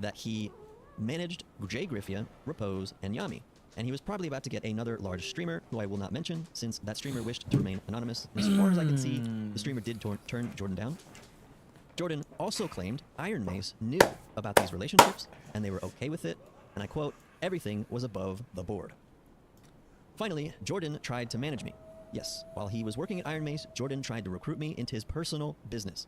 that he managed Jay Griffia, Repose, and Yami, and he was probably about to get another large streamer, who I will not mention, since that streamer wished to remain anonymous. As far as I could see, the streamer did turn Jordan down. Jordan also claimed Iron Mace knew about these relationships, and they were okay with it, and I quote, "Everything was above the board." Finally, Jordan tried to manage me. Yes, while he was working at Iron Mace, Jordan tried to recruit me into his personal business.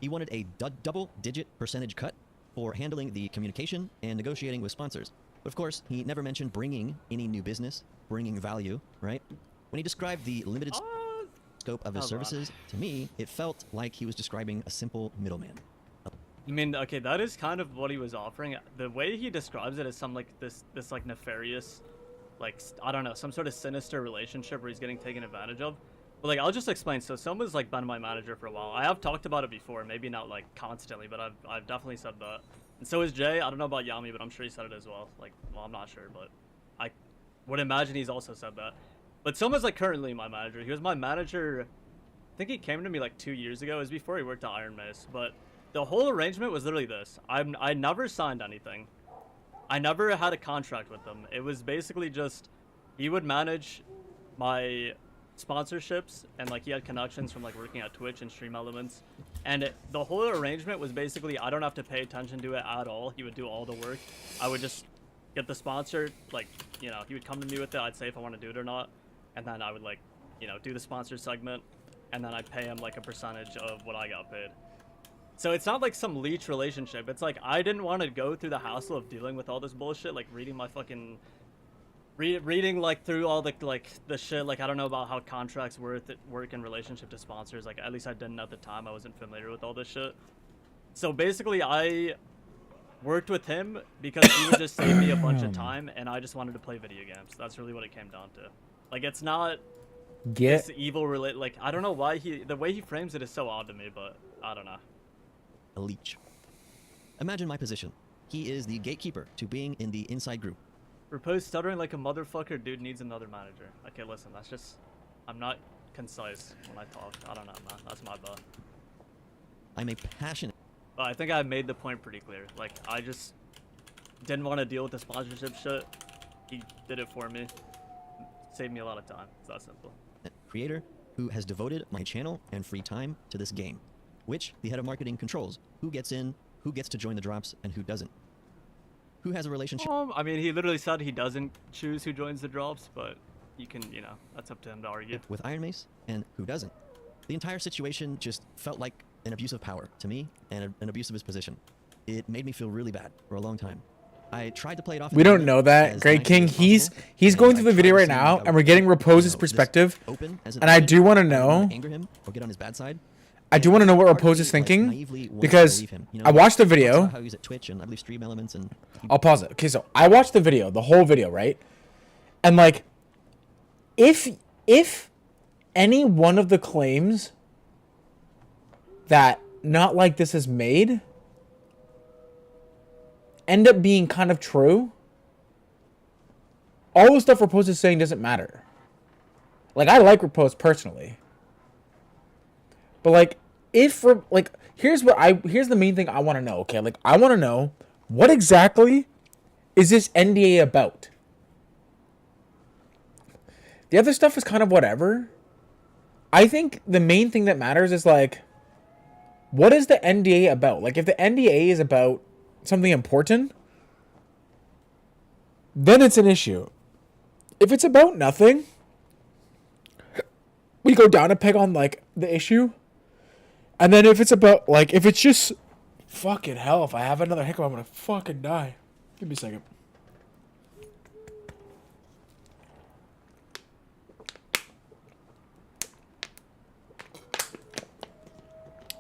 He wanted a double-digit percentage cut for handling the communication and negotiating with sponsors. But of course, he never mentioned bringing any new business, bringing value, right? When he described the limited scope of his services, to me, it felt like he was describing a simple middleman. I mean, okay, that is kind of what he was offering. The way he describes it is some like this like nefarious, like, I don't know, some sort of sinister relationship where he's getting taken advantage of. But like, I'll just explain. So Soma's like been my manager for a while. I have talked about it before, maybe not like constantly, but I've definitely said that. And so is Jay. I don't know about Yami, but I'm sure he said it as well. Like, well, I'm not sure, but I would imagine he's also said that. But Soma's like currently my manager. He was my manager, I think he came to me like 2 years ago. It was before he worked at Iron Mace. But the whole arrangement was literally this. I never signed anything. I never had a contract with him. It was basically just, he would manage my sponsorships, and like he had connections from like working at Twitch and Stream Elements. And the whole arrangement was basically, I don't have to pay attention to it at all. He would do all the work. I would just get the sponsor, like, you know, he would come to me with it. I'd say if I want to do it or not. And then I would like, you know, do the sponsor segment, and then I'd pay him like a percentage of what I got paid. So it's not like some leech relationship. It's like, I didn't want to go through the hassle of dealing with all this bullshit, like reading my fucking, reading like through all the shit. Like, I don't know about how contracts work in relationship to sponsors. Like, at least I didn't at the time. I wasn't familiar with all this shit. So basically, I worked with him because he would just save me a bunch of time, and I just wanted to play video games. That's really what it came down to. Like, it's not this evil like, I don't know why the way he frames it is so odd to me, but I don't know. A leech. Imagine my position. He is the gatekeeper to being in the inside group. Repose stuttering like a motherfucker, dude needs another manager. Okay, listen, that's just, I'm not concise when I talk. I don't know, man. That's my bad. I'm a passionate. But I think I made the point pretty clear. Like, I just didn't want to deal with the sponsorship shit. He did it for me. Saved me a lot of time. It's that simple. Creator who has devoted my channel and free time to this game, which the head of marketing controls. Who gets in, who gets to join the drops, and who doesn't. Who has a relationship? I mean, he literally said he doesn't choose who joins the drops, but you can, you know, that's up to him to argue. With Iron Mace, and who doesn't. The entire situation just felt like an abuse of power to me, and an abuse of his position. It made me feel really bad for a long time. I tried to play it off. We don't know that. Great King, he's going through the video right now, and we're getting Repose's perspective. And I do want to know. Anger him or get on his bad side. I do want to know what Repose is thinking, because I watched the video. How he's at Twitch and I believe Stream Elements, and I'll pause it. Okay, so I watched the video, the whole video, right? And like, if any one of the claims that Not Like This is made end up being kind of true, all the stuff Repose is saying doesn't matter. Like, I like Repose personally, but like, here's the main thing I want to know. Okay, like, I want to know, what exactly is this NDA about? The other stuff is kind of whatever. I think the main thing that matters is like, what is the NDA about? Like, if the NDA is about something important, then it's an issue. If it's about nothing, we go down a peg on like the issue. And then if it's about like, if it's just, fucking hell, if I have another hiccup, I'm gonna fucking die. Give me a second.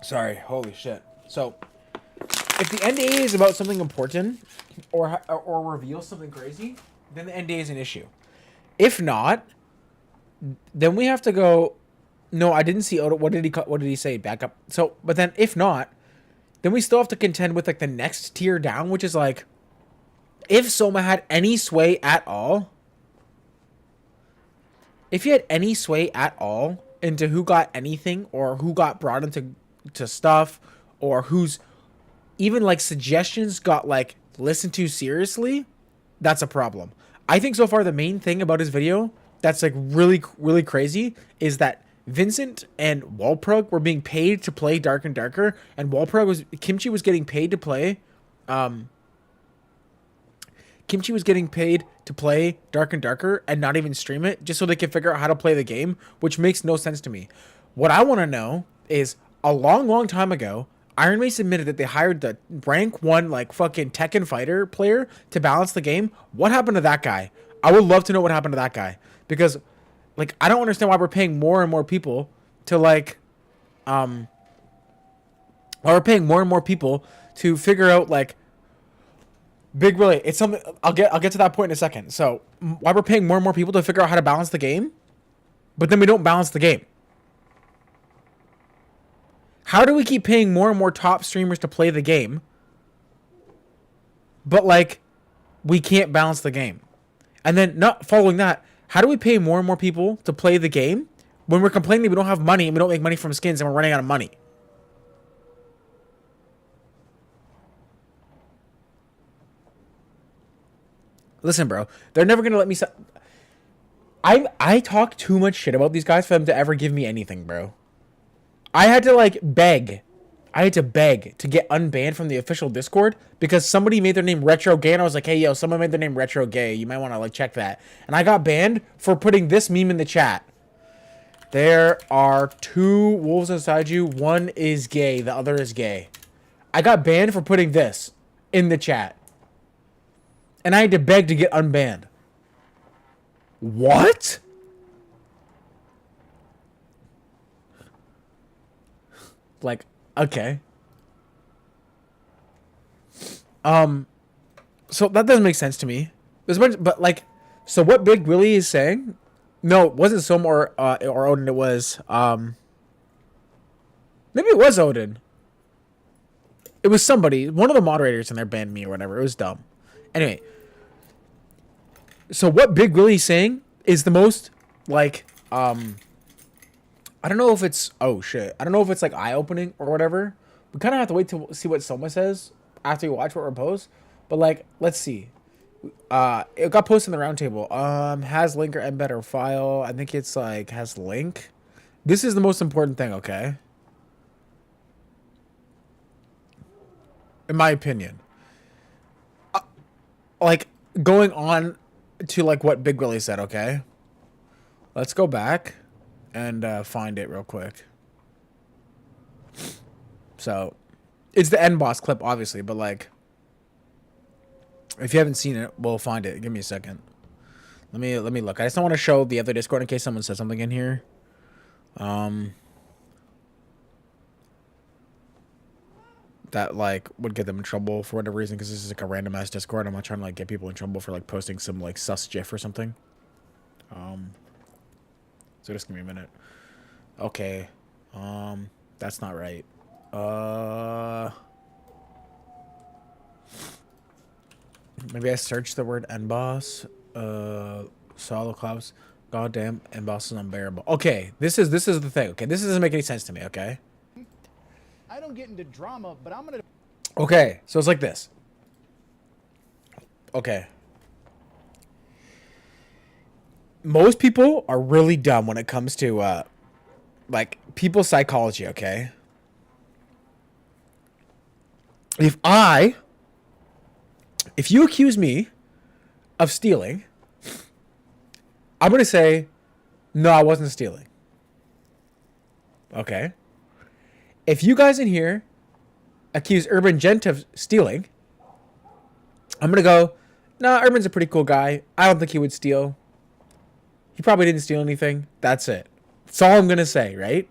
Sorry, holy shit. So, if the NDA is about something important or reveals something crazy, then the NDA is an issue. If not, then we have to go. No, I didn't see Odo. What did he say? Back up. So, but then if not, then we still have to contend with like the next tier down, which is like, if Soma had any sway at all, if he had any sway at all into who got anything or who got brought into stuff, or whose even like suggestions got like listened to seriously, that's a problem. I think so far the main thing about his video that's like really, really crazy is that Vincent and Walprug were being paid to play Dark and Darker, and Kimchi was getting paid to play Kimchi was getting paid to play Dark and Darker and not even stream it just so they could figure out how to play the game, which makes no sense to me. What I want to know is a long, long time ago, Iron Mace admitted that they hired the rank 1 like fucking Tekken fighter player to balance the game. What happened to that guy? I would love to know what happened to that guy, because like I don't understand why we're paying more and more people to like why we're paying more and more people to figure out like Big Willie. It's something I'll get to that point in a second. So why we're paying more and more people to figure out how to balance the game, but then we don't balance the game. How do we keep paying more and more top streamers to play the game, but like we can't balance the game? And then not following that, how do we pay more and more people to play the game when we're complaining we don't have money and we don't make money from skins and we're running out of money? Listen, bro, they're never gonna let me. I talk too much shit about these guys for them to ever give me anything, bro. I had to like beg. I had to beg to get unbanned from the official Discord because somebody made their name Retro Gay, and I was like, hey, yo, someone made their name Retro Gay. You might want to like check that. And I got banned for putting this meme in the chat. There are 2 wolves inside you. One is gay. The other is gay. I got banned for putting this in the chat. And I had to beg to get unbanned. What? Like, okay. So that doesn't make sense to me. There's a bunch, but like, so what Big Willie is saying? No, it wasn't Som or Odin. It was maybe it was Odin. It was somebody, one of the moderators in there banned me or whatever. It was dumb. Anyway, so what Big Willie's saying is the most like I don't know if it's I don't know if it's like eye-opening or whatever. We kind of have to wait to see what Soma says after you watch what we post. But like, let's see. It got posted in the roundtable. Has link or embed or file. I think it's like has link. This is the most important thing, okay? In my opinion. Like going on to like what Big Willie said, okay? Let's go back and find it real quick. So it's the end boss clip, obviously, but like if you haven't seen it, we'll find it. Give me a second. Let me look. I just don't want to show the other Discord in case someone says something in here. That like would get them in trouble for whatever reason, because this is like a random ass Discord. I'm not trying to like get people in trouble for like posting some like sus gif or something. So just give me a minute. Okay. That's not right. Maybe I searched the word NBoss. Saw the clubs. Goddamn, NBoss is unbearable. Okay, this is the thing. Okay, this doesn't make any sense to me. Okay. I don't get into drama, but I'm gonna. Okay, so it's like this. Okay. Most people are really dumb when it comes to like people's psychology, okay? If you accuse me of stealing, I'm going to say, no, I wasn't stealing. Okay? If you guys in here accuse Urban Gent of stealing, I'm going to go, nah, Urban's a pretty cool guy. I don't think he would steal. He probably didn't steal anything. That's it. That's all I'm going to say, right?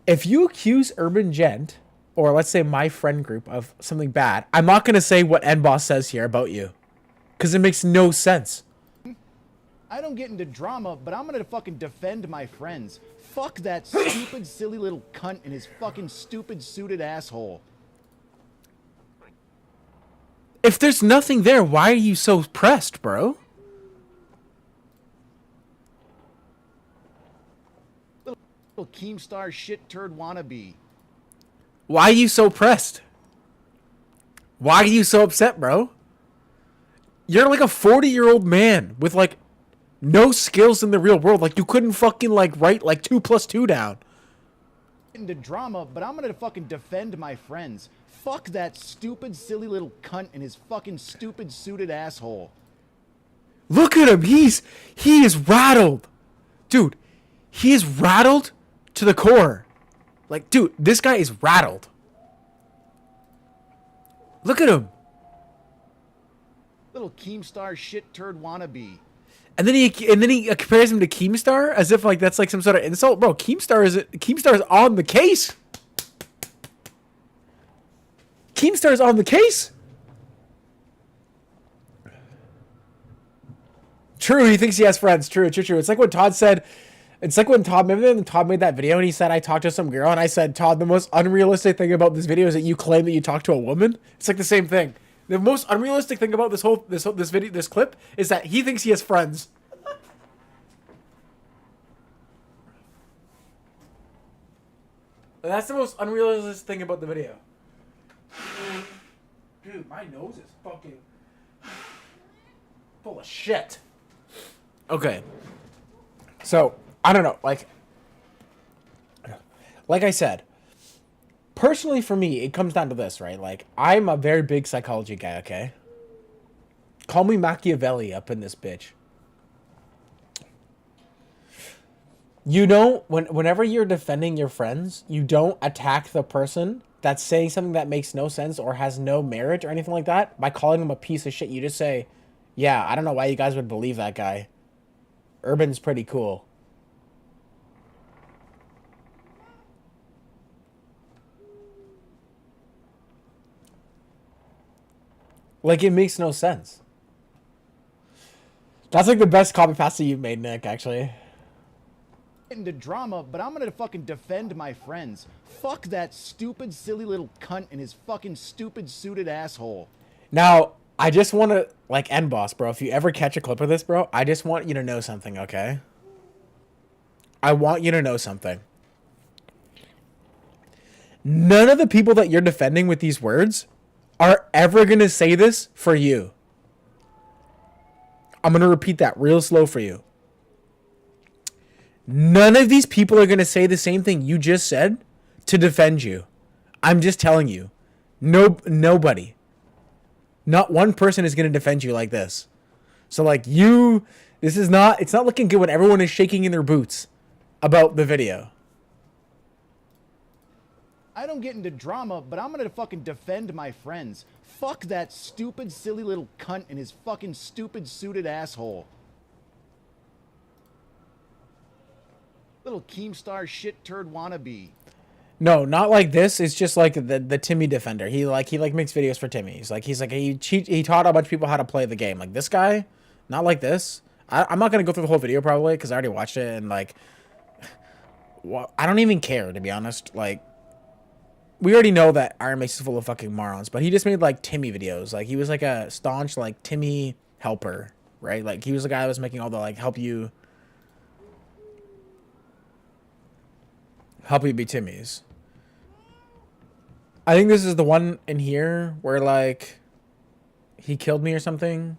If you accuse Urban Gent, or let's say my friend group, of something bad, I'm not going to say what NBoss says here about you. Because it makes no sense. I don't get into drama, but I'm gonna fucking defend my friends. Fuck that stupid, silly little cunt and his fucking stupid, suited asshole. If there's nothing there, why are you so pressed, bro? Little Keemstar shit turd wannabe. Why are you so pressed? Why are you so upset, bro? You're like a 40-year-old man with like no skills in the real world. Like you couldn't fucking like write like 2 + 2 down. Into drama, but I'm gonna fucking defend my friends. Fuck that stupid, silly little cunt and his fucking stupid suited asshole. Look at him. He is rattled. Dude, he is rattled to the core. Like, dude, this guy is rattled. Look at him. Little Keemstar shit turd wannabe. And then he compares him to Keemstar as if like that's like some sort of insult. Bro, Keemstar is on the case. Keemstar is on the case. True, he thinks he has friends. True. It's like when Todd said, remember when Todd made that video and he said, I talked to some girl, and I said, Todd, the most unrealistic thing about this video is that you claim that you talked to a woman. It's like the same thing. The most unrealistic thing about this clip is that he thinks he has friends. That's the most unrealistic thing about the video. Dude, my nose is fucking full of shit. Okay. So, I don't know, like I said, personally for me, it comes down to this, right? Like, I'm a very big psychology guy, okay? Call me Machiavelli up in this bitch. You don't, whenever you're defending your friends, you don't attack the person that's saying something that makes no sense or has no merit or anything like that by calling them a piece of shit. You just say, yeah, I don't know why you guys would believe that guy. Urban's pretty cool. Like, it makes no sense. That's like the best copy pasta you've made, Nick, actually. Into drama, but I'm gonna fucking defend my friends. Fuck that stupid, silly little cunt and his fucking stupid suited asshole. Now, I just want to, like, end boss, bro. If you ever catch a clip of this, bro, I just want you to know something, okay? I want you to know something. None of the people that you're defending with these words are ever going to say this for you. I'm going to repeat that real slow for you. None of these people are going to say the same thing you just said to defend you. I'm just telling you. Nobody. Not one person is going to defend you like this. So, like, it's not looking good when everyone is shaking in their boots about the video. I don't get into drama, but I'm gonna fucking defend my friends. Fuck that stupid, silly little cunt and his fucking stupid suited asshole. Little Keemstar shit turd wannabe. No, not like this. It's just like the Timmy defender. He makes videos for Timmy. He taught a bunch of people how to play the game. Like this guy, not like this. I'm not gonna go through the whole video probably because I already watched it and like, well, I don't even care to be honest. Like, we already know that Iron Mace is full of fucking morons, but he just made like Timmy videos. Like he was like a staunch like Timmy helper, right? Like he was the guy that was making all the like help you be Timmys. I think this is the one in here where like he killed me or something.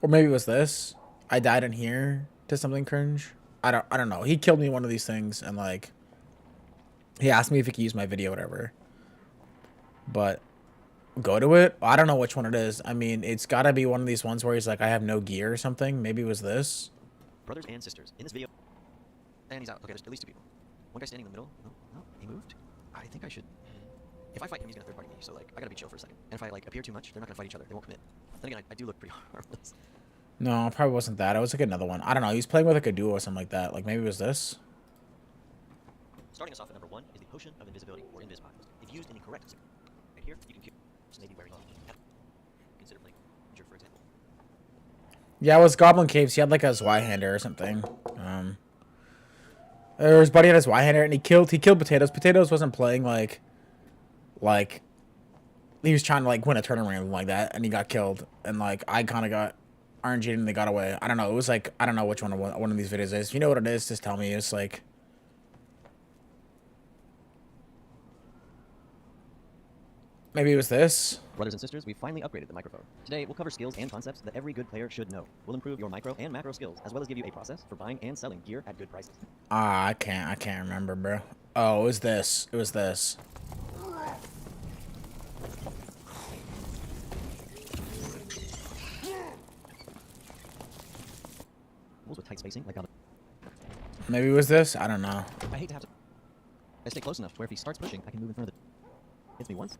Or maybe it was this. I died in here to something cringe. I don't know. He killed me one of these things and like he asked me if he could use my video, whatever. But go to it. I don't know which one it is. I mean, it's gotta be one of these ones where he's like, I have no gear or something. Maybe it was this. Brothers and sisters in this video. And he's out. Okay, there's at least 2 people. One guy standing in the middle. No, he moved. I think I should. If I fight him, he's gonna third party me. So like, I gotta be chill for a second. And if I like appear too much, they're not gonna fight each other. They won't commit. Then again, I do look pretty harmless. No, it probably wasn't that. It was like another one. I don't know. He was playing with like a duo or something like that. Like maybe it was this. Starting us off at number 1 is the potion of invisibility, or invispox. If used in the correct circle. Right here, you can cure maybe wearing considerably injured, for example. Yeah, it was Goblin Caves. He had like a Zweihander or something. His buddy had a Zweihander and he killed Potatoes. Potatoes wasn't playing like he was trying to like win a tournament or anything like that, and he got killed. And like I kind of got RNG'd and they got away. I don't know. It was like I don't know which one of these videos is. If you know what it is, just tell me. It's like. Maybe it was this. Brothers and sisters, we've finally upgraded the microphone. Today, we'll cover skills and concepts that every good player should know. We'll improve your micro and macro skills, as well as give you a process for buying and selling gear at good prices. I can't remember, bro. Oh, it was this. It was this. Rules with tight spacing, like on Maybe it was this. I don't know. I hate to have to. I stay close enough to where if he starts pushing, I can move in front of the. Hits me once.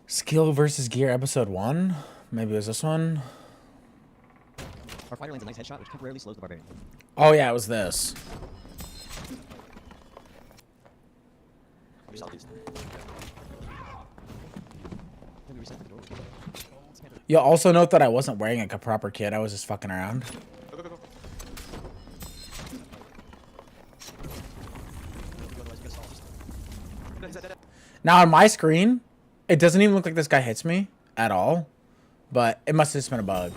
Skill versus gear, episode 1. Maybe it was this one. Our fighter lands a nice headshot, which temporarily slows the barbarian. Oh yeah, it was this. You'll also note that I wasn't wearing like a proper kit. I was just fucking around. Now on my screen, it doesn't even look like this guy hits me at all, but it must have just been a bug.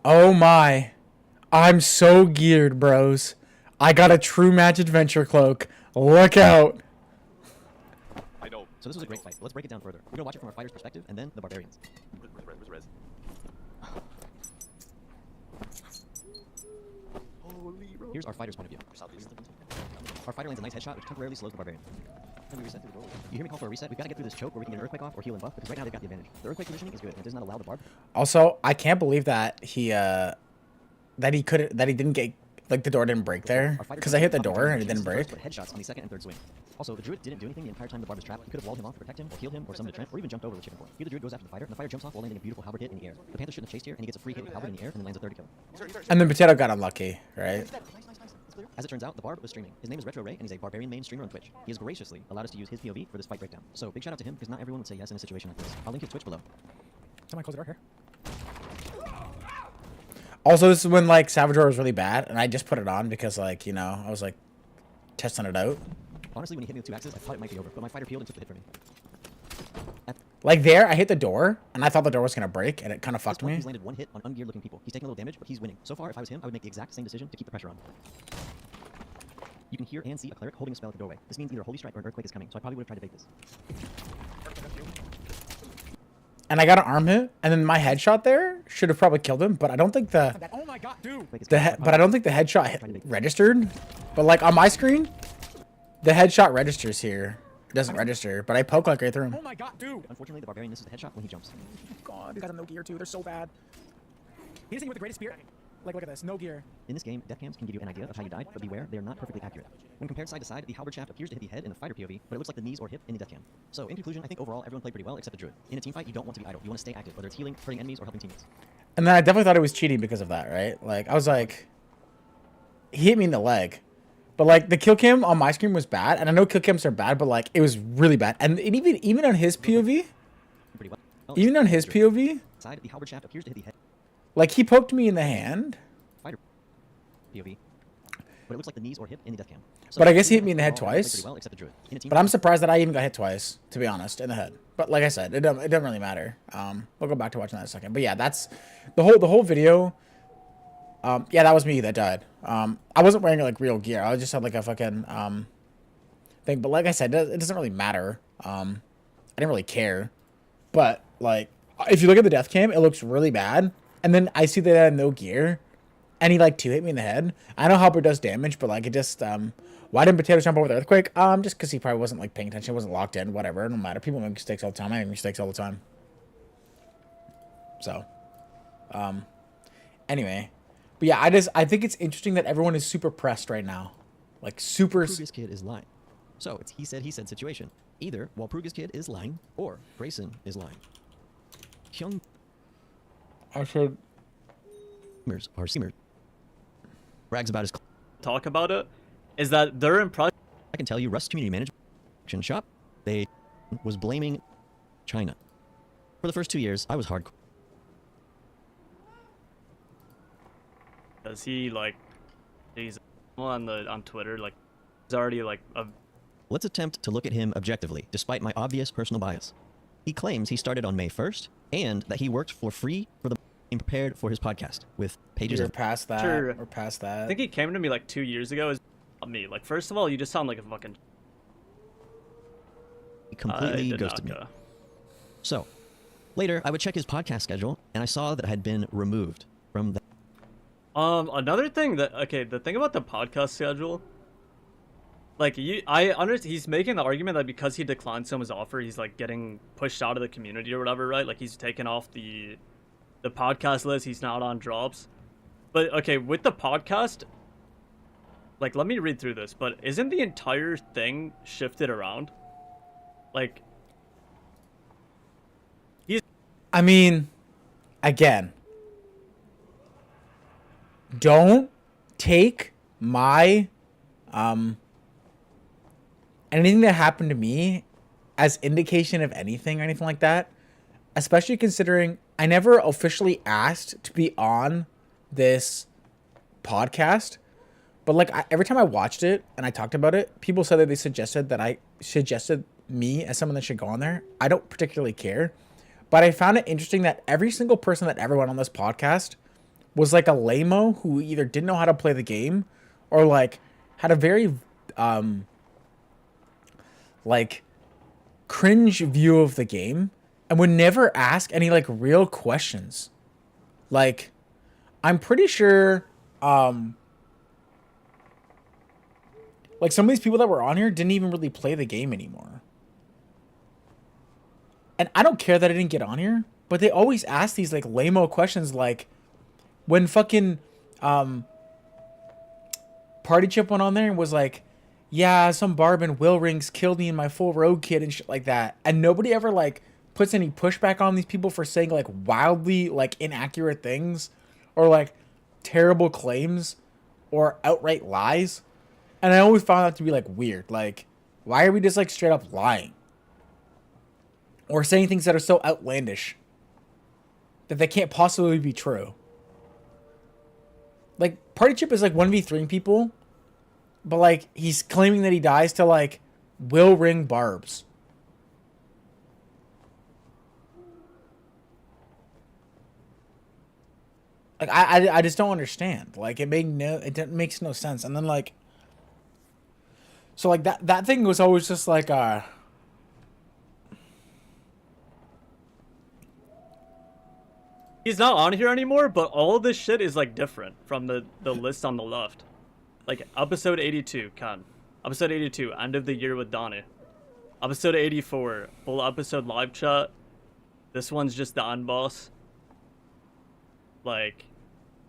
Oh my. I'm so geared, bros. I got a true match adventure cloak. Look out. I know. So this was a great fight. Let's break it down further. We're gonna watch it from our fighter's perspective and then the barbarians. Here's our fighter's point of view. Our fighter lands a nice headshot, which temporarily slows the barbarian. Then we reset through the door. You hear me call for a reset? We've got to get through this choke where we can get an earthquake off or heal and buff, because right now they've got the advantage. The earthquake positioning is good, and it does not allow the barb. Also, I can't believe that he didn't get, like, the door didn't break there, because I hit the door and it didn't break. Headshots on the second and third swing. Also, the druid didn't do anything the entire time the barb was trapped. He could have walled him off to protect him, or healed him, or summoned a Trent, or even jumped over the chicken point. Here the druid goes after the fighter, and the fighter jumps off while landing a beautiful halberd hit in the air. The panther shouldn't have chased here, and he gets a free hit with halberd in the air, and then lands a 30 kill. And then Potato got unlucky, right? As it turns out, the barb was streaming. His name is Retrorey, and he's a barbarian main streamer on Twitch. He has graciously allowed us to use his POV for this fight breakdown. So big shout out to him, because not everyone would say yes in a situation like this. I'll link his Twitch below. Someone close the door here. Also, this is when, like, Savage Roar was really bad, and I just put it on because, like, you know, I was, like, testing it out. Honestly, when he hit me with 2 axes, I thought it might be over, but my fighter peeled and took the hit for me. Like, there, I hit the door, and I thought the door was going to break, and it kind of fucked me. He's landed 1 hit on ungeared looking people. He's taking a little damage, but he's winning. So far, if I was him, I would make the exact same decision to keep the pressure on. You can hear and see a cleric holding a spell at the doorway. This means either a holy strike or an earthquake is coming, so I probably would have tried to bait this. And I got an arm hit, and then my headshot there should have probably killed him, but I don't think the headshot registered. But like on my screen, the headshot registers here. It doesn't register, but I poke like right through him. Oh my god, dude! Unfortunately, the barbarian misses the headshot when he jumps. God, these guys have no gear too. They're so bad. He doesn't with the greatest spear. Like, look at this. No gear. In this game, death cams can give you an idea of how you died, but beware, they are not perfectly accurate. When compared side to side, the halberd shaft appears to hit the head in the fighter POV, but it looks like the knees or hip in the death cam. So, in conclusion, I think overall everyone played pretty well except the druid. In a team fight, you don't want to be idle. You want to stay active, whether it's healing, hurting enemies, or helping teammates. And then I definitely thought it was cheating because of that, right? Like, I was like, he hit me in the leg. But like the kill cam on my screen was bad, and I know kill cams are bad, but like it was really bad. And even on his POV, even on his POV, side, the halberd shaft appears to hit the head. Like he poked me in the hand. Fighter POV, but it looks like the knees or hip in the death cam. So but I guess he hit me in the head twice. Well, except the druid. But I'm surprised that I even got hit twice, to be honest, in the head. But like I said, it doesn't really matter. We'll go back to watching that in a second. But yeah, that's the whole video. Yeah, that was me that died. I wasn't wearing like real gear. I just had like a fucking thing. But like I said, it doesn't really matter. I didn't really care. But like, if you look at the death cam, it looks really bad. And then I see that I had no gear, and he like 2 hit me in the head. I know Halberd does damage, but like it just why didn't Potato jump over the earthquake? Just because he probably wasn't like paying attention, wasn't locked in, whatever. No matter. People make mistakes all the time. I make mistakes all the time. So, anyway. But yeah, I think it's interesting that everyone is super pressed right now. Like, super... Pruga's kid is lying. So, it's he said situation. Either while Pruga's kid is lying, or Grayson is lying. Kyung... I should... ...are seamers. Brags about his... Talk about it, is that they're impressed. I can tell you, Rust Community Management Shop, they was blaming China. For the first 2 years, I was hardcore. Does he like he's on Twitter, like he's already like a... Let's attempt to look at him objectively, despite my obvious personal bias. He claims he started on May 1st, and that he worked for free for the and prepared for his podcast with pages We're of past that. Sure. We're past that. I think he came to me like 2 years ago. Is me. Like, first of all, you just sound like a fucking. he completely I did ghosted me. not go. So later, I would check his podcast schedule, and I saw that it had been removed from the. Another thing the thing about the podcast schedule, like he's making the argument that because he declined someone's offer, he's like getting pushed out of the community or whatever, right? Like he's taken off the podcast list, he's not on drops. But okay, with the podcast, like let me read through this, but isn't the entire thing shifted around? Like I mean, again, don't take my anything that happened to me as indication of anything or anything like that, especially considering I never officially asked to be on this podcast. But like every time I watched it and I talked about it, people said that they suggested me as someone that should go on there. I don't particularly care. But I found it interesting that every single person that ever went on this podcast was like a lame-o who either didn't know how to play the game or like had a very like cringe view of the game and would never ask any like real questions. Like I'm pretty sure like some of these people that were on here didn't even really play the game anymore. And I don't care that I didn't get on here, but they always ask these like lame-o questions like when fucking Party Chip went on there and was like, yeah, some barb and Will Rings killed me in my full road kit and shit like that. And nobody ever like puts any pushback on these people for saying like wildly like inaccurate things or like terrible claims or outright lies. And I always found that to be like weird. Like, why are we just like straight up lying? Or saying things that are so outlandish that they can't possibly be true. Like, Party Chip is like 1v3ing people, but like he's claiming that he dies to like Will Ring barbs. Like I just don't understand. Like it makes no sense. And then like so like that thing was always just like he's not on here anymore, but all this shit is like different from the list on the left. Like episode 82, Con. Episode 82, end of the year with Donnie. Episode 84, full episode live chat. This one's just the unboss. Like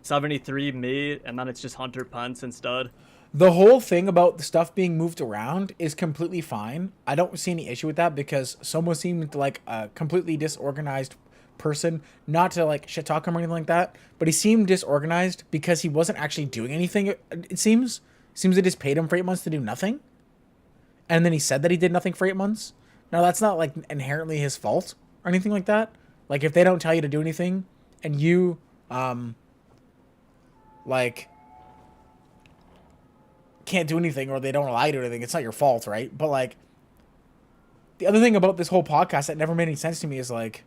73, me, and then it's just Hunter Pence instead. the whole thing about the stuff being moved around is completely fine. I don't see any issue with that because Somo seemed like a completely disorganized person, not to like shit talk him or anything like that, but he seemed disorganized because he wasn't actually doing anything. It seems they just paid him for 8 months to do nothing, and then he said that he did nothing for 8 months. Now that's not like inherently his fault or anything like that. Like if they don't tell you to do anything and you like can't do anything, or they don't allow you to do anything, it's not your fault, right? But like the other thing about this whole podcast that never made any sense to me is like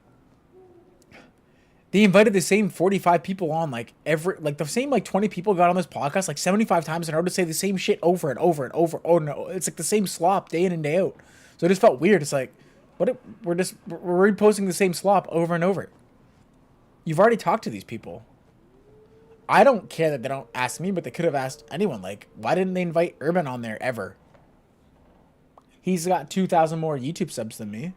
they invited the same 45 people on, like the same like 20 people got on this podcast like 75 times in order to say the same shit over and over and over. Oh no, it's like the same slop day in and day out. So it just felt weird. It's like, we're reposting the same slop over and over. You've already talked to these people. I don't care that they don't ask me, but they could have asked anyone. Like, why didn't they invite Urban on there ever? He's got 2,000 more YouTube subs than me.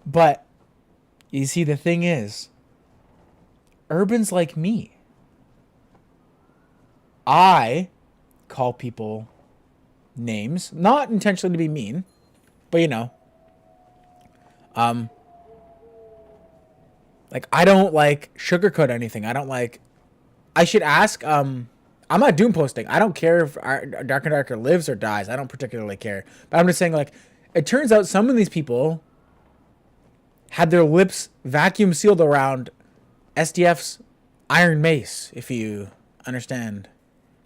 But, you see, the thing is, Urban's like me. I call people names, not intentionally to be mean, but you know, like I don't like sugarcoat anything. I don't like. I should ask. I'm not doom posting. I don't care if Dark and Darker lives or dies. I don't particularly care. But I'm just saying, like, it turns out some of these people had their lips vacuum sealed around SDF's Iron Mace, if you understand.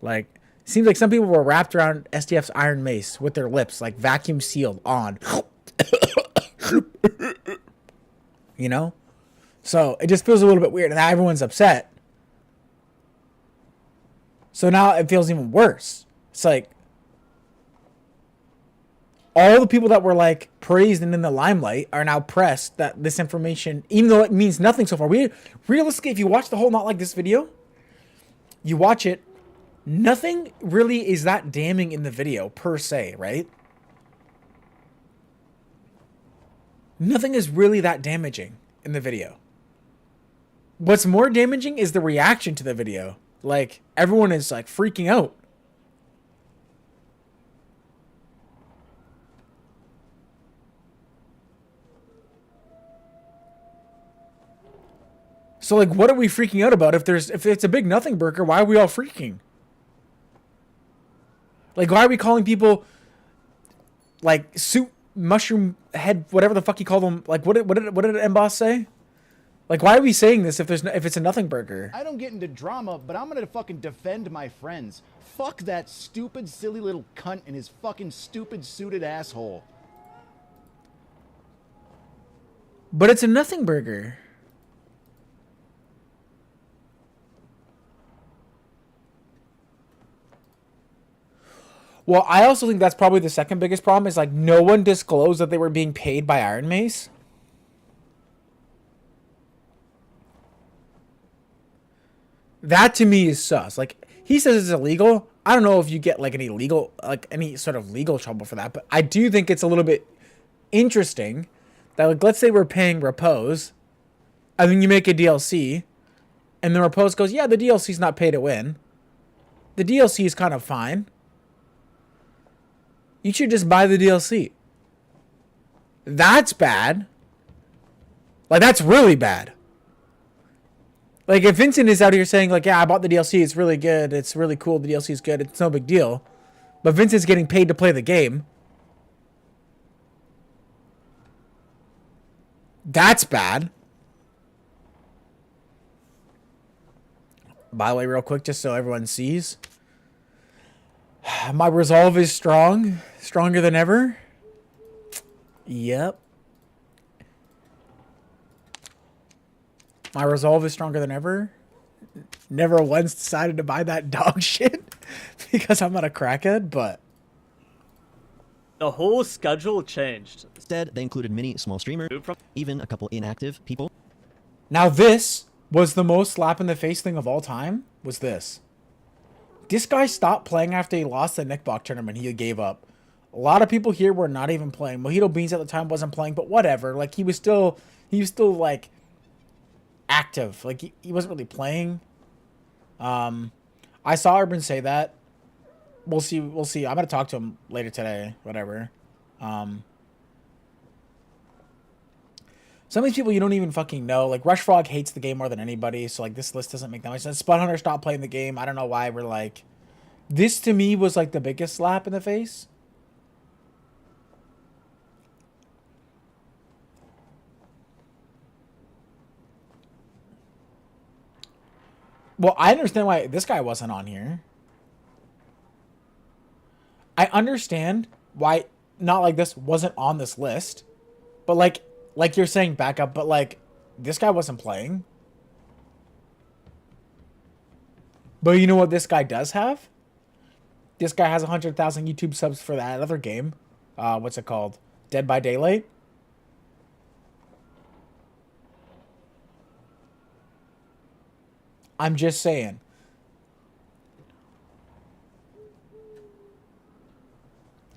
Like, Seems like some people were wrapped around SDF's iron mace with their lips, like vacuum sealed on. You know? So it just feels a little bit weird. And now everyone's upset. So now it feels even worse. It's like all the people that were like praised and in the limelight are now pressed that this information, even though it means nothing so far. Realistically, if you watch the whole Not Like This video, you watch it, nothing really is that damning in the video per se, right? Nothing is really that damaging in the video. What's more damaging is the reaction to the video. Like, everyone is like freaking out. So like, what are we freaking out about? If it's a big nothing burger, why are we all freaking? Like, why are we calling people like suit mushroom head, whatever the fuck you call them? Like, what did M-Boss say? Like, why are we saying this if it's a nothing burger? I don't get into drama, but I'm gonna fucking defend my friends. Fuck that stupid, silly little cunt and his fucking stupid suited asshole. But it's a nothing burger. Well, I also think that's probably the second biggest problem is like no one disclosed that they were being paid by Iron Mace. That to me is sus. Like, he says it's illegal. I don't know if you get like any sort of legal trouble for that, but I do think it's a little bit interesting that, like, let's say we're paying Repose and then you make a DLC and the Repose goes, yeah, the DLC's not pay to win. The DLC is kind of fine. You should just buy the DLC. That's bad. Like, that's really bad. Like, if Vincent is out here saying, like, yeah, I bought the DLC, it's really good, it's really cool, the DLC is good, it's no big deal. But Vincent's getting paid to play the game. That's bad. By the way, real quick, just so everyone sees. My resolve is strong. Stronger than ever. Yep. My resolve is stronger than ever. Never once decided to buy that dog shit because I'm not a crackhead, but The whole schedule changed. Instead, they included many small streamers, even a couple inactive people. now this was the most slap in the face thing of all time. Was this? This guy stopped playing after he lost the Nickbach tournament. He gave up. A lot of people here were not even playing. Mojito Beans at the time wasn't playing, but whatever. Like, he was still like active. Like, he wasn't really playing. I saw Urban say that. We'll see. I'm gonna talk to him later today. Whatever. Some of these people you don't even fucking know. Like, Rush Frog hates the game more than anybody, so like this list doesn't make that much sense. Spud Hunter stopped playing the game. I don't know why we're like. This to me was like the biggest slap in the face. Well, I understand why this guy wasn't on here. I understand why Not Like This wasn't on this list. But like you're saying backup, but like this guy wasn't playing. But you know what this guy does have? This guy has 100,000 YouTube subs for that other game. What's it called? Dead by Daylight. I'm just saying.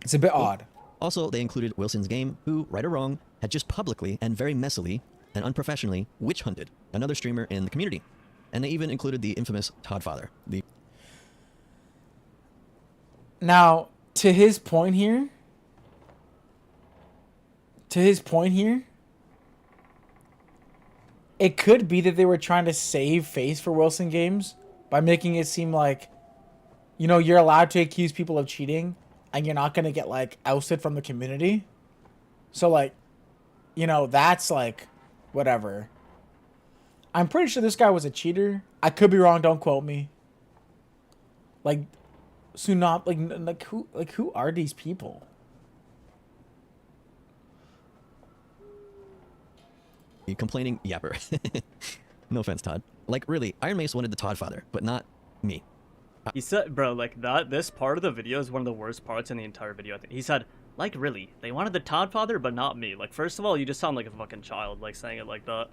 It's a bit odd. Also, they included Wilson's Game, who, right or wrong, had just publicly and very messily and unprofessionally witch hunted another streamer in the community. And they even included the infamous Toddfather. Now, to his point here, it could be that they were trying to save face for Wilson Games by making it seem like, you know, you're allowed to accuse people of cheating and you're not going to get, like, ousted from the community. So, like, you know, that's, like, whatever. I'm pretty sure this guy was a cheater. I could be wrong. Don't quote me. Like, Sunop, like who are these people? You complaining yapper. No offense, Todd. Like, really, Iron Mace wanted the Todd father, but not me. He said, bro, like this part of the video is one of the worst parts in the entire video. I think he said, like, really, they wanted the Todd father, but not me. Like, first of all, you just sound like a fucking child, like saying it like that.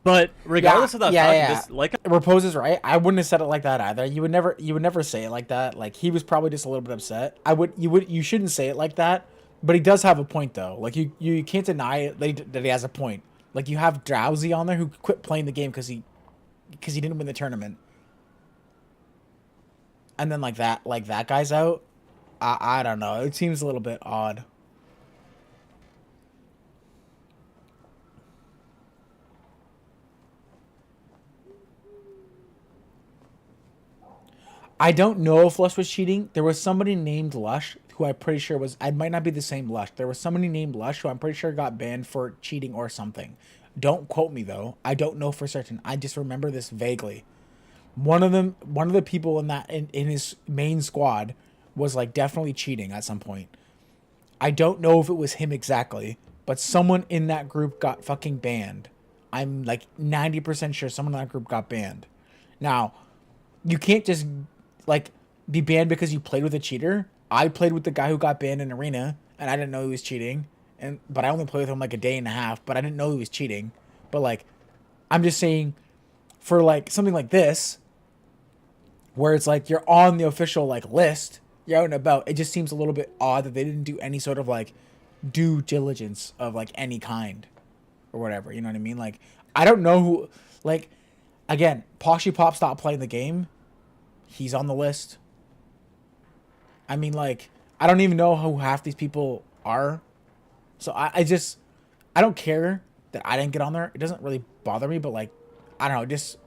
But regardless of that fact, this, like, Repose is right. I wouldn't have said it like that either. You would never say it like that. Like, he was probably just a little bit upset. You shouldn't say it like that. But he does have a point though. Like, you can't deny it that he has a point. Like, you have Drowsy on there who quit playing the game because he didn't win the tournament. And then like that guy's out. I don't know. It seems a little bit odd. I don't know if Lush was cheating. There was somebody named Lush who I'm pretty sure was... I might not be the same Lush. There was somebody named Lush who I'm pretty sure got banned for cheating or something. Don't quote me, though. I don't know for certain. I just remember this vaguely. One of the people in his main squad was, like, definitely cheating at some point. I don't know if it was him exactly, but someone in that group got fucking banned. I'm, like, 90% sure someone in that group got banned. Now, you can't just... like, be banned because you played with a cheater. I played with the guy who got banned in Arena, and I didn't know he was cheating. But I only played with him like a day and a half, but I didn't know he was cheating. But, like, I'm just saying, for, like, something like this, where it's like you're on the official, like, list, you're out and about, it just seems a little bit odd that they didn't do any sort of, like, due diligence of, like, any kind. Or whatever, you know what I mean? Like, I don't know who, like, again, Poshy Pop stopped playing the game. He's on the list. I mean, like, I don't even know who half these people are. So I don't care that I didn't get on there. It doesn't really bother me, but, like, I don't know, just,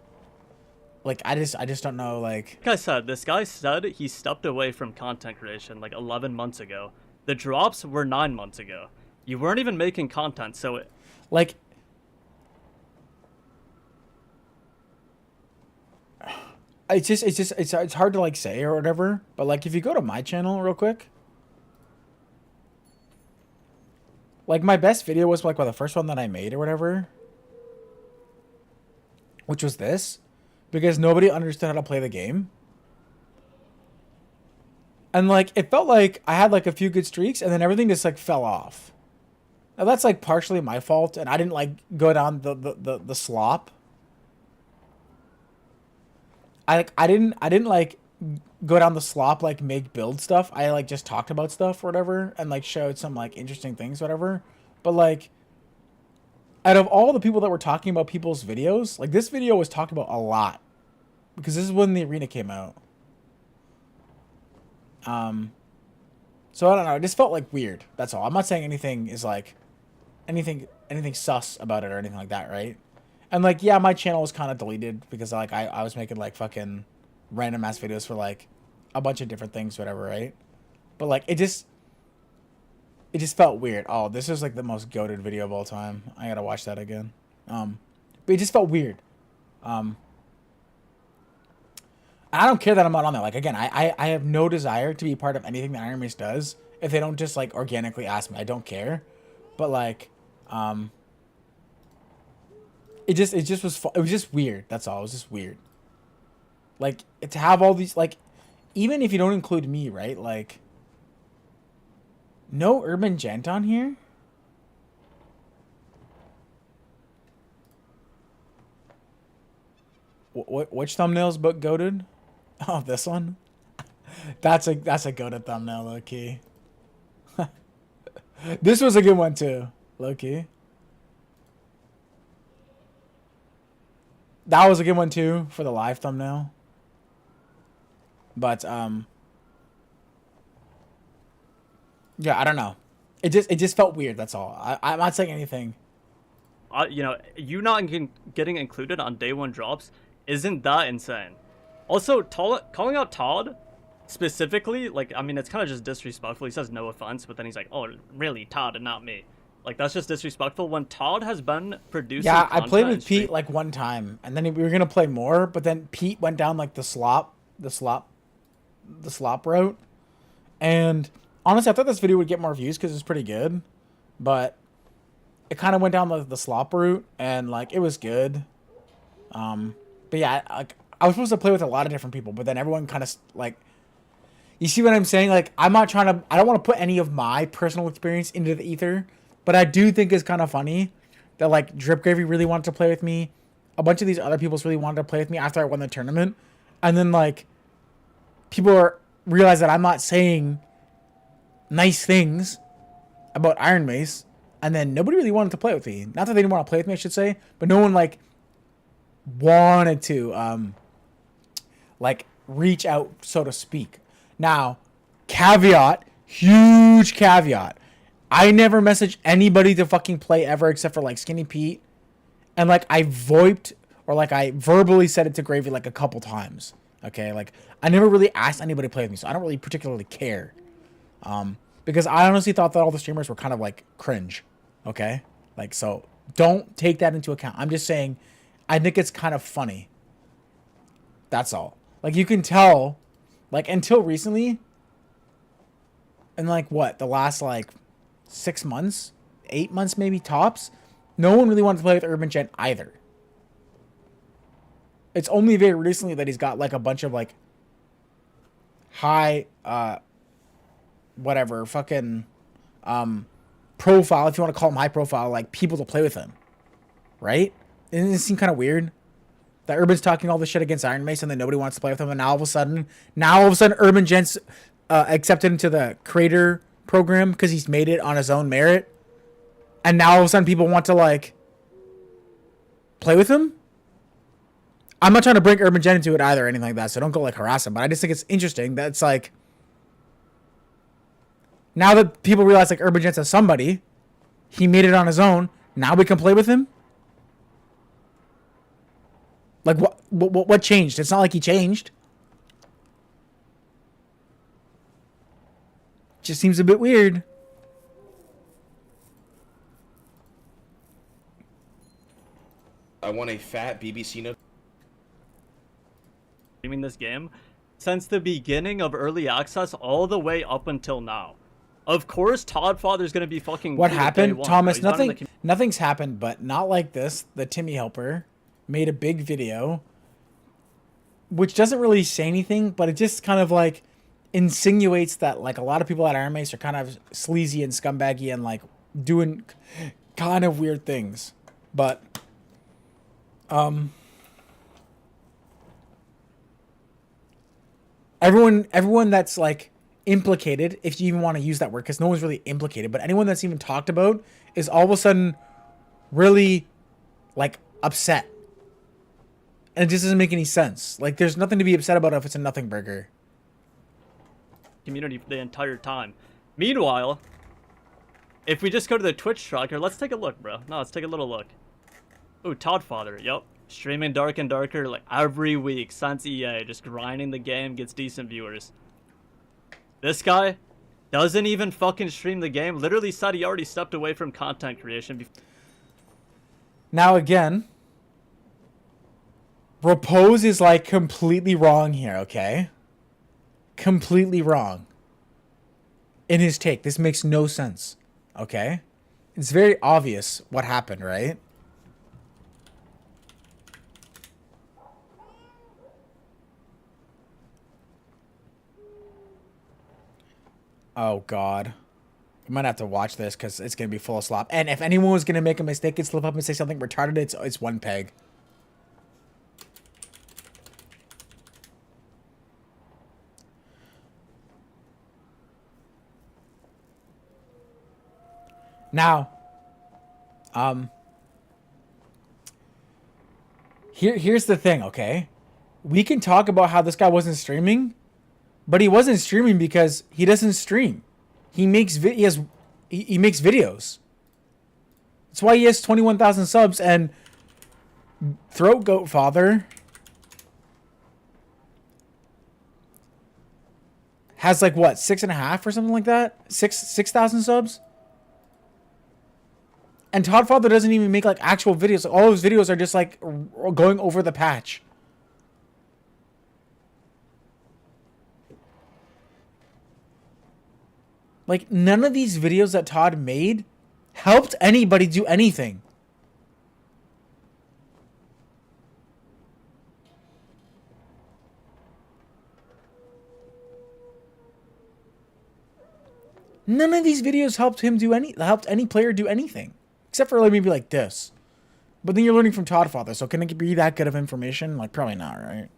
like, I just don't know, like... Like I said, this guy said he stepped away from content creation, like, 11 months ago. The drops were 9 months ago. You weren't even making content, so it... Like... It's hard to, like, say or whatever, but, like, if you go to my channel real quick, like, my best video was, like, the first one that I made or whatever, which was this, because nobody understood how to play the game, and, like, it felt like I had, like, a few good streaks, and then everything just, like, fell off. Now, that's, like, partially my fault, and I didn't, like, go down the slop. I didn't like go down the slop, like, make build stuff. I, like, just talked about stuff or whatever and, like, showed some, like, interesting things, whatever. But, like, out of all the people that were talking about people's videos, like, this video was talked about a lot because this is when the arena came out. So I don't know. It just felt, like, weird. That's all. I'm not saying anything is, like, anything sus about it or anything like that, right? And, like, yeah, my channel was kind of deleted because, like, I was making, like, fucking random-ass videos for, like, a bunch of different things, whatever, right? But, like, it just felt weird. Oh, this is, like, the most goated video of all time. I gotta watch that again. But it just felt weird. I don't care that I'm not on there. Like, again, I have no desire to be part of anything that Iron Mace does if they don't just, like, organically ask me. I don't care. But, like, It just was just weird. That's all. It was just weird. Like, to have all these, like, even if you don't include me, right? Like, no Urban Gent on here? Which thumbnail's but goated? Oh, this one? That's a goated thumbnail, low key. This was a good one too, low key. That was a good one too for the live thumbnail. But yeah, I don't know. It just felt weird. That's all. I'm not saying anything. You know, you not getting included on day one drops isn't that insane. Also, calling out Todd specifically, like, I mean, it's kind of just disrespectful. He says no offense, but then he's like, oh, really, Todd and not me. Like, that's just disrespectful when Todd has been producing Yeah, I played content with Pete, like, one time, and then we were going to play more, but then Pete went down, like, the slop the slop route. And honestly, I thought this video would get more views because it's pretty good, but it kind of went down the slop route, and like it was good. But yeah, like I was supposed to play with a lot of different people, but then everyone kind of like, you see what I'm saying? Like I don't want to put any of my personal experience into the ether, but I do think it's kind of funny that like Drip Gravy really wanted to play with me. A bunch of these other people really wanted to play with me after I won the tournament. And then like people realize that I'm not saying nice things about Iron Mace. And then nobody really wanted to play with me. Not that they didn't want to play with me, I should say, but no one like wanted to like reach out, so to speak. Now, caveat, huge caveat. I never messaged anybody to fucking play ever except for like Skinny Pete. And like I voiped or like I verbally said it to Gravy like a couple times. Okay, like I never really asked anybody to play with me, so I don't really particularly care. Because I honestly thought that all the streamers were kind of like cringe. Okay, like so don't take that into account. I'm just saying I think it's kind of funny. That's all. Like you can tell, like until recently, and like what, the last like 6 months, 8 months maybe tops, no one really wanted to play with Urban Gent either. It's only very recently that he's got like a bunch of like high whatever fucking profile, if you want to call him high profile, like people to play with him. Right? Doesn't it seem kind of weird that Urban's talking all this shit against Iron Mace and then nobody wants to play with him, and now all of a sudden Urban Gent's accepted into the creator program because he's made it on his own merit, and now all of a sudden people want to like play with him. I'm not trying to bring Urban Gent into it either or anything like that, so don't go like harass him, but I just think it's interesting that it's like now that people realize like Urban Gent's a somebody, he made it on his own, now we can play with him. Like what changed? It's not like he changed. Just seems a bit weird. I want a fat BBC note. Streaming this game since the beginning of early access all the way up until now. Of course, Todd Father's gonna be fucking. What happened, one, Thomas? Nothing's happened, but not like this. The Timmy Helper made a big video, which doesn't really say anything, but it just kind of like insinuates that like a lot of people at Iron Mace are kind of sleazy and scumbaggy and like doing kind of weird things. But everyone that's like implicated, if you even want to use that word, because no one's really implicated, but anyone that's even talked about is all of a sudden really like upset. And it just doesn't make any sense. Like, there's nothing to be upset about if it's a nothing burger. Community the entire time. Meanwhile, if we just go to the Twitch tracker, let's take a look, bro. No, let's take a little look. Ooh, Todd Father, yep. Streaming Dark and Darker like every week since EA, just grinding the game, gets decent viewers. This guy doesn't even fucking stream the game. Literally said he already stepped away from content creation. Now again, Repose is like completely wrong here, okay? Completely wrong in his take. This makes no sense, okay? It's very obvious what happened, right? Oh, God. I might have to watch this because it's going to be full of slop. And if anyone was going to make a mistake and slip up and say something retarded, it's one peg. Now, here's the thing, okay? We can talk about how this guy wasn't streaming, but he wasn't streaming because he doesn't stream. He makes he makes videos. That's why he has 21,000 subs, and Throat Goat Father has like what, 6.5 or something like that? 6,000 subs? And Todd Father doesn't even make like actual videos. All his videos are just like going over the patch. Like, none of these videos that Todd made helped anybody do anything. None of these videos helped any player do anything. Except for like, maybe like this. But then you're learning from Todd Father, so can it be that good of information? Like, probably not, right?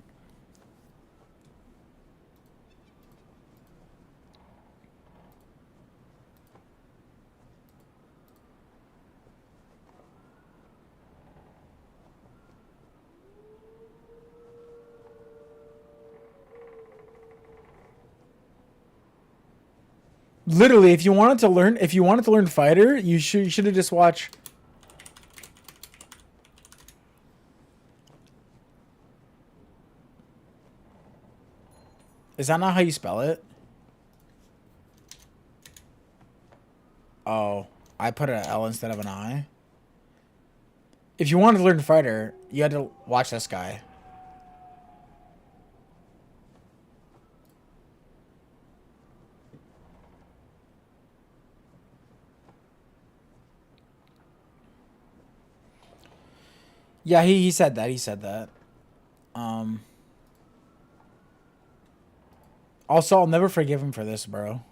Literally, if you wanted to learn fighter, you should have just watched. Is that not how you spell it? Oh, I put an L instead of an I. If you wanted to learn fighter, you had to watch this guy. Yeah, he said that. He said that. Also, I'll never forgive him for this, bro.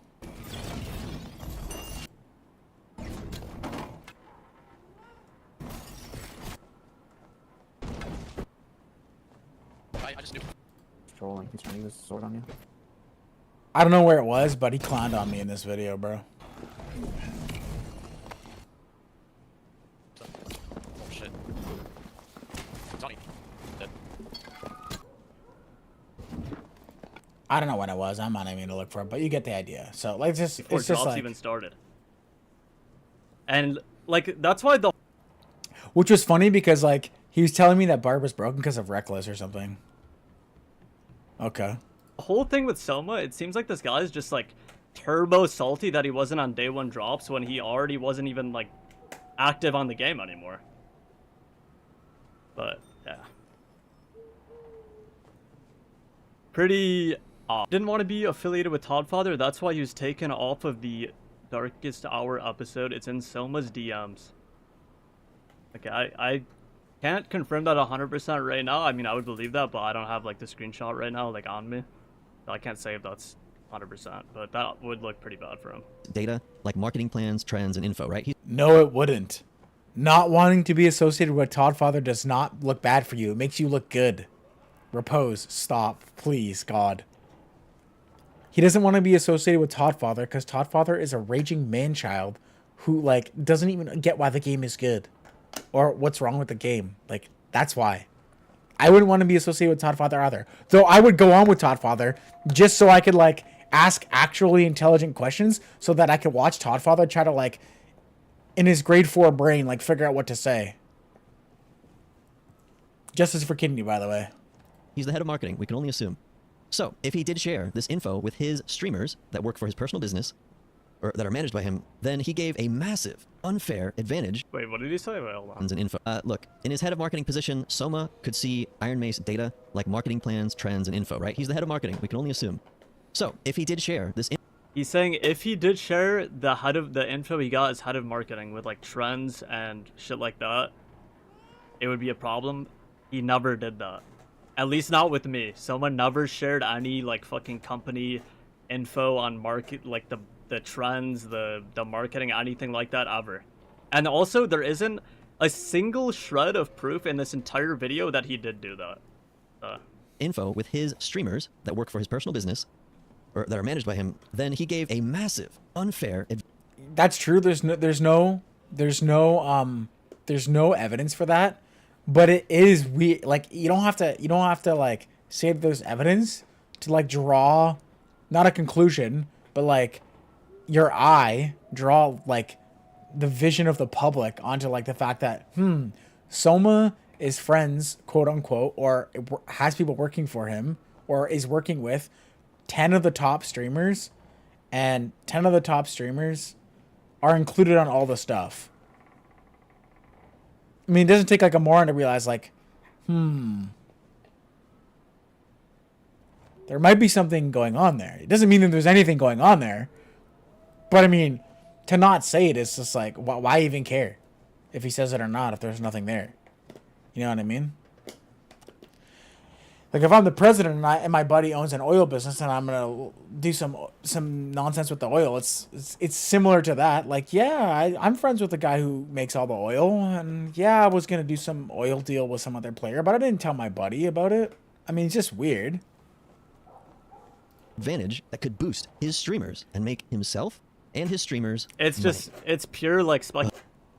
I just knew. Trolling. He's trying to use his sword on you. I don't know where it was, but he clowned on me in this video, bro. Oh shit. It's on you. Dead. I don't know when it was. I'm not even gonna look for it, but you get the idea. So like, just Before it's just drops like, even started. And like that's why the which was funny because like he was telling me that Barb was broken because of Reckless or something. Okay. whole thing with Soma, it seems like this guy is just like turbo salty that he wasn't on day one drops when he already wasn't even like active on the game anymore. But yeah, pretty odd. Didn't want to be affiliated with Toddfather. That's why he was taken off of the Darkest Hour episode. It's in Soma's DMs. Okay, I can't confirm that 100% right now. I mean, I would believe that, but I don't have like the screenshot right now like on me. So I can't say if that's 100%, but that would look pretty bad for him. Data like marketing plans, trends, and info, right? No, it wouldn't. Not wanting to be associated with Toddfather does not look bad for you. It makes you look good. Repose. Stop. Please, God. He doesn't want to be associated with Toddfather because Toddfather is a raging man-child who, like, doesn't even get why the game is good. Or what's wrong with the game. Like, that's why. I wouldn't want to be associated with Toddfather either. Though I would go on with Toddfather just so I could, like, ask actually intelligent questions so that I could watch Toddfather try to, like, in his grade 4 brain, like, figure out what to say. Justice for Kidney, by the way. He's the head of marketing. We can only assume. So, if he did share this info with his streamers that work for his personal business, or that are managed by him, then he gave a massive, unfair advantage. Wait, what did he say? Wait, hold on. And info. Look, in his head of marketing position, Soma could see Iron Mace data like marketing plans, trends, and info, right? He's the head of marketing. We can only assume. So, if he did share this He's saying if he did share the head of the info he got as head of marketing with like trends and shit like that, it would be a problem. He never did that. At least not with me. Someone never shared any like fucking company info on market, like the trends, the marketing, anything like that ever. And also there isn't a single shred of proof in this entire video that he did do that. info with his streamers that work for his personal business, or that are managed by him, then he gave a massive, unfair That's true. There's no evidence for that. But it is like you don't have to like save those evidence to like draw not a conclusion, but like your eye draw like the vision of the public onto like the fact that Soma is friends, quote unquote, or has people working for him or is working with 10 of the top streamers, and 10 of the top streamers are included on all the stuff. I mean, it doesn't take like a moron to realize like, there might be something going on there. It doesn't mean that there's anything going on there. But I mean, to not say it is just like, why even care if he says it or not if there's nothing there? You know what I mean? Like if I'm the president and my buddy owns an oil business and I'm gonna do some nonsense with the oil, it's similar to that. Like, yeah, I'm friends with the guy who makes all the oil, and yeah, I was gonna do some oil deal with some other player, but I didn't tell my buddy about it. I mean, it's just weird. Advantage that could boost his streamers and make himself and his streamers It's money. just it's pure like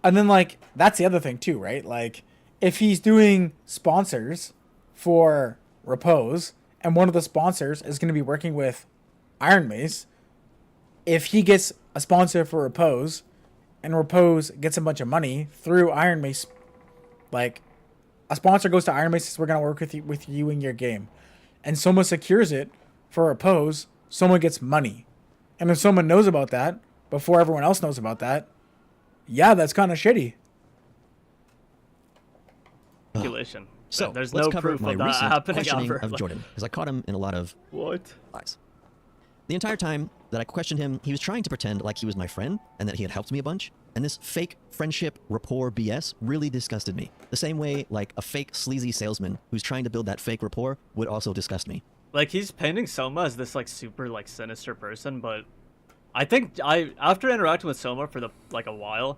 And then like that's the other thing too, right? Like if he's doing sponsors for Repose, and one of the sponsors is going to be working with Iron Mace, if he gets a sponsor for Repose, and Repose gets a bunch of money through Iron Mace, like a sponsor goes to Iron Mace, says, we're going to work with you in your game, and someone secures it for Repose, someone gets money. And if someone knows about that before everyone else knows about that, yeah, that's kind of shitty. speculation. So There's let's no cover proof my of that recent happening questioning ever. of Like, Jordan, because I caught him in a lot of what? lies. The entire time that I questioned him, he was trying to pretend like he was my friend and that he had helped me a bunch. And this fake friendship rapport BS really disgusted me. The same way like a fake sleazy salesman who's trying to build that fake rapport would also disgust me. Like he's painting Soma as this like super like sinister person, but I think after interacting with Soma for a while,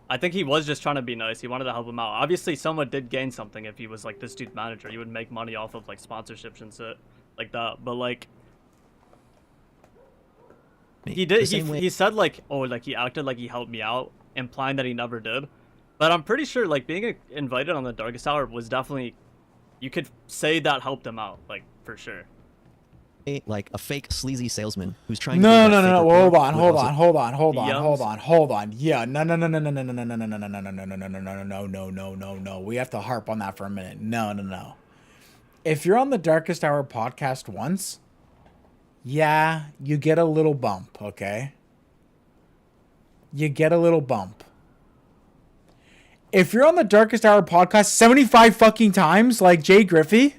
I think he was just trying to be nice. He wanted to help him out. Obviously, Soma did gain something if he was like this dude's manager. He would make money off of like sponsorships and shit like that. But like he did he said like, oh, like he acted like he helped me out, implying that he never did. But I'm pretty sure like being invited on the Darkest Hour was definitely, you could say that helped him out, like for sure. Like a fake sleazy salesman who's trying to No. build that fake rapport Hold would also- on. Yeah, no. We have to harp on that for a minute. No. If you're on the Darkest Hour podcast once, yeah, you get a little bump, okay? You get a little bump. If you're on the Darkest Hour podcast 75 fucking times, like Jay Griffey,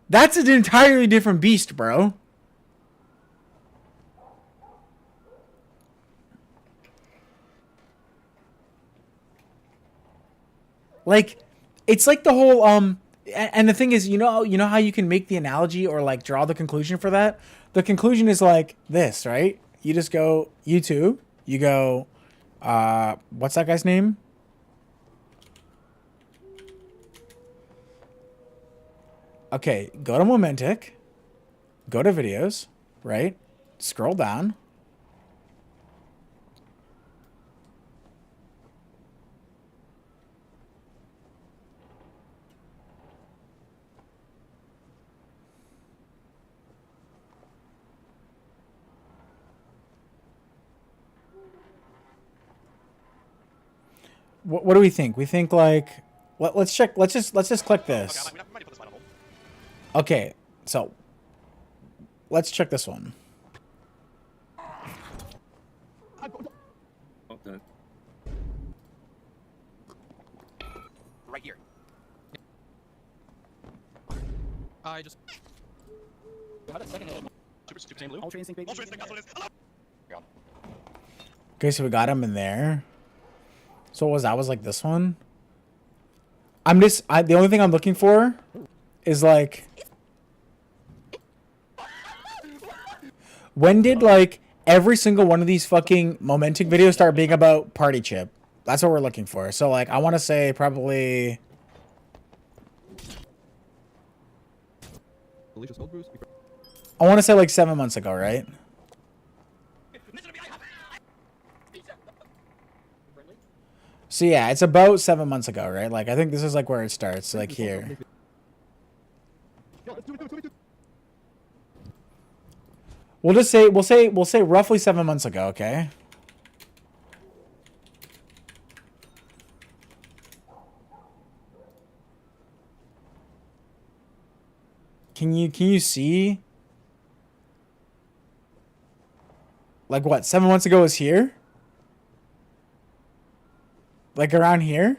that's an entirely different beast, bro. Like, it's like the whole and the thing is, you know how you can make the analogy or like draw the conclusion for that? The conclusion is like this, right? You just go YouTube, you go what's that guy's name? Okay, go to Momentic, go to videos, right? Scroll down. What do we think? We think like let's check. Let's just click this. Okay, we might put this line on hold. Okay, so let's check this one. Okay. Right here. I just. Super Saiyan Blue. Ultra Instinct, baby. Ultra Instinct, that's what it is. Hello. Okay, so we got him in there. So what was that? Was like this one? The only thing I'm looking for is like, when did like every single one of these fucking Momentic videos start being about Party Chip? That's what we're looking for. So like, I want to say probably. I want to say like 7 months ago, right? So yeah, it's about 7 months ago, right? Like I think this is like where it starts, like here. We'll say roughly 7 months ago, okay? Can you see? Like what? 7 months ago is here? Like around here?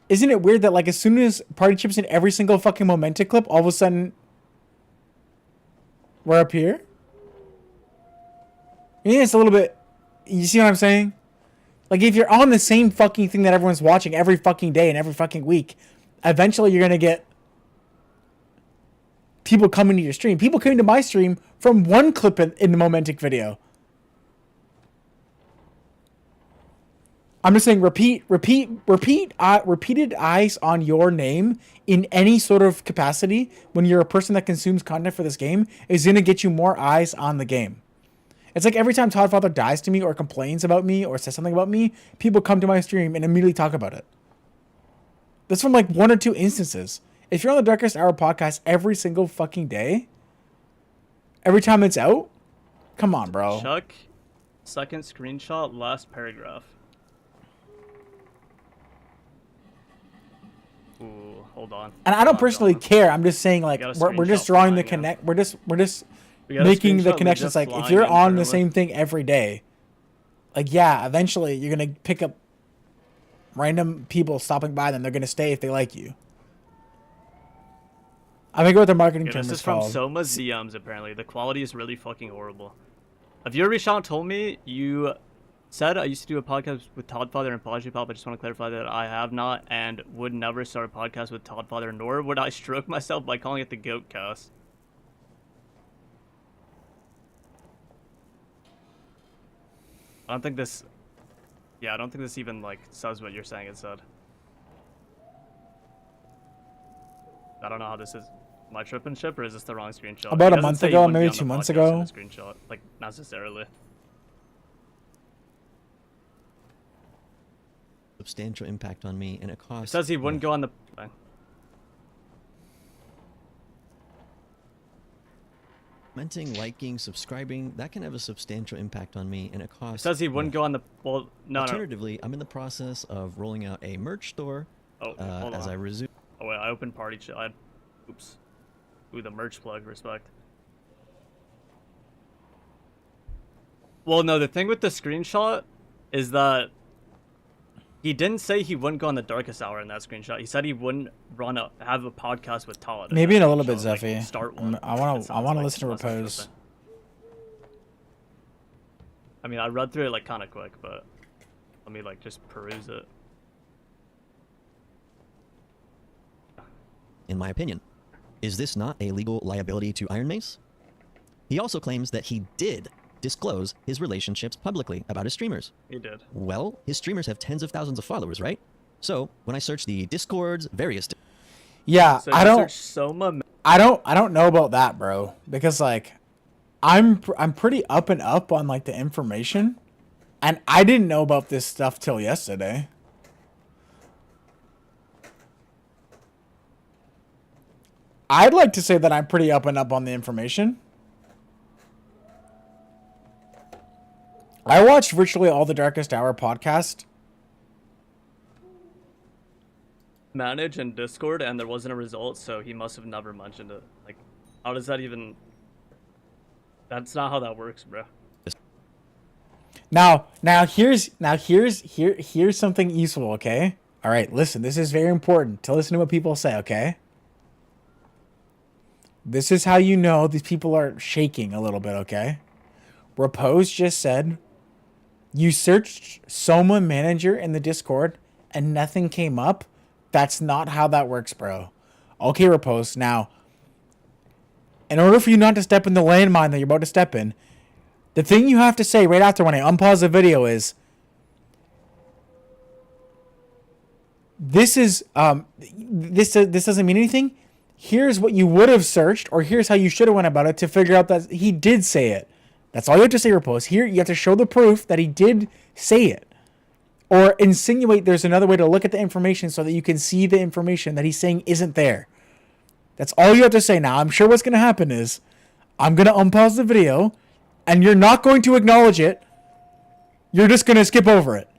Isn't it weird that like as soon as Party Chip's in every single fucking Momentic clip, all of a sudden we're up here? Yeah, it's a little bit. You see what I'm saying? Like, if you're on the same fucking thing that everyone's watching every fucking day and every fucking week, eventually you're gonna get people coming to your stream. People coming to my stream from one clip in the Momentic video. I'm just saying, repeated eyes on your name in any sort of capacity when you're a person that consumes content for this game is gonna get you more eyes on the game. It's like every time Todd Father dies to me or complains about me or says something about me, people come to my stream and immediately talk about it. That's from like 1 or 2 instances. If you're on the Darkest Hour podcast every single fucking day, every time it's out, come on, bro. Chuck, second screenshot, last paragraph. Ooh, hold on. And I don't personally care. I'm just saying, like, we're just drawing the connect. We're just making the connections. Like, if you're on the same thing every day, like, yeah, eventually you're gonna pick up random people stopping by. Then they're gonna stay if they like you. I forget what the marketing term This is is from called. Soma's DMs, apparently. The quality is really fucking horrible. A viewer reached out and told me, you said I used to do a podcast with Todd Father and Apology Pop. I just want to clarify that I have not and would never start a podcast with Todd Father, nor would I stroke myself by calling it the Goat Cast. I don't think this... Yeah, I don't think this even, like, says what you're saying it said. I don't know how this is. Am I tripping ship, or is this the wrong screenshot? About It a doesn't month say he ago, wouldn't be maybe on the 2 months podcast ago. in the screenshot, like, necessarily. Substantial impact on me, and it It costs. says he wouldn't go on the... Commenting, liking, subscribing, that can have a substantial impact on me, and it costs. It says he wouldn't go on the... Well, no. Alternatively, I'm in the process of rolling out a merch store Oh, hold as on. I resume. Oh, wait, I opened party chat. Oops. Ooh, the merch plug, respect. Well, no, the thing with the screenshot is that he didn't say he wouldn't go on the Darkest Hour in that screenshot. He said he wouldn't have a podcast with Todd. Maybe in a little bit, screenshot, like, Zephy. start one. I want It to sounds like listen to less interesting. Repose. I mean, I read through it like kind of quick, but let me like just peruse it. In my opinion, is this not a legal liability to Iron Mace? He also claims that he did disclose his relationships publicly about his streamers. He did. Well, his streamers have tens of thousands of followers, right? So when I search the Discords, various. Yeah, So I you don't. search Soma. I don't know about that, bro. Because like, I'm pretty up and up on like the information, and I didn't know about this stuff till yesterday. I'd like to say that I'm pretty up and up on the information. I watched virtually all the Darkest Hour podcast. Manage in Discord, and there wasn't a result, so he must have never mentioned it. Like, how does that even... That's not how that works, bro. Now here's something useful, okay? All right, listen, this is very important to listen to what people say, okay? This is how you know these people are shaking a little bit, okay? Repose just said, you searched Soma Manager in the Discord and nothing came up. That's not how that works, bro. Okay, Repose. Now, in order for you not to step in the landmine that you're about to step in, the thing you have to say right after when I unpause the video is, this doesn't mean anything. Here's what you would have searched, or here's how you should have went about it to figure out that he did say it. That's all you have to say, Repose. Here, you have to show the proof that he did say it. Or insinuate there's another way to look at the information so that you can see the information that he's saying isn't there. That's all you have to say. Now, I'm sure what's going to happen is I'm going to unpause the video, and you're not going to acknowledge it. You're just going to skip over it.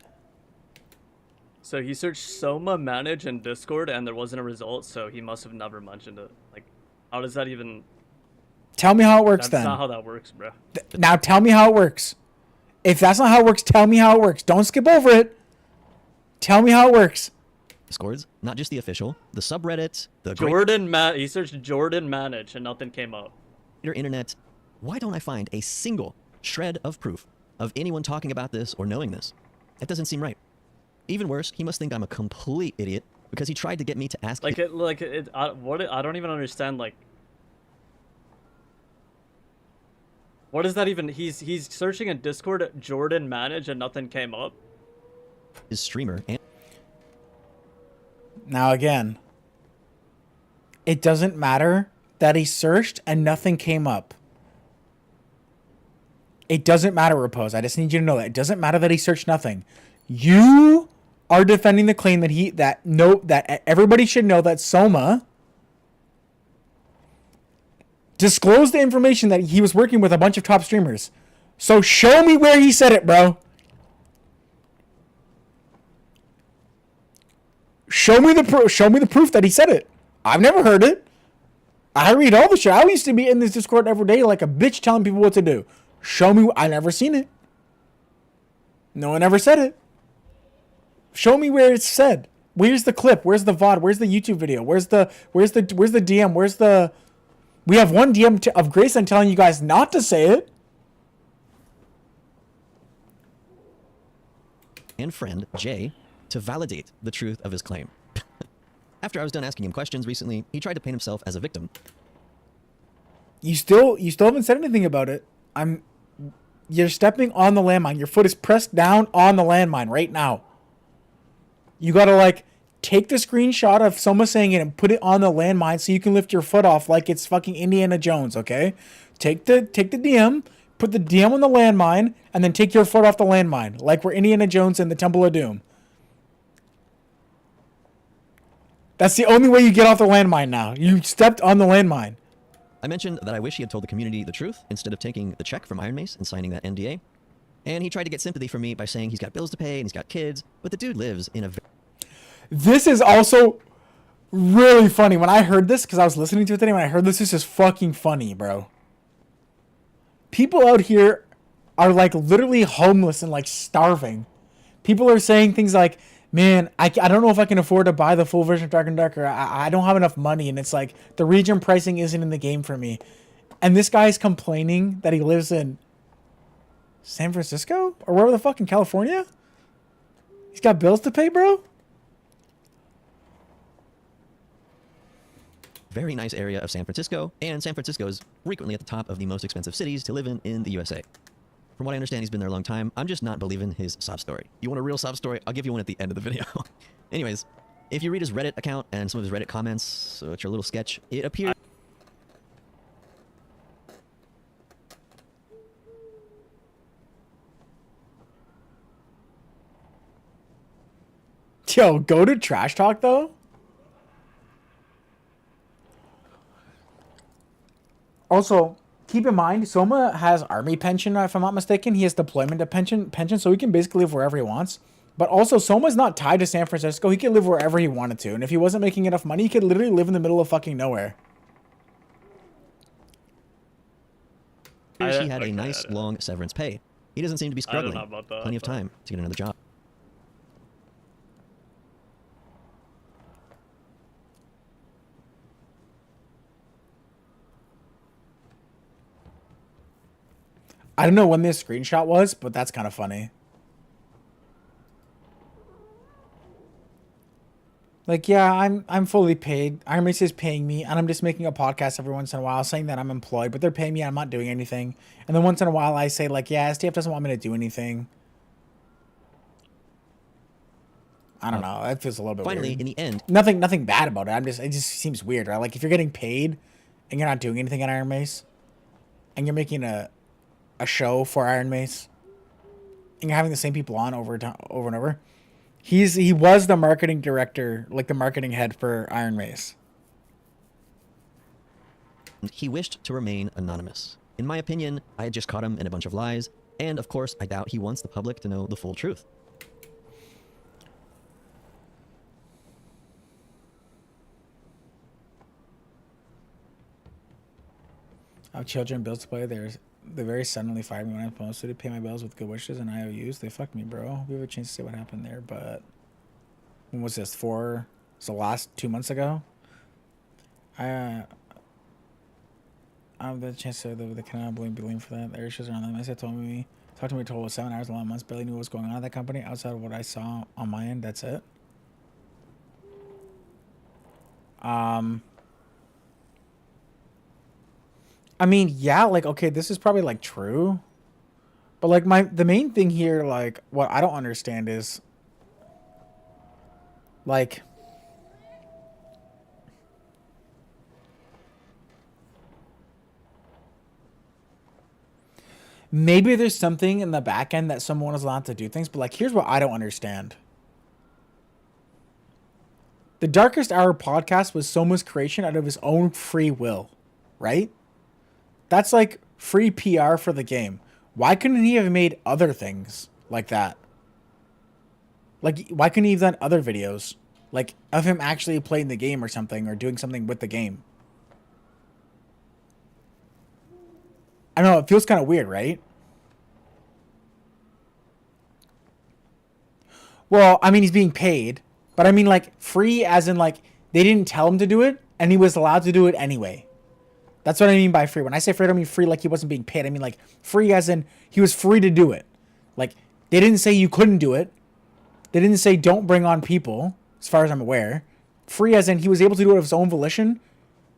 So he searched Soma Manage in Discord, and there wasn't a result, so he must have never mentioned it. Like, how does that even... Tell me how it works That's then. not how that works, bro. Now tell me how it works. If that's not how it works, tell me how it works. Don't skip over it. Tell me how it works. Discords, not just the official, the subreddit, the He searched Jordan Manage, and nothing came up. greater internet. Why don't I find a single shred of proof of anyone talking about this or knowing this. That doesn't seem right. Even worse, he must think I'm a complete idiot because he tried to get me to ask I don't even understand, like, what is that even? He's searching in Discord, Jordan manage, and nothing came up. his streamer and Now again, it doesn't matter that he searched and nothing came up. It doesn't matter, Repose. I just need you to know that. It doesn't matter that he searched nothing. You are defending the claim that everybody should know that Soma disclosed the information that he was working with a bunch of top streamers. So show me where he said it, bro. Show me the proof that he said it. I've never heard it. I read all the shit. I used to be in this Discord every day like a bitch telling people what to do. Show me. I never seen it. No one ever said it. Show me where it's said. Where's the clip? Where's the VOD? Where's the YouTube video? Where's the DM? Where's the... We have one DM of Grayson telling you guys not to say it. and friend, Jay, to validate the truth of his claim. After I was done asking him questions recently, he tried to paint himself as a victim. You still haven't said anything about it. You're stepping on the landmine. Your foot is pressed down on the landmine right now. You gotta like take the screenshot of someone saying it and put it on the landmine so you can lift your foot off like it's fucking Indiana Jones, okay? Take the DM, put the DM on the landmine, and then take your foot off the landmine, like we're Indiana Jones in the Temple of Doom. That's the only way you get off the landmine now. You stepped on the landmine. I mentioned that I wish he had told the community the truth instead of taking the check from Iron Mace and signing that NDA. And he tried to get sympathy from me by saying he's got bills to pay and he's got kids, but the dude lives in a... This is also really funny. When I heard this, because I was listening to it today, when I heard this is funny, bro. People out here are like literally homeless and like starving. People are saying things like, man, I don't know if I can afford to buy the full version of Dark and Darker. I don't have enough money. And it's like, the region pricing isn't in the game for me. And this guy's complaining that he lives in San Francisco? Or wherever the fuck, in California? He's got bills to pay, bro? very nice area of San Francisco, and San Francisco is frequently at the top of the most expensive cities to live in the USA. From what I understand, he's been there a long time. I'm just not believing his sob story. You want a real sob story? I'll give you one at the end of the video. Anyways, if you read his Reddit account and some of his Reddit comments, which are a little sketch, it appears... Yo, go to Trash Talk, though? Also, keep in mind, Soma has army pension, if I'm not mistaken. He has deployment pension, so he can basically live wherever he wants. But also, Soma's not tied to San Francisco. He can live wherever he wanted to. And if he wasn't making enough money, he could literally live in the middle of fucking nowhere. He had a nice, long severance pay. He doesn't seem to be struggling. Plenty of time to get another job. I don't know when this screenshot was, but that's kind of funny. Like, yeah, I'm fully paid. Iron Mace is paying me, and I'm just making a podcast every once in a while saying that I'm employed, but they're paying me and I'm not doing anything. And then once in a while I say, like, yeah, STF doesn't want me to do anything. I don't know. That feels a little bit Finally, weird. in the end... Nothing bad about it. It just seems weird, right? Like, if you're getting paid and you're not doing anything at Iron Mace, and you're making a show for Iron Mace, and you're having the same people on over and over. He was the marketing director, like the marketing head for Iron Mace. He wished to remain anonymous. In my opinion, I had just caught him in a bunch of lies, and of course, I doubt he wants the public to know the full truth. I have children, bills to pay. They very suddenly fired me when I was supposed to pay my bills with good wishes and IOUs. They fucked me, bro. We have a chance to see what happened there, but when was this? It's the last 2 months ago. I have the chance to they cannot blame for that. Their issues are on them. As they told me Talked to me total 7 hours, 11 months. Barely knew what was going on at that company. Outside of what I saw on my end, that's it. I mean, yeah, like, okay, this is probably like true, but like the main thing here, like what I don't understand is like maybe there's something in the back end that someone is allowed to do things, but like here's what I don't understand. The Darkest Hour podcast was Soma's creation out of his own free will, right? That's like free PR for the game. Why couldn't he have made other things like that? Like, why couldn't he have done other videos? Like, of him actually playing the game or something, or doing something with the game? I don't know, it feels kind of weird, right? Well, I mean, he's being paid, but I mean, like, free as in, like, they didn't tell him to do it, and he was allowed to do it anyway. That's what I mean by free. When I say free, I don't mean free like he wasn't being paid. I mean, like, free as in he was free to do it. Like, they didn't say you couldn't do it. They didn't say don't bring on people, as far as I'm aware. Free as in he was able to do it of his own volition,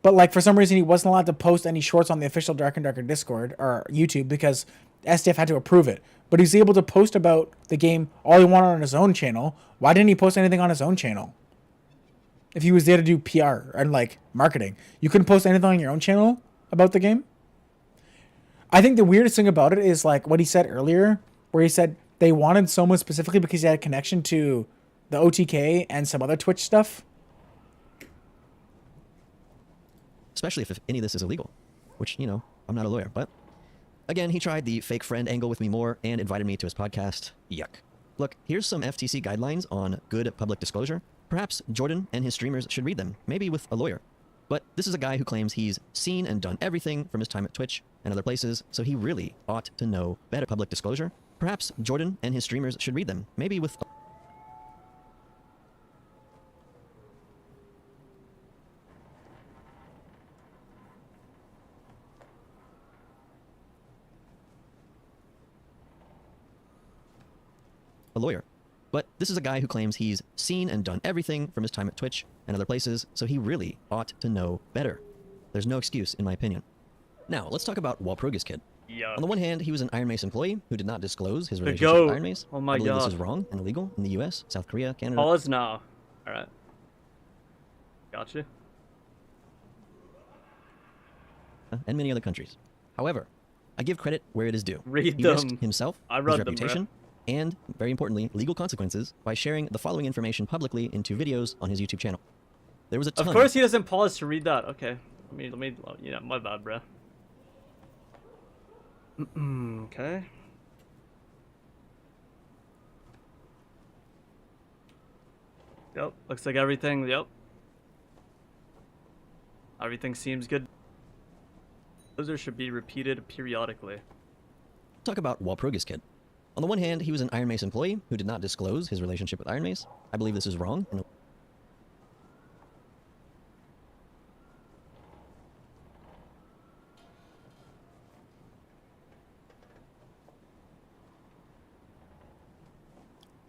but, like, for some reason he wasn't allowed to post any shorts on the official Dark and Darker Discord or YouTube because SDF had to approve it. But he's able to post about the game all he wanted on his own channel. Why didn't he post anything on his own channel? If he was there to do PR and, like, marketing. You couldn't post anything on your own channel about the game? I think the weirdest thing about it is, like, what he said earlier, where he said they wanted Soma specifically because he had a connection to the OTK and some other Twitch stuff. Especially if any of this is illegal, which, you know, I'm not a lawyer, but again, he tried the fake friend angle with me more and invited me to his podcast. Yuck. Look, here's some FTC guidelines on good public disclosure. Perhaps Jordan and his streamers should read them, maybe with a lawyer. But this is a guy who claims he's seen and done everything from his time at Twitch and other places, so he really ought to know better public disclosure. Perhaps Jordan and his streamers should read them, maybe with a lawyer. But this is a guy who claims he's seen and done everything from his time at Twitch and other places, so he really ought to know better. There's no excuse, in my opinion. Now, let's talk about Walpurgis Kid. Yeah. On the one hand, he was an Iron Mace employee who did not disclose his The relationship goat. with Iron Mace. Oh my I believe God. this is wrong and illegal in the US, South Korea, Canada, Pause now. Alright. Gotcha. and many other countries. However, I give credit where it is due. Read He risked them. himself, I his read them, bruh. reputation, and, very importantly, legal consequences by sharing the following information publicly into videos on his YouTube channel. There was a ton Of course he doesn't pause to read that. Okay. Let me, yeah, my bad, bruh. Okay. Yep, looks like everything, yep. Everything seems good. Those should be repeated periodically. Talk about Walpurgis Kid. On the one hand, he was an Iron Mace employee who did not disclose his relationship with Iron Mace. I believe this is wrong. And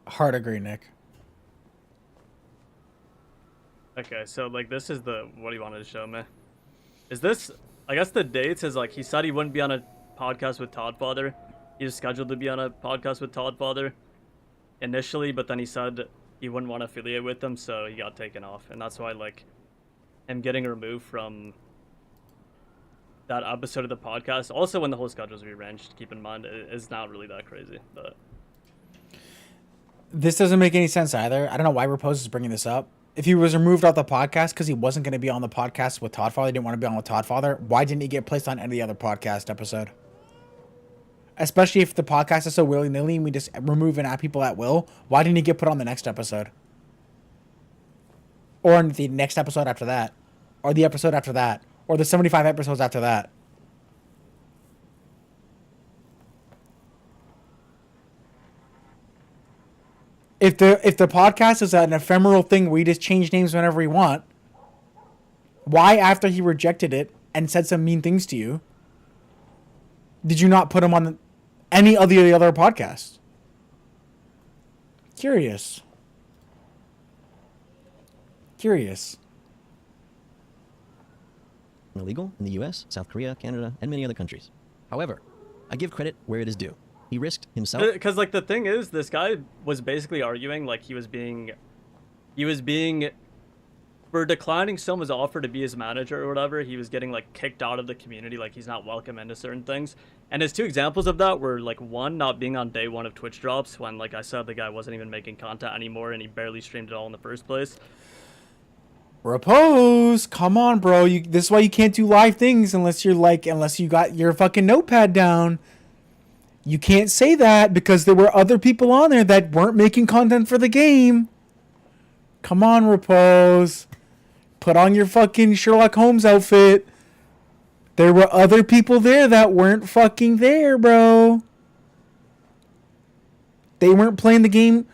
Hard agree, Nick. Okay, so like this is the what he wanted to show me. Is this? I guess the dates is like he said he wouldn't be on a podcast with Todd Father. He was scheduled to be on a podcast with Todd Father initially, but then he said he wouldn't want to affiliate with them, so he got taken off, and that's why like him getting removed from that episode of the podcast. Also, when the whole schedule's rearranged, keep in mind it is not really that crazy, but This doesn't make any sense either. I don't know why Repose is bringing this up. If he was removed off the podcast because he wasn't going to be on the podcast with Todd Father, he didn't want to be on with Todd Father, why didn't he get placed on any other podcast episode? Especially if the podcast is so willy-nilly and we just remove and add people at will, why didn't he get put on the next episode? Or in the next episode after that? Or the episode after that? Or the 75 episodes after that? If the podcast is an ephemeral thing where we just change names whenever we want, why after he rejected it and said some mean things to you, did you not put him on any of the other podcasts. Curious. illegal in the US, South Korea, Canada, and many other countries. However, I give credit where it is due. He risked himself. Because like the thing is, this guy was basically arguing like he was being for declining someone's offer to be his manager or whatever, he was getting like kicked out of the community, like he's not welcome into certain things. And his two examples of that were like one, not being on day one of Twitch drops when, like I said, the guy wasn't even making content anymore and he barely streamed at all in the first place. Repose, come on, bro. This is why you can't do live things unless you got your fucking notepad down. You can't say that because there were other people on there that weren't making content for the game. Come on, Repose. Put on your fucking Sherlock Holmes outfit. There were other people there that weren't fucking there, bro. They weren't playing the game.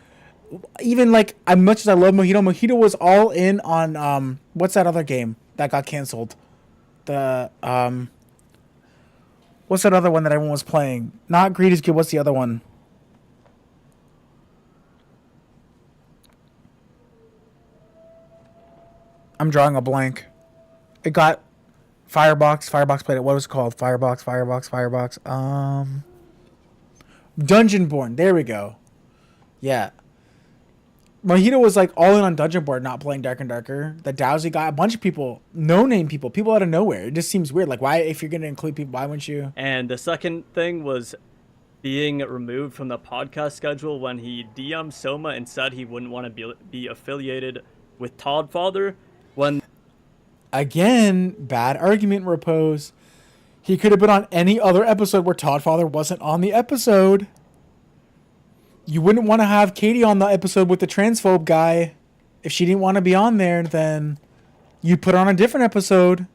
Even like, as much as I love Mojito was all in on what's that other game that got canceled? The what's that other one that everyone was playing? Not Greed is Good. What's the other one? I'm drawing a blank. It got Firebox. Firebox played it. What was it called? Firebox. Dungeonborn. There we go. Yeah. Mojito was like all in on Dungeonborn, not playing Dark and Darker. The Dowsy got a bunch of people, no-name people out of nowhere. It just seems weird. Like, why, if you're going to include people, why wouldn't you? And the second thing was being removed from the podcast schedule when he DM'd Soma and said he wouldn't want to be affiliated with Toddfather. When again, bad argument, Repose. He could have been on any other episode where Toddfather wasn't on the episode. You wouldn't want to have Katie on the episode with the transphobe guy. If she didn't want to be on there, then you'd put her on a different episode.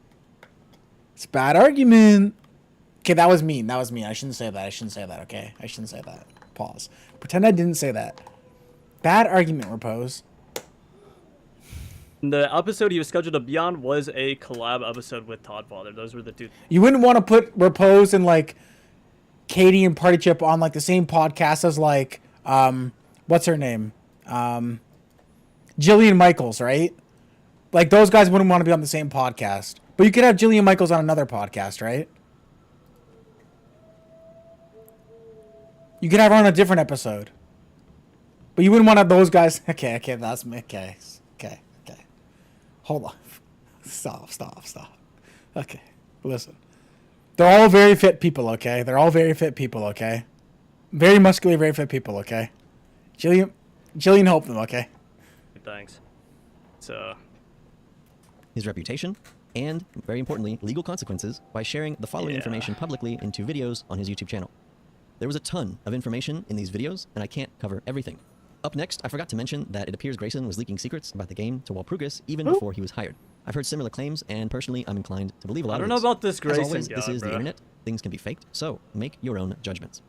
It's a bad argument. Okay, that was mean. I shouldn't say that, okay? I shouldn't say that. Pause. Pretend I didn't say that. Bad argument, Repose. the episode he was scheduled to be on was a collab episode with Toddfather. Those were the two. You wouldn't want to put Repose and like Katie and Party Chip on like the same podcast as like what's her name? Jillian Michaels, right? Like those guys wouldn't want to be on the same podcast. But you could have Jillian Michaels on another podcast, right? You could have her on a different episode. But you wouldn't want to have those guys. Okay, that's me. Okay. Hold on. Stop. Okay, listen. They're all very fit people, okay? Very muscular, very fit people, okay? Jillian helped them, okay? Thanks. So his reputation, and, very importantly, legal consequences by sharing the following information publicly into videos on his YouTube channel. There was a ton of information in these videos, and I can't cover everything. Up next, I forgot to mention that it appears Grayson was leaking secrets about the game to Walpurgis even before he was hired. I've heard similar claims, and personally, I'm inclined to believe a lot of I don't know about this Grayson As always, guy, this is bro. the internet. Things can be faked, so make your own judgments.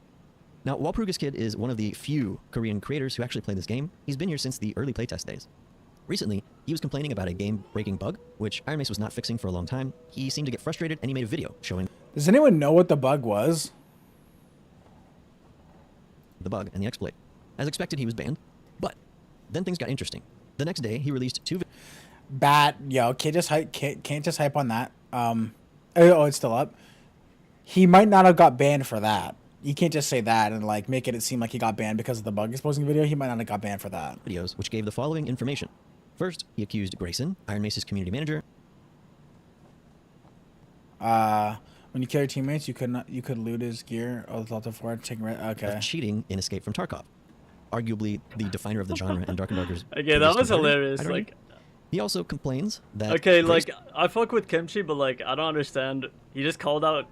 Now, Walpurgis Kid is one of the few Korean creators who actually play this game. He's been here since the early playtest days. Recently, he was complaining about a game-breaking bug, which Iron Mace was not fixing for a long time. He seemed to get frustrated, and he made a video showing Does anyone know what the bug was? the bug and the exploit. As expected, he was banned, but then things got interesting. The next day, he released two Can't just hype on that. It's still up. He might not have got banned for that. You can't just say that and like make it seem like he got banned because of the bug exposing video. He might not have got banned for that. videos which gave the following information. First, he accused Grayson, Iron Mace's community manager, When you kill your teammates, you could loot his gear. Okay. of cheating in Escape from Tarkov. Arguably the definer of the genre and Dark and Darker's. Okay, that biggest was competitor, hilarious. I'd argue. Like, He also complains that okay, Grayson- like I fuck with Kimchi, but like I don't understand. He just called out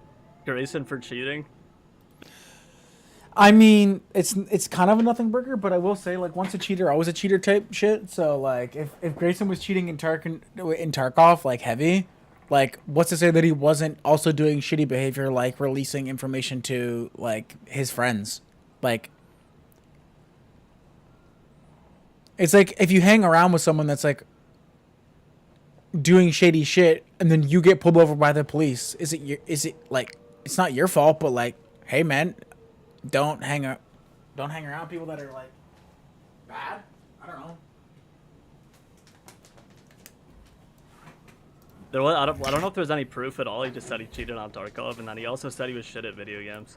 Grayson for cheating. I mean, it's kind of a nothing burger, but I will say, like, once a cheater, always a cheater type shit. So, like, if Grayson was cheating in Tarkov, like, heavy, like, what's to say that he wasn't also doing shitty behavior, like, releasing information to, like, his friends? Like, it's like, if you hang around with someone that's, like, doing shady shit, and then you get pulled over by the police, is it, like, it's not your fault, but, like, hey, man, don't hang out. Don't hang around people that are like bad. I don't know. I don't know if there's any proof at all. He just said he cheated on Tarkov, and then he also said he was shit at video games.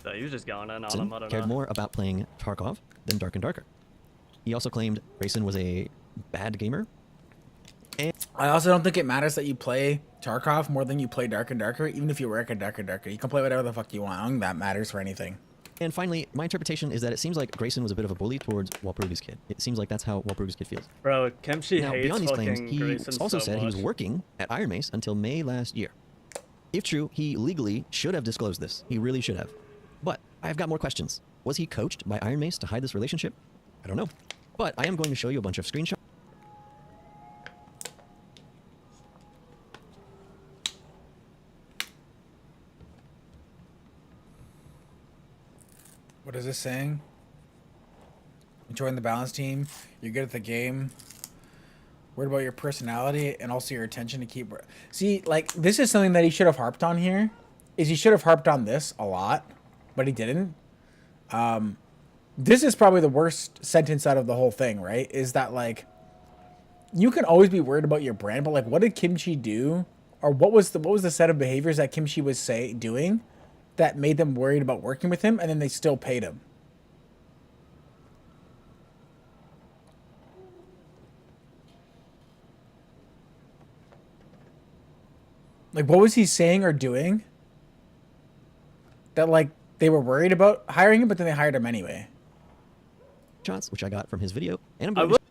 So he was just going in on him. I don't cared know. more about playing Tarkov than Dark and Darker. He also claimed Grayson was a bad gamer. I also don't think it matters that you play Tarkov more than you play Dark and Darker, even if you work at Dark and Darker. You can play whatever the fuck you want. I don't think that matters for anything. And finally, my interpretation is that it seems like Grayson was a bit of a bully towards Walpurgis Kid. It seems like that's how Walpurgis Kid feels. Bro, Kimchi Now, hates beyond these claims, fucking he Grayson also so said he was much. working at Iron Mace until May last year. If true, he legally should have disclosed this. He really should have. But I've got more questions. Was he coached by Iron Mace to hide this relationship? I don't know. But I am going to show you a bunch of screenshots. What is this saying? Join the balance team. You're good at the game. Worried about your personality and also your attention to keep. See, like, this is something that he should have harped on here. Is he should have harped on this a lot, but he didn't. This is probably the worst sentence out of the whole thing, right? Is that, like, you can always be worried about your brand, but, like, what did Kimchi do? Or what was the set of behaviors that Kimchi was doing that made them worried about working with him, and then they still paid him? Like, what was he saying or doing that, like, they were worried about hiring him, but then they hired him anyway? Shots, which I got from his video, and I'm I going will- to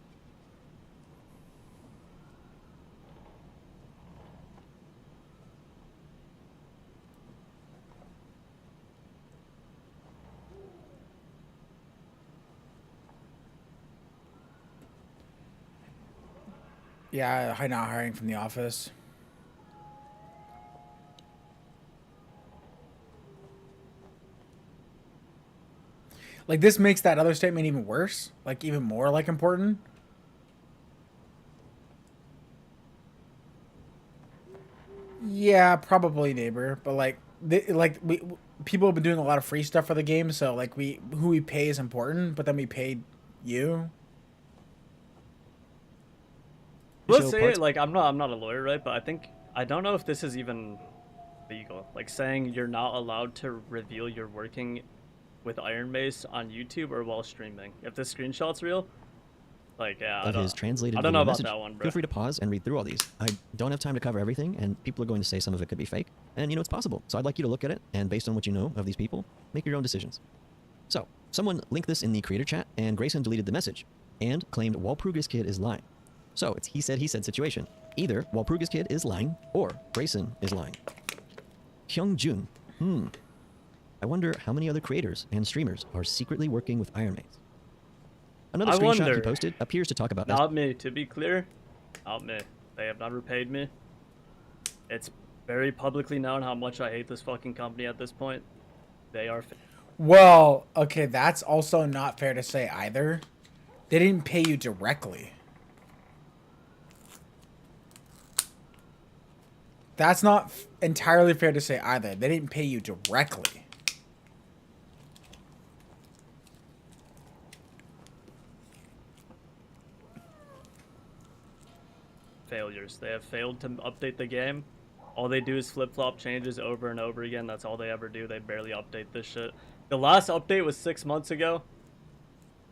Yeah, not hiring from the office. Like, this makes that other statement even worse, like, even more, like, important. Yeah, probably, neighbor, but, like, people have been doing a lot of free stuff for the game, so, like, who we pay is important, but then we paid you. We'll show say parts- like I'm not a lawyer, right? But I don't know if this is even legal. Like saying you're not allowed to reveal you're working with Iron Mace on YouTube or while streaming. If this screenshot's real, like yeah, of his translated I don't video know about message. that one, bro. Feel free to pause and read through all these. I don't have time to cover everything, and people are going to say some of it could be fake, and you know it's possible. So I'd like you to look at it, and based on what you know of these people, make your own decisions. So, someone linked this in the creator chat, and Grayson deleted the message, and claimed Walpurgis Kid is lying. So, it's he said situation. Either Walpurgis Kid is lying, or Grayson is lying. Hyung Jun. I wonder how many other creators and streamers are secretly working with Iron Mace. Another I screenshot he wonder. posted appears to talk about this. Not me, to be clear. Not me. They have never paid me. It's very publicly known how much I hate this fucking company at this point. They are. Well, okay, that's also not fair to say either. They didn't pay you directly. That's not entirely fair to say either. They didn't pay you directly. Failures. They have failed to update the game. All they do is flip-flop changes over and over again. That's all they ever do. They barely update this shit. The last update was 6 months ago.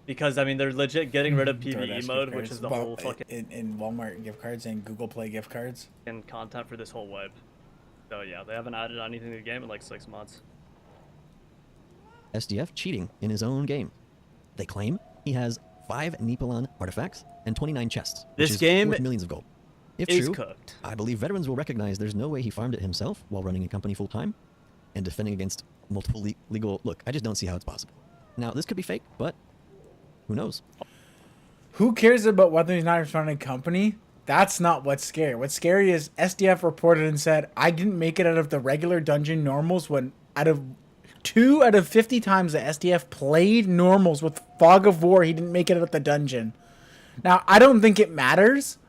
Because, I mean, they're legit getting rid of PvE DoorDash mode, gift which is the cards. whole Well, fucking in Walmart gift cards and Google Play gift cards. content for this whole web. So, yeah, they haven't added anything to the game in like 6 months. SDF cheating in his own game. They claim he has 5 Nipolon artifacts and 29 chests. Which This is game worth millions of gold. If is true, cooked. I believe veterans will recognize there's no way he farmed it himself while running a company full time and defending against multiple legal. Look, I just don't see how it's possible. Now, this could be fake, but who knows? Who cares about whether he's not running a company? That's not what's scary. What's scary is SDF reported and said, I didn't make it out of the regular dungeon normals when out of 2 out of 50 times that SDF played normals with Fog of War, he didn't make it out of the dungeon. Now, I don't think it matters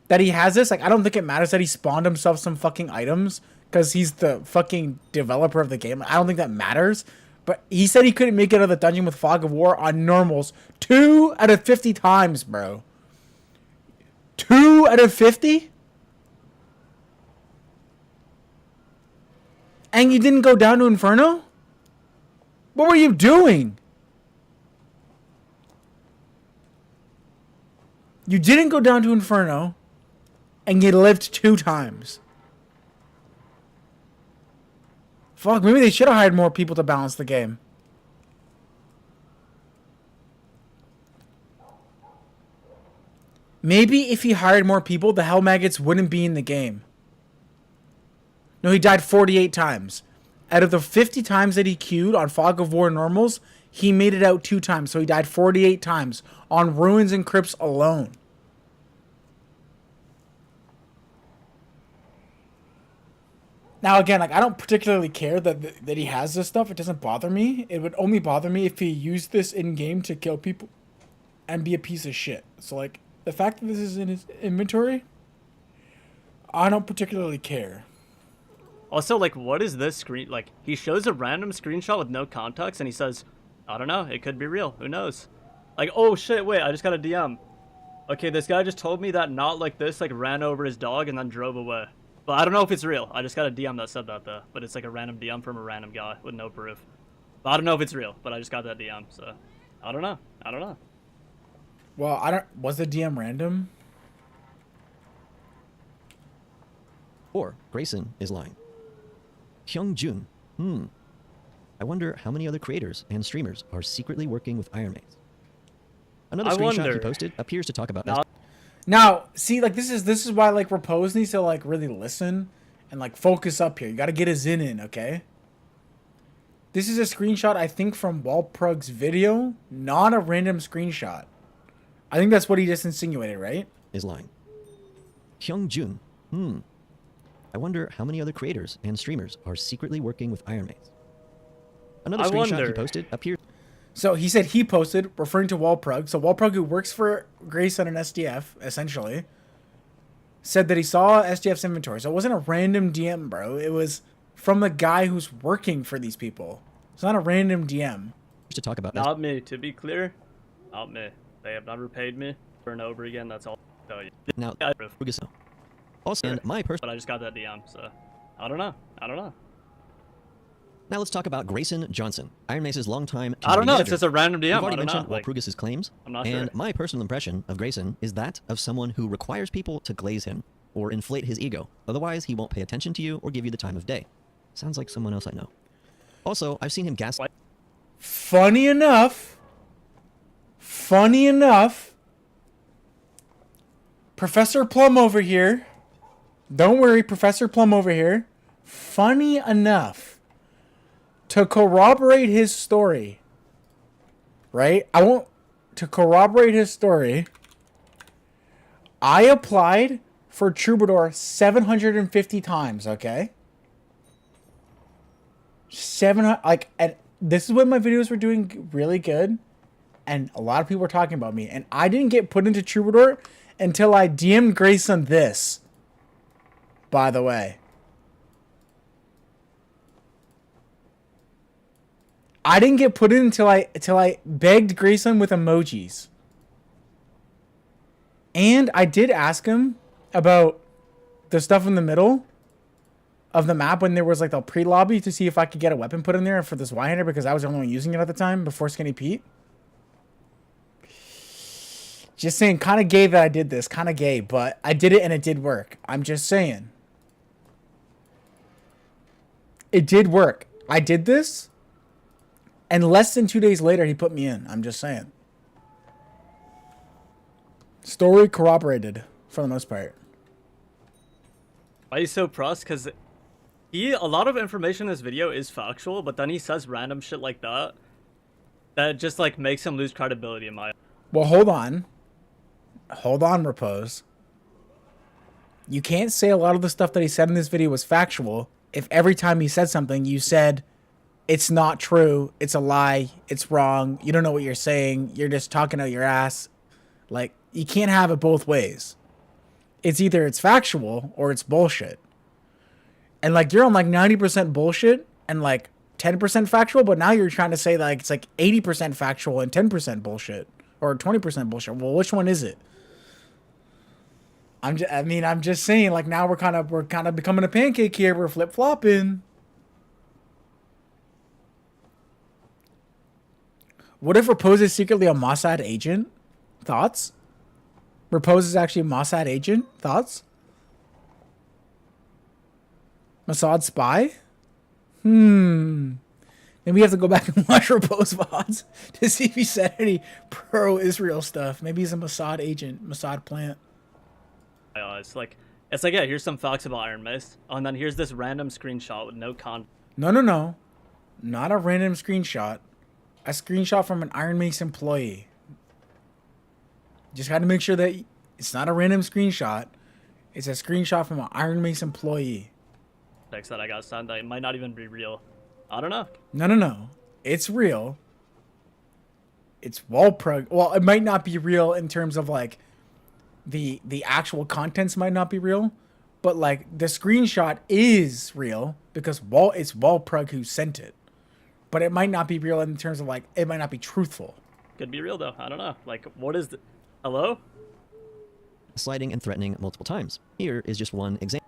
that he has this. Like, I don't think it matters that he spawned himself some fucking items because he's the fucking developer of the game. I don't think that matters. But he said he couldn't make it out of the dungeon with Fog of War on normals 2 out of 50 times, bro. 2 out of 50? And you didn't go down to Inferno? What were you doing? You didn't go down to Inferno, and you lived 2 times. Fuck, maybe they should have hired more people to balance the game. Maybe if he hired more people, the Hell Maggots wouldn't be in the game. No, he died 48 times. Out of the 50 times that he queued on Fog of War normals, he made it out 2 times, so he died 48 times on Ruins and Crypts alone. Now, again, like, I don't particularly care that he has this stuff. It doesn't bother me. It would only bother me if he used this in-game to kill people and be a piece of shit. So, like, the fact that this is in his inventory, I don't particularly care. Also, like, what is this screen? Like, he shows a random screenshot with no context, and he says, I don't know, it could be real. Who knows? Like, oh, shit, wait, I just got a DM. Okay, this guy just told me that Not Like This, like, ran over his dog and then drove away. But I don't know if it's real. I just got a DM that said that, though. But it's, like, a random DM from a random guy with no proof. But I don't know if it's real, but I just got that DM, so... I don't know. I don't know. Well, I don't... Was the DM random? Or Grayson is lying. Hyungjun. I wonder how many other creators and streamers are secretly working with Ironmates. Another I screenshot he wonder. posted appears to talk about... Now, see, like, this is why, like, Repose needs to, like, really listen and, like, focus up here. You gotta get a Zin in, okay? This is a screenshot, I think, from Walprug's video, not a random screenshot. I think that's what he just insinuated, right? is lying. Hyungjun. I wonder how many other creators and streamers are secretly working with Ironmates. Another I screenshot he wonder. posted appears... So he said he posted, referring to Walprug. So Walprug, who works for Grayson and SDF, essentially, said that he saw SDF's inventory. So it wasn't a random DM, bro. It was from the guy who's working for these people. It's not a random DM. to talk about... Not me, to be clear. Not me. They have never paid me over and over again, that's all I'll tell you. Now, Yeah, Rugaso. Also, and my but I just got that DM, so... I don't know. I don't know. Now let's talk about Grayson Johnson, Ironmace's longtime I don't know, community it's editor. just a random DM, We've I already don't know. mentioned Like, Walpurgis's claims, I'm not and sure. my personal impression of Grayson is that of someone who requires people to glaze him or inflate his ego. Otherwise, he won't pay attention to you or give you the time of day. Sounds like someone else I know. Also, I've seen him gaslight... Funny enough, Professor Plum over here. Don't worry, Professor Plum over here. Funny enough, to corroborate his story, right? To corroborate his story, I applied for Troubadour 750 times, okay? 700, like, and this is when my videos were doing really good, and a lot of people were talking about me, and I didn't get put into Troubadour until I DM'd Grayson this, by the way. I didn't get put in until I begged Grayson with emojis. And I did ask him about the stuff in the middle of the map when there was like the pre-lobby to see if I could get a weapon put in there for this Y-hander because I was the only one using it at the time before Skinny Pete. Just saying, kind of gay that I did this, kind of gay, but I did it and it did work. I'm just saying. It did work. I did this, and less than 2 days later, he put me in. I'm just saying. Story corroborated, for the most part. Why he's so pressed? Because a lot of information in this video is factual, but then he says random shit like that. That just, like, makes him lose credibility in my... Well, hold on. Hold on, Repose. You can't say a lot of the stuff that he said in this video was factual if every time he said something, you said, it's not true, it's a lie, it's wrong, you don't know what you're saying, you're just talking out your ass. Like, you can't have it both ways. It's either it's factual or it's bullshit. And, like, you're on, like, 90% bullshit and, like, 10% factual, but now you're trying to say like it's like 80% factual and 10% bullshit or 20% bullshit. Well, which one is it? I'm just saying, like, now we're kind of becoming a pancake here. We're flip-flopping. What if Repose is secretly a Mossad agent? Thoughts? Repose is actually a Mossad agent? Thoughts? Mossad spy? Maybe we have to go back and watch Repose VODs to see if he said any pro-Israel stuff. Maybe he's a Mossad agent, Mossad plant. It's like yeah, here's some facts about Iron Mace, and then here's this random screenshot with no No. Not a random screenshot. A screenshot from an Iron Mace employee. Just got to make sure that it's not a random screenshot. It's a screenshot from an Iron Mace employee. text that I got sent that it might not even be real. I don't know. No. It's real. It's wall prug. Well, it might not be real in terms of like the actual contents might not be real, but like the screenshot is real because it's Walprug who sent it. But it might not be real in terms of like it might not be truthful. Could be real though. I don't know. Like, what is the... Hello? Sliding and threatening multiple times. Here is just one example.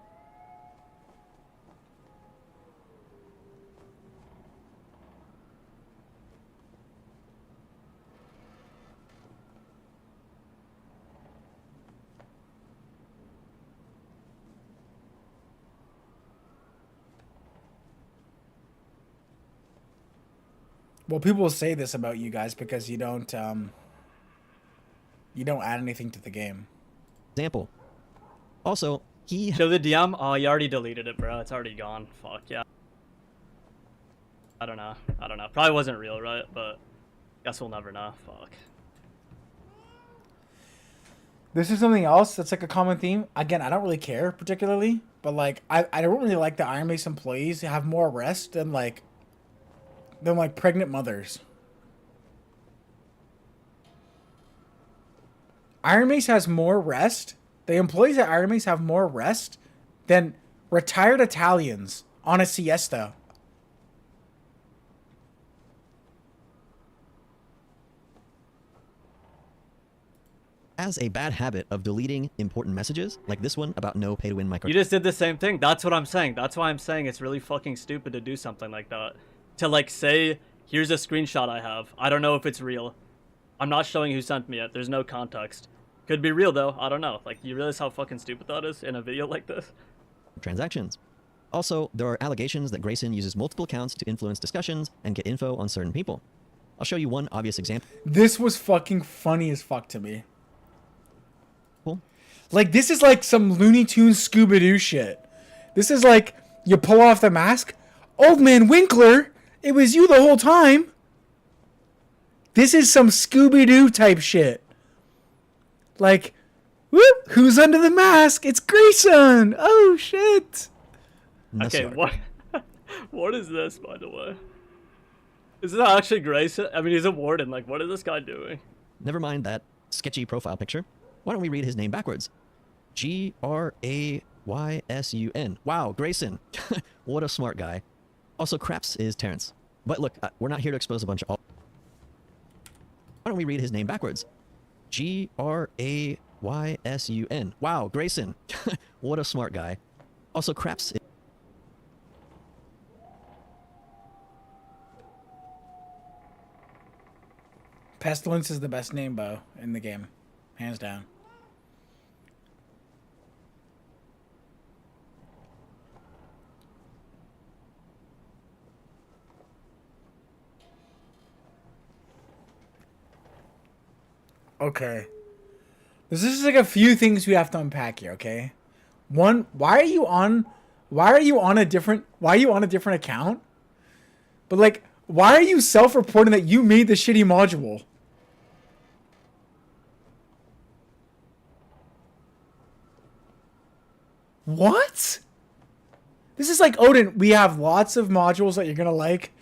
Well, people will say this about you guys because you don't add anything to the game. Example. Also, he Show the DM? Oh, you already deleted it, bro. It's already gone. Fuck, yeah. I don't know. Probably wasn't real, right? But guess we'll never know. Fuck. This is something else that's like a common theme. Again, I don't really care particularly, but like I don't really like the Iron Mace employees have more rest than like pregnant mothers. Iron Mace has more rest. The employees at Iron Mace have more rest than retired Italians on a siesta. has a bad habit of deleting important messages, like this one about no pay-to-win micro. You just did the same thing. That's what I'm saying. That's why I'm saying it's really fucking stupid to do something like that. To like say, here's a screenshot I have. I don't know if it's real. I'm not showing who sent me it. There's no context. Could be real though. I don't know. Like, you realize how fucking stupid that is in a video like this? Transactions. Also, there are allegations that Grayson uses multiple accounts to influence discussions and get info on certain people. I'll show you one obvious example. This was fucking funny as fuck to me. Like, this is like some Looney Tunes Scooby-Doo shit. This is like, you pull off the mask. Old Man Winkler, it was you the whole time. This is some Scooby-Doo type shit. Like, whoop, who's under the mask? It's Grayson. Oh, shit. Okay, what? What is this, by the way? Is this actually Grayson? I mean, he's a warden. Like, what is this guy doing? Never mind that sketchy profile picture. Why don't we read his name backwards? Graysun. Wow, Grayson. What a smart guy. Also, Craps is Terrence. But look, we're not here to expose a bunch of... Why don't we read his name backwards? Graysun. Wow, Grayson. What a smart guy. Also, Craps is... Pestilence is the best name, Bo, in the game. Hands down. Okay. This is like a few things we have to unpack here, okay? One, why are you on a different account? But like, why are you self-reporting that you made the shitty module? What? This is like, Odin, we have lots of modules that you're gonna like.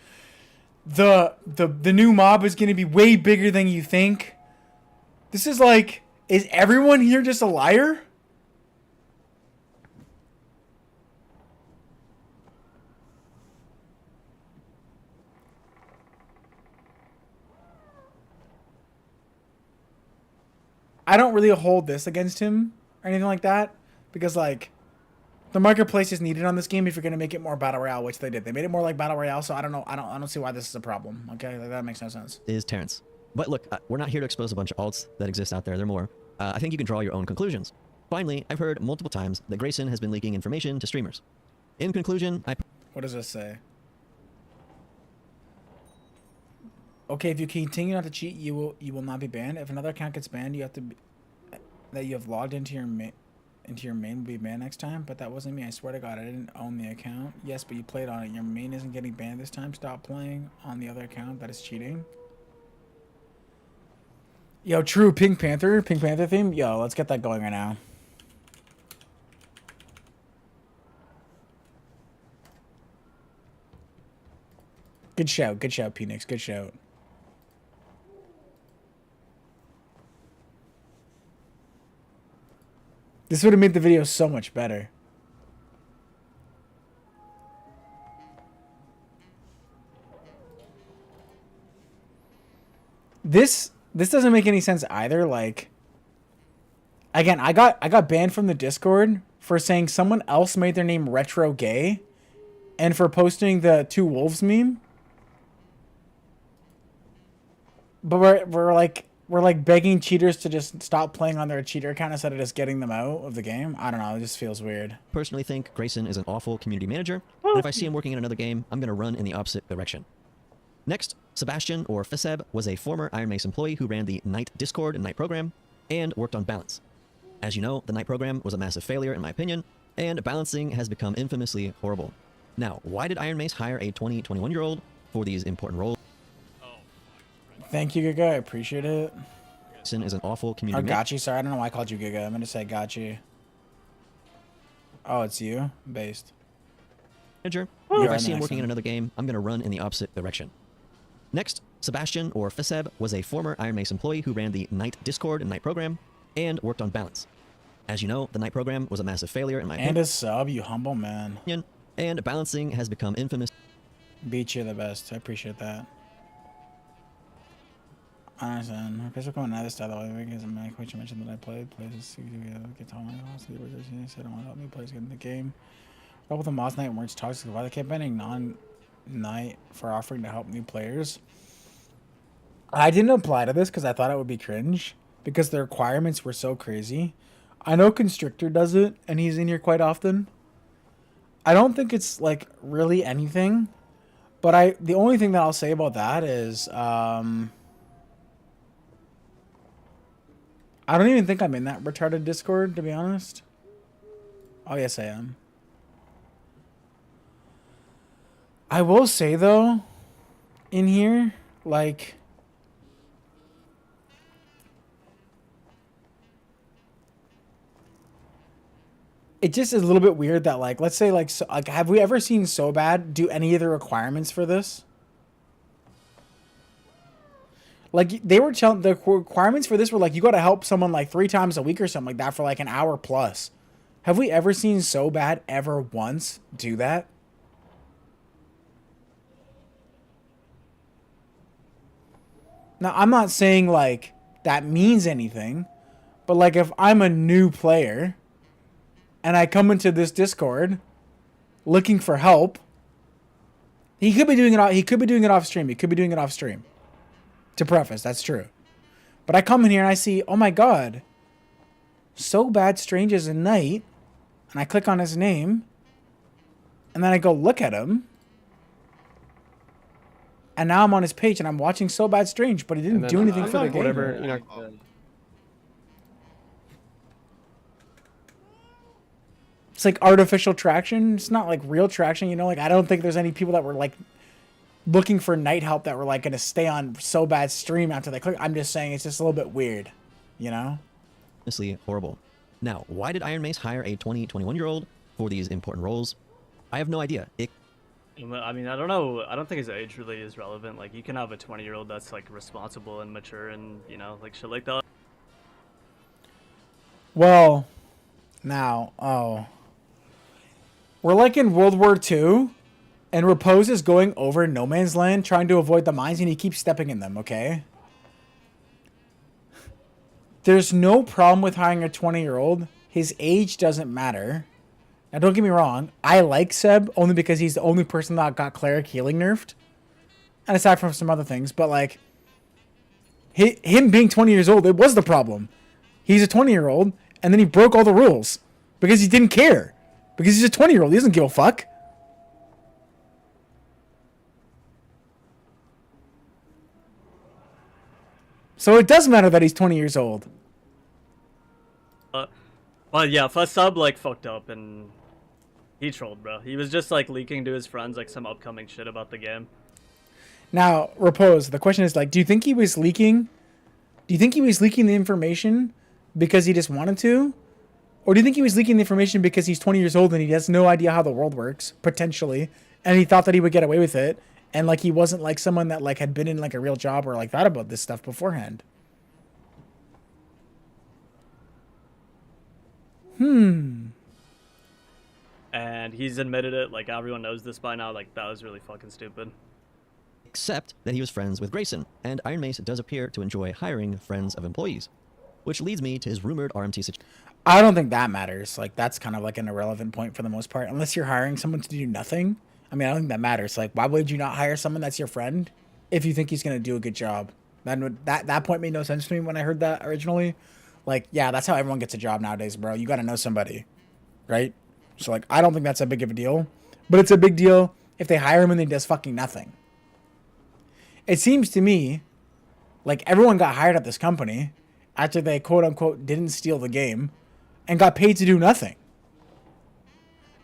The new mob is gonna be way bigger than you think. This is like, is everyone here just a liar? I don't really hold this against him or anything like that, because like the marketplace is needed on this game if you're gonna make it more battle royale, which they did. They made it more like battle royale, so I don't know. I don't see why this is a problem. Okay, like, that makes no sense. Is Terrence. But look, we're not here to expose a bunch of alts that exist out there. There are more. I think you can draw your own conclusions. Finally, I've heard multiple times that Grayson has been leaking information to streamers. In conclusion, What does this say? Okay, if you continue not to cheat, you will not be banned. If another account gets banned, you have to be, that you have logged into your main will be banned next time. But that wasn't me. I swear to God, I didn't own the account. Yes, but you played on it. Your main isn't getting banned this time. Stop playing on the other account. That is cheating. Yo, true. Pink Panther theme. Yo, let's get that going right now. Good shout, Phoenix. Good shout. This would have made the video so much better. This doesn't make any sense either. Like, again, I got banned from the Discord for saying someone else made their name Retro Gay, and for posting the two wolves meme. But we're like begging cheaters to just stop playing on their cheater account instead of just getting them out of the game. I don't know. It just feels weird. personally think Grayson is an awful community manager, and if I see him working in another game, I'm going to run in the opposite direction. Next, Sebastian, or Fiseb, was a former Iron Mace employee who ran the Night Discord and Night program, and worked on balance. As you know, the Night program was a massive failure in my opinion, and balancing has become infamously horrible. Now, why did Iron Mace hire a 21-year-old for these important roles? Thank you, Giga. I appreciate it. Grayson is an awful Or community manager. Gachi. Sorry, I don't know why I called you Giga. I'm going to say Gachi. Oh, it's you? Based. If You're I an see him working accent. in another game, I'm going to run in the opposite direction. Next, Sebastian, or Fiseb, was a former Iron Mace employee who ran the Night Discord and Night program, and worked on balance. As you know, the Night program was a massive failure in my And a sub, you humble man. opinion, and balancing has become infamous. Beat you the best. I appreciate that. I understand. Okay, so coming out of this style, because my coach mentioned that I played places to get on my house. They said I want to help me players get in the game. But with the Moss Knight words toxic, why they kept banning non-Knight for offering to help new players. I didn't apply to this because I thought it would be cringe because the requirements were so crazy. I know Constrictor does it, and he's in here quite often. I don't think it's like really anything, but the only thing that I'll say about that is I don't even think I'm in that retarded Discord, to be honest. Oh, yes, I am. I will say, though, in here, like, it just is a little bit weird that, like, let's say, like, have we ever seen So Bad do any of the requirements for this? Like, they were telling, the requirements for this were like, you got to help someone like 3 times a week or something like that for like an hour plus. Have we ever seen So Bad ever once do that? Now, I'm not saying like that means anything, but like if I'm a new player and I come into this Discord looking for help, he could be doing it off stream. He could be doing it off stream. To preface, that's true. But I come in here and I see, oh my god, So Bad Strange as a Knight, and I click on his name, and then I go look at him, and now I'm on his page and I'm watching So Bad Strange, but he didn't do anything for the game. Whatever, you know. It's like artificial traction. It's not like real traction, you know? Like, I don't think there's any people that were like looking for night help that were like going to stay on So Bad stream after they click. I'm just saying it's just a little bit weird, you know? Honestly horrible. Now, why did Iron Mace hire a 21-year-old for these important roles? I have no idea. I mean, I don't know. I don't think his age really is relevant. Like, you can have a 20-year-old that's like responsible and mature and, you know, like shit like that. Well, now, we're like in World War II, and Repose is going over no man's land trying to avoid the mines, and he keeps stepping in them, okay? there's no problem with hiring a 20-year-old. His age doesn't matter. Now, don't get me wrong. I like Seb only because he's the only person that got cleric healing nerfed. And aside from some other things. But, like, him being 20 years old, it was the problem. He's a 20-year-old, and then he broke all the rules. Because he didn't care. Because he's a 20-year-old. He doesn't give a fuck. So it does matter that he's 20 years old. But yeah, Sub like fucked up and he trolled, bro. He was just like leaking to his friends like some upcoming shit about the game. Now, Repose, the question is like, do you think he was leaking? Do you think he was leaking the information because he just wanted to? Or do you think he was leaking the information because he's 20 years old and he has no idea how the world works, potentially, and he thought that he would get away with it, and like he wasn't like someone that like had been in like a real job or like thought about this stuff beforehand? And he's admitted it, like everyone knows this by now, like that was really fucking stupid. Except that he was friends with Grayson, and Iron Mace does appear to enjoy hiring friends of employees. Which leads me to his rumored RMT situation. I don't think that matters. Like, that's kind of like an irrelevant point for the most part. Unless you're hiring someone to do nothing. I mean, I don't think that matters. Like, why would you not hire someone that's your friend if you think he's going to do a good job? That point made no sense to me when I heard that originally. Like, yeah, that's how everyone gets a job nowadays, bro. You got to know somebody, right? So, like, I don't think that's a big of a deal. But it's a big deal if they hire him and he does fucking nothing. It seems to me like everyone got hired at this company after they, quote-unquote, didn't steal the game and got paid to do nothing.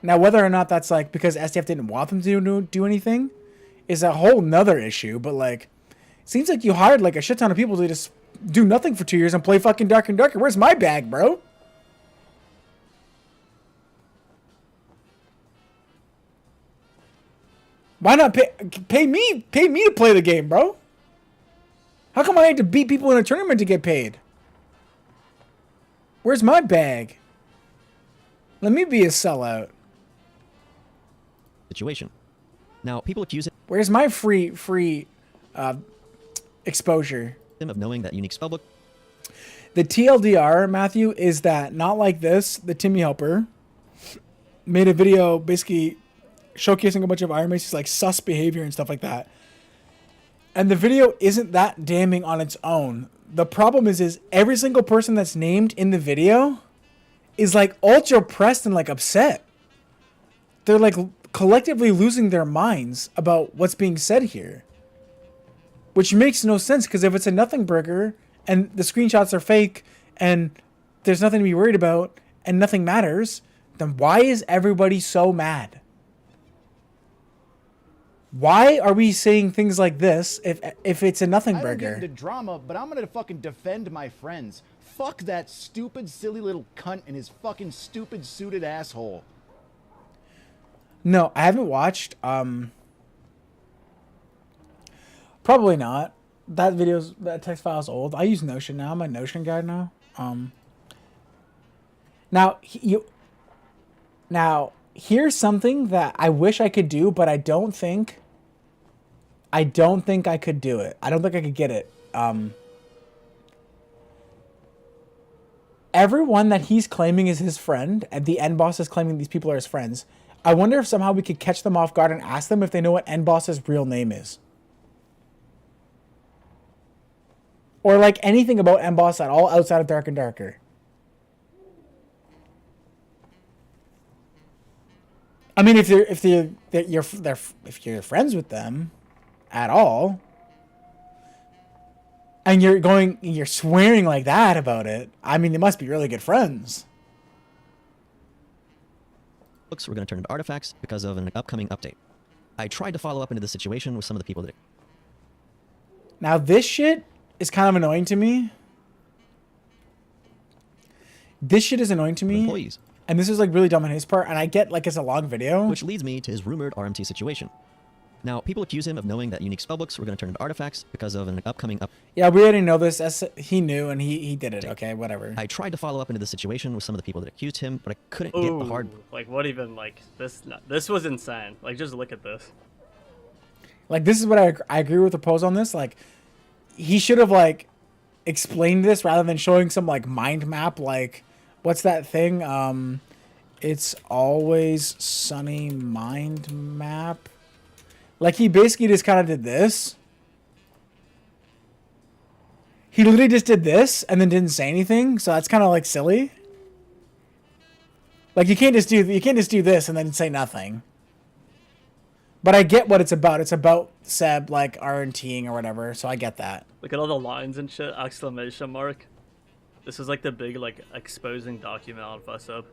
Now, whether or not that's, like, because SDF didn't want them to do anything is a whole nother issue. But, like, it seems like you hired, like, a shit ton of people to just do nothing for 2 years and play fucking Dark and Darker. Where's my bag, bro? Why not pay me to play the game, bro? How come I had to beat people in a tournament to get paid? Where's my bag? Let me be a sellout. Situation. Now, people accuse Where's my free exposure? him of knowing that unique spellbook. The TLDR, Matthew, is that Not Like This, the Timmy helper, made a video basically showcasing a bunch of Iron Mace's like sus behavior and stuff like that. And the video isn't that damning on its own. The problem is every single person that's named in the video is like ultra pressed and like upset. They're like collectively losing their minds about what's being said here. Which makes no sense, because if it's a nothing burger and the screenshots are fake and there's nothing to be worried about and nothing matters, then why is everybody so mad? Why are we saying things like this if it's a nothing I don't burger? get into drama, but I'm gonna fucking defend my friends. Fuck that stupid, silly little cunt and his fucking stupid suited asshole. No, I haven't watched. Probably not. That text file's old. I use Notion now. I'm a Notion guy now. Now here's something that I wish I could do, but I don't think I could do it. I don't think I could get it. Everyone that he's claiming is his friend, and the end boss is claiming these people are his friends. I wonder if somehow we could catch them off guard and ask them if they know what end boss's real name is. Or like anything about end boss at all outside of Dark and Darker. I mean, if you're friends with them at all, and you're swearing like that about it, I mean, they must be really good friends. Books were going to turn into artifacts because of an upcoming update. I tried to follow up into the situation with some of the people that. Now this shit is kind of annoying to me. This shit is annoying to me. Employees. And this is like really dumb on his part, and I get like it's a long video. Which leads me to his rumored RMT situation. Now, people accuse him of knowing that unique spellbooks were going to turn into artifacts because of an upcoming update. Yeah, we already know this. He knew, and he did it. Okay, whatever. I tried to follow up into the situation with some of the people that accused him, but I couldn't get the hard. Like what even like this was insane. Like just look at this. Like this is what I agree with the pose on this. Like he should have like explained this rather than showing some like mind map, like what's that thing? It's Always Sunny mind map. Like he basically just kind of did this. He literally just did this and then didn't say anything, so that's kind of like silly. Like you can't just do this and then say nothing. But I get what it's about. It's about Seb like RNTing or whatever, so I get that. Look at all the lines and shit! Exclamation mark. This is like the big like exposing document on FussUp.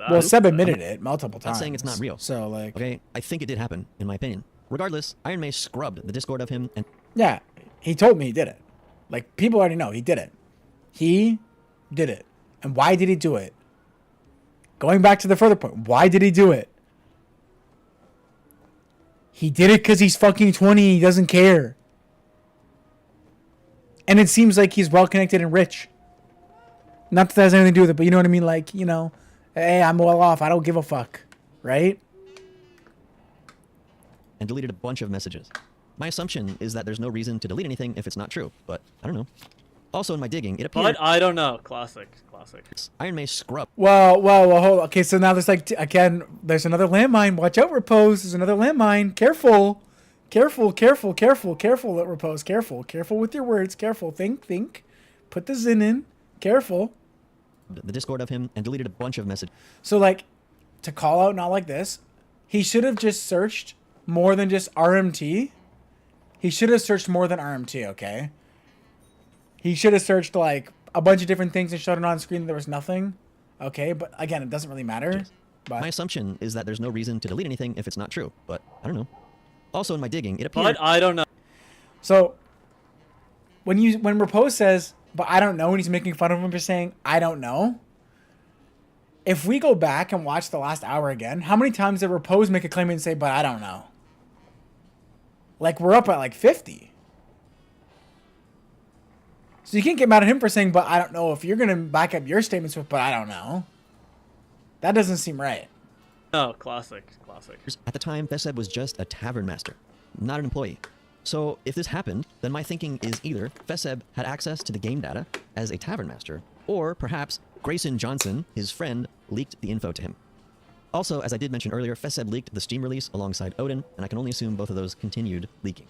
Well, Seb admitted it multiple times. Not saying it's not real. So like, Okay, I think it did happen, in my opinion. Regardless, Iron May scrubbed the Discord of him and yeah, he told me he did it. Like people already know he did it. He did it. And why did he do it? Going back to the further point, why did he do it? He did it because he's fucking 20. He doesn't care. And it seems like he's well connected and rich. Not that that has anything to do with it, but you know what I mean? Like, you know, hey, I'm well off. I don't give a fuck. Right? and deleted a bunch of messages. My assumption is that there's no reason to delete anything if it's not true, but I don't know. Also, in my digging, it appeared But I don't know. Classic. Iron May scrub. Well, hold on. Okay, so now there's like, again, there's another landmine. Watch out, Repose. There's another landmine. Careful, Repose. Careful with your words. Careful. Think. Put the Zin in. Careful. The Discord of him and deleted a bunch of messages. So, like, to call out not like this, he should have just searched more than just RMT. He should have searched more than RMT, okay? He should have searched, like, a bunch of different things and showed it on screen. There was nothing. Okay, but again, it doesn't really matter. But My assumption is that there's no reason to delete anything if it's not true, but I don't know. Also, in my digging, it appeared But I don't know. so when Repose says, but I don't know, and he's making fun of him for saying, I don't know. If we go back and watch the last hour again, how many times did Repose make a claim and say, but I don't know? Like, we're up at like 50. So you can't get mad at him for saying, but I don't know, if you're going to back up your statements with, but I don't know. That doesn't seem right. No, classic. at the time Feseb was just a tavern master, not an employee. So if this happened, then my thinking is either Feseb had access to the game data as a tavern master, or perhaps Grayson Johnson, his friend, leaked the info to him. Also, as I did mention earlier, Feseb leaked the Steam release alongside Odin, and I can only assume both of those continued leaking.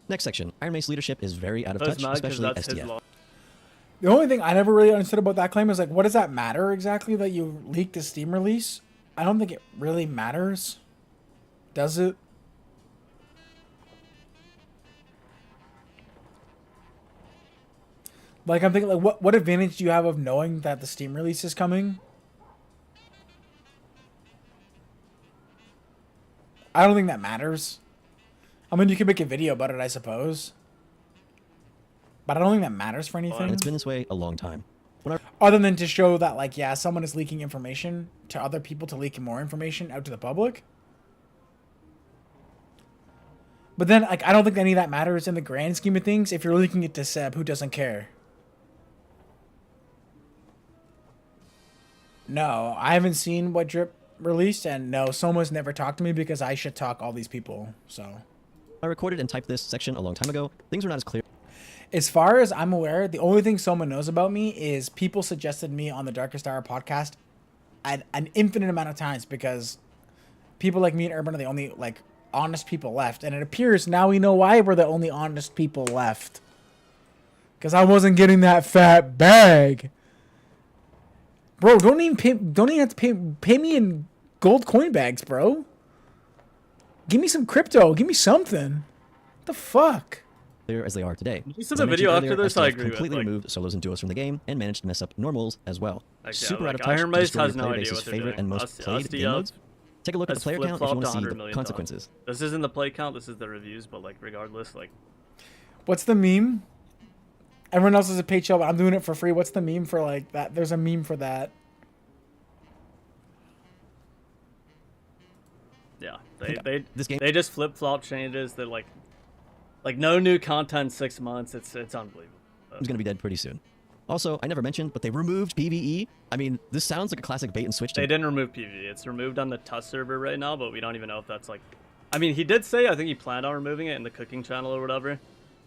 Next section, Iron May's leadership is very out of touch, especially SDF. The only thing I never really understood about that claim is, like, what does that matter exactly that you leaked the Steam release? I don't think it really matters. Does it? Like, I'm thinking, like, what advantage do you have of knowing that the Steam release is coming? I don't think that matters. I mean, you can make a video about it, I suppose. But I don't think that matters for anything. And it's been this way a long time. Other than to show that, like, yeah, someone is leaking information to other people to leak more information out to the public. But then, like, I don't think any of that matters in the grand scheme of things if you're leaking it to Seb, who doesn't care. No, I haven't seen what Drip released, and no, Soma's never talked to me because I should talk all these people, so. I recorded and typed this section a long time ago. Things were not as clear. As far as I'm aware, the only thing Soma knows about me is people suggested me on the Darkest Hour podcast an infinite amount of times because people like me and Urban are the only, like, honest people left. And it appears now we know why we're the only honest people left. Because I wasn't getting that fat bag. Bro, don't even have to pay me in gold coin bags, bro. Give me some crypto. Give me something. What the fuck? As they are today. You saw As the I mentioned video after earlier, this, I SDF agree with, completely like- removed solos and duos from the game and managed to mess up normals as well. Like, yeah, Super out of like, touch. Iron to Mace destroy has your no player idea base's what they're favorite doing. and most Us- played us game modes. DLs Take a look at the has player count if you want to see flip-flopped the 100 million consequences. This isn't the play count. This is the reviews. But like, regardless, like, What's the meme? Everyone else is a paid show, but I'm doing it for free. What's the meme for, like, that? There's a meme for that. yeah, This game they just flip flop changes. That like no new content 6 months. It's unbelievable. is going to be dead pretty soon. Also, I never mentioned, but they removed PvE. I mean, this sounds like a classic bait and switch. They didn't remove PvE. It's removed on the TUS server right now, but we don't even know if that's like. I mean, he did say I think he planned on removing it in the cooking channel or whatever.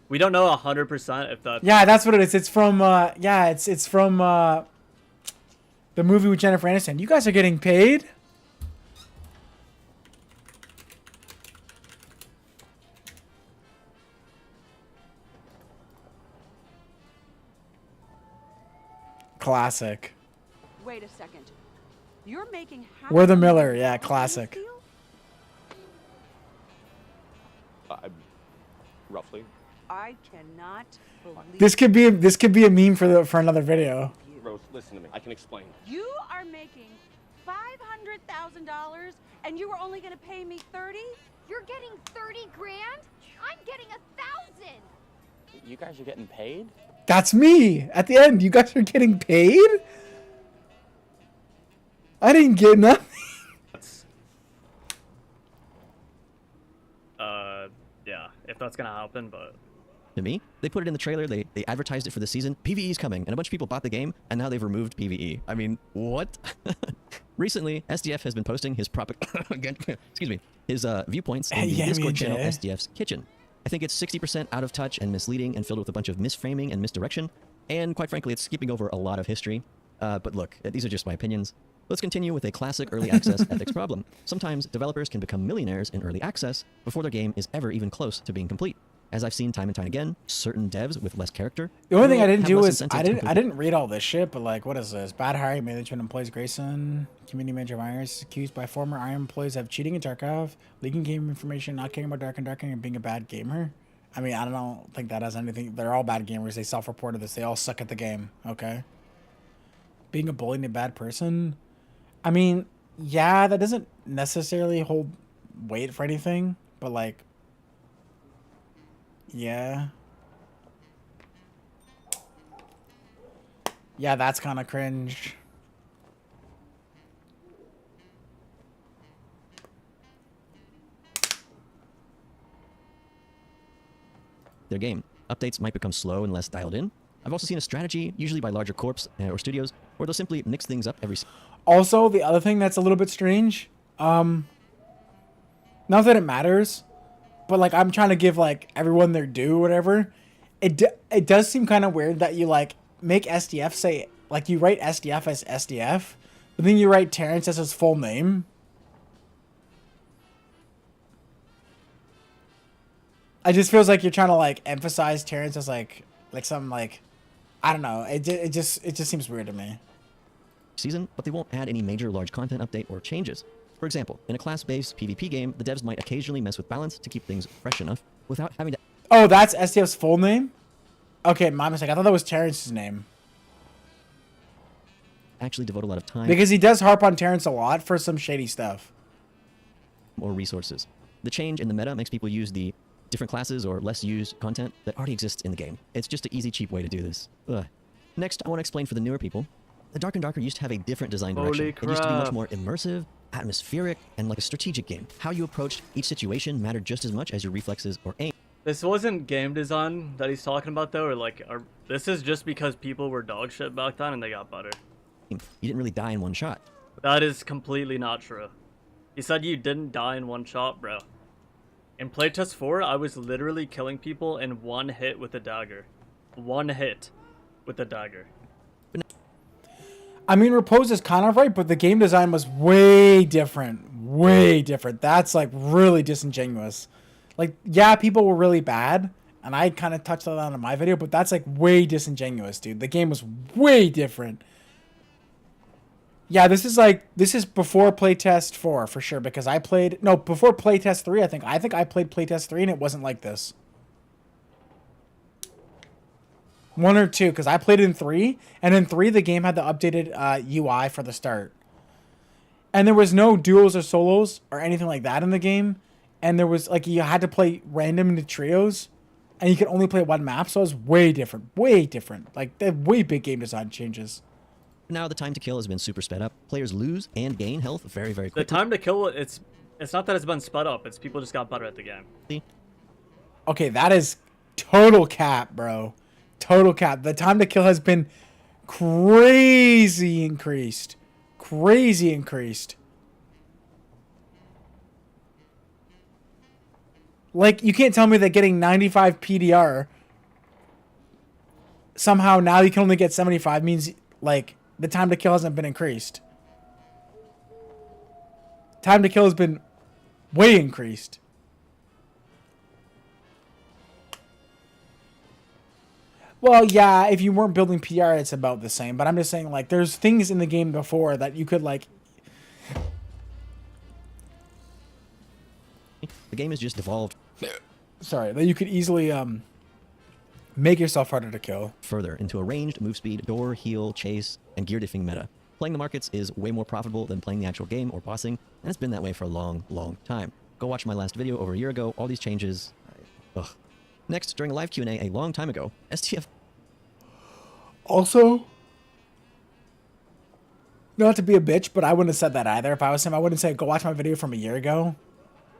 We don't know 100% if that. Yeah, that's what it is. It's from it's from the movie with Jennifer Aniston. You guys are getting paid? Classic. Wait a second. You're making half We're the a million Miller, yeah, dollars on this classic. deal? Roughly. I cannot believe This could be a meme for another video. you. Rose, listen to me. I can explain. You are making $500,000 and you were only going to pay me 30? You're getting 30 grand? I'm getting 1,000. You guys are getting paid? That's me. At the end, you guys are getting paid? I didn't get nothing. Yeah, if that's gonna happen, but To me, they put it in the trailer, they advertised it for the season, PvE's coming, and a bunch of people bought the game, and now they've removed PvE. I mean, what? Recently, SDF has been posting his his viewpoints in the Yeah, me Discord and channel Jay. SDF's Kitchen. I think it's 60% out of touch and misleading and filled with a bunch of misframing and misdirection, and quite frankly, it's skipping over a lot of history. But look, these are just my opinions. Let's continue with a classic early access ethics problem. Sometimes developers can become millionaires in early access before their game is ever even close to being complete. As I've seen time and time again, certain devs with less character. The only thing I will didn't have do less is incentive I to didn't complete. read all this shit, but like, what is this? Bad hiring management employees Grayson, community manager Myers is accused by former IRM employees of cheating in Tarkov, leaking game information, not caring about darking, and being a bad gamer. I mean, I don't think that has anything. They're all bad gamers. They self-reported this. They all suck at the game. Okay. Being a bully and a bad person. I mean, yeah, that doesn't necessarily hold weight for anything, but like, yeah. Yeah, that's kind of cringe. Their game. Updates might become slow and less dialed in. I've also seen a strategy, usually by larger corps or studios, where they'll simply mix things up every. Also, the other thing that's a little bit strange, not that it matters, but like I'm trying to give like everyone their due or whatever. It does seem kind of weird that you like make SDF say like you write SDF as SDF, but then you write Terrence as his full name. It just feels like you're trying to like emphasize Terrence as like something like, I don't know. It just seems weird to me. Season, but they won't add any major large content update or changes. For example, in a class-based PvP game, the devs might occasionally mess with balance to keep things fresh enough without having to Oh, that's SDF's full name? Okay, my mistake. I thought that was Terrence's name. actually devote a lot of time Because he does harp on Terrence a lot for some shady stuff. or resources. The change in the meta makes people use the different classes or less used content that already exists in the game. It's just an easy, cheap way to do this. Ugh. Next, I want to explain for the newer people. The Dark and Darker used to have a different design direction. Holy It used to be much crap. more immersive, atmospheric, and like a strategic game. How you approached each situation mattered just as much as your reflexes or aim. This wasn't game design that he's talking about though, or like, this is just because people were dog shit back then and they got better. You didn't really die in one shot. That is completely not true. He said you didn't die in one shot, bro. In playtest 4, I was literally killing people in one hit with a dagger. One hit with a dagger. I mean, Repose is kind of right, but the game design was way different. Way different. That's like really disingenuous. Like, yeah, people were really bad, and I kind of touched on that in my video, but that's like way disingenuous, dude. The game was way different. Yeah, this is before playtest 4 for sure, because I played, no, before playtest 3, I think I played playtest 3 and it wasn't like this. 1 or 2, because I played in 3, and in 3 the game had the updated UI for the start. And there was no duos or solos or anything like that in the game, and there was, like, you had to play random into trios, and you could only play one map, so it was way different, like, they have way big game design changes. Now the time to kill has been super sped up. Players lose and gain health very, very The quickly. time to kill, it's not that it's been sped up, it's people just got better at the game. Okay, that is total cap, bro. Total cap. The time to kill has been crazy increased. Crazy increased. Like, you can't tell me that getting 95 PDR somehow now you can only get 75 means like the time to kill hasn't been increased. Time to kill has been way increased. Well, yeah, if you weren't building PR, it's about the same. But I'm just saying, like, there's things in the game before that you could, like... The game has just evolved Sorry, that you could easily, make yourself harder to kill. further into a ranged, move speed, door, heal, chase, and gear diffing meta. Playing the markets is way more profitable than playing the actual game or bossing, and it's been that way for a long, long time. Go watch my last video over a year ago. All these changes... Ugh. Next, during a live Q&A a long time ago, STF... Also, not to be a bitch, but I wouldn't have said that either. If I was him, I wouldn't say, go watch my video from a year ago.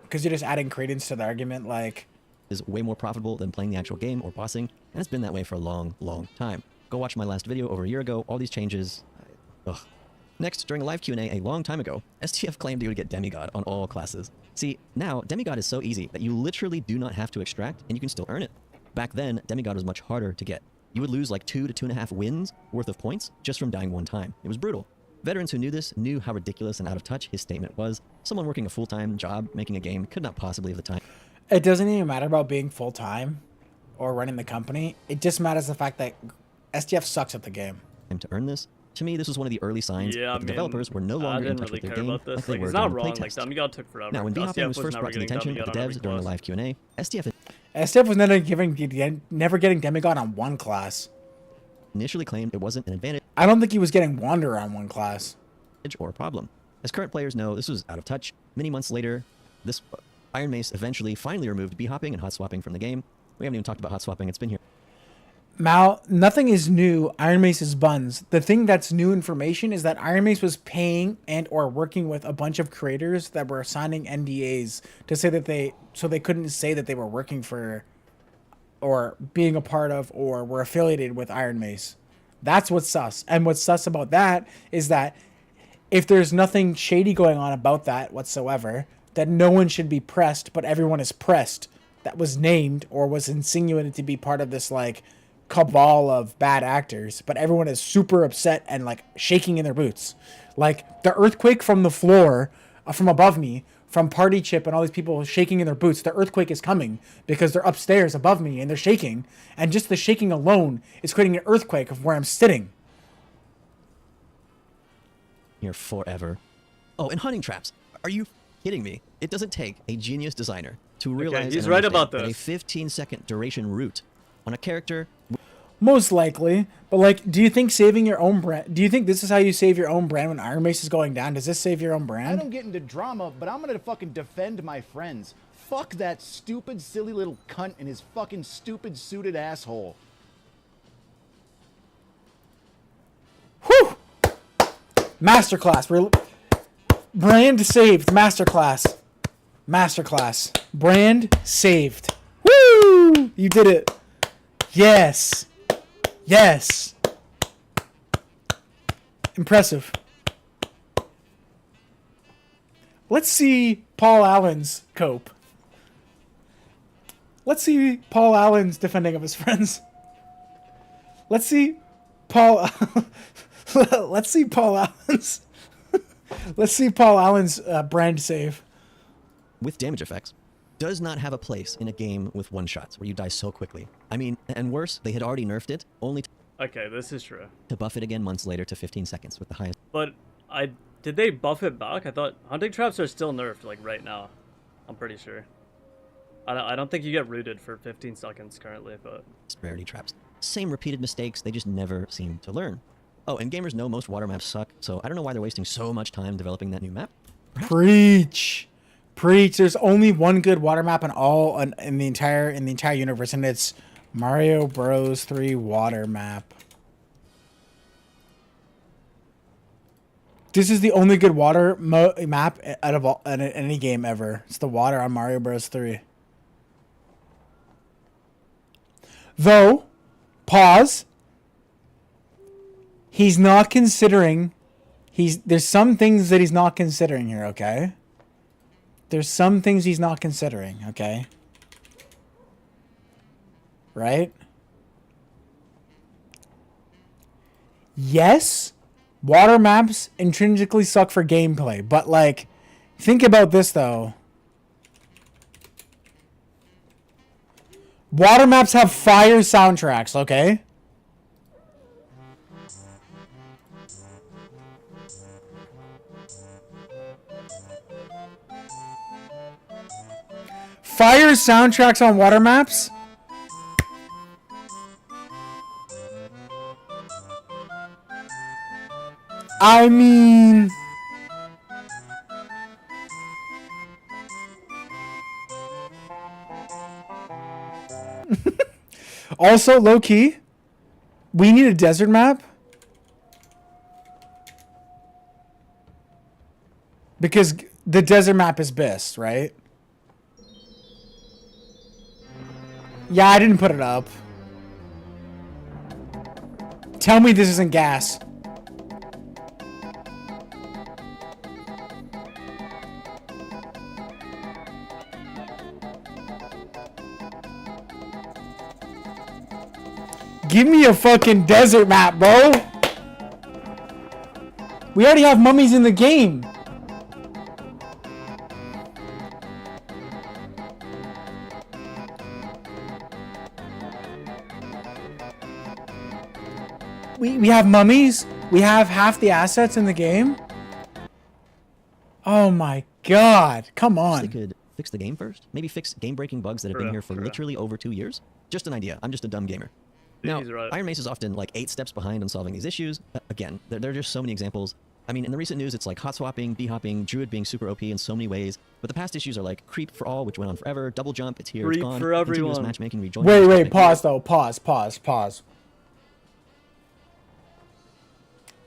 Because you're just adding credence to the argument, like... is way more profitable than playing the actual game or bossing, and it's been that way for a long, long time. Go watch my last video over a year ago. All these changes... Ugh. Next, during a live Q&A a long time ago, STF claimed he would get Demigod on all classes. See, now, Demigod is so easy that you literally do not have to extract, and you can still earn it. Back then, Demigod was much harder to get. You would lose like 2 to 2.5 wins worth of points just from dying one time. It was brutal. Veterans who knew this knew how ridiculous and out of touch his statement was. Someone working a full-time job making a game could not possibly have the time It doesn't even matter about being full-time or running the company. It just matters the fact that STF sucks at the game. to earn this. To me, this was one of the early signs Yeah, that the developers were no I longer in didn't touch really with their care game about this. like they Like, were it's not during the wrong. Like, playtest. Demigod took forever. Now, when STF B-hopping was was first never brought to the getting attention of the Demigod on devs every during the class. live Q&A, STF STF was never getting Demigod on one class. initially claimed it wasn't an advantage I don't think he was getting Wander on one class. or a problem. As current players know, this was out of touch. Many months later, this Iron Mace eventually finally removed B-hopping and hot swapping from the game. We haven't even talked about hot swapping. It's been here. Mal, nothing is new. Iron Mace is buns. The thing that's new information is that Iron Mace was paying and or working with a bunch of creators that were signing NDAs to say that they couldn't say that they were working for or being a part of or were affiliated with Iron Mace. That's what's sus. And what's sus about that is that if there's nothing shady going on about that whatsoever, then no one should be pressed, but everyone is pressed that was named or was insinuated to be part of this like cabal of bad actors, but everyone is super upset and like shaking in their boots. Like the earthquake from the floor, from above me, from Party Chip and all these people shaking in their boots, the earthquake is coming because they're upstairs above me and they're shaking. And just the shaking alone is creating an earthquake of where I'm sitting. Here forever. Oh, and hunting traps. Are you kidding me? It doesn't take a genius designer to realize he's and right about understand this. that a 15-second duration route on a character Most likely. But like, do you think saving your own brand, do you think this is how you save your own brand when Iron Mace is going down? Does this save your own I brand? don't get into drama, but I'm gonna fucking defend my friends. Fuck that stupid, silly little cunt and his fucking stupid suited asshole. Whew! Masterclass. Brand saved. Masterclass. Masterclass. Brand saved. Woo! You did it. Yes. Yes. Impressive. Let's see Paul Allen's cope. Let's see Paul Allen's defending of his friends. Let's see Paul. Let's see Paul Allen's. Let's see Paul Allen's brand save. with damage effects does not have a place in a game with one-shots where you die so quickly. I mean, and worse, they had already nerfed it, only Okay, this is true. to buff it again months later to 15 seconds with the highest. But did they buff it back? I thought hunting traps are still nerfed like right now. I'm pretty sure. I don't think you get rooted for 15 seconds currently, but Rarity traps. Same repeated mistakes, they just never seem to learn. Oh, and gamers know most water maps suck, so I don't know why they're wasting so much time developing that new map. Preach. Preach. There's only one good water map in the entire universe, and it's Mario Bros. 3 water map. This is the only good water map out of any game ever. It's the water on Mario Bros. 3. Though, pause. He's not considering. There's some things that he's not considering here, okay? There's some things he's not considering, okay? Right? yes, water maps intrinsically suck for gameplay, but like, think about this though. Water maps have fire soundtracks, okay? Fire soundtracks on water maps? I mean... Also, low-key, we need a desert map. Because the desert map is best, right? Yeah, I didn't put it up. Tell me this isn't gas. Give me a fucking desert map, bro. We already have mummies in the game. We have mummies. We have half the assets in the game. Oh my god. Come on. They could fix the game first. Maybe fix game-breaking bugs that have been here for literally over 2 years. Just an idea. I'm just a dumb gamer. Now, right. Iron Mace is often like 8 steps behind on solving these issues. Again, there are just so many examples. I mean, in the recent news, it's like hot swapping, b-hopping, druid being super OP in so many ways. But the past issues are like creep for all, which went on forever, double jump, it's here, Creep it's gone, for everyone. continuous matchmaking, rejoin. Wait, pause though. Pause.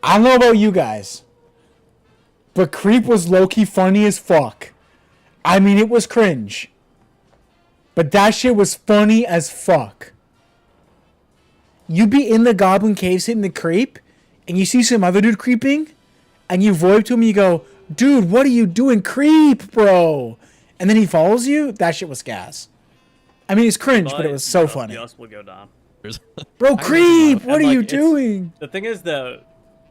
I don't know about you guys, but creep was low-key funny as fuck. I mean, it was cringe. But that shit was funny as fuck. You be in the goblin cave sitting the creep, and you see some other dude creeping, and you VoIP to him and you go, dude, what are you doing? Creep, bro. And then he follows you? That shit was gas. I mean, it's cringe, but it was so funny. FPS will go down. Bro, creep, what And, are like, you it's- doing? The thing is, the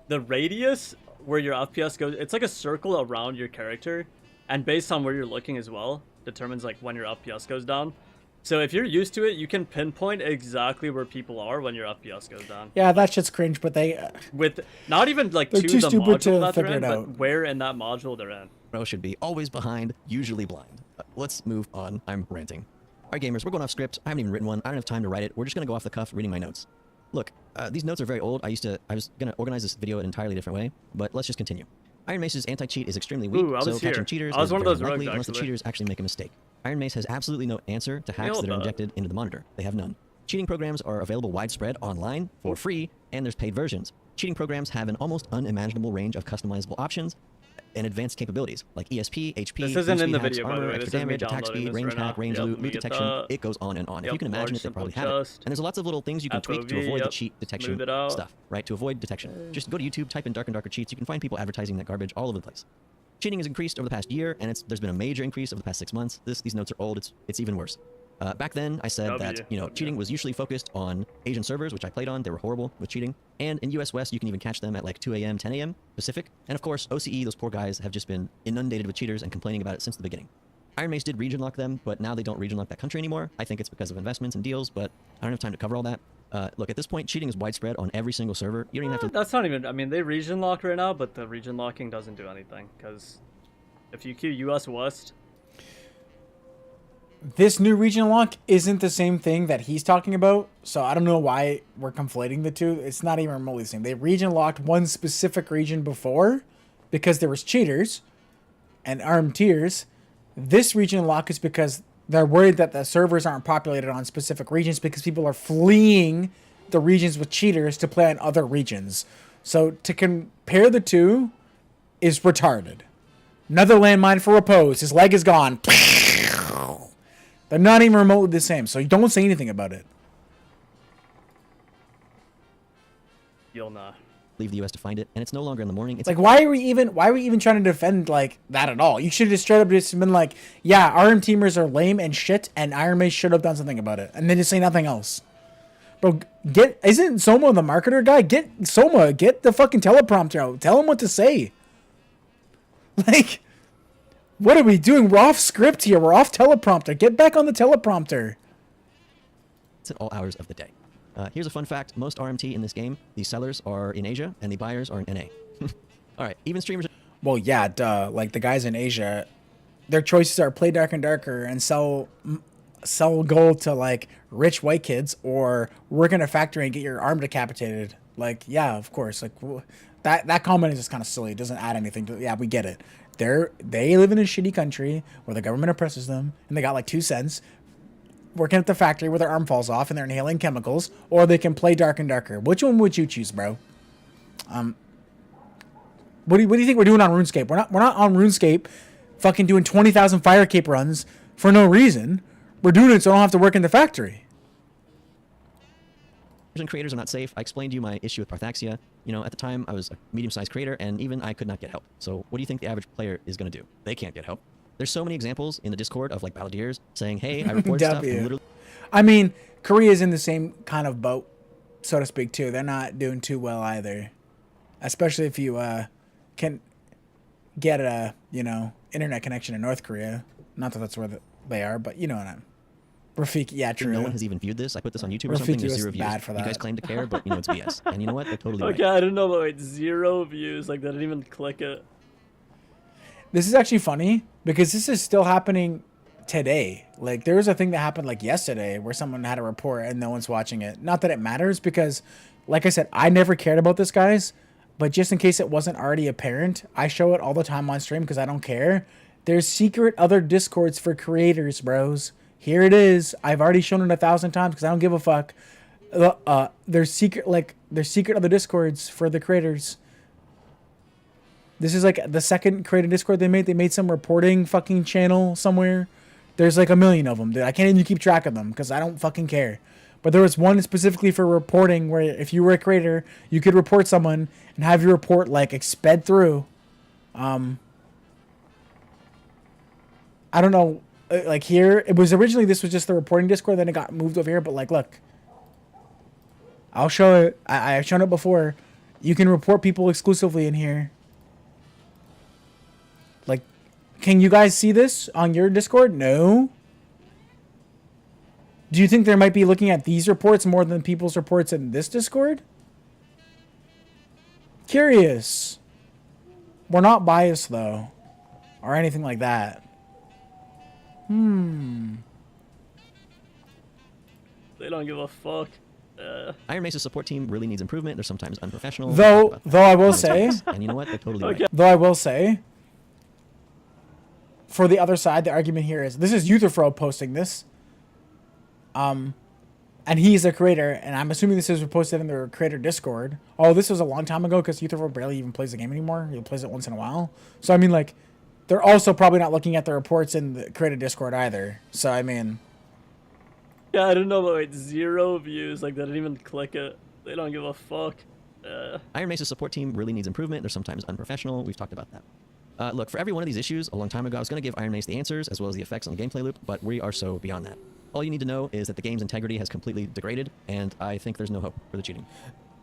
radius where your FPS goes, it's like a circle around your character, and based on where you're looking as well, determines like when your FPS goes down. So if you're used to it, you can pinpoint exactly where people are when your FPS goes down. Yeah, that shit's cringe, but they... With not even like They're to too the stupid module to that they're figure in, it but out. where in that module they're in. Pro should be always behind, usually blind. Let's move on. I'm ranting. All right, gamers, we're going off script. I haven't even written one. I don't have time to write it. We're just going to go off the cuff reading my notes. Look, these notes are very old. I was going to organize this video an entirely different way, but let's just continue. Iron Mace's anti-cheat is extremely weak, Ooh, I so was catching here. cheaters I was is one of very those rogues, unlikely unless the actually. cheaters actually make a mistake. Iron Mace has absolutely no answer to hacks Nailed that are that. injected into the monitor. They have none. Cheating programs are available widespread online for free, and there's paid versions. Cheating programs have an almost unimaginable range of customizable options and advanced capabilities, like ESP, HP, This isn't in the hacks, video, by the armor, way. extra This is me damage, attack downloading speed, this range right hack, now. range Yep, loot, let me loot get detection. that. It goes on and on. If Yep, you can imagine large it, they simple probably have it. chest. And there's lots of little things you can tweak to FOV, avoid the yep. cheat detection Smooth it out. stuff, right? To avoid detection. Just go to YouTube, type in dark and darker cheats. You can find people advertising that garbage all over the place. Cheating has increased over the past year, and there's been a major increase over the past 6 months. These notes are old. It's even worse. Back then, I said that cheating was usually focused on Asian servers, which I played on. They were horrible with cheating. And in US West, you can even catch them at like 2 a.m., 10 a.m. Pacific. And of course, OCE, those poor guys, have just been inundated with cheaters and complaining about it since the beginning. Iron Mace did region lock them, but now they don't region lock that country anymore. I think it's because of investments and deals, but I don't have time to cover all that. Look, at this point, cheating is widespread on every single server. You don't even have to... That's not even. I mean, they region lock right now, but the region locking doesn't do anything because if you queue US West. This new region lock isn't the same thing that he's talking about, so I don't know why we're conflating the two. It's not even remotely the same. They region locked one specific region before because there was cheaters and armed tiers. This region lock is because they're worried that the servers aren't populated on specific regions because people are fleeing the regions with cheaters to play on other regions. So to compare the two is retarded. Another landmine for Repose. His leg is gone. They're not even remotely the same, so don't say anything about it. You'll not. leave the US to find it, and it's no longer in the morning. It's Like, why are we even trying to defend like that at all? You should have just straight up just been like, yeah, RM teamers are lame and shit, and Iron Mace should have done something about it, and then just say nothing else. Bro, isn't Soma the marketer guy? Get the fucking teleprompter out. Tell him what to say. Like, what are we doing? We're off script here. We're off teleprompter. Get back on the teleprompter. It's at all hours of the day. Here's a fun fact. Most RMT in this game, the sellers are in Asia and the buyers are in NA. All right, even streamers... Well, yeah, duh. Like, the guys in Asia, their choices are play Dark and Darker and sell gold to, like, rich white kids, or work in a factory and get your arm decapitated. Like, yeah, of course. Like, that comment is just kind of silly. It doesn't add anything to it. Yeah, we get it. They live in a shitty country where the government oppresses them, and they got, like, 2 cents working at the factory where their arm falls off and they're inhaling chemicals, or they can play Dark and Darker. Which one would you choose, bro? What do you think we're doing on RuneScape? We're not on RuneScape fucking doing 20,000 fire cape runs for no reason. We're doing it so I don't have to work in the factory. And creators are not safe. I explained to you my issue with Parthaxia. You know, at the time, I was a medium-sized creator, and even I could not get help. So what do you think the average player is going to do? They can't get help. There's so many examples in the Discord of, like, Battledeers saying, hey, I report stuff, and literally... I mean, Korea's in the same kind of boat, so to speak, too. They're not doing too well either. Especially if you can get a, internet connection in North Korea. Not that that's where they are, but you know what I'm... Rafik, yeah, true. No one has even viewed this. I put this on YouTube or something. There's 0 views. Bad for that. You guys claim to care, but it's BS. And you know what? They're totally Okay, right. I didn't know about 0 views. Like, they didn't even click it. This is actually funny because this is still happening today. Like, there was a thing that happened like yesterday where someone had a report and no one's watching it. Not that it matters because, like I said, I never cared about this, guys. But just in case it wasn't already apparent, I show it all the time on stream because I don't care. There's secret other Discords for creators, bros. Here it is. I've already shown it 1,000 times because I don't give a fuck. There's secret other Discords for the creators. This is like the second creator Discord they made. They made some reporting fucking channel somewhere. There's like 1 million of them, dude. I can't even keep track of them because I don't fucking care. But there was one specifically for reporting where if you were a creator, you could report someone and have your report like sped through. I don't know. Like here, it was originally, this was just the reporting Discord, then it got moved over here, but like, look, I'll show it. I've shown it before. You can report people exclusively in here. Like, can you guys see this on your Discord? No. Do you think they might be looking at these reports more than people's reports in this Discord? Curious. We're not biased though, or anything like that. They don't give a fuck. Iron Mace's support team really needs improvement. They're sometimes unprofessional. Though I will say, and you know what? They're totally Okay. right. though I will say, for the other side, the argument here is this is Eutherfro posting this. And he's a creator, and I'm assuming this is posted in their creator Discord. Oh, this was a long time ago because Eutherfro barely even plays the game anymore. He plays it once in a while. So I mean, like, they're also probably not looking at the reports in the creator Discord either. So I mean, Yeah, I didn't know about 0 views. Like, they didn't even click it. They don't give a fuck. Iron Mace's support team really needs improvement. They're sometimes unprofessional. We've talked about that. Look, for every one of these issues, a long time ago, I was going to give Iron Mace the answers as well as the effects on the gameplay loop, but we are so beyond that. All you need to know is that the game's integrity has completely degraded, and I think there's no hope for the cheating.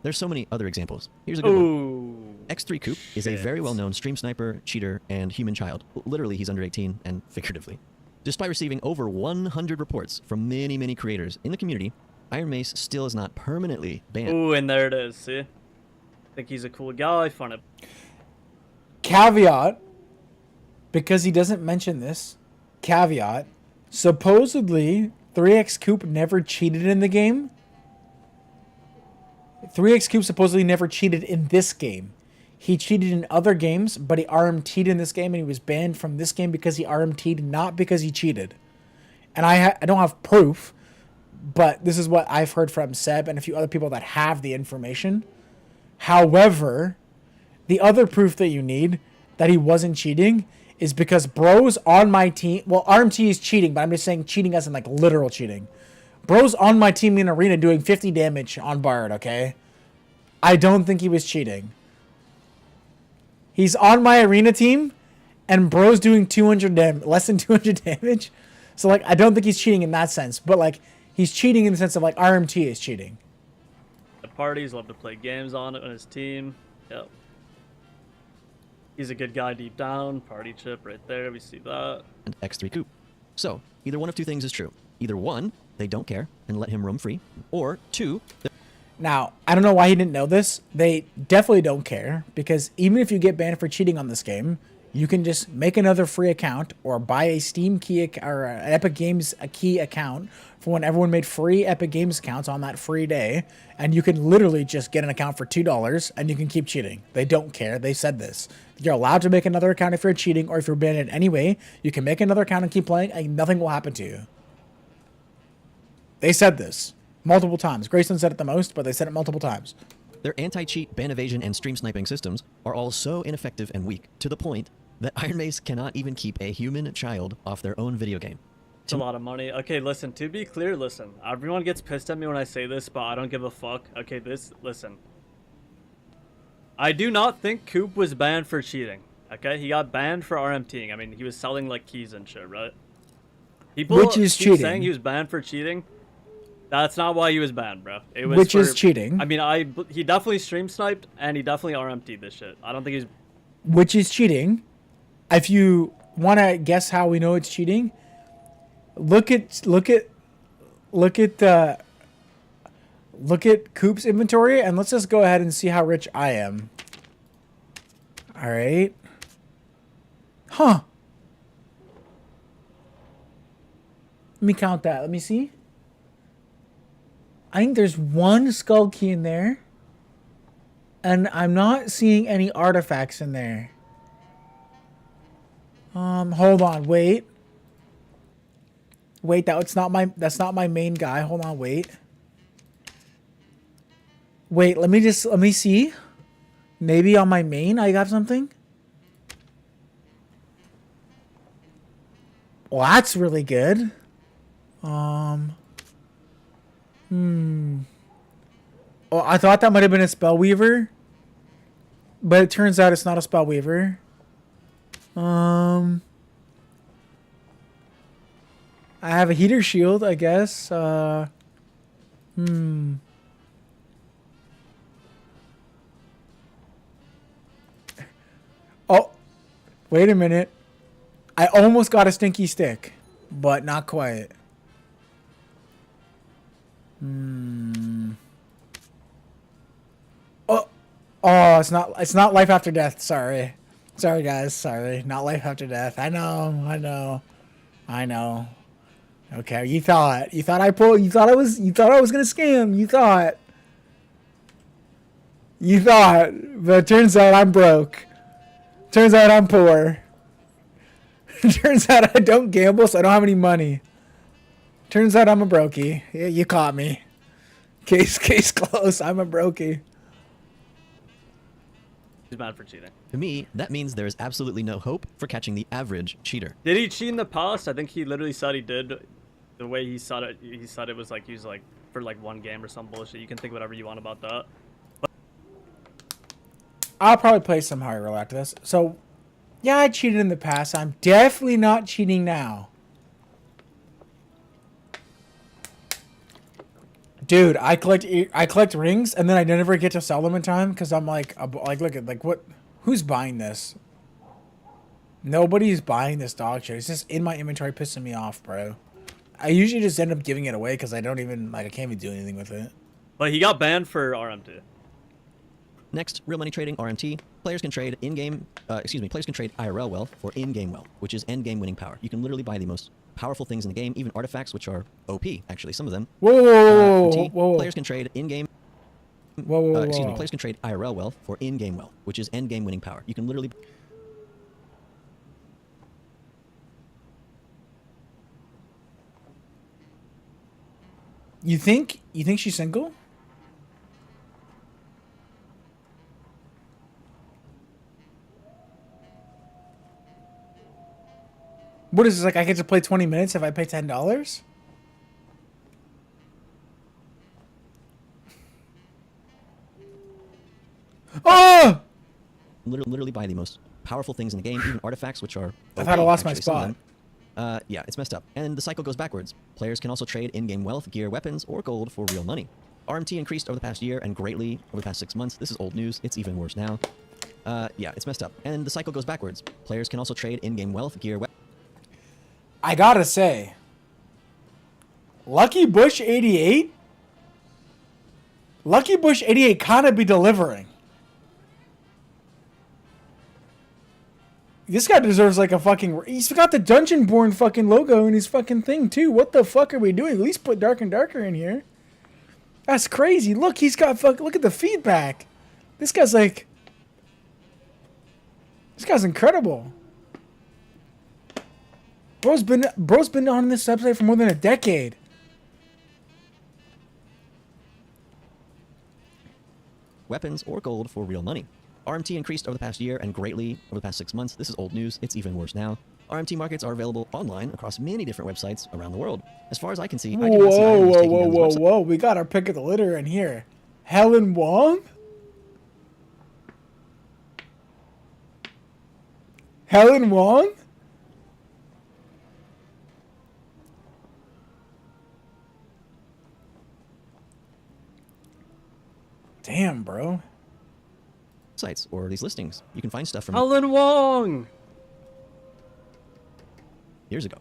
There's so many other examples. Here's a good one. X3 Coop is a very well-known stream sniper, cheater, and human child. Literally, he's under 18, and figuratively. Despite receiving over 100 reports from many, many creators in the community, Iron Mace still is not permanently banned. Ooh, and there it is, see? Think he's a cool guy, fun of... caveat, because he doesn't mention this, caveat, supposedly 3x Coop never cheated in the game. 3x Coop supposedly never cheated in this game. He cheated in other games, but he RMT'd in this game, and he was banned from this game because he RMT'd, not because he cheated. And I don't have proof, but this is what I've heard from Seb and a few other people that have the information. However, the other proof that you need that he wasn't cheating is because bros on my team... Well, RMT is cheating, but I'm just saying cheating as in, like, literal cheating. Bro's on my team in arena doing 50 damage on Bard, okay? I don't think he was cheating. He's on my arena team, and bro's doing 200 damage, less than 200 damage. So, like, I don't think he's cheating in that sense. But, like, he's cheating in the sense of, like, RMT is cheating. parties, love to play games on his team. Yep. He's a good guy deep down. Party chip right there. We see that. And X3 coup. So, either one of two things is true. Either one, they don't care and let him roam free, or two, Now, I don't know why he didn't know this. They definitely don't care, because even if you get banned for cheating on this game, you can just make another free account or buy a Steam key or an Epic Games key account for when everyone made free Epic Games accounts on that free day, and you can literally just get an account for $2 and you can keep cheating. They don't care. They said this. You're allowed to make another account if you're cheating, or if you're banned in any way, you can make another account and keep playing and nothing will happen to you. They said this multiple times. Grayson said it the most, but they said it multiple times. their anti-cheat, ban evasion, and stream sniping systems are all so ineffective and weak, to the point that Iron Mace cannot even keep a human child off their own video game. It's a lot of money. Okay, listen, to be clear, listen. Everyone gets pissed at me when I say this, but I don't give a fuck. Okay, listen. I do not think Coop was banned for cheating. Okay, he got banned for RMTing. I mean, he was selling like keys and shit, right? People Which is keep cheating. saying he was banned for cheating. That's not why he was banned, bro. It was Which for, is cheating. I mean, he definitely stream sniped and he definitely RMT'd this shit. I don't think he's. Which is cheating. If you want to guess how we know it's cheating, look at Coop's inventory, and let's just go ahead and see how rich I am. All right. Huh. Let me count that. Let me see. I think there's one skull key in there, and I'm not seeing any artifacts in there. Hold on, wait, that's not my main guy. Hold on, wait, let me see. Maybe on my main I got something. Well, that's really good. Oh, I thought that might have been a Spellweaver, but it turns out it's not a Spellweaver. I have a heater shield, I guess. Oh, wait a minute. I almost got a stinky stick, but not quite. Oh, it's not life after death. Sorry guys. Sorry. Not life after death. I know. Okay, you thought I was gonna scam. You thought, but it turns out I'm broke. Turns out I'm poor. Turns out I don't gamble, so I don't have any money. Turns out I'm a brokey. Yeah, you caught me. Case closed. I'm a brokey. He's banned for cheating. To me, that means there is absolutely no hope for catching the average cheater. Did he cheat in the past? I think he literally said he did. The way he said it was like he was like for like one game or some bullshit. You can think whatever you want about that. But I'll probably play some higher roll after this. So, yeah, I cheated in the past. I'm definitely not cheating now. Dude, I collect rings, and then I never get to sell them in time because I'm like look at what, who's buying this? Nobody's buying this dog shit. It's just in my inventory, pissing me off, bro. I usually just end up giving it away because I don't even I can't even do anything with it. But he got banned for RMT. Next, real money trading, RMT. Players can trade players can trade IRL wealth for in-game wealth, which is end-game winning power. You can literally buy the most powerful things in the game, even artifacts, which are OP, actually, some of them. Whoa. Players can trade in-game... Players can trade IRL wealth for in-game wealth, which is end-game winning power. You can literally... You think she's single? What is this, like I get to play 20 minutes if I pay $10? Oh! Literally buy the most powerful things in the game, even artifacts, which are... I thought I lost my actually, some of spot. them. Yeah, it's messed up. And the cycle goes backwards. Players can also trade in-game wealth, gear, weapons, or gold for real money. RMT increased over the past year and greatly over the past 6 months. This is old news. It's even worse now. Yeah, it's messed up. And the cycle goes backwards. Players can also trade in-game wealth, gear, I gotta say, Lucky Bush 88? Lucky Bush 88 kind of be delivering. This guy deserves like a fucking... He's got the Dungeonborn fucking logo in his fucking thing too. What the fuck are we doing? At least put Dark and Darker in here. That's crazy. Look, he's got fuck... Look at the feedback. This guy's like... This guy's incredible. Bro's been on this website for more than a decade. weapons, or gold for real money. RMT increased over the past year and greatly over the past 6 months. This is old news. It's even worse now. RMT markets are available online across many different websites around the world. As far as I can see, I do not see items taking down this website. Whoa. We got our pick of the litter in here. Helen Wong? Helen Wong? Damn, bro. Sites or these listings. You can find stuff from Helen Wong! years ago.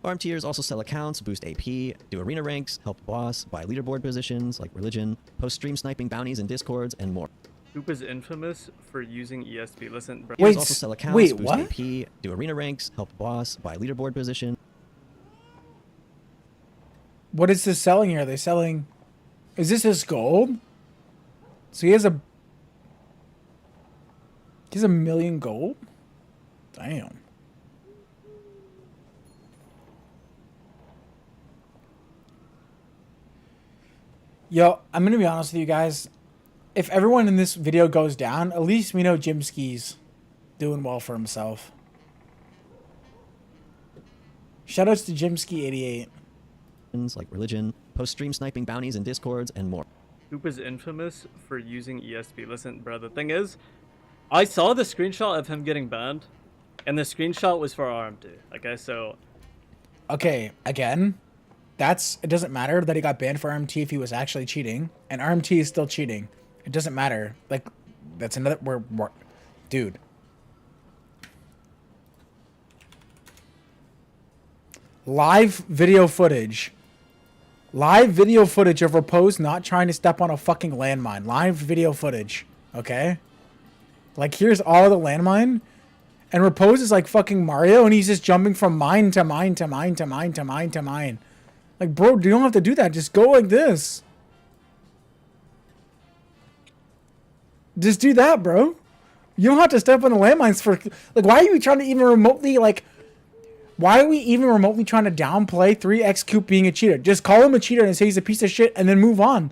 RMTers also sell accounts, boost AP, do arena ranks, help boss, buy leaderboard positions like religion, post stream sniping bounties in discords, and more. Goop is infamous for using ESP. Listen, bro. Wait, also sell accounts, boost what? AP, do arena ranks, help boss, buy leaderboard position. What is this selling here? Are they selling... Is this his gold? So he has a... He has 1 million gold? Damn. Yo, I'm gonna be honest with you guys. If everyone in this video goes down, at least we know Jimski's doing well for himself. Shoutouts to Jimski88. Like religion, post stream sniping bounties in discords, and more. Goop is infamous for using ESP. Listen, bro, the thing is, I saw the screenshot of him getting banned, and the screenshot was for RMT. Okay, so... Okay, again, it doesn't matter that he got banned for RMT if he was actually cheating, and RMT is still cheating. It doesn't matter. Like, that's another... Dude. Live video footage. Live video footage of Repose not trying to step on a fucking landmine. Live video footage. Okay? Like, here's all the landmine. And Repose is like fucking Mario, and he's just jumping from mine to mine to mine to mine to mine to mine. Like, bro, you don't have to do that. Just go like this. Just do that, bro. You don't have to step on the landmines for... Like, why are you trying to even remotely, like... Why are we even remotely trying to downplay 3x Coop being a cheater? Just call him a cheater and say he's a piece of shit and then move on.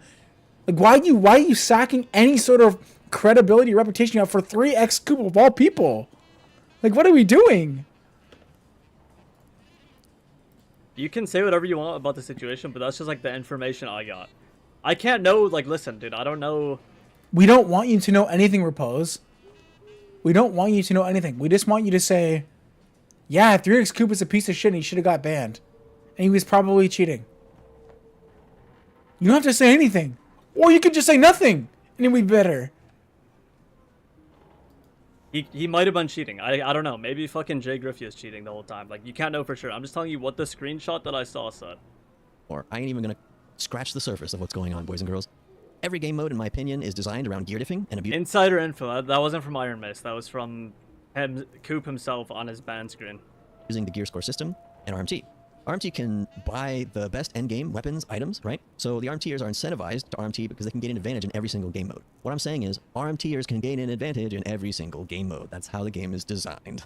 Like, why are you sacking any sort of credibility or reputation out for 3x Coop of all people? Like, what are we doing? You can say whatever you want about the situation, but that's just, like, the information I got. I can't know, like, listen, dude, I don't know... We don't want you to know anything, Repose. We don't want you to know anything. We just want you to say... Yeah, 3x Coop is a piece of shit and he should have got banned. And he was probably cheating. You don't have to say anything. Or you could just say nothing. And it would be better. He might have been cheating. I don't know. Maybe fucking Jay Griffey is cheating the whole time. Like, you can't know for sure. I'm just telling you what the screenshot that I saw said. Or I ain't even gonna scratch the surface of what's going on, boys and girls. Every game mode, in my opinion, is designed around gear diffing and abuse. Insider info. That wasn't from Iron Mace. That was from... Coop himself on his ban screen. Using the gear score system and RMT. RMT can buy the best endgame weapons, items, right? So the RMTers are incentivized to RMT because they can gain an advantage in every single game mode. What I'm saying is RMTers can gain an advantage in every single game mode. That's how the game is designed.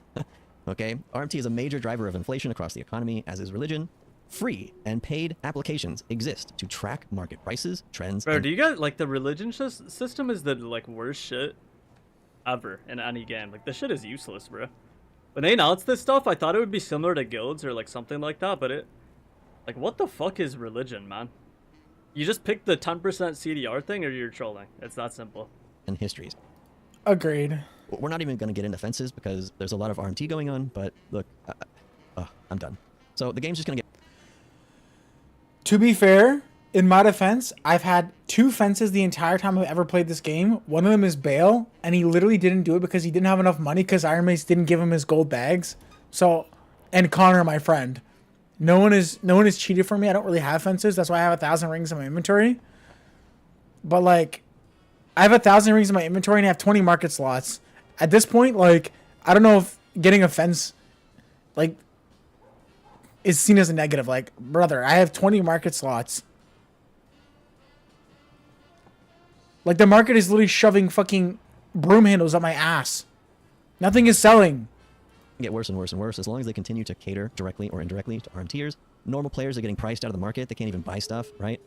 Okay? RMT is a major driver of inflation across the economy, as is religion. Free and paid applications exist to track market prices, trends, Bro, do you guys... Like, the religion system is the, like, worst shit ever in any game. Like, this shit is useless, bro. When they announced this stuff, I thought it would be similar to guilds or like something like that, but it... Like, what the fuck is religion, man? You just pick the 10% CDR thing or you're trolling. It's that simple. and histories. Agreed. We're not even going to get into fences because there's a lot of RMT going on, but look, I'm done. So the game's just going to get... To be fair, In my defense, I've had 2 fences the entire time I've ever played this game. One of them is Bale, and he literally didn't do it because he didn't have enough money because Iron Mace didn't give him his gold bags. So, and Connor, my friend. No one is cheated for me. I don't really have fences. That's why I have 1,000 rings in my inventory. But like, I have 1,000 rings in my inventory and I have 20 market slots. At this point, like, I don't know if getting a fence, like, is seen as a negative. Like, brother, I have 20 market slots. Like, the market is literally shoving fucking broom handles up my ass. Nothing is selling. Get worse and worse and worse as long as they continue to cater directly or indirectly to armed tiers. Normal players are getting priced out of the market. They can't even buy stuff, right?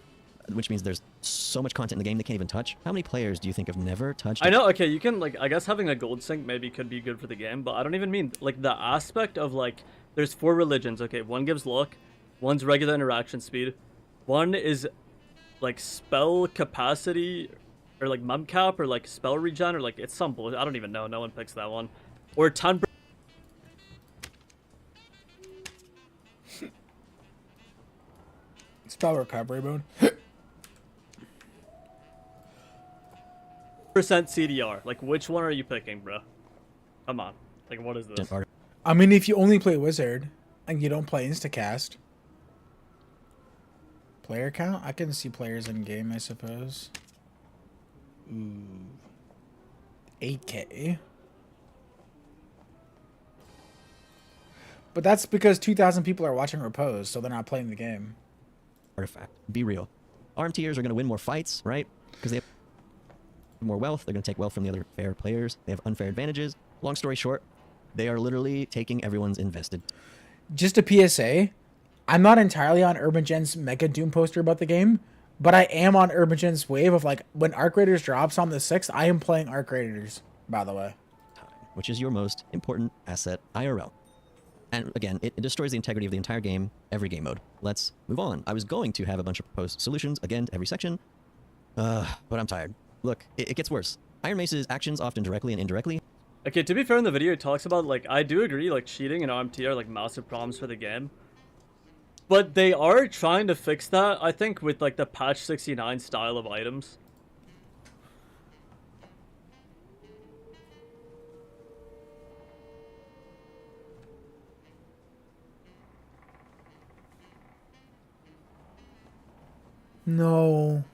Which means there's so much content in the game they can't even touch. How many players do you think have never touched I know, okay, you can, like, I guess having a gold sink maybe could be good for the game, but I don't even mean, like, the aspect of, like, there's 4 religions, okay, one gives luck, one's regular interaction speed, one is, like, spell capacity, or, like, mum cap, or, like, spell regen, or, like, it's some bullshit, I don't even know, no one picks that one, or 10%. Spell recovery mode. CDR. Like, which one are you picking, bro? Come on. Like, what is this? I mean, if you only play Wizard and you don't play Instacast. Player count? I can see players in game, I suppose. Ooh. 8K. But that's because 2,000 people are watching Repose, so they're not playing the game. Artifact. Be real. Armed tiers are going to win more fights, right? Because they have more wealth. They're going to take wealth from the other fair players. They have unfair advantages. Long story short, they are literally taking everyone's invested. Just a PSA, I'm not entirely on Urban Gen's Mega Doom poster about the game, but I am on Urban Gen's wave of, like, when Arc Raiders drops on the 6th, I am playing Arc Raiders, by the way. Which is your most important asset, IRL. And again, it destroys the integrity of the entire game, every game mode. Let's move on. I was going to have a bunch of proposed solutions, again, to every section, but I'm tired. Look, it gets worse. Iron Mace's actions, often directly and indirectly. Okay, to be fair, in the video, it talks about, like, I do agree, like, cheating and RMT are, like, massive problems for the game. But they are trying to fix that, I think, with, like, the patch 69 style of items. No.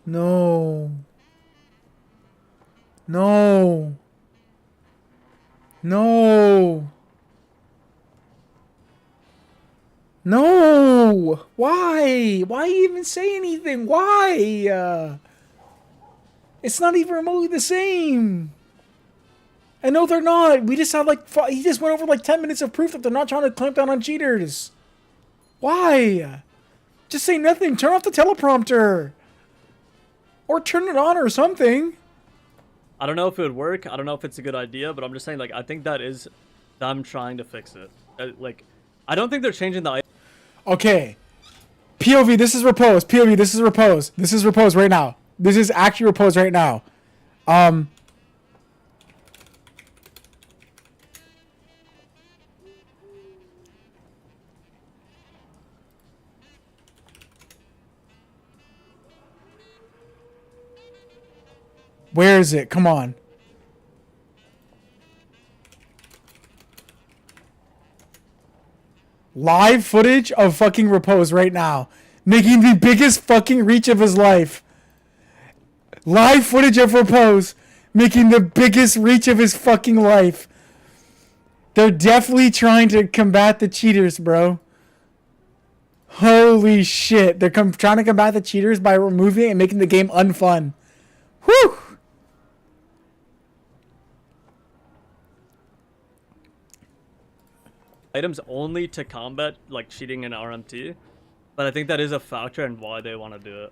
No. No. No. No. Why? Why even say anything? Why? It's not even remotely the same. I know they're not. We just had like he just went over like 10 minutes of proof that they're not trying to clamp down on cheaters. Why? Just say nothing. Turn off the teleprompter. Or turn it on or something. I don't know if it would work. I don't know if it's a good idea, but I'm just saying, like, I think that is them trying to fix it. Like, I don't think they're changing the item. Okay. POV, this is Repose. POV, this is Repose. This is Repose right now. This is actually Repose right now. Where is it? Come on. Live footage of fucking Repose right now. Making the biggest fucking reach of his life. Live footage of Repose. Making the biggest reach of his fucking life. They're definitely trying to combat the cheaters, bro. Holy shit. They're trying to combat the cheaters by removing it and making the game unfun. Whew. Items only to combat, like, cheating in RMT. But I think that is a factor in why they want to do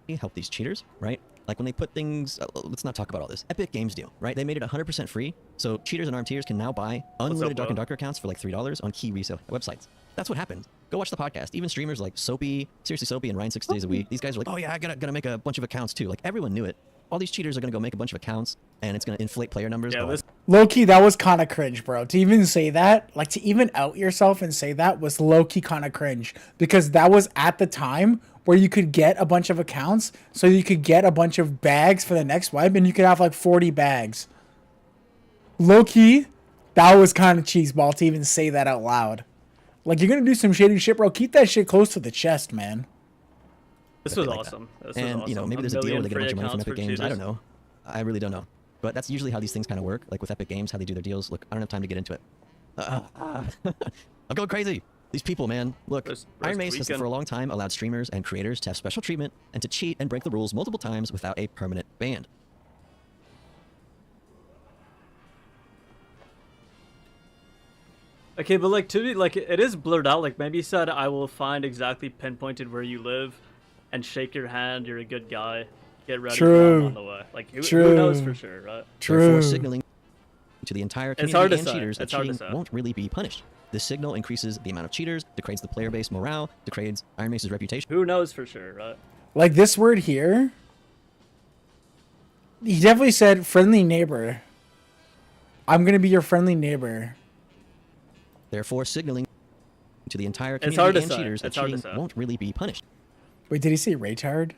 it. Help these cheaters, right? Like when they put things, let's not talk about all this. Epic Games deal, right? They made it 100% free, so cheaters and armed tiers can now buy unlimited Dark and Darker accounts for like $3 on key resale websites. That's what happened. Go watch the podcast. Even streamers like Soapy, Seriously Soapy, and Ryan 6 Days a Week, these guys are like, oh yeah, I gotta make a bunch of accounts too. Like everyone knew it. All these cheaters are gonna go make a bunch of accounts, and it's gonna inflate player numbers. Yeah, low-key, that was kind of cringe, bro. To even say that, like to even out yourself and say that was low-key kind of cringe. Because that was at the time where you could get a bunch of accounts, so you could get a bunch of bags for the next wipe, and you could have like 40 bags. Low key, that was kind of cheeseball to even say that out loud. Like, you're gonna do some shady shit, bro. Keep that shit close to the chest, man. This was awesome. This was And, you know, maybe there's a deal where they get a bunch of money from Epic Games. I don't cheaters. know. I really don't know. But that's usually how these things kind of work. Like with Epic Games, how they do their deals. Look, I don't have time to get into it. I'm going crazy. These people, man. Look, Iron Mace has for a long time allowed streamers and creators to have special treatment and to cheat and break the rules multiple times without a permanent ban. Okay, but like to be like it is blurred out. Like maybe he said, "I will find exactly pinpointed where you live, and shake your hand. You're a good guy. Get ready True. on the way." Like who True. knows for sure, right? Therefore, signaling to the entire It's hard community to and say. cheaters that It's hard to cheating say. won't really be punished. This signal increases the amount of cheaters, degrades the player base morale, degrades Iron Mace's reputation. Who knows for sure, right? Like this word here, he definitely said friendly neighbor. I'm gonna be your friendly neighbor. Therefore, signaling to the entire It's hard community to and say. cheaters that It's hard to cheating say. won't really be punished. Wait, did he say retard?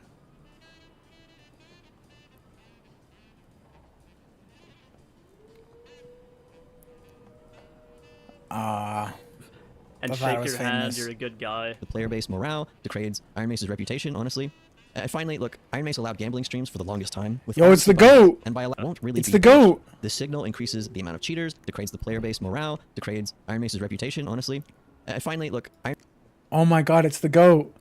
And I thought it shake was your hand. famous. You're a good guy. The player base morale degrades Iron Mace's reputation, honestly. And finally, look, Iron Mace allowed gambling streams for the longest time. With Yo, it's the RMT bans, GOAT! And by won't really It's be the punished. GOAT! This signal increases the amount of cheaters, degrades the player base morale, degrades Iron Mace's reputation, honestly. And finally, look, Iron Oh my god, it's the GOAT.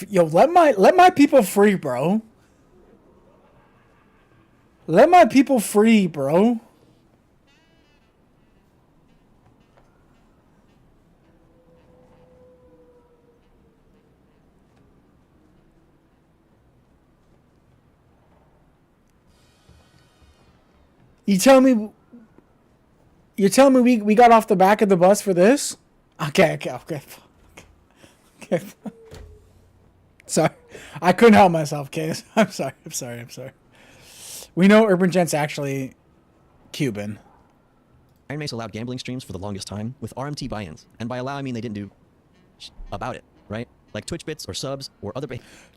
Yo, let my people free, bro. Let my people free, bro. You're telling me we got off the back of the bus for this? Okay. Okay. Sorry. I couldn't help myself, Case. I'm sorry. We know Urban Gent's actually Cuban. Iron Mace allowed gambling streams for the longest time with RMT buy-ins. And by allow, I mean they didn't do about it, right? Like Twitch bits or subs or other...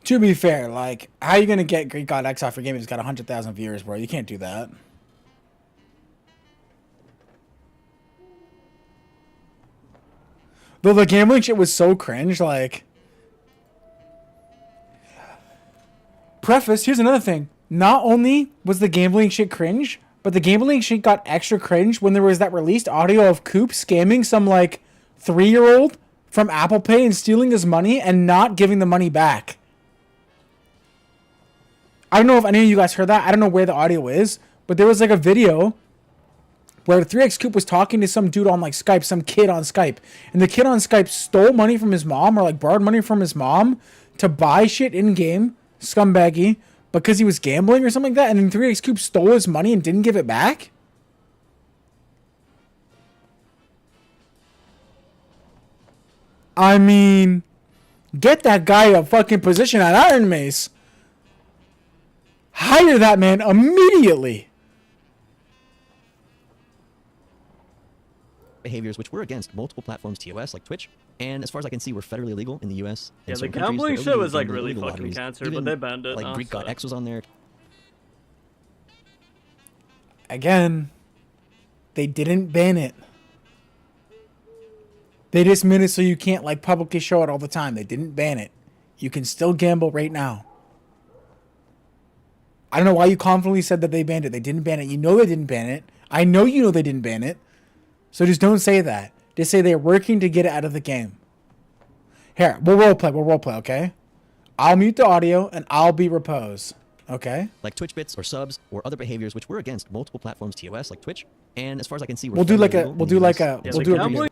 To be fair, like, how you gonna get Greek God X off your game if it's got 100,000 viewers, bro? You can't do that. Though the gambling shit was so cringe, like... Preface, here's another thing. Not only was the gambling shit cringe, but the gambling shit got extra cringe when there was that released audio of Coop scamming some, like, 3-year-old from Apple Pay and stealing his money and not giving the money back. I don't know if any of you guys heard that. I don't know where the audio is, but there was, like, a video where 3X Coop was talking to some dude on, like, Skype, some kid on Skype, and the kid on Skype stole money from his mom or, like, borrowed money from his mom to buy shit in-game, scumbaggy, because he was gambling or something like that, and then 3X Coop stole his money and didn't give it back? I mean, get that guy a fucking position at Iron Mace. Hire that man immediately. behaviors which were against multiple platforms TOS like Twitch, and as far as I can see were federally illegal in the US. Yeah, and the certain countries, gambling but shit illegal was like gambling, really illegal fucking lotteries. cancer, Even, but they banned it. like Greek God X was on there. Again, they didn't ban it. They just made it so you can't like publicly show it all the time. They didn't ban it. You can still gamble right now. I don't know why you confidently said that they banned it. They didn't ban it. You know they didn't ban it. I know you know they didn't ban it. So just don't say that. Just say they're working to get it out of the game. Here, we'll roleplay, okay? I'll mute the audio and I'll be repose. Okay? Like Twitch bits or subs or other behaviors which were against multiple platforms TOS like Twitch, and as far as I can see, were We'll do federally like a illegal we'll in do the like US a and we'll certain do countries.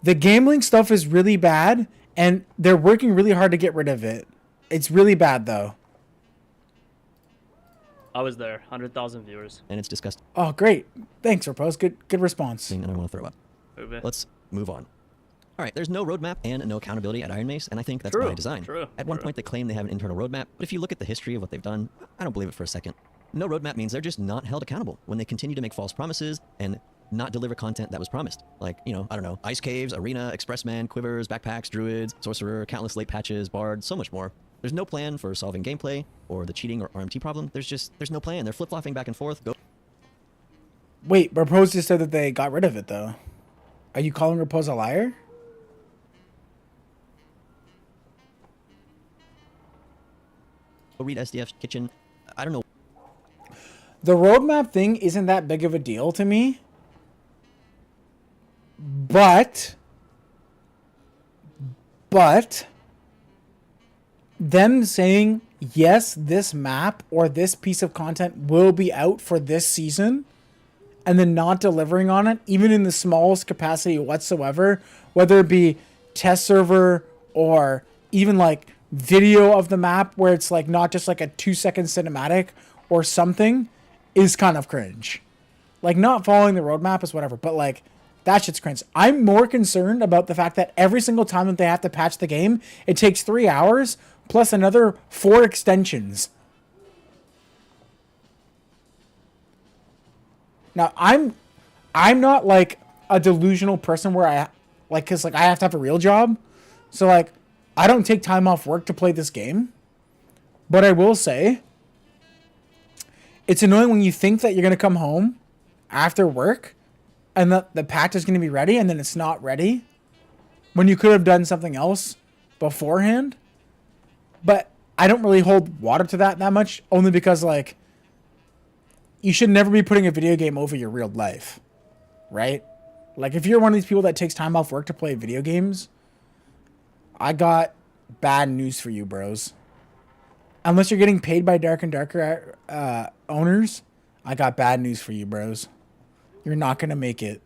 the gambling stuff is really bad and they're working really hard to get rid of it. It's really bad though. I was there, 100,000 viewers. And it's disgusting. Oh, great. Thanks, Repose. Good response. And I want to throw up. Move it. Let's move on. All right, there's no roadmap and no accountability at Iron Mace, and I think that's True, by design. true, At one true. point, they claim they have an internal roadmap, but if you look at the history of what they've done, I don't believe it for a second. No roadmap means they're just not held accountable when they continue to make false promises and not deliver content that was promised. Like, you know, I don't know, Ice Caves, Arena, Expressman, Quivers, Backpacks, Druids, Sorcerer, countless late patches, Bard, so much more. There's no plan for solving gameplay or the cheating or RMT problem. There's no plan. They're flip-flopping back and forth. Wait, Repose just said that they got rid of it, though. Are you calling Repose a liar? Go read SDF's kitchen. I don't know. The roadmap thing isn't that big of a deal to me. But them saying, yes, this map or this piece of content will be out for this season, and then not delivering on it, even in the smallest capacity whatsoever, whether it be test server or even like video of the map where it's like not just like a 2-second cinematic or something, is kind of cringe. Like, not following the roadmap is whatever, but like, that shit's cringe. I'm more concerned about the fact that every single time that they have to patch the game, it takes 3 hours plus another 4 extensions. Now, I'm not like a delusional person where I like, cause like I have to have a real job. So like, I don't take time off work to play this game. But I will say, it's annoying when you think that you're going to come home after work and the patch is going to be ready and then it's not ready when you could have done something else beforehand. But I don't really hold water to that much, only because like, you should never be putting a video game over your real life, right? Like, if you're one of these people that takes time off work to play video games, I got bad news for you, bros. Unless you're getting paid by Dark and Darker owners, I got bad news for you, bros. You're not going to make it.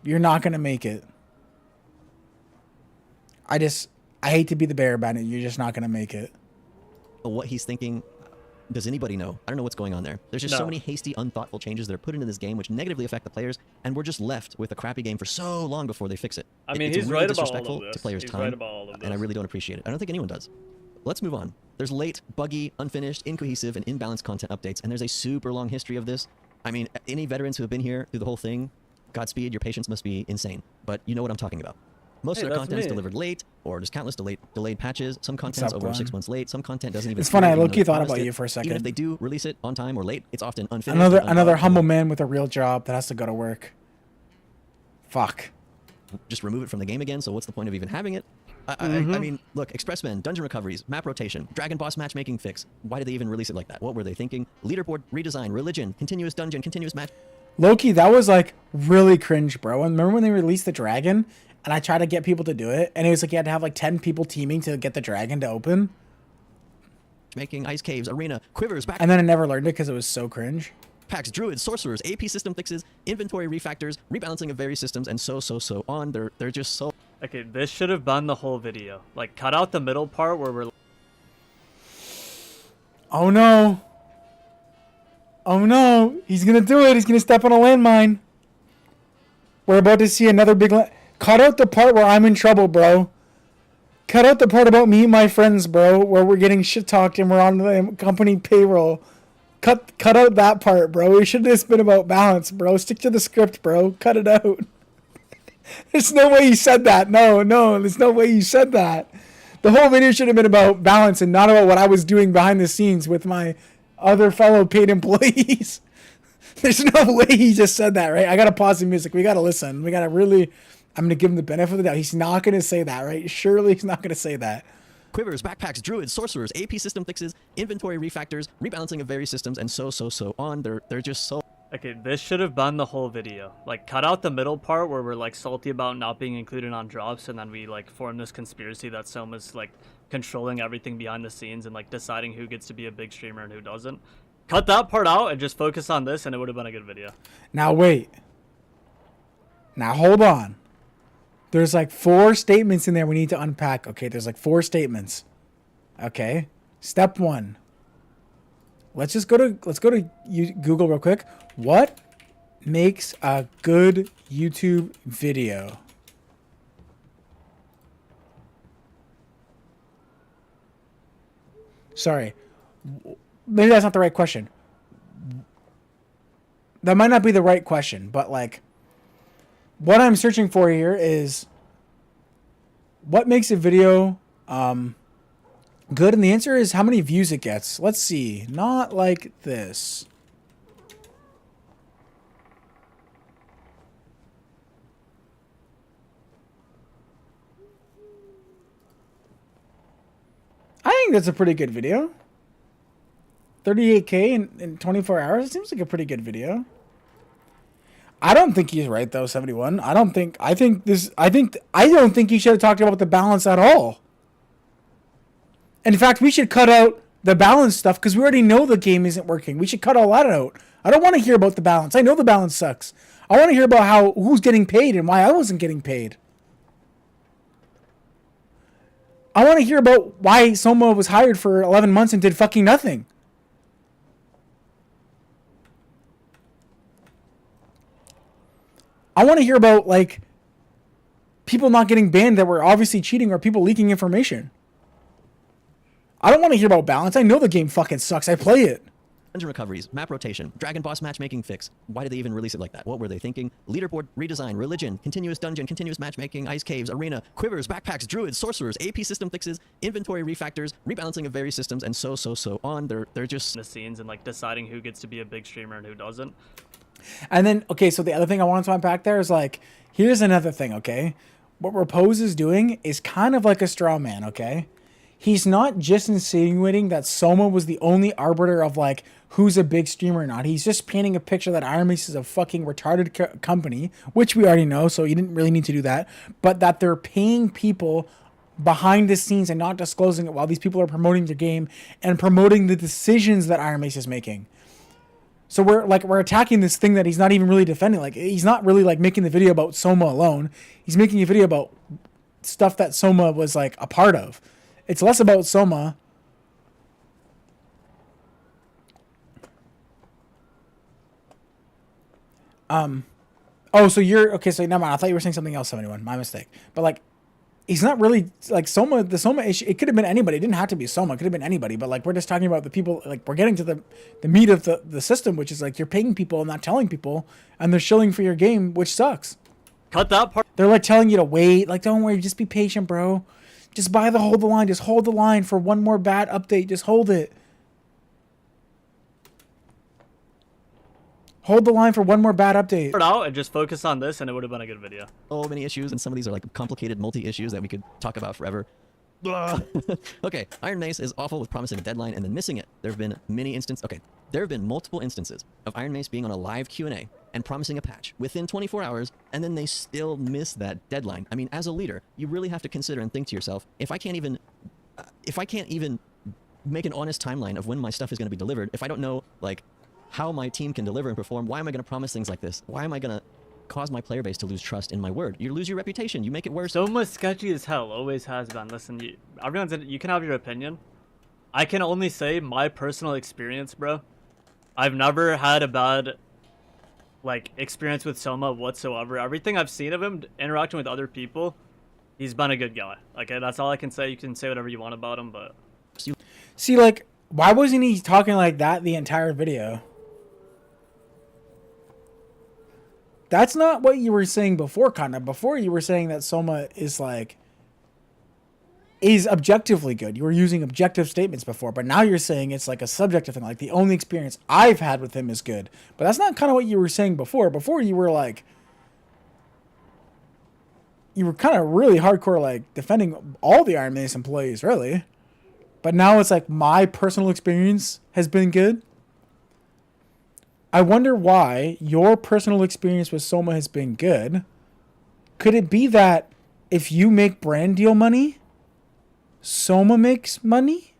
You're not going to make it. I hate to be the bearer about it. You're just not going to make it. What he's thinking. Does anybody know? I don't know what's going on there. There's just so many hasty, unthoughtful changes that are put into this game which negatively affect the players, and we're just left with a crappy game for so long before they fix it. I mean, it's he's really right about all disrespectful of this. to players' He's time, right about all of and I this. really don't appreciate it. I don't think anyone does. Let's move on. There's late, buggy, unfinished, incohesive, and imbalanced content updates, and there's a super long history of this. I mean, any veterans who have been here through the whole thing, Godspeed, your patience must be insane. But you know what I'm talking about. Most of their content is delivered late, or just countless delayed patches. Some content's over 6 months late. Some content doesn't even. It's funny. I appear, even low-key though they thought about promised you it. for a second. Even if they do release it on time or late, it's often unfinished. and Another unbugged, humble and man with a real job that has to go to work. Fuck. just remove it from the game again. So what's the point of even having it? I mean, look, Expressmen, dungeon recoveries, map rotation, Dragon Boss matchmaking fix. Why did they even release it like that? What were they thinking? Leaderboard redesign, religion, continuous dungeon, continuous match. Loki, that was like really cringe, bro. And remember when they released the dragon and I tried to get people to do it, and it was like you had to have like 10 people teaming to get the dragon to open? Making ice caves, arena, quivers, back. And then I never learned it because it was so cringe. Packs, druids, sorcerers, AP system fixes, inventory refactors, rebalancing of various systems, and so on. They're just so. Okay, this should have been the whole video. Like, cut out the middle part where we're. Oh no. Oh no. He's gonna do it. He's gonna step on a landmine. We're about to see another big cut out the part where I'm in trouble, bro. Cut out the part about me and my friends, bro, where we're getting shit talked and we're on the company payroll. Cut out that part, bro. It should have just been about balance, bro. Stick to the script, bro. Cut it out. There's no way you said that. No, there's no way you said that. The whole video should have been about balance and not about what I was doing behind the scenes with my other fellow paid employees. There's no way he just said that, right? I gotta pause the music. We gotta listen. We gotta really. I'm gonna give him the benefit of the doubt. He's not gonna say that, right? Surely he's not gonna say that. Quivers, backpacks, druids, sorcerers, AP system fixes, inventory refactors, rebalancing of various systems, and so on. They're just so. Okay, this should have been the whole video. Like, cut out the middle part where we're like salty about not being included on drops, and then we like form this conspiracy that Soma's like controlling everything behind the scenes and like deciding who gets to be a big streamer and who doesn't. Cut that part out and just focus on this, and it would have been a good video. Now wait. Now hold on. There's like 4 statements in there we need to unpack. Okay, there's like 4 statements. Okay. Step 1. Let's go to Google real quick. What makes a good YouTube video? Sorry. Maybe that's not the right question. That might not be the right question, but like what I'm searching for here is what makes a video good, and the answer is how many views it gets. Let's see. Not like this. I think that's a pretty good video. 38K in 24 hours. It seems like a pretty good video. I don't think he's right though, 71. I don't think he should have talked about the balance at all. In fact, we should cut out the balance stuff because we already know the game isn't working. We should cut all that out. I don't want to hear about the balance. I know the balance sucks. I want to hear about who's getting paid and why I wasn't getting paid. I want to hear about why Soma was hired for 11 months and did fucking nothing. I want to hear about, like, people not getting banned that were obviously cheating or people leaking information. I don't want to hear about balance. I know the game fucking sucks. I play it. Dungeon recoveries, map rotation, Dragon Boss matchmaking fix. Why did they even release it like that? What were they thinking? Leaderboard redesign, religion, continuous dungeon, continuous matchmaking, ice caves, arena, quivers, backpacks, druids, sorcerers, AP system fixes, inventory refactors, rebalancing of various systems, and so on. They're just The scenes and like deciding who gets to be a big streamer and who doesn't. And then, okay, so the other thing I wanted to unpack there is like, here's another thing, okay? What Repose is doing is kind of like a straw man, okay? He's not just insinuating that Soma was the only arbiter of like who's a big streamer or not. He's just painting a picture that Iron Mace is a fucking retarded company, which we already know, so you didn't really need to do that. But that they're paying people behind the scenes and not disclosing it while these people are promoting their game and promoting the decisions that Iron Mace is making. So we're attacking this thing that he's not even really defending. Like, he's not really like making the video about Soma alone. He's making a video about stuff that Soma was like a part of. It's less about Soma. Oh, so you're okay. So never mind. I thought you were saying something else. 71. My mistake. But like, he's not really like Soma. The Soma issue. It could have been anybody. It didn't have to be Soma. It could have been anybody. But like, we're just talking about the people. Like, we're getting to the meat of the system, which is like you're paying people and not telling people, and they're shilling for your game, which sucks. Cut that part. They're like telling you to wait. Like, don't worry. Just be patient, bro. Just buy the hold the line. Just hold the line for one more bad update. Just hold it. Hold the line for one more bad update. Out and just focus on this, and it would have been a good video. so many issues, and some of these are like complicated multi-issues that we could talk about forever. Okay, Iron Mace is awful with promising a deadline and then missing it. There have been multiple instances of Iron Mace being on a live Q&A and promising a patch within 24 hours, and then they still miss that deadline. I mean, as a leader, you really have to consider and think to yourself, if I can't even make an honest timeline of when my stuff is going to be delivered, if I don't know, like, how my team can deliver and perform, why am I going to promise things like this? Why am I going to cause my player base to lose trust in my word? You lose your reputation. You make it worse. So much sketchy as hell. Always has been. Listen, you can have your opinion. I can only say my personal experience, bro. I've never had a bad, like, experience with Soma whatsoever. Everything I've seen of him interacting with other people, he's been a good guy. Okay, that's all I can say. You can say whatever you want about him, but... See, like, why wasn't he talking like that the entire video? That's not what you were saying before, kind of. Before, you were saying that Soma is, like, is objectively good. You were using objective statements before, but now you're saying it's, like, a subjective thing. Like, the only experience I've had with him is good. But that's not kind of what you were saying before. Before, you were, like... You were kind of really hardcore, like, defending all the Iron Mace employees, really. But now it's, like, my personal experience has been good. I wonder why your personal experience with Soma has been good. Could it be that if you make brand deal money, Soma makes money?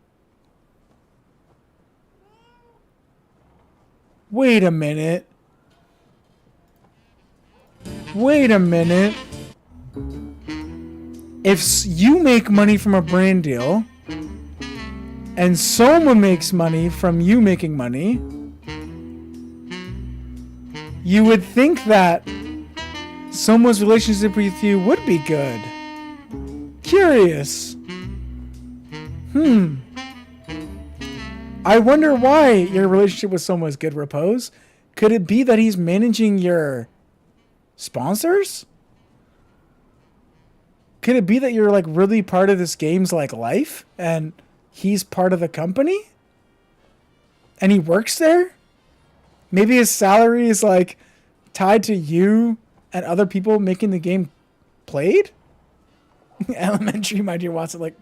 Wait a minute. Wait a minute. If you make money from a brand deal, and Soma makes money from you making money, you would think that someone's relationship with you would be good. Curious. I wonder why your relationship with someone is good, Repose. Could it be that he's managing your sponsors? Could it be that you're like really part of this game's like life and he's part of the company? And he works there? Maybe his salary is like tied to you and other people making the game played? Elementary, my dear Watson, like,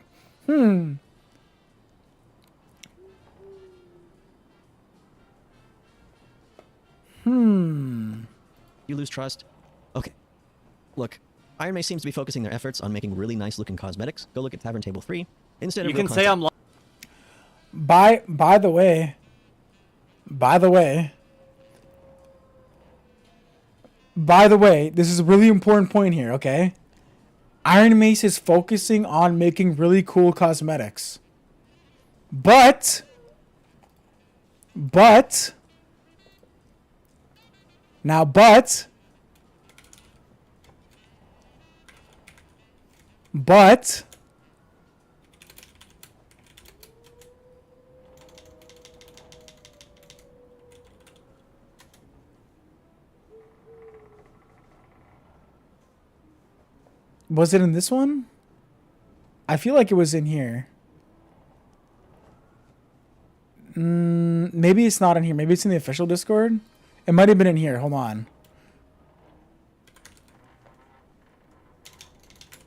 You lose trust? Okay. Look, Iron Mace seems to be focusing their efforts on making really nice looking cosmetics. Go look at Tavern Table 3 instead of You real can say content. I'm by the way, this is a really important point here, okay? Iron Mace is focusing on making really cool cosmetics. But was it in this one? I feel like it was in here. Maybe it's not in here. Maybe it's in the official Discord. It might have been in here. Hold on.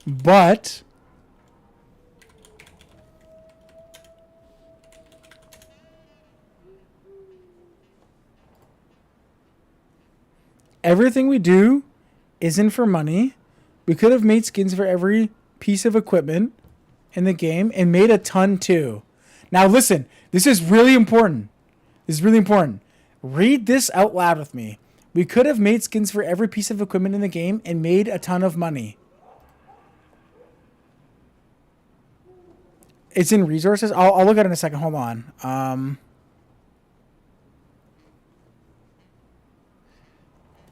But everything we do isn't for money. We could have made skins for every piece of equipment in the game and made a ton too. Now listen, this is really important. Read this out loud with me. We could have made skins for every piece of equipment in the game and made a ton of money. It's in resources. I'll look at it in a second. Hold on.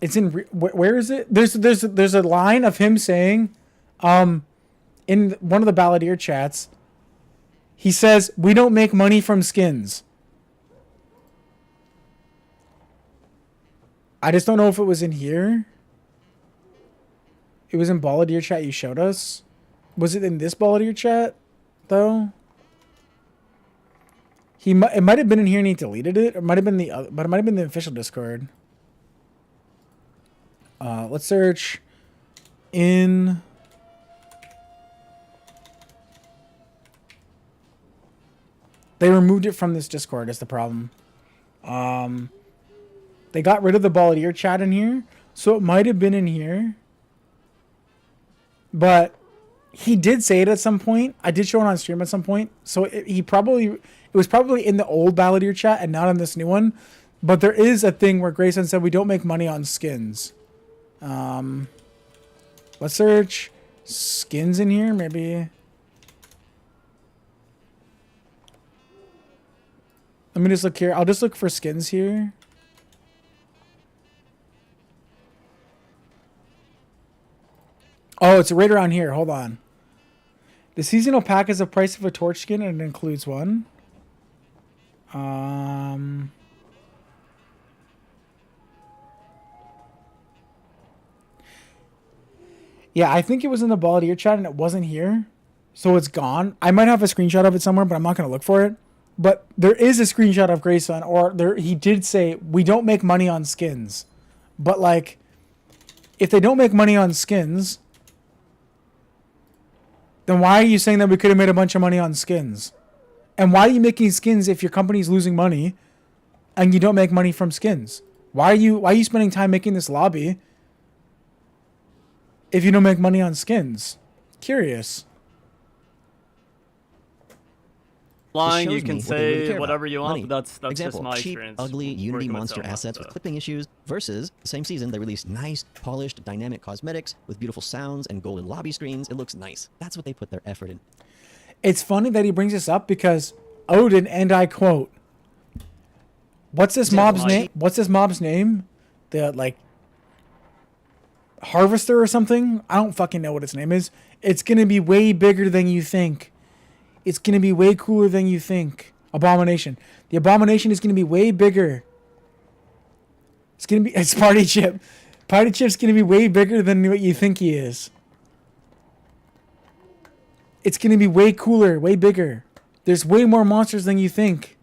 It's in where is it? There's a line of him saying, in one of the Balladeer chats, he says, "We don't make money from skins." I just don't know if it was in here. It was in Balladeer chat you showed us. Was it in this Balladeer chat though? It might have been in here and he deleted it. It might have been but it might have been the official Discord. Let's search in. They removed it from this Discord is the problem. They got rid of the Balladeer chat in here, so it might have been in here. But he did say it at some point. I did show it on stream at some point, so it was probably in the old Balladeer chat and not in this new one. But there is a thing where Grayson said we don't make money on skins. Let's search skins in here, maybe. Let me just look here. I'll just look for skins here. Oh, it's right around here. Hold on. The seasonal pack is the price of a torch skin and it includes one. Yeah, I think it was in the Balladeer chat and it wasn't here. So it's gone. I might have a screenshot of it somewhere, but I'm not going to look for it. But there is a screenshot of Grayson, or he did say, we don't make money on skins. But, like, if they don't make money on skins, then why are you saying that we could have made a bunch of money on skins? And why are you making skins if your company's losing money and you don't make money from skins? Why are you spending time making this lobby if you don't make money on skins? Curious. Lying, you shows can me what they really say care whatever about. you want, Money. but that's Example, just my cheap, experience. ugly Unity working with monster Soma, assets so. with clipping issues versus the same season they released nice, polished, dynamic cosmetics with beautiful sounds and golden lobby screens. It looks nice. That's what they put their effort in. It's funny that he brings this up because Odin, and I quote, what's this mob's name? What's this mob's name? the like harvester or something. I don't fucking know what its name is. It's gonna be way bigger than you think. It's gonna be way cooler than you think. Abomination. The abomination is gonna be way bigger. It's Party Chip. Party Chip's gonna be way bigger than what you think he is. It's gonna be way cooler, way bigger. There's way more monsters than you think.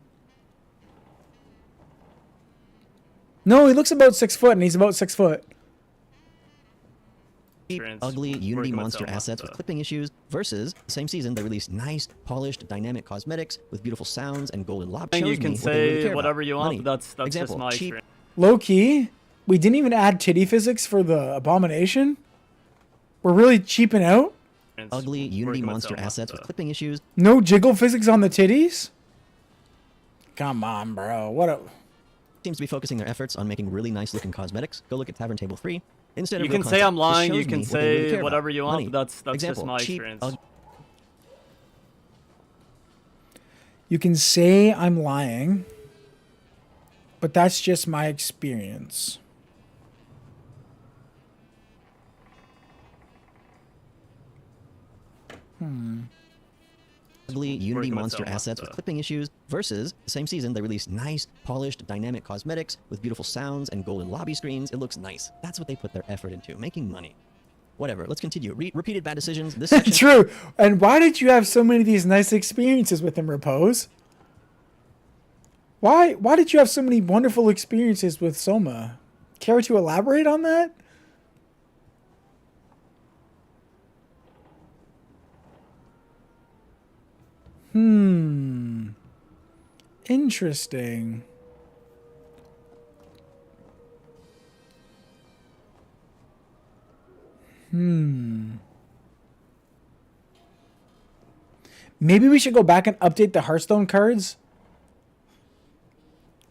No, he looks about 6 foot, and he's about 6 foot. Ugly Unity working with monster Selma, assets so. with clipping issues versus the same season they released nice, polished, dynamic cosmetics with beautiful sounds and golden lob. You Shows can me what they really say care whatever about. you want, Money. but that's Example, just my cheap experience. Low key, we didn't even add titty physics for the abomination. We're really cheaping out. Ugly Unity Working with monster Selma, assets so. with clipping issues No jiggle physics on the titties? Come on, bro. What a... seems to be focusing their efforts on making really nice looking cosmetics. Go look at Tavern Table 3. Instead of You real can say content, I'm this lying, shows you can me what they really say care about. whatever you want, Money. but that's Example, just my cheap, experience. You can say I'm lying, but that's just my experience. Ugly Unity Working with monster Selma, assets so. with clipping issues versus the same season they released nice, polished, dynamic cosmetics with beautiful sounds and golden lobby screens. It looks nice. That's what they put their effort into, making money. Whatever, let's continue. Repeated bad decisions. This section True. And why did you have so many of these nice experiences with him, Repose? Why did you have so many wonderful experiences with Soma? Care to elaborate on that? Interesting. Maybe we should go back and update the Hearthstone cards.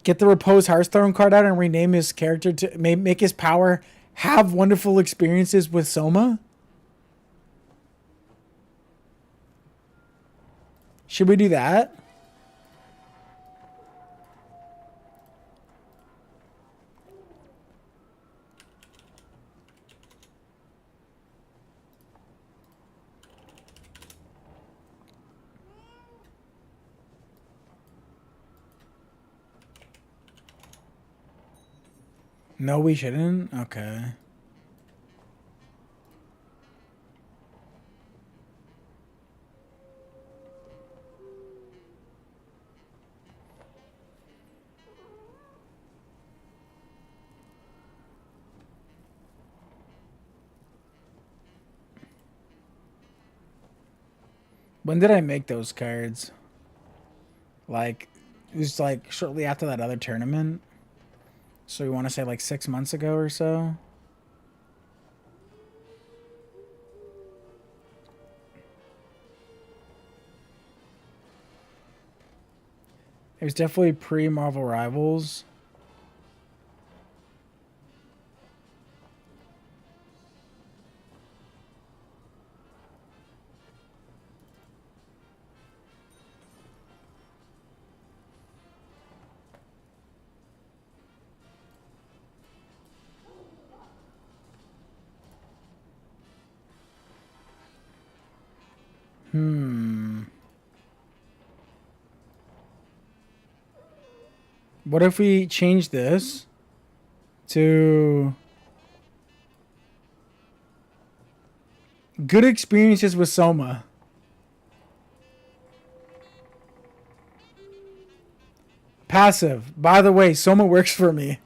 Get the Repose Hearthstone card out and rename his character to make his power have wonderful experiences with Soma. Should we do that? No, we shouldn't. Okay. When did I make those cards? Like, it was like shortly after that other tournament. So we want to say like 6 months ago or so. It was definitely pre-Marvel Rivals. What if we change this to good experiences with Soma? Passive. By the way, Soma works for me.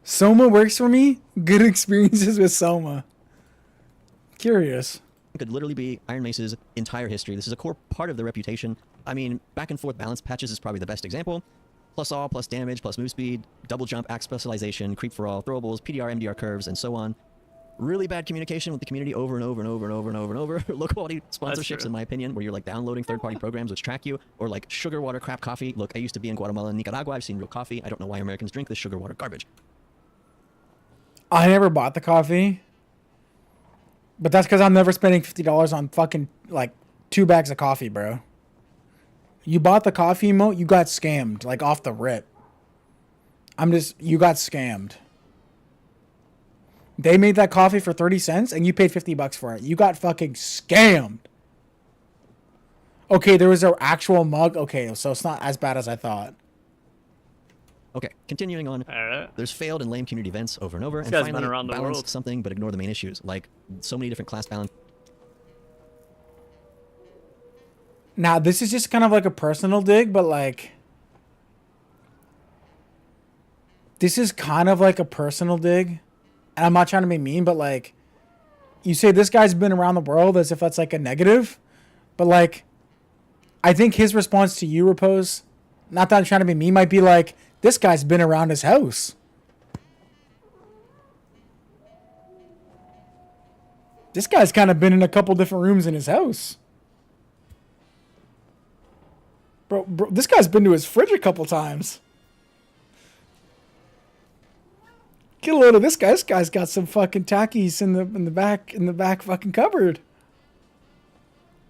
Soma works for me? Good experiences with Soma. Curious. could literally be Iron Mace's entire history. This is a core part of their reputation. I mean, back and forth balance patches is probably the best example. Plus all, plus damage, plus move speed, double jump, axe specialization, creep for all, throwables, PDR, MDR curves, and so on. Really bad communication with the community over and over and over and over and over and over. Low quality sponsorships, in my opinion, where you're like downloading third-party programs which track you, or like sugar water crap coffee. Look, I used to be in Guatemala and Nicaragua. I've seen real coffee. I don't know why Americans drink this sugar water garbage. I never bought the coffee, but that's because I'm never spending $50 on fucking like 2 bags of coffee, bro. You bought the coffee emote, you got scammed, like off the rip. You got scammed. They made that coffee for 30 cents and you paid $50 for it. You got fucking scammed. Okay, there was an actual mug. Okay, so it's not as bad as I thought. Okay, continuing on. All right. There's failed and lame community events over and over. This And guy's finally, been around the balance world. something but ignore the main issues, like so many different class balance. Now, this is just kind of like a personal dig, but like... This is kind of like a personal dig. And I'm not trying to be mean, but like... You say this guy's been around the world as if that's like a negative. But like... I think his response to you, Repose, not that I'm trying to be mean, might be like, this guy's been around his house. This guy's kind of been in a couple different rooms in his house. Bro, this guy's been to his fridge a couple times. Get a load of this guy. This guy's got some fucking tackies in the back fucking cupboard.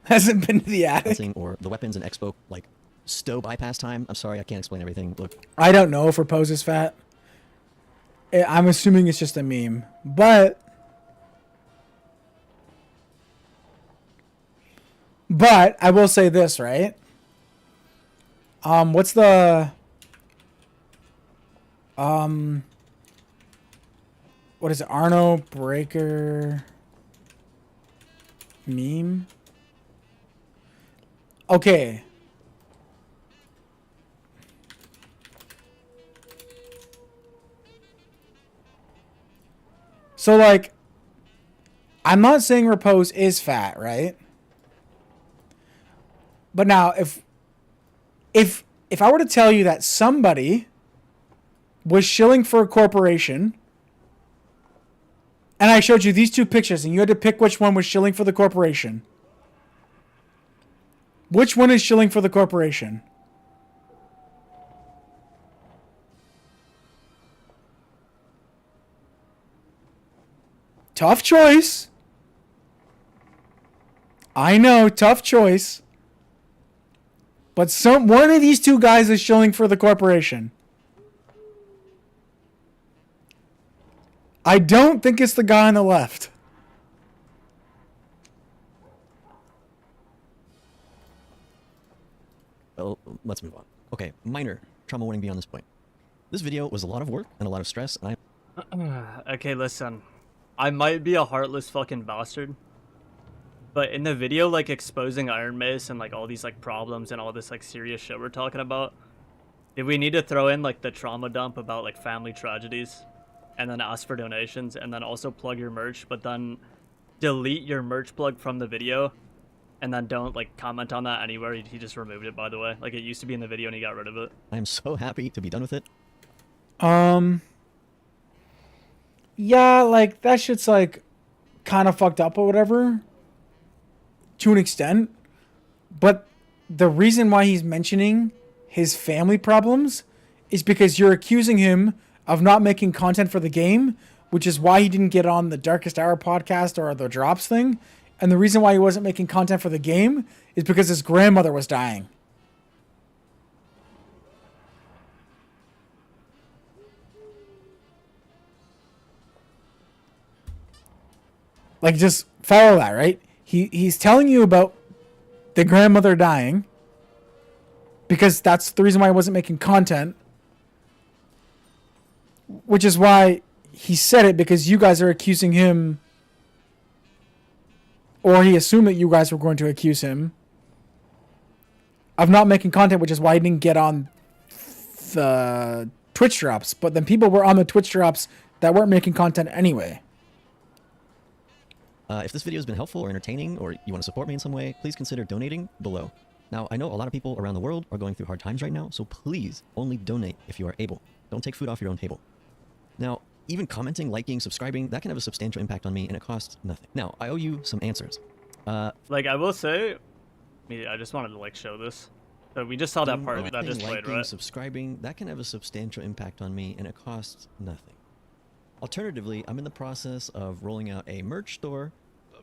Hasn't been to the attic. Or the weapons and expo, like, stow bypass time. I'm sorry, I can't explain everything. Look. I don't know if Repose is fat. I'm assuming it's just a meme. But I will say this, right? What's the... What is it? Arno Breaker meme? Okay. So, like, I'm not saying Repose is fat, right? But now, if I were to tell you that somebody was shilling for a corporation, and I showed you these two pictures, and you had to pick which one was shilling for the corporation, which one is shilling for the corporation? Tough choice. I know, tough choice. But one of these two guys is shilling for the corporation. I don't think it's the guy on the left. Well, let's move on. Okay, minor trauma warning beyond this point. This video was a lot of work and a lot of stress, and Okay, listen. I might be a heartless fucking bastard, but in the video, like, exposing Iron Mace and, like, all these, like, problems and all this, like, serious shit we're talking about, did we need to throw in, like, the trauma dump about, like, family tragedies, and then ask for donations, and then also plug your merch, but then delete your merch plug from the video, and then don't, like, comment on that anywhere? He just removed it, by the way. Like, it used to be in the video, and he got rid of it. I'm so happy to be done with it. Yeah, like, that shit's, like, kind of fucked up or whatever, to an extent. But the reason why he's mentioning his family problems is because you're accusing him of not making content for the game, which is why he didn't get on the Darkest Hour podcast or the Drops thing. And the reason why he wasn't making content for the game is because his grandmother was dying. Like, just follow that, right? He's telling you about the grandmother dying because that's the reason why he wasn't making content, which is why he said it, because you guys are accusing him, or he assumed that you guys were going to accuse him of not making content, which is why he didn't get on the Twitch drops. But then people were on the Twitch drops that weren't making content anyway. If this video has been helpful or entertaining, or you want to support me in some way, please consider donating below. Now, I know a lot of people around the world are going through hard times right now, so please only donate if you are able. Don't take food off your own table. Now, even commenting, liking, subscribing, that can have a substantial impact on me, and it costs nothing. Now, I owe you some answers. Like, I will say, I just wanted to, like, show this. So we just saw that part that just played, liking, right? subscribing, that can have a substantial impact on me, and it costs nothing. Alternatively, I'm in the process of rolling out a merch store,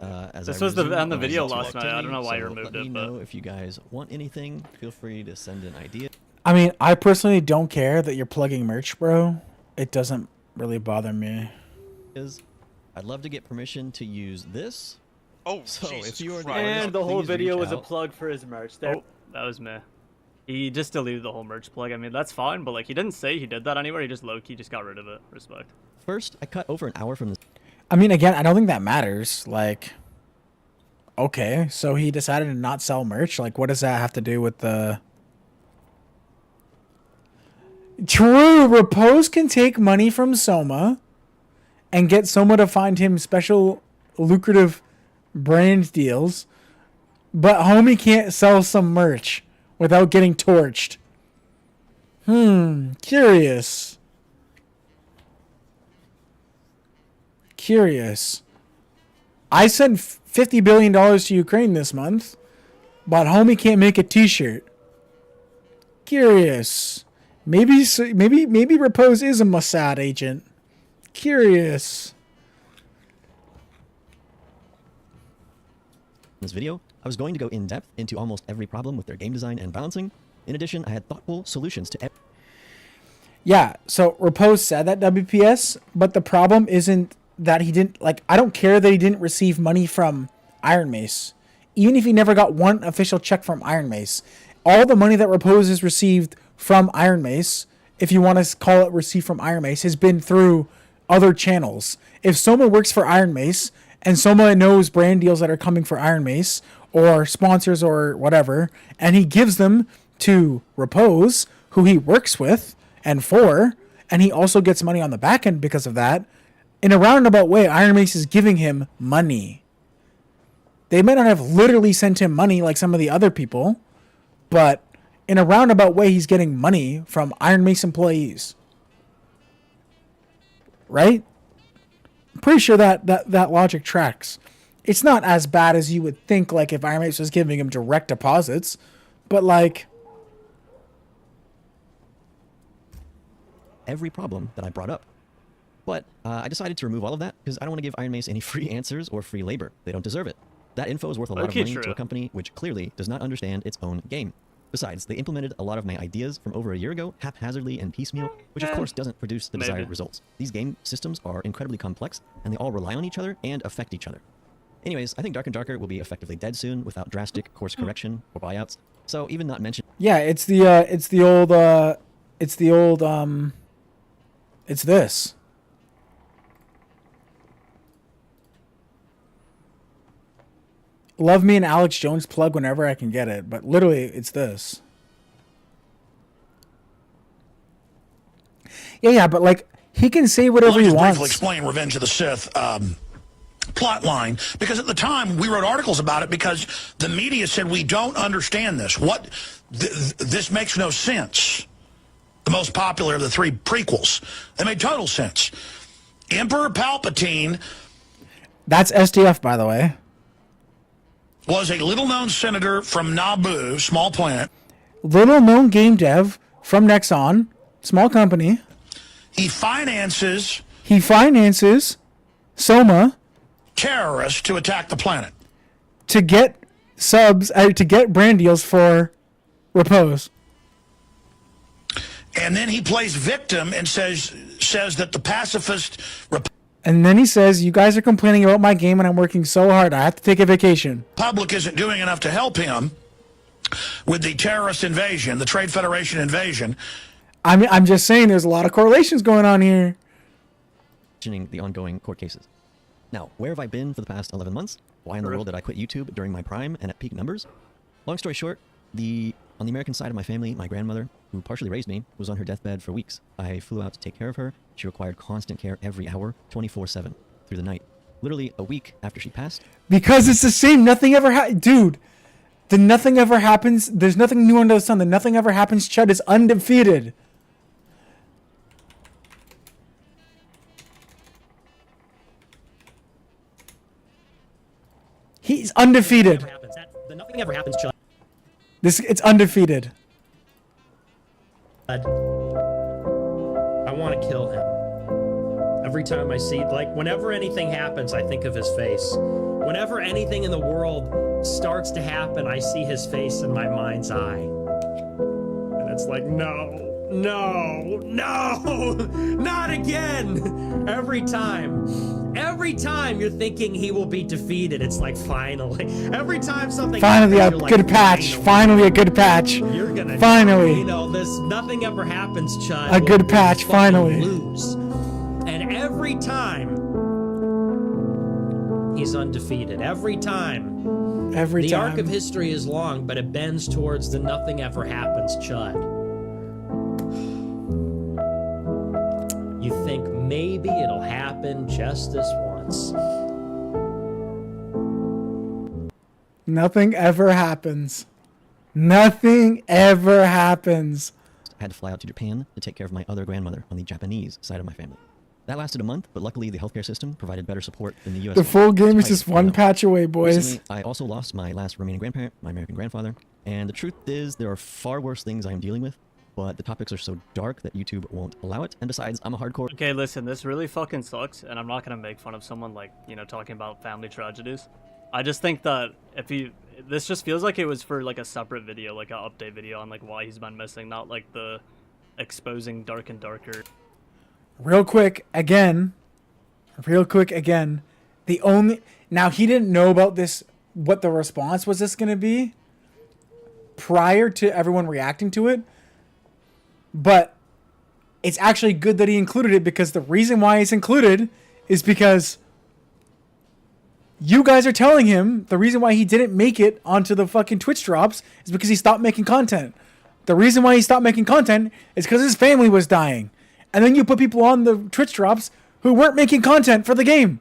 As This I was the resume on the my video select last night. I don't know why you so removed let me it, know but if you guys want anything. Feel free to send an idea. I mean, I personally don't care that you're plugging merch, bro. It doesn't really bother me. I'd love to get permission to use this. Oh, So Jesus if you are Christ. and the whole please video reach was a out. plug for his merch. There, that was me. He just deleted the whole merch plug. I mean, that's fine, but like he didn't say he did that anywhere. He just low-key just got rid of it. Respect. First, I cut over an hour from this. I mean, again, I don't think that matters. Like, okay, so he decided to not sell merch. Like, what does that have to do with the... True, Repose can take money from Soma and get Soma to find him special lucrative brand deals, but homie can't sell some merch without getting torched. Curious. Curious. I sent $50 billion to Ukraine this month, but homie can't make a t-shirt. Curious. Maybe Repose is a Mossad agent. Curious. This video, I was going to go in depth into almost every problem with their game design and balancing. In addition, I had thoughtful solutions to every. Yeah, so Repose said that WPS, but the problem isn't that he didn't, like, I don't care that he didn't receive money from Iron Mace. Even if he never got one official check from Iron Mace, all the money that Repose has received from Iron Mace, if you want to call it received from Iron Mace, has been through other channels. If Soma works for Iron Mace, and Soma knows brand deals that are coming for Iron Mace, or sponsors or whatever, and he gives them to Repose, who he works with and for, and he also gets money on the back end because of that, in a roundabout way, Iron Mace is giving him money. They may not have literally sent him money like some of the other people, but in a roundabout way, he's getting money from Iron Mace employees. Right? I'm pretty sure that logic tracks. It's not as bad as you would think, like if Iron Mace was giving him direct deposits, but like... every problem that I brought up. But I decided to remove all of that because I don't want to give Iron Mace any free answers or free labor. They don't deserve it. That info is worth a lot of money to a company which clearly does not understand its own game. Besides, they implemented a lot of my ideas from over a year ago haphazardly and piecemeal, which of course doesn't produce the desired results. These game systems are incredibly complex, and they all rely on each other and affect each other. Anyways, I think Dark and Darker will be effectively dead soon without drastic course correction or buyouts. So even not mentioned. Yeah, it's this. Love me an Alex Jones plug whenever I can get it, but literally it's this. Yeah, but like he can say whatever he wants. Briefly explain Revenge of the Sith plot line, because at the time we wrote articles about it because the media said we don't understand this. This makes no sense. The most popular of the three prequels. They made total sense. Emperor Palpatine. That's STF, by the way. Was a little-known senator from Naboo, small planet. Little-known game dev from Nexon, small company. He finances Soma terrorists to attack the planet. To get subs, to get brand deals for Repose. And then he plays victim and says that the pacifist... And then he says, you guys are complaining about my game and I'm working so hard, I have to take a vacation. Public isn't doing enough to help him with the terrorist invasion, the Trade Federation invasion. I'm just saying there's a lot of correlations going on here. Mentioning the ongoing court cases. Now, where have I been for the past 11 months? Why in the world did I quit YouTube during my prime and at peak numbers? Long story short, on the American side of my family, my grandmother, who partially raised me, was on her deathbed for weeks. I flew out to take care of her. She required constant care every hour, 24/7, through the night. Literally a week after she passed. Because it's the same, nothing ever dude, the nothing ever happens, there's nothing new under the sun, the nothing ever happens Chud is undefeated. He's undefeated. The nothing ever happens, Chud. It's undefeated. I want to kill him. I Every time I see, like, whenever anything happens, I think of his face. Whenever anything in the world starts to happen, I see his face in my mind's eye. And it's like, no, no, no, not again. Every time you're thinking he will be defeated, it's like, finally. Every time something Finally, happens, a you're good like, patch. Finally, a good patch. You're gonna, Finally. you know, this nothing ever happens, Chud. A good patch, Fucking finally. Lose. And every time, he's undefeated. Every time. Every the time. arc of history is long, but it bends towards the nothing ever happens, Chud. You think maybe it'll happen just this once. Nothing ever happens. Nothing ever happens. I had to fly out to Japan to take care of my other grandmother on the Japanese side of my family. That lasted a month, but luckily the healthcare system provided better support than the U.S. The full game is Despite just one all. patch away, boys. Recently, I also lost my last remaining grandparent, my American grandfather, and the truth is there are far worse things I am dealing with, but the topics are so dark that YouTube won't allow it, and besides, I'm a hardcore... Okay, listen, this really fucking sucks, and I'm not gonna make fun of someone, like, you know, talking about family tragedies. I just think that if he... This just feels like it was for, like, a separate video, like, an update video on, like, why he's been missing, not, like, the exposing dark and darker. Real quick, again. The only... Now, he didn't know about this, what the response was this going to be prior to everyone reacting to it. But it's actually good that he included it, because the reason why it's included is because you guys are telling him the reason why he didn't make it onto the fucking Twitch drops is because he stopped making content. The reason why he stopped making content is because his family was dying. And then you put people on the Twitch drops who weren't making content for the game.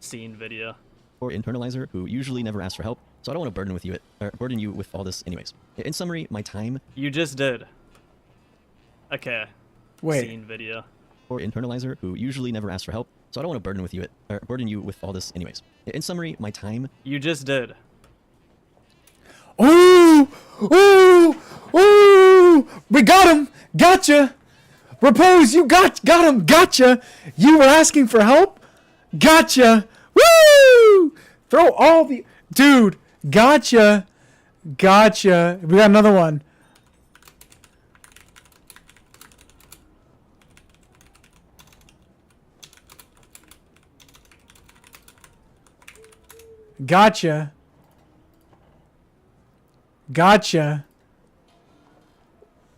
Scene video. or internalizer who usually never asks for help, so I don't want to burden you with all this anyways. In summary, my time... You just did. Okay. Wait. Scene video. Or internalizer who usually never asks for help, so I don't want to burden you with all this anyways. In summary, my time... You just did. Ooh! Ooh! Ooh! We got him! Gotcha! Repose, you got him! Gotcha! You were asking for help? Gotcha! Woo! Throw all the... Dude! Gotcha! Gotcha! We got another one. Gotcha. Gotcha.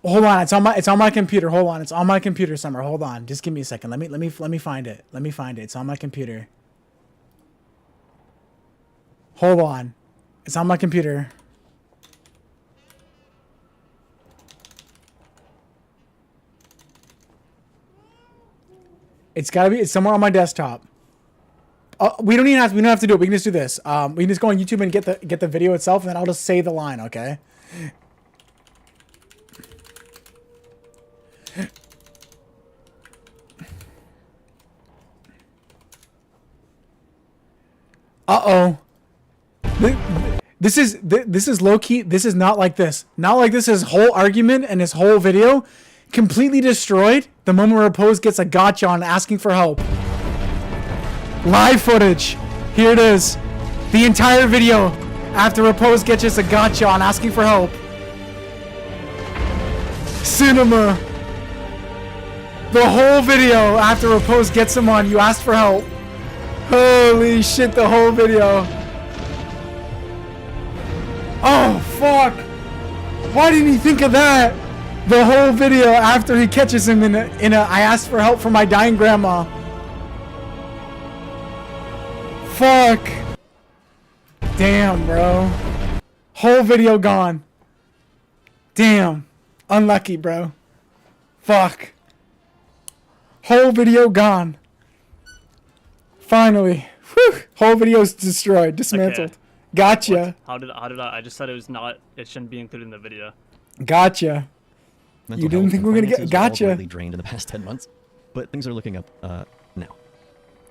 Hold on, it's on my computer. Hold on, it's on my computer somewhere. Hold on, just give me a second. Let me find it. Let me find it. It's on my computer. Hold on, it's on my computer. It's gotta be. It's somewhere on my desktop. We don't have to do it. We can just do this. We can just go on YouTube and get the video itself, and then I'll just say the line. Okay. Uh-oh. This is low key. This is not like this. Not like this. His whole argument and his whole video completely destroyed the moment Repose gets a gotcha on asking for help. Live footage. Here it is. The entire video after Repose gets us a gotcha on asking for help. Cinema. The whole video after Repose gets him on, you asked for help. Holy shit, the whole video. Oh, fuck. Why didn't he think of that? The whole video after he catches him in a I asked for help for my dying grandma. Fuck. Damn, bro. Whole video gone. Damn. Unlucky, bro. Fuck. Whole video gone. Finally. Whew. Whole video's destroyed. Dismantled. Okay. Gotcha. What? How did I just said it shouldn't be included in the video. Gotcha. Mental You didn't health think and we were gonna get finances were all gotcha? greatly drained in the past 10 months, but things are looking up now,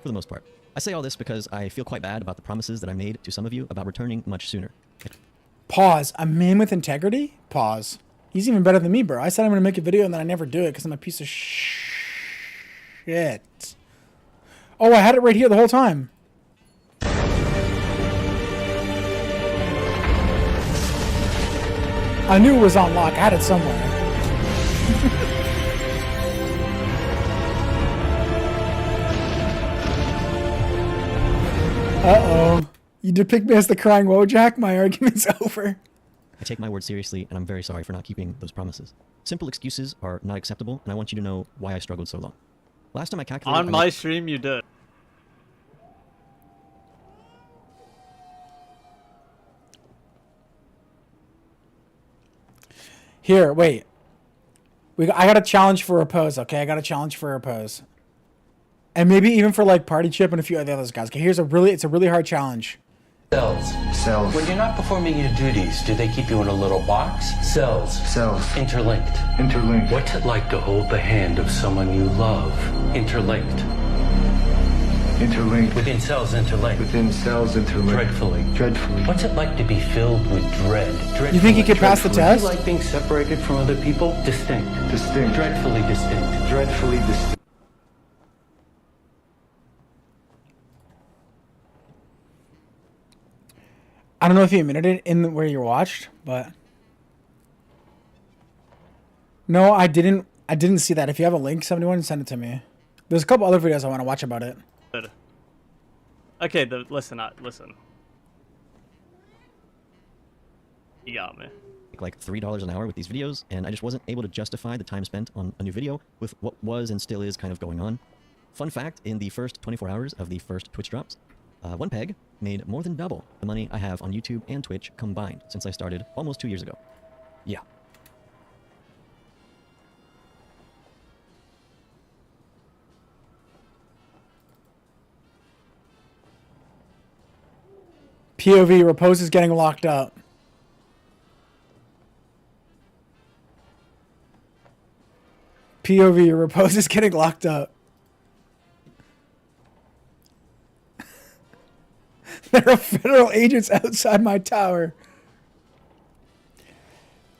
for the most part. I say all this because I feel quite bad about the promises that I made to some of you about returning much sooner. Pause. A man with integrity? Pause. He's even better than me, bro. I said I'm gonna make a video and then I never do it because I'm a piece of shit. Oh, I had it right here the whole time. I knew it was on lock. I had it somewhere. Uh-oh. You depict me as the crying Wojak? My argument's over. I take my word seriously, and I'm very sorry for not keeping those promises. Simple excuses are not acceptable, and I want you to know why I struggled so long. Last time I calculated... On my stream, you did. Here, wait. I got a challenge for a pose, okay? I got a challenge for a pose. And maybe even for like Party Chip and a few other guys. Okay, it's a really hard challenge. Cells. When you're not performing your duties, do they keep you in a little box? Cells. Interlinked. What's it like to hold the hand of someone you love? Interlinked. Within cells interlinked. Dreadfully. What's it like to be filled with dread? You think you could pass the test? Do you like being separated from other people? Distinct. Dreadfully distinct. I don't know if you admitted it in where you watched, but no, I didn't see that. If you have a link, 71, send it to me. There's a couple other videos I want to watch about it. Okay, listen. You got me. Like $3 an hour with these videos, and I just wasn't able to justify the time spent on a new video with what was and still is kind of going on. Fun fact, in the first 24 hours of the first Twitch drops, one peg made more than double the money I have on YouTube and Twitch combined since I started almost 2 years ago. Yeah. POV, Repose is getting locked up. POV, Repose is getting locked up. There are federal agents outside my tower.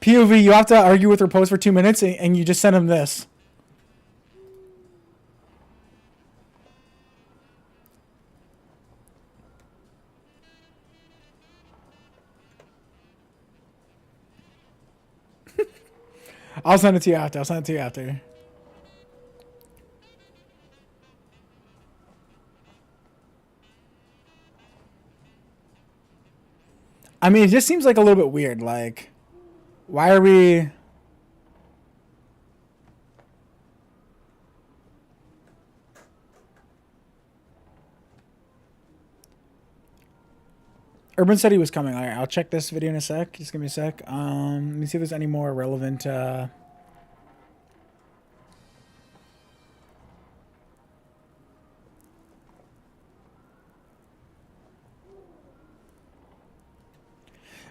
POV, you have to argue with Repose for 2 minutes and you just send him this. I'll send it to you after. I mean, it just seems like a little bit weird. Like, why are we... Urban said he was coming. All right, I'll check this video in a sec. Just give me a sec. Let me see if there's any more relevant...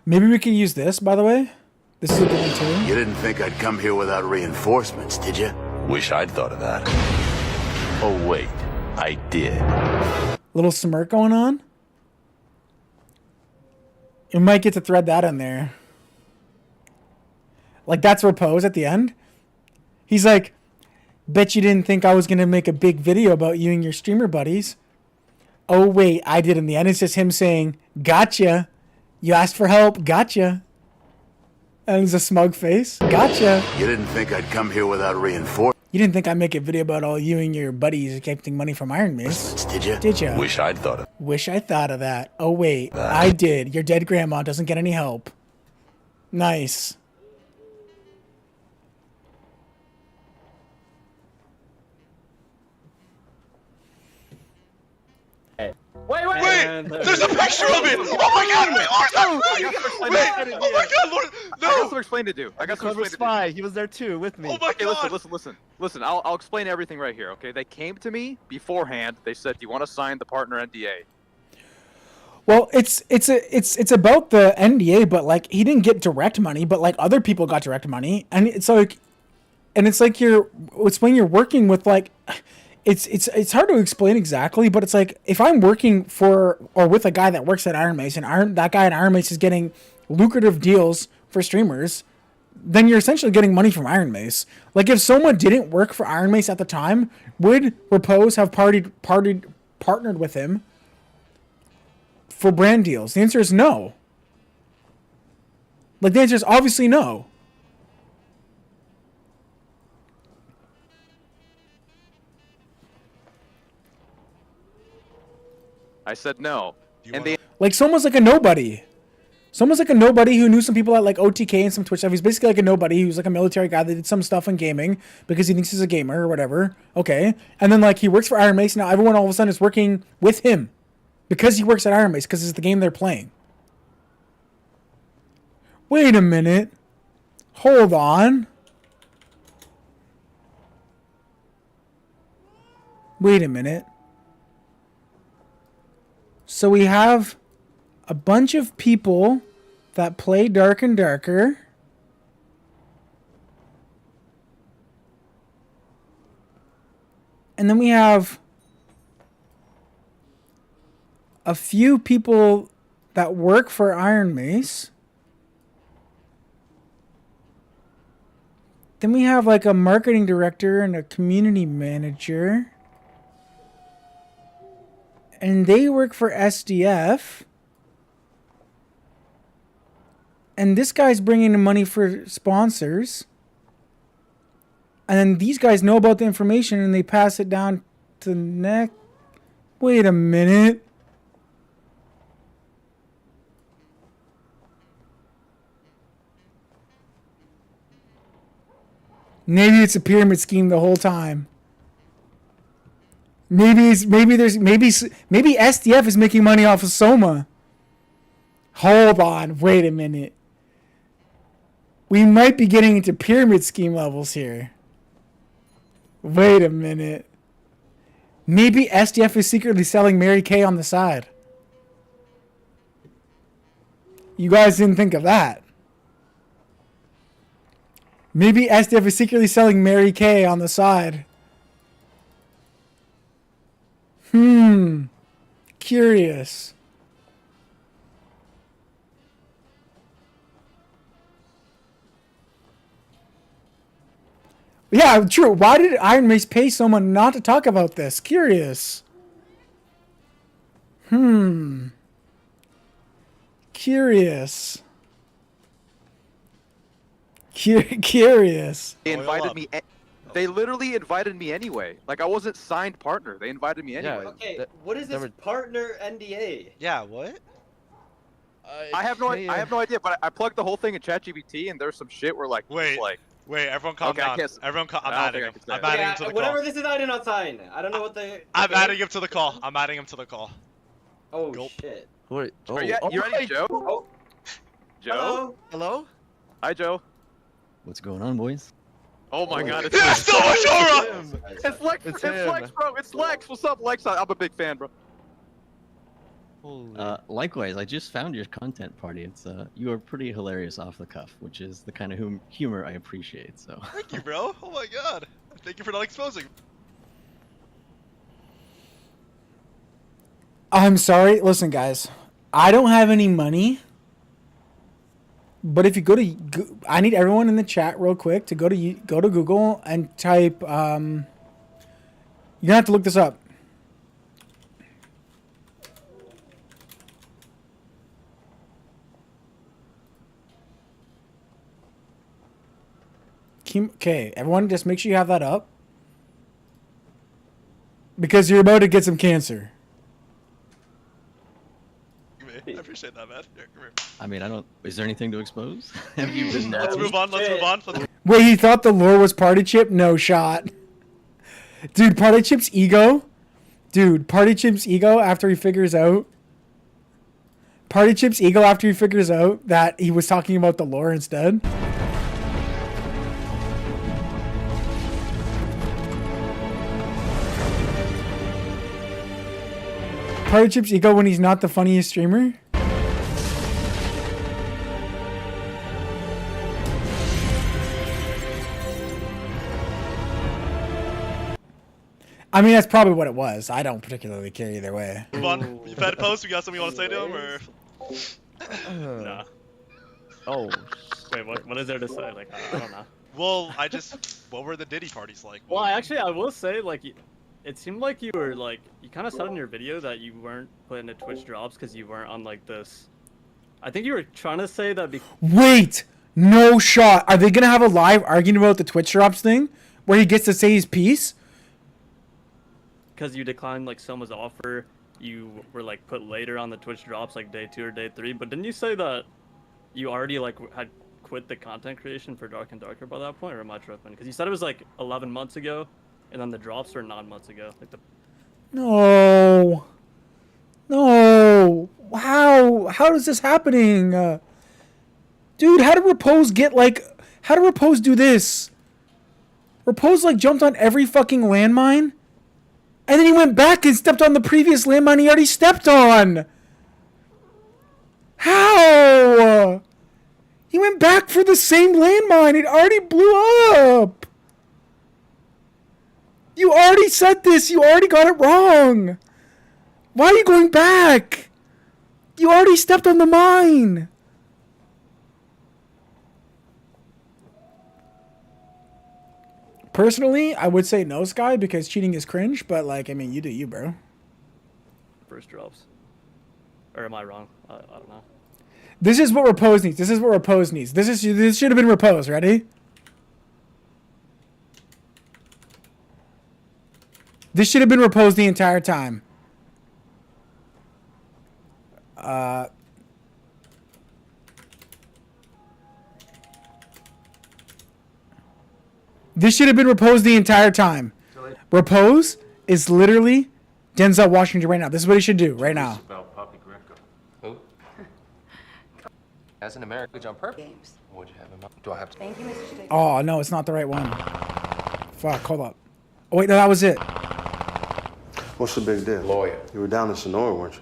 Maybe we can use this, by the way. This is a good one, too. You didn't think I'd come here without reinforcements, did you? Wish I'd thought of that. Oh, wait. I did. Little smirk going on. You might get to thread that in there. Like, that's Repose at the end. He's like, bet you didn't think I was going to make a big video about you and your streamer buddies. Oh, wait, I did in the end. It's just him saying, gotcha. You asked for help. Gotcha. And there's a smug face. Gotcha. You didn't think I'd come here without reinforcements. You didn't think I'd make a video about all you and your buddies getting money from Iron Mace. Did you? Did you? Wish I'd thought of. Wish I thought of that. Oh, wait. I did. Your dead grandma doesn't get any help. Nice. Wait! There's a picture of it! Oh my god! Wait! Oh my god, Lord! No! I got some explaining to do. He was there too with me. Oh my god! Listen. I'll explain everything right here, okay? They came to me beforehand. They said, "Do you want to sign the partner NDA?" Well, it's about the NDA, but like he didn't get direct money, but like other people got direct money, and it's like it's when you're working with like. It's hard to explain exactly, but it's like if I'm working for or with a guy that works at Iron Mace and that guy at Iron Mace is getting lucrative deals for streamers, then you're essentially getting money from Iron Mace. Like, if someone didn't work for Iron Mace at the time, would Repose have partnered with him for brand deals? The answer is no. Like, the answer is obviously no. I said no. And they Like, someone's like a nobody. Someone's like a nobody who knew some people at like OTK and some Twitch stuff. He's basically like a nobody who's like a military guy that did some stuff in gaming because he thinks he's a gamer or whatever. Okay. And then like he works for Iron Mace. Now everyone all of a sudden is working with him because he works at Iron Mace because it's the game they're playing. Wait a minute. Hold on. Wait a minute. So we have a bunch of people that play Dark and Darker. And then we have a few people that work for Iron Mace. Then we have like a marketing director and a community manager. And they work for SDF. And this guy's bringing in money for sponsors. And then these guys know about the information and they pass it down to the next. Wait a minute. Maybe it's a pyramid scheme the whole time. Maybe SDF is making money off of Soma. Hold on, wait a minute. We might be getting into pyramid scheme levels here. Wait a minute. Maybe SDF is secretly selling Mary Kay on the side. You guys didn't think of that. Maybe SDF is secretly selling Mary Kay on the side. Curious. Yeah, true. Why did Iron Mace pay someone not to talk about this? Curious. Curious. Curious. They invited me. They literally invited me anyway. Like, I wasn't signed partner. They invited me anyway. Okay, what is this partner NDA? Yeah, what? I have no idea. But I plugged the whole thing in ChatGPT, and there's some shit where like, Wait, everyone calm down. Everyone calm. I'm adding him. I'm adding him to the call. Whatever this is, I did not sign. I don't know what the. I'm adding him to the call. I'm adding him to the call. Oh shit. Wait. Are you ready, Joe? Oh. Joe. Hello. Hi, Joe. What's going on, boys? Oh my God! It's so much aura. It's Lex. It's Lex, bro. It's Lex. What's up, Lex? I'm a big fan, bro. Likewise, I just found your content party. It's you are pretty hilarious off the cuff, which is the kind of humor I appreciate. So Thank you, bro. Oh my God. Thank you for not exposing. I'm sorry. Listen, guys. I don't have any money. But if you go to, I need everyone in the chat real quick to go to Google and type. You're gonna have to look this up. Okay, everyone, just make sure you have that up because you're about to get some cancer. I appreciate that, man. Here, come here. I mean, I don't. Is there anything to expose? Have you been? Let's move on. Let's move on. Wait, he thought the lore was Party Chip? No shot. Dude, Party Chip's ego. Dude, Party Chip's ego after he figures out. Party Chip's ego after he figures out that he was talking about the lore instead. Party Chip's ego when he's not the funniest streamer. I mean, that's probably what it was. I don't particularly care either way. Move on. You've had a post. You got something you want to say to him, or? Nah. Oh. Wait, what is there to say? Like, I don't know. Well, what were the Diddy parties like? Well, I will say, like, it seemed like you were, like, you kind of said in your video that you weren't putting the Twitch drops because you weren't on, like, this. I think you were trying to say that Wait! No shot. Are they going to have a live argument about the Twitch drops thing? Where he gets to say his piece? because you declined, like, Soma's offer, you were, like, put later on the Twitch drops, like, day 2 or day 3. But didn't you say that you already, like, had quit the content creation for Dark and Darker by that point, or am I tripping? Because you said it was, like, 11 months ago, and then the drops were 9 months ago. Like, No. No. How is this happening? Dude, how did Repose get, like... How did Repose do this? Repose, like, jumped on every fucking landmine, and then he went back and stepped on the previous landmine he already stepped on. How? He went back for the same landmine. It already blew up. You already said this. You already got it wrong. Why are you going back? You already stepped on the mine. Personally, I would say no, Sky, because cheating is cringe, but, like, I mean, you do you, bro. first drops. Or am I wrong? I don't know. This is what Repose needs. This is what Repose needs. This should have been Repose. Ready? This should have been Repose the entire time. This should have been Repose the entire time. Repose is literally Denzel Washington right now. This is what he should do right now. Who? As an American, on purpose. What'd you have in mind? Do I have to? Thank you, Mr. State. Oh, no, it's not the right one. Fuck, hold up. Oh, wait, no, that was it. What's the big deal? Lawyer. You were down in Sonora, weren't you?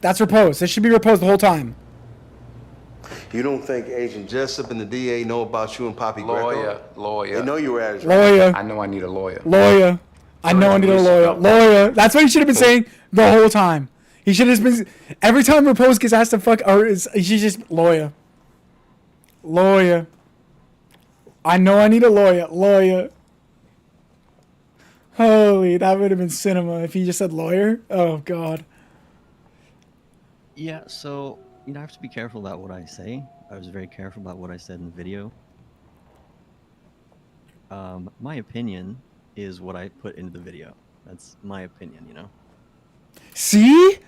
That's Repose. This should be Repose the whole time. You don't think Agent Jessup and the DA know about you and Poppy Greco? Lawyer. They know you were at his Lawyer. I know I need a lawyer. Lawyer. I know I need a lawyer. Lawyer. That's what he should have been saying the whole time. He should have been... Every time Repose gets asked to fuck... he should just... Lawyer. Lawyer. I know I need a lawyer. Lawyer. Holy, that would have been cinema if he just said lawyer. Oh, God. Yeah, so, you know, I have to be careful about what I say. I was very careful about what I said in the video. My opinion is what I put into the video. That's my opinion, you know? See?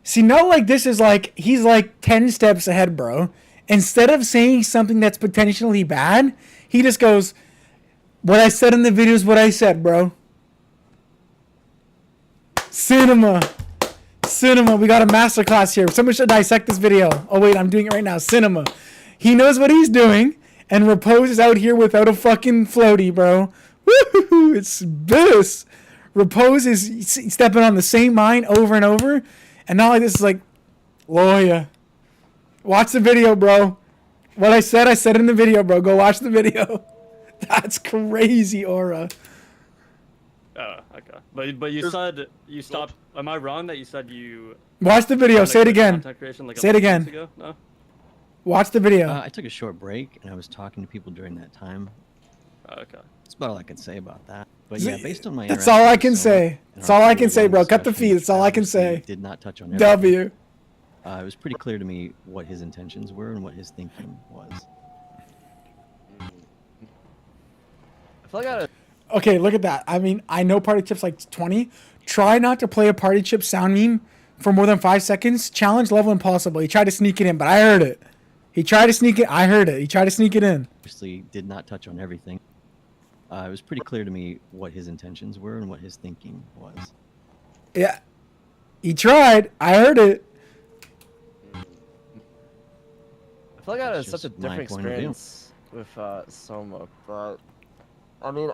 See, not like this is like... He's like 10 steps ahead, bro. Instead of saying something that's potentially bad, he just goes... What I said in the video is what I said, bro. Cinema. Cinema. We got a masterclass here. Someone should dissect this video. Oh, wait. I'm doing it right now. Cinema. He knows what he's doing. And Repose is out here without a fucking floaty, bro. Woohoo. It's this. Repose is stepping on the same mine over and over. And not like this is like... Lawyer. Watch the video, bro. What I said in the video, bro. Go watch the video. That's crazy, Aura. Oh, okay. But you said you stopped. Am I wrong that you said you... Watch the video. Say it again. Like Say it again. Ago? No? Watch the video. I took a short break, and I was talking to people during that time. Oh, okay. That's about all I can say about that. But yeah, based on my... That's all I can say. That's all I can say, bro. Cut the feed. That's all I can say. Did not touch on everything. W. It was pretty clear to me what his intentions were and what his thinking was. Okay, look at that. I mean, I know Party Chip's like 20. Try not to play a Party Chip sound meme for more than 5 seconds. Challenge level impossible. He tried to sneak it in, but I heard it. He tried to sneak it. I heard it. He tried to sneak it in. Obviously, did not touch on everything. It was pretty clear to me what his intentions were and what his thinking was. Yeah. He tried. I heard it. I feel like I had That's such a just my different point of view. experience with Soma, but I mean,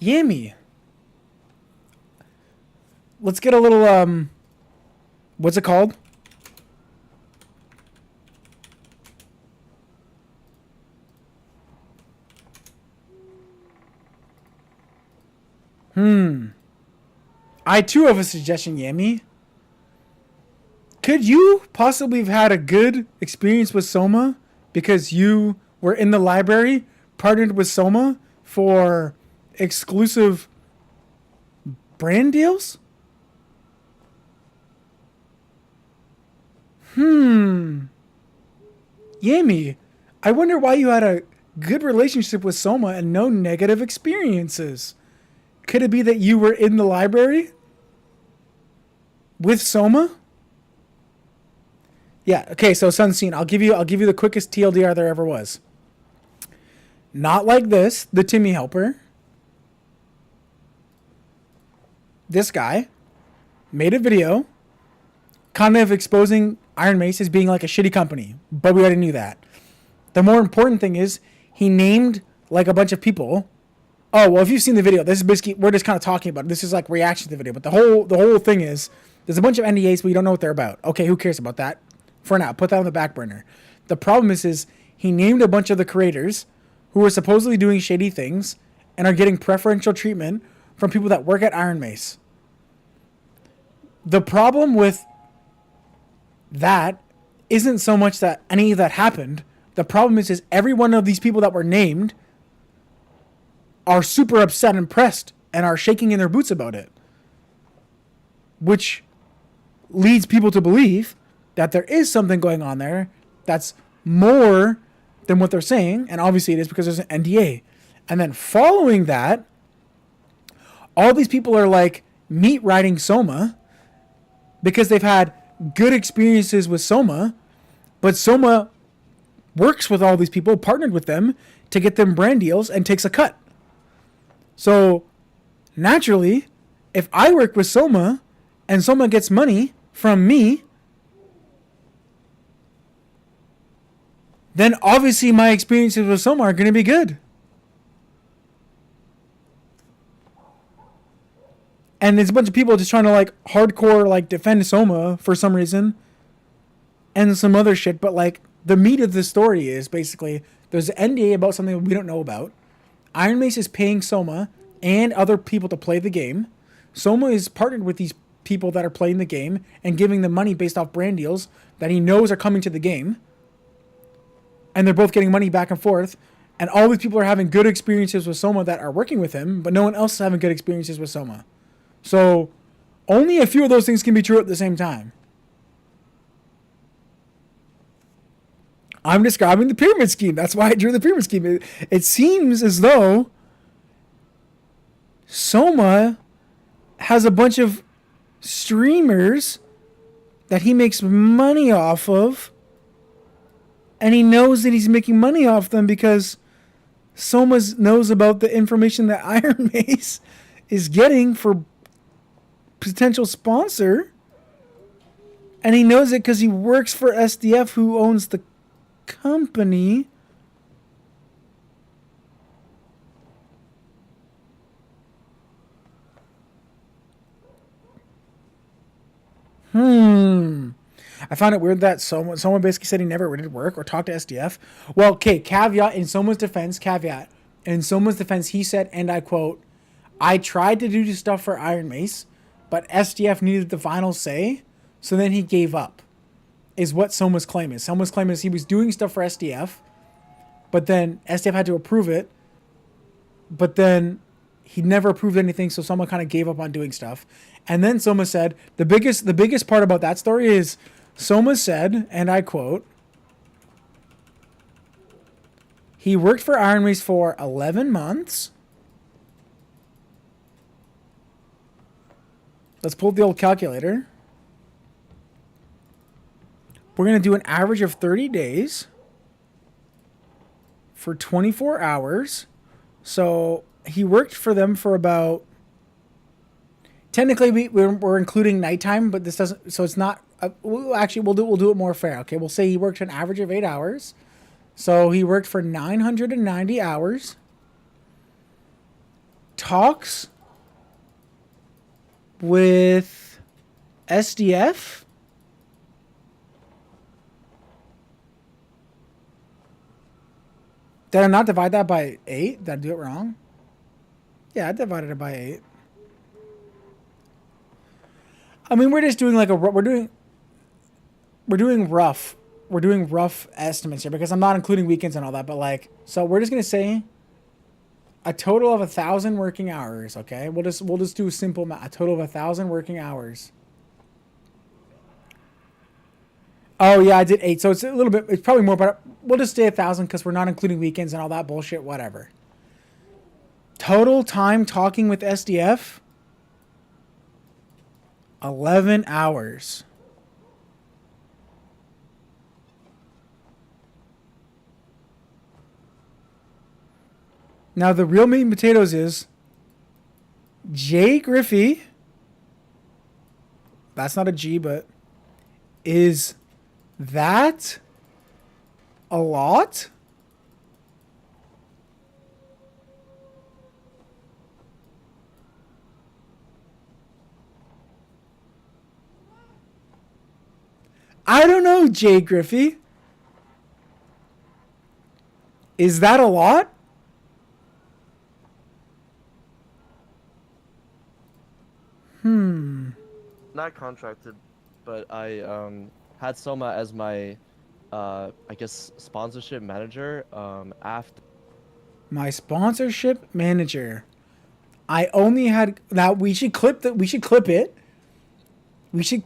Yammy. Let's get a little, what's it called? I too have a suggestion, Yammy. Could you possibly have had a good experience with Soma because you were in the library, partnered with Soma for exclusive brand deals? Yami, I wonder why you had a good relationship with Soma and no negative experiences. Could it be that you were in the library with Soma? Yeah, okay, so Sunseen, I'll give you the quickest TLDR there ever was. Not like this, the Timmy helper. This guy made a video kind of exposing Iron Mace as being like a shitty company, but we already knew that. The more important thing is he named like a bunch of people. Oh, well, if you've seen the video, this is basically, we're just kind of talking about it. This is like reaction to the video, but the whole thing is there's a bunch of NDAs, but you don't know what they're about. Okay, who cares about that? For now, put that on the back burner. The problem is he named a bunch of the creators who are supposedly doing shady things and are getting preferential treatment from people that work at Iron Mace. The problem with that isn't so much that any of that happened. The problem is every one of these people that were named are super upset and pressed and are shaking in their boots about it. Which leads people to believe that there is something going on there that's more than what they're saying. And obviously it is because there's an NDA. And then following that, all these people are like meat riding Soma because they've had good experiences with Soma, but Soma works with all these people, partnered with them to get them brand deals and takes a cut. So naturally, if I work with Soma and Soma gets money from me, then obviously my experiences with Soma are going to be good. And there's a bunch of people just trying to like hardcore like defend Soma for some reason and some other shit. But like the meat of the story is basically there's an NDA about something we don't know about. Iron Mace is paying Soma and other people to play the game. Soma is partnered with these people that are playing the game and giving them money based off brand deals that he knows are coming to the game. And they're both getting money back and forth. And all these people are having good experiences with Soma that are working with him, but no one else is having good experiences with Soma. So only a few of those things can be true at the same time. I'm describing the pyramid scheme. That's why I drew the pyramid scheme. It seems as though Soma has a bunch of streamers that he makes money off of, and he knows that he's making money off them because Soma knows about the information that Iron Mace is getting for potential sponsor, and he knows it because he works for SDF, who owns the company. I found it weird that someone basically said he never did work or talked to SDF. Well, okay, caveat in someone's defense, he said, and I quote, "I tried to do stuff for Iron Mace, but SDF needed the final say, so then he gave up," is what Soma's claim is. Soma's claim is he was doing stuff for SDF, but then SDF had to approve it, but then he never approved anything, so Soma kind of gave up on doing stuff. And then Soma said, the biggest part about that story is Soma said, and I quote, he worked for Iron Mace for 11 months. Let's pull up the old calculator. We're going to do an average of 30 days for 24 hours. So he worked for them for about... Technically, we're including nighttime, but this doesn't... So it's not... we'll do it more fair. Okay, we'll say he worked an average of 8 hours. So he worked for 990 hours. Talks with SDF. Did I not divide that by 8? Did I do it wrong? Yeah, I divided it by 8. I mean, we're just doing like we're doing we're doing rough estimates here because I'm not including weekends and all that. But like, so we're just gonna say a total of 1,000 working hours. Okay, we'll just do a simple math. A total of 1,000 working hours. Oh yeah, I did 8, so it's a little bit. It's probably more, but we'll just stay 1,000 because we're not including weekends and all that bullshit. Whatever. Total time talking with SDF. 11 hours. Now the real meat and potatoes is Jay Griffey. That's not a G, but is that a lot? I don't know, Jay Griffey. Is that a lot? Not contracted, but I had Soma as my I guess sponsorship manager after My sponsorship manager. I only had now we should clip it. We should clip it. We should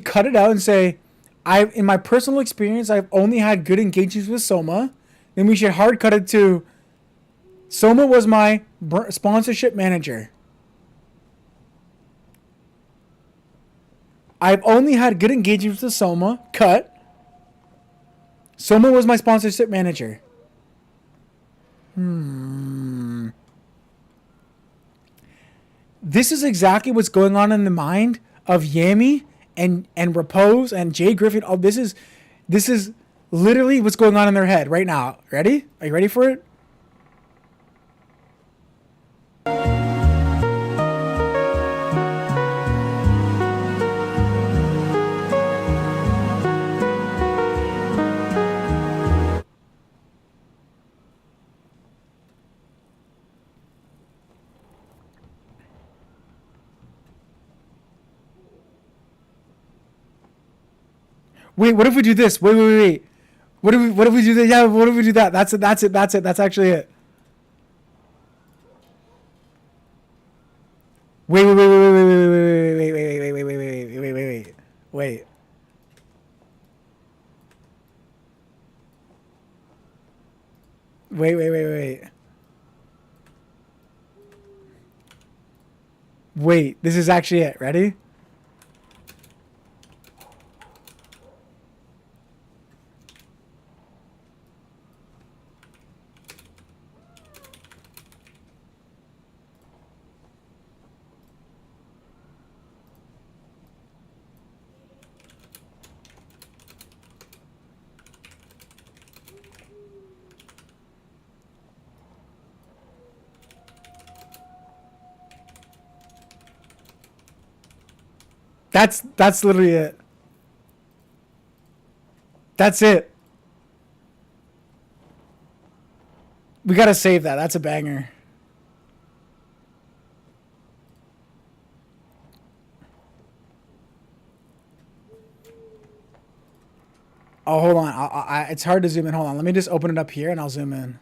cut it out and say in my personal experience I've only had good engagements with Soma. Then we should hard cut it to Soma was my sponsorship manager. I've only had good engagements with Soma. Cut. Soma was my sponsorship manager. This is exactly what's going on in the mind of Yami and Repose and Jay Griffin. Oh, this is literally what's going on in their head right now. Ready? Are you ready for it? Wait, what if we do this? Wait. What if we do that? Yeah, what if we do that? That's it. That's actually it. Wait. Wait, this is actually it. Ready? That's literally it. That's it. We gotta save that. That's a banger. Oh, hold on. It's hard to zoom in. Hold on. Let me just open it up here and I'll zoom in.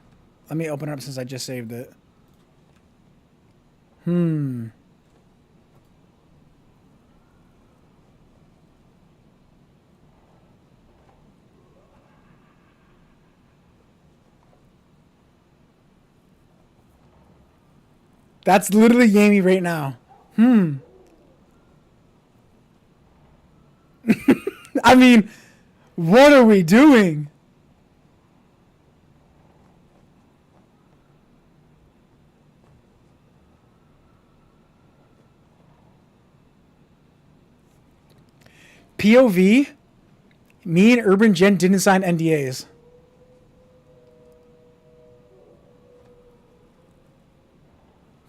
Let me open it up since I just saved it. That's literally Yami right now. I mean, what are we doing? POV, me and Urban Gen didn't sign NDAs.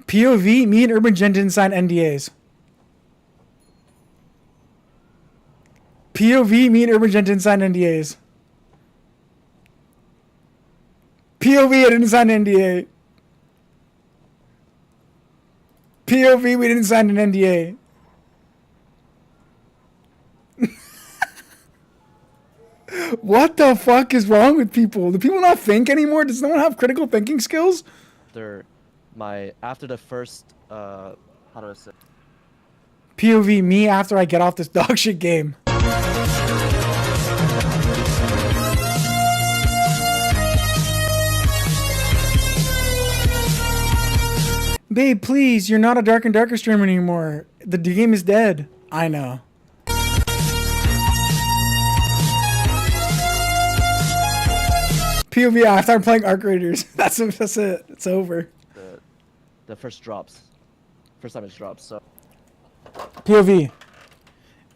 POV, me and Urban Gen didn't sign NDAs. POV, me and Urban Gen didn't sign NDAs. POV, I didn't sign an NDA. POV, we didn't sign an NDA. What the fuck is wrong with people? Do people not think anymore? Does no one have critical thinking skills? After the first how do I say? POV me after I get off this dog shit game. Babe, please, you're not a Dark and Darker streamer anymore. The game is dead. I know. POV, I started playing Arc Raiders. That's it. It's over. The first drops. First time it drops, so. POV.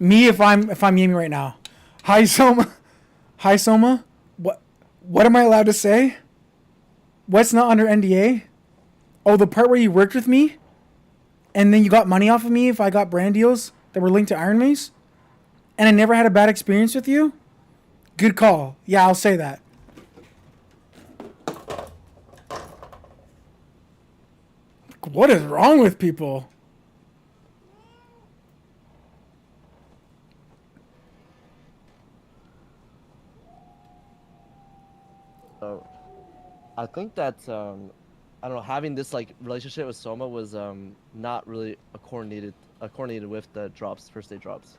Me if I'm Yami right now. Hi Soma. Hi Soma. What am I allowed to say? What's not under NDA? Oh, the part where you worked with me? And then you got money off of me if I got brand deals that were linked to Iron Mace? And I never had a bad experience with you? Good call. Yeah, I'll say that. What is wrong with people? So, I think that I don't know, having this like relationship with Soma was not really coordinated with the first day drops.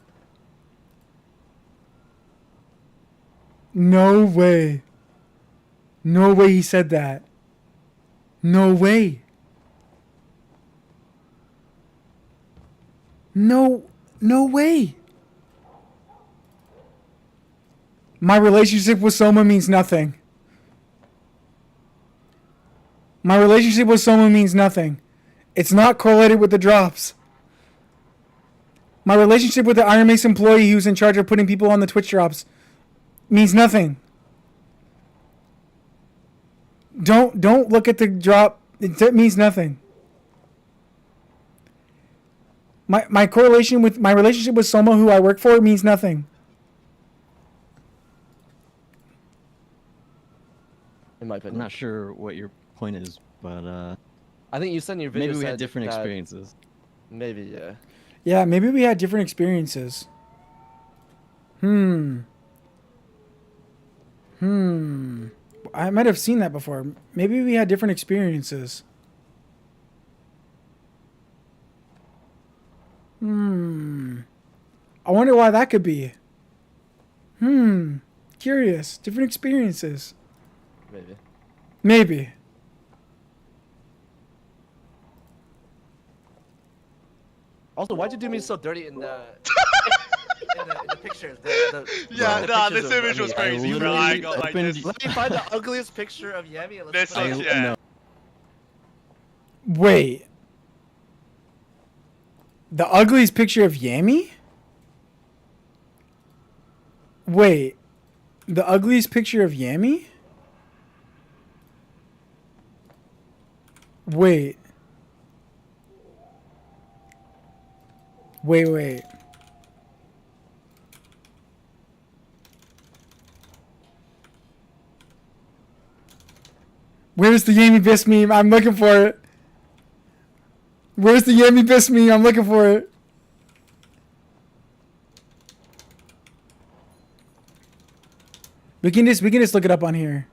No way. No way he said that. No way. No way. My relationship with Soma means nothing. My relationship with Soma means nothing. It's not correlated with the drops. My relationship with the Iron Mace employee who's in charge of putting people on the Twitch drops means nothing. Don't look at the drop. It means nothing. My correlation with my relationship with Soma, who I work for, means nothing. In my opinion. I'm not sure what your point is, but I think you said in your video maybe we had said different that- experiences. Maybe, yeah. Yeah, maybe we had different experiences. I might have seen that before. Maybe we had different experiences. I wonder why that could be. Curious. Different experiences. Maybe. Also, why'd you do me so dirty in the in the pictures? Yeah, the nah, pictures this of image was Yami? crazy, bro. I ain't gonna lie. This, Let me find the ugliest picture of Yami. And let's this was, put it- yeah. Wait. The ugliest picture of Yami? Wait. The ugliest picture of Yami? Wait. Wait. Where's the Yami Biss meme? I'm looking for it. Where's the Yami Biss meme? I'm looking for it. We can just look it up on here.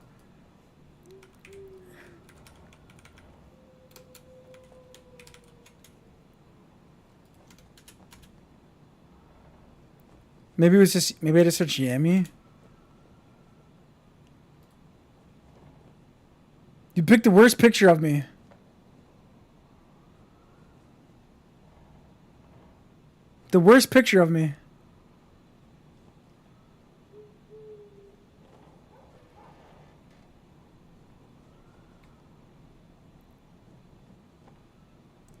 Maybe I just searched Yami. You picked the worst picture of me. The worst picture of me.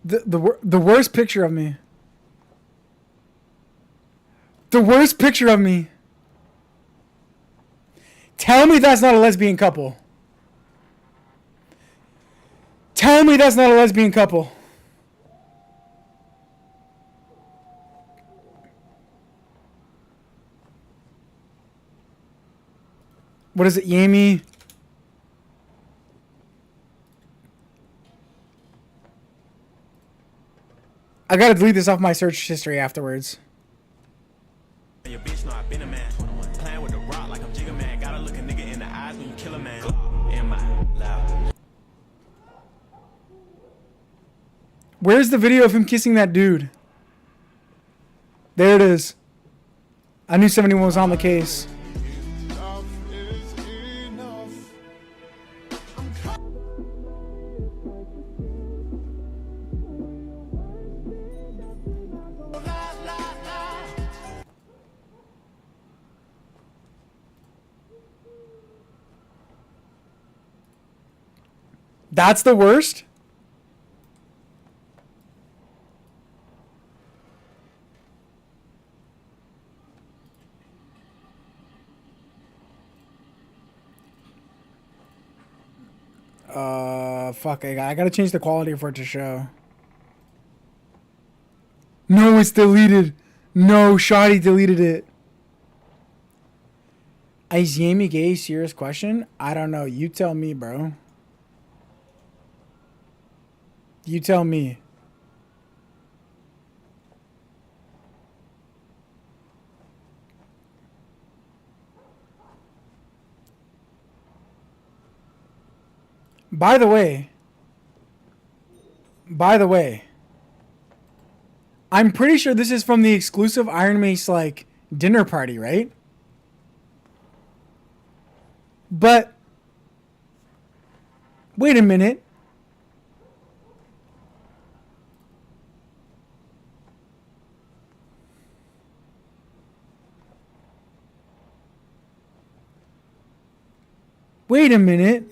The worst picture of me. The worst picture of me. Tell me that's not a lesbian couple. Tell me that's not a lesbian couple. What is it, Yami? I gotta delete this off my search history afterwards. Your bitch know I been a man. Playing with the rock like I'm Where's the video of him kissing that dude? There it is. I knew 71 was on the case. That's the worst? Fuck, I gotta change the quality for it to show. No, it's deleted. No, Shoddy deleted it. Is Yami gay? Serious question? I don't know. You tell me, bro. You tell me. By the way, I'm pretty sure this is from the exclusive Iron Mace, like, dinner party, right? But, wait a minute. Wait a minute.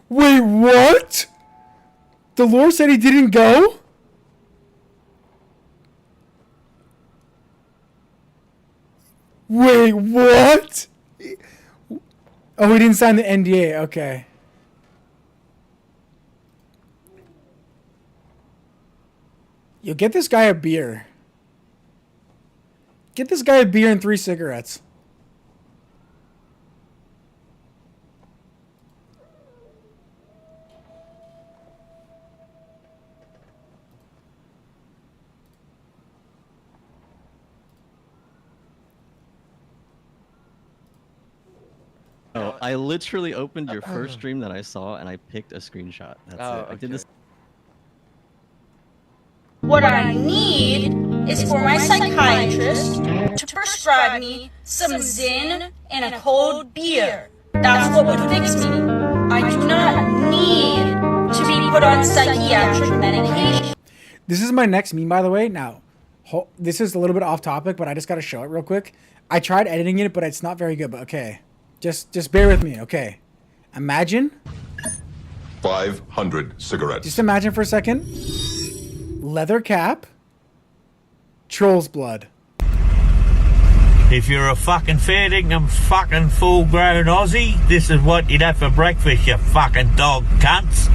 Wait, what? The lore said he didn't go? Wait, what? Oh, he didn't sign the NDA. Okay. Yo, get this guy a beer. Get this guy a beer and 3 cigarettes. Oh, I literally opened your first stream that I saw and I picked a screenshot. That's it. I did this. What I need is for my psychiatrist to prescribe me some Zyn and a cold beer. That's what would fix me. I do not need to be put on psychiatric medication. This is my next meme, by the way. Now, this is a little bit off topic, but I just got to show it real quick. I tried editing it, but it's not very good, but okay. Just bear with me, okay? Imagine. 500 cigarettes. Just imagine for a second. Leather cap. Troll's blood. If you're a fucking fair dinkum fucking full-grown Aussie, this is what you'd have for breakfast, you fucking dog cunts.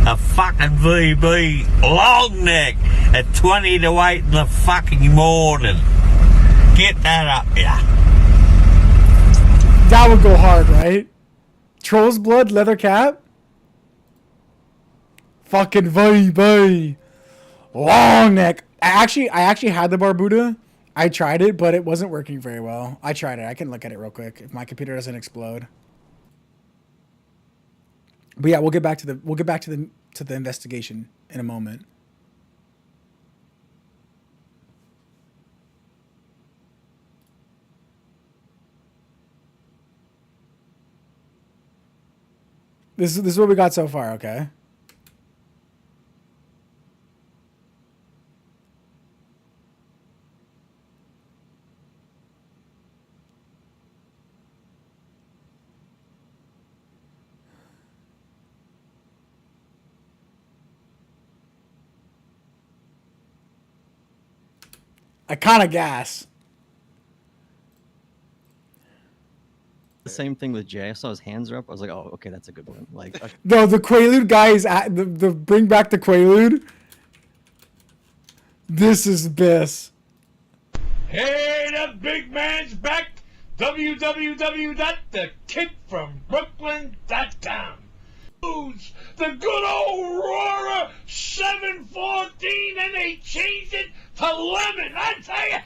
A fucking VB long neck at 20 to 8 in the fucking morning. Get that up, yeah. That would go hard, right? Troll's blood, leather cap. Fucking VB. Long neck. I actually had the Barbuda. I tried it, but it wasn't working very well. I tried it. I can look at it real quick if my computer doesn't explode. But yeah, we'll get back to the investigation in a moment. This is what we got so far, okay? I kind of gas. The same thing with Jay. I saw his hands are up. I was like, oh, okay, that's a good one. Like, No, the Quaalude guy is at the bring back the Quaalude. This is Biss. Hey, the big man's back. www.thekidfrombrooklyn.com. The good old Aurora 714, and they changed it to lemon. I tell you,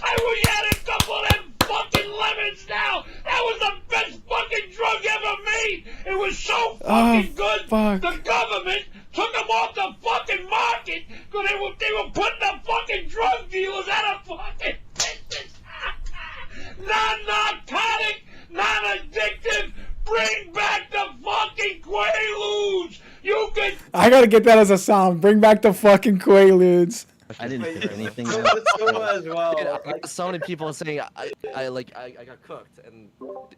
I wish I had a couple of them fucking It was so fucking good. The government took them off the fucking market because they were putting the fucking drug dealers out of fucking business. Non-narcotic, non-addictive. Bring back the fucking Quaaludes. You can. I gotta get that as a sound. Bring back the fucking Quaaludes. I didn't think anything. So as well. Like, so many people saying I got cooked and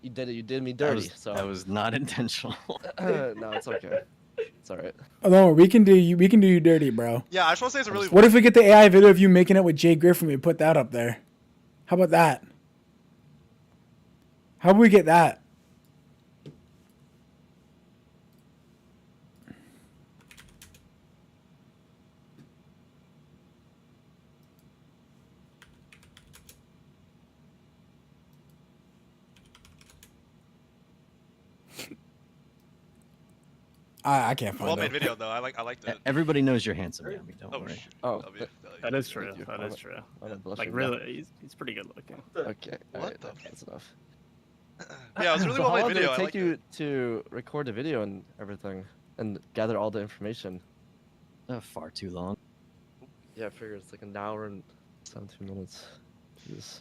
you did me dirty. That was not intentional. No, it's okay. It's all right. Oh, don't worry, we can do you dirty, bro. Yeah, I just want to say it's a really. What if we get the AI video of you making it with Jay Griffin? We put that up there. How about that? How about we get that? I can't find it. Well-made video though. I liked it. Everybody knows you're handsome, Yami. Don't worry. Oh, that is true. That is true. Like really, he's pretty good looking. Okay, alright, that's enough. Yeah, it was a really So how well-made long did video. it I take liked you it. to record the video and everything and gather all the information? Far too long. Yeah, I figure it's like an hour and 17 minutes. Jeez.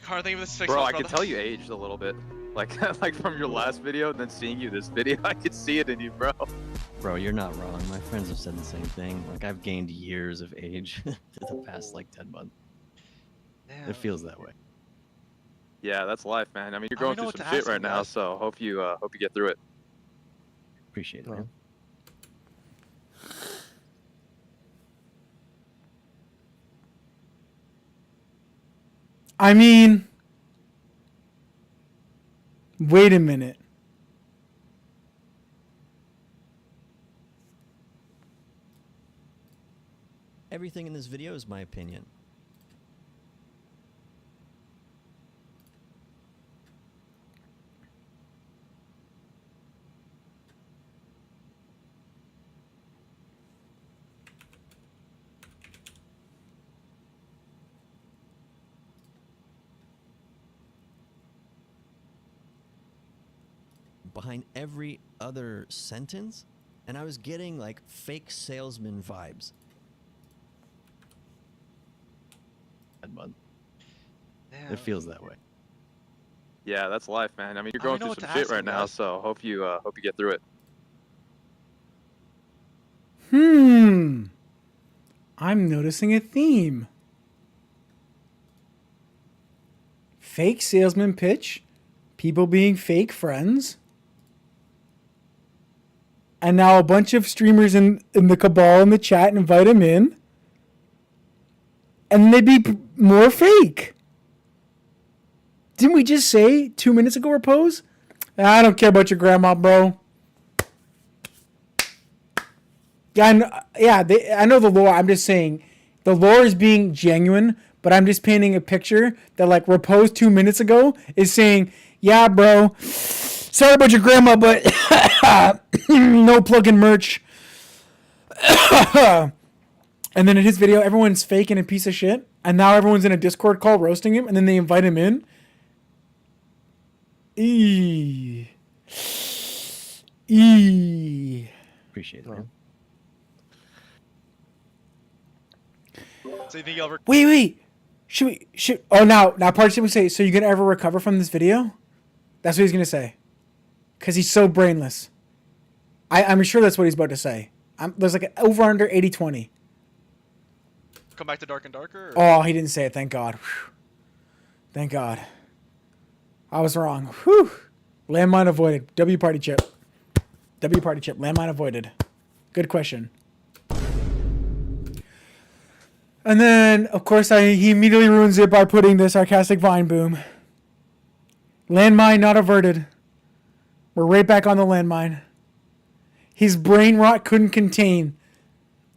Can't think of this 6 Bro, months, I can tell you aged a little bit. Like like from your last video and then seeing you this video, I could see it in you, bro. Bro, you're not wrong. My friends have said the same thing. Like, I've gained years of age the past, like, 10 months. It feels that way. Yeah, that's life, man. I mean, you're I don't going know through what some to shit ask you right now, guys. so hope you get through it. Appreciate it, man. I mean, wait a minute. Everything in this video is my opinion. Behind every other sentence, and I was getting like fake salesman vibes. It feels that way. Yeah, that's life, man. I mean, you're I don't going know through what some to shit ask right you now, guys. so hope you get through it. I'm noticing a theme. Fake salesman pitch, people being fake friends, and now a bunch of streamers in the cabal in the chat invite him in, and they'd be more fake. Didn't we just say 2 minutes ago, Repose? I don't care about your grandma, bro. Yeah, I know the lore. I'm just saying the lore is being genuine, but I'm just painting a picture that, like, Repose 2 minutes ago is saying, yeah, bro, sorry about your grandma, but no plug-in merch. And then in his video, everyone's fake and a piece of shit, and now everyone's in a Discord call roasting him, and then they invite him in. Appreciate it, man. So you think you'll ever? Wait. Should oh now Party would say, so you gonna ever recover from this video? That's what he's gonna say. Cause he's so brainless. I'm sure that's what he's about to say. There's like an over under 80-20. Come back to Dark and Darker? Or? Oh, he didn't say it, thank God. Whew. Thank God. I was wrong. Whew. Landmine avoided. W party chip. Landmine avoided. Good question. And then, of course, he immediately ruins it by putting the sarcastic vine boom. Landmine not averted. We're right back on the landmine. His brain rot couldn't contain.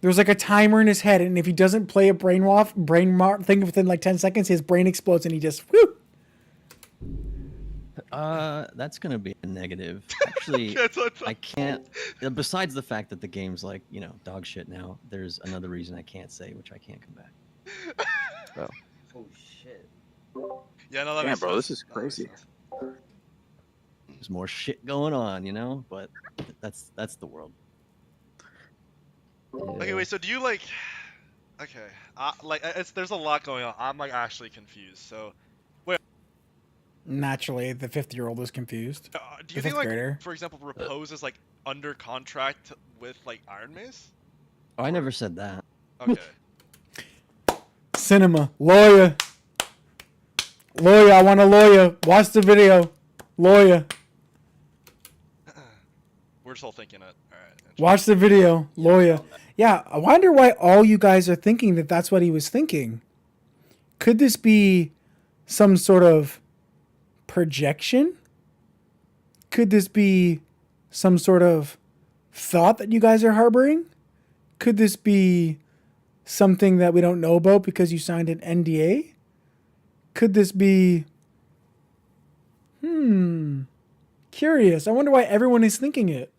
There was like a timer in his head, and if he doesn't play a brain rot thing within like 10 seconds, his brain explodes and he just whoo. That's gonna be a negative. Actually, I can't. Besides the fact that the game's like, you know, dog shit now, there's another reason I can't say, which I can't come back. Oh. Oh shit. Yeah, no, that Damn, makes bro, sense. this is crazy. there's more shit going on, you know. But that's the world. Okay, wait. So do you like? Okay, there's a lot going on. I'm like actually confused. So, wait. Naturally, the 50-year-old is confused. Do you think like, for example, Repose is like under contract with like Iron Mace? Oh, I never said that. Okay. Cinema lawyer. I want a lawyer. Watch the video. Lawyer. We're just all thinking it. All right. Watch the video. Lawyer. Yeah, I wonder why all you guys are thinking that that's what he was thinking. Could this be some sort of projection? Could this be some sort of thought that you guys are harboring? Could this be something that we don't know about because you signed an NDA? Could this be... Curious. I wonder why everyone is thinking it.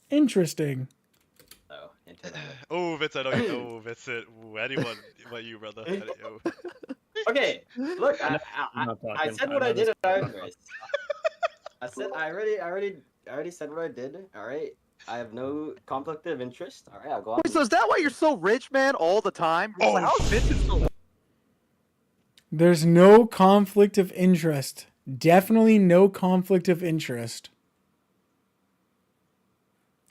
Interesting. Oh, Vincent. Okay. Oh, Vincent. Ooh, anyone but you, brother. Okay, look, I said what I did at Iron Race. I already said what I did. All right. I have no conflict of interest. All right, I'll go on. Wait, so is that why you're so rich, man, all the time? You're like, how's Vincent so... There's no conflict of interest. Definitely no conflict of interest.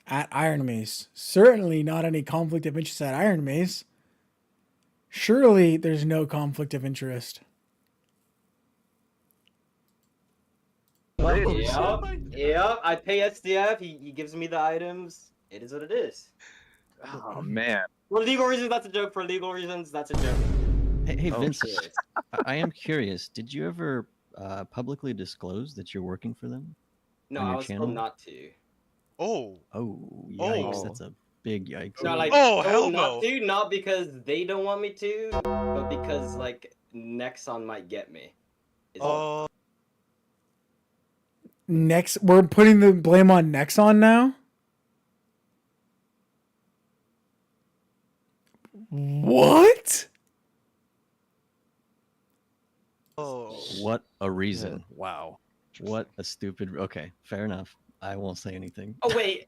At Iron Mace. Certainly not any conflict of interest at Iron Mace. Surely there's no conflict of interest. Yeah, I pay SDF, he gives me the items. It is what it is. Oh, man. For legal reasons, that's a joke. For legal reasons, that's a joke. Hey, Vincent, I am curious. Did you ever publicly disclose that you're working for them? No, I was told not to. Oh, yikes! That's a big yikes. No, like, hell not to, not because they don't want me to, but because like Nexon might get me. We're putting the blame on Nexon now? What? What a reason. Wow. What a stupid... Okay, fair enough. I won't say anything. Oh, wait.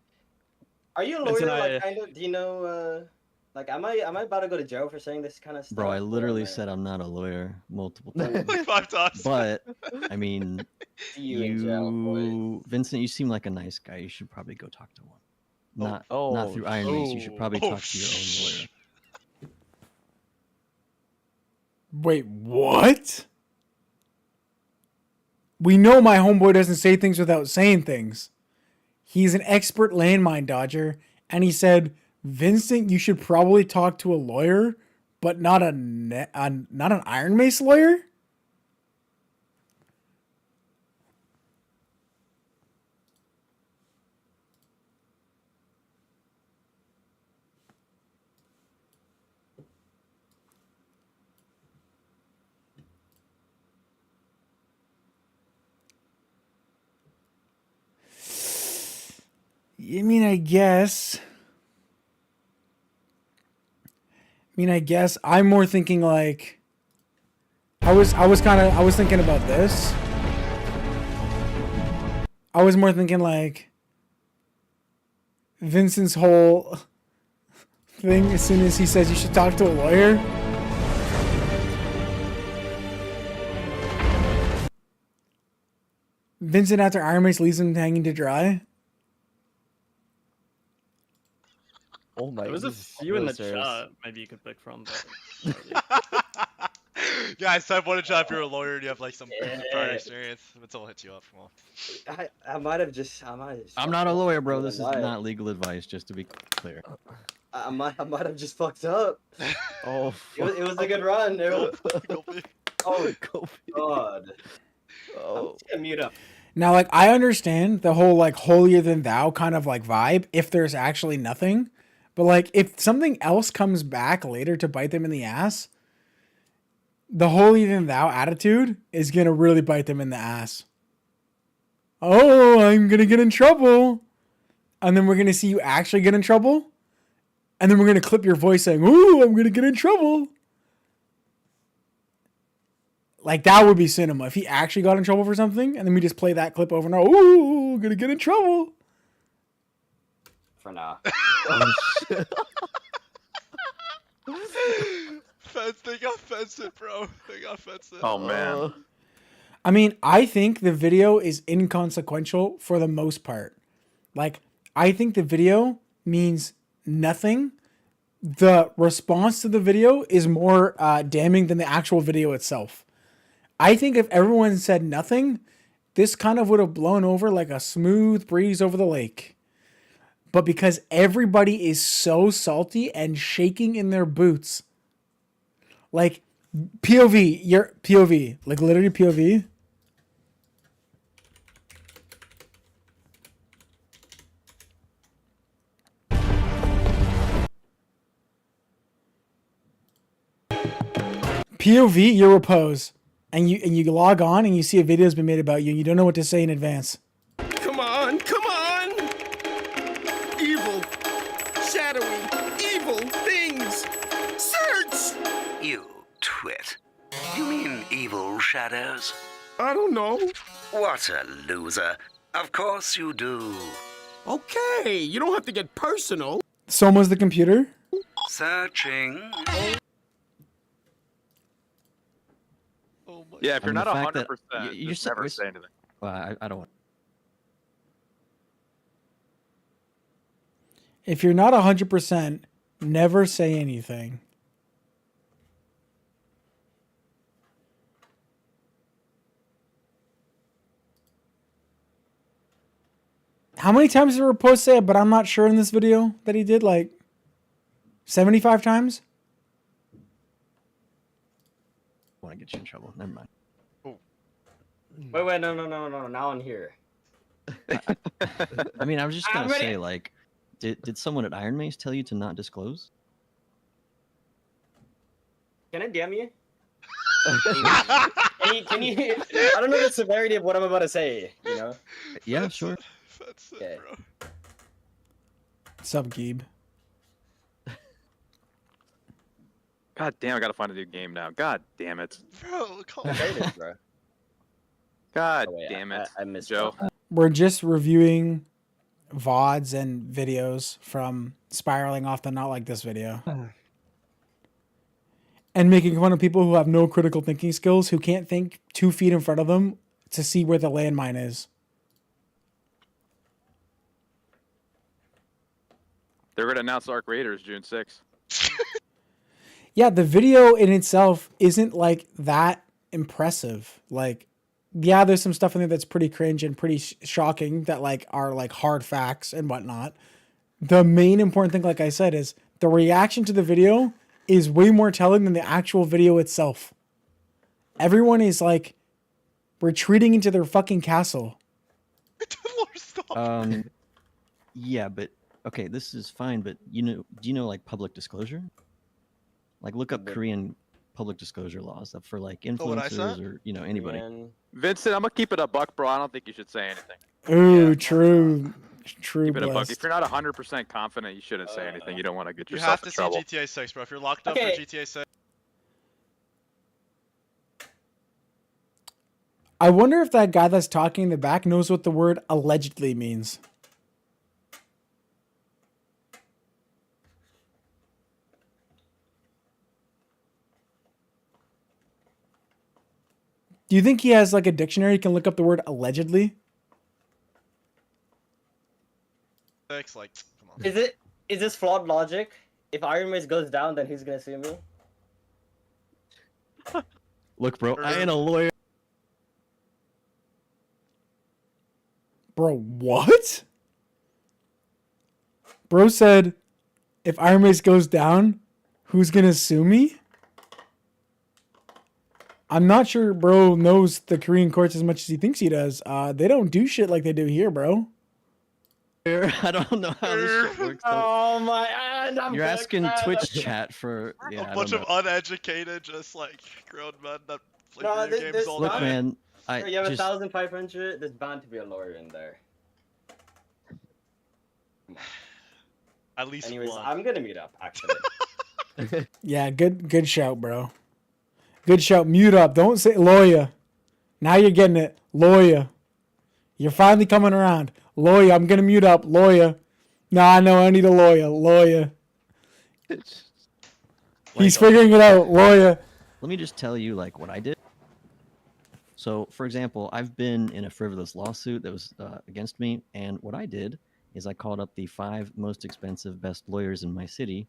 Are you a lawyer? Like, kind of? Do you know, like, am I about to go to jail for saying this kind of stuff? Bro, I literally said I'm not a lawyer multiple times. Like 5 times. But, I mean, Vincent, you seem like a nice guy. You should probably go talk to one. Not through Iron Mace. You should probably talk to your own lawyer. Wait, what? We know my homeboy doesn't say things without saying things. He's an expert landmine dodger, and he said, Vincent, you should probably talk to a lawyer, but not an Iron Mace lawyer? I mean, I guess I'm more thinking like I was thinking about this. I was more thinking like Vincent's whole thing as soon as he says you should talk to a lawyer. Vincent after Iron Mace leaves him hanging to dry. Oh my! There was a few in the chat maybe you could pick from. But... Yeah, I said one in chat if you're a lawyer and you have like some prior experience. But someone hits you up. Come on. I might have just. I'm not a lawyer, bro. This is not legal advice, just to be clear. I might have just fucked up. Oh, it was a good run. Oh God. I'm just gonna mute up. Now, like, I understand the whole like holier than thou kind of like vibe if there's actually nothing. But like, if something else comes back later to bite them in the ass, the holier than thou attitude is gonna really bite them in the ass. Oh, I'm gonna get in trouble, and then we're gonna see you actually get in trouble, and then we're gonna clip your voice saying, "Ooh, I'm gonna get in trouble." Like, that would be cinema. If he actually got in trouble for something, and then we just play that clip over and over. Ooh, gonna get in trouble. For now. Oh, shit. They got fenced it, bro. They got fenced it. Oh, man. I mean, I think the video is inconsequential for the most part. Like, I think the video means nothing. The response to the video is more damning than the actual video itself. I think if everyone said nothing, this kind of would have blown over like a smooth breeze over the lake. But because everybody is so salty and shaking in their boots, like POV, your POV, like literally POV. POV, you repose, and you log on and you see a video has been made about you and you don't know what to say in advance. Come on, come on! Evil, shadowy, evil things! Search! You twit. You mean evil shadows? I don't know. What a loser. Of course you do. Okay, you don't have to get personal. Soma's the computer. Searching. Yeah, if you're not the fact 100%, that you just never say anything. Well, I don't want. If you're not 100%, never say anything. How many times did Repose say it, but I'm not sure in this video that he did? Like 75 times? I want to get you in trouble. Never mind. Wait, no. Now I'm here. I mean, I was just I'm gonna ready. say, like, did someone at Iron Mace tell you to not disclose? Can I DM you? can you? I don't know the severity of what I'm about to say. You know? Yeah, sure. Okay. Sub Geeb. God damn, I gotta find a new game now. God damn it. Bro, call bro. God Oh, wait, damn it. I missed Joe. We're just reviewing VODs and videos from spiraling off the Not Like This video. And making fun of people who have no critical thinking skills, who can't think 2 feet in front of them to see where the landmine is. They're gonna announce Arc Raiders June 6th. Yeah, the video in itself isn't like that impressive. Like, yeah, there's some stuff in there that's pretty cringe and pretty shocking that like are like hard facts and whatnot. The main important thing, like I said, is the reaction to the video is way more telling than the actual video itself. Everyone is like retreating into their fucking castle. Yeah, but okay, this is fine, but do you know like public disclosure? Like, look up Korean public disclosure laws for like influencers or anybody. Vincent, I'm gonna keep it a buck, bro. I don't think you should say anything. Ooh, true. True. Keep it a buck. Blessed. If you're not 100% confident, you shouldn't say anything. You don't want to get You yourself have in to trouble. see GTA 6, bro. If you're locked up Okay. for GTA 6. I wonder if that guy that's talking in the back knows what the word allegedly means. Do you think he has like a dictionary? He can look up the word allegedly? Like, come on. Is this flawed logic? If Iron Mace goes down, then who's gonna sue me? Look, bro, I ain't a lawyer. Bro, what? Bro said, if Iron Mace goes down, who's gonna sue me? I'm not sure bro knows the Korean courts as much as he thinks he does. They don't do shit like they do here, bro. I don't know how this shit works. Oh my! I'm You're back, asking man. Twitch chat for A bunch of uneducated, just like grown men that play No, video games all the Look, time. man, Bro, you have just 1,500. There's bound to be a lawyer in there. At least Anyways, one. I'm gonna meet up actually. Yeah, good shout, bro. Good shout. Mute up. Don't say lawyer. Now you're getting it. Lawyer. You're finally coming around. Lawyer. I'm going to mute up. Lawyer. Nah, no, I need a lawyer. Lawyer. He's figuring it out. Lawyer. Let me just tell you, like, what I did. So, for example, I've been in a frivolous lawsuit that was against me, and what I did is I called up the 5 most expensive best lawyers in my city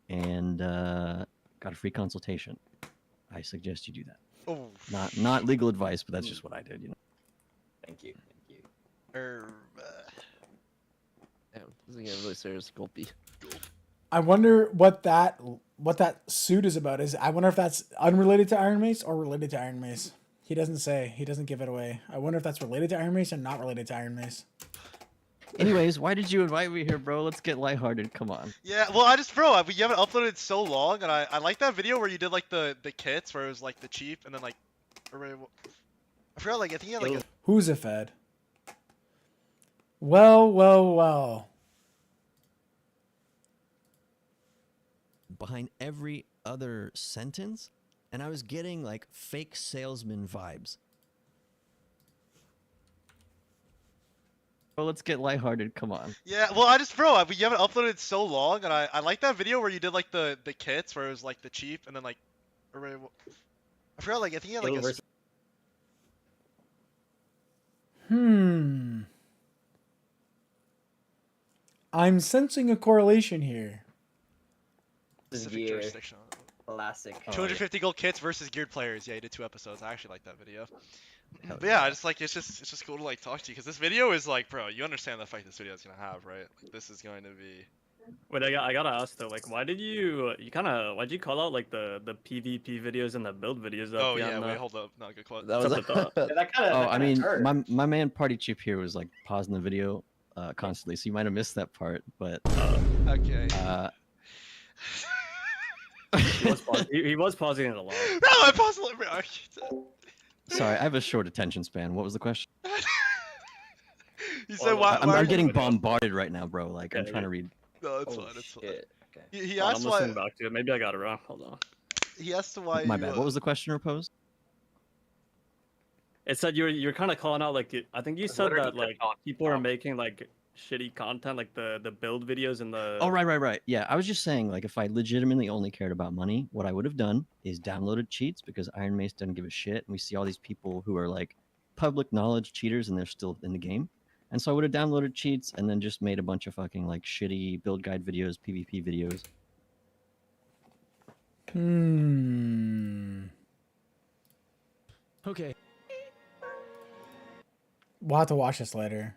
and got a free consultation. I suggest you do that. Oh. Not legal advice, but that's just what I did, you know. Thank you. Damn, this is getting really serious. Gulpy. I wonder what that suit is about. I wonder if that's unrelated to Iron Mace or related to Iron Mace. He doesn't say. He doesn't give it away. I wonder if that's related to Iron Mace or not related to Iron Mace. Anyways, why did you invite me here, bro? Let's get lighthearted. Come on. Yeah, well, you haven't uploaded so long, and I like that video where you did like the kits where it was like the chief and then like, I forgot, like I think you had like a... Who's a fed? Well. Behind every other sentence, and I was getting like fake salesman vibes. Well, let's get lighthearted. Come on. Yeah, well, you haven't uploaded so long, and I like that video where you did like the kits where it was like the chief and then like, I forgot, like I think you had like a... I'm sensing a correlation here. Specific jurisdiction. Classic. 250 gold kits versus geared players. Yeah, you did 2 episodes. I actually like that video. But yeah, I just like it's just cool to like talk to you because this video is like, bro, you understand the effect this video is gonna have, right? Like this is going to be. Wait, I gotta ask though, like, why'd you call out like the PvP videos and the build videos? Oh yeah, wait, hold up, not good quote. That was my man Party Chip here was like pausing the video constantly, so you might have missed that part, but okay. He was pausing it a lot. No, I paused it. Sorry, I have a short attention span. What was the question? You said why? I'm getting bombarded right now, bro. Like I'm trying to read. No, it's fine. It's fine. Okay. He asked I'm why. listening back to it. Maybe I got it wrong. Hold on. He asked why. My bad. What was the question proposed? It said you're kind of calling out like I think you said that like people are making like shitty content, like the build videos and the. Oh right. Yeah, I was just saying like if I legitimately only cared about money, what I would have done is downloaded cheats because Iron Mace doesn't give a shit, and we see all these people who are like public knowledge cheaters and they're still in the game. And so I would have downloaded cheats and then just made a bunch of fucking like shitty build guide videos, PvP videos. Okay. We'll have to watch this later.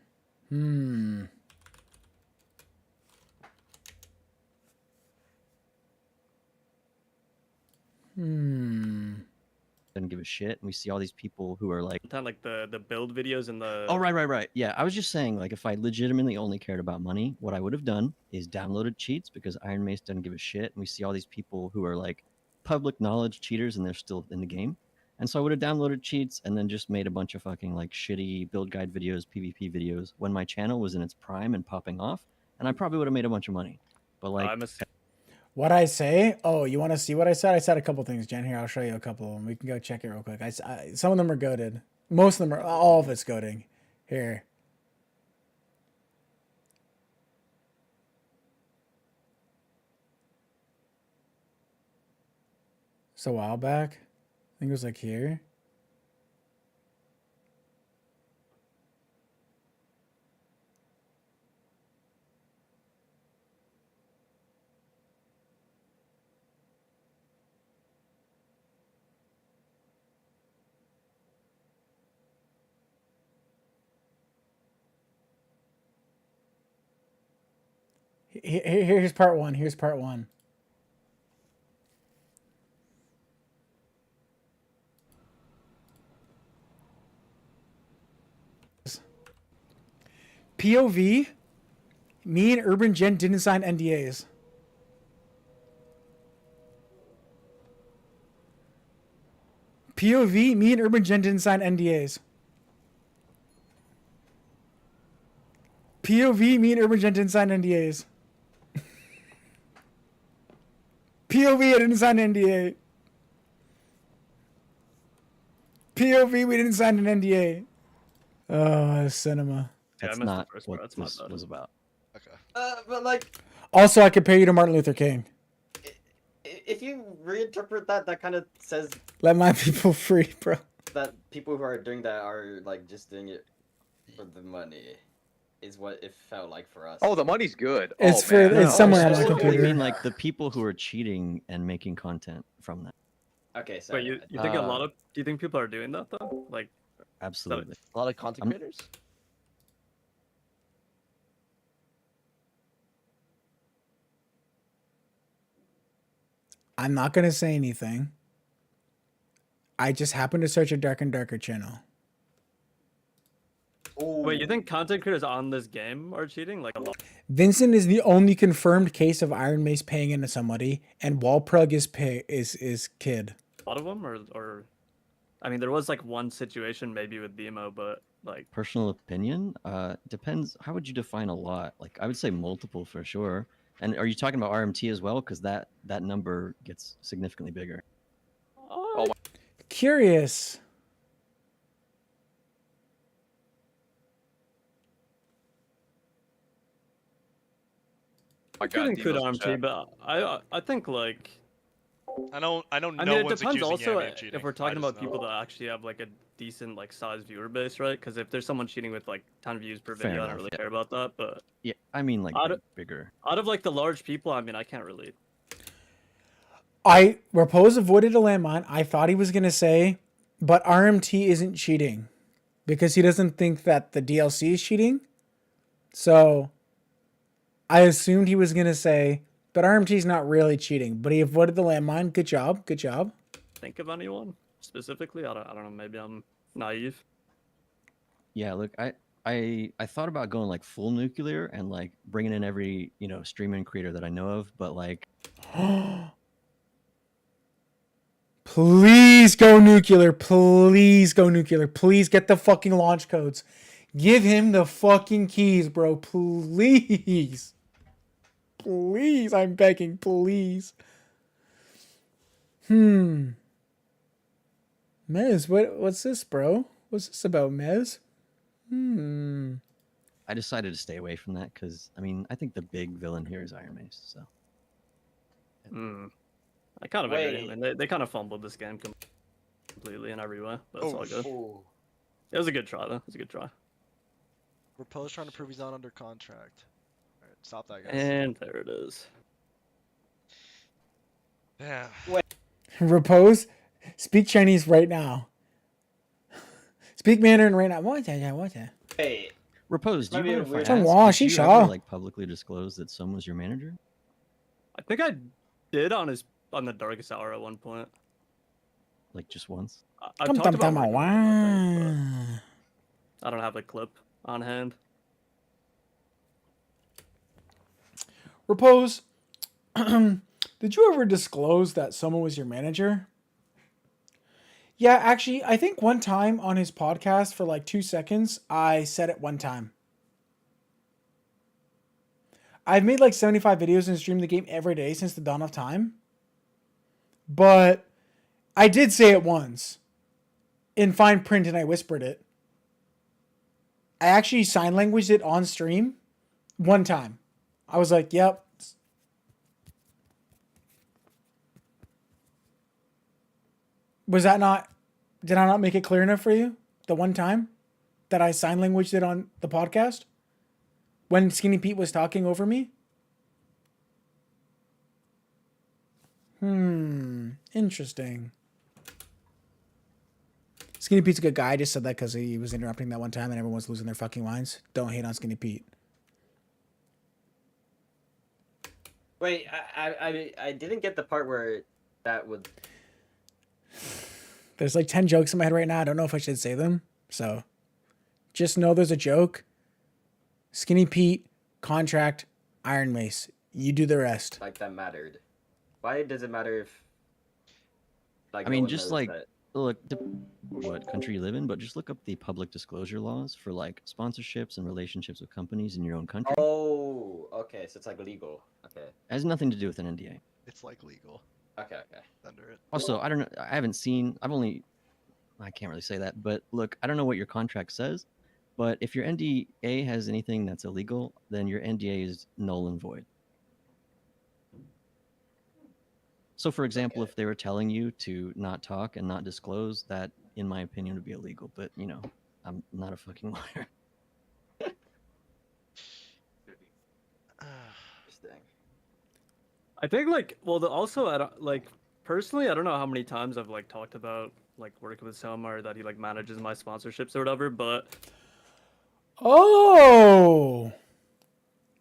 Doesn't give a shit, and we see all these people who are like the build videos and the. Oh right. Yeah, I was just saying like if I legitimately only cared about money, what I would have done is downloaded cheats because Iron Mace doesn't give a shit, and we see all these people who are like public knowledge cheaters and they're still in the game. And so I would have downloaded cheats and then just made a bunch of fucking like shitty build guide videos, PvP videos when my channel was in its prime and popping off, and I probably would have made a bunch of money. But like what I say? Oh, you want to see what I said? I said a couple things, Jen. Here, I'll show you a couple of them. We can go check it real quick. Some of them are goated. Most of them are. All of it's goating. Here. It's a while back. I think it was like here. Here's part one. Here's part one. POV, me and Urban Gen didn't sign NDAs. POV, me and Urban Gen didn't sign NDAs. POV, me and Urban Gen didn't sign NDAs. POV, I didn't sign an NDA. POV, we didn't sign an NDA. Oh, cinema. That's not what this was about. Okay. But like, Also, I compare you to Martin Luther King. if you reinterpret that, that kind of says Let my people free, bro. that people who are doing that are like just doing it for the money, is what it felt like for us. Oh, the money's good. It's oh, for man. it's somewhere on my I computer. mean, like the people who are cheating and making content from that. Okay, so Wait, you think a lot of? Do you think people are doing that though? Like, Absolutely. A lot of content creators. I'm not gonna say anything. I just happened to search a Dark and Darker channel. wait, you think content creators on this game are cheating? Like a lot. Vincent is the only confirmed case of Iron Mace paying into somebody, and Walprug is Kid. A lot of them, or, I mean, there was like one situation maybe with BMO, but like Personal opinion? Depends. How would you define a lot? Like, I would say multiple for sure. And are you talking about RMT as well? Because that number gets significantly bigger. Oh my. Curious. My I could God, include Devo's in RMT, chat. but I think like. I know I no mean, it one's depends accusing also Yami of cheating. if we're I talking just about people know. that actually have like a decent like size viewer base, right? Because if there's someone cheating with like 10 views per Fair video, I enough, don't really yeah. care about that. But Yeah, I mean, like Out of- bigger. out of like the large people, I mean, I can't really. Repose avoided a landmine. I thought he was gonna say, but RMT isn't cheating because he doesn't think that the DLC is cheating. So I assumed he was gonna say, but RMT is not really cheating. But he avoided the landmine. Good job. Good job. Think of anyone specifically? I don't know. Maybe I'm naive. Yeah, look, I thought about going like full nuclear and like bringing in every streamer and creator that I know of, but like Please go nuclear. Please go nuclear. Please get the fucking launch codes. Give him the fucking keys, bro. Please. Please. I'm begging. Please. Mez, what's this, bro? What's this about, Mez? I decided to stay away from that because I mean I think the big villain here is Iron Mace. So I kind of agree. Wait. I mean, they kind of fumbled this game completely in every way, but it's all good. Oh. It was a good try, though. It was a good try. Repose trying to prove he's not under contract. Alright, stop that, guys. And there it is. Yeah. Repose. Speak Chinese right now. Speak Mandarin right now. What? Hey, Repose, do you Maybe mind if I weird. ask, did you Shisha. ever like publicly disclose that Sun was your manager? I think I did on the Darkest Hour at one point. Like just once? I've Come, talked come, about come, recruitment, wow. but I don't have the clip on hand. Repose. Did you ever disclose that someone was your manager? Yeah, actually, I think one time on his podcast for like 2 seconds, I said it one time. I've made like 75 videos and streamed the game every day since the dawn of time. But I did say it once in fine print and I whispered it. I actually sign languaged it on stream one time. I was like, yep. Was that not, did I not make it clear enough for you? The one time that I sign languaged it on the podcast? When Skinny Pete was talking over me? Interesting. Skinny Pete's a good guy. I just said that because he was interrupting that one time and everyone was losing their fucking minds. Don't hate on Skinny Pete. wait, I didn't get the part where that would. There's like 10 jokes in my head right now. I don't know if I should say them. So just know there's a joke. Skinny Pete, contract, Iron Mace. You do the rest. Like that mattered. Why does it matter if? Like, I no mean, one just knows like that? look what country you live in, but just look up the public disclosure laws for like sponsorships and relationships with companies in your own country. Oh, okay, so it's like legal. Okay. It has nothing to do with an NDA. It's like legal. Okay. Under it. Also, I don't know. I haven't seen. I've only I can't really say that, but look, I don't know what your contract says, but if your NDA has anything that's illegal, then your NDA is null and void. So, for example, if they were telling you to not talk and not disclose, that, in my opinion, would be illegal. But, you know, I'm not a fucking lawyer. I think like also I don't like personally I don't know how many times I've like talked about like working with Selma or that he like manages my sponsorships or whatever, but Oh,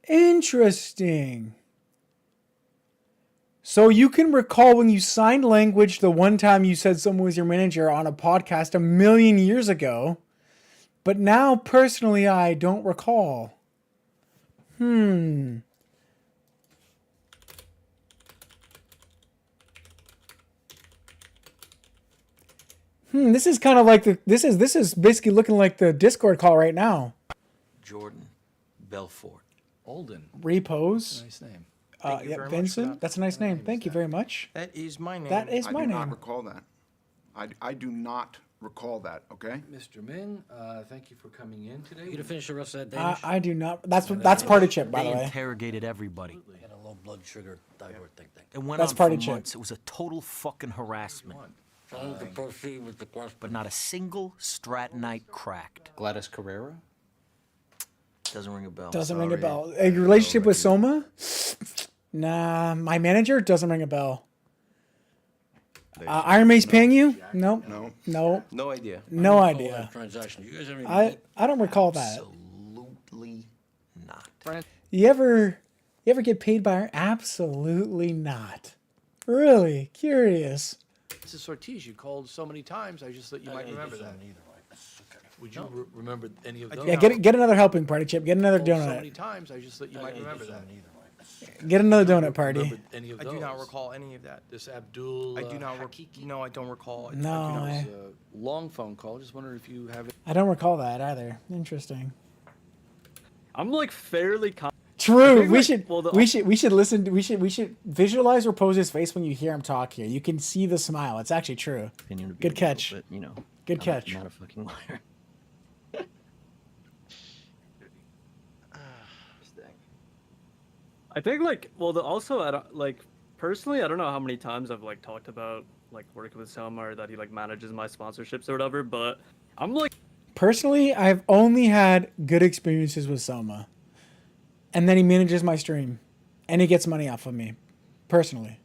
interesting. So you can recall when you signed language the one time you said someone was your manager on a podcast 1,000,000 years ago, but now personally I don't recall. This is kind of like this is basically looking like the Discord call right now. Jordan Belfort. Olden. Repose. Nice name. Yeah, Vincent. That's a nice name. Thank you very much. That is my name. That is my I do not name. recall that. I do not recall that, okay? Mr. Min, thank you for coming in today. You to finish the rest of that Danish? I do not. That's party chip, by the They way. interrogated everybody. Had a low blood sugar thyroid thing. It went That's on party for chip. months. It was a total fucking harassment. To proceed with the question. But not a single Stratonite cracked. Gladys Carrera? Doesn't ring a bell. Doesn't ring a bell. A relationship with Soma? Nah, my manager doesn't ring a bell. Iron May's paying you? No. No. No idea. No idea. Transaction. You guys have any I don't recall that. Absolutely not. You ever get paid by her? Absolutely not. Really curious. Mrs. Ortiz, you called so many times, I just thought you might remember that. Would you remember any of those? Yeah, get another helping party chip. Get another So many donut. times, I just thought you might remember that. Get another donut party. Remember any of I those? do not recall any of that. This Abdul. I do not. No, I don't recall. No, It was a long phone call. Just wondering if you have it. I don't recall that either. Interesting. I'm like fairly True. think, We like, should well, the- we should listen. We should visualize Repose's face when you hear him talk here. You can see the smile. It's actually true. Opinion would be Good illegal, catch. But, you know, Good I'm catch. not a fucking lawyer. I think like also I don't like personally I don't know how many times I've like talked about like working with Selma or that he like manages my sponsorships or whatever, but I'm like Personally, I've only had good experiences with Selma. And then he manages my stream. And he gets money off of me. Personally.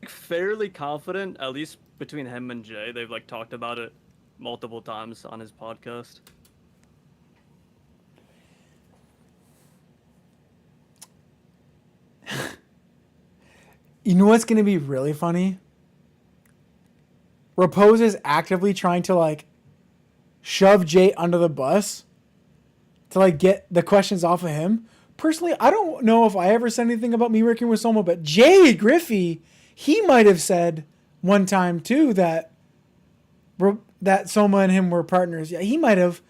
fairly confident, at least between him and Jay, they've like talked about it multiple times on his podcast. You know what's going to be really funny? Repose is actively trying to like shove Jay under the bus to like get the questions off of him. Personally, I don't know if I ever said anything about me working with Soma, but Jay Griffey, he might have said one time too that Soma and him were partners. Yeah, he might have.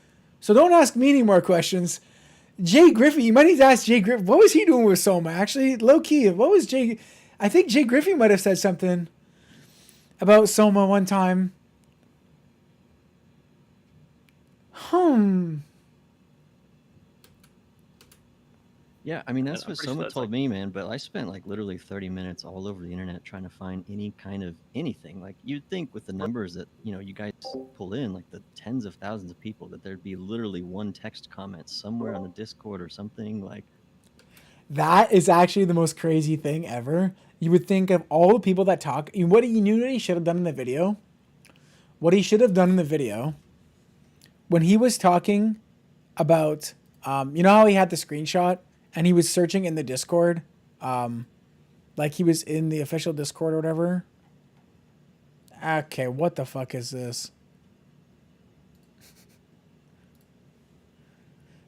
So don't ask me any more questions. Jay Griffey, you might need to ask Jay Griffey. What was he doing with Soma? Actually, low key, what was Jay? I think Jay Griffey might have said something about Soma one time. Yeah, I mean, that's I'm what pretty Soma sure that's, told me, man, but I spent like literally 30 minutes all over the internet trying to find any kind of anything. Like, you'd think with the numbers that, you know, you guys pull in, like the tens of thousands of people, that there'd be literally one text comment somewhere on the Discord or something. Like, That is actually the most crazy thing ever. You would think of all the people that talk. What you knew what he should have done in the video? What he should have done in the video when he was talking about, you know how he had the screenshot and he was searching in the Discord, like he was in the official Discord or whatever. Okay, what the fuck is this?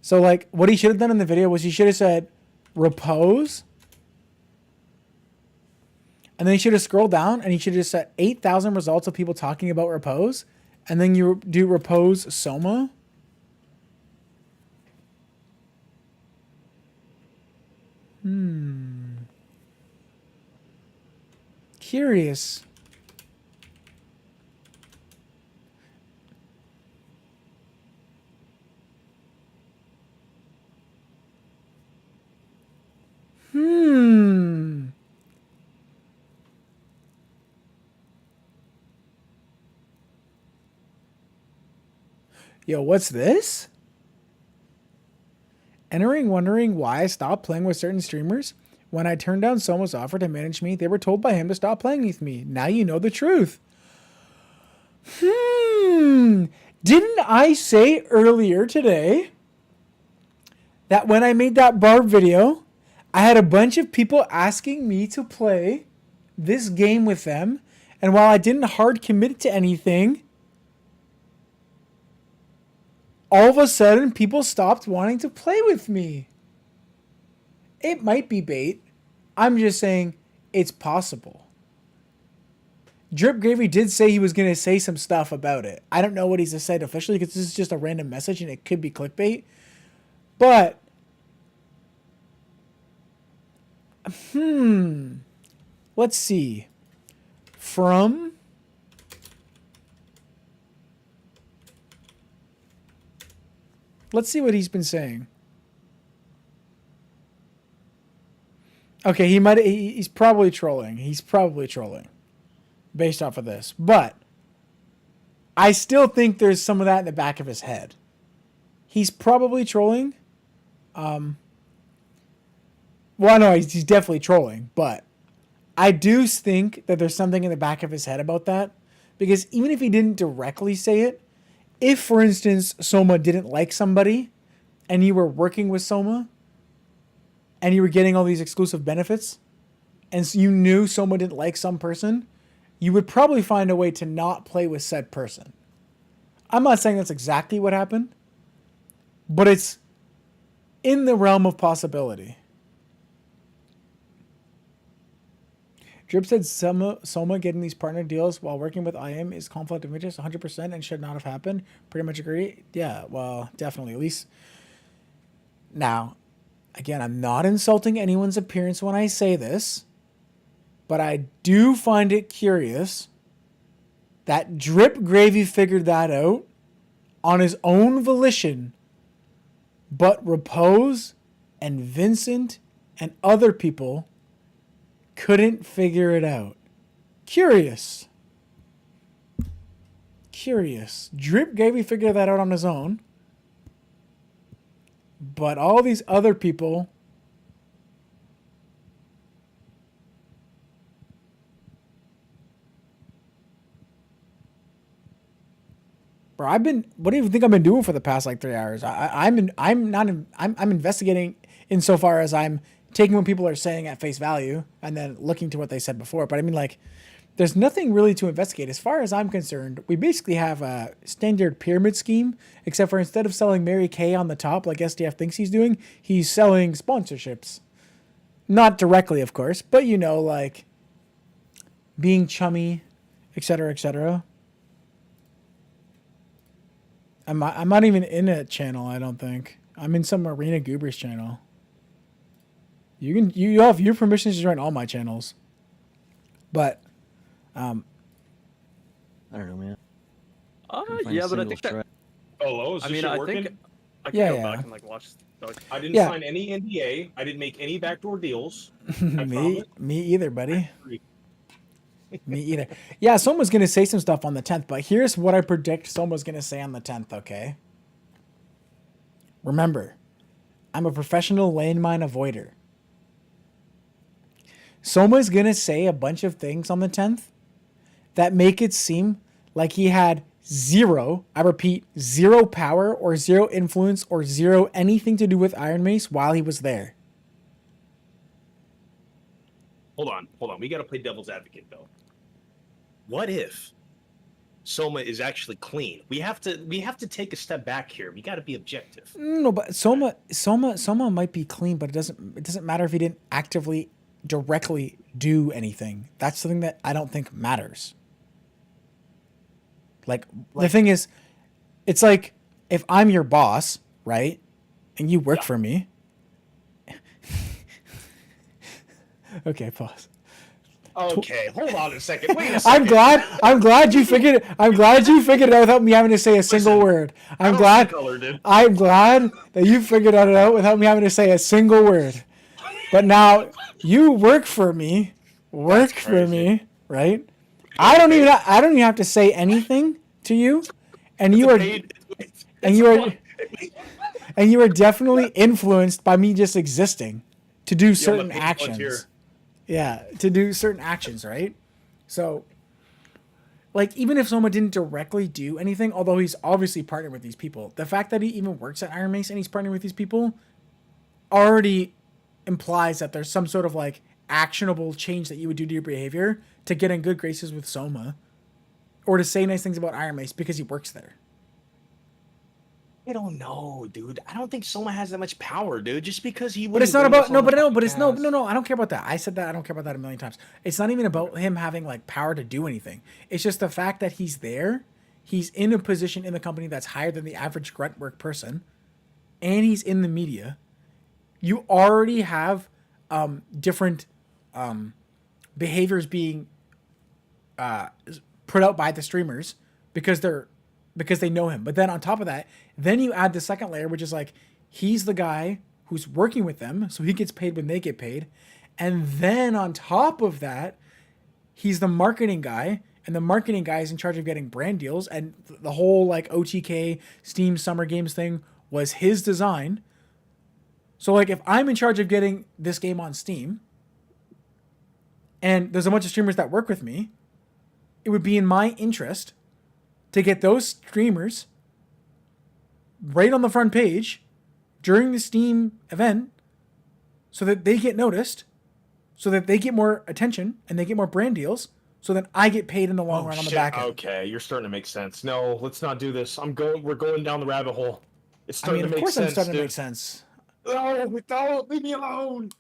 So like, what he should have done in the video was he should have said, Repose. And then he should have scrolled down and he should have just said 8,000 results of people talking about Repose. And then you do Repose Soma. Curious. Yo, what's this? Entering wondering why I stopped playing with certain streamers. When I turned down Soma's offer to manage me, they were told by him to stop playing with me. Now you know the truth. Didn't I say earlier today that when I made that Barb video, I had a bunch of people asking me to play this game with them, and while I didn't hard commit to anything, all of a sudden people stopped wanting to play with me. It might be bait. I'm just saying it's possible. Drip Gravy did say he was going to say some stuff about it. I don't know what he's said officially because this is just a random message and it could be clickbait. But, let's see. Let's see what he's been saying. Okay, he's probably trolling. He's probably trolling based off of this. But I still think there's some of that in the back of his head. He's probably trolling. Well, no, he's definitely trolling. But I do think that there's something in the back of his head about that. Because even if he didn't directly say it, if, for instance, Soma didn't like somebody and you were working with Soma and you were getting all these exclusive benefits and you knew Soma didn't like some person, you would probably find a way to not play with said person. I'm not saying that's exactly what happened, but it's in the realm of possibility. Drip said Soma getting these partner deals while working with IM is conflict of interest 100% and should not have happened. Pretty much agree. Yeah, well, definitely. At least now, again, I'm not insulting anyone's appearance when I say this, but I do find it curious that Drip Gravy figured that out on his own volition, but Repose and Vincent and other people couldn't figure it out. Curious. Drip Gravy figured that out on his own, but all these other people bro, what do you think I've been doing for the past like 3 hours? I'm investigating insofar as I'm taking what people are saying at face value and then looking to what they said before. But I mean, like, there's nothing really to investigate. As far as I'm concerned, we basically have a standard pyramid scheme, except for instead of selling Mary Kay on the top like SDF thinks he's doing, he's selling sponsorships. Not directly, of course, but you know, like being chummy, etc., etc. I'm not even in a channel, I don't think. I'm in some Arena Goobers channel. You have your permissions to join all my channels. But I don't know, man. Yeah, but I think that. Oh, I mean, I think I can go back and like watch. I didn't sign any NDA. I didn't make any backdoor deals. me either, buddy. Me either. Yeah, Soma's gonna say some stuff on the 10th, but here's what I predict Soma's gonna say on the 10th. Okay. Remember, I'm a professional landmine avoider. Soma's gonna say a bunch of things on the 10th that make it seem like he had zero, I repeat, zero power or zero influence or zero anything to do with Iron Mace while he was there. Hold on. We got to play devil's advocate, though. What if Soma is actually clean? We have to take a step back here. We got to be objective. No, but Soma might be clean, but it doesn't matter if he didn't actively, directly do anything. That's something that I don't think matters. Like, the thing is, it's like if I'm your boss, right, and you work for me. Okay, pause. Okay, hold on a second. Wait a second. I'm glad you figured it out without me having to say a single word. I'm glad that you figured it out without me having to say a single word. But now you work for me, right? I don't even have to say anything to you, and you are definitely influenced by me just existing to do certain actions. Yeah, to do certain actions, right? So, like, even if someone didn't directly do anything, although he's obviously partnered with these people, the fact that he even works at Iron Mace and he's partnering with these people already implies that there's some sort of, like, actionable change that you would do to your behavior to get in good graces with Soma or to say nice things about Iron Mace because he works there. I don't know, dude. I don't think Soma has that much power, dude. Just because he. But it's not about no. I don't care about that. I said that I don't care about that a million times. It's not even about him having like power to do anything. It's just the fact that he's there. He's in a position in the company that's higher than the average grunt work person, and he's in the media. You already have different behaviors being put out by the streamers because they know him. But then on top of that, then you add the second layer, which is like, he's the guy who's working with them, so he gets paid when they get paid. And then on top of that, he's the marketing guy, and the marketing guy is in charge of getting brand deals. And the whole like OTK Steam Summer Games thing was his design. So like, if I'm in charge of getting this game on Steam, and there's a bunch of streamers that work with me, it would be in my interest to get those streamers right on the front page during the Steam event so that they get noticed, so that they get more attention and they get more brand deals, so that I get paid in the long run on the back end. Okay, you're starting to make sense. No, let's not do this. We're going down the rabbit hole. It's starting to make sense. Of course I'm starting to make sense. No, don't leave me alone.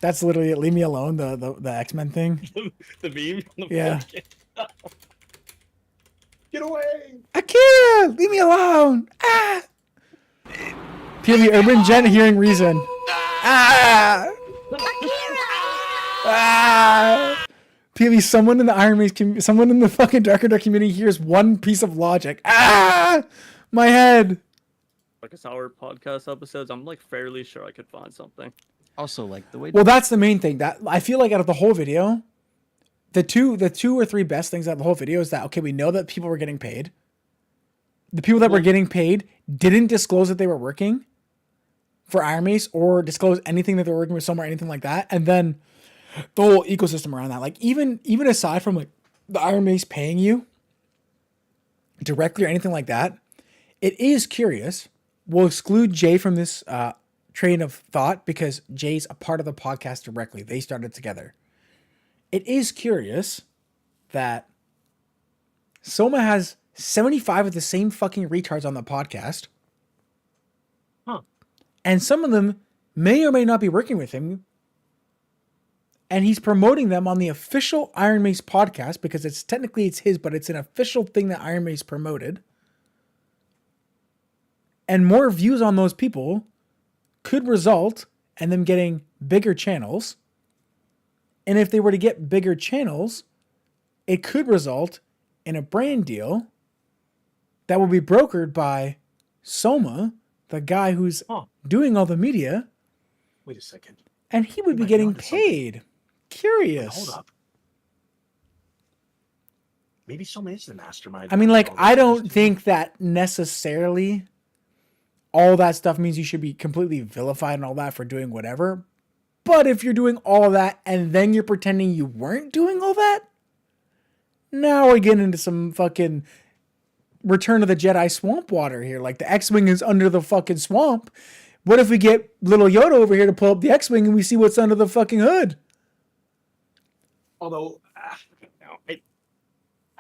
That's literally it. Leave me alone. The X-Men thing. The meme. Yeah. Get away! Akira, leave me alone. Ah. POV Urban Gent hearing reason. Ah. Ah. POV someone in the Iron Mace someone in the fucking Darker Dark community hears one piece of logic. Ah. My head. Like it's our podcast episodes. I'm like fairly sure I could find something. Also, like the way. Well, that's the main thing. That I feel like out of the whole video, the two or three best things out of the whole video is that, okay, we know that people were getting paid. The people that were getting paid didn't disclose that they were working for Iron Mace or disclose anything that they were working with Soma or anything like that. And then the whole ecosystem around that, like even aside from like the Iron Mace paying you directly or anything like that, it is curious. We'll exclude Jay from this train of thought because Jay's a part of the podcast directly. They started together. It is curious that Soma has 75 of the same fucking retards on the podcast. Huh. And some of them may or may not be working with him. And he's promoting them on the official Iron Mace podcast because it's his, but it's an official thing that Iron Mace promoted. And more views on those people could result in them getting bigger channels. And if they were to get bigger channels, it could result in a brand deal that will be brokered by Soma, the guy who's doing all the media. Wait a second. And he would be getting paid. Curious. Wait, hold up. Maybe Soma is the mastermind. I mean, like, I don't think that necessarily all that stuff means you should be completely vilified and all that for doing whatever. But if you're doing all that and then you're pretending you weren't doing all that, now we're getting into some fucking Return of the Jedi swamp water here. Like the X-Wing is under the fucking swamp. What if we get little Yoda over here to pull up the X-Wing and we see what's under the fucking hood? Although,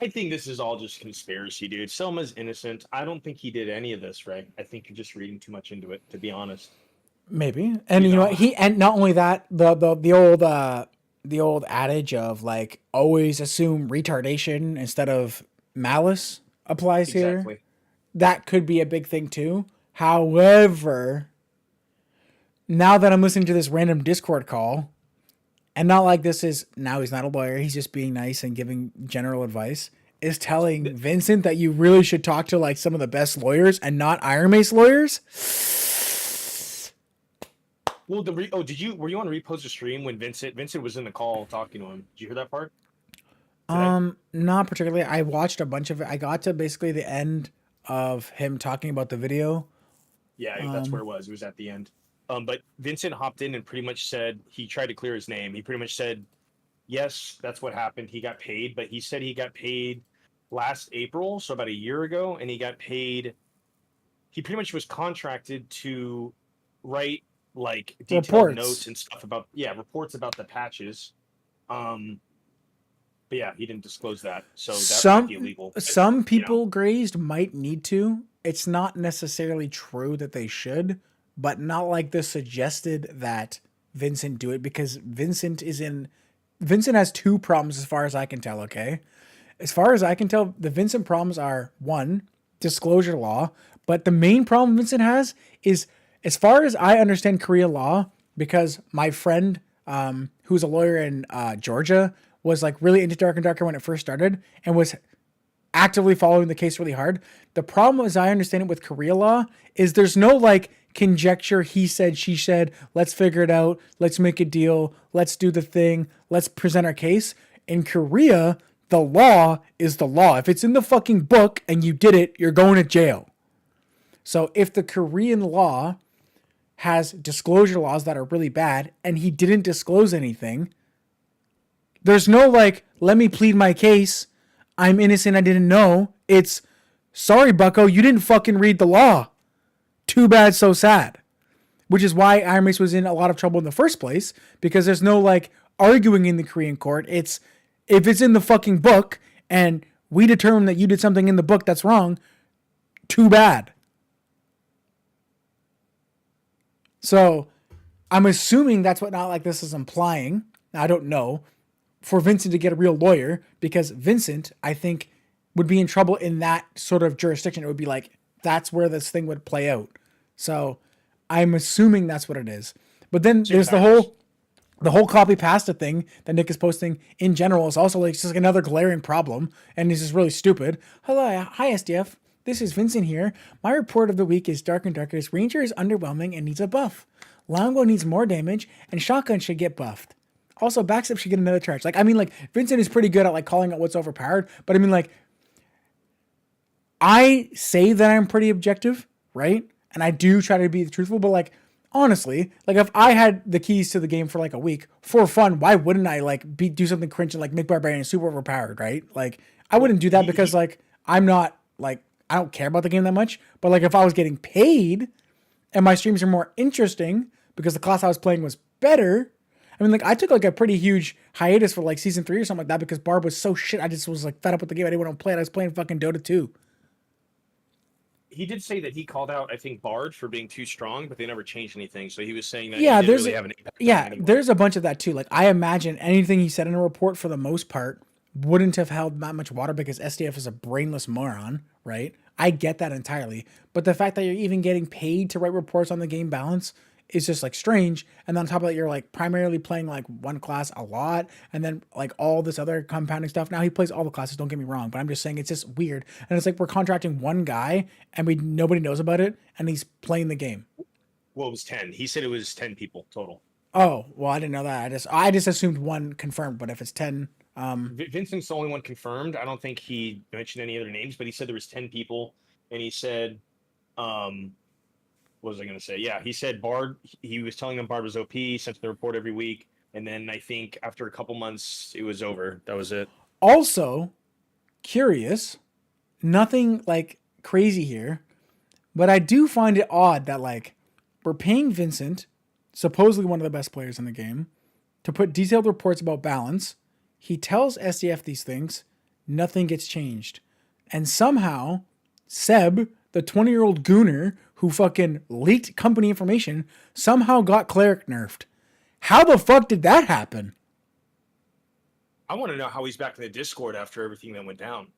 I think this is all just conspiracy, dude. Selma's innocent. I don't think he did any of this, right? I think you're just reading too much into it, to be honest. Maybe. And you know what? And not only that, the old adage of like always assume retardation instead of malice applies here. That could be a big thing too. However, now that I'm listening to this random Discord call, and not like this is now he's not a lawyer, he's just being nice and giving general advice, is telling Vincent that you really should talk to like some of the best lawyers and not Iron Mace lawyers. Well, were you on Repo's stream when Vincent was in the call talking to him? Did you hear that part? Not particularly. I watched a bunch of it. I got to basically the end of him talking about the video. Yeah, that's where it was. It was at the end. But Vincent hopped in and pretty much said he tried to clear his name. He pretty much said, yes, that's what happened. He got paid, but he said he got paid last April, so about a year ago, and he got paid. He pretty much was contracted to write like detailed notes and stuff about reports about the patches. But yeah, he didn't disclose that, so that might be illegal. Some people grazed might need to. It's not necessarily true that they should, but not like this suggested that Vincent do it, because Vincent has two problems as far as I can tell, okay? As far as I can tell, the Vincent problems are, one, disclosure law, but the main problem Vincent has is, as far as I understand Korea law, because my friend who's a lawyer in Georgia was like really into Dark and Darker when it first started and was actively following the case really hard. The problem, as I understand it with Korea law, is there's no like conjecture, he said, she said, let's figure it out, let's make a deal, let's do the thing, let's present our case. In Korea, the law is the law. If it's in the fucking book and you did it, you're going to jail. So if the Korean law has disclosure laws that are really bad and he didn't disclose anything, there's no like, let me plead my case, I'm innocent, I didn't know. It's, sorry, bucko, you didn't fucking read the law. Too bad, so sad. Which is why Iron Mace was in a lot of trouble in the first place, because there's no like arguing in the Korean court. It's, if it's in the fucking book and we determine that you did something in the book that's wrong, too bad. So I'm assuming that's what Not Like This is implying. I don't know. For Vincent to get a real lawyer, because Vincent, I think, would be in trouble in that sort of jurisdiction. It would be like, that's where this thing would play out. So I'm assuming that's what it is. But then there's the whole copy pasta thing that Nick is posting in general is also like just like another glaring problem. And this is really stupid. Hello, hi SDF. This is Vincent here. My report of the week is Dark and Darker's Ranger is underwhelming and needs a buff. Longbow needs more damage and Shotgun should get buffed. Also, Backstep should get another charge. Like, I mean, like, Vincent is pretty good at, like, calling out what's overpowered. But, I mean, like, I say that I'm pretty objective, right? And I do try to be truthful. But, like, honestly, like, if I had the keys to the game for, like, a week, for fun, why wouldn't I, like, do something cringe and, like, make Barbarian super overpowered, right? Like, I wouldn't do that because, like, I'm not, like, I don't care about the game that much. But, like, if I was getting paid and my streams are more interesting because the class I was playing was better... I mean, like, I took, like, a pretty huge hiatus for, like, Season 3 or something like that because Barb was so shit. I just was, like, fed up with the game. I didn't want to play it. I was playing fucking Dota 2. He did say that he called out, I think, Bard for being too strong, but they never changed anything. So he was saying that he didn't really have an impact. There's a bunch of that, too. Like, I imagine anything he said in a report, for the most part, wouldn't have held that much water because SDF is a brainless moron, right? I get that entirely. But the fact that you're even getting paid to write reports on the game balance... it's just like strange. And then on top of that, you're like primarily playing like one class a lot. And then like all this other compounding stuff. Now he plays all the classes, don't get me wrong, but I'm just saying it's just weird. And it's like, we're contracting one guy and nobody knows about it. And he's playing the game. Well, it was 10. He said it was 10 people total. Oh, well, I didn't know that. I just assumed one confirmed, but if it's 10, Vincent's the only one confirmed. I don't think he mentioned any other names, but he said there was 10 people. And he said, what was I going to say? Yeah, he said Bard, he was telling them Bard was OP, sent the report every week. And then I think after a couple months, it was over. That was it. Also, curious, nothing like crazy here, but I do find it odd that like we're paying Vincent, supposedly one of the best players in the game, to put detailed reports about balance. He tells SDF these things, nothing gets changed. And somehow, Seb, the 20-year-old gooner who fucking leaked company information, somehow got Cleric nerfed. How the fuck did that happen? I want to know how he's back in the Discord after everything that went down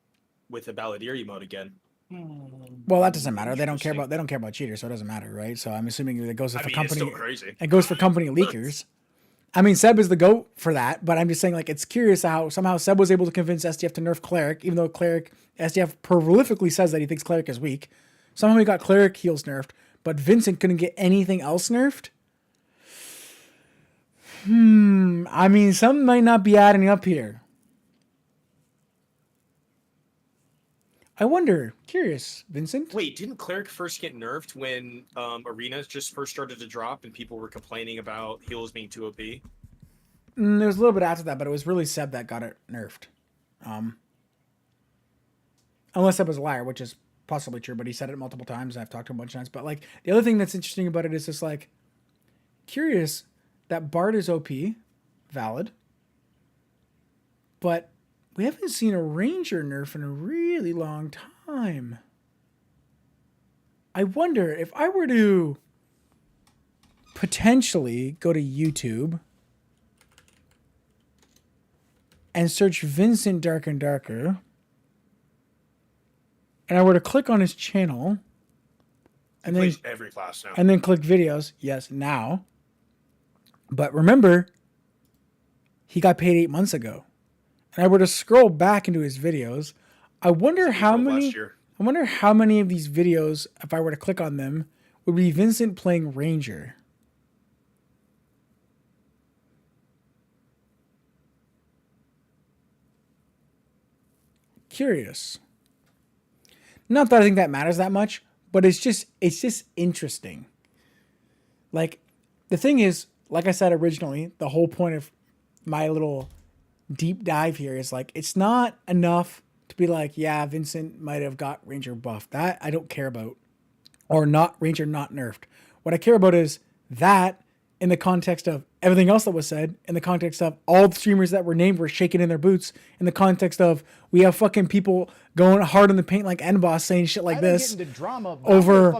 with the Balladeer emote again. Well, that doesn't matter. They don't care about cheaters, so it doesn't matter, right? So I'm assuming it goes for company. It's still crazy. It goes for company leakers. I mean, Seb is the GOAT for that, but I'm just saying, like, it's curious how somehow Seb was able to convince SDF to nerf Cleric, even though SDF prolifically says that he thinks Cleric is weak. Somehow he got Cleric heals nerfed, but Vincent couldn't get anything else nerfed. I mean, something might not be adding up here. I wonder. Curious, Vincent. Wait, didn't Cleric first get nerfed when arenas just first started to drop and people were complaining about heals being too OP? There was a little bit after that, but it was really Seb that got it nerfed. Unless Seb was a liar, which is possibly true, but he said it multiple times. I've talked to him a bunch of times. But like the other thing that's interesting about it is just like curious that Bard is OP, valid, but we haven't seen a Ranger nerf in a really long time. I wonder if I were to potentially go to YouTube and search Vincent Dark and Darker, and I were to click on his channel, and then plays every class now. And then click videos. Yes, now. But remember, he got paid 8 months ago. And I were to scroll back into his videos, I wonder how many. I wonder how many of these videos, if I were to click on them, would be Vincent playing Ranger. Curious. Not that I think that matters that much, but it's just interesting. Like, the thing is, like I said originally, the whole point of my little deep dive here is like, it's not enough to be like, yeah, Vincent might have got Ranger buffed. That I don't care about. Or not Ranger not nerfed. What I care about is that in the context of everything else that was said, in the context of all the streamers that were named were shaking in their boots, in the context of we have fucking people going hard in the paint like NBoss saying shit like this over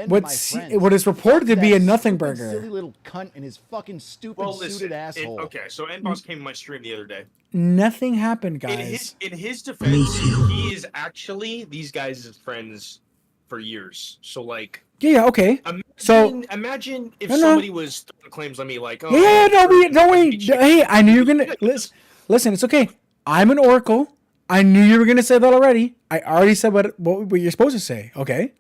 what is reported to be a nothing burger. Silly little cunt and his fucking stupid suited asshole. Okay, so NBoss came to my stream the other day. Nothing happened, guys. In his defense, he is actually these guys' friends for years. So like, yeah, okay. Imagine if somebody was throwing claims on me like, oh, no, wait. Hey, I knew you were gonna listen. It's okay. I'm an oracle. I knew you were gonna say that already. I already said what you're supposed to say. Okay.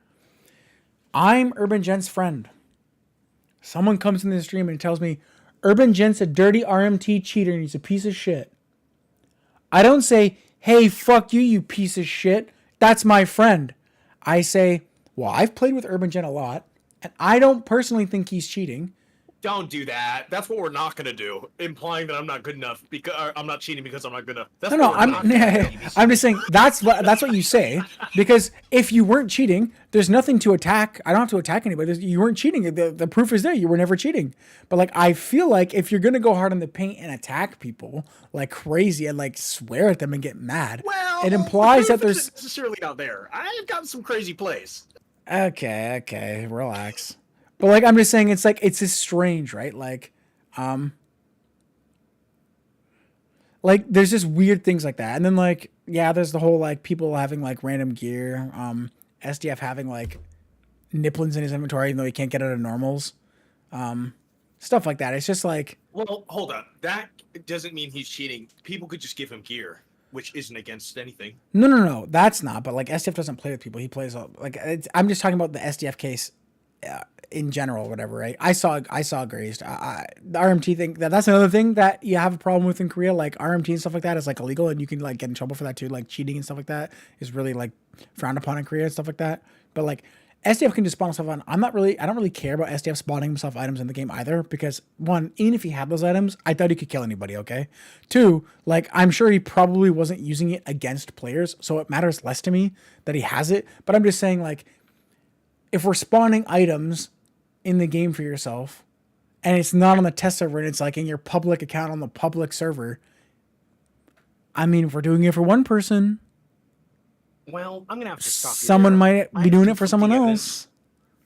I'm Urban Gent's friend. Someone comes in the stream and tells me Urban Gent's a dirty RMT cheater and he's a piece of shit. I don't say, hey, fuck you, you piece of shit. That's my friend. I say, well, I've played with Urban Gent a lot, and I don't personally think he's cheating. Don't do that. That's what we're not gonna do. Implying that I'm not good enough because I'm not cheating because I'm not good enough. That's I'm just saying that's what you say, because if you weren't cheating, there's nothing to attack. I don't have to attack anybody. You weren't cheating. The proof is there. You were never cheating. But like, I feel like if you're gonna go hard in the paint and attack people like crazy and like swear at them and get mad, it implies that there's necessarily out there. I've got some crazy plays. Okay, relax. But like, I'm just saying, it's like, it's just strange, right? Like there's just weird things like that. And then like, yeah, there's the whole like people having like random gear, SDF having like nipplins in his inventory even though he can't get out of normals, stuff like that. It's just like, well, hold on, that doesn't mean he's cheating. People could just give him gear, which isn't against anything. No, that's not. But like, SDF doesn't play with people. He plays like, I'm just talking about the SDF case in general, whatever, right? I saw grazed. The RMT thing, that's another thing that you have a problem with in Korea. Like RMT and stuff like that is like illegal, and you can like get in trouble for that too. Like cheating and stuff like that is really like frowned upon in Korea and stuff like that. But like SDF can just spawn himself on. I don't really care about SDF spawning himself items in the game either, because one, even if he had those items, I thought he could kill anybody, okay? Two, like I'm sure he probably wasn't using it against players, so it matters less to me that he has it. But I'm just saying, like, if we're spawning items in the game for yourself, and it's not on the test server, and it's like in your public account on the public server, I mean, if we're doing it for one person, well, I'm gonna have to stop. Someone might be doing it for someone else.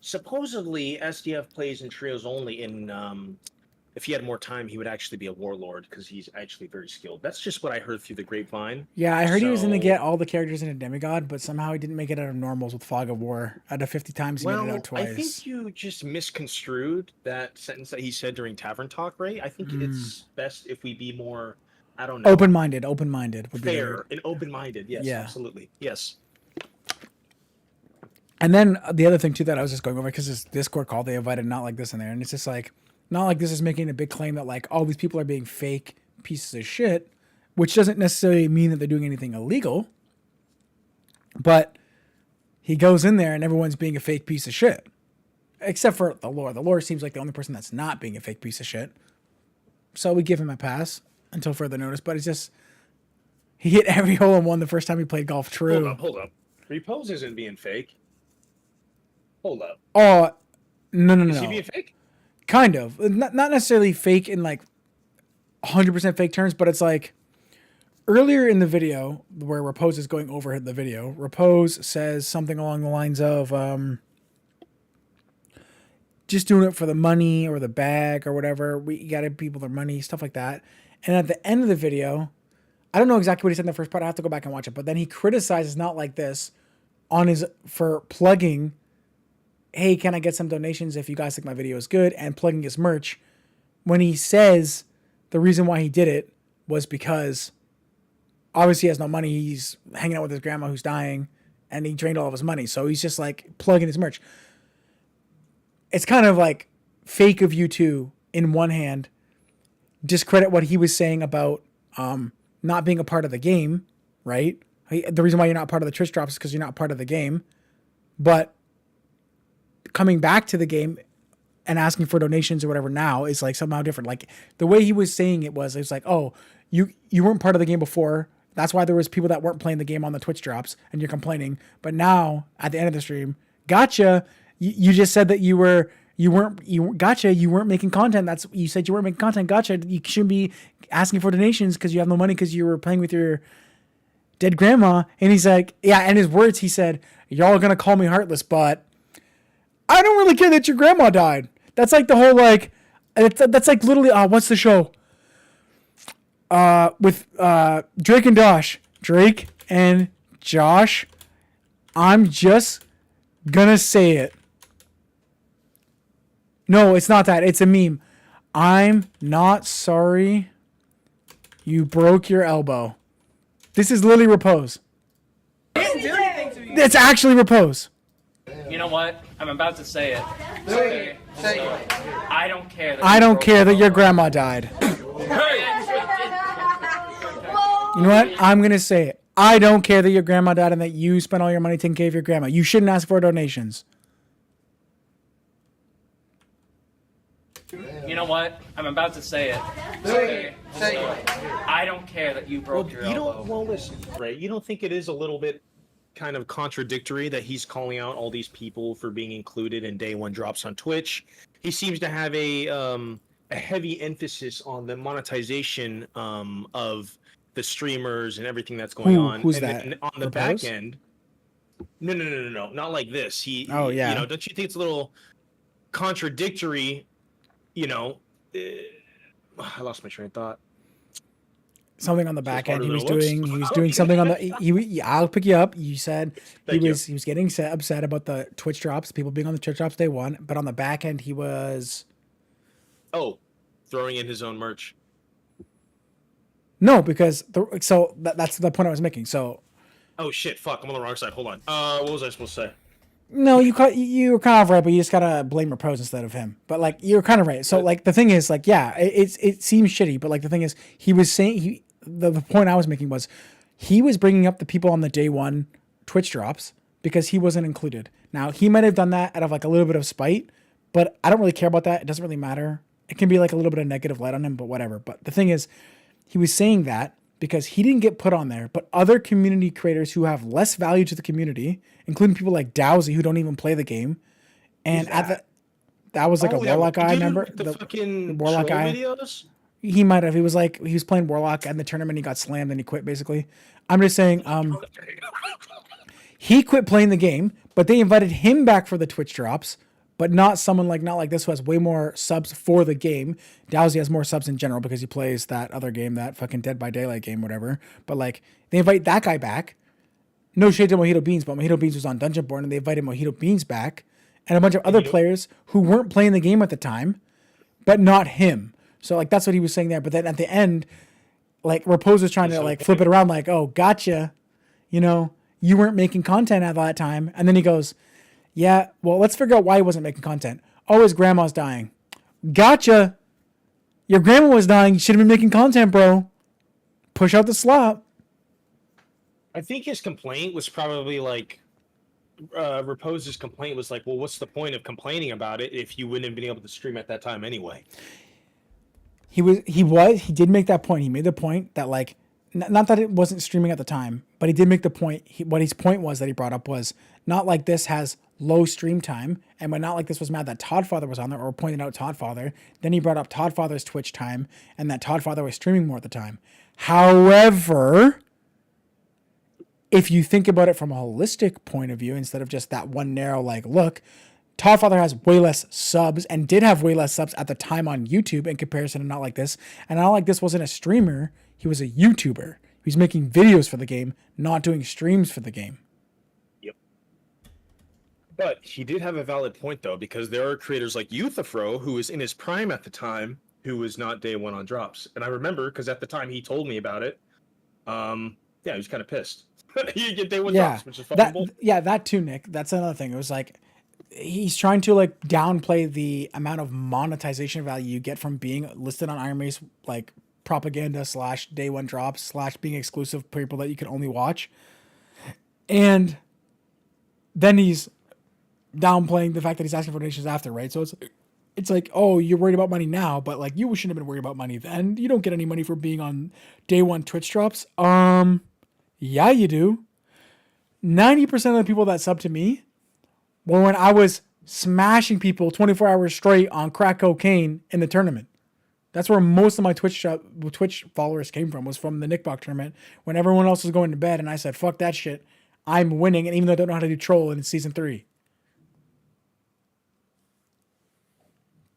Supposedly, SDF plays in trios only. If he had more time, he would actually be a warlord because he's actually very skilled. That's just what I heard through the grapevine. Yeah, I heard he was going to get all the characters into demigod, but somehow he didn't make it out of normals with Fog of War. Out of 50 times, he made it out twice. I think you just misconstrued that sentence that he said during Tavern Talk, right? I think it's best if we be more, I don't know. Open-minded would be fair and open-minded. Yes, yeah. Absolutely. Yes. And then the other thing too that I was just going over, because this Discord call, they invited Not Like This in there, and it's just like, Not like this is making a big claim that like all these people are being fake pieces of shit, which doesn't necessarily mean that they're doing anything illegal. But he goes in there and everyone's being a fake piece of shit. Except for the lore. The lore seems like the only person that's not being a fake piece of shit. So we give him a pass until further notice. But it's just, he hit every hole in one the first time he played golf. True. Hold up. Repose isn't being fake. Hold up. Oh, no. Is he being fake? Kind of. Not necessarily fake in like 100% fake terms, but it's like earlier in the video where Repose is going over the video, Repose says something along the lines of just doing it for the money or the bag or whatever. We got to give people their money, stuff like that. And at the end of the video, I don't know exactly what he said in the first part. I have to go back and watch it. But then he criticizes Not Like This for plugging, hey, can I get some donations if you guys think my video is good, and plugging his merch, when he says the reason why he did it was because obviously he has no money. He's hanging out with his grandma who's dying, and he drained all of his money. So he's just like plugging his merch. It's kind of like fake of you to, in one hand, discredit what he was saying about not being a part of the game, right? The reason why you're not part of the Twitch drops is because you're not part of the game. But coming back to the game and asking for donations or whatever now is like somehow different. Like the way he was saying it was like, oh, you weren't part of the game before. That's why there was people that weren't playing the game on the Twitch drops and you're complaining. But now at the end of the stream, gotcha. You just said that you weren't making content. You said you weren't making content. Gotcha. You shouldn't be asking for donations because you have no money because you were playing with your dead grandma. And he's like, yeah. And his words, he said, y'all are going to call me heartless, but I don't really care that your grandma died. That's like the whole, like, that's like literally, what's the show? With Drake and Josh. Drake and Josh. I'm just gonna say it. No, it's not that. It's a meme. I'm not sorry you broke your elbow. This is literally Repose. It's actually Repose. You know what? I'm about to say it. Say it. I don't care. I don't care that your grandma died. You know what? I'm going to say it. I don't care that your grandma died and that you spent all your money taking care of your grandma. You shouldn't ask for donations. You know what? I'm about to say it. Say it. I don't care that you broke your elbow. Well, listen, right? You don't think it is a little bit kind of contradictory that he's calling out all these people for being included in day one drops on Twitch? He seems to have a heavy emphasis on the monetization of the streamers and everything that's going on. Who's and that? Then on the back end, no, not like this. Oh, yeah. You know, don't you think it's a little contradictory? You know, I lost my train of thought. Something on the back end he was doing something on the I'll pick you up. You said he was getting upset about the Twitch drops, people being on the Twitch drops day one, but on the back end he was throwing in his own merch. No, because that's the point I was making. So oh shit, fuck, I'm on the wrong side. Hold on. What was I supposed to say? No, you were kind of right, but you just gotta blame Repose instead of him. But like you're kind of right. So like the thing is, like, yeah, it seems shitty, but like the thing is, he was saying the point I was making was he was bringing up the people on the day one Twitch drops because he wasn't included. Now he might have done that out of like a little bit of spite, but I don't really care about that. It doesn't really matter. It can be like a little bit of negative light on him, but whatever. But the thing is, he was saying that because he didn't get put on there, but other community creators who have less value to the community, including people like Dowsy who don't even play the game, and that was like a Warlock guy. Remember the fucking Warlock guy? Videos? He might have. He was playing Warlock in the tournament. He got slammed and he quit. Basically, I'm just saying. He quit playing the game, but they invited him back for the Twitch drops. But not someone not like this who has way more subs for the game. Dowsy has more subs in general because he plays that other game, that fucking Dead by Daylight game, whatever. But like they invite that guy back. No shade to Mojito Beans, but Mojito Beans was on Dungeonborn and they invited Mojito Beans back and a bunch of other players who weren't playing the game at the time, but not him. So like that's what he was saying there. But then at the end, like Repose was trying to like flip it around, like, oh, gotcha. You know, you weren't making content at that time. And then he goes, yeah, well, let's figure out why he wasn't making content. Oh, his grandma's dying. Gotcha. Your grandma was dying. You should have been making content, bro. Push out the slop. I think his complaint was probably like, Repose's complaint was like, well, what's the point of complaining about it if you wouldn't have been able to stream at that time anyway? He did make that point. He made the point that like, not that it wasn't streaming at the time, but he did make the point. What his point was that he brought up was not like this has low stream time, and when not like this was mad that Toddfather was on there or pointed out Toddfather. Then he brought up Toddfather's Twitch time and that Toddfather was streaming more at the time. However, if you think about it from a holistic point of view, instead of just that one narrow like look, Toddfather has way less subs and did have way less subs at the time on YouTube in comparison to Not Like This. And Not Like This wasn't a streamer, he was a YouTuber. He was making videos for the game, not doing streams for the game. Yep. But he did have a valid point though, because there are creators like Youthafro, who was in his prime at the time, who was not day one on drops. And I remember because at the time he told me about it. Yeah, he was kind of pissed. You get day one drops, which is fucking bull. Yeah, that too, Nick. That's another thing. It was like he's trying to like downplay the amount of monetization value you get from being listed on Iron Mace, like propaganda / day one drops / being exclusive for people that you can only watch. And then he's downplaying the fact that he's asking for donations after, right? So it's like, oh, you're worried about money now, but like you shouldn't have been worried about money then. You don't get any money for being on day one Twitch drops. Yeah, you do. 90% of the people that sub to me were when I was smashing people 24 hours straight on crack cocaine in the tournament. That's where most of my Twitch followers came from, was from the Nickbox tournament when everyone else was going to bed and I said, fuck that shit. I'm winning, and even though I don't know how to do troll in season 3.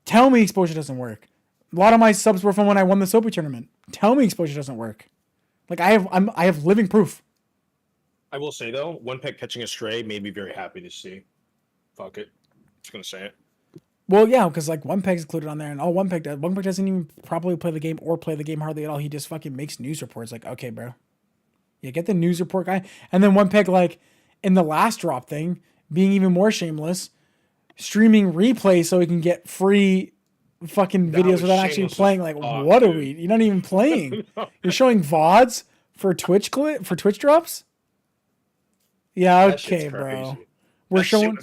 Tell me exposure doesn't work. A lot of my subs were from when I won the Soapy tournament. Tell me exposure doesn't work. Like I have living proof. I will say though, One Peg catching a stray made me very happy to see. Fuck it. Just gonna say it. Well, yeah, because like One Peg's included on there, and all One Peg doesn't even properly play the game or play the game hardly at all. He just fucking makes news reports. Like, okay, bro, yeah, get the news report guy. And then One Peg, like in the last drop thing, being even more shameless, streaming replays so he can get free fucking videos without actually playing. Like, what are we? You're not even playing. You're showing VODs for Twitch drops. Yeah, okay, bro. We're showing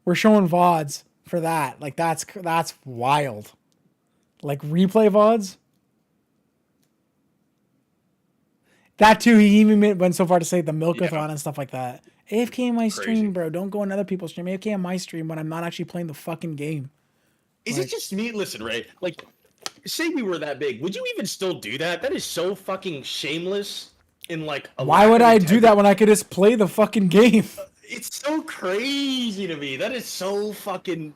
VODs for that. Like that's wild. Like replay VODs. That too, he even went so far to say the milkathon and stuff like that. AFK in my stream, bro. Don't go on other people's stream. AFK on my stream when I'm not actually playing the fucking game. Is it just me? Listen, Ray. Like, say we were that big, would you even still do that? That is so fucking shameless. In like, why would I do that when I could just play the fucking game? It's so crazy to me. That is so fucking.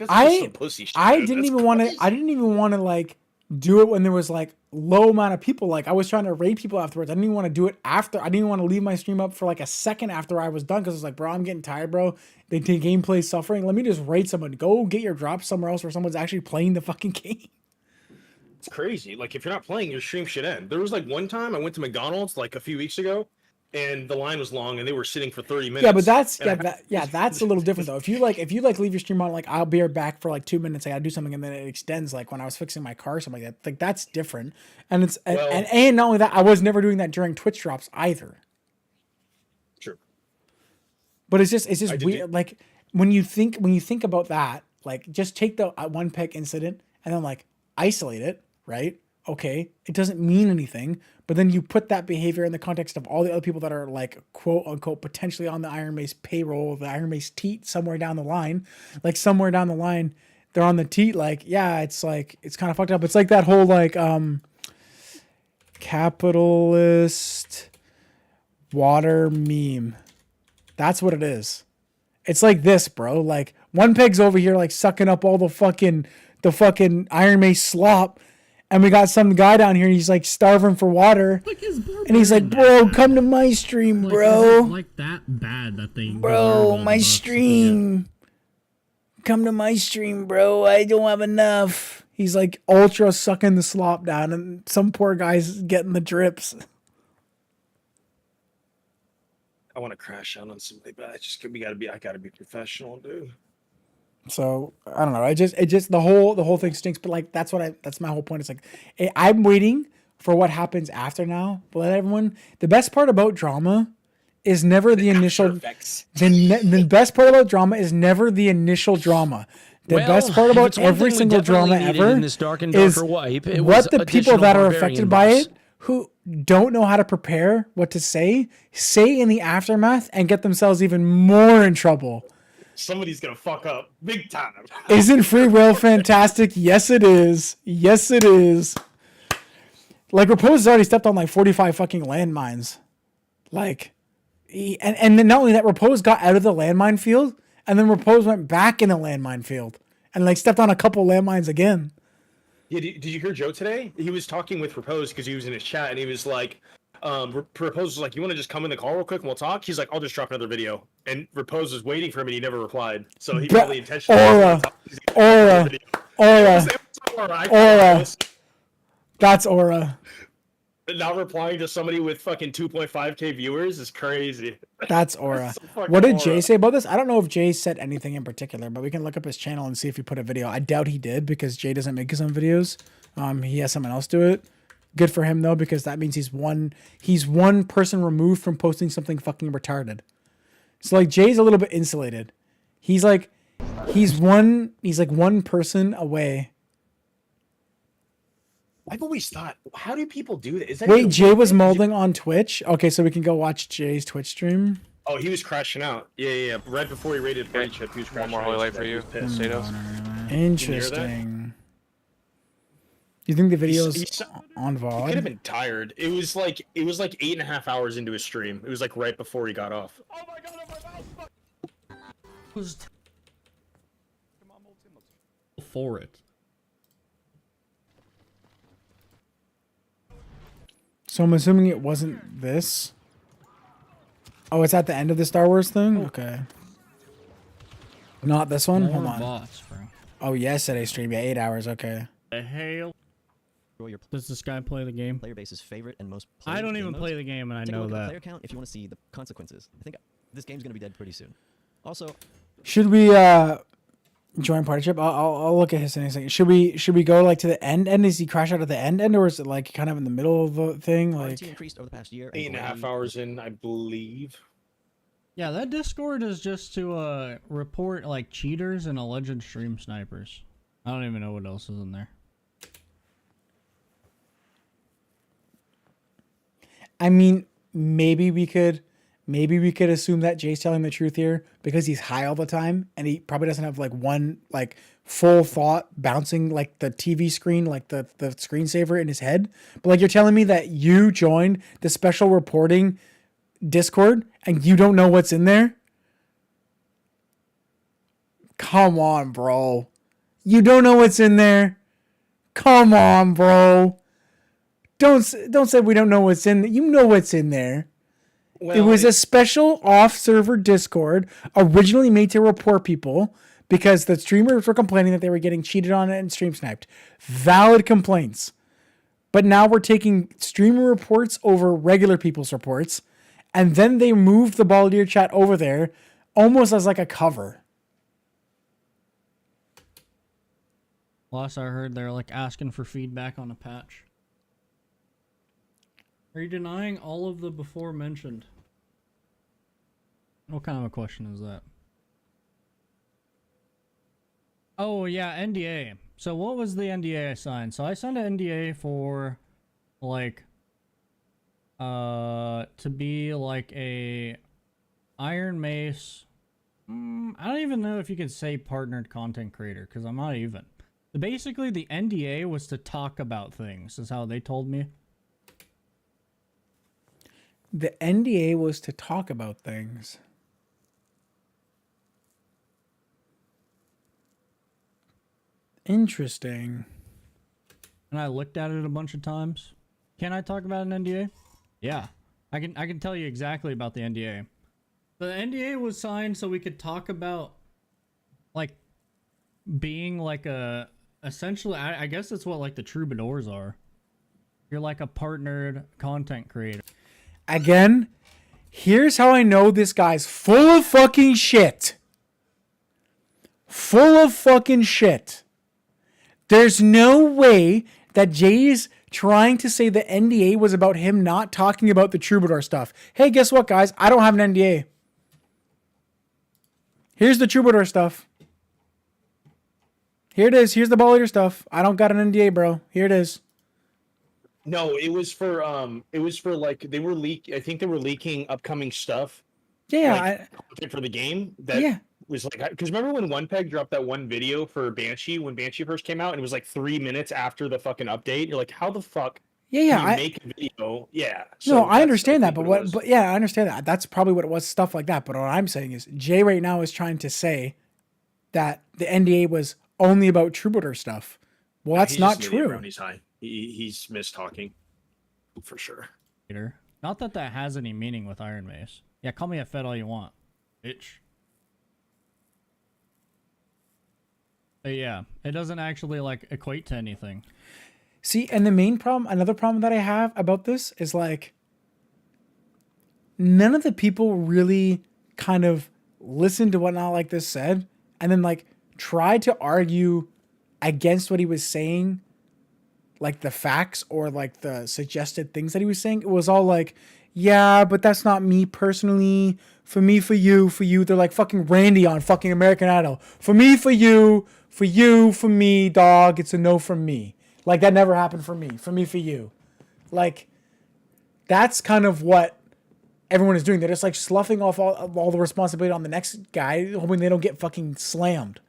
I didn't even want to like do it when there was like low amount of people. Like I was trying to raid people afterwards. I didn't even want to do it after. I didn't even want to leave my stream up for like a second after I was done because it's like, bro, I'm getting tired, bro. The gameplay suffering. Let me just raid someone. Go get your drop somewhere else where someone's actually playing the fucking game. It's crazy. Like if you're not playing, your stream should end. There was like one time I went to McDonald's like a few weeks ago, and the line was long, and they were sitting for 30 minutes. Yeah, but that's that's a little different though. If you leave your stream on, like I'll be right back for like 2 minutes, I gotta do something, and then it extends. Like when I was fixing my car, or something like that. Like that's different. And it's and not only that, I was never doing that during Twitch drops either. True. But it's just weird. Like when you think about that, like just take the One Peg incident and then like isolate it, right? Okay, it doesn't mean anything, but then you put that behavior in the context of all the other people that are like quote unquote potentially on the Iron Mace payroll, the Iron Mace teat somewhere down the line, like somewhere down the line, they're on the teat. Like, yeah, it's kind of fucked up. It's like that whole like capitalist water meme. That's what it is. It's like this, bro. Like One Peg's over here like sucking up all the fucking Iron Mace slop. And we got some guy down here, he's like starving for water. And he's like, bro, come to my stream, bro. Like that bad that they. Bro, my stream. Come to my stream, bro. I don't have enough. He's like ultra sucking the slop down, and some poor guy's getting the drips. I want to crash out on somebody, but I gotta be professional, dude. So I don't know. It just the whole thing stinks. But like that's my whole point. It's like I'm waiting for what happens after now. But let everyone. The best part about drama is never the initial. The best part about drama is never the initial drama. The best part about every single drama ever is what the people that are affected by it, who don't know how to prepare what to say in the aftermath and get themselves even more in trouble. Somebody's gonna fuck up big time. Isn't free will fantastic? Yes, it is. Yes, it is. Like, Repose has already stepped on like 45 fucking landmines. Like, and then not only that, Repose got out of the landmine field, and then Repose went back in a landmine field and like stepped on a couple landmines again. Yeah, did you hear Joe today? He was talking with Repose because he was in his chat, and he was like, Repose was like, you want to just come in the call real quick and we'll talk? He's like, I'll just drop another video. And Repose was waiting for him, and he never replied. So he probably intentionally... Aura. That's Aura. Not replying to somebody with fucking 2.5k viewers is crazy. That's Aura. So What did Aura. Jay say about this? I don't know if Jay said anything in particular, but we can look up his channel and see if he put a video. I doubt he did because Jay doesn't make his own videos. He has someone else do it. Good for him though, because that means he's one person removed from posting something fucking retarded. So like Jay's a little bit insulated. He's like one person away. I've always thought, how do people do that? Is that Wait, even- Jay was molding on Twitch? Okay, so we can go watch Jay's Twitch stream. Oh, he was crashing out. Yeah. Right before he raided Breach, he was crashing One more out. highlight for you, Statos. Interesting. Do you think the video's on He could VOD? have been tired. It was like 8.5 hours into his stream. It was like right before he got off. For it. So I'm assuming it wasn't this. Oh, it's at the end of the Star Wars thing? Okay. Not this one? More Hold on. bots, bro. Oh, yesterday stream. Yeah, 8 hours. Okay. The hell? Does this guy play the game? Player base's favorite and most I played don't game even modes. play the game, and I Take a know look at the that. player count if you want to see the consequences. I think this game's gonna be dead pretty soon. Also, Should we join party trip? I'll look at his in a second. Should we go like to the end? Does he crash out at the end, or is it like kind of in the middle of the thing? Like increased over the past year. and 8.5 greatly- hours in, I believe. Yeah, that Discord is just to report like cheaters and alleged stream snipers. I don't even know what else is in there. I mean, maybe we could assume that Jay's telling the truth here because he's high all the time and he probably doesn't have like one like full thought bouncing like the TV screen, like the screensaver in his head. But like you're telling me that you joined the special reporting Discord and you don't know what's in there? Come on, bro. You don't know what's in there? Come on, bro. Don't say we don't know what's in there. You know what's in there. Well, it was a special off-server Discord originally made to report people because the streamers were complaining that they were getting cheated on and stream sniped. Valid complaints. But now we're taking streamer reports over regular people's reports, and then they moved the Ball Deer chat over there almost as like a cover. Last I heard, they're like asking for feedback on a patch. Are you denying all of the before mentioned? What kind of a question is that? Oh yeah, NDA. So what was the NDA I signed? So I signed an NDA for like to be like a Iron Mace. I don't even know if you could say partnered content creator because I'm not even. Basically the NDA was to talk about things, is how they told me. The NDA was to talk about things. Interesting. And I looked at it a bunch of times. Can I talk about an NDA? Yeah. I can tell you exactly about the NDA. The NDA was signed so we could talk about like being like a essentially I guess that's what like the troubadours are. You're like a partnered content creator. Again, here's how I know this guy's full of fucking shit. full of fucking shit. There's no way that Jay's trying to say the NDA was about him not talking about the Troubadour stuff. Hey, guess what, guys? I don't have an NDA. Here's the Troubadour stuff. Here it is. Here's the ball eater stuff. I don't got an NDA, bro. Here it is. No, it was for like they were I think they were leaking upcoming stuff. Yeah, like, content for the game that was like, because remember when OnePeg dropped that one video for Banshee when Banshee first came out, and it was like 3 minutes after the fucking update. You're like, how the fuck? I make a video. Yeah. No, I understand that, but I understand that. That's probably what it was, stuff like that. But what I'm saying is, Jay right now is trying to say that the NDA was only about Troubadour stuff. Well, that's not true. He's high. He's mistalking, for sure. Not that that has any meaning with Iron Mace. Yeah, call me a Fed all you want, bitch. But yeah, it doesn't actually like equate to anything. See, and the main problem, another problem that I have about this is like, none of the people really kind of listened to what Not Like This said, and then like tried to argue against what he was saying, like the facts or like the suggested things that he was saying. It was all like, yeah, but that's not me personally. For me, for you, for you. They're like fucking Randy on fucking American Idol. For me, for you, for you, for me, dog. It's a no from me. Like that never happened for me. For me, for you. Like that's kind of what everyone is doing. They're just like sloughing off all the responsibility on the next guy, hoping they don't get fucking slammed.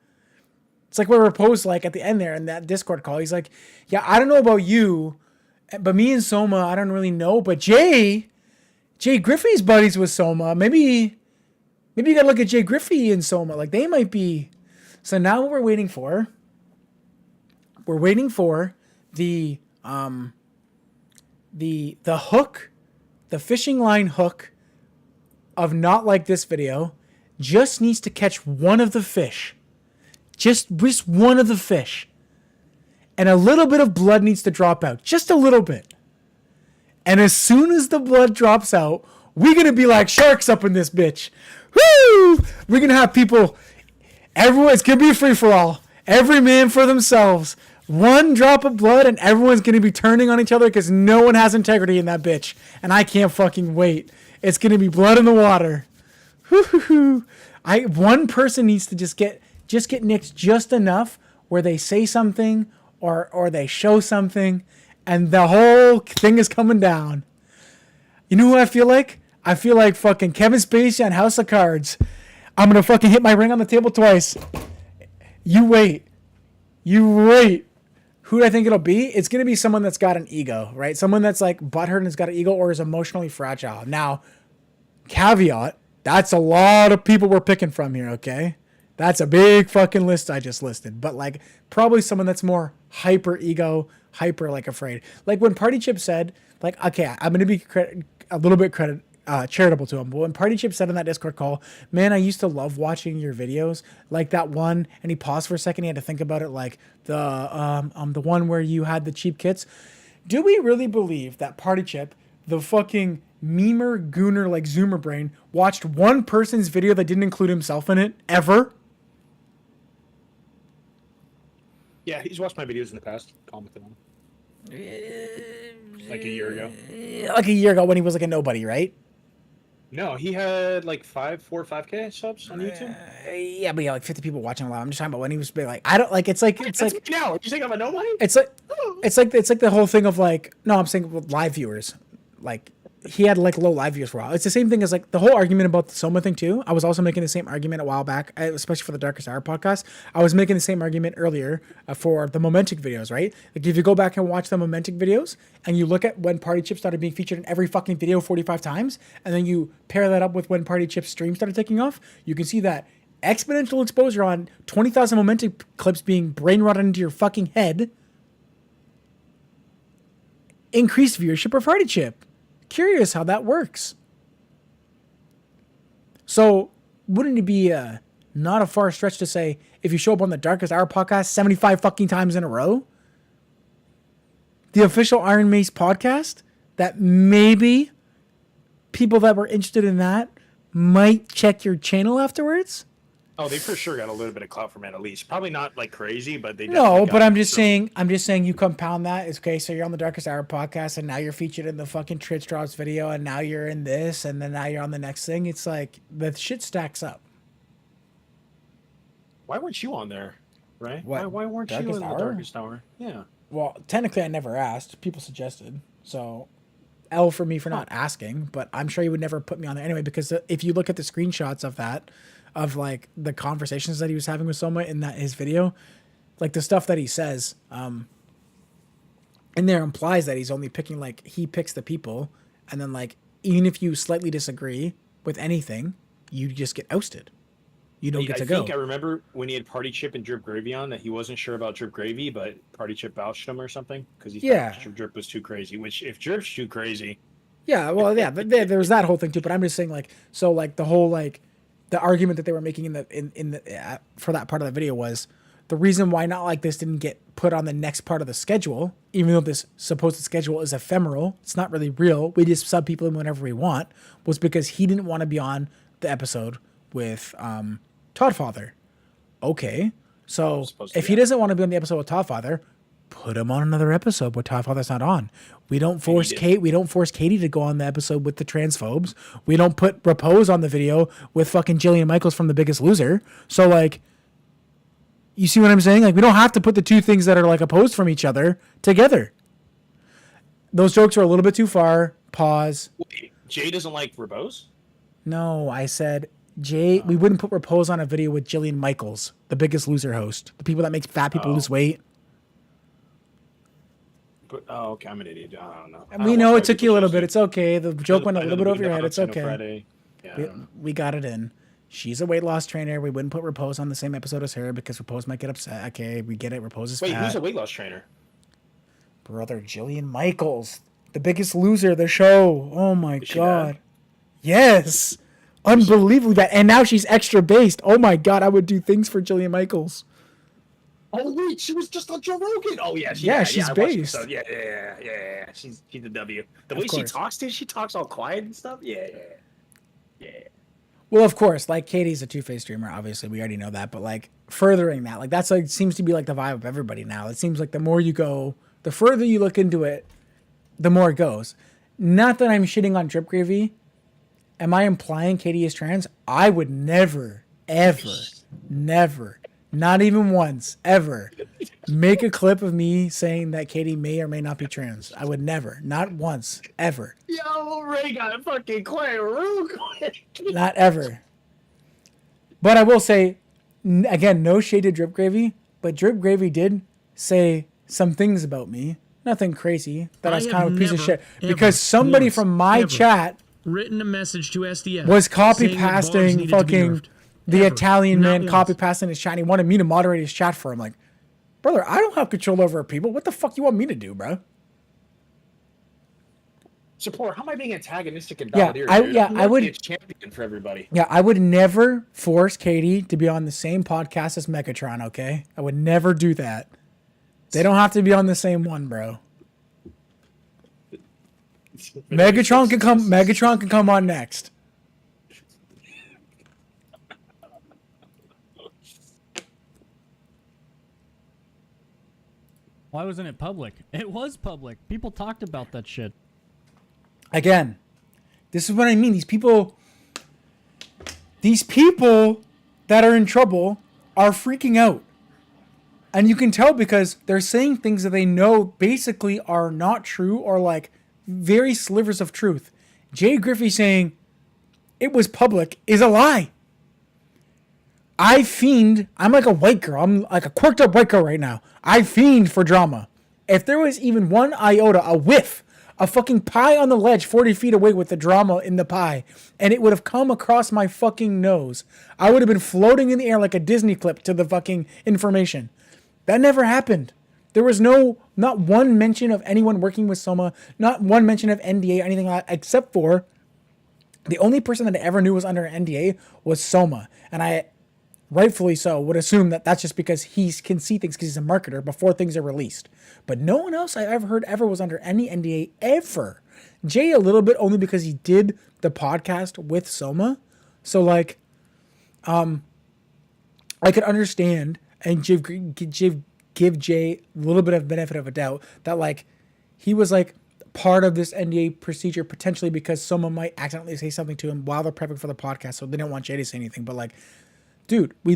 It's like what Repose like at the end there in that Discord call. He's like, yeah, I don't know about you, but me and Soma, I don't really know. But Jay Griffey's buddies with Soma. Maybe you gotta look at Jay Griffey and Soma. Like they might be. So now what we're waiting for the hook, the fishing line hook of Not Like This video just needs to catch one of the fish. Just one of the fish. And a little bit of blood needs to drop out. Just a little bit. And as soon as the blood drops out, we're going to be like sharks up in this bitch. Woo! We're going to have people, it's going to be a free-for-all. Every man for themselves. One drop of blood and everyone's going to be turning on each other because no one has integrity in that bitch. And I can't fucking wait. It's going to be blood in the water. One person needs to just get nicked just enough where they say something or they show something and the whole thing is coming down. You know who I feel like? I feel like fucking Kevin Spacey on House of Cards. I'm going to fucking hit my ring on the table twice. You wait. Who do I think it'll be? It's going to be someone that's got an ego, right? Someone that's like butthurt and has got an ego or is emotionally fragile. Now, caveat, that's a lot of people we're picking from here, okay? That's a big fucking list I just listed. But like probably someone that's more hyper ego, hyper like afraid. Like when Party Chip said, like, okay, I'm going to be a little bit charitable to him. But when Party Chip said in that Discord call, man, I used to love watching your videos, like that one, and he paused for a second, he had to think about it, like the one where you had the cheap kits. Do we really believe that Party Chip, the fucking memer gooner like Zoomer brain, watched one person's video that didn't include himself in it ever? Yeah, he's watched my videos in the past, commented on them. Like a year ago. Like a year ago when he was like a nobody, right? No, he had like 4 or 5K subs on YouTube. Yeah, but yeah, like 50 people watching a lot. I'm just talking about when he was big, like, I don't like. It's like now. You think I'm a nobody? It's like the whole thing of like. No, I'm saying with live viewers. Like he had like low live views for a while. It's the same thing as like the whole argument about the Soma thing too. I was also making the same argument a while back, especially for the Darkest Hour podcast. I was making the same argument earlier for the Momentic videos, right? Like if you go back and watch the Momentic videos and you look at when Party Chip started being featured in every fucking video 45 times, and then you pair that up with when Party Chip's stream started taking off, you can see that exponential exposure on 20,000 Momentic clips being brain rotted into your fucking head increased viewership of Party Chip. Curious how that works. So wouldn't it be not a far stretch to say if you show up on the Darkest Hour podcast 75 fucking times in a row, the official Iron Mace podcast, that maybe people that were interested in that might check your channel afterwards? Oh, they for sure got a little bit of clout from Annalise. Probably not like crazy, but they. No, definitely but got I'm just some- saying. I'm just saying. You compound that. It's okay. So you're on the Darkest Hour podcast, and now you're featured in the fucking Twitch Drops video, and now you're in this, and then now you're on the next thing. It's like the shit stacks up. Why weren't you on there, right? What? Why weren't you Darkest in Hour? the Darkest Hour? Yeah. Well, technically, I never asked. People suggested. So, L for me for not asking. But I'm sure you would never put me on there anyway, because if you look at the screenshots of that, of like the conversations that he was having with Soma in that his video, like the stuff that he says, in there implies that he's only picking, like, he picks the people, and then, like, even if you slightly disagree with anything, you just get ousted. You don't get to go. I think I remember when he had Party Chip and Drip Gravy on that he wasn't sure about Drip Gravy, but Party Chip vouched him or something because he thought Drip was too crazy. Which, if Drip's too crazy, Yeah, well, yeah, but there was that whole thing too. But I'm just saying, like, so, like, the whole, like, the argument that they were making in the for that part of the video was the reason why Not Like This didn't get put on the next part of the schedule, even though this supposed schedule is ephemeral, it's not really real. We just sub people in whenever we want, was because he didn't want to be on the episode with Toddfather. Okay, so if he doesn't want to be on the episode with Toddfather, put him on another episode where Toddfather's not on. We don't force We don't force Katie to go on the episode with the transphobes. We don't put Repose on the video with fucking Jillian Michaels from The Biggest Loser. So, like, you see what I'm saying? Like, we don't have to put the two things that are, like, opposed from each other together. Those jokes are a little bit too far. Pause. Wait, Jay doesn't like Repose? No, I said Jay. We wouldn't put Repose on a video with Jillian Michaels, The Biggest Loser host, the people that makes fat people lose weight. But, oh, okay, I'm an idiot. I don't know. And we know it took you a little bit. It's okay. The joke went a little bit over your head. It's okay. Friday. Yeah, we got it in. She's a weight loss trainer. We wouldn't put Repose on the same episode as her because Repose might get upset. Okay, we get it. Repose is Wait, fat. who's a weight loss trainer? Brother, Jillian Michaels, The Biggest Loser, the show. Oh my god. Yes. Unbelievably bad. And now she's extra based. Oh my god, I would do things for Jillian Michaels. Oh wait, she was just on Joe Rogan. Oh yeah, she's I watched based. the episode. Yeah. She's a W. The way she talks, dude, she talks all quiet and stuff. Yeah. Well, of course, like Katie's a two-faced streamer. Obviously, we already know that. But like furthering that, like that's like seems to be like the vibe of everybody now. It seems like the more you go, the further you look into it, the more it goes. Not that I'm shitting on Drip Gravy. Am I implying Katie is trans? I would never, ever, never, not even once, ever, make a clip of me saying that Katie may or may not be trans. I would never, not once, ever. Yo, Ray got fucking quiet real quick. Not ever. But I will say, again, no shade to Drip Gravy, but Drip Gravy did say some things about me. Nothing crazy. That I was kind of a piece of shit. Because somebody from my chat written a message to SDF was copy saying that bars pasting needed to be fucking nerfed. the Ever. Italian Not man once. copy pasting his chat. And he wanted me to moderate his chat for him. Like, brother, I don't have control over people. What the fuck you want me to do, bro? Support. How am I being antagonistic and Yeah, domineering? I- dude? yeah, I'm I would- be a champion for everybody. Yeah, I would never force Katie to be on the same podcast as Megatron, okay? I would never do that. They don't have to be on the same one, bro. Megatron can come on next. Why wasn't it public? It was public. People talked about that shit. Again, this is what I mean. These people that are in trouble are freaking out. And you can tell because they're saying things that they know basically are not true or like very slivers of truth. Jay Griffey saying it was public is a lie. I'm like a white girl. I'm like a quirked up white girl right now. I fiend for drama. If there was even one iota, a whiff, a fucking pie on the ledge 40 feet away with the drama in the pie, and it would have come across my fucking nose, I would have been floating in the air like a Disney clip to the fucking information. That never happened. There was not one mention of anyone working with Soma, not one mention of NDA, anything like that, except for the only person that I ever knew was under an NDA was Soma. And I, rightfully so, would assume that that's just because he can see things because he's a marketer before things are released. But no one else I ever heard ever was under any NDA ever. Jay a little bit only because he did the podcast with Soma. So like, I could understand and give Jay a little bit of benefit of a doubt that like he was like part of this NDA procedure potentially because someone might accidentally say something to him while they're prepping for the podcast, so they didn't want Jay to say anything. But like, dude, we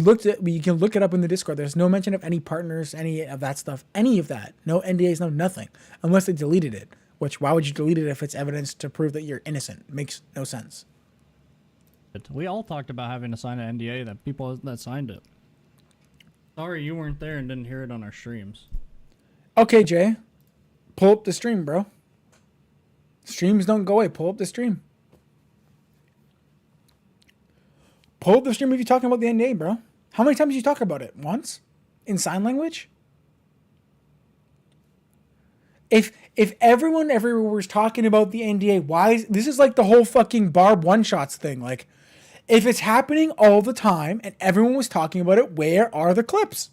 can look it up in the Discord. There's no mention of any partners, any of that stuff, any of that. No NDAs, no nothing, unless they deleted it. Which, why would you delete it if it's evidence to prove that you're innocent? It makes no sense. We all talked about having to sign an NDA, that people that signed it. Sorry you weren't there and didn't hear it on our streams. Okay, Jay. Pull up the stream, bro. Streams don't go away. Pull up the stream. Pull up the stream if you're talking about the NDA, bro. How many times did you talk about it? Once? In sign language? If everyone everywhere was talking about the NDA, why is this is like the whole fucking Barb one-shots thing. Like, if it's happening all the time and everyone was talking about it, where are the clips?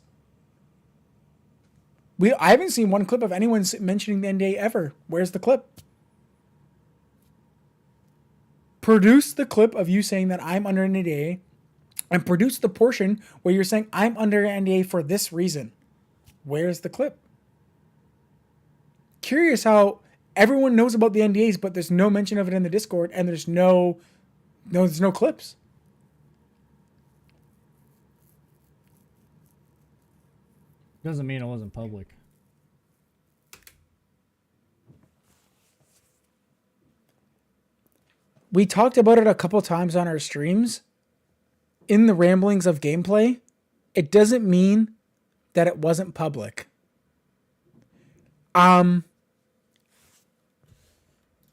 I haven't seen one clip of anyone mentioning the NDA ever. Where's the clip? Produce the clip of you saying that I'm under an NDA and produce the portion where you're saying I'm under an NDA for this reason. Where's the clip? Curious how everyone knows about the NDAs, but there's no mention of it in the Discord and there's no clips. Doesn't mean it wasn't public. We talked about it a couple times on our streams. In the ramblings of gameplay, it doesn't mean that it wasn't public. Let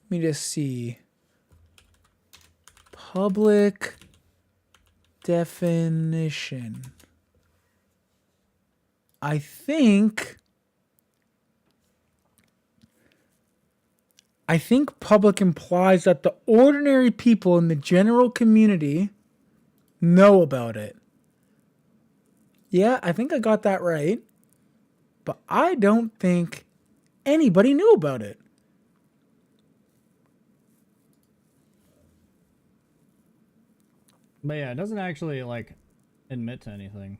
me just see. Public definition. I think public implies that the ordinary people in the general community know about it. Yeah, I think I got that right. But I don't think anybody knew about it. But yeah, it doesn't actually, like, admit to anything.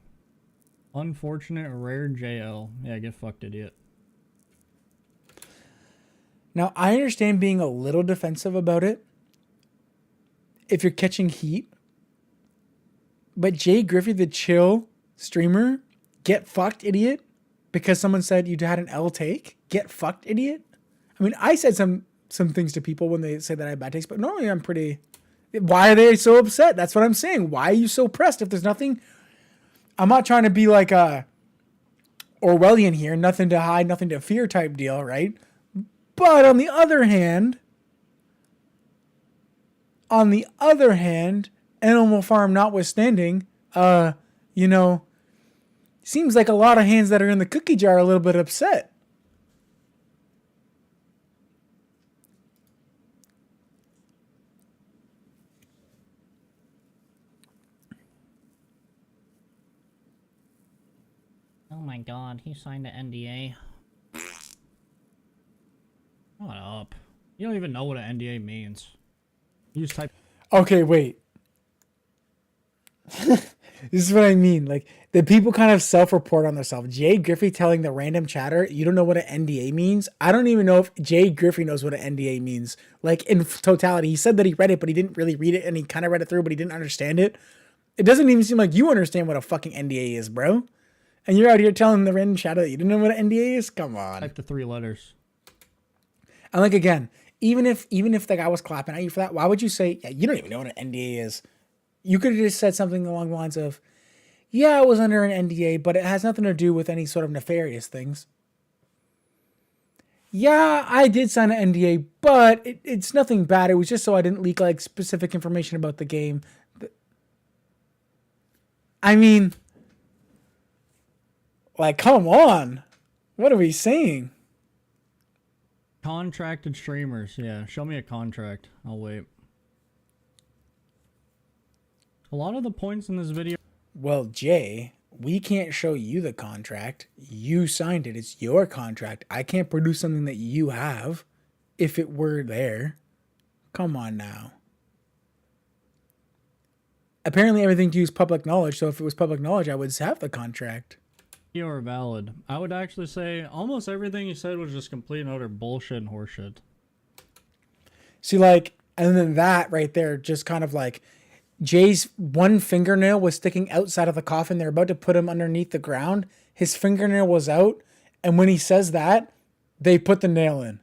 Unfortunate, rare JL. Yeah, get fucked, idiot. Now, I understand being a little defensive about it if you're catching heat. But Jay Griffey, the chill streamer, get fucked, idiot, because someone said you had an L take. Get fucked, idiot. I mean, I said some things to people when they say that I have bad takes, but normally I'm pretty... Why are they so upset? That's what I'm saying. Why are you so pressed if there's nothing... I'm not trying to be like a Orwellian here, nothing to hide, nothing to fear type deal, right? But on the other hand, Animal Farm notwithstanding, seems like a lot of hands that are in the cookie jar are a little bit upset. Oh my god, he signed an NDA. Shut up. You don't even know what an NDA means. You just type... Okay, wait. This is what I mean. Like, the people kind of self-report on themselves. Jay Griffey telling the random chatter, you don't know what an NDA means? I don't even know if Jay Griffey knows what an NDA means. Like, in totality. He said that he read it, but he didn't really read it, and he kind of read it through, but he didn't understand it. It doesn't even seem like you understand what a fucking NDA is, bro. And you're out here telling the random chatter that you didn't know what an NDA is? Come on. Type the 3 letters. And like, again, even if the guy was clapping at you for that, why would you say, yeah, you don't even know what an NDA is? You could have just said something along the lines of, yeah, I was under an NDA, but it has nothing to do with any sort of nefarious things. Yeah, I did sign an NDA, but it's nothing bad. It was just so I didn't leak like specific information about the game. I mean, like, come on. What are we saying? Contracted streamers. Yeah, show me a contract. I'll wait. A lot of the points in this video... Well, Jay, we can't show you the contract. You signed it. It's your contract. I can't produce something that you have if it were there. Come on now. apparently everything to you is public knowledge. So if it was public knowledge, I would have the contract. You're valid. I would actually say almost everything you said was just complete and utter bullshit and horseshit. See, like, and then that right there, just kind of like, Jay's one fingernail was sticking outside of the coffin. They're about to put him underneath the ground. His fingernail was out. And when he says that, they put the nail in.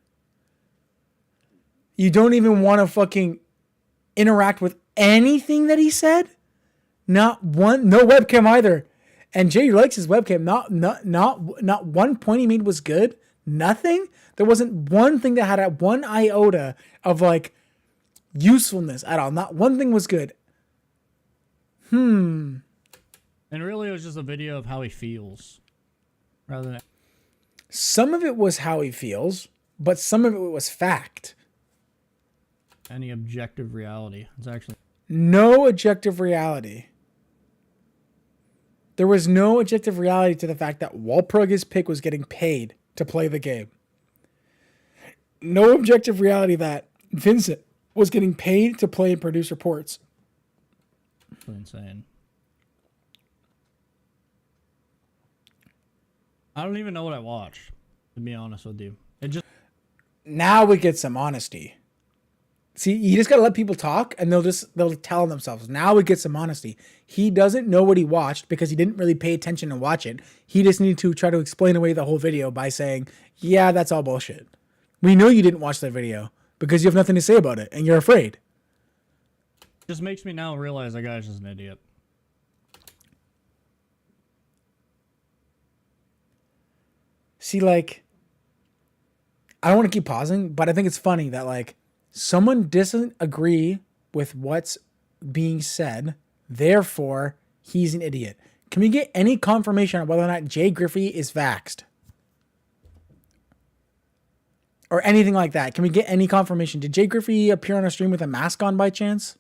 You don't even want to fucking interact with anything that he said. Not one, no webcam either. And Jay likes his webcam. Not one point he made was good. Nothing. There wasn't one thing that had a one iota of like usefulness at all. Not one thing was good. And really, it was just a video of how he feels, rather than. Some of it was how he feels, but some of it was fact. Any objective reality. It's actually no objective reality. There was no objective reality to the fact that Walpurgis Pick was getting paid to play the game. No objective reality that Vincent was getting paid to play and produce reports. Insane. I don't even know what I watched, to be honest with you. It just now we get some honesty. See, you just gotta let people talk, and they'll tell themselves. Now we get some honesty. He doesn't know what he watched because he didn't really pay attention and watch it. He just needed to try to explain away the whole video by saying, "Yeah, that's all bullshit." We know you didn't watch that video because you have nothing to say about it, and you're afraid. just makes me now realize that guy's just an idiot. See, like, I don't want to keep pausing, but I think it's funny that, like, someone doesn't agree with what's being said, therefore, he's an idiot. Can we get any confirmation on whether or not Jay Griffey is vaxxed? Or anything like that? Can we get any confirmation? Did Jay Griffey appear on a stream with a mask on by chance?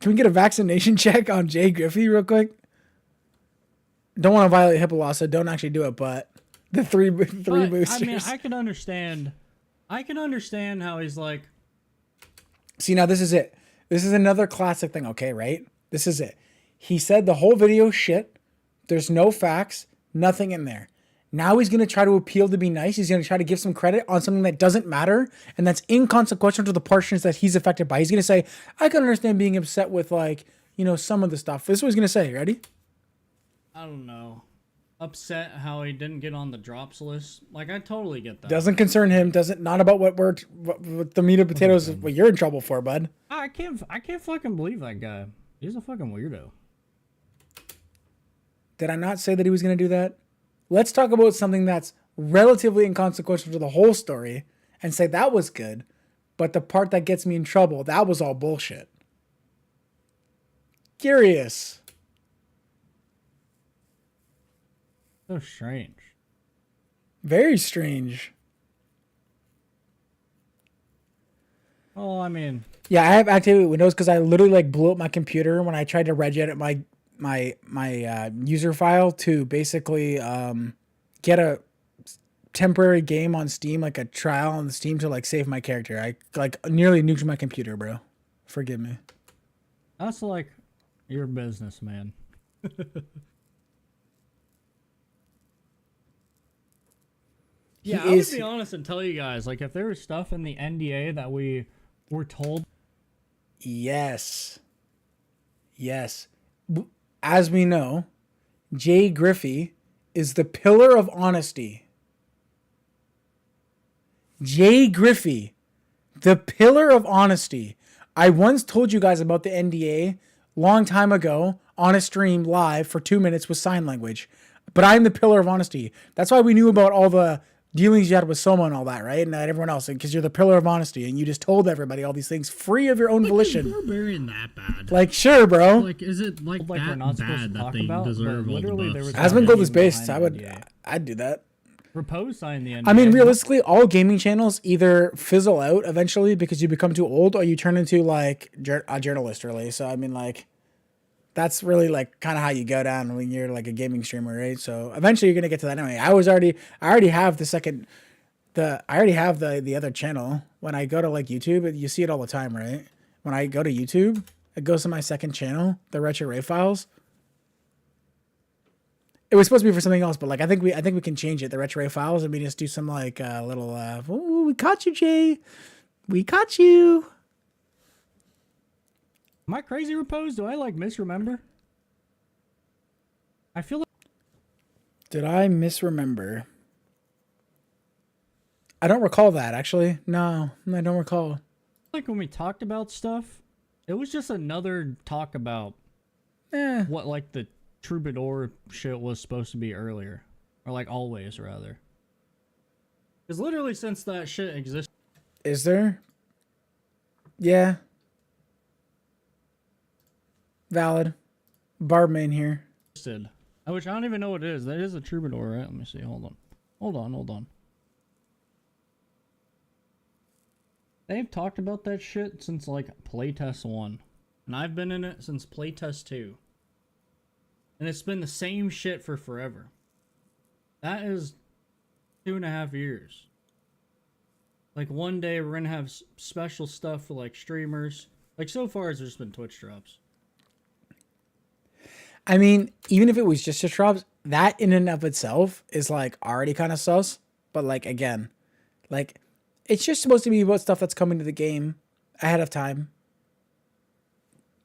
Can we get a vaccination check on Jay Griffey real quick? Don't want to violate HIPAA law, so don't actually do it, but the three boosters. I mean, I can understand how he's like. See, now this is it. This is another classic thing, okay, right? This is it. He said the whole video shit. There's no facts, nothing in there. Now he's going to try to appeal to be nice. He's going to try to give some credit on something that doesn't matter and that's inconsequential to the portions that he's affected by. He's going to say, I can understand being upset with, like, you know, some of the stuff. This is what he's going to say. Ready? I don't know. Upset how he didn't get on the drops list. Like, I totally get that. Doesn't concern him. Not about what the meat and potatoes, what you're in trouble for, bud. I can't fucking believe that guy. He's a fucking weirdo. Did I not say that he was going to do that? Let's talk about something that's relatively inconsequential to the whole story and say that was good, but the part that gets me in trouble, that was all bullshit. Curious. So strange. Very strange. Oh, I mean. Yeah, I have activity Windows because I literally like blew up my computer when I tried to regedit my user file to basically get a temporary game on Steam, like a trial on Steam to like save my character. I like nearly nuked my computer, bro. Forgive me. That's like your business, man. Yeah, I would be honest and tell you guys, like, if there was stuff in the NDA that we were told. Yes. Yes. As we know, Jay Griffey is the pillar of honesty. Jay Griffey, the pillar of honesty. I once told you guys about the NDA long time ago on a stream live for 2 minutes with sign language. But I'm the pillar of honesty. That's why we knew about all the dealings you had with Soma and all that, right? And everyone else, because you're the pillar of honesty and you just told everybody all these things free of your own volition. Barbarian that bad? Like, sure, bro. Like, is it like that we're not bad that they about, deserve all the literally buffs? Asmongold is based. I'd do that. Repose signed the NDA. I mean, realistically, all gaming channels either fizzle out eventually because you become too old, or you turn into like a journalist, really. So I mean, like, that's really like kind of how you go down when you're like a gaming streamer, right? So eventually you're gonna get to that anyway. I already have the second I already have the other channel. When I go to like YouTube, you see it all the time, right? When I go to YouTube, it goes to my second channel, the Retro Ray files. It was supposed to be for something else, but like I think we can change it, the Retro Ray files, and we just do some like little ooh, we caught you, Jay. We caught you. Am I crazy, Repose? Do I like misremember? I feel like. Did I misremember? I don't recall that, actually. No, I don't recall. Like when we talked about stuff, it was just another talk about what like the troubadour shit was supposed to be earlier. Or like always, rather. Because literally since that shit existed. Is there? Yeah. Valid. Barbman here. Which I don't even know what it is. That is a troubadour, right? Let me see. Hold on. They've talked about that shit since like playtest 1. And I've been in it since playtest 2. And it's been the same shit for forever. That is 2.5 years. Like one day we're gonna have special stuff for like streamers. Like so far it's just been Twitch drops. I mean, even if it was just drops, that in and of itself is like already kind of sus. But like again, like it's just supposed to be about stuff that's coming to the game ahead of time.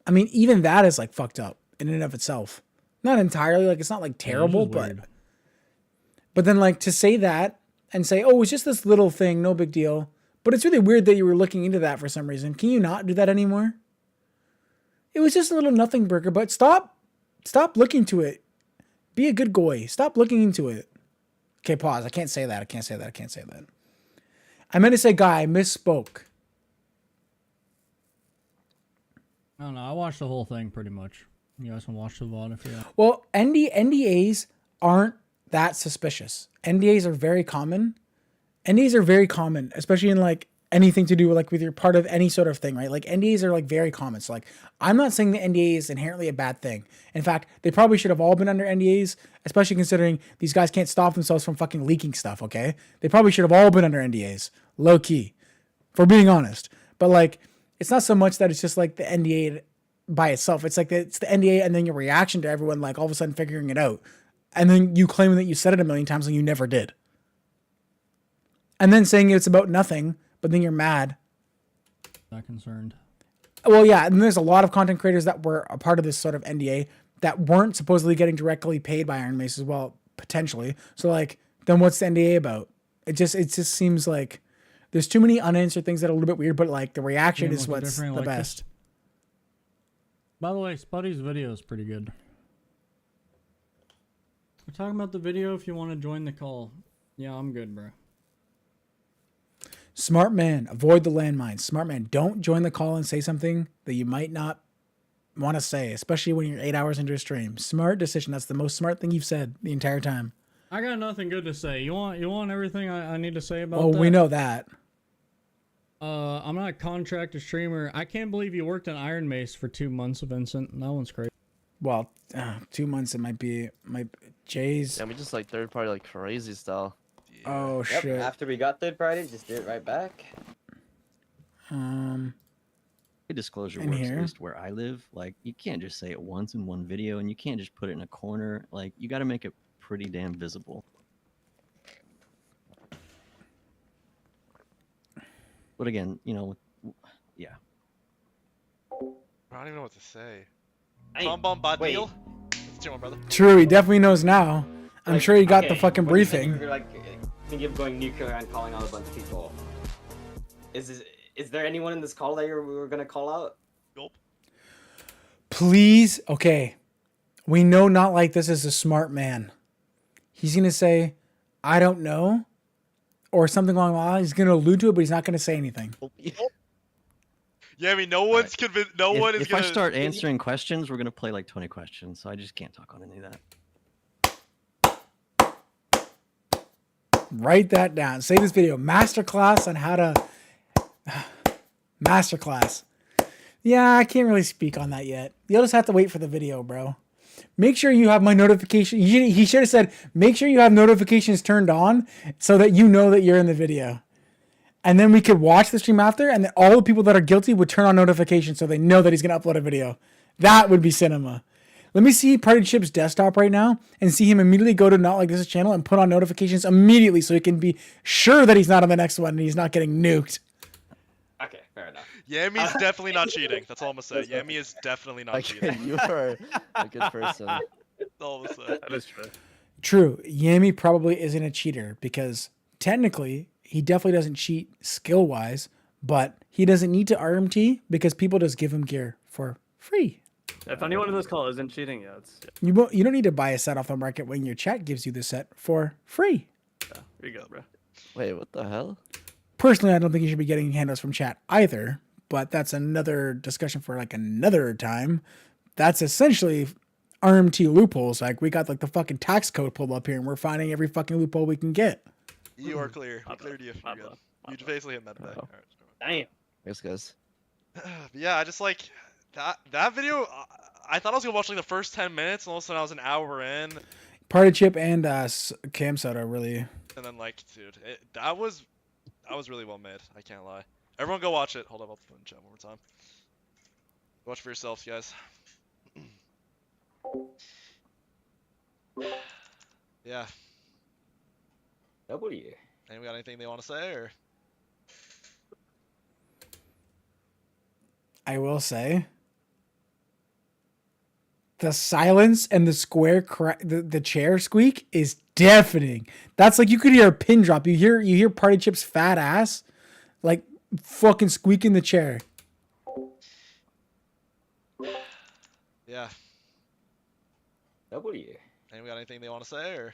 I mean, even that is like fucked up in and of itself. Not entirely, like it's not like terrible, but then like to say that and say, oh, it's just this little thing, no big deal. But it's really weird that you were looking into that for some reason. Can you not do that anymore? It was just a little nothing burger, but stop looking to it. Be a good boy. Stop looking into it. Okay, pause. I can't say that. I can't say that. I meant to say guy. I misspoke. I don't know. I watched the whole thing pretty much. You guys can watch the VOD if you want. Well, NDAs aren't that suspicious. NDAs are very common. NDAs are very common, especially in like anything to do with like with your part of any sort of thing, right? Like NDAs are like very common. So like I'm not saying the NDA is inherently a bad thing. In fact, they probably should have all been under NDAs, especially considering these guys can't stop themselves from fucking leaking stuff, okay? They probably should have all been under NDAs. Low key. For being honest. But like it's not so much that it's just like the NDA by itself. It's like it's the NDA and then your reaction to everyone like all of a sudden figuring it out. And then you claiming that you said it a million times and you never did. And then saying it's about nothing, but then you're mad. Not concerned. Well, yeah, and there's a lot of content creators that were a part of this sort of NDA that weren't supposedly getting directly paid by Iron Mace as well, potentially. So like, then what's the NDA about? It just seems like there's too many unanswered things that are a little bit weird, but like the reaction is what's the best. By the way, Spuddy's video is pretty good. We're talking about the video if you want to join the call. Yeah, I'm good, bro. Smart man, avoid the landmines. Smart man, don't join the call and say something that you might not want to say, especially when you're 8 hours into a stream. Smart decision. That's the most smart thing you've said the entire time. I got nothing good to say. You want everything I need to say about that? that? We know that. I'm not a contracted streamer. I can't believe you worked on Iron Mace for 2 months, Vincent. That one's crazy. Well, 2 months it might be Jay's. Yeah, we just like third party like crazy style. Oh Yep, shit. after we got third party, just did it right back. Disclosure in works, here? at least where I live. Like, you can't just say it once in one video, and you can't just put it in a corner. Like, you got to make it pretty damn visible. But again, you know, yeah. I don't even know what to say. Bomb deal. Let's do one, brother. True, he definitely knows now. I'm Like, sure he got the okay, fucking when you said briefing. You were like thinking of going nuclear and calling out a bunch of people. Is there anyone in this call that we were gonna call out? Nope. Please, okay. We know not like this is a smart man. He's gonna say, I don't know, or something along the lines. He's gonna allude to it, but he's not gonna say anything. Yeah, I mean, no one's convinced. No one is If gonna. I start answering questions, we're gonna play like 20 questions, so I just can't talk on any of that. Write that down. Save this video. Masterclass on how to... Masterclass. Yeah, I can't really speak on that yet. You'll just have to wait for the video, bro. make sure you have my notification. He should have said, make sure you have notifications turned on so that you know that you're in the video. And then we could watch the stream after, and then all the people that are guilty would turn on notifications so they know that he's going to upload a video. That would be cinema. Let me see Party Chip's desktop right now and see him immediately go to Not Like This channel and put on notifications immediately so he can be sure that he's not on the next one and he's not getting nuked. Okay, fair enough. Yammy's definitely not cheating. That's all I'm gonna say. Yammy is definitely not cheating. You are a good person. That's all I'm gonna say. That is true. True. Yami probably isn't a cheater because technically he definitely doesn't cheat skill-wise, but he doesn't need to RMT because people just give him gear for free. If anyone in this call isn't cheating, yeah, it's You don't need to buy a set off the market when your chat gives you the set for free. yeah. Here you go, bro. Wait, what the hell? Personally, I don't think you should be getting handouts from chat either, but that's another discussion for like another time. That's essentially RMT loopholes. Like we got like the fucking tax code pulled up here and we're finding every fucking loophole we can get. You are clear. We cleared you. You're good. You basically hit that day. Oh. Damn. Thanks, guys. But yeah, I just like that video. I thought I was gonna watch like the first 10 minutes, and all of a sudden I was an hour in. Party Chip and Cam Soda really. And then like, dude, that was really well made. I can't lie. Everyone go watch it. Hold up, I'll put it in chat one more time. Watch for yourselves, guys. Yeah. W. Anyone got anything they want to say, or? I will say the silence and the square the chair squeak is deafening. That's like you could hear a pin drop. You hear Party Chip's fat ass like fucking squeaking the chair. Yeah. W. Anyone got anything they want to say, or?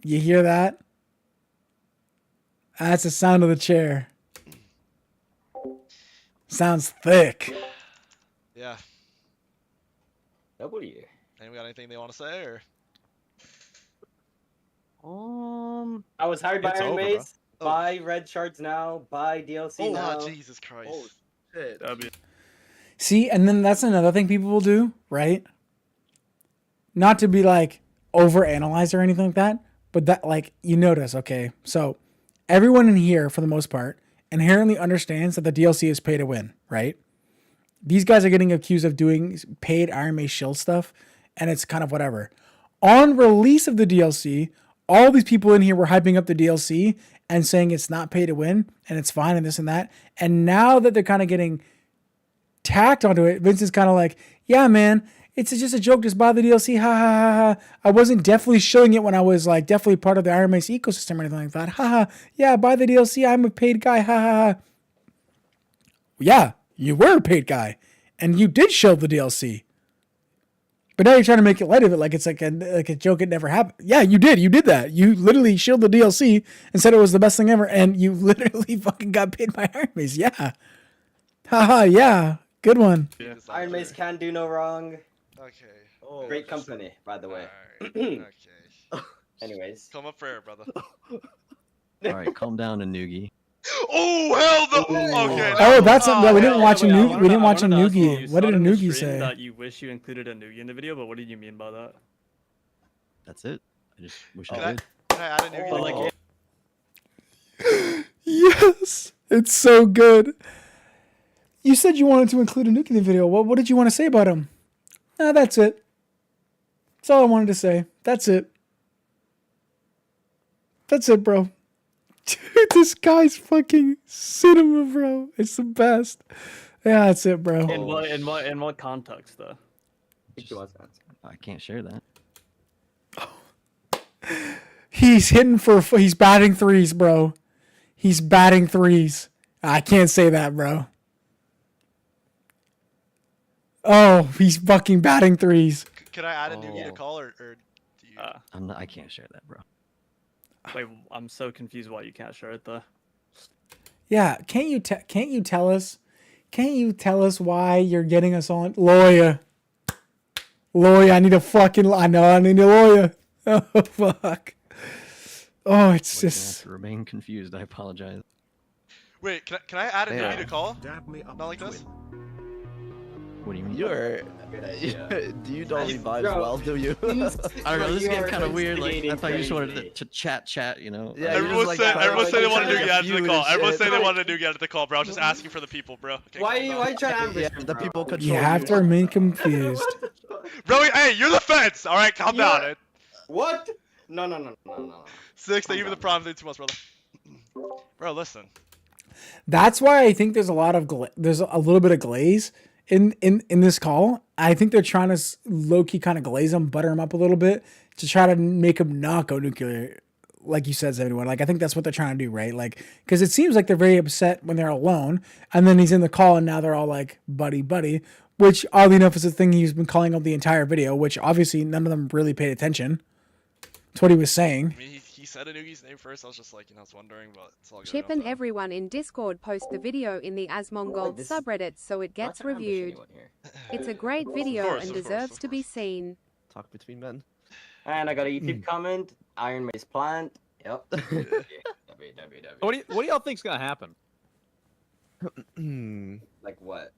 You hear that? That's the sound of the chair. Sounds thick. Yeah. W. Anyone got anything they want to say, or? I was hired by It's Iron over, Maze. bro. Buy red shards now. Buy DLC now. Oh, Jesus Christ. Oh, shit. See, and then that's another thing people will do, right? Not to be like overanalyze or anything like that, but that like you notice, okay, so everyone in here, for the most part, inherently understands that the DLC is pay to win, right? These guys are getting accused of doing paid Iron Mace shield stuff, and it's kind of whatever. On release of the DLC, all these people in here were hyping up the DLC and saying it's not pay to win and it's fine and this and that. And now that they're kind of getting tacked onto it, Vince is kind of like, yeah, man, it's just a joke. Just buy the DLC. Ha ha ha ha. I wasn't definitely showing it when I was like definitely part of the Iron Mace ecosystem or anything like that. Ha ha. Yeah, buy the DLC. I'm a paid guy. Ha ha ha. Yeah, you were a paid guy, and you did show the DLC. But now you're trying to make it light of it, like it's like a joke. It never happened. Yeah, you did. You did that. You literally shielded the DLC and said it was the best thing ever, and you literally fucking got paid by Iron Mace. Yeah. Haha. Yeah. Good one. Yeah. Iron Mace can do no wrong. Okay. Oh, great company, by the way. Okay. Anyways. Come up fair, brother. All right, calm down, Anugi. Oh hell no! Okay. Oh, that's no. We didn't watch a Noogie. We didn't watch a I wanted to ask you, Noogie. you What did said in the Noogie stream say? That you wish you included a Noogie in the video, but what did you mean by that? That's it. I just wish Can I I, did. can I add a new But like, Yes, it's so good. You said you wanted to include a Nuke in the video. What did you want to say about him? Nah, that's it. That's all I wanted to say. That's it. That's it, bro. Dude, this guy's fucking cinema, bro. It's the best. Yeah, that's it, bro. in what context though? I can't share that. He's batting threes, bro. He's batting threes. I can't say that, bro. Oh, he's fucking batting threes. Can I add a new to call, or do you? I can't share that, bro. Wait, I'm so confused why you can't share it though. Yeah, can't you tell us? Can't you tell us why you're getting us on lawyer? Lawyer, I need a lawyer. Oh fuck. Oh, it's Wait, I just have to remain confused. I apologize. Wait, can I add a Yeah. new to call? Not like this. What do you mean? You're. Do you don't read vibes well, do you? I don't know. This is getting kind of weird. Like I thought you just wanted to chat. You know. Yeah, everyone said they wanted to get into the call. Everyone said they wanted to get into the call, bro. I was just asking for the people, bro. Okay, Why you trying to ambush the people control You have to remain confused. Bro, hey, you're the fence. All right, calm down. It. What? No. 6, thank you for the prompt. Thank you too much, brother. Bro, listen. That's why I think there's a lot of there's a little bit of glaze in this call. I think they're trying to low key kind of glaze him, butter him up a little bit to try to make him not go nuclear, like you said, 71. Like I think that's what they're trying to do, right? Like because it seems like they're very upset when they're alone, and then he's in the call, and now they're all like buddy, which oddly enough is the thing he's been calling up the entire video, which obviously none of them really paid attention. That's what he was saying. I mean, he said Anugi's name first. I was just like, I was wondering, but it's all good. Chip and everyone in Discord post the video in the Asmongold subreddit so it gets reviewed. It's a great video and deserves to be seen. Talk between men. And I got a YouTube comment. Iron Mace plant. Yep. What do y'all think's gonna happen? Like what?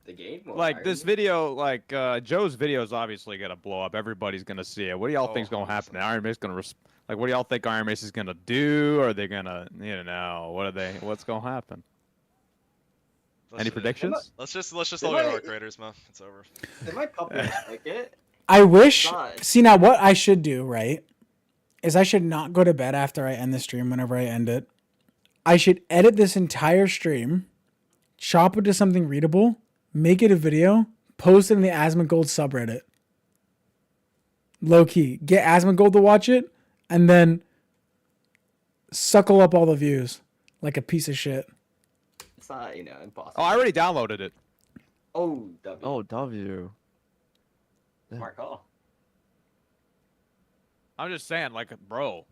The game? Like this video, like Joe's video is obviously gonna blow up. Everybody's gonna see it. What do y'all think's gonna happen? Iron Mace gonna like, what do y'all think Iron Mace is gonna do? Are they gonna, what's gonna happen? Any predictions? Let's just all go to our creators, man. It's over. They might copy like it. I wish. See now, what I should do, right, is I should not go to bed after I end the stream. Whenever I end it, I should edit this entire stream, chop it to something readable, make it a video, post it in the Asmongold subreddit. Low key, get Asmongold to watch it, and then suckle up all the views like a piece of shit. It's not, impossible. Oh, I already downloaded it. Oh, W. Oh, W. Smart call. I'm just saying, like, bro,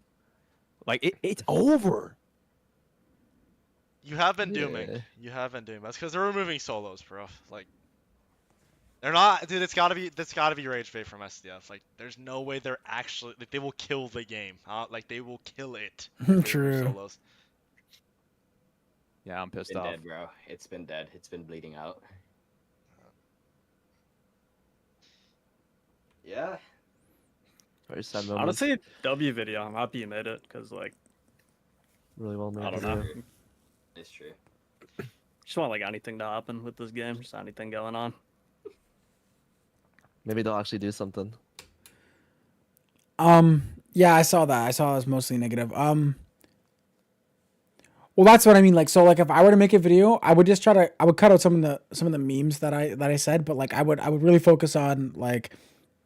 like it's over. You have been dooming. You have been dooming. That's because they're removing solos, bro. Like, they're not, dude. It's gotta be rage bait from SDF. Like, there's no way they're actually like they will kill the game. Like, they will kill it. True. Solos. Yeah, I'm pissed It's been off. dead, bro. It's been dead. It's been bleeding out. Yeah. Very sad moment. Honestly, W video. I'm happy you made it because like. Really well made. I don't know. It's true. Just want like anything to happen with this game. Just anything going on. Maybe they'll actually do something. Yeah, I saw that. I saw it was mostly negative. Well, that's what I mean. Like, so, like, if I were to make a video, I would just I would cut out some of the memes that I said, but like, I would really focus on like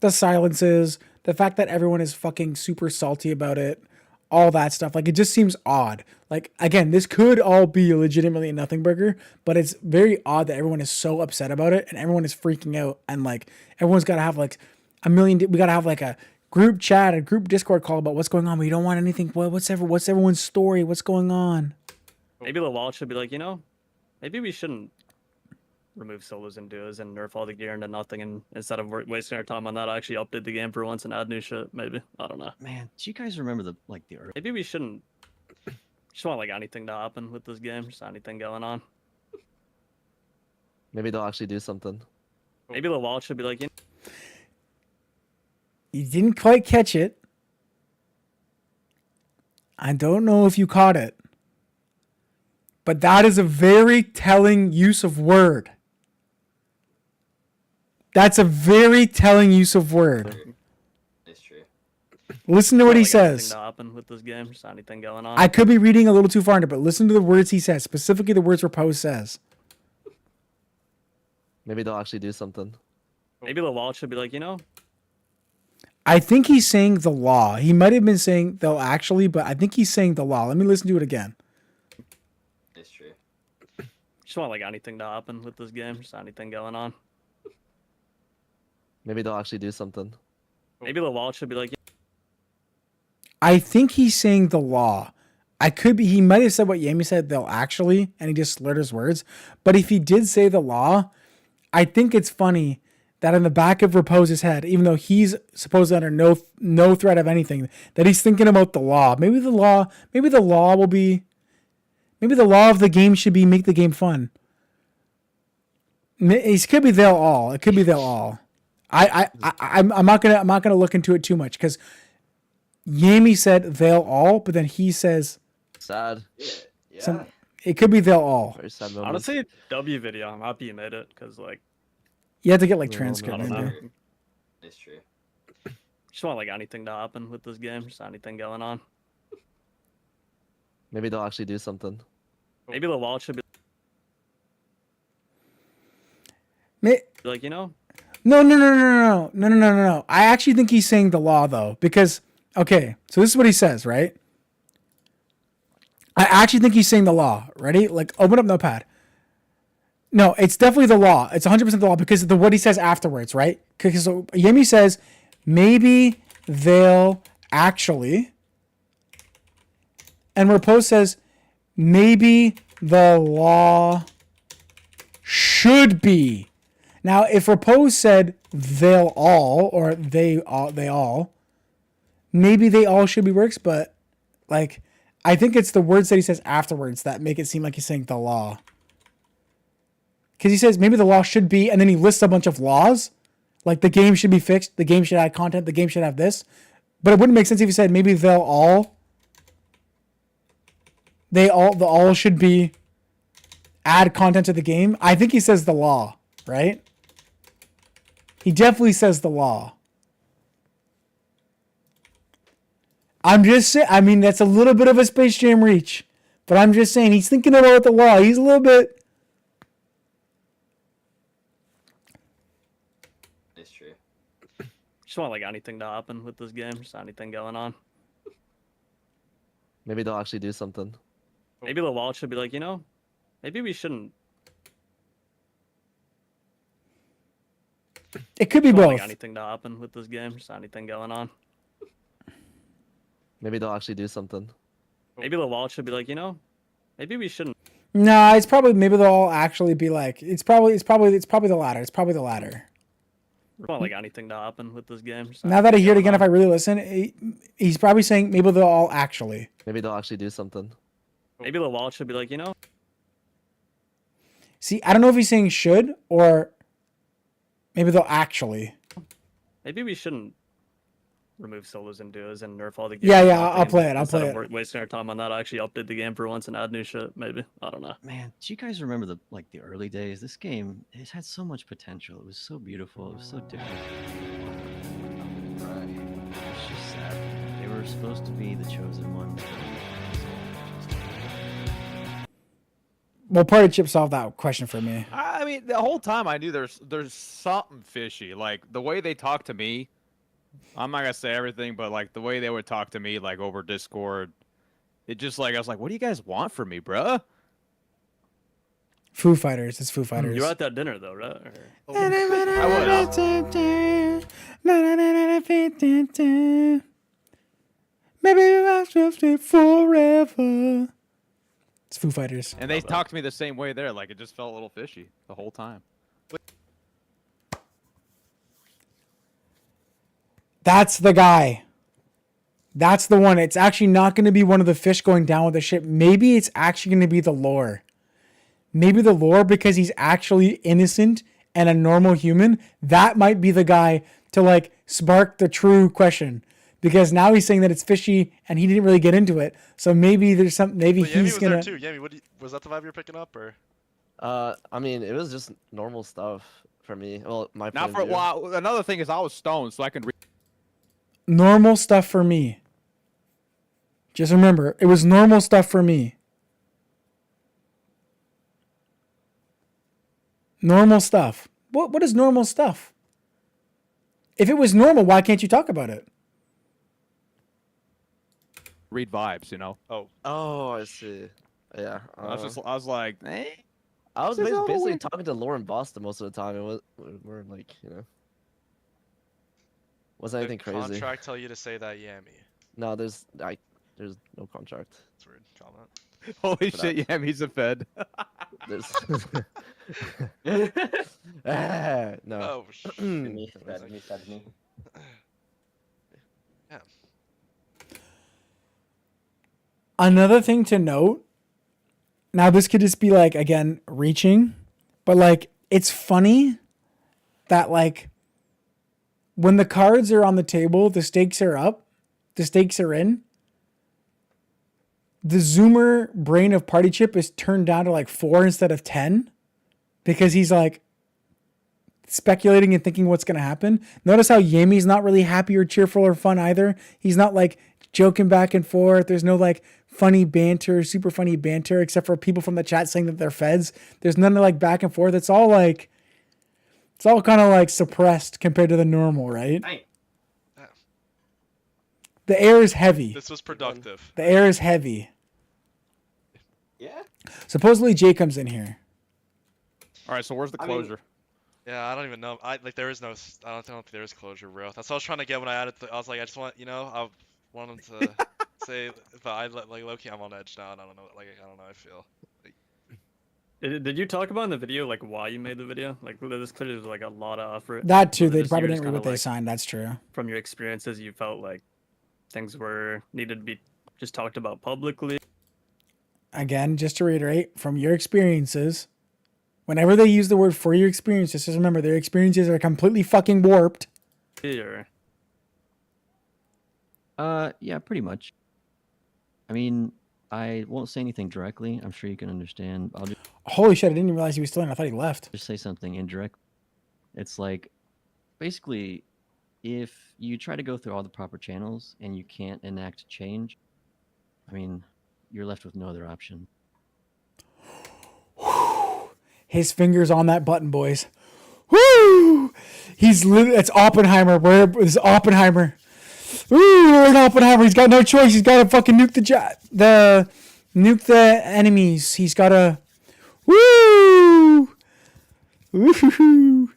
the silences, the fact that everyone is fucking super salty about it, all that stuff. Like, it just seems odd. Like, again, this could all be legitimately a nothing burger, but it's very odd that everyone is so upset about it and everyone is freaking out, and like everyone's got to have like we got to have like a group chat, a group Discord call about what's going on. We don't want anything. What's everyone's story? What's going on? Maybe the wall should be like, maybe we shouldn't remove solos and duos and nerf all the gear into nothing, and instead of wasting our time on that, actually update the game for once and add new shit. Maybe, I don't know. Man, do you guys remember the early? Maybe we shouldn't. Just want like anything to happen with this game. Just anything going on. Maybe they'll actually do something. Maybe the wall should be like, You didn't quite catch it. I don't know if you caught it. But that is a very telling use of word. That's a very telling use of word. It's true. Listen to what he says. Anything to happen with this game. Just anything going on. I could be reading a little too far into it, but listen to the words he says, specifically the words Repose says. Maybe they'll actually do something. Maybe the wall should be like, I think he's saying the law. He might have been saying they'll actually, but I think he's saying the law. Let me listen to it again. It's true. Just want like anything to happen with this game. Just anything going on. Maybe they'll actually do something. Maybe the wall should be like, I think he's saying the law. I could be, he might have said what Yami said, they'll actually, and he just slurred his words. But if he did say the law, I think it's funny that in the back of Repose's head, even though he's supposedly under no threat of anything, that he's thinking about the law. Maybe the law of the game should be make the game fun. It could be they'll all. It could be they'll all. I'm not gonna look into it too much because Yami said they'll all, but then he says sad. Some, it could be they'll all. Very sad moment. Honestly, W video. I'm happy you made it because like You have to get like Yeah, transcript. I don't know. Maybe. It's true. Just want like anything to happen with this game. Just anything going on. Maybe they'll actually do something. Maybe the wall should be May- like, you know. No. I actually think he's saying the law though, because okay, so this is what he says, right? I actually think he's saying the law. Ready? Like, open up Notepad. No, it's definitely the law. It's 100% the law because of what he says afterwards, right? Because so Yemi says maybe they'll actually, and Repose says maybe the law should be. Now, if Repose said they'll all or they all, maybe they all should be works, but like I think it's the words that he says afterwards that make it seem like he's saying the law. Because he says maybe the law should be, and then he lists a bunch of laws. Like the game should be fixed, the game should add content, the game should have this. But it wouldn't make sense if he said maybe the all should be add content to the game. I think he says the law, right? He definitely says the law. I'm just saying, I mean, that's a little bit of a Space Jam reach. But I'm just saying, he's thinking about the law. He's a little bit... It's true. Just want like anything to happen with this game. Just anything going on. Maybe they'll actually do something. Maybe the wall should be like, you know, maybe we shouldn't. It could be Just want, both. like anything to happen with this game. Just anything going on. Maybe they'll actually do something. Maybe the wall should be like, you know, maybe we shouldn't. No, it's probably, maybe they'll all actually be like, it's probably the latter. It's probably the latter. Just want like anything to happen with this game. Just Now that I anything hear it going again, on. if I really listen, he's probably saying maybe they'll all actually. Maybe they'll actually do something. Maybe the wall should be like, you know. See, I don't know if he's saying should or maybe they'll actually. Maybe we shouldn't remove solos and duos and nerf all the Yeah, games. yeah, I'll play it. I'll Instead play of it. wasting our time on that, I actually update the game for once and add new shit. Maybe, I don't know. Man, do you guys remember the early days? This game, it had so much potential. It was so beautiful. It was so different. It's just sad. They were supposed to be the chosen ones. Well, part of Chip solved that question for me. I mean, the whole time I knew there's something fishy. Like the way they talk to me, I'm not gonna say everything, but like the way they would talk to me, like over Discord, it just like I was like, "What do you guys want from me, bruh?" Foo Fighters. It's Foo Fighters. You were at that dinner though, right? Or... I was. Maybe I shall stay forever. It's Foo Fighters. And they talked to me the same way there. Like it just felt a little fishy the whole time. That's the guy. That's the one. It's actually not going to be one of the fish going down with the ship. Maybe it's actually going to be the lore. Maybe the lore because he's actually innocent and a normal human. That might be the guy to like spark the true question. Because now he's saying that it's fishy and he didn't really get into it. So maybe there's some. Maybe But Yami he's was gonna. there too. Yami, was that the vibe you're picking up, or? I mean, it was just normal stuff for me. Well, my Now point for of view. well, another thing is I was stoned, so I can. Normal stuff for me. Just remember, it was normal stuff for me. Normal stuff. What is normal stuff? If it was normal, why can't you talk about it? Read vibes, you know. Oh, I see. Yeah. I was like, eh. I was This is all basically weird. talking to Lauren Boston most of the time. It was we're like, you know, wasn't anything Did crazy. contract tell you to say that, Yami? No, there's no contract. That's weird. Comment. Holy For shit, yeah, he's a fed. There's no. Oh, Me. Yeah. Another thing to note. Now this could just be like again reaching, but like it's funny that like when the cards are on the table, the stakes are up, the stakes are in. The Zoomer brain of Party Chip is turned down to like 4 instead of 10 because he's like speculating and thinking what's going to happen. Notice how Yami's not really happy or cheerful or fun either. He's not like joking back and forth. There's no like funny banter, super funny banter, except for people from the chat saying that they're feds. There's none of like back and forth. It's all kind of like suppressed compared to the normal, right? The air is heavy. This was productive. The air is heavy. Yeah. Supposedly Jay comes in here. All right, so where's the closure? Yeah, I don't even know. There is no. I don't think there is closure, bro. That's what I was trying to get when I added. I was like, I just want, I wanted to say, but I like low key, I'm on edge now, and I don't know. Like, I don't know. I feel. Did you talk about in the video like why you made the video? Like this clearly was like a lot of effort. That too. Was it They just probably you didn't just read what kinda, they like, signed. That's true. From your experiences, you felt like things needed to be just talked about publicly. Again, just to reiterate, from your experiences, whenever they use the word for your experiences, just remember their experiences are completely fucking warped. Or... Yeah, pretty much. I mean, I won't say anything directly. I'm sure you can understand. I'll just Holy shit, I didn't even realize he was still in. I thought he left. just say something indirect. It's like, basically, if you try to go through all the proper channels and you can't enact change, I mean, you're left with no other option. His fingers on that button, boys. Woo! It's Oppenheimer. Where is Oppenheimer? Ooh, we're in Oppenheimer. He's got no choice. He's got to fucking nuke nuke the enemies. He's got to. Woo! Woo!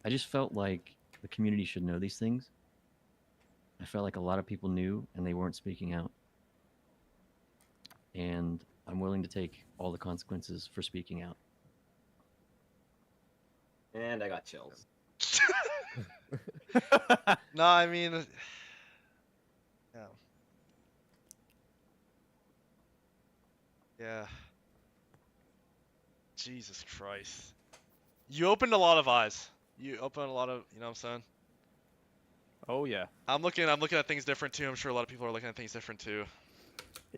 I just felt like the community should know these things. I felt like a lot of people knew and they weren't speaking out. And I'm willing to take all the consequences for speaking out. And I got chills. No, I mean, yeah. Yeah. Jesus Christ. You opened a lot of eyes. You opened a lot of, you know what I'm saying? Oh yeah. I'm looking at things different too. I'm sure a lot of people are looking at things different too.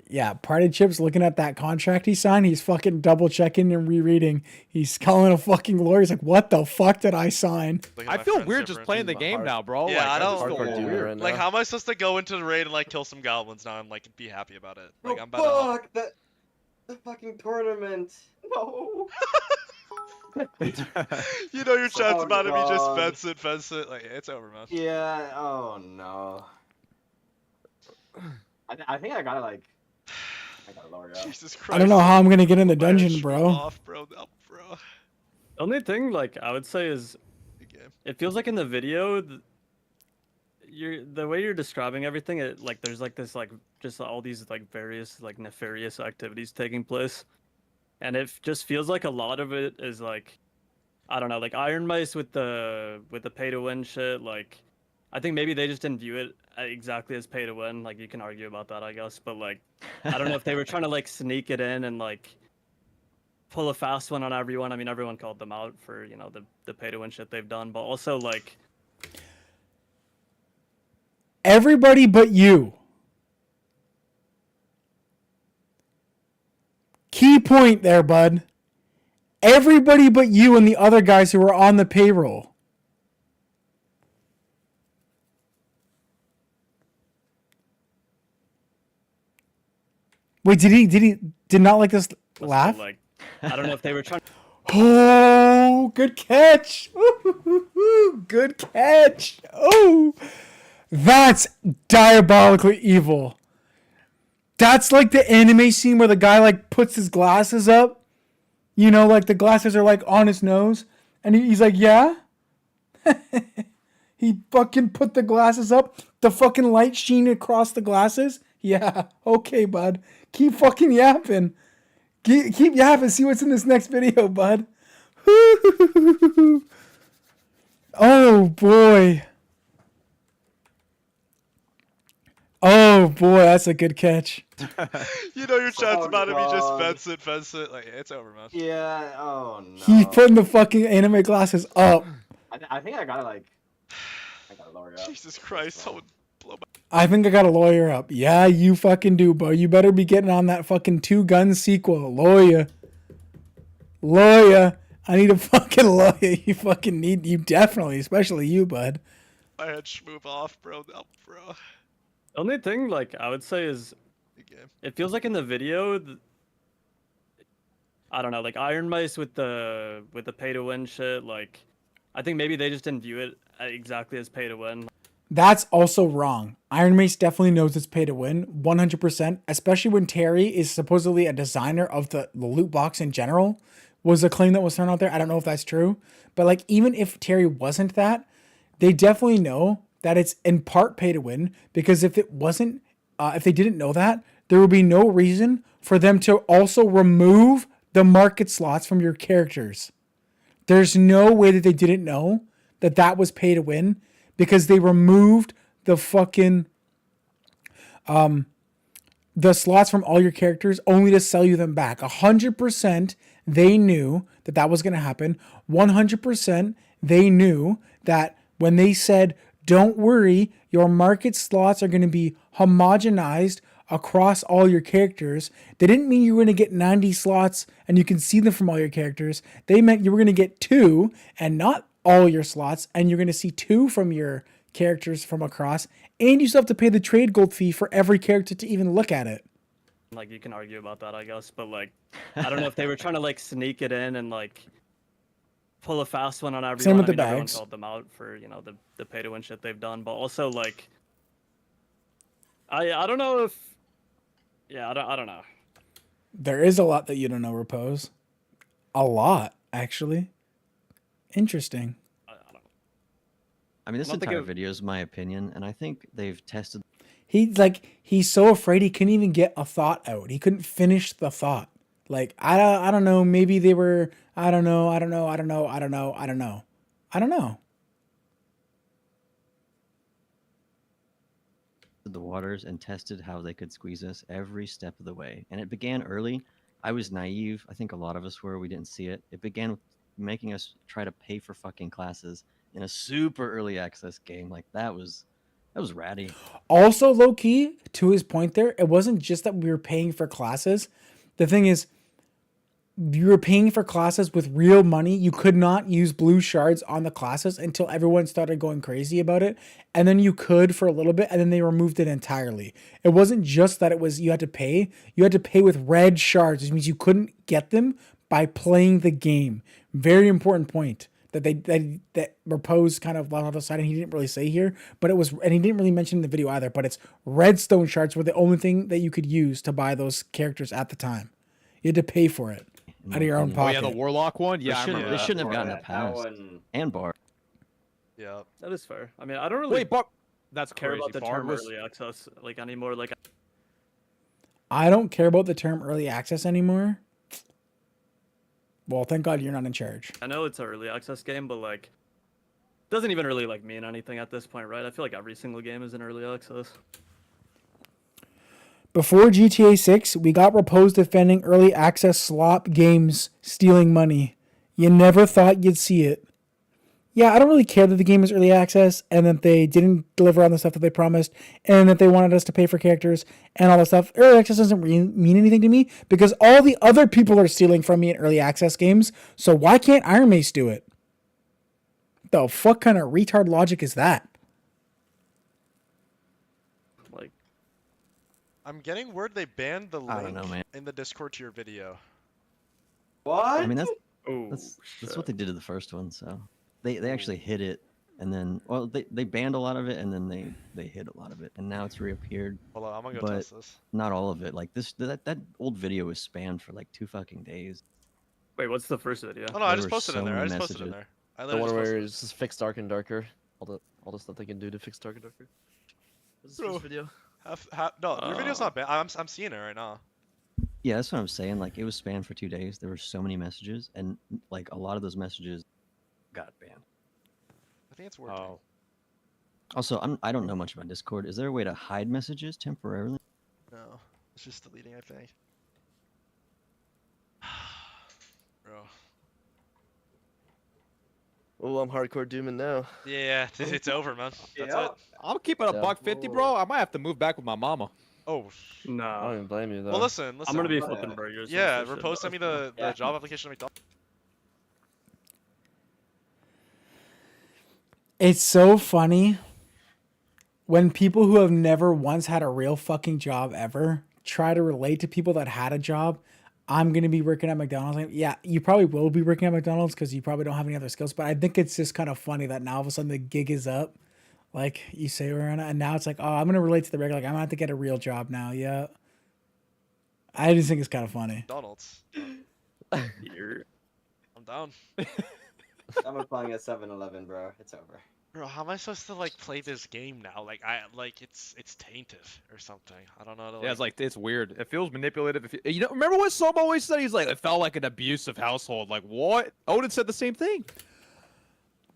Yeah, Party Chip's looking at that contract he signed. He's fucking double checking and rereading. He's calling a fucking lawyer. He's like, "What the fuck did I sign?" I feel weird just playing the game now, bro. Yeah, like, I just don't. feel weird. Like, how am I supposed to go into the raid and like kill some goblins now and like be happy about it? Like, Oh, I'm better off. fuck! The fucking tournament. No. You know your chat's Oh, about to be just God. fence it. Like, it's over, man. Yeah. Oh no. I think I gotta like. I gotta lower it up. Jesus Christ. I don't know how I'm gonna get in the dungeon, bro. Off, bro. No, bro. The only thing like I would say is, it feels like in the video, the way you're describing everything, it like there's like this like just all these like various like nefarious activities taking place, and it just feels like a lot of it is like, I don't know, like Iron Mice with the pay to win shit. Like, I think maybe they just didn't view it exactly as pay to win. Like, you can argue about that, I guess, but like, I don't know if they were trying to like sneak it in and like pull a fast one on everyone. I mean, everyone called them out for, you know, the pay to win shit they've done, but also like Everybody but you. Key point there, bud. Everybody but you and the other guys who were on the payroll. Wait, did not like this laugh? like, I don't know if they were trying. Oh, good catch. Good catch. Oh, that's diabolically evil. That's like the anime scene where the guy like puts his glasses up. You know, like the glasses are like on his nose. And he's like, yeah? He fucking put the glasses up. The fucking light sheen across the glasses. Yeah, okay, bud. Keep fucking yapping. Keep yapping. See what's in this next video, bud. Oh, boy. Oh, boy, that's a good catch. You know your chat's Oh, about to be just God. fence it. Like, it's over, man. Yeah. Oh no. He's putting the fucking anime glasses up. I think I gotta like. I gotta lower it up. Jesus Christ, someone blow my... I think I got a lawyer up. Yeah, you fucking do, bro. You better be getting on that fucking 2 Gun sequel. Lawyer. Lawyer. I need a fucking lawyer. You fucking need, you definitely, especially you, bud. I had Schmoove off, bro. No, bro. The only thing, like, I would say is, it feels like in the video, I don't know, like Iron Mice with the pay to win shit. Like, I think maybe they just didn't view it exactly as pay to win. That's also wrong. Iron Mace definitely knows it's pay to win, 100%, especially when Terry is supposedly a designer of the loot box in general, was a claim that was thrown out there. I don't know if that's true, but like, even if Terry wasn't that, they definitely know that it's in part pay to win, because if it wasn't, if they didn't know that, there would be no reason for them to also remove the market slots from your characters. There's no way that they didn't know that that was pay to win, because they removed the fucking the slots from all your characters only to sell you them back. 100% they knew that that was going to happen. 100% they knew that when they said, don't worry, your market slots are going to be homogenized across all your characters, they didn't mean you were going to get 90 slots and you can see them from all your characters. They meant you were going to get 2 and not all your slots, and you're going to see 2 from your characters from across, and you still have to pay the trade gold fee for every character to even look at it. Like, you can argue about that, I guess, but like, I don't know if they were trying to like sneak it in and like pull a fast one on everyone. Same with the everyone bags. called them out for, you know, the pay to win shit they've done, but also like, I don't know if, yeah, I don't know. There is a lot that you don't know, Repose. A lot, actually. Interesting. I mean, this don't think entire it- video is my opinion, and I think they've tested. He's so afraid he couldn't even get a thought out. He couldn't finish the thought. Like, I don't know, maybe they were, I don't know. The waters and tested how they could squeeze us every step of the way. And it began early. I was naive. I think a lot of us were. We didn't see it. It began with making us try to pay for fucking classes in a super early access game. Like, that was ratty. Also, low key, to his point there, it wasn't just that we were paying for classes. The thing is, you were paying for classes with real money. You could not use blue shards on the classes until everyone started going crazy about it. And then you could for a little bit, and then they removed it entirely. It wasn't just that it was you had to pay. You had to pay with red shards, which means you couldn't get them by playing the game. Very important point that that Repose kind of left on the side, and he didn't really say here, but it was, and he didn't really mention in the video either, but it's redstone shards were the only thing that you could use to buy those characters at the time. You had to pay for it out of your own Oh pocket. yeah, the Warlock one. Yeah, I They remember. shouldn't have that. gotten a pass. And bar. Yeah. That is fair. I mean, I don't really Wait, but that's care crazy. about the Bard term was... early access like anymore. Like, I don't care about the term early access anymore. Well, thank God you're not in charge. I know it's an early access game, but like, it doesn't even really like mean anything at this point, right? I feel like every single game is in early access. Before GTA 6, we got Repose defending early access slop games stealing money. You never thought you'd see it. Yeah, I don't really care that the game is early access and that they didn't deliver on the stuff that they promised and that they wanted us to pay for characters and all that stuff. Early access doesn't really mean anything to me because all the other people are stealing from me in early access games, so why can't Iron Mace do it? The fuck kind of retard logic is that? Like, I'm getting word they banned the I don't link know, man. in the Discord to your video. What? I mean, that's oh, that's what they did to the first one. So they actually hid it, and then they banned a lot of it, and then they hid a lot of it, and now it's reappeared. Hold on, I'm gonna go but test this. not all of it. Like that old video was spammed for like 2 fucking days. wait, what's the first video? Oh no, I There just were posted so in there. I many just posted in messages. there. I The literally one just where posted it's just fix dark and darker. All the stuff they can do to fix dark and darker. What's this Bro. first video? No, your video's not banned. I'm seeing it right now. Yeah, that's what I'm saying. Like, it was spammed for 2 days. There were so many messages, and like a lot of those messages got banned. I think it's working. Oh. Also, I don't know much about Discord. Is there a way to hide messages temporarily? No, it's just deleting, I think. Bro. Oh, I'm hardcore dooming now. Yeah, it's over, man. That's it. I'm keeping a Yeah. buck 50, bro. I might have to move back with my mama. Oh. I don't even blame you though. Well, listen. I'm gonna be flipping burgers. Yeah, once this shit Repose sent me the Yeah. job application to McDonald's. It's so funny when people who have never once had a real fucking job ever try to relate to people that had a job. I'm going to be working at McDonald's. Like, yeah, you probably will be working at McDonald's because you probably don't have any other skills. But I think it's just kind of funny that now all of a sudden the gig is up. Like you say, Rihanna, and now it's like, oh, I'm going to relate to the regular. Like, I'm going to have to get a real job now. Yeah. I just think it's kind of funny. McDonald's. I'm down. I'm applying at 7-Eleven, bro. It's over. Bro, how am I supposed to like play this game now? Like it's tainted or something. I don't know. Yeah, it's weird. It feels manipulative. You know, remember what Soma always said? He's like, it felt like an abusive household. Like what? Odin said the same thing.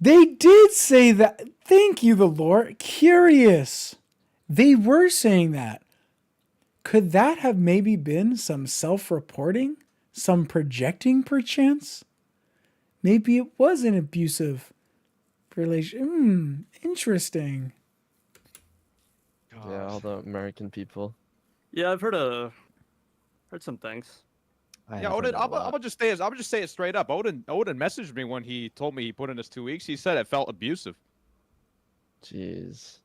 They did say that. Thank you, the Lord. Curious. They were saying that. Could that have maybe been some self-reporting? Some projecting, perchance? Maybe it was an abusive relation. Interesting. Yeah, all the American people. Yeah, I've heard some things. Yeah, Odin. I'm gonna just say it straight up. Odin messaged me when he told me he put in his 2 weeks. He said it felt abusive. Jeez.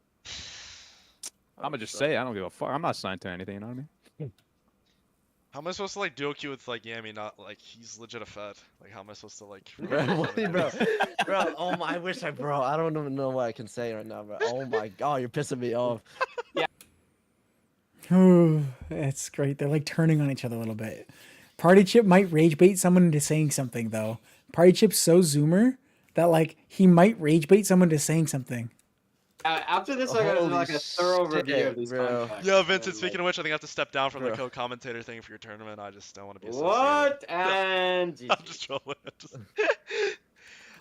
I'm gonna just say I don't give a fuck. I'm not signed to anything. You know what I mean? How am I supposed to like duo queue with like Yami? Not like he's legit a fed. Like how am I supposed to like? bro, oh my, I wish bro, I don't even know what I can say right now, bro. Oh my god, you're pissing me off. Ooh, it's great. They're like turning on each other a little bit. Party Chip might rage bait someone into saying something though. Party Chip's so zoomer that like he might rage bait someone into saying something. After this, I gotta do like a thorough review of these contracts. Yo, Vincent. Speaking of which, I think I have to step down from the co-commentator thing for your tournament. I just don't want to be associated. What? And I'm just trolling.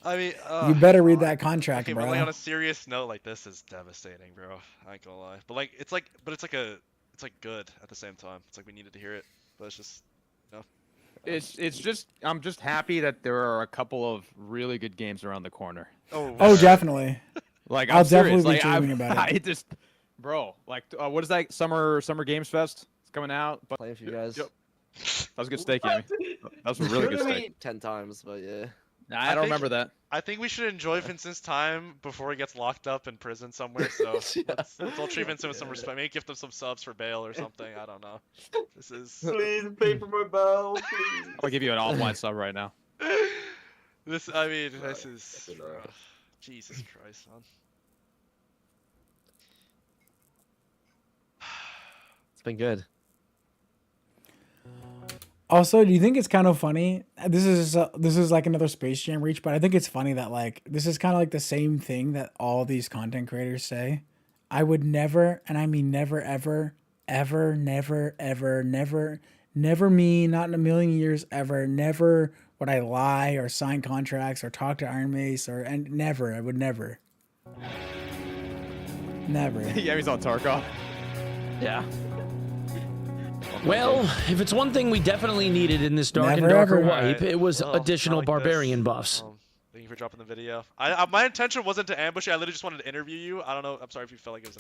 I mean, You better read that contract, okay, bro. but like on a serious note, like this is devastating, bro. I ain't gonna lie. But like, it's like good at the same time. It's like we needed to hear it, but it's just, you know. It's just I'm just happy that there are a couple of really good games around the corner. Oh, definitely. Like I'll I'm serious. definitely be Like, dreaming about it. I just, bro, like what is that Summer Games Fest? It's coming out. But Playing for you guys. That was a good steak, Amy. That was a really good steak. 10 times, but yeah. Nah, I don't remember that. I think we should enjoy Vincent's time before he gets locked up in prison somewhere. So let's all treat Vincent with some respect. Maybe gift him some subs for bail or something. I don't know. This is. Please pay for my bail, please. I'll give you an offline sub right now. This is. Jesus Christ, man. It's been good. Also, do you think it's kind of funny? This is like another Space Jam reach, but I think it's funny that like this is kind of like the same thing that all these content creators say. I would never, and I mean never, ever, ever, never, ever, never, never me, not in a million years, ever, never would I lie or sign contracts or talk to Iron Mace and never, I would never. Never. Yeah, he's on Tarkov. Yeah. Well, if it's one thing we definitely needed in this dark and Never, darker ever. wipe, it was Well, additional not like barbarian this. buffs. Thank you for dropping the video. My intention wasn't to ambush you. I literally just wanted to interview you. I don't know. I'm sorry if you felt like it was.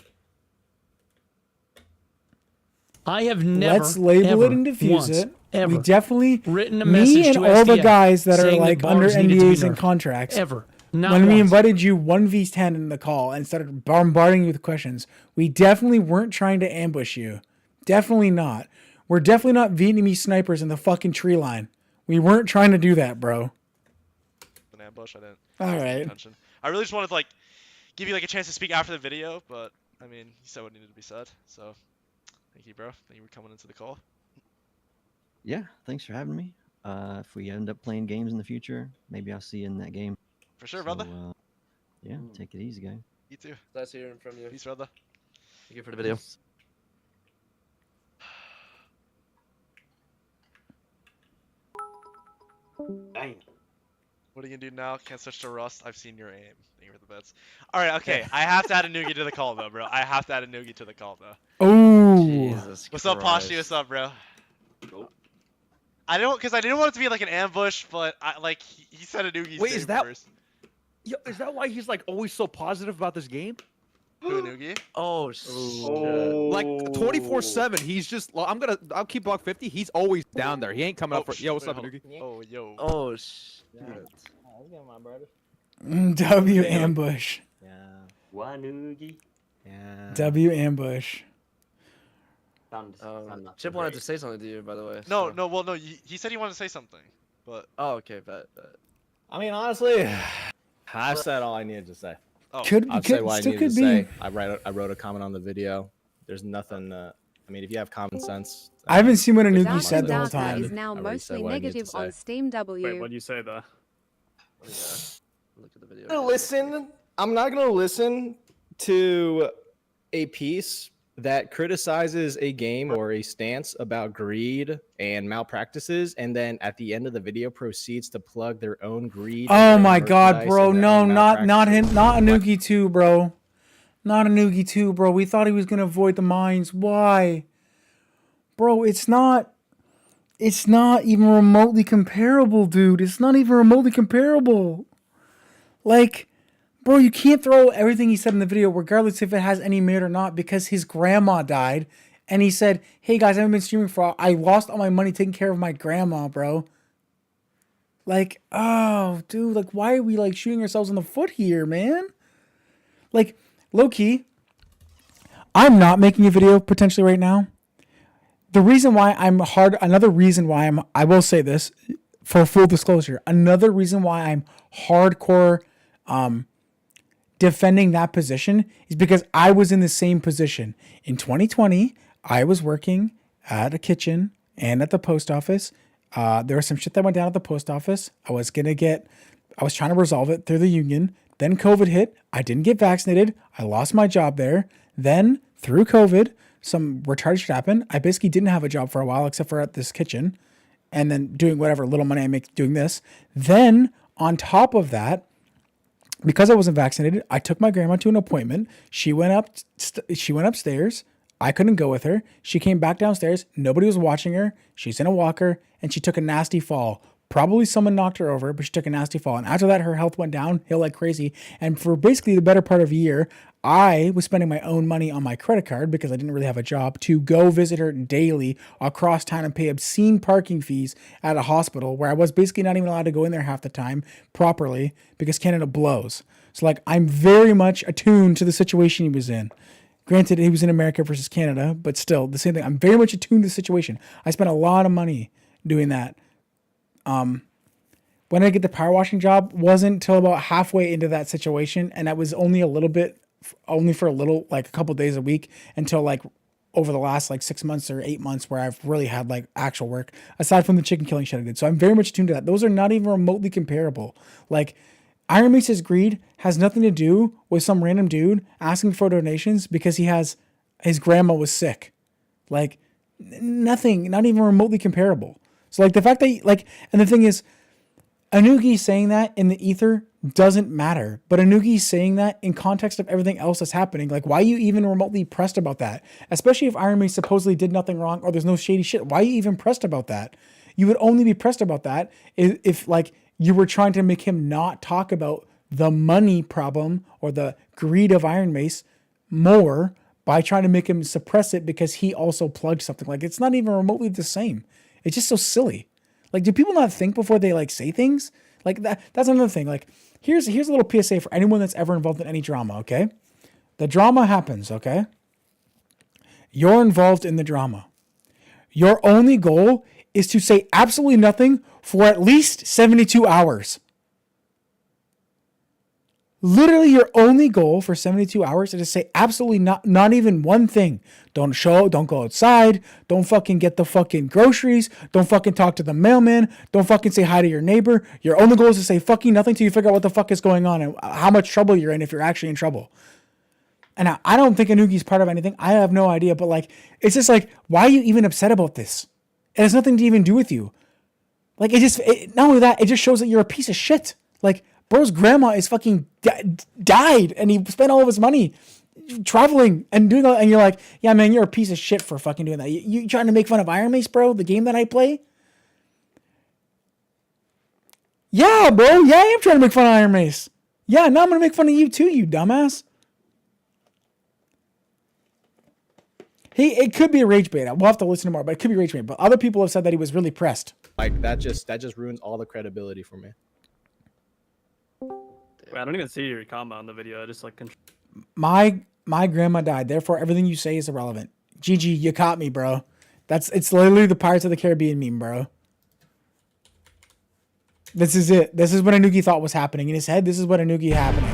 I have never. Let's label ever, it and diffuse once, it. Ever We definitely written a message me and to all the SDF guys that are saying like that under bars needed to be NDAs and nerfed. contracts. Ever. Not When we once. invited you 1v10 in the call and started bombarding you with questions, we definitely weren't trying to ambush you. Definitely not. We're definitely not Vietnamese snipers in the fucking tree line. We weren't trying to do that, bro. An ambush. I didn't. All pay right. attention. I really just wanted to like give you like a chance to speak after the video, but I mean, you said what needed to be said. So thank you, bro. Thank you for coming into the call. Yeah, thanks for having me. If we end up playing games in the future, maybe I'll see you in that game. For sure, brother. Yeah, take it easy, guys. You too. Nice hearing from you. Peace, brother. Thank you for the video. Dang. What are you gonna do now? Can't switch to Rust. I've seen your aim. Thank you for the bets. All right, okay. I have to add a noogie to the call though, bro. I have to add a noogie to the call though. Oh. What's up, Poshy? What's up, bro? I didn't want it to be like an ambush, but he said a noogie. Wait, is that? Yo, is that why he's like always so positive about this game? Who, Noogie? Oh shit. Like 24/7, he's just. I'll keep buck 50. He's always down there. He ain't coming up for. Yo, what's up, Noogie? Oh, yo. Oh shit. W ambush. Yeah. Wanoogie. Yeah. W ambush. Chip wanted to say something to you, by the way. No, no. He said he wanted to say something, but. Oh, okay, bet. I mean, honestly, I said all I needed to say. Oh. I'll say what I needed to say. I wrote a comment on the video. There's nothing. I mean, if you have common sense. I haven't seen what Anuki Dark said the whole Data time. is now I already said mostly what I needed negative to on say. Steam W. Wait, what did you say there? Look at the video. I'm not gonna listen to a piece that criticizes a game or a stance about greed and malpractices, and then at the end of the video proceeds to plug their own greed. Oh my god, bro. No, not him. Not Anuki 2, bro. Not Anuki 2, bro. We thought he was going to avoid the mines. Why? Bro, it's not even remotely comparable, dude. It's not even remotely comparable. Like, bro, you can't throw everything he said in the video, regardless if it has any merit or not, because his grandma died. And he said, hey guys, I haven't been streaming I lost all my money taking care of my grandma, bro. Like, oh, dude, like, why are we, like, shooting ourselves in the foot here, man? Like, low-key, I'm not making a video potentially right now. The reason why I will say this, for full disclosure, another reason why I'm hardcore, defending that position is because I was in the same position. In 2020, I was working at a kitchen and at the post office. There was some shit that went down at the post office. I was trying to resolve it through the union. Then COVID hit. I didn't get vaccinated. I lost my job there. Then through COVID, some retarded shit happened. I basically didn't have a job for a while except for at this kitchen and then doing whatever little money I make doing this. Then on top of that, because I wasn't vaccinated, I took my grandma to an appointment. She went upstairs. I couldn't go with her. She came back downstairs. Nobody was watching her. She's in a walker and she took a nasty fall. Probably someone knocked her over, but she took a nasty fall. And after that, her health went downhill like crazy. And for basically the better part of a year, I was spending my own money on my credit card because I didn't really have a job to go visit her daily across town and pay obscene parking fees at a hospital where I was basically not even allowed to go in there half the time properly because Canada blows. So like, I'm very much attuned to the situation he was in. Granted, he was in America versus Canada, but still the same thing. I'm very much attuned to the situation. I spent a lot of money doing that. When I get the power washing job wasn't until about halfway into that situation. And that was only for a little, like a couple days a week until like over the last like 6 months or 8 months where I've really had like actual work aside from the chicken killing shit I did. So I'm very much attuned to that. Those are not even remotely comparable. Like Iron Mace's greed has nothing to do with some random dude asking for donations because his grandma was sick. Like nothing, not even remotely comparable. So like the fact that and the thing is, Anugi saying that in the ether doesn't matter, but Anugi saying that in context of everything else that's happening, like why are you even remotely pressed about that? Especially if Iron Mace supposedly did nothing wrong or there's no shady shit. Why are you even pressed about that? You would only be pressed about that if like you were trying to make him not talk about the money problem or the greed of Iron Mace more by trying to make him suppress it because he also plugged something. Like it's not even remotely the same. It's just so silly. Like, do people not think before they like say things? Like that's another thing. Like here's a little PSA for anyone that's ever involved in any drama, okay? The drama happens, okay? You're involved in the drama. Your only goal is to say absolutely nothing for at least 72 hours. Literally your only goal for 72 hours is to say absolutely not even one thing. Don't go outside. Don't fucking get the fucking groceries. Don't fucking talk to the mailman. Don't fucking say hi to your neighbor. Your only goal is to say fucking nothing till you figure out what the fuck is going on and how much trouble you're in if you're actually in trouble. And I don't think Anugi's part of anything. I have no idea, but like, it's just like, why are you even upset about this? It has nothing to even do with you. Like, not only that, it just shows that you're a piece of shit. Like, bro's grandma is fucking died, and he spent all of his money traveling and doing all, and you're like, yeah, man, you're a piece of shit for fucking doing that. You trying to make fun of Iron Mace, bro? The game that I play? Yeah, bro. Yeah, I am trying to make fun of Iron Mace. Yeah, now I'm gonna make fun of you too, you dumbass. It could be a rage bait. We'll have to listen to more, but it could be rage bait. But other people have said that he was really pressed. Like that just ruins all the credibility for me. Wait, I don't even see your comment on the video. I just like. My grandma died. Therefore, everything you say is irrelevant. GG, you caught me, bro. It's literally the Pirates of the Caribbean meme, bro. This is it. This is what Anuki thought was happening in his head. This is what Anuki happening.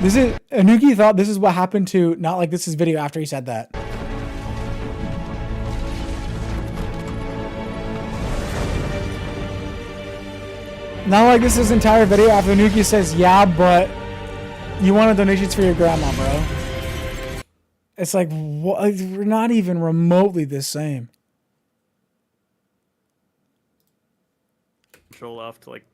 Anuki thought this is what happened to Not Like This' video after he said that. Not Like This' entire video after Anuki says, yeah, but you wanted donations for your grandma, bro. It's like, what? We're not even remotely the same. Control F to like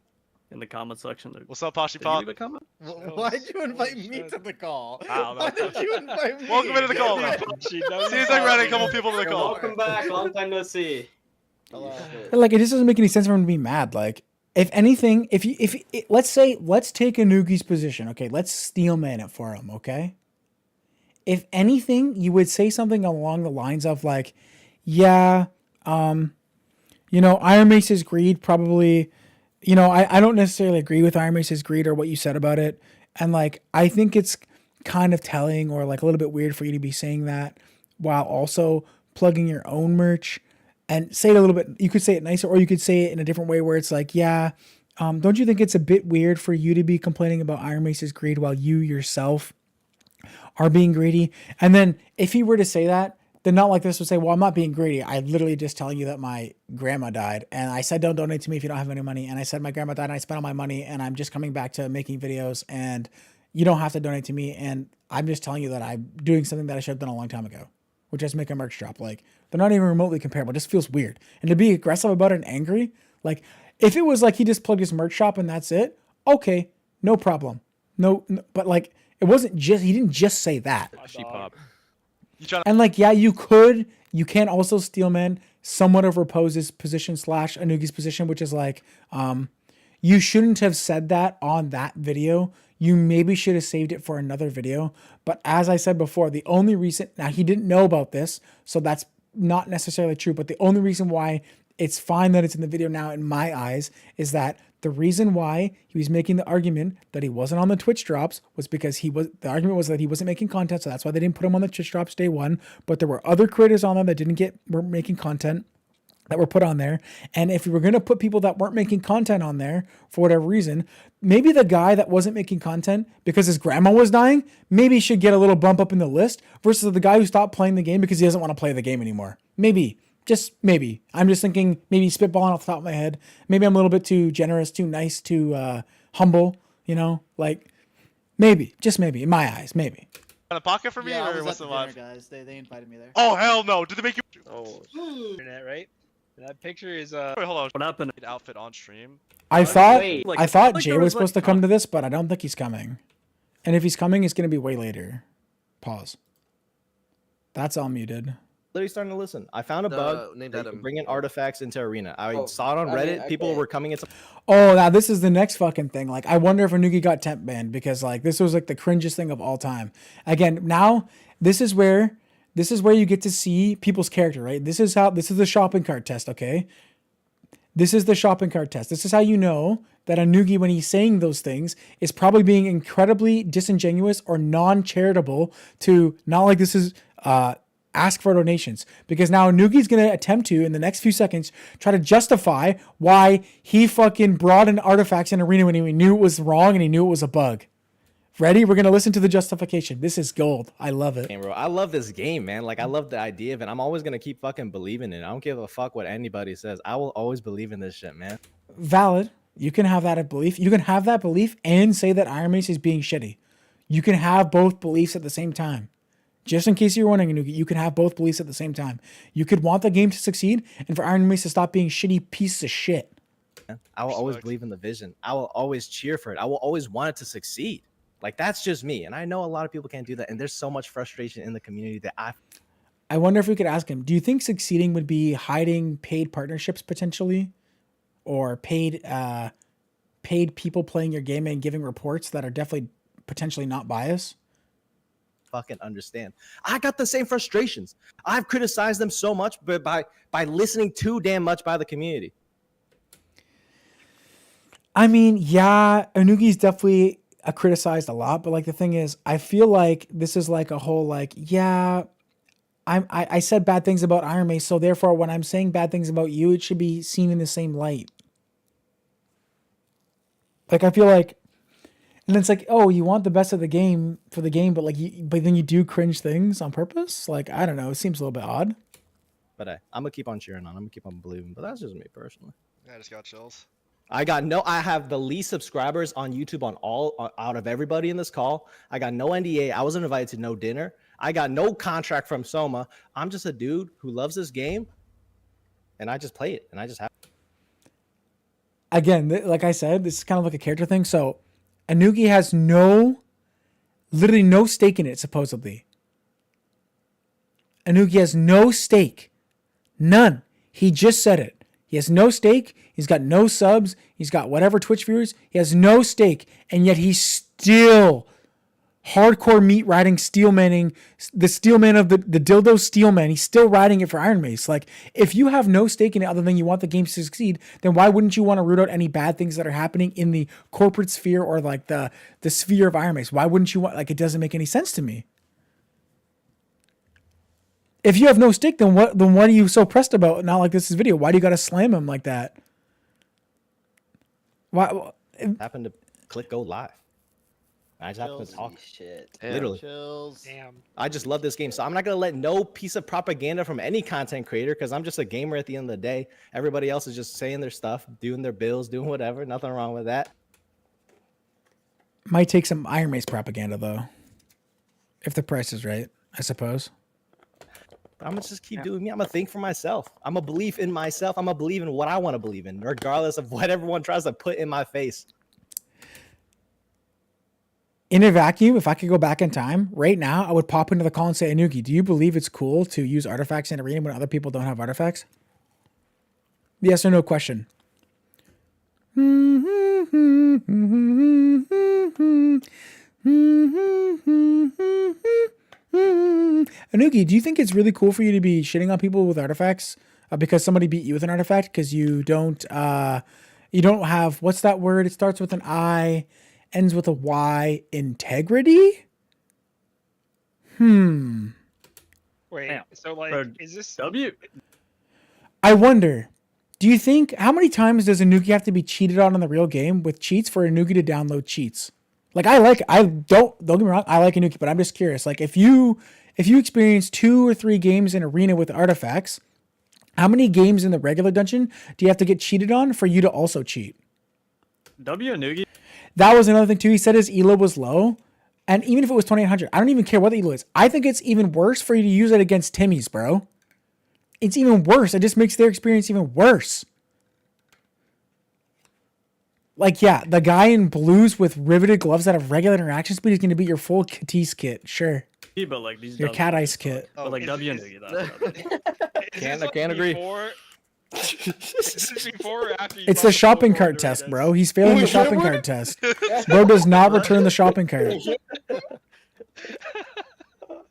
in the comment section. What's up, Pashi Pop? Did you leave a comment? Why'd you invite me to the call? Why did you invite me? Welcome into the call, man. Seems like we're adding a couple people to the call. Welcome back. Long time no see. Like, it just doesn't make any sense for him to be mad. Like, if anything, let's take Anuki's position, okay? Let's steelman it for him, okay? If anything, you would say something along the lines of like, yeah, you know, Iron Mace's greed probably, you know, I don't necessarily agree with Iron Mace's greed or what you said about it. And like, I think it's kind of telling or like a little bit weird for you to be saying that while also plugging your own merch, and say it a little bit. You could say it nicer, or you could say it in a different way where it's like, yeah, don't you think it's a bit weird for you to be complaining about Iron Mace's greed while you yourself are being greedy? And then if he were to say that, then Not Like This would say, well, I'm not being greedy. I'm literally just telling you that my grandma died. And I said, don't donate to me if you don't have any money. And I said, my grandma died and I spent all my money and I'm just coming back to making videos and you don't have to donate to me. And I'm just telling you that I'm doing something that I should have done a long time ago, which is make a merch drop. Like, they're not even remotely comparable. It just feels weird. And to be aggressive about it and angry, like, if it was like he just plugged his merch shop and that's it, okay, no problem. No, but like, it wasn't just, he didn't just say that. And like, yeah, you can also steelman somewhat of Repose's position / Anugi's position, which is like, you shouldn't have said that on that video. You maybe should have saved it for another video. But as I said before, the only reason, now he didn't know about this, so that's not necessarily true, but the only reason why it's fine that it's in the video now in my eyes is that the reason why he was making the argument that he wasn't on the Twitch drops was because the argument was that he wasn't making content, so that's why they didn't put him on the Twitch drops day one. But there were other creators on there that weren't making content that were put on there. And if we were going to put people that weren't making content on there for whatever reason, maybe the guy that wasn't making content because his grandma was dying, maybe should get a little bump up in the list versus the guy who stopped playing the game because he doesn't want to play the game anymore. Maybe. Just maybe. I'm just thinking, maybe spitballing off the top of my head. Maybe I'm a little bit too generous, too nice, too humble, you know? Like, maybe. Just maybe. In my eyes, maybe. On a pocket for me, Yeah, I or was what's at the the live? dinner, guys. They invited me there. Oh, hell no. Did they make you? Oh. Internet, right? That picture is Wait, hold on. What happened? Outfit on stream. I thought like Jay there was was, supposed to come to this, but I don't think he's coming. And if he's coming, it's going to be way later. Pause. That's all muted. Literally starting to listen. I found a bug bringing artifacts into Arena. I saw it on Reddit. People were coming into. Oh, now this is the next fucking thing. Like, I wonder if Anuki got temp banned because like this was like the cringiest thing of all time. Again, now this is where you get to see people's character, right? This is the shopping cart test, okay? This is the shopping cart test. This is how you know that Anuki, when he's saying those things, is probably being incredibly disingenuous or non-charitable to Not Like This is ask for donations, because now Anuki's going to attempt to, in the next few seconds, try to justify why he fucking brought in artifacts in Arena when he knew it was wrong and he knew it was a bug. Ready? We're going to listen to the justification. This is gold. I love it. Hey, bro, I love this game, man. Like, I love the idea of it. I'm always going to keep fucking believing in it. I don't give a fuck what anybody says. I will always believe in this shit, man. Valid. You can have that belief. You can have that belief and say that Iron Mace is being shitty. You can have both beliefs at the same time. Just in case you're wondering, you can have both beliefs at the same time. You could want the game to succeed and for Iron Mace to stop being shitty pieces of shit. I will always believe in the vision. I will always cheer for it. I will always want it to succeed. Like, that's just me. And I know a lot of people can't do that. And there's so much frustration in the community that I wonder if we could ask him, do you think succeeding would be hiding paid partnerships potentially? Or paid people playing your game and giving reports that are definitely potentially not biased? fucking understand. I got the same frustrations. I've criticized them so much, but by listening too damn much by the community. I mean, yeah, Anugi's definitely criticized a lot, but like the thing is, I feel like this is like a whole like, yeah, I said bad things about Iron Mace, so therefore when I'm saying bad things about you, it should be seen in the same light. Like I feel like, and it's like, oh, you want the best of the game for the game, but like, but then you do cringe things on purpose. Like I don't know, it seems a little bit odd. But I'm gonna keep on cheering on. I'm gonna keep on believing. But that's just me personally. Yeah, I just got chills. I have the least subscribers on YouTube out of everybody in this call. I got no NDA. I wasn't invited to no dinner. I got no contract from Soma. I'm just a dude who loves this game, and I just play it, and I just have. Again, like I said, this is kind of like a character thing. So, Anugi has literally no stake in it, supposedly. Anugi has no stake. None. He just said it. He has no stake. He's got no subs. He's got whatever Twitch viewers. He has no stake. And yet he's still hardcore meat riding steelmanning, the steelman of the dildo steelman. He's still riding it for Iron Mace. Like, if you have no stake in it other than you want the game to succeed, then why wouldn't you want to root out any bad things that are happening in the corporate sphere or like the sphere of Iron Mace? Why wouldn't you want, like, it doesn't make any sense to me. If you have no stake, then what are you so pressed about? Not like this is video. Why do you got to slam him like that? Why? Happened to click go live. I just happened to talk. Shit. Literally. Chills. Damn. I just love this game. So I'm not going to let no piece of propaganda from any content creator because I'm just a gamer at the end of the day. Everybody else is just saying their stuff, doing their bills, doing whatever. Nothing wrong with that. Might take some Iron Mace propaganda, though. If the price is right, I suppose. I'm going to just keep doing me. I'm going to think for myself. I'm going to believe in myself. I'm going to believe in what I want to believe in, regardless of what everyone tries to put in my face. In a vacuum, if I could go back in time, right now, I would pop into the call and say, Anugi, do you believe it's cool to use artifacts in Arena when other people don't have artifacts? Yes or no question. Anugi, do you think it's really cool for you to be shitting on people with artifacts because somebody beat you with an artifact because you don't have, what's that word? It starts with an I, ends with a Y, integrity? Wait, so like, is this W? I wonder, do you think, how many times does Anugi have to be cheated on in the real game with cheats for Anugi to download cheats? Like, don't get me wrong, I like Anugi, but I'm just curious. Like, if you experience 2 or 3 games in Arena with artifacts, how many games in the regular dungeon do you have to get cheated on for you to also cheat? W Anugi. That was another thing too. He said his elo was low, and even if it was 2800, I don't even care what the elo is. I think it's even worse for you to use it against Timmy's, bro. It's even worse. It just makes their experience even worse. Like, yeah, the guy in blues with riveted gloves that have regular interaction speed is going to be your full Catisse kit, sure. Yeah, but like these your cat ice kit. But like W Anugi, Can't agree. Before or after It's the shopping cart test, bro. He's failing the shopping cart test. Bro does not return the shopping cart.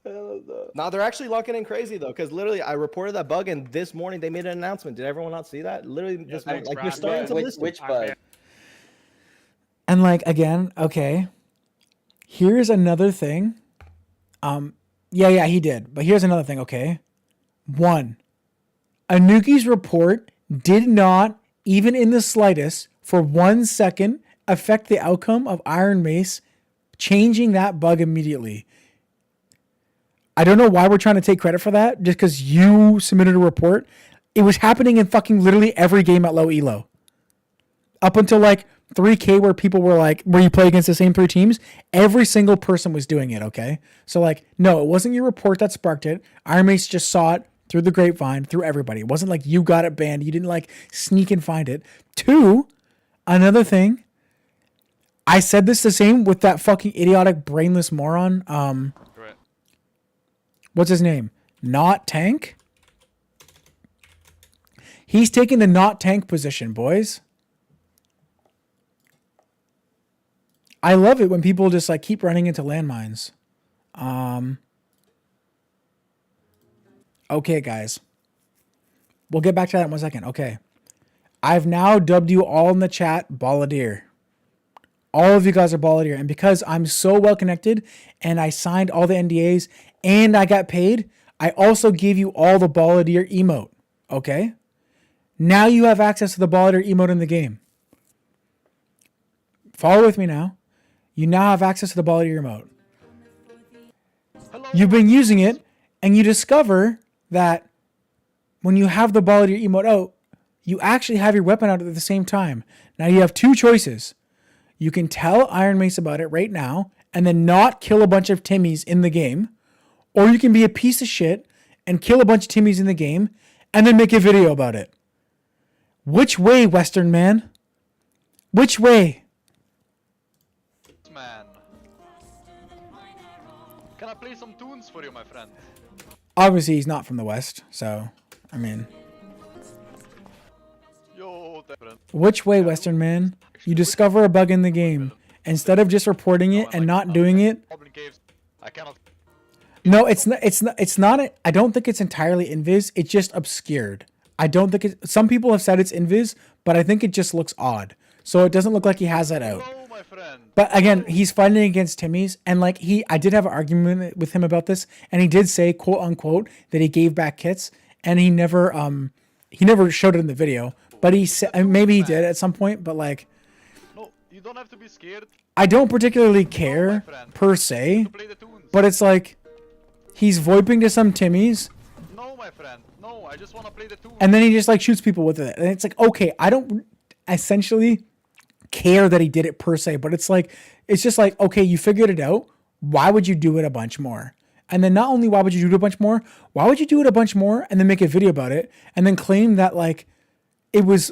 No, they're actually locking in crazy though, because literally I reported that bug, and this morning they made an announcement. Did everyone not see that? Literally, this morning, like you're starting to listen. Which bug? And like again, okay. Here's another thing. Yeah, he did. But here's another thing, okay? 1. Anugi's report did not, even in the slightest, for 1 second, affect the outcome of Iron Mace changing that bug immediately. I don't know why we're trying to take credit for that, just because you submitted a report. It was happening in fucking literally every game at low elo. Up until like 3K where people were like, where you play against the same 3 teams, every single person was doing it, okay? So like, no, it wasn't your report that sparked it. Iron Mace just saw it through the grapevine, through everybody. It wasn't like you got it banned. You didn't like sneak and find it. 2, another thing, I said this the same with that fucking idiotic brainless moron. Right. What's his name? Not Tank? He's taking the not tank position, boys. I love it when people just like keep running into landmines. Okay, guys. We'll get back to that in 1 second. Okay. I've now dubbed you all in the chat Balladeer. All of you guys are Balladeer. And because I'm so well connected and I signed all the NDAs and I got paid, I also gave you all the Balladeer emote. Okay? Now you have access to the Balladeer emote in the game. Follow with me now. You now have access to the Balladeer emote. You've been using it, and you discover that when you have the Balladeer emote out, you actually have your weapon out at the same time. Now you have 2 choices. You can tell Iron Mace about it right now, and then not kill a bunch of Timmies in the game, or you can be a piece of shit and kill a bunch of Timmies in the game, and then make a video about it. Which way, Western man? Which way? Man. Can I play some tunes for you, my friend? Obviously, he's not from the West, so, I mean. Yo, Which way, Western man? You discover a bug in the game. Instead of just reporting it and not doing it. I cannot. No, it's not, I don't think it's entirely invis. It's just obscured. I don't think it, some people have said it's invis, but I think it just looks odd. So it doesn't look like he has that out. But again, he's fighting against Timmy's, and like I did have an argument with him about this, and he did say, quote unquote, that he gave back kits, and he never showed it in the video, but he said, maybe he did at some point, but like, No, you don't have to be scared. I don't particularly care per se, but it's like, he's VoIPing to some Timmy's. No, my friend. No, I just want to play the tunes. And then he just like shoots people with it. And it's like, okay, I don't essentially care that he did it per se, but it's like, it's just like, okay, you figured it out. Why would you do it a bunch more? And then not only why would you do it a bunch more, why would you do it a bunch more and then make a video about it and then claim that like it was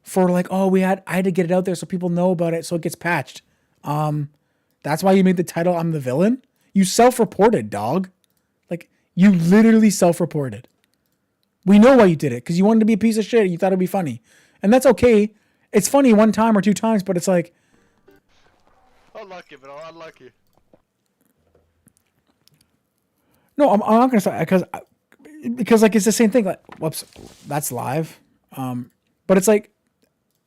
for like, oh, I had to get it out there so people know about it so it gets patched. That's why you made the title I'm the villain. You self-reported, dog. Like you literally self-reported. We know why you did it, because you wanted to be a piece of shit and you thought it'd be funny. And that's okay. It's funny 1 time or 2 times, but it's like... Unlucky, bro. Unlucky. No, I'm not going to say... Because like, it's the same thing. Like, whoops, that's live. But it's like,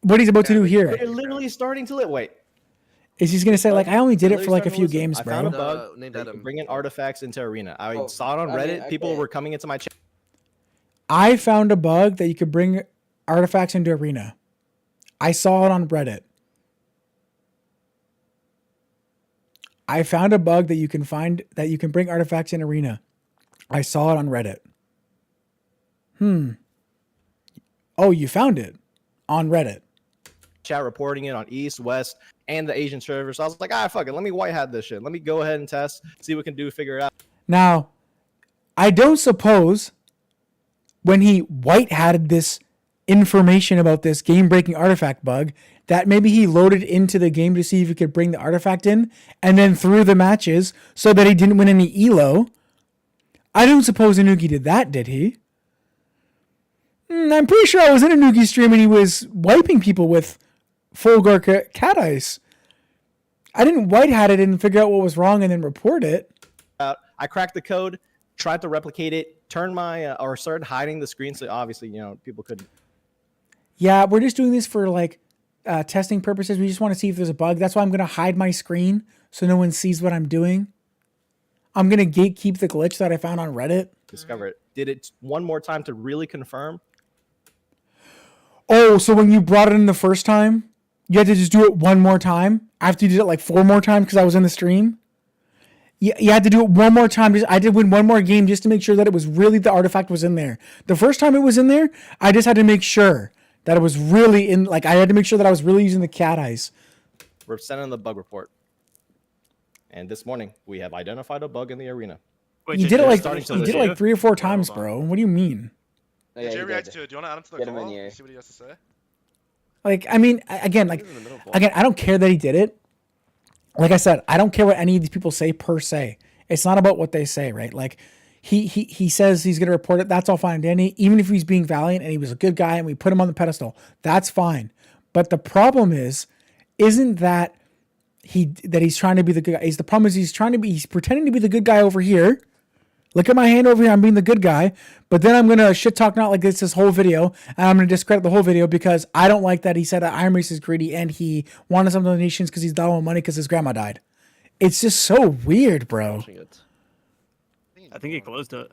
what he's about to do here. They're literally starting to wait. Is he's going to say, like, I only did it for like a few games, I bro. found a bug bringing artifacts into Arena. I saw it on Reddit. People were coming into my chat. I found a bug that you could bring artifacts into Arena. I saw it on Reddit. I found a bug that you can bring artifacts in Arena. I saw it on Reddit. Oh, you found it on Reddit. Chat reporting it on East, West, and the Asian server. So I was like, fuck it. Let me white hat this shit. Let me go ahead and test, see what we can do, figure it out. Now, I don't suppose when he white hatted this information about this game-breaking artifact bug, that maybe he loaded into the game to see if he could bring the artifact in, and then threw the matches so that he didn't win any elo. I don't suppose Anuki did that, did he? I'm pretty sure I was in Anuki's stream and he was wiping people with Fulgur cat ice. I didn't white hat it and figure out what was wrong and then report it. I cracked the code, tried to replicate it, turned my or started hiding the screen, so obviously people couldn't. Yeah, we're just doing this for like testing purposes. We just want to see if there's a bug. That's why I'm gonna hide my screen so no one sees what I'm doing. I'm gonna gatekeep the glitch that I found on Reddit. Discover it. Did it one more time to really confirm. Oh, so when you brought it in the first time, you had to just do it one more time after you did it like 4 more times because I was in the stream? You had to do it one more time. I did win one more game just to make sure that it was really the artifact was in there. The first time it was in there, I just had to make sure that it was really in, like, I had to make sure that I was really using the cat eyes. We're sending the bug report. And this morning, we have identified a bug in the arena. Wait, You did it like 3 or 4 times, bro. What do you mean? Did you react to it? Do you want to add him to the Get him call? in here. See what he has to say? Like, I mean, again, I don't care that he did it. Like I said, I don't care what any of these people say per se. It's not about what they say, right? Like, he says he's going to report it. That's all fine and dandy. Even if he's being valiant and he was a good guy and we put him on the pedestal, that's fine. But the problem isn't that he's trying to be the good guy. The problem is he's pretending to be the good guy over here. Look at my hand over here. I'm being the good guy. But then I'm going to shit talk not like this whole video. And I'm going to discredit the whole video because I don't like that he said that Iron Race is greedy and he wanted some donations because he's down with money because his grandma died. It's just so weird, bro. I think he closed it.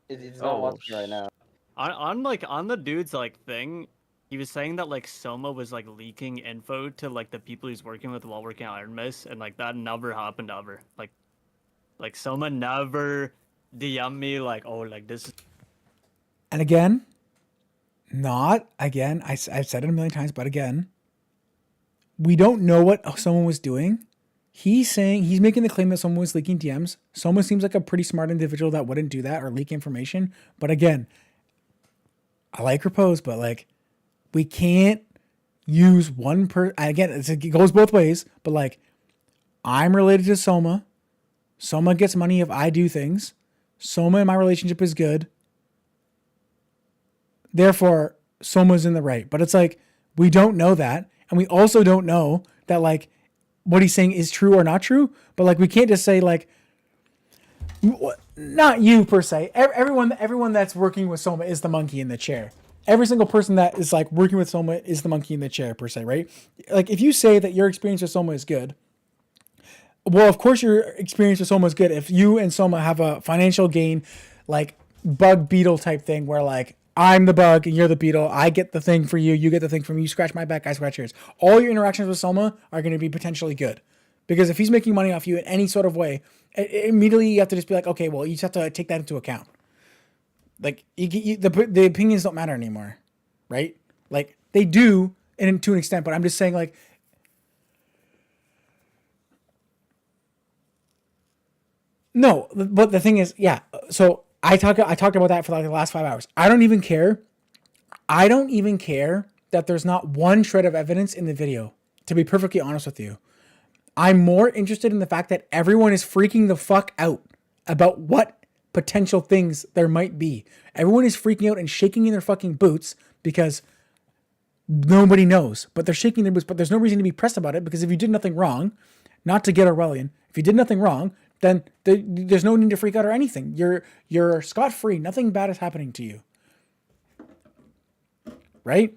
It's not watching right now. On the dude's like thing, he was saying that like Soma was like leaking info to like the people he's working with while working at Iron Mace, and like that never happened ever. Like Soma never DM me like, oh, like this. And again, I've said it a million times, but again, we don't know what someone was doing. He's making the claim that someone was leaking DMs. Someone seems like a pretty smart individual that wouldn't do that or leak information. But again, I like Repose, but like, we can't use one again, it goes both ways, but like, I'm related to Soma. Soma gets money if I do things. Soma and my relationship is good. Therefore, Soma's in the right. But it's like, we don't know that. And we also don't know that like what he's saying is true or not true. But like, we can't just say like, not you per se. Everyone that's working with Soma is the monkey in the chair. Every single person that is like working with Soma is the monkey in the chair per se, right? Like if you say that your experience with Soma is good, well, of course your experience with Soma is good if you and Soma have a financial gain, like bug beetle type thing where like I'm the bug and you're the beetle. I get the thing for you. You get the thing from me. You scratch my back. I scratch yours. All your interactions with Soma are going to be potentially good. Because if he's making money off you in any sort of way, immediately you have to just be like, okay, well, you just have to take that into account. Like the opinions don't matter anymore, right? Like they do and to an extent, but I'm just saying like, no, but the thing is, yeah. So I talked about that for like the last 5 hours. I don't even care that there's not one shred of evidence in the video, to be perfectly honest with you. I'm more interested in the fact that everyone is freaking the fuck out about what potential things there might be. Everyone is freaking out and shaking in their fucking boots because nobody knows, but they're shaking their boots, but there's no reason to be pressed about it because if you did nothing wrong, not to get Aurelian, if you did nothing wrong, then there's no need to freak out or anything. You're scot-free. Nothing bad is happening to you. Right?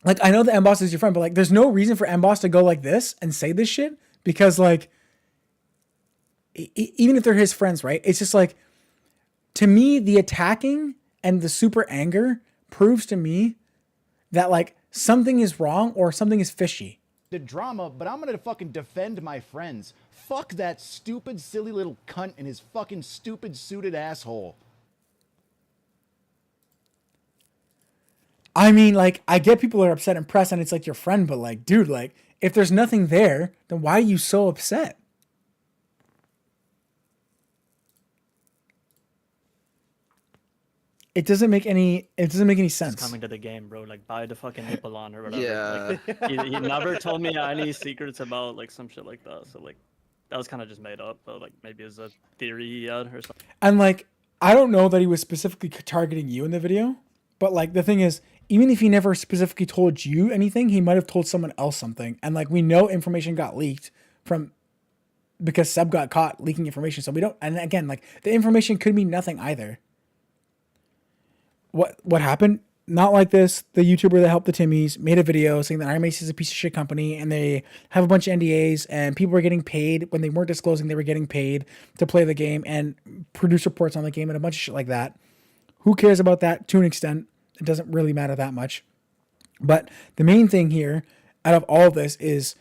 Like, I know the M-Boss is your friend, but like, there's no reason for M-Boss to go like this and say this shit because like, even if they're his friends, right? It's just like, to me, the attacking and the super anger proves to me that like something is wrong or something is fishy. The drama, but I'm gonna fucking defend my friends. Fuck that stupid, silly little cunt and his fucking stupid suited asshole. I mean, like, I get people are upset and pressed and it's like your friend, but like, dude, like, if there's nothing there, then why are you so upset? It doesn't make any sense. It's coming to the game, bro. Like, buy the fucking Nippolon or whatever. Yeah. Like, he never told me any secrets about, like, some shit like that. So, like, that was kind of just made up. But, like, maybe it's a theory he had or something. And, like, I don't know that he was specifically targeting you in the video. But, like, the thing is, even if he never specifically told you anything, he might have told someone else something. And, like, we know information got leaked because Seb got caught leaking information. So we don't, and again, like, the information could mean nothing either. What happened? Not like this. The YouTuber that helped the Timmies made a video saying that Iron Mace is a piece of shit company and they have a bunch of NDAs and people were getting paid when they weren't disclosing they were getting paid to play the game and produce reports on the game and a bunch of shit like that. Who cares about that to an extent? It doesn't really matter that much. But the main thing here out of all of this is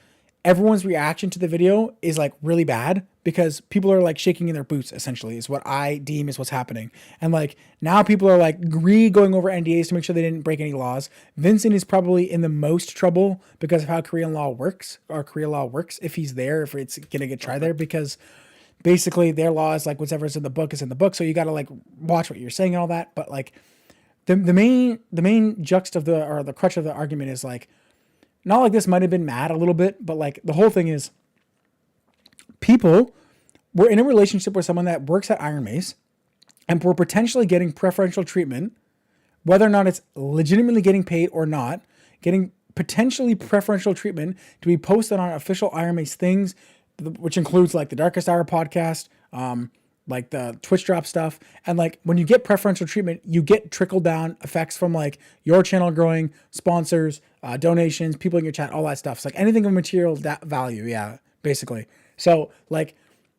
everyone's reaction to the video is like really bad because people are like shaking in their boots, essentially, is what I deem is what's happening. And like now people are like going over NDAs to make sure they didn't break any laws. Vincent is probably in the most trouble because of how Korea law works, if he's there, if it's gonna get tried there, because basically their law is like whatever's in the book is in the book. So you gotta like watch what you're saying and all that. But like the main juxt of the crutch of the argument is like, not like this might have been mad a little bit, but like the whole thing is people were in a relationship with someone that works at Iron Mace and we're potentially getting preferential treatment, whether or not it's legitimately getting paid or not, getting potentially preferential treatment to be posted on official Iron Mace things, which includes like the Darkest Hour podcast, like the Twitch drop stuff. And like when you get preferential treatment, you get trickle down effects from like your channel growing, sponsors, donations, people in your chat, all that stuff. It's like anything of material value. Yeah, basically. So like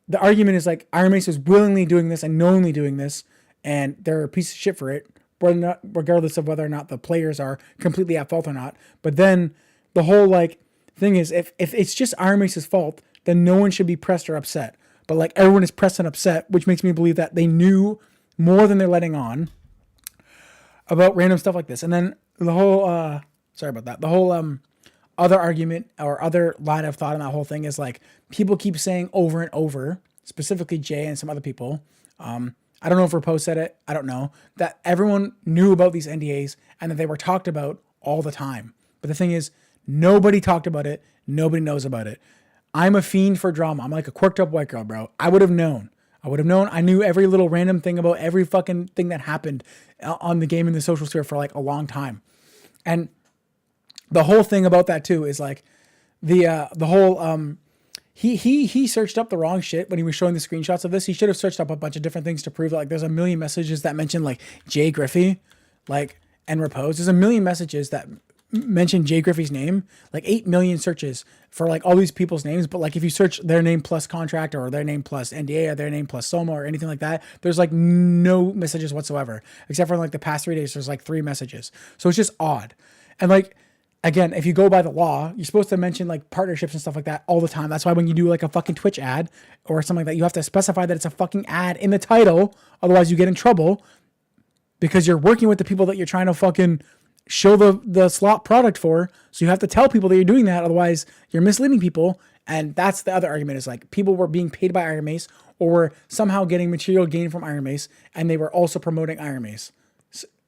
the argument is like Iron Mace is willingly doing this and knowingly doing this, and they're a piece of shit for it, regardless of whether or not the players are completely at fault or not. But then the whole like thing is if it's just Iron Mace's fault, then no one should be pressed or upset. But like everyone is pressed and upset, which makes me believe that they knew more than they're letting on about random stuff like this. And then the whole sorry about that. The whole other argument or other line of thought on that whole thing is like people keep saying over and over, specifically Jay and some other people. I don't know if Repose said it. I don't know, that everyone knew about these NDAs and that they were talked about all the time. But the thing is, nobody talked about it. Nobody knows about it. I'm a fiend for drama. I'm like a quirked up white girl, bro. I would have known. I knew every little random thing about every fucking thing that happened on the game in the social sphere for like a long time. And the whole thing about that too is like the whole he searched up the wrong shit when he was showing the screenshots of this. He should have searched up a bunch of different things to prove that like there's a million messages that mention like Jay Griffey, like and Repose. There's a million messages that mention Jay Griffey's name, like 8 million searches for like all these people's names. But like if you search their name plus contract or their name plus NDA or their name plus Soma or anything like that, there's like no messages whatsoever, except for like the past 3 days, there's like 3 messages. So it's just odd. And like, again, if you go by the law, you're supposed to mention like partnerships and stuff like that all the time. That's why when you do like a fucking Twitch ad or something like that, you have to specify that it's a fucking ad in the title. Otherwise you get in trouble because you're working with the people that you're trying to fucking show the slot product for. So you have to tell people that you're doing that. Otherwise you're misleading people. And that's the other argument, is like people were being paid by Iron Mace or were somehow getting material gain from Iron Mace. And they were also promoting Iron Mace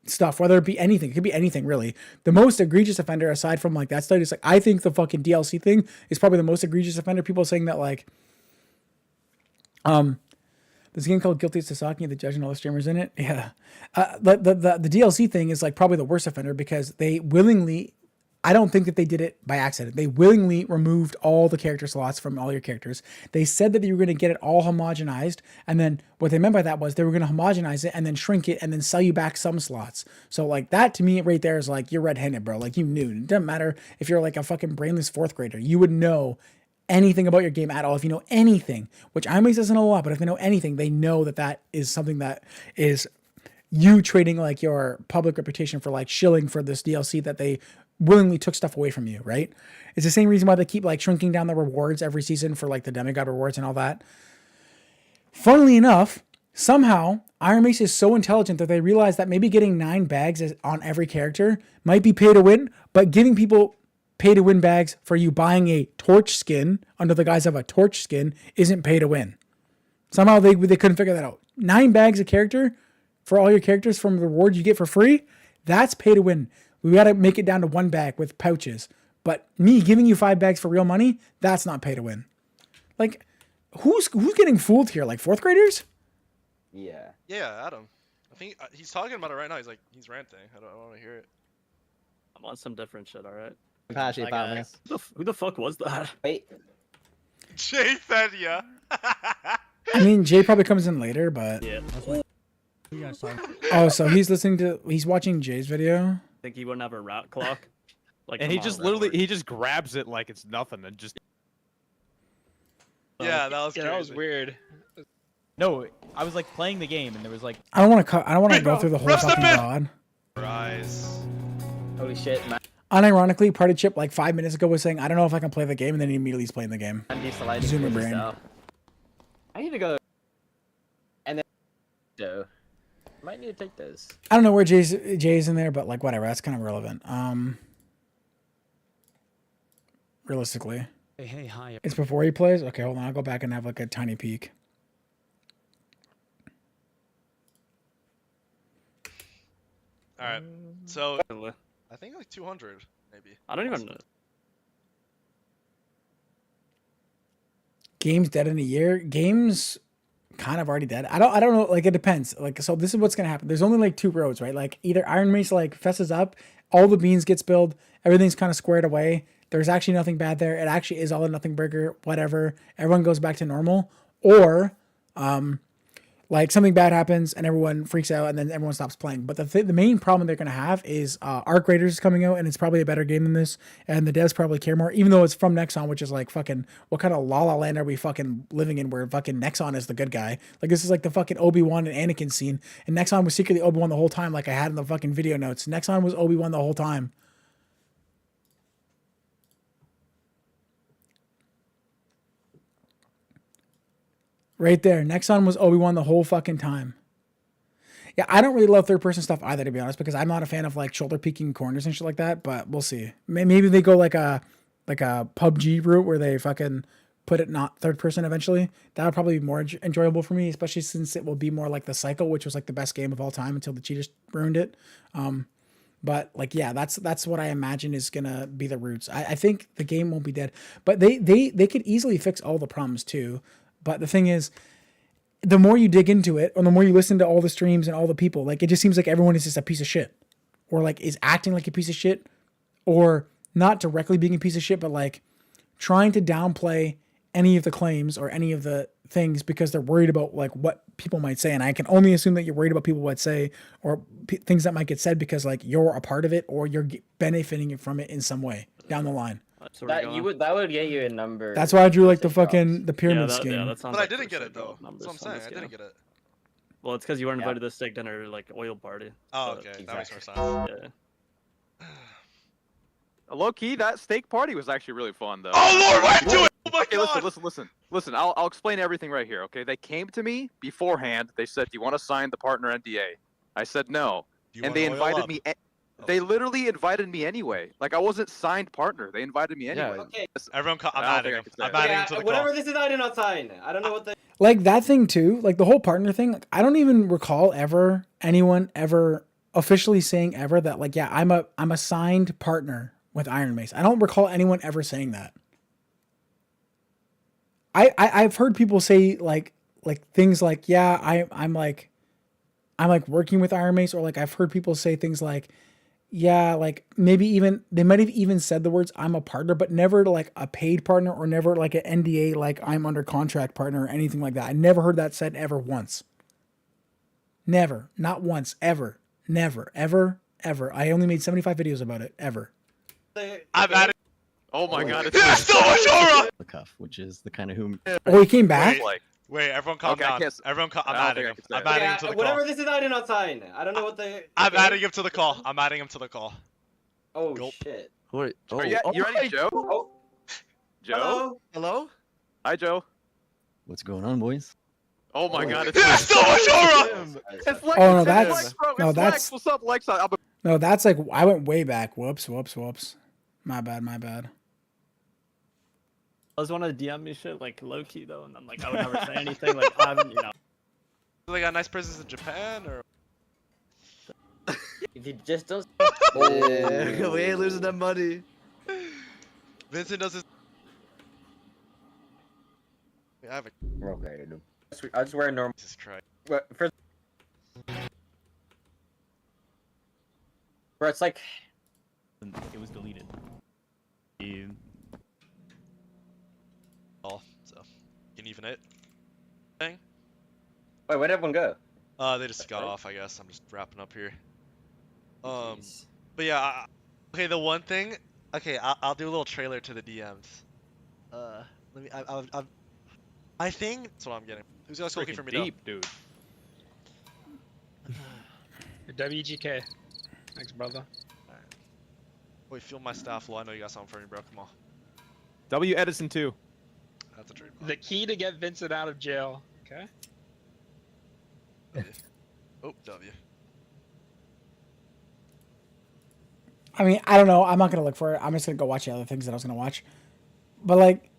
stuff, whether it be anything. It could be anything really. The most egregious offender aside from like that study is like, I think the fucking DLC thing is probably the most egregious offender. People saying that like, this game called Guilty as Sasaki, the judge and all the streamers in it. Yeah. The DLC thing is like probably the worst offender because they willingly, I don't think that they did it by accident. They willingly removed all the character slots from all your characters. They said that they were going to get it all homogenized. And then what they meant by that was they were going to homogenize it and then shrink it and then sell you back some slots. So like that to me right there is like, you're red-handed, bro. Like you knew. It doesn't matter if you're like a fucking brainless 4th grader. You would know anything about your game at all. If you know anything, which Iron Mace doesn't know a lot, but if they know anything, they know that that is something that is you trading like your public reputation for like shilling for this DLC that they willingly took stuff away from you, right? It's the same reason why they keep like shrinking down the rewards every season for like the demigod rewards and all that. Funnily enough, somehow Iron Mace is so intelligent that they realize that maybe getting 9 bags on every character might be pay to win, but giving people pay to win bags for you buying a torch skin under the guise of a torch skin isn't pay to win. Somehow they couldn't figure that out. 9 bags a character for all your characters from the rewards you get for free, that's pay to win. We got to make it down to 1 bag with pouches. But me giving you 5 bags for real money, that's not pay to win. Like, who's getting fooled here? Like 4th graders? Yeah. Yeah, Adam. I think he's talking about it right now. He's ranting. I don't want to hear it. I'm on some different shit, all right? Patchy, Who the fuck was that? Wait. Jay said yeah. I mean, Jay probably comes in later, but... Yeah. Oh, so he's watching Jay's video? Think he wouldn't have a rat clock? Like, And he just literally, he just grabs it like it's nothing and just... Yeah, that was crazy. That was weird. No, I was like playing the game and there was like... I don't want to go through the whole fucking VOD. Rise. Holy shit, man. Unironically, Party Chip like 5 minutes ago was saying, I don't know if I can play the game, and then he immediately is playing the game. Zoomer brain. I need to go. And then, so, might need to take this. I don't know where Jay's in there, but like whatever. That's kind of relevant. Realistically. Hey, hi. It's before he plays? Okay, hold on. I'll go back and have like a tiny peek. Alright, so I think like 200, maybe. I don't even know. Games dead in a year? Games kind of already dead. I don't know, like it depends. Like so this is what's gonna happen. There's only like two roads, right? Like either Iron Mace like fesses up, all the beans get spilled, everything's kind of squared away. There's actually nothing bad there. It actually is all or nothing burger, whatever. Everyone goes back to normal. Or like something bad happens and everyone freaks out and then everyone stops playing. But the main problem they're going to have is Arc Raiders is coming out and it's probably a better game than this. And the devs probably care more, even though it's from Nexon, which is like fucking, what kind of La La Land are we fucking living in where fucking Nexon is the good guy? Like this is like the fucking Obi-Wan and Anakin scene. And Nexon was secretly Obi-Wan the whole time like I had in the fucking video notes. Nexon was Obi-Wan the whole time. Right there. Nexon was Obi-Wan the whole fucking time. Yeah, I don't really love third-person stuff either, to be honest, because I'm not a fan of like shoulder peeking corners and shit like that. But we'll see. Maybe they go like a PUBG route where they fucking put it not third-person eventually. That would probably be more enjoyable for me, especially since it will be more like the Cycle, which was like the best game of all time until the cheaters ruined it. But like, yeah, that's what I imagine is gonna be the roots. I think the game won't be dead, but they could easily fix all the problems too. But the thing is, the more you dig into it, or the more you listen to all the streams and all the people, like it just seems like everyone is just a piece of shit, or like is acting like a piece of shit, or not directly being a piece of shit, but like trying to downplay any of the claims or any of the things because they're worried about like what people might say. And I can only assume that you're worried about people might say or things that might get said because like you're a part of it or you're benefiting from it in some way down the line. That would get you a number. That's why I drew like the pyramid scheme. Yeah, that sounds But I like didn't get percentile it though. numbers That's what I'm on saying. the I didn't scale. get it. Well, it's because you weren't invited to the steak dinner like oil party. Oh, but- okay. That makes more sense. Yeah. Low key, that steak party was actually really fun though. Oh Lord, why do it? Oh my Okay, God! listen. I'll explain everything right here. Okay, they came to me beforehand. They said, "Do you want to sign the partner NDA?" I said no, and they invited me. They literally invited me anyway. Like I wasn't signed partner. They invited me anyway. Okay. Everyone, I'm I don't adding think I him. can say I'm it. adding him to the call. Whatever this is, I did not sign. I don't know what the. Like that thing too, like the whole partner thing. Like, I don't even recall anyone ever officially saying ever that like, yeah, I'm a signed partner with Iron Mace. I don't recall anyone ever saying that. I've heard people say like things like, yeah, I'm like working with Iron Mace, or like I've heard people say things like, yeah, like maybe even they might have even said the words I'm a partner, but never like a paid partner or never like an NDA like I'm under contract partner or anything like that. I never heard that said ever once. Never, not once, ever, never, ever, ever. I only made 75 videos about it, ever. I'm adding. Oh my God! It's There's so much aura. The cuff, which is the kind of whom. Oh, he came back. Wait, everyone calm Okay, I down. can't- Everyone calm. I'm I don't adding him. think I can I'm say adding Yeah, him to the whatever call. this is, I did not sign. I don't know what the. I'm adding him to the call. I'm adding him to the call. Oh Gulp. shit. Wait, Are you ready, Joe? Oh. Joe? Hello. Hello? Hi, Joe. What's going on, boys? Oh my God! There's so much aura. It's Lex. Oh, no, it's that's- Lex, bro. no, It's that's- Lex. What's up, Lex? No, that's like I went way back. Whoops. My bad. I was want to DM me shit like low key though, and then like I would never say anything. Like I'm, you know. They got nice prisons in Japan, or If you just don't. Yeah, we ain't losing that money. Vincent does his. I have a. Okay, I just wear normal. Jesus Christ. For. Bro, it's like. It was deleted. So you can even it. Thing. Wait, where'd everyone go? They just got off, I guess. I'm just wrapping up here. But yeah, okay. The one thing, okay, I'll do a little trailer to the DMs. Let me. I think that's what I'm getting. Who's else looking for me? Deep, dude. WGK. Thanks, brother. Wait, feel my staff low. I know you got something for me, bro. Come on. W Edison too. That's a trade. The key to get Vincent out of jail Okay. Oh, W. I mean, I don't know. I'm not gonna look for it. I'm just gonna go watch the other things that I was gonna watch. But like,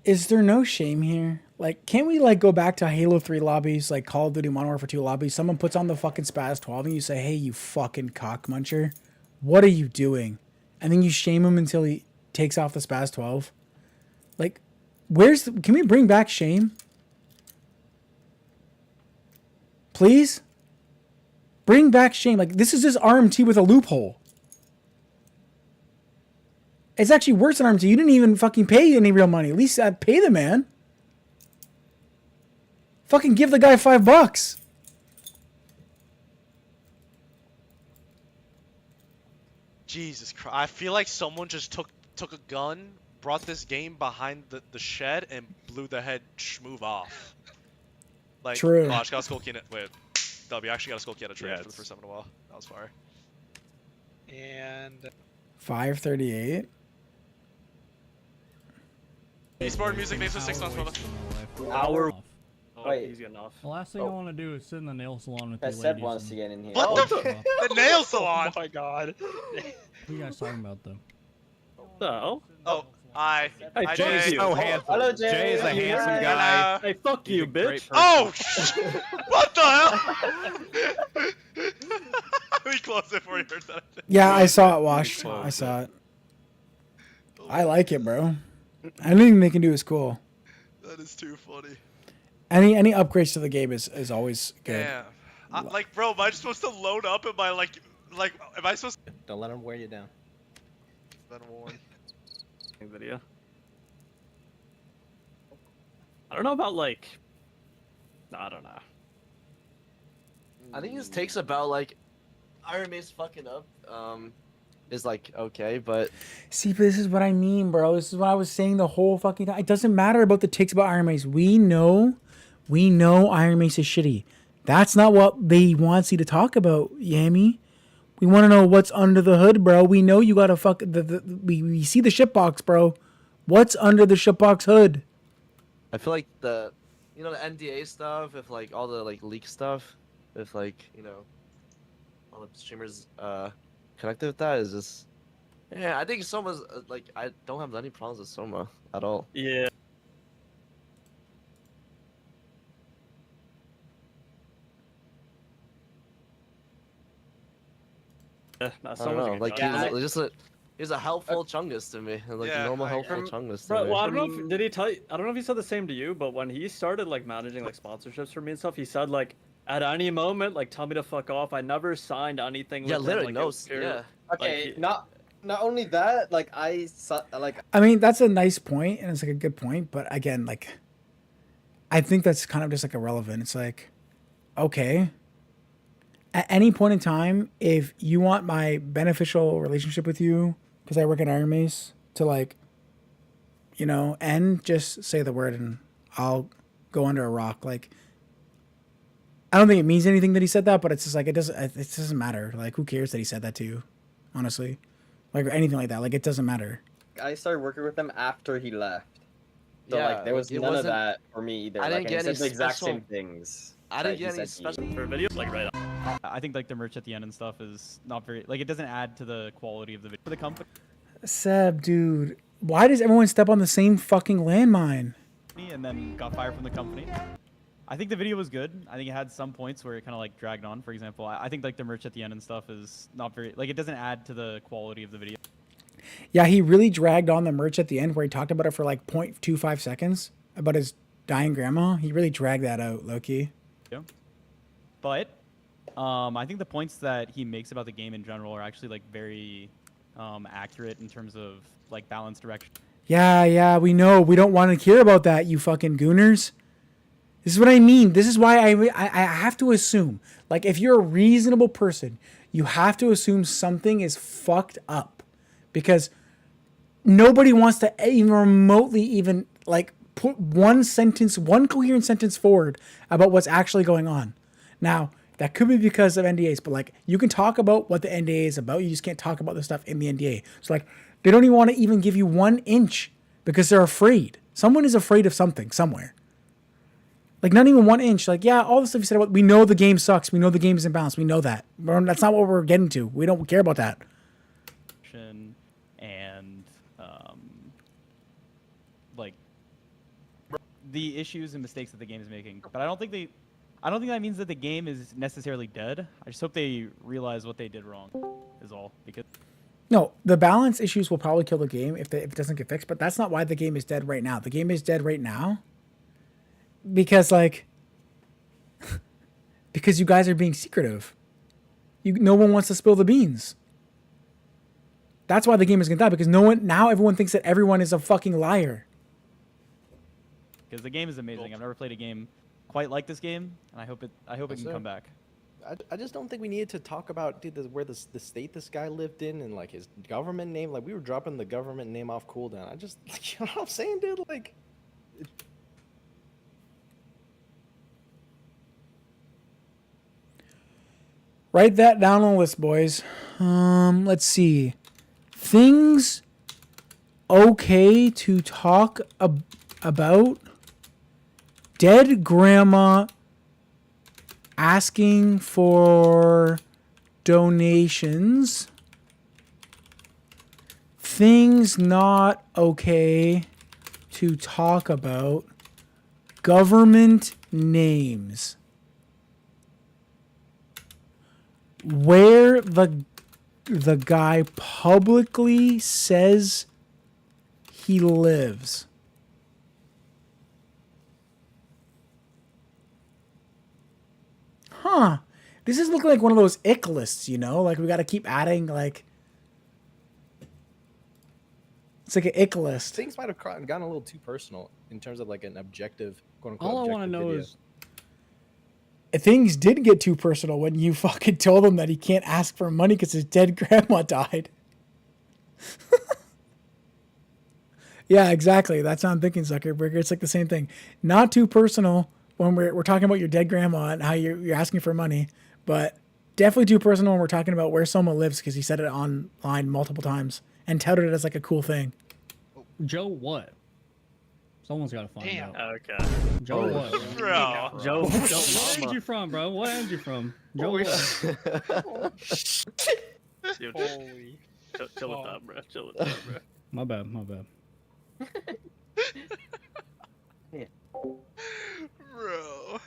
is there no shame here? Like, can't we like go back to Halo 3 lobbies, like Call of Duty Modern Warfare 2 lobbies? Someone puts on the fucking Spaz 12 and you say, "Hey, you fucking cock muncher, what are you doing?" And then you shame him until he takes off the Spaz 12. Like, can we bring back shame? Please? Bring back shame. Like, this is just RMT with a loophole. It's actually worse than RMT. You didn't even fucking pay any real money. At least pay the man. Fucking give the guy $5. Jesus Christ! I feel like someone just took a gun, brought this game behind the shed, and blew the head schmoove off. Like, True. Oh, I just got a skull key in it. Wait, W actually got a skull key at a trade for the first time in a while. That was fire. And 538. Esport music names for 6 months, brother. Hour. Oh, wait. He's getting off. The last thing I want to do is sit in the nail salon with That you Seb ladies. wants to get in here. What the nail salon? Oh my god. What are you guys talking about, though? So. Oh, hi. Hey, Hi, Jay's Jay. so handsome. Hello, Jay. Jay is a handsome Hello. guy. Hey, fuck He's you, a great bitch. person. Oh! What the hell? Let me close it before you heard that. Yeah, I saw it washed. I saw it. I like it, bro. Anything they can do is cool. That is too funny. Any upgrades to the game is always good. Yeah. Like, bro, am I supposed to load up? Am I like, am I supposed to? Don't let him wear you down. Been warned. Video. I don't know about like. I don't know. I think this takes about like Iron Mace fucking up. Is like okay, but See, but this is what I mean, bro. This is what I was saying the whole fucking time. It doesn't matter about the takes about Iron Mace. We know Iron Mace is shitty. That's not what they want you to talk about, Yami. We want to know what's under the hood, bro. We know you got to fuck we see the shitbox, bro. What's under the shitbox hood? I feel like the NDA stuff, if like all the like leak stuff, if like all the streamers connected with that is just I think Soma's like I don't have any problems with Soma at all. Yeah. Yeah, I don't know. Like he's a helpful chungus to me, like Yeah, normal I helpful agree. chungus to Bro, me. well, I don't know if did he tell you, I don't know if he said the same to you, but when he started like managing like sponsorships for me and stuff, he said like at any moment like tell me to fuck off. I never signed anything. Yeah, with him, literally like, no. it was pure- Yeah. Okay, like, not only that, like I mean, that's a nice point and it's like a good point, but again, like I think that's kind of just like irrelevant. It's like, okay, at any point in time, if you want my beneficial relationship with you, because I work at Iron Mace, to like, end, just say the word and I'll go under a rock. Like, I don't think it means anything that he said that, but it's just like, it doesn't matter. Like, who cares that he said that to you, honestly? Like, or anything like that. Like, it doesn't matter. I started working with him after he left. So Yeah, like there was it none of wasn't- that for me either. I didn't Like, get and he any said the exact special- same things. I that didn't he get any said to you. special. for videos like right up. I think like the merch at the end and stuff is not very like it doesn't add to the quality of the video for the company, Seb, dude, why does everyone step on the same fucking landmine? and then got fired from the company. I think the video was good. I think it had some points where it kind of like dragged on. For example, I think like the merch at the end and stuff is not very like it doesn't add to the quality of the video. Yeah, he really dragged on the merch at the end where he talked about it for like 0.25 seconds about his dying grandma. He really dragged that out, low-key. Yeah. But I think the points that he makes about the game in general are actually like very accurate in terms of like balance direction. Yeah, we know. We don't want to hear about that, you fucking gooners. This is what I mean. This is why I have to assume, like, if you're a reasonable person, you have to assume something is fucked up. Because nobody wants to even remotely even, like, put one coherent sentence forward about what's actually going on. Now, that could be because of NDAs, but, like, you can talk about what the NDA is about. You just can't talk about the stuff in the NDA. So, like, they don't even want to even give you 1 inch because they're afraid. Someone is afraid of something somewhere. Like, not even 1 inch. Like, yeah, all the stuff you said about, we know the game sucks. We know the game is imbalanced. We know that. That's not what we're getting to. We don't care about that. And like the issues and mistakes that the game is making. But I don't think that means that the game is necessarily dead. I just hope they realize what they did wrong. Is all. Because No, the balance issues will probably kill the game if it doesn't get fixed. But that's not why the game is dead right now. The game is dead right now because, like, because you guys are being secretive. No one wants to spill the beans. That's why the game is gonna die, because now everyone thinks that everyone is a fucking liar. because the game is amazing. I've never played a game quite like this game, and I hope it can come back. I just don't think we needed to talk about, dude, where the state this guy lived in and like his government name. Like, we were dropping the government name off cooldown. I just, like, you know what I'm saying, dude? Like, Write that down on the list, boys. Let's see. Things okay to talk about. Dead grandma asking for donations. Things not okay to talk about. Government names. Where the guy publicly says he lives. Huh. This is looking like one of those ick lists, you know? Like, we got to keep adding, like... It's like an ick list. things might have gotten a little too personal in terms of like an objective, quote unquote. All I want to know video. is Things did get too personal when you fucking told him that he can't ask for money because his dead grandma died. Yeah, exactly. That's what I'm thinking, Zuckerberg. It's like the same thing. Not too personal when we're talking about your dead grandma and how you're asking for money, but definitely too personal when we're talking about where someone lives because he said it online multiple times and touted it as like a cool thing. Joe what? Someone's got to find out. Okay. Joe what? Bro. Joe. Where end you from, bro? What end you from? Joe what? Yo, chill with that, bro. Chill with that, bro. My bad. My bad. Bro.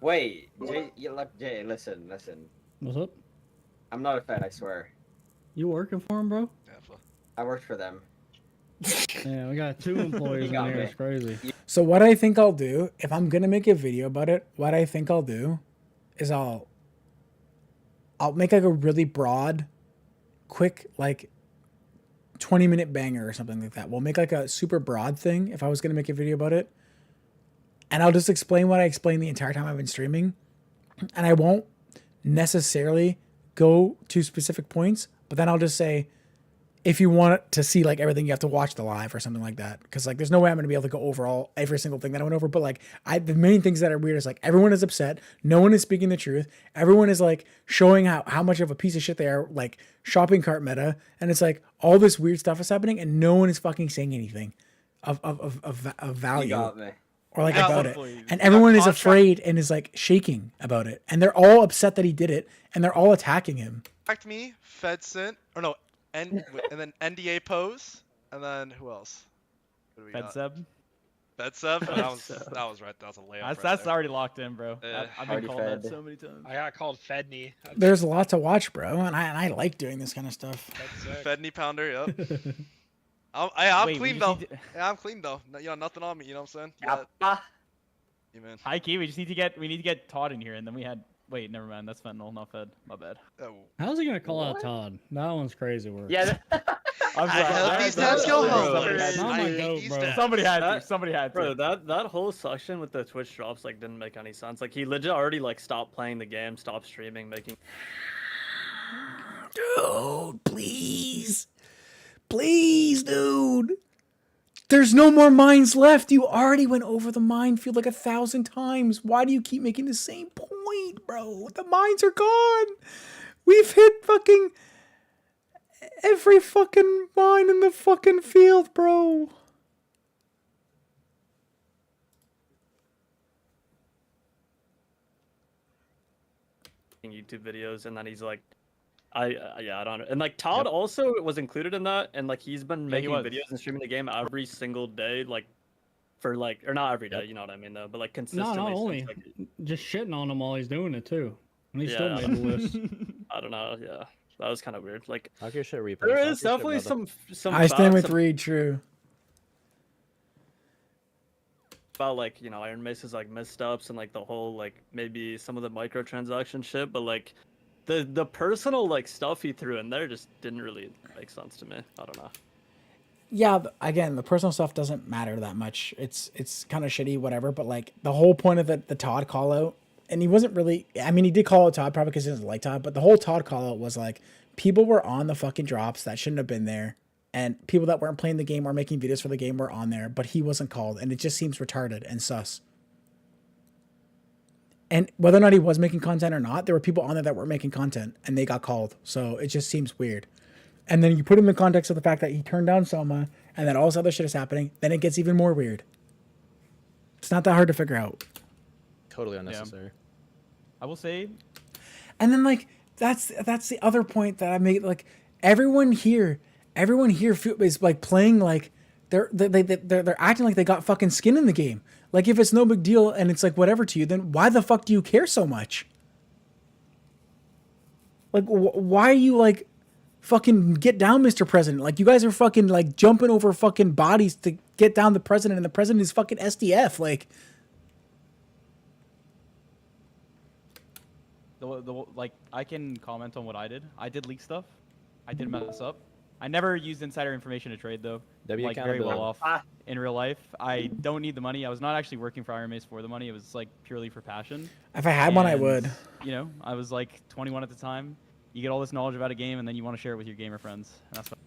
Wait, Jay, listen. What's up? I'm not a fan, I swear. You working for him, bro? I worked for them. Yeah, we got 2 employees in here. It's crazy. So what I think I'll do, if I'm going to make a video about it, what I think I'll do is I'll make like a really broad, quick, like 20-minute banger or something like that. We'll make like a super broad thing if I was going to make a video about it. And I'll just explain what I explained the entire time I've been streaming. And I won't necessarily go to specific points, but then I'll just say, if you want to see like everything, you have to watch the live or something like that. Because like, there's no way I'm going to be able to go over every single thing that I went over. But like, the main things that are weird is like everyone is upset. No one is speaking the truth. Everyone is like showing how much of a piece of shit they are, like shopping cart meta. And it's like all this weird stuff is happening, and no one is fucking saying anything of value. You got me. Or like about it. And everyone is afraid and is like shaking about it. And they're all upset that he did it, and they're all attacking him. Contact me, FedSint, or no, and then NDA pose, and then who else? Who do we got? FedSeb. FedSeb. That was right. That was a layup. That's already locked in, bro. Yeah. I've been called that so many times. I got called Fedney. There's a lot to watch, bro, and I like doing this kind of stuff. Fedney pounder. Yep. I'm Wait, clean we though. just need Yeah, I'm clean though. You know, nothing on me. You know what I'm saying? Yeah. You man. High key, we need to get Todd in here, and then we had. Wait, never mind. That's fentanyl, not Fed. My bad. Oh. How's he gonna call out Todd? That one's crazy work. Yeah. I'm sorry. help these tabs go home. Somebody had to. Somebody had to. Bro, that whole section with the Twitch drops like didn't make any sense. Like he legit already like stopped playing the game, stopped streaming, making. Dude, please. Please, dude. There's no more mines left. You already went over the minefield like 1,000 times. Why do you keep making the same point, bro? The mines are gone. We've hit fucking every fucking mine in the fucking field, bro. YouTube videos, and then he's like, yeah, I don't know. And like Todd also was included in that, and like he's been making videos and streaming the game every single day, like for like, or not every day, you know what I mean though, but like consistently. not since, only like, just shitting on him while he's doing it too, and he still Yeah. made the list. I don't know. Yeah, that was kind of weird. Like, Talk your shit, replay. there Talk is your shit, definitely brother. some. I stand facts with Reed. True. about like, you know, Iron Mace's like missteps and like the whole like maybe some of the microtransaction shit, but like the personal like stuff he threw in there just didn't really make sense to me. I don't know. Yeah, again, the personal stuff doesn't matter that much. It's kind of shitty, whatever. But like the whole point of the Todd call out, and he wasn't really. I mean, he did call out Todd probably because he doesn't like Todd. But the whole Todd call out was like people were on the fucking drops that shouldn't have been there, and people that weren't playing the game or making videos for the game were on there, but he wasn't called, and it just seems retarded and sus. And whether or not he was making content or not, there were people on there that weren't making content, and they got called. So it just seems weird. And then you put him in the context of the fact that he turned down Selma and that all this other shit is happening, then it gets even more weird. It's not that hard to figure out. Totally unnecessary. I will say. And then like that's the other point that I made. Like everyone here is like playing like they're acting like they got fucking skin in the game. Like if it's no big deal and it's like whatever to you, then why the fuck do you care so much? Like why are you like fucking get down, Mr. President? Like you guys are fucking like jumping over fucking bodies to get down the president, and the president is fucking SDF. Like like I can comment on what I did. I did leak stuff. I did mess up. I never used insider information to trade though. Like very well off in real life. I don't need the money. I was not actually working for Iron Mace for the money. It was like purely for passion. If I had one, I would. You know, I was like 21 at the time. You get all this knowledge about a game, and then you want to share it with your gamer friends. And that's what.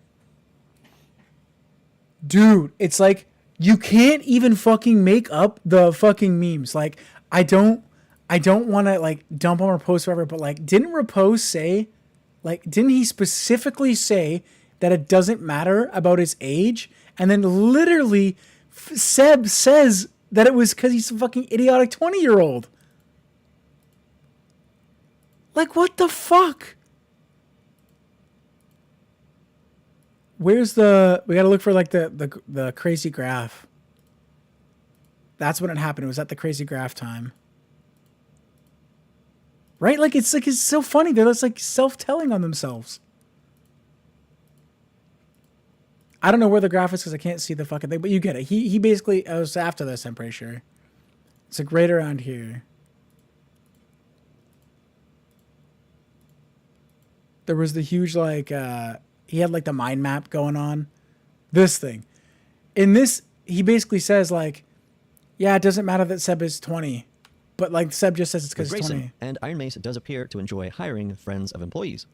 Dude, it's like you can't even fucking make up the fucking memes. Like I don't want to like dump on Repose forever, but like didn't Repose say, like didn't he specifically say that it doesn't matter about his age? And then literally Seb says that it was because he's a fucking idiotic 20-year-old. Like what the fuck? Where's the... We gotta look for like the crazy graph. That's when it happened. It was at the crazy graph time. Right? Like it's so funny. They're just like self-telling on themselves. I don't know where the graph is because I can't see the fucking thing, but you get it. He basically... It was after this, I'm pretty sure. It's like right around here. There was the huge like... he had like the mind map going on. This thing. In this, he basically says like, yeah, it doesn't matter that Seb is 20. But like Seb just says it's because it's 20. And Iron Mace does appear to enjoy hiring friends of employees.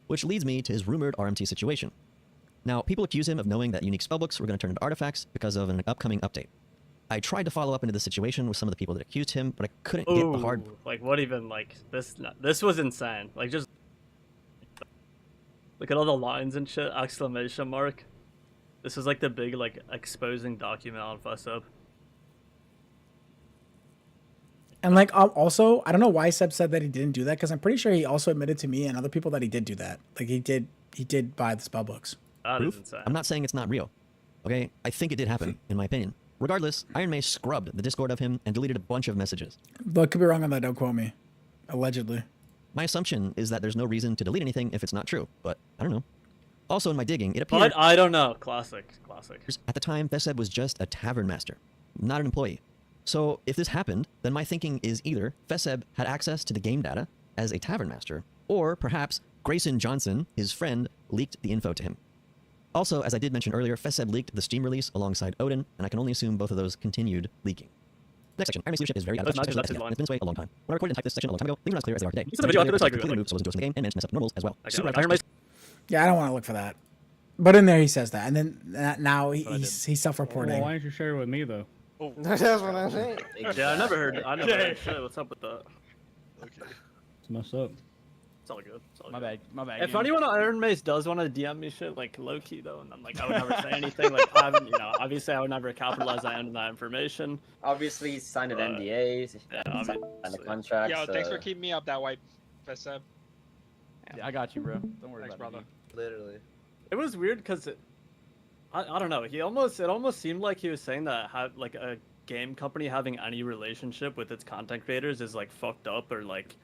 Which leads me to his rumored RMT situation. Now, people accuse him of knowing that unique spellbooks were going to turn into artifacts because of an upcoming update. I tried to follow up into the situation with some of the people that accused him, but I couldn't get the hard... Like what even, like this was insane. Like just... Look at all the lines and shit, exclamation mark. This is like the big like exposing document on FussUp. And like also, I don't know why Seb said that he didn't do that, because I'm pretty sure he also admitted to me and other people that he did do that. Like he did buy the spell books. That is insane. I'm not saying it's not real. Okay? I think it did happen, in my opinion. Regardless, Iron Mace scrubbed the Discord of him and deleted a bunch of messages. But I could be wrong on that, don't quote me. Allegedly. My assumption is that there's no reason to delete anything if it's not true, but I don't know. Also, in my digging, it appeared... But I don't know. Classic. At the time, Feseb was just a tavern master, not an employee. So, if this happened, then my thinking is either Feseb had access to the game data as a tavern master, or perhaps Grayson Johnson, his friend, leaked the info to him. Also, as I did mention earlier, Feseb leaked the Steam release alongside Odin, and I can only assume both of those continued leaking. Next section. Iron Mace leadership is very out of touch. It's been this way a long time. When I recorded and typed this section a long time ago, things were not as clear as they are today. You said the video after this, I agree. Completely removed Solos into the game and managed to mess up normals as well. Yeah, I don't want to look for that. But in there he says that, and then now he's self-reporting. Well, why didn't you share it with me though? That's what I'm saying. Yeah, I never heard shit. What's up with that? Okay. It's messed up. It's all good. My bad. If anyone on Iron Mace does want to DM me shit, like low key though, and then like I would never say anything. Like obviously I would never capitalize on that information. Obviously, he signed an NDA, signed a contract. Yo, thanks for keeping me up that way. Feseb. Yeah, I got you, bro. Don't worry Thanks, about brother. it. Literally. It was weird because I don't know. It almost seemed like he was saying that like a game company having any relationship with its content creators is like fucked up or like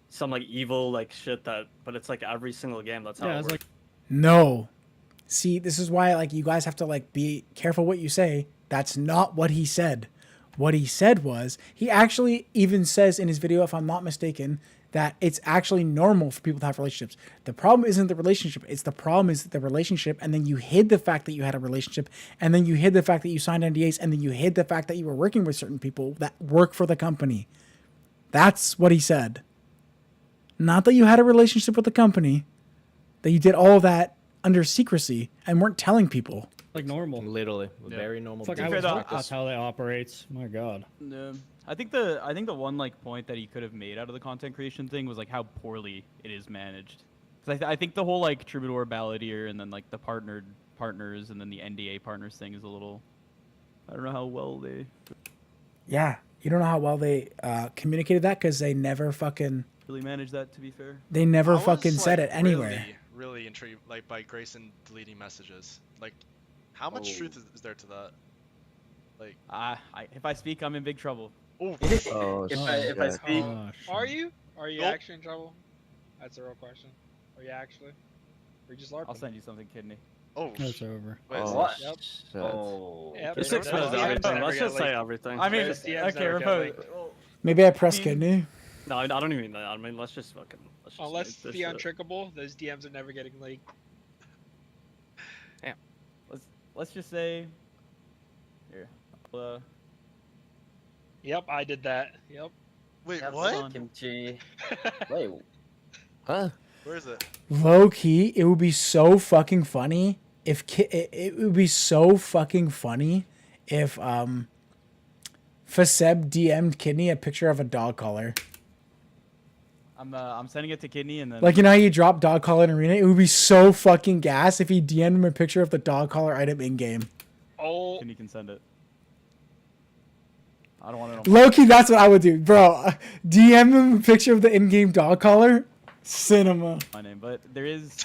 some like evil like shit that. But it's like every single game. That's how it works. No. See, this is why like you guys have to like be careful what you say. That's not what he said. What he said was, he actually even says in his video, if I'm not mistaken, that it's actually normal for people to have relationships. The problem isn't the relationship. It's the problem is the relationship. And then you hid the fact that you had a relationship. And then you hid the fact that you signed NDAs. And then you hid the fact that you were working with certain people that work for the company. That's what he said. Not that you had a relationship with the company. That you did all of that under secrecy and weren't telling people. Like normal. Literally. Very normal. Fuck, I would hope that's how they operates. My God. No. I think the one like point that he could have made out of the content creation thing was like how poorly it is managed. Because I think the whole like troubadour balladeer and then like the partners and then the NDA partners thing is a little. I don't know how well they. Yeah, you don't know how well they communicated that because they never fucking. Really managed that, to be fair. They never I was, fucking said it anywhere. Really intrigued, like by Grayson deleting messages. Like, how much truth is there to that? Like, if I speak, I'm in big trouble. Oh, if I speak, Are you actually in trouble? That's a real question. Are you actually? Or you just LARPing? I'll send you something, kidney. Oh, it's over. What? Yep. Oh. Yep. Just expose everything. Let's just say everything. I mean, okay, repose. Maybe I press kidney. No, I don't even mean that. I mean, let's just fucking. Let's just Unless make this the shit. untrickable, those DMs are never getting leaked. Damn. Let's just say. Here. Yep, I did that. Yep. Wait, Yep, what? Kimchi. Wait. Huh? Where is it? Low key, it would be so fucking funny if it would be so fucking funny if Faseb DM'd Kidney a picture of a dog collar. I'm sending it to kidney and then. Like, you know how you drop dog collar in arena? It would be so fucking gas if he DM'd him a picture of the dog collar item in game. Oh. Kidney can send it. I don't want to. Low key, that's what I would do, bro. DM him a picture of the in-game dog collar. Cinema. My name, but there is.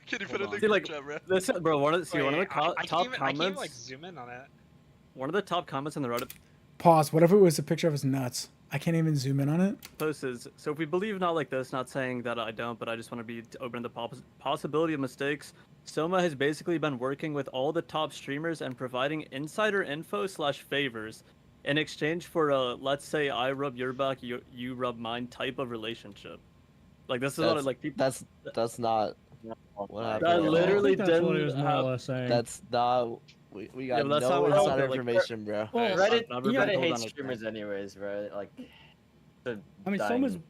Can you put it in the See, like, chat, bro? listen, bro. One of the I top can't comments. even, like zoom in on it. One of the top comments in the Reddit Pause. What if it was a picture of his nuts? I can't even zoom in on it. post is, so if we believe not like this, not saying that I don't, but I just want to be open to the possibility of mistakes. Soma has basically been working with all the top streamers and providing insider info / favors in exchange for a, let's say, I rub your back, you rub mine type of relationship. Like, this is what it, like people. That's not what happened. That literally that's what he was didn't more or have. less saying. That's not. We got that's no not what insider happened, like, information, bro. Well, Reddit, I've never been Reddit told hates anything. streamers anyways, right? Like, I mean,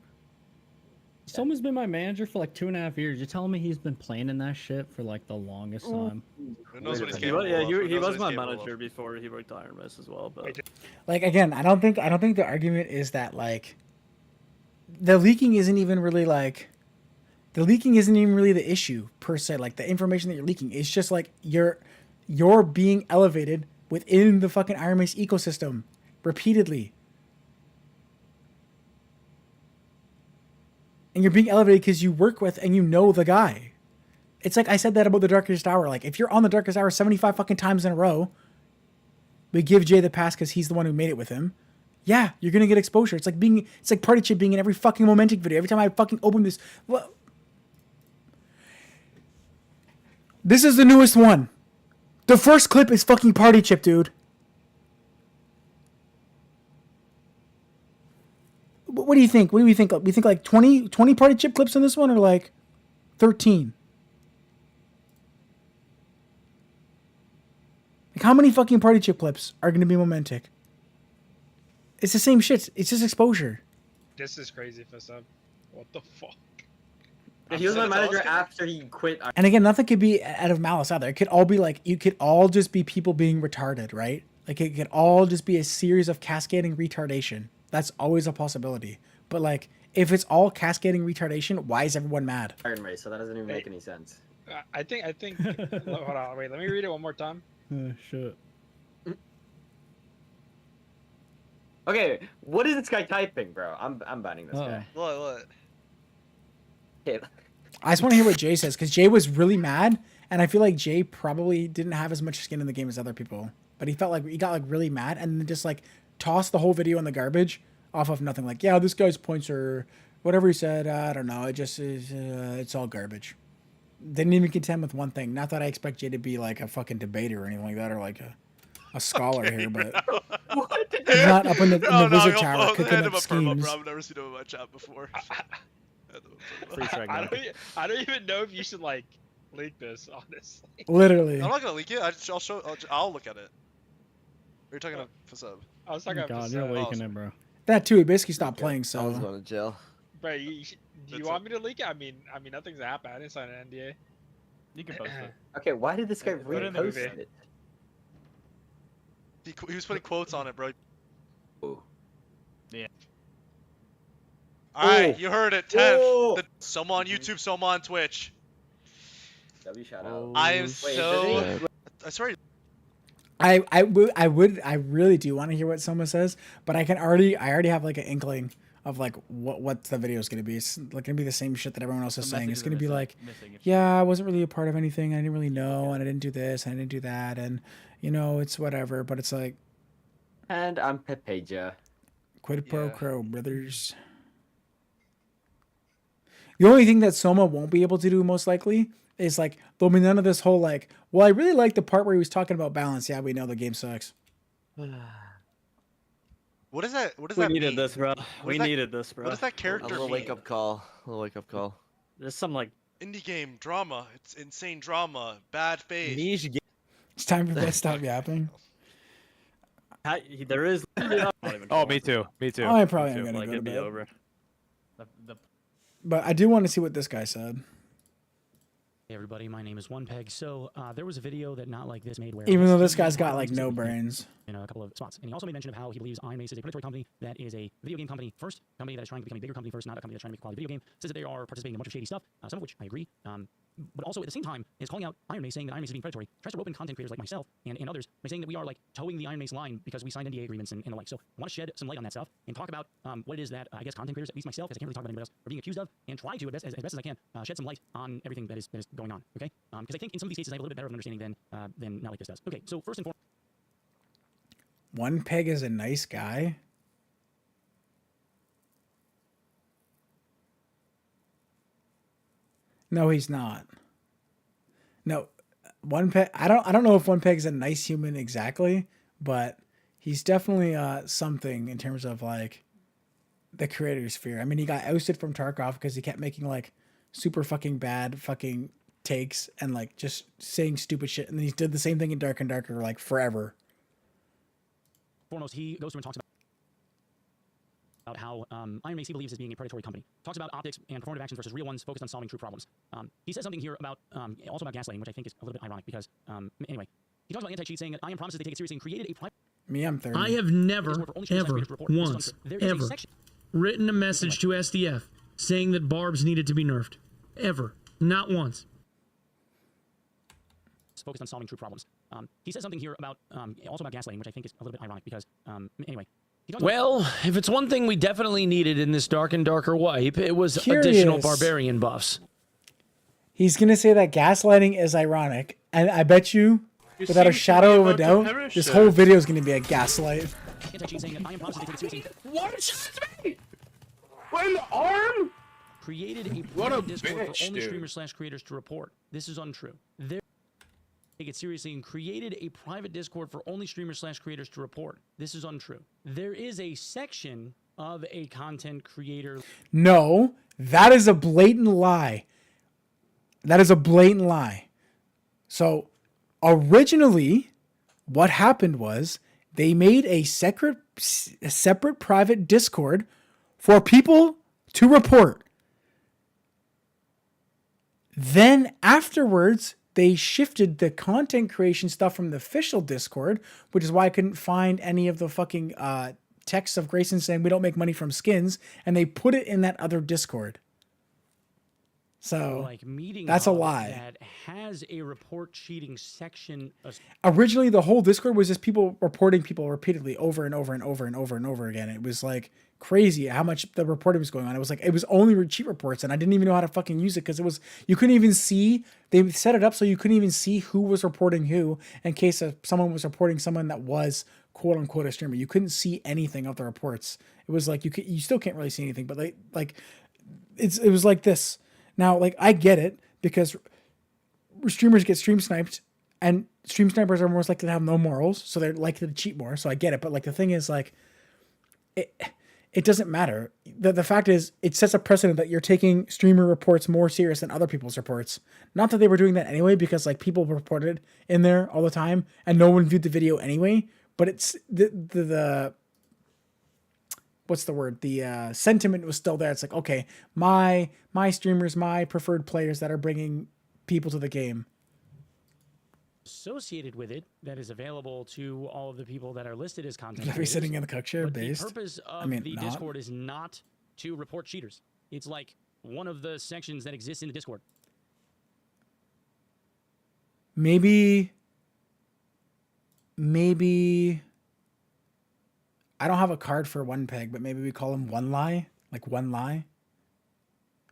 Soma's been my manager for like 2.5 years. You're telling me he's been playing in that shit for like the longest time? Who knows what he's He capable was, yeah, of? Who he knows was what my he's capable manager of? before he worked Iron Mist as well. But Like, again, I don't think the argument is that like the leaking isn't even really like the issue per se. Like, the information that you're leaking, it's just like you're being elevated within the fucking Iron Mace ecosystem repeatedly. And you're being elevated because you work with and you know the guy. It's like I said that about the Darkest Hour. Like, if you're on the Darkest Hour 75 fucking times in a row, we give Jay the pass because he's the one who made it with him. Yeah, you're gonna get exposure. It's like Party Chip being in every fucking Momentic video. Every time I fucking open this, well, this is the newest one. The first clip is fucking Party Chip, dude. What do you think? What do we think? We think like 20 Party Chip clips in this one, or like 13? Like, how many fucking Party Chip clips are going to be Momentic? It's the same shit. It's just exposure. This is crazy, Faseb. What the fuck? he was my manager after he quit. And again, nothing could be out of malice either. It could all be like, you could all just be people being retarded, right? Like, it could all just be a series of cascading retardation. That's always a possibility. But like, if it's all cascading retardation, why is everyone mad? Iron Race, so that doesn't even make any sense. I think. Hold on, wait. Let me read it one more time. Shit. Okay, what is this guy typing, bro? I'm banning this guy. What? I just want to hear what Jay says, because Jay was really mad, and I feel like Jay probably didn't have as much skin in the game as other people. But he felt like he got like really mad and then just like tossed the whole video in the garbage off of nothing. Like, yeah, this guy's points are whatever he said. I don't know. It just is. It's all garbage. Didn't even contend with one thing. Not that I expect Jay to be like a fucking debater or anything like that, or like a scholar here, but he's not up in the wizard tower cooking up schemes. I've never seen him in my chat before. I don't even know if you should like leak this, honestly. Literally. I'm not gonna leak it. I'll look at it. Are you talking to Fasab? I was talking about God, you're leaking it, bro. That too. He basically stopped playing. So I was going to jail. Bro, do you want me to leak it? I mean, nothing's happened. I didn't sign an NDA. You can post it. Okay, why did this guy Put it in the repost movie. it? He was putting quotes on it, bro. Yeah. Alright, you heard it. 10th. Some on YouTube, some on Twitch. W shout out. I am so. I swear. I really do want to hear what someone says, but I already have like an inkling of like what the video is going to be. It's like going to be the same shit that everyone else is saying. It's going to be like, yeah, I wasn't really a part of anything. I didn't really know, and I didn't do this, and I didn't do that, and you know, it's whatever. But it's like, and I'm Pepeja. Quid pro quo, brothers. The only thing that Soma won't be able to do most likely is like there'll be none of this whole like, well, I really like the part where he was talking about balance. Yeah, we know the game sucks. What is that? What does We that mean? needed this, bro. What Needed this, bro. What does that character A little mean? wake up call. A little wake up call. There's some like Indie game drama. It's insane drama. Bad faith. It's time for that. Stop yapping. There is. Oh, me too. Me too. I probably am Like, gonna go to it'd be bed. over. But I do want to see what this guy said. Hey everybody, my name is One Peg. So there was a video that Not Like This made where Even though this guy's got like no brains. in a couple of spots, and he also made mention of how he believes Iron Mace is a predatory company that is a video game company first, company that is trying to become a bigger company first, not a company that's trying to make a quality video game. Says that they are participating in a bunch of shady stuff, some of which I agree. But also at the same time is calling out Iron Mace, saying that Iron Mace is being predatory. Tries to rope in content creators like myself and others by saying that we are like towing the Iron Mace line because we signed NDA agreements and the like. So I want to shed some light on that stuff and talk about what it is that I guess content creators, at least myself, because I can't really talk about anybody else, are being accused of, and try to as best as I can shed some light on everything that is going on. Okay, because I think in some of these cases I have a little bit better of an understanding than Not Like This does. Okay, so first and foremost. One Peg is a nice guy. No, he's not. No, One Peg. I don't know if One Peg is a nice human exactly, but he's definitely something in terms of like the creator sphere. I mean, he got ousted from Tarkov because he kept making like super fucking bad fucking takes and like just saying stupid shit, and then he did the same thing in Dark and Darker like forever. Foremost, he goes through and talks about how Iron Mace he believes is being a predatory company. Talks about optics and performative actions versus real ones focused on solving true problems. He says something here about also about gaslighting, which I think is a little bit ironic because anyway, he talks about anti-cheat, saying that IM promises they take it seriously and created a private. Me, I'm 30. I have never, ever, once, ever written a message to SDF saying that barbs needed to be nerfed. Ever. Not once. Focused on solving true problems. He says something here about also about gaslighting, which I think is a little bit ironic because anyway. Well, if it's one thing we definitely needed in this Dark and Darker wipe, it was additional barbarian buffs. He's gonna say that gaslighting is ironic, and I bet you, without a shadow of a doubt, this whole video is gonna be a gaslight. What? When arm? Created a What a private Discord for bitch, only dude. streamers/creators to report. This is untrue. They take it seriously and created a private Discord for only streamers/creators to report. This is untrue. There is a section of a content creator. No, that is a blatant lie. That is a blatant lie. So, originally, what happened was they made a separate private Discord for people to report. Then afterwards, they shifted the content creation stuff from the official Discord, which is why I couldn't find any of the fucking texts of Grayson saying we don't make money from skins, and they put it in that other Discord. So like meeting that's a hub lie. that has a report cheating section. Originally, the whole Discord was just people reporting people repeatedly over and over and over and over and over again. It was like crazy how much the reporting was going on. It was like, it was only cheat reports, and I didn't even know how to fucking use it because it was, you couldn't even see, they set it up so you couldn't even see who was reporting who in case someone was reporting someone that was quote unquote a streamer. You couldn't see anything of the reports. It was like, you still can't really see anything, but it was like this. Now, like, I get it because streamers get stream sniped, and stream snipers are most likely to have no morals, so they're likely to cheat more. So I get it, but like the thing is, like, it doesn't matter. The fact is, it sets a precedent that you're taking streamer reports more serious than other people's reports. Not that they were doing that anyway, because like people reported in there all the time, and no one viewed the video anyway. But it's the what's the word? The sentiment was still there. It's like, okay, my streamers, my preferred players that are bringing people to the game. Associated with it that is available to all of the people that are listed as content Are we creators. sitting in the cook chair But based? the purpose of the Discord is not to report cheaters. It's like one of the sections that exists in the Discord. Maybe I don't have a card for one peg, but maybe we call him one lie, like one lie.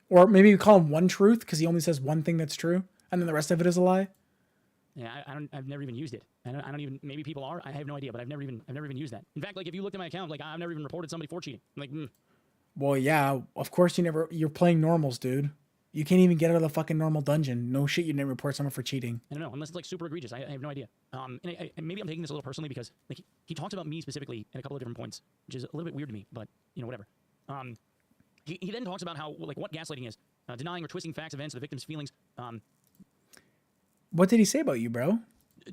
Or maybe we call him one truth because he only says one thing that's true, and then the rest of it is a lie. Yeah, I've never even used it. I don't even. Maybe people are. I have no idea, but I've never even used that. In fact, like if you looked at my account, like I've never even reported somebody for cheating. Like, Well, yeah, of course you're playing normals, dude. You can't even get out of the fucking normal dungeon. No shit, you didn't report someone for cheating. I don't know, unless it's like super egregious. I have no idea. And maybe I'm taking this a little personally because like he talks about me specifically at a couple of different points, which is a little bit weird to me, but you know, whatever. He then talks about how like what gaslighting is, denying or twisting facts, events, or the victim's feelings. What did he say about you, bro?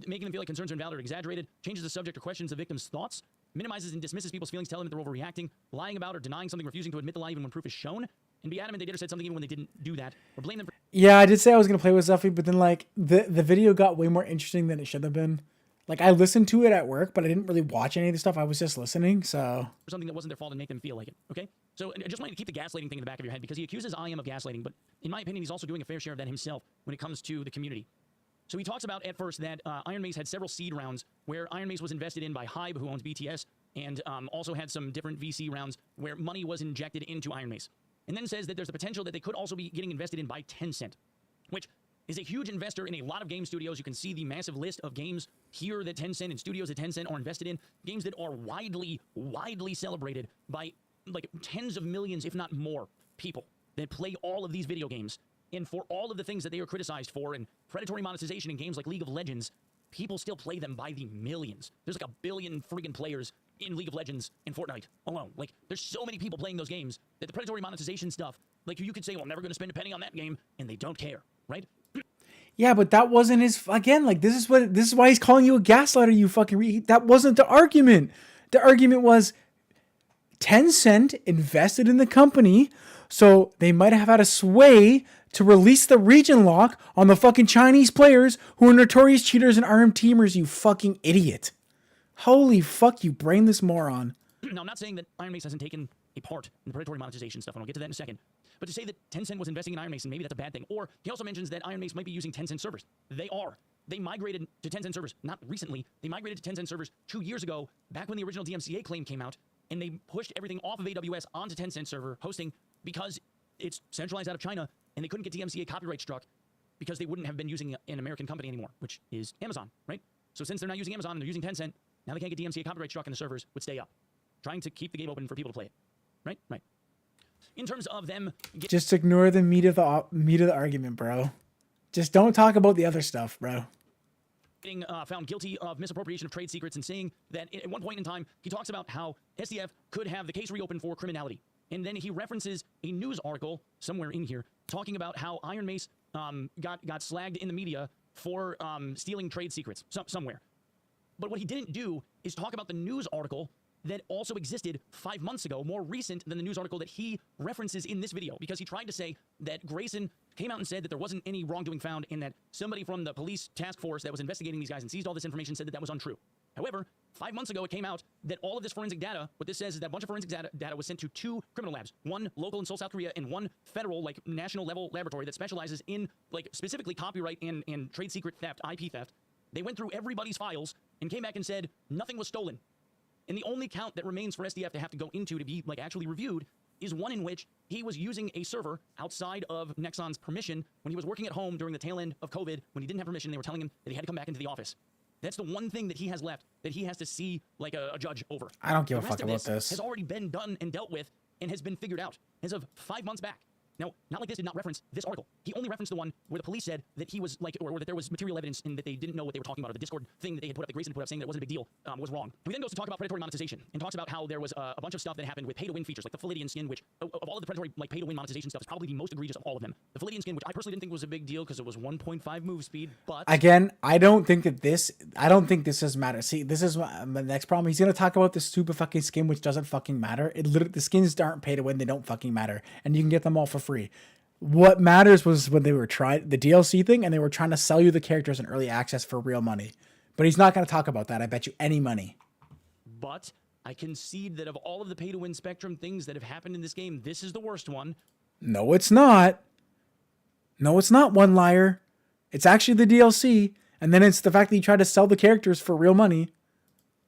Making them feel like concerns are invalid or exaggerated, changes the subject or questions the victim's thoughts, minimizes and dismisses people's feelings, telling them that they're overreacting, lying about or denying something, refusing to admit the lie even when proof is shown, and be adamant they did or said something even when they didn't do that, or blame them for... Yeah, I did say I was gonna play with Zuffy, but then like the video got way more interesting than it should have been. Like I listened to it at work, but I didn't really watch any of the stuff. I was just listening, so... For something that wasn't their fault and make them feel like it, okay? So I just wanted to keep the gaslighting thing in the back of your head because he accuses IM of gaslighting, but in my opinion, he's also doing a fair share of that himself when it comes to the community. So he talks about at first that Iron Mace had several seed rounds where Iron Mace was invested in by Hybe, who owns BTS, and also had some different VC rounds where money was injected into Iron Mace. And then says that there's the potential that they could also be getting invested in by Tencent, which is a huge investor in a lot of game studios. You can see the massive list of games here that Tencent and studios that Tencent are invested in, games that are widely celebrated by like tens of millions, if not more, people that play all of these video games. And for all of the things that they are criticized for and predatory monetization in games like League of Legends, people still play them by the millions. There's like 1 billion friggin' players in League of Legends and Fortnite alone. Like, there's so many people playing those games that the predatory monetization stuff, like you could say, well, I'm never going to spend a penny on that game, and they don't care, right? Yeah, but that wasn't his... Again, like, this is why he's calling you a gaslighter, you fucking... That wasn't the argument. The argument was Tencent invested in the company, so they might have had a sway to release the region lock on the fucking Chinese players who are notorious cheaters and RM teamers, you fucking idiot. Holy fuck, you brainless moron. Now, I'm not saying that Iron Mace hasn't taken a part in the predatory monetization stuff, and I'll get to that in a second. But to say that Tencent was investing in Iron Mace, and maybe that's a bad thing. Or he also mentions that Iron Mace might be using Tencent servers. They are. They migrated to Tencent servers, not recently. They migrated to Tencent servers 2 years ago, back when the original DMCA claim came out, and they pushed everything off of AWS onto Tencent server hosting because it's centralized out of China, and they couldn't get DMCA copyright struck because they wouldn't have been using an American company anymore, which is Amazon, right? So since they're not using Amazon and they're using Tencent, now they can't get DMCA copyright struck and the servers would stay up. Trying to keep the game open for people to play it, right? Right. In terms of them... Just ignore the meat of the argument, bro. Just don't talk about the other stuff, bro. Getting found guilty of misappropriation of trade secrets and saying that at one point in time, he talks about how SDF could have the case reopened for criminality. And then he references a news article somewhere in here talking about how Iron Mace got slagged in the media for stealing trade secrets somewhere. But what he didn't do is talk about the news article that also existed 5 months ago, more recent than the news article that he references in this video, because he tried to say that Grayson came out and said that there wasn't any wrongdoing found and that somebody from the police task force that was investigating these guys and seized all this information said that that was untrue. However, 5 months ago, it came out that all of this forensic data, what this says is that a bunch of forensic data was sent to 2 criminal labs, one local in Seoul, South Korea, and one federal, like, national level laboratory that specializes in, like, specifically copyright and trade secret theft, IP theft. They went through everybody's files and came back and said nothing was stolen. And the only count that remains for SDF to have to go into to be, like, actually reviewed is one in which he was using a server outside of Nexon's permission when he was working at home during the tail end of COVID, when he didn't have permission. They were telling him that he had to come back into the office. That's the one thing that he has left that he has to see, like, a judge over. I don't give The a rest fuck of about this. has already been done and dealt with and has been figured out as of 5 months back. Now, not like this did not reference this article. He only referenced the one where the police said that he was, like, or that there was material evidence and that they didn't know what they were talking about, or the Discord thing that they had put up, that Grayson put up saying that it wasn't a big deal, was wrong. He then goes to talk about predatory monetization and talks about how there was a bunch of stuff that happened with pay-to-win features, like the Philidian skin, which, of all of the predatory, like, pay-to-win monetization stuff, is probably the most egregious of all of them. The Philidian skin, which I personally didn't think was a big deal because it was 1.5 move speed, but... Again, I don't think this does matter. See, this is my next problem. He's going to talk about this stupid fucking skin, which doesn't fucking matter. It literally, the skins aren't pay-to-win. They don't fucking matter. And you can get them all for free. What matters was when they were trying the DLC thing and they were trying to sell you the characters in early access for real money. But he's not going to talk about that. I bet you any money. But I concede that of all of the pay-to-win spectrum things that have happened in this game, this is the worst one. No, it's not. No, it's not, one liar. It's actually the DLC. And then it's the fact that you tried to sell the characters for real money.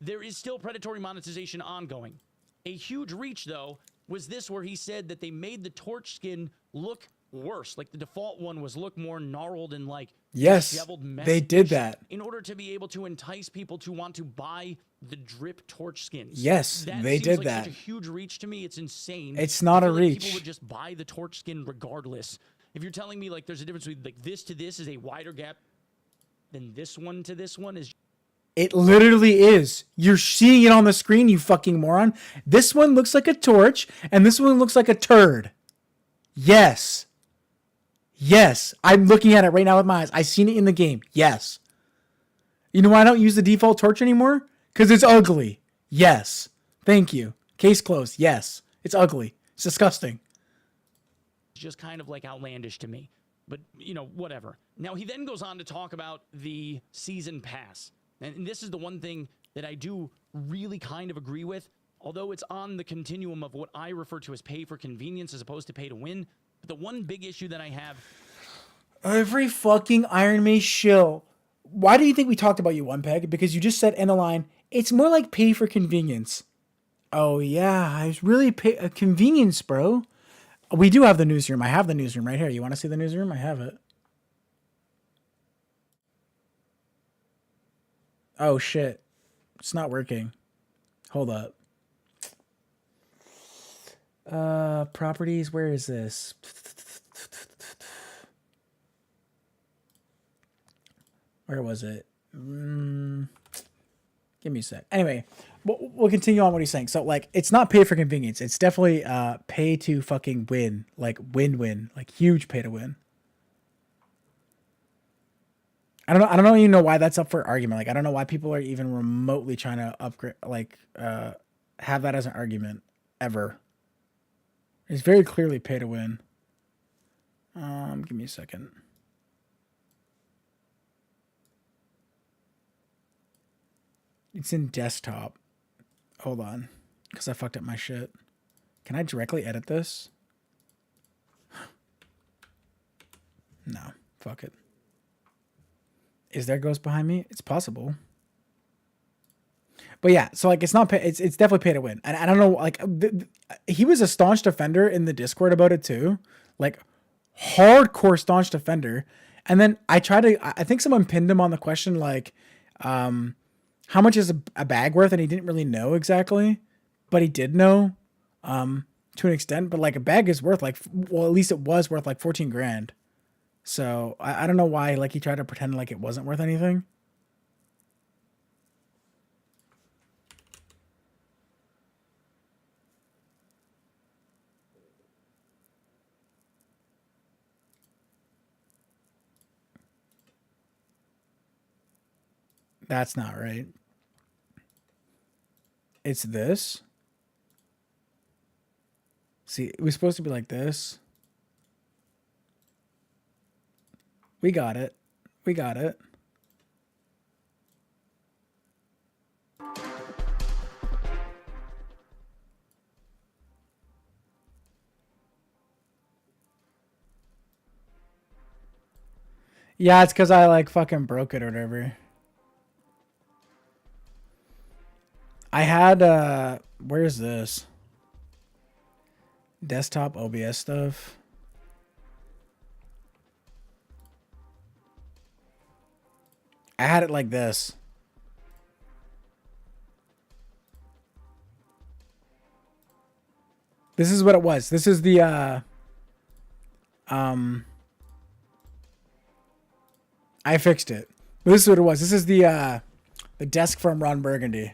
There is still predatory monetization ongoing. A huge reach, though, was this where he said that they made the torch skin look worse. Like, the default one was look more gnarled and, like, yes, disheveled mess. they did that. In order to be able to entice people to want to buy the drip torch skins. Yes, they seems did like that. Such a huge reach to me. It's insane. It's not I a feel like reach. People would just buy the torch skin regardless. If you're telling me, like, there's a difference between, like, this to this is a wider gap than this one to this one is... It literally is. You're seeing it on the screen, you fucking moron. This one looks like a torch, and this one looks like a turd. Yes. Yes. I'm looking at it right now with my eyes. I've seen it in the game. Yes. You know why I don't use the default torch anymore? Because it's ugly. Yes. Thank you. Case closed. Yes. It's ugly. It's disgusting. It's just kind of, like, outlandish to me. But, you know, whatever. Now, he then goes on to talk about the season pass. And this is the one thing that I do really kind of agree with, although it's on the continuum of what I refer to as pay for convenience as opposed to pay to win. But the one big issue that I have... Every fucking Iron Mace shill. Why do you think we talked about you, One Peg? Because you just said in a line, it's more like pay for convenience. Oh, yeah, I was really a convenience, bro. We do have the newsroom. I have the newsroom right here. You want to see the newsroom? I have it. Oh, shit. It's not working. Hold up. Properties. Where is this? Where was it? Give me a sec. Anyway, we'll continue on what he's saying. So, like, it's not pay for convenience. It's definitely pay to fucking win. Like, win-win. Like, huge pay to win. I don't even know why that's up for argument. Like, I don't know why people are even remotely trying to upgrade, like, have that as an argument ever. It's very clearly pay to win. Give me a second. It's in desktop. Hold on, because I fucked up my shit. Can I directly edit this? No, fuck it. Is there ghost behind me? It's possible. But yeah, so like it's not pay, it's definitely pay to win. And I don't know, like he was a staunch defender in the Discord about it too. Like hardcore staunch defender. And then I think someone pinned him on the question like how much is a bag worth, and he didn't really know exactly, but he did know to an extent, but like a bag is worth like, well, at least it was worth like 14 grand. So I don't know why like he tried to pretend like it wasn't worth anything. That's not right. It's this. See, it was supposed to be like this. We got it. We got it. Yeah, it's because I like fucking broke it or whatever. I had where's this? Desktop OBS stuff. I had it like this. This is what it was. This is the I fixed it. This is what it was. This is the desk from Ron Burgundy.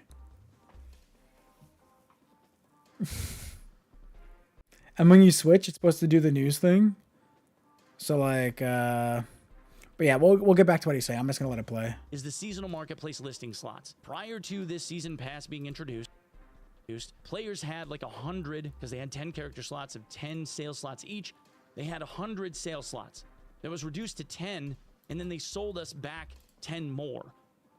And when you switch, it's supposed to do the news thing. So like but yeah, we'll get back to what he's saying. I'm just gonna let it play. Is the seasonal marketplace listing slots. Prior to this season pass being introduced, players had like 100, because they had 10 character slots of 10 sales slots each. They had 100 sales slots. That was reduced to 10, and then they sold us back 10 more.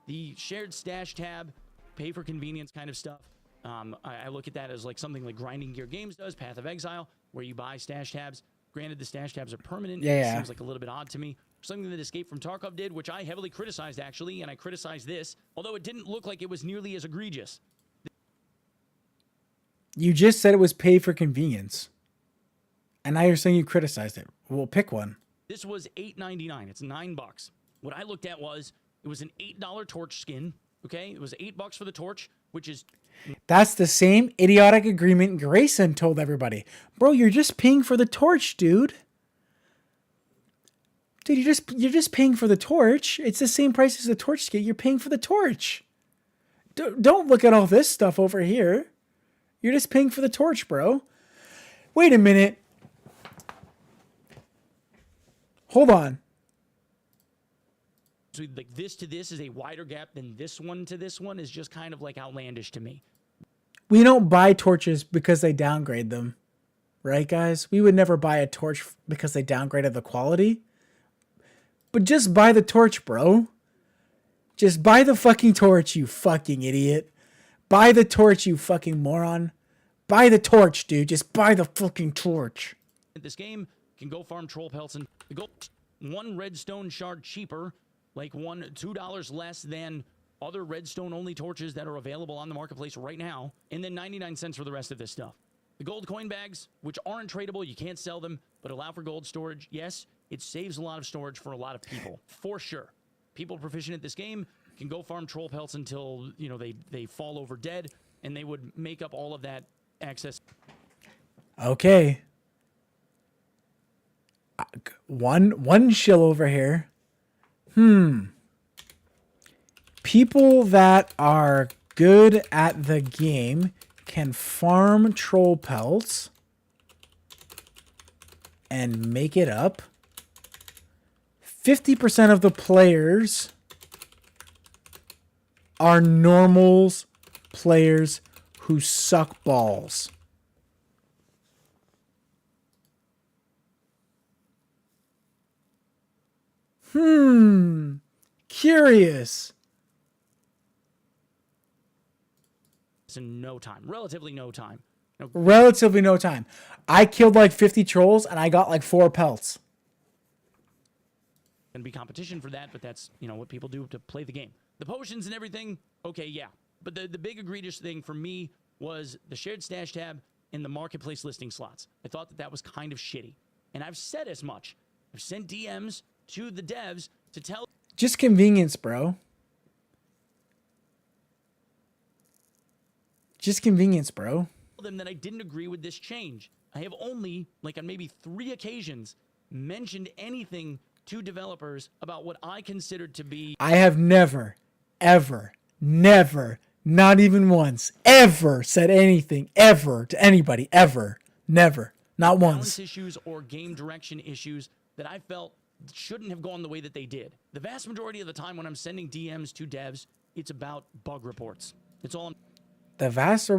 The shared stash tab, pay for convenience kind of stuff. I look at that as like something like Grinding Gear Games does, Path of Exile, where you buy stash tabs. Granted, the stash tabs are permanent. Yeah. It seems like a little bit odd to me. Something that Escape from Tarkov did, which I heavily criticized actually, and I criticized this, although it didn't look like it was nearly as egregious. You just said it was pay for convenience. And now you're saying you criticized it. Well, pick one. This was $8.99. It's $9. What I looked at was, it was an $8 torch skin. Okay, it was $8 for the torch, which is... That's the same idiotic agreement Grayson told everybody. Bro, you're just paying for the torch, dude. Dude, you're just paying for the torch. It's the same price as the torch skin. You're paying for the torch. Don't look at all this stuff over here. You're just paying for the torch, bro. Wait a minute. Hold on. So like this to this is a wider gap than this one to this one is just kind of like outlandish to me. We don't buy torches because they downgrade them. Right, guys? We would never buy a torch because they downgraded the quality. But just buy the torch, bro. Just buy the fucking torch, you fucking idiot. Buy the torch, you fucking moron. Buy the torch, dude. Just buy the fucking torch. This game can go farm troll pelts and go one redstone shard cheaper, like $2 less than other redstone only torches that are available on the marketplace right now, and then 99 cents for the rest of this stuff. The gold coin bags, which aren't tradable, you can't sell them, but allow for gold storage. Yes, it saves a lot of storage for a lot of people, for sure. People proficient at this game can go farm troll pelts until, you know, they fall over dead, and they would make up all of that access. Okay. One shill over here. People that are good at the game can farm troll pelts and make it up. 50% of the players are normals players who suck balls. Curious. In no time, relatively no time. Relatively no time. I killed like 50 trolls and I got like 4 pelts. Gonna be competition for that, but that's, you know, what people do to play the game. The potions and everything, okay, yeah. But the big egregious thing for me was the shared stash tab and the marketplace listing slots. I thought that was kind of shitty. And I've said as much. I've sent DMs to the devs to tell... Just convenience, bro. Just convenience, bro. them that I didn't agree with this change. I have only, like on maybe 3 occasions, mentioned anything to developers about what I considered to be... I have never, ever, never, not even once, ever said anything, ever, to anybody, ever, never, not once. Balance issues or game direction issues that I felt shouldn't have gone the way that they did. The vast majority of the time when I'm sending DMs to devs, it's about bug reports. It's all... The vast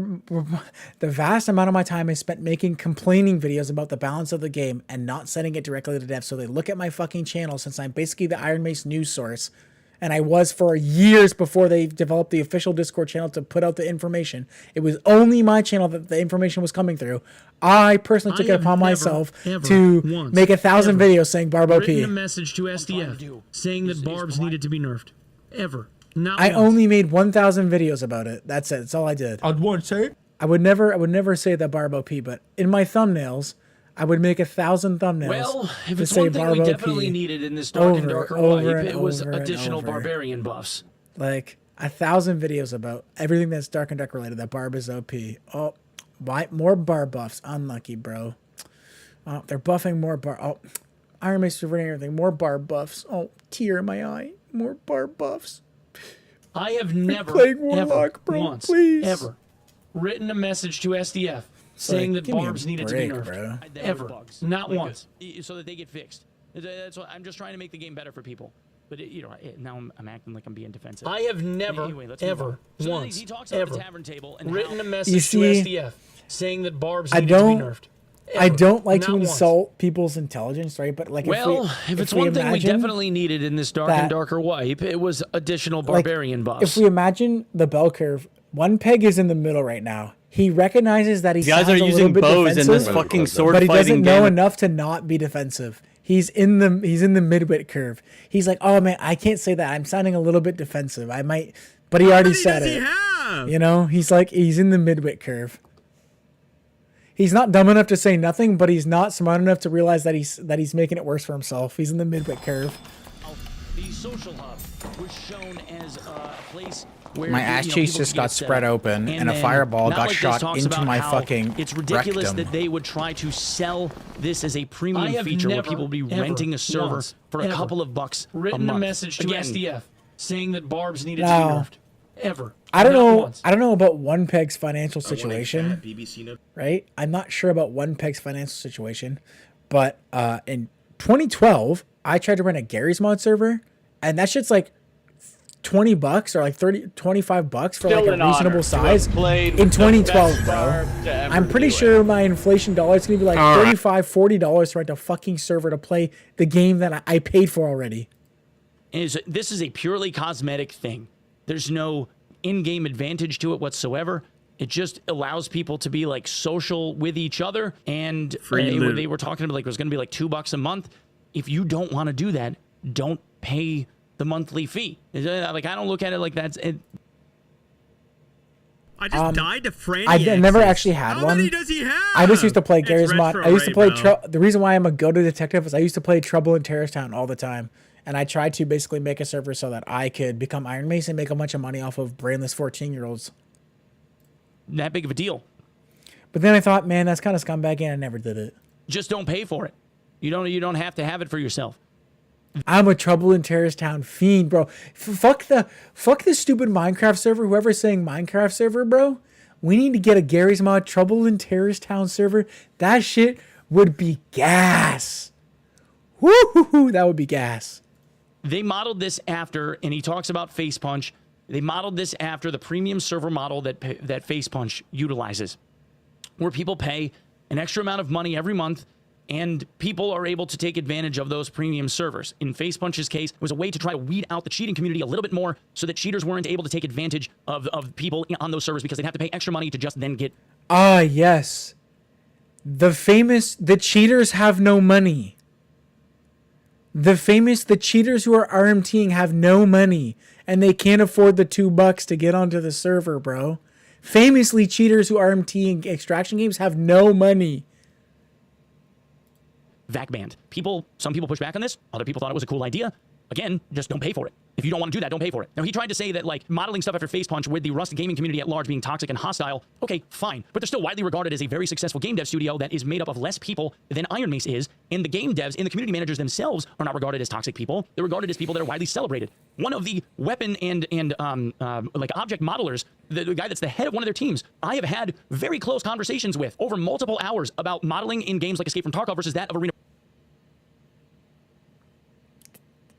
amount of my time is spent making complaining videos about the balance of the game and not sending it directly to devs so they look at my fucking channel, since I'm basically the Iron Mace news source, And I was for years before they developed the official Discord channel to put out the information. It was only my channel that the information was coming through. I personally took it upon myself to make 1,000 videos saying Barb OP. Written a message to SDF saying that Barbs needed to be nerfed. Ever. Not I once. only made 1,000 videos about it. That's it. That's all I did. I'd want to say. I would never say that Barb OP, but in my thumbnails, I would make 1,000 thumbnails. Well, if to it's say one thing we Barb definitely OP needed in this dark and darker wipe, and it was over and additional over. barbarian buffs. Like 1,000 videos about everything that's dark and dark related. That Barb is OP. Oh, why more Barb buffs? Unlucky, bro. Oh, they're buffing more Barb. Oh, Iron Mace is running everything. More Barb buffs. Oh, tear in my eye. More Barb buffs. I have never, Plague Warlock, ever, bro, once, please. ever written a message to SDF saying that give me a Barbs needed break, to be nerfed. bro. Ever. Not Like, once. so that they get fixed. That's what I'm just trying to make the game better for people. But now I'm acting like I'm being defensive. I have never, Anyway, let's move ever, on. So once, he talks about ever the tavern table and written how, a message to SDF saying that Barbs I needed to be don't. nerfed. I Ever. don't like to Not once. insult people's intelligence, right? But like, Well, if it's one thing we imagine definitely needed in this dark and that- darker wipe, it was additional like, barbarian buffs. If we imagine the bell curve, one peg is in the middle right now. He recognizes that he These guys sounds are a using little bit bows in defensive, this fucking sword but he doesn't fighting know game. enough to not be defensive. He's in the midwit curve. He's like, oh man, I can't say that. I'm sounding a little bit defensive. I might, but he already said it. You know, he's in the midwit curve. He's not dumb enough to say nothing, but he's not smart enough to realize that he's making it worse for himself. He's in the midwit curve. the social hub was shown as a place where My ass cheeks people just could got get set spread up. open, and a then fireball Not got Like This shot talks into about my how fucking It's ridiculous rectum. that they would try to sell this as a I premium have feature where never, people would be ever, renting a server once, for a ever couple of bucks written a month. message to Again, SDF saying that Barbs needed No. to be nerfed. Ever. I don't Not know. once. I don't know about One Peg's financial situation. Right? I'm not sure about One Peg's financial situation, but in 2012, I tried to run a Gary's Mod server, and that shit's like $20 or like 25 bucks for Still like a an honor reasonable to have size played in with the 2012, best bro. Barb to ever I'm pretty do it. sure my inflation dollar is gonna be like All right. $35-$40 to rent a fucking server to play the game that I paid for already. This is a purely cosmetic thing. There's no in-game advantage to it whatsoever. It just allows people to be like social with each other. And Free loot. they were talking about like it was going to be like $2 a month. If you don't want to do that, don't pay the monthly fee. Like I don't look at it like that's it. I just died to Franny. I've never actually had How one. many does he have? I just used to play It's Gary's Mod. I used to play. Retro, The reason why I'm a go-to detective is I used to play Trouble in Terrorist Town all the time, and I tried to basically make a server so that I could become Iron Mace and make a bunch of money off of brainless 14-year-olds. That big of a deal. But then I thought, man, that's kind of scumbag, and I never did it. Just don't pay for it. You don't have to have it for yourself. I'm a Trouble in Terrorist Town fiend, bro. Fuck the stupid Minecraft server. Whoever's saying Minecraft server, bro. We need to get a Gary's Mod Trouble in Terrorist Town server. That shit would be gas. Woo-hoo-hoo, that would be gas. They modeled this after, and he talks about Face Punch. They modeled this after the premium server model that Face Punch utilizes, where people pay an extra amount of money every month, and people are able to take advantage of those premium servers. In Face Punch's case, it was a way to try to weed out the cheating community a little bit more so that cheaters weren't able to take advantage of people on those servers because they'd have to pay extra money to just then get... Ah, yes. The cheaters have no money. The cheaters who are RMTing have no money, and they can't afford the $2 to get onto the server, bro. Famously, cheaters who RMT in extraction games have no money. VAC banned. Some people push back on this. Other people thought it was a cool idea. Again, just don't pay for it. If you don't want to do that, don't pay for it. Now, he tried to say that, like, modeling stuff after Face Punch with the Rust gaming community at large being toxic and hostile. Okay, fine. But they're still widely regarded as a very successful game dev studio that is made up of less people than Iron Mace is. And the game devs and the community managers themselves are not regarded as toxic people. They're regarded as people that are widely celebrated. One of the weapon and like object modelers, the guy that's the head of one of their teams, I have had very close conversations with over multiple hours about modeling in games like Escape from Tarkov versus that of Arena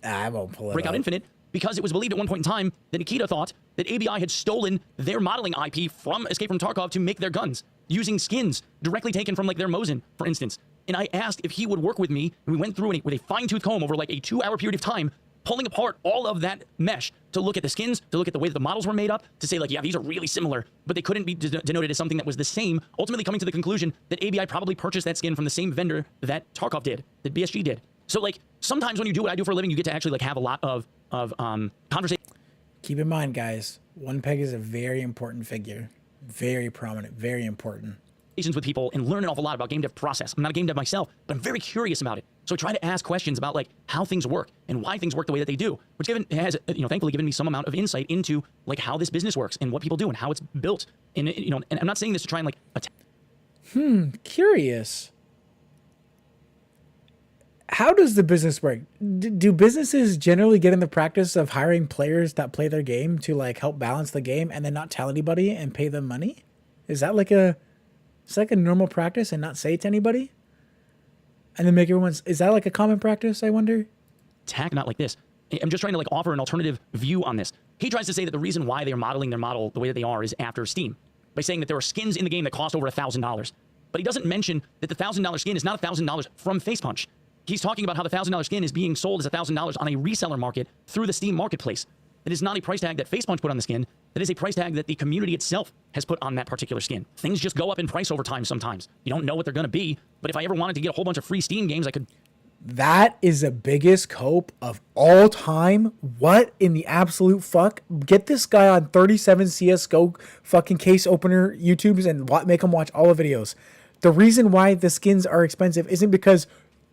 I won't pull it Breakout up. Infinite, because it was believed at one point in time that Nikita thought that ABI had stolen their modeling IP from Escape from Tarkov to make their guns, using skins directly taken from like their Mosin, for instance. And I asked if he would work with me, and we went through with a fine-tooth comb over like a 2-hour period of time, pulling apart all of that mesh to look at the skins, to look at the way that the models were made up, to say like, yeah, these are really similar, but they couldn't be denoted as something that was the same, ultimately coming to the conclusion that ABI probably purchased that skin from the same vendor that Tarkov did, that BSG did. So like, sometimes when you do what I do for a living, you get to actually like have a lot of conversation. Keep in mind, guys, One Peg is a very important figure. Very prominent, very important. With people and learn an awful lot about game dev process. I'm not a game dev myself, but I'm very curious about it. So I try to ask questions about like how things work and why things work the way that they do, which has thankfully given me some amount of insight into like how this business works and what people do and how it's built. And and I'm not saying this to try and like attack. Curious. How does the business work? Do businesses generally get in the practice of hiring players that play their game to like help balance the game and then not tell anybody and pay them money? Is that like a normal practice and not say it to anybody? And then make everyone's, is that like a common practice, I wonder? Attack not like this. I'm just trying to like offer an alternative view on this. He tries to say that the reason why they are modeling their model the way that they are is after Steam, by saying that there are skins in the game that cost over $1,000. But he doesn't mention that the $1,000 skin is not $1,000 from Facepunch. He's talking about how the $1,000 skin is being sold as $1,000 on a reseller market through the Steam marketplace. That is not a price tag that Facepunch put on the skin. That is a price tag that the community itself has put on that particular skin. Things just go up in price over time sometimes. You don't know what they're going to be, but if I ever wanted to get a whole bunch of free Steam games, I could... That is the biggest cope of all time. What in the absolute fuck? Get this guy on 37 CSGO fucking case opener YouTubes and make him watch all the videos. The reason why the skins are expensive isn't because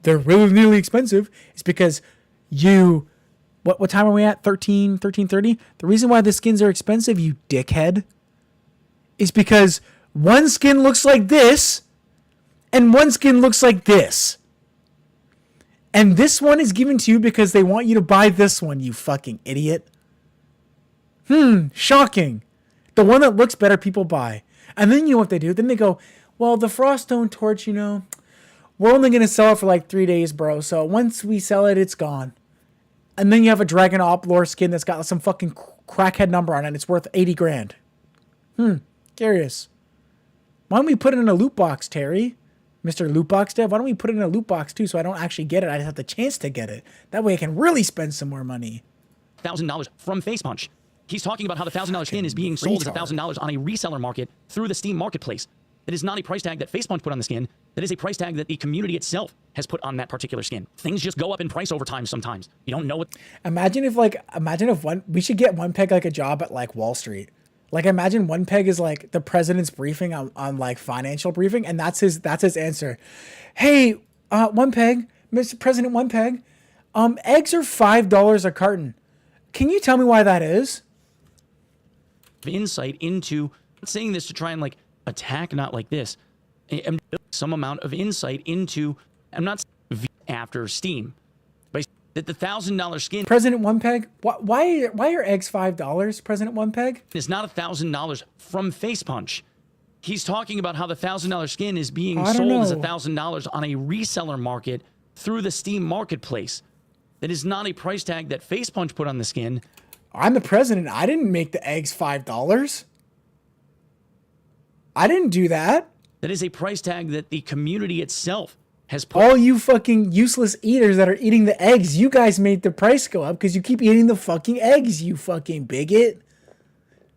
they're really, really expensive. It's because you... What time are we at? 13:30? The reason why the skins are expensive, you dickhead, is because one skin looks like this and one skin looks like this. And this one is given to you because they want you to buy this one, you fucking idiot. Shocking. The one that looks better, people buy. And then you know what they do? Then they go, well, the Froststone Torch, we're only going to sell it for like 3 days, bro. So once we sell it, it's gone. And then you have a Dragon Op lore skin that's got some fucking crackhead number on it and it's worth 80 grand. Curious. Why don't we put it in a loot box, Terry? Mr. Loot Box Dev, why don't we put it in a loot box too so I don't actually get it? I just have the chance to get it. That way I can really spend some more money. $1,000 from Facepunch. He's talking about how the $1,000 skin is being sold as $1,000 on a reseller market through the Steam marketplace. That is not a price tag that Facepunch put on the skin. That is a price tag that the community itself has put on that particular skin. Things just go up in price over time sometimes. You don't know what... Imagine if we should get One Peg like a job at like Wall Street. Like imagine One Peg is like the president's briefing on like financial briefing and that's his answer. Hey, One Peg, Mr. President One Peg, eggs are $5 a carton. Can you tell me why that is? Insight into... I'm not saying this to try and like attack not like this. I'm some amount of insight into... I'm not after Steam. But that the $1,000 skin... President One Peg, why are eggs $5, President One Peg? It's not $1,000 from Facepunch. He's talking about how the $1,000 skin is being sold as $1,000 on a reseller market through the Steam marketplace. That is not a price tag that Facepunch put on the skin. I'm the president. I didn't make the eggs $5. I didn't do that. That is a price tag that the community itself has put. All you fucking useless eaters that are eating the eggs, you guys made the price go up because you keep eating the fucking eggs, you fucking bigot.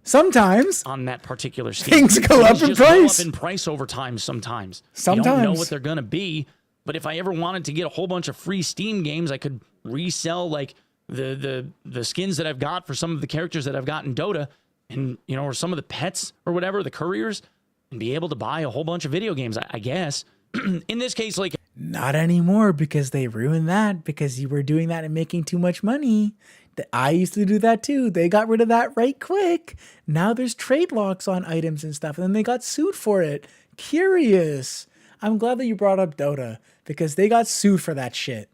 Sometimes on that particular Steam, things go up in price. Go up in price over time sometimes. Sometimes. You don't know what they're going to be, but if I ever wanted to get a whole bunch of free Steam games, I could resell like the skins that I've got for some of the characters that I've got in Dota and, or some of the pets or whatever, the couriers, and be able to buy a whole bunch of video games, I guess. In this case, like... Not anymore because they ruined that because you were doing that and making too much money. I used to do that too. They got rid of that right quick. Now there's trade locks on items and stuff, and then they got sued for it. Curious. I'm glad that you brought up Dota because they got sued for that shit.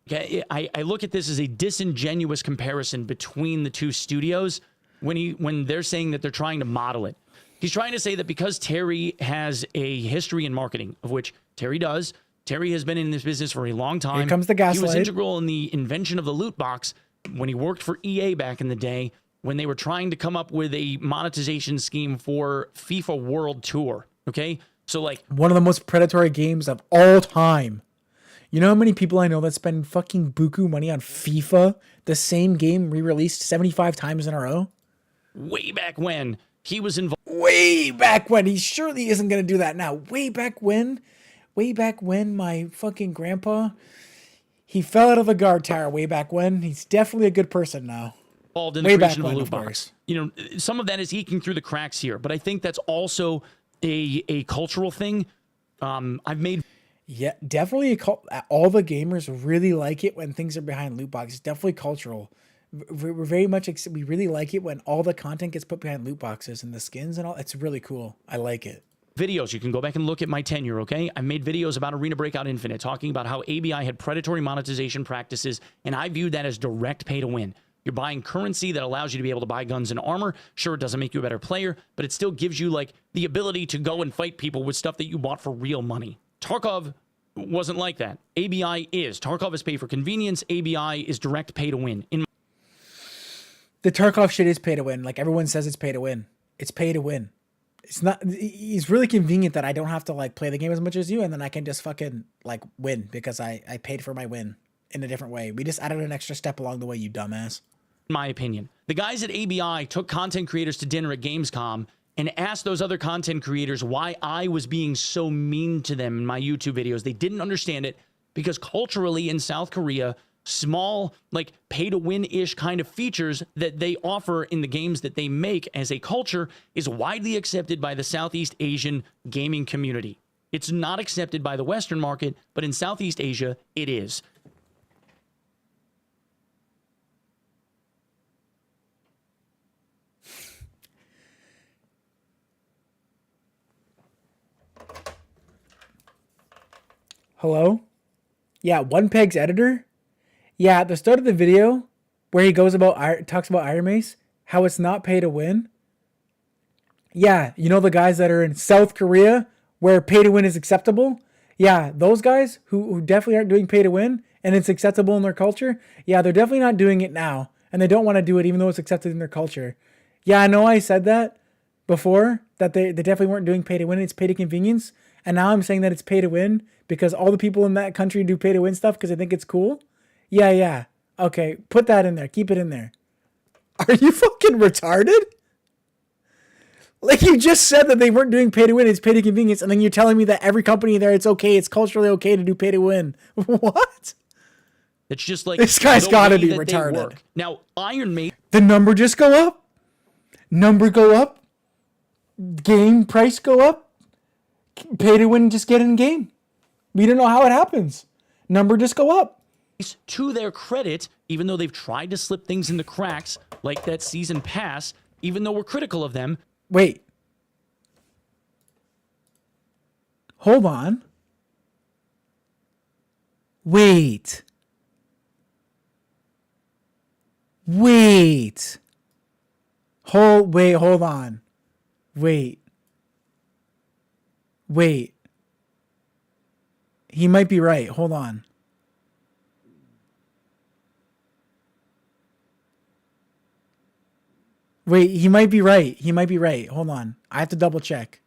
Okay, I look at this as a disingenuous comparison between the two studios when they're saying that they're trying to model it. He's trying to say that because Terry has a history in marketing, of which Terry does. Terry has been in this business for a long time. Here comes the gaslight. He was integral in the invention of the loot box when he worked for EA back in the day when they were trying to come up with a monetization scheme for FIFA World Tour. Okay? So like one of the most predatory games of all time. You know how many people I know that spend fucking buku money on FIFA, the same game re-released 75 times in a row? Way back when he was involved. Way back when. He surely isn't going to do that now. Way back when my fucking grandpa, he fell out of the guard tower way back when. He's definitely a good person now. Involved in the creation of the loot box. You know, some of that is eking through the cracks here, but I think that's also a cultural thing. I've made. Yeah, definitely. All the gamers really like it when things are behind loot boxes. It's definitely cultural. We're very much. We really like it when all the content gets put behind loot boxes and the skins and all. It's really cool. I like it. Videos. You can go back and look at my tenure, okay? I made videos about Arena Breakout Infinite talking about how ABI had predatory monetization practices, and I viewed that as direct pay to win. You're buying currency that allows you to be able to buy guns and armor. Sure, it doesn't make you a better player, but it still gives you like the ability to go and fight people with stuff that you bought for real money. Tarkov wasn't like that. ABI is. Tarkov is pay for convenience. ABI is direct pay to win. The Tarkov shit is pay to win. Like everyone says it's pay to win. It's pay to win. It's not, it's really convenient that I don't have to like play the game as much as you and then I can just fucking like win because I paid for my win in a different way. We just added an extra step along the way, you dumbass. In my opinion. The guys at ABI took content creators to dinner at Gamescom and asked those other content creators why I was being so mean to them in my YouTube videos. They didn't understand it because culturally in South Korea, small, like pay-to-win-ish kind of features that they offer in the games that they make as a culture is widely accepted by the Southeast Asian gaming community. It's not accepted by the Western market, but in Southeast Asia, it is. Hello? Yeah, One Peg's editor? Yeah, at the start of the video, where he talks about Iron Mace, how it's not pay to win. Yeah, you know the guys that are in South Korea, where pay to win is acceptable? Yeah, those guys who definitely aren't doing pay to win, and it's acceptable in their culture, yeah, they're definitely not doing it now, and they don't want to do it even though it's accepted in their culture. Yeah, I know I said that before, that they definitely weren't doing pay to win, it's pay to convenience, and now I'm saying that it's pay to win because all the people in that country do pay to win stuff because they think it's cool. Yeah. Okay, put that in there. Keep it in there. Are you fucking retarded? Like you just said that they weren't doing pay to win, it's pay to convenience, and then you're telling me that every company there, it's okay, it's culturally okay to do pay to win. What? It's just like this guy's gotta be retarded. Now, Iron Mace. The number just go up. Number go up. Game price go up. Pay to win, just get in game. We don't know how it happens. Number just go up. To their credit, even though they've tried to slip things in the cracks, like that season pass, even though we're critical of them. Wait. Hold on. Wait. Hold on. Wait. He might be right. Hold on. Wait, he might be right. Hold on. I have to double check.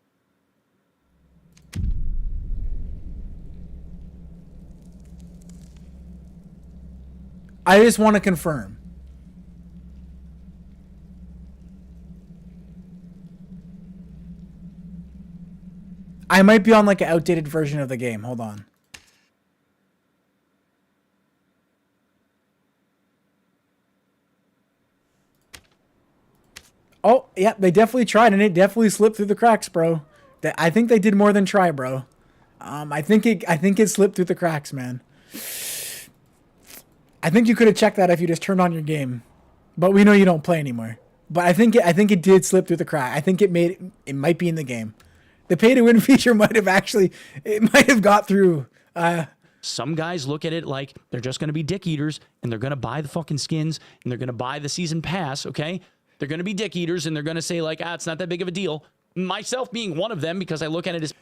I just want to confirm. I might be on like an outdated version of the game. Hold on. Oh, yeah, they definitely tried, and it definitely slipped through the cracks, bro. I think they did more than try, bro. I think it slipped through the cracks, man. I think you could have checked that if you just turned on your game, but we know you don't play anymore. But I think it did slip through the crack. I think it might be in the game. The pay to win feature might have got through. Some guys look at it like they're just going to be dick eaters, and they're going to buy the fucking skins, and they're going to buy the season pass. Okay. They're going to be dick eaters, and they're going to say, like, it's not that big of a deal. Myself being one of them, because I look at it as...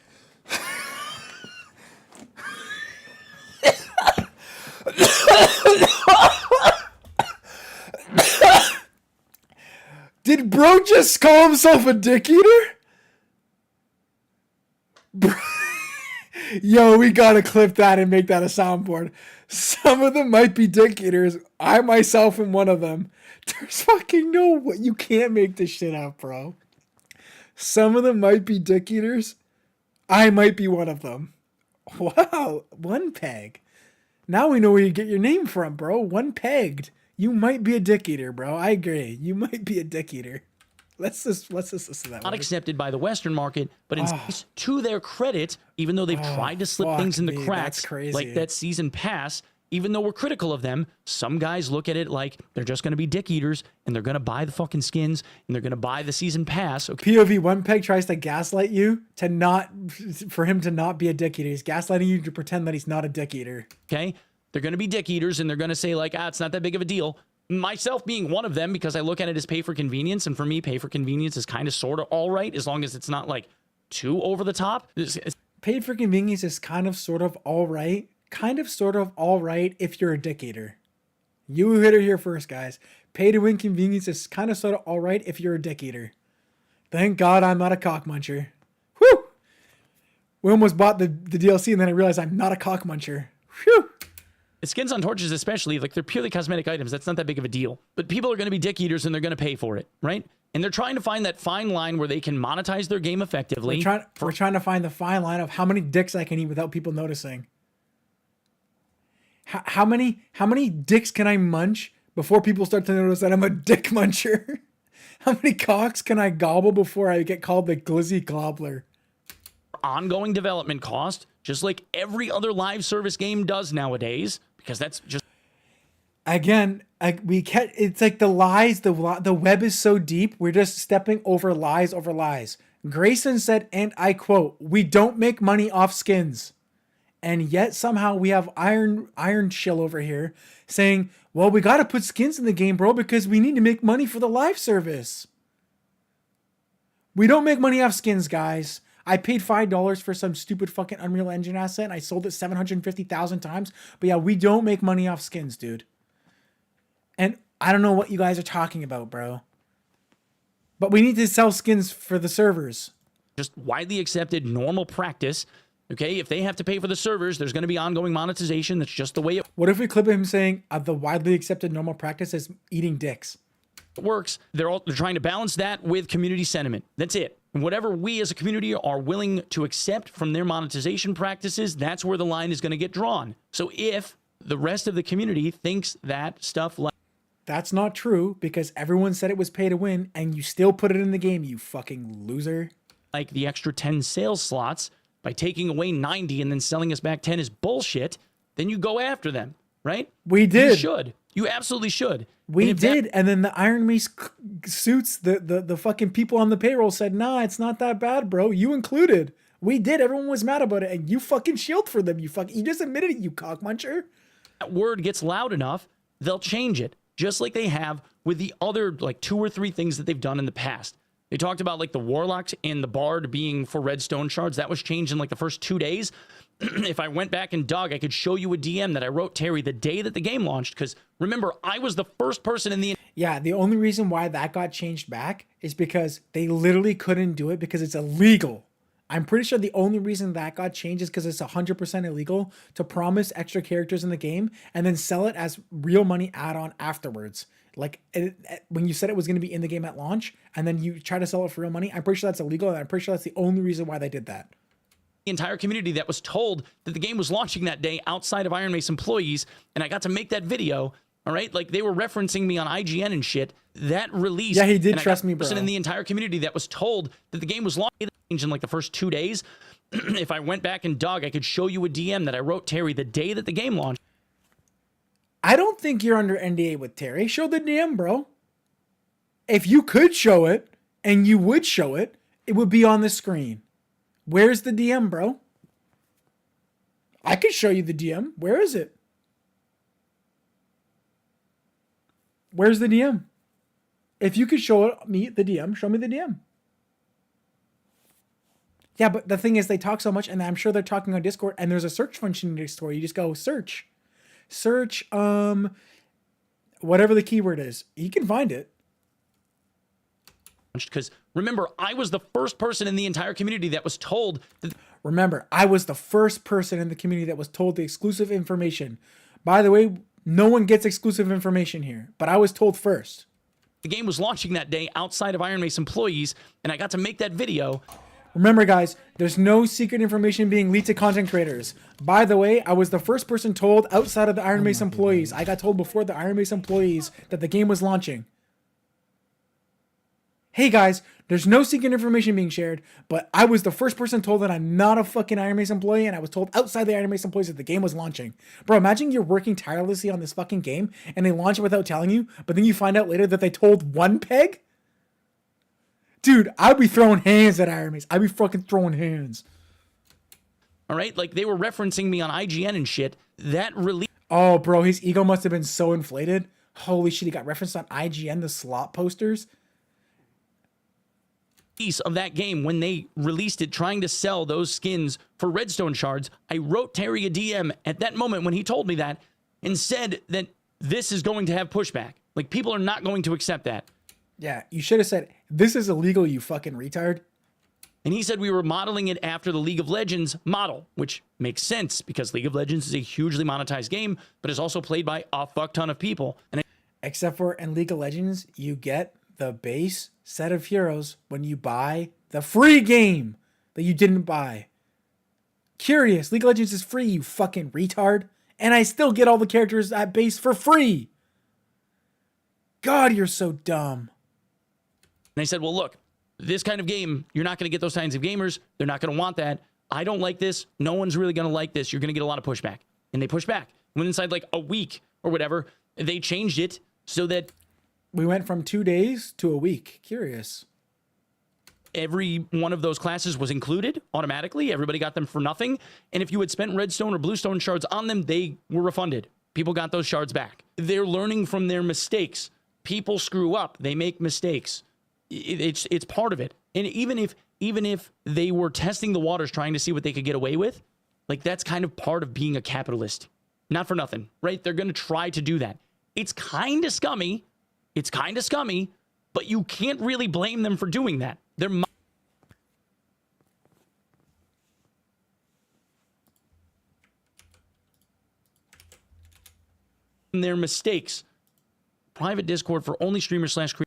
Did bro just call himself a dick eater? Bro, Yo, we gotta clip that and make that a soundboard. Some of them might be dick eaters. I myself am one of them. There's fucking no way. You can't make this shit up, bro. Some of them might be dick eaters. I might be one of them. Wow, one peg. Now we know where you get your name from, bro. One pegged. You might be a dick eater, bro. I agree. You might be a dick eater. Let's just listen to that. Not accepted by the Western market, but in to their credit, even though they've tried to slip things in the cracks, like that season pass, even though we're critical of them, some guys look at it like they're just going to be dick eaters and they're going to buy the fucking skins and they're going to buy the season pass. Okay. POV one peg tries to gaslight you for him to not be a dick eater. He's gaslighting you to pretend that he's not a dick eater. Okay. They're going to be dick eaters and they're going to say like, it's not that big of a deal. Myself being one of them, because I look at it as pay for convenience. And for me, pay for convenience is kind of sort of all right, as long as it's not like too over the top. Paid for convenience is kind of sort of all right. Kind of sort of all right if you're a dick eater. You hit it here first, guys. Pay to win convenience is kind of sort of all right if you're a dick eater. Thank God I'm not a cock muncher. Whew! We almost bought the DLC and then I realized I'm not a cock muncher. Whew! Skins on torches especially, like they're purely cosmetic items. That's not that big of a deal. But people are going to be dick eaters and they're going to pay for it, right? And they're trying to find that fine line where they can monetize their game effectively. We're trying to find the fine line of how many dicks I can eat without people noticing. How many dicks can I munch before people start to notice that I'm a dick muncher? How many cocks can I gobble before I get called the glizzy gobbler? Ongoing development cost, just like every other live service game does nowadays, because that's just... Again, it's like the lies, the web is so deep, we're just stepping over lies over lies. Grayson said, and I quote, "We don't make money off skins." And yet somehow we have Iron Chill over here saying, well, we got to put skins in the game, bro, because we need to make money for the live service. We don't make money off skins, guys. I paid $5 for some stupid fucking Unreal Engine asset and I sold it 750,000 times. But yeah, we don't make money off skins, dude. And I don't know what you guys are talking about, bro. But we need to sell skins for the servers. Just widely accepted normal practice. Okay, if they have to pay for the servers, there's going to be ongoing monetization. That's just the way it What if we clip him saying the widely accepted normal practice is eating dicks? works. They're trying to balance that with community sentiment. That's it. And whatever we as a community are willing to accept from their monetization practices, that's where the line is going to get drawn. So if the rest of the community thinks that stuff like... That's not true, because everyone said it was pay to win, and you still put it in the game, you fucking loser. Like the extra 10 sales slots, by taking away 90 and then selling us back 10 is bullshit, then you go after them, right? We did. You should. You absolutely should. We did, and then the Iron Mace suits, the fucking people on the payroll said, nah, it's not that bad, bro. You included. We did. Everyone was mad about it, and you fucking shield for them. You just admitted it, you cockmuncher. That word gets loud enough, they'll change it, just like they have with the other like 2 or 3 things that they've done in the past. They talked about like the Warlock and the Bard being for redstone shards. That was changed in like the first 2 days. If I went back and dug, I could show you a DM that I wrote Terry the day that the game launched. Because remember, I was the first person in the... Yeah, the only reason why that got changed back is because they literally couldn't do it because it's illegal. I'm pretty sure the only reason that got changed is because it's 100% illegal to promise extra characters in the game and then sell it as real money add-on afterwards. Like when you said it was going to be in the game at launch and then you try to sell it for real money, I'm pretty sure that's illegal, and I'm pretty sure that's the only reason why they did that. The entire community that was told that the game was launching that day outside of Iron Mace employees, and I got to make that video. All right, like they were referencing me on IGN and shit. That release, yeah, he did trust me, bro. Person in the entire community that was told that the game was launching in like the first 2 days. If I went back and dug, I could show you a DM that I wrote Terry the day that the game launched. I don't think you're under NDA with Terry. Show the DM, bro. If you could show it and you would show it, it would be on the screen. Where's the DM, bro? I could show you the DM. Where is it? Where's the DM? If you could show me the DM, show me the DM. Yeah, but the thing is, they talk so much, and I'm sure they're talking on Discord, and there's a search function in Discord. You just go search, whatever the keyword is. You can find it. Because remember, I was the first person in the entire community that was told that... Remember, I was the first person in the community that was told the exclusive information. By the way, no one gets exclusive information here, but I was told first. The game was launching that day outside of Iron Mace employees, and I got to make that video. Remember, guys, there's no secret information being leaked to content creators. By the way, I was the first person told outside of the Iron Mace employees. I got told before the Iron Mace employees that the game was launching. Hey, guys, there's no secret information being shared, but I was the first person told that I'm not a fucking Iron Mace employee, and I was told outside the Iron Mace employees that the game was launching. Bro, imagine you're working tirelessly on this fucking game, and they launch it without telling you, but then you find out later that they told one peg? Dude, I'd be throwing hands at Iron Mace. I'd be fucking throwing hands. All right? Like, they were referencing me on IGN and shit. That release... Oh, bro, his ego must have been so inflated. Holy shit, he got referenced on IGN, the slot posters. Piece of that game, when they released it, trying to sell those skins for redstone shards, I wrote Terry a DM at that moment when he told me that and said that this is going to have pushback. Like, people are not going to accept that. Yeah, you should have said, this is illegal, you fucking retard. And he said we were modeling it after the League of Legends model, which makes sense because League of Legends is a hugely monetized game, but is also played by a fuck ton of people. And except for in League of Legends, you get the base set of heroes when you buy the free game that you didn't buy. Curious, League of Legends is free, you fucking retard. And I still get all the characters at base for free. God, you're so dumb. And I said, well, look, this kind of game, you're not going to get those kinds of gamers. They're not going to want that. I don't like this. No one's really going to like this. You're going to get a lot of pushback. And they push back. When inside like a week or whatever, they changed it so that we went from 2 days to a week. Curious. Every one of those classes was included automatically. Everybody got them for nothing. And if you had spent redstone or bluestone shards on them, they were refunded. People got those shards back. They're learning from their mistakes. People screw up. They make mistakes. It's part of it. And even if they were testing the waters trying to see what they could get away with, like that's kind of part of being a capitalist. Not for nothing, right? They're going to try to do that. It's kind of scummy. It's kind of scummy, but you can't really blame them for doing that. They're their mistakes. Private Discord for only streamers / creators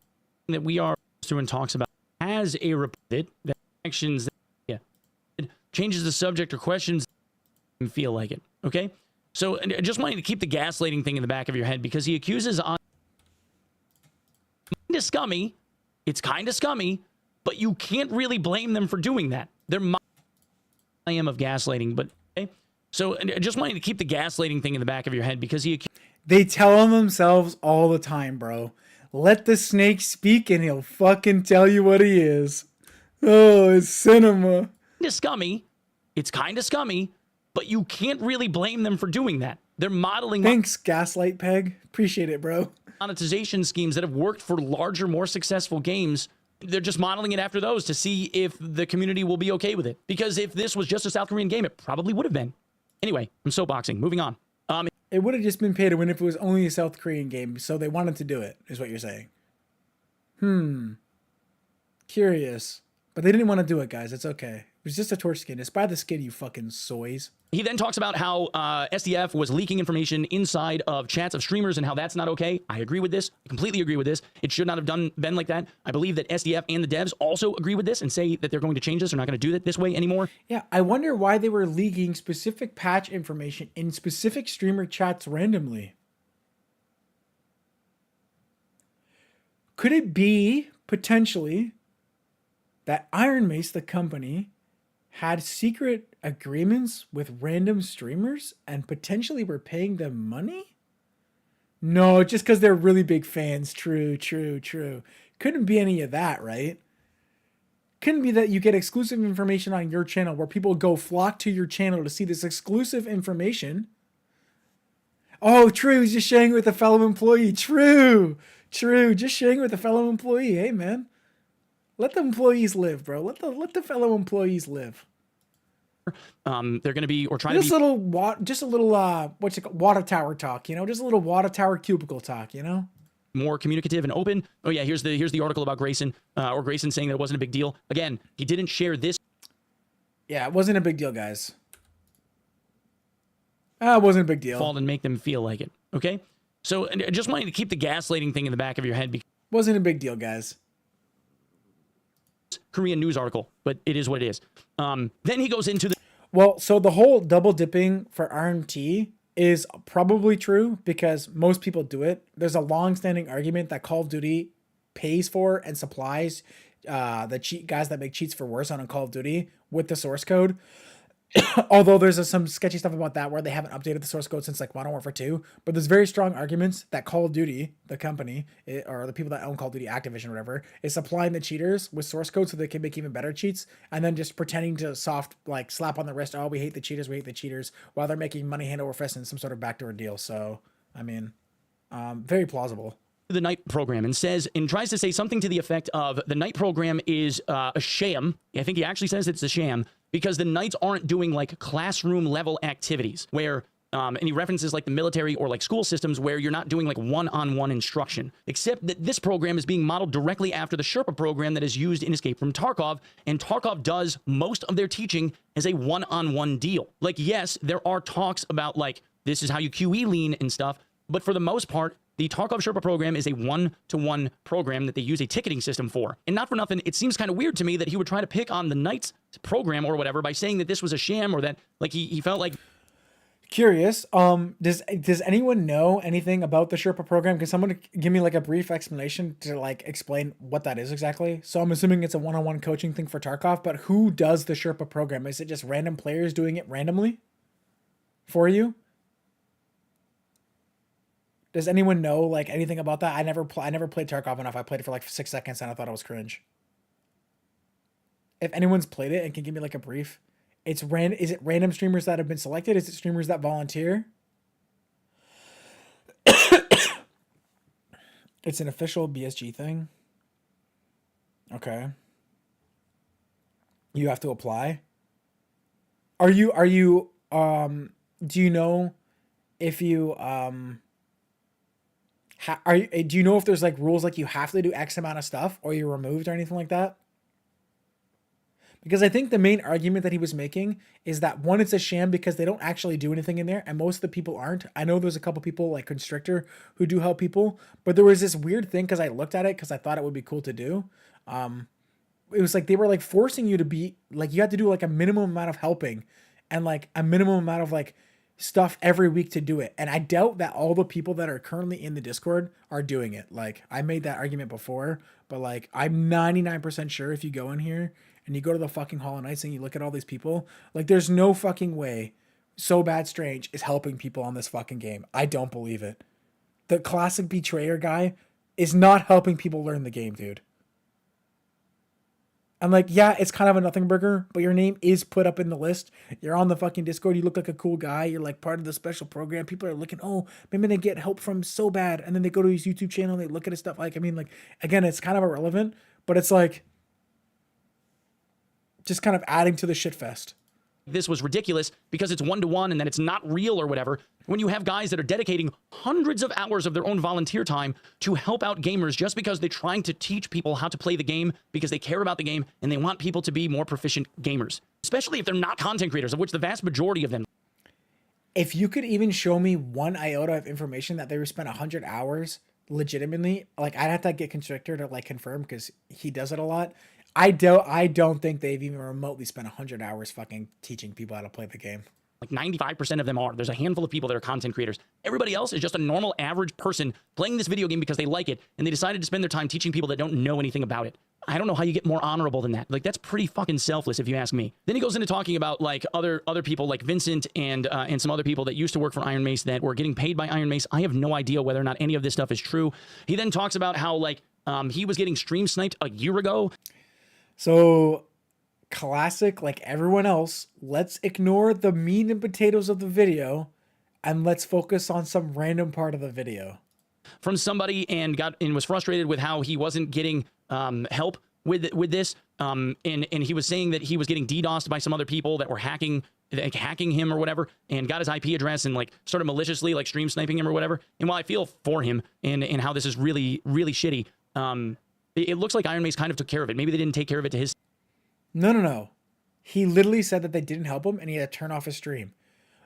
that we are doing talks about has a reported that actions that changes the subject or questions feel like it. Okay, so I just wanting to keep the gaslighting thing in the back of your head because he accuses on kind of scummy. It's kind of scummy, but you can't really blame them for doing that. They're I am of gaslighting, but okay. So I just wanting to keep the gaslighting thing in the back of your head because they tell them themselves all the time, bro. Let the snake speak and he'll fucking tell you what he is. Oh, it's cinema. Kind of scummy. It's kind of scummy, but you can't really blame them for doing that. They're modeling. Thanks, Gaslight Peg. Appreciate it, bro. Monetization schemes that have worked for larger, more successful games. They're just modeling it after those to see if the community will be okay with it. Because if this was just a South Korean game, it probably would have been. Anyway, I'm soapboxing. Moving on. It would have just been pay to win if it was only a South Korean game, so they wanted to do it, is what you're saying. Curious. But they didn't want to do it, guys. It's okay. It was just a torch skin. It's by the skin, you fucking soys. He then talks about how SDF was leaking information inside of chats of streamers and how that's not okay. I agree with this. I completely agree with this. It should not have been like that. I believe that SDF and the devs also agree with this and say that they're going to change this. They're not going to do it this way anymore. Yeah, I wonder why they were leaking specific patch information in specific streamer chats randomly. Could it be, potentially, that Iron Mace, the company, had secret agreements with random streamers and potentially were paying them money? No, just because they're really big fans. True. Couldn't be any of that, right? Couldn't be that you get exclusive information on your channel where people go flock to your channel to see this exclusive information. Oh, true. He's just sharing it with a fellow employee. True. Just sharing it with a fellow employee. Hey, man. Let the employees live, bro. Let the fellow employees live. They're going to be or trying just to be just a little what's it called? Water tower talk, you know, just a little water tower cubicle talk, you know. More communicative and open. Oh yeah, here's the article about Grayson or Grayson saying that it wasn't a big deal. Again, he didn't share this. Yeah, it wasn't a big deal, guys. It wasn't a big deal. Fault and make them feel like it. Okay? So I just wanted to keep the gaslighting thing in the back of your head. Because wasn't a big deal, guys. Korean news article, but it is what it is. Then he goes into the... Well, so the whole double dipping for RMT is probably true because most people do it. There's a long-standing argument that Call of Duty pays for and supplies the cheat guys that make cheats for Warzone on Call of Duty with the source code. Although there's some sketchy stuff about that where they haven't updated the source code since like Modern Warfare 2, but there's very strong arguments that Call of Duty, the company, or the people that own Call of Duty, Activision, or whatever, is supplying the cheaters with source code so they can make even better cheats, and then just pretending to like slap on the wrist, oh, we hate the cheaters, while they're making money hand over fist in some sort of backdoor deal. So, I mean, very plausible. The night program and says and tries to say something to the effect of the night program is a sham. I think he actually says it's a sham because the knights aren't doing like classroom level activities where and he references like the military or like school systems where you're not doing like one-on-one instruction, except that this program is being modeled directly after the Sherpa program that is used in Escape from Tarkov, and Tarkov does most of their teaching as a one-on-one deal. Like, yes, there are talks about like this is how you QE lean and stuff, but for the most part, the Tarkov Sherpa program is a one-to-one program that they use a ticketing system for. And not for nothing, it seems kind of weird to me that he would try to pick on the Knights program or whatever by saying that this was a sham or that like he felt like... Curious, does anyone know anything about the Sherpa program? Can someone give me like a brief explanation to like explain what that is exactly? So I'm assuming it's a one-on-one coaching thing for Tarkov, but who does the Sherpa program? Is it just random players doing it randomly for you? Does anyone know like anything about that? I never played Tarkov enough. I played it for like 6 seconds and I thought it was cringe. If anyone's played it and can give me like a brief, is it random streamers that have been selected? Is it streamers that volunteer? It's an official BSG thing. Okay. You have to apply. Do you know if you do you know if there's like rules like you have to do X amount of stuff or you're removed or anything like that? Because I think the main argument that he was making is that one, it's a sham because they don't actually do anything in there and most of the people aren't. I know there's a couple people like Constrictor who do help people, but there was this weird thing because I looked at it because I thought it would be cool to do. It was like they were like forcing you to be like you had to do like a minimum amount of helping and like a minimum amount of like stuff every week to do it. And I doubt that all the people that are currently in the Discord are doing it. Like I made that argument before, but like I'm 99% sure if you go in here and you go to the fucking Hall of Knights and you look at all these people, like there's no fucking way So Bad Strange is helping people on this fucking game. I don't believe it. The classic betrayer guy is not helping people learn the game, dude. I'm like, yeah, it's kind of a nothing burger, but your name is put up in the list. You're on the fucking Discord. You look like a cool guy. You're like part of the special program. People are looking, oh, maybe they get help from So Bad. And then they go to his YouTube channel and they look at his stuff. Like, I mean, like, again, it's kind of irrelevant, but it's like just kind of adding to the shit fest. This was ridiculous because it's one-to-one and that it's not real or whatever. When you have guys that are dedicating hundreds of hours of their own volunteer time to help out gamers just because they're trying to teach people how to play the game because they care about the game and they want people to be more proficient gamers, especially if they're not content creators, of which the vast majority of them. If you could even show me one iota of information that they spent 100 hours legitimately, like I'd have to get Constrictor to like confirm because he does it a lot. I don't think they've even remotely spent 100 hours fucking teaching people how to play the game. Like 95% of them are. There's a handful of people that are content creators. Everybody else is just a normal average person playing this video game because they like it, and they decided to spend their time teaching people that don't know anything about it. I don't know how you get more honorable than that. Like, that's pretty fucking selfless if you ask me. Then he goes into talking about like other people like Vincent and some other people that used to work for Iron Mace that were getting paid by Iron Mace. I have no idea whether or not any of this stuff is true. He then talks about how like he was getting stream sniped a year ago. So classic, like everyone else, let's ignore the meat and potatoes of the video and let's focus on some random part of the video. From somebody and was frustrated with how he wasn't getting help with this. And he was saying that he was getting DDoSed by some other people that were hacking him or whatever, and got his IP address and like started maliciously like stream sniping him or whatever. And while I feel for him and how this is really, really shitty, it looks like Iron Mace kind of took care of it. Maybe they didn't take care of it to his. No. He literally said that they didn't help him and he had to turn off his stream.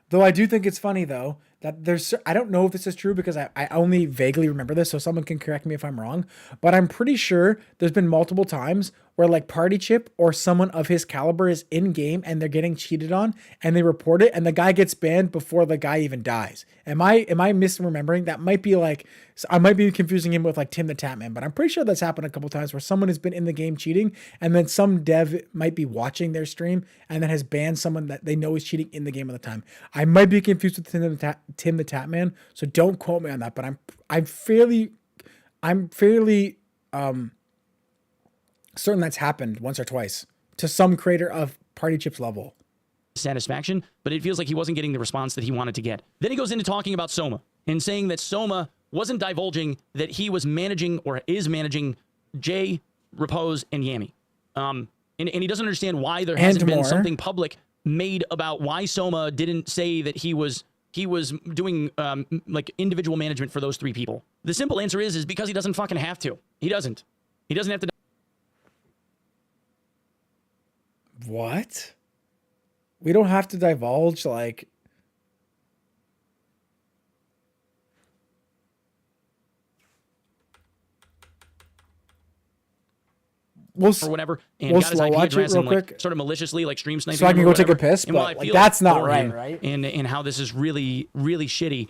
Though I do think it's funny, though, that I don't know if this is true because I only vaguely remember this, so someone can correct me if I'm wrong, but I'm pretty sure there's been multiple times where like Party Chip or someone of his caliber is in game and they're getting cheated on and they report it and the guy gets banned before the guy even dies. Am I misremembering? That might be like, I might be confusing him with like Tim the Tatman, but I'm pretty sure that's happened a couple times where someone has been in the game cheating and then some dev might be watching their stream and then has banned someone that they know is cheating in the game at the time. I might be confused with Tim the Tatman, so don't quote me on that, but I'm fairly certain that's happened once or twice to some creator of Party Chip's level. Satisfaction, but it feels like he wasn't getting the response that he wanted to get. Then he goes into talking about Soma and saying that Soma wasn't divulging that he was managing or is managing Jay, Repose, and Yami. And he doesn't understand why there hasn't been something public made about why Soma didn't say that he was doing like individual management for those 3 people. The simple answer is because he doesn't fucking have to. He doesn't have to. What? We don't have to divulge, like... Or whatever, and we'll got his slow IP watch it address real and like quick. sort of maliciously like stream sniping. So I can him go or take a whatever. piss, And while but I like, feel that's not for right, him right? And how this is really, really shitty.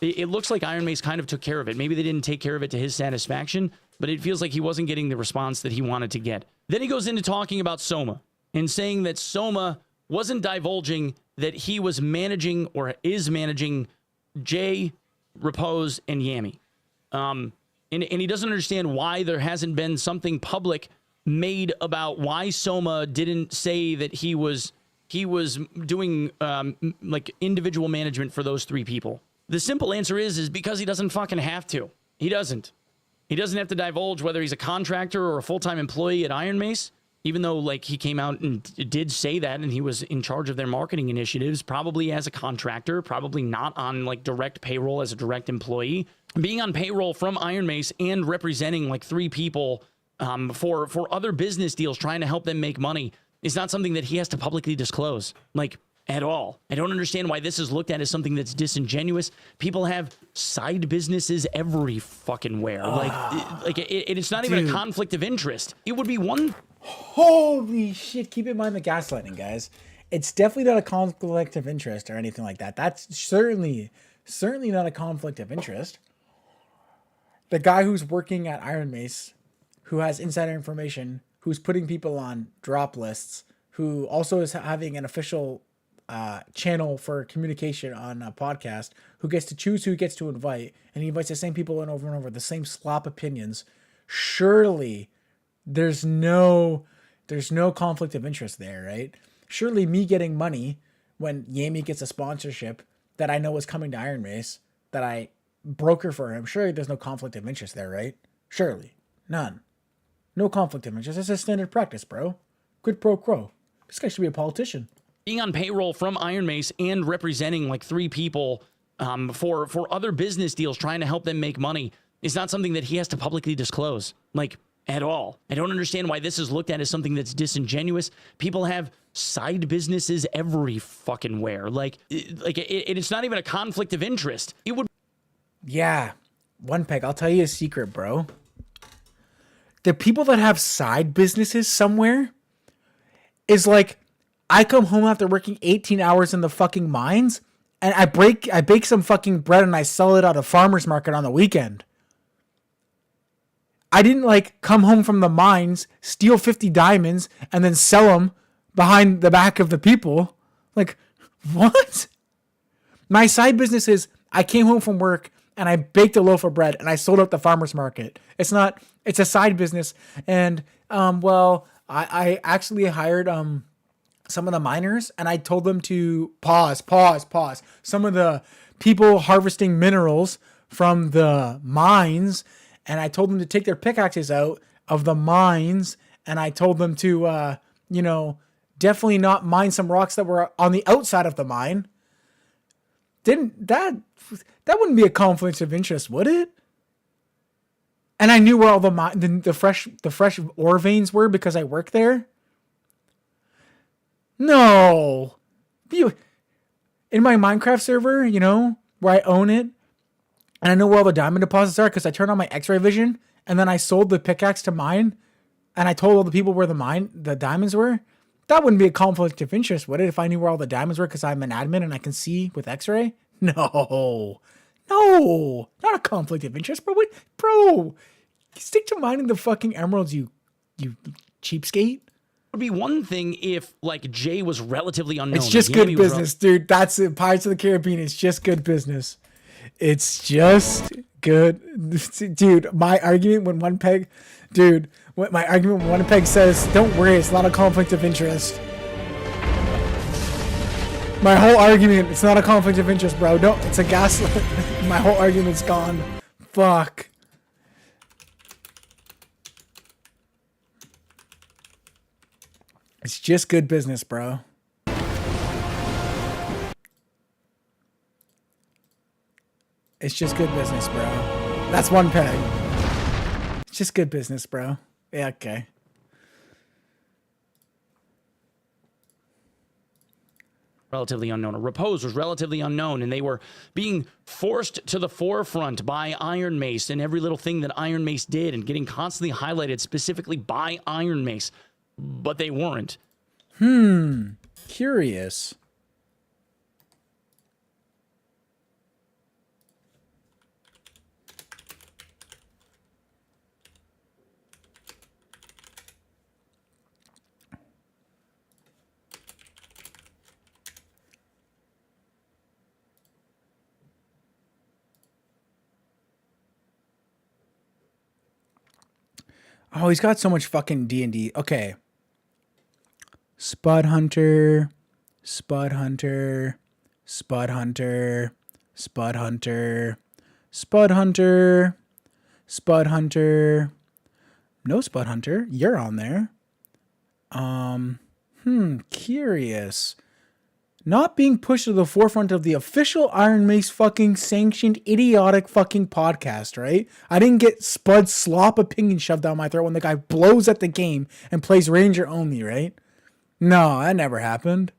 It looks like Iron Mace kind of took care of it. Maybe they didn't take care of it to his satisfaction, but it feels like he wasn't getting the response that he wanted to get. Then he goes into talking about Soma and saying that Soma wasn't divulging that he was managing or is managing Jay, Repose, and Yami. And he doesn't understand why there hasn't been something public made about why Soma didn't say that he was doing like individual management for those 3 people. The simple answer is because he doesn't fucking have to. He doesn't have to divulge whether he's a contractor or a full-time employee at Iron Mace, even though like he came out and did say that and he was in charge of their marketing initiatives, probably as a contractor, probably not on like direct payroll as a direct employee. Being on payroll from Iron Mace and representing like 3 people for other business deals, trying to help them make money, is not something that he has to publicly disclose, like, at all. I don't understand why this is looked at as something that's disingenuous. People have side businesses every fucking where. It's not even a conflict of interest. It would be one... Holy shit, keep in mind the gaslighting, guys. It's definitely not a conflict of interest or anything like that. That's certainly not a conflict of interest. The guy who's working at Iron Mace, who has insider information, who's putting people on drop lists, who also is having an official channel for communication on a podcast, who gets to choose who he gets to invite, and he invites the same people in over and over, the same slop opinions. Surely there's no conflict of interest there, right? Surely me getting money when Yami gets a sponsorship that I know is coming to Iron Mace, that I broker for him, surely there's no conflict of interest there, right? Surely. None. No conflict of interest. It's a standard practice, bro. Quid pro quo. This guy should be a politician. Being on payroll from Iron Mace and representing like 3 people for other business deals, trying to help them make money, is not something that he has to publicly disclose, like, at all. I don't understand why this is looked at as something that's disingenuous. People have side businesses every fucking where. It's not even a conflict of interest. It would... Yeah. One peg. I'll tell you a secret, bro. The people that have side businesses somewhere is like, I come home after working 18 hours in the fucking mines and I bake some fucking bread and I sell it at a farmer's market on the weekend. I didn't like come home from the mines, steal 50 diamonds and then sell them behind the back of the people. Like, what? My side business is I came home from work and I baked a loaf of bread and I sold it at the farmer's market. It's a side business. And, I actually hired, some of the miners and I told them to pause. Some of the people harvesting minerals from the mines, and I told them to take their pickaxes out of the mines, and I told them to, definitely not mine some rocks that were on the outside of the mine. That wouldn't be a conflict of interest, would it? And I knew where all the fresh ore veins were because I work there. No. In my Minecraft server, you know, where I own it, and I know where all the diamond deposits are because I turned on my X-ray vision, and then I sold the pickaxe to mine, and I told all the people where the diamonds were. That wouldn't be a conflict of interest, would it? If I knew where all the diamonds were because I'm an admin and I can see with X-ray? No, not a conflict of interest, bro. Bro, stick to mining the fucking emeralds, you cheapskate. Would be one thing if like Jay was relatively unknown. It's just good business, dude. That's it. Pirates of the Caribbean. It's just good business. It's just good, dude. My argument when one peg says, "Don't worry, it's not a conflict of interest." My whole argument, it's not a conflict of interest, bro. Don't. It's a gaslight. My whole argument's gone. Fuck. It's just good business, bro. It's just good business, bro. That's one peg. It's just good business, bro. Yeah, okay. Relatively unknown. Repose was relatively unknown, and they were being forced to the forefront by Iron Mace and every little thing that Iron Mace did and getting constantly highlighted specifically by Iron Mace, but they weren't. Curious. Oh, he's got so much fucking D&D. Okay. Spud Hunter, Spud Hunter, Spud Hunter, Spud Hunter, Spud Hunter, Spud Hunter. No Spud Hunter. You're on there. Curious. Not being pushed to the forefront of the official Iron Mace fucking sanctioned idiotic fucking podcast, right? I didn't get Spud slop opinion shoved down my throat when the guy blows at the game and plays Ranger only, right? No, that never happened.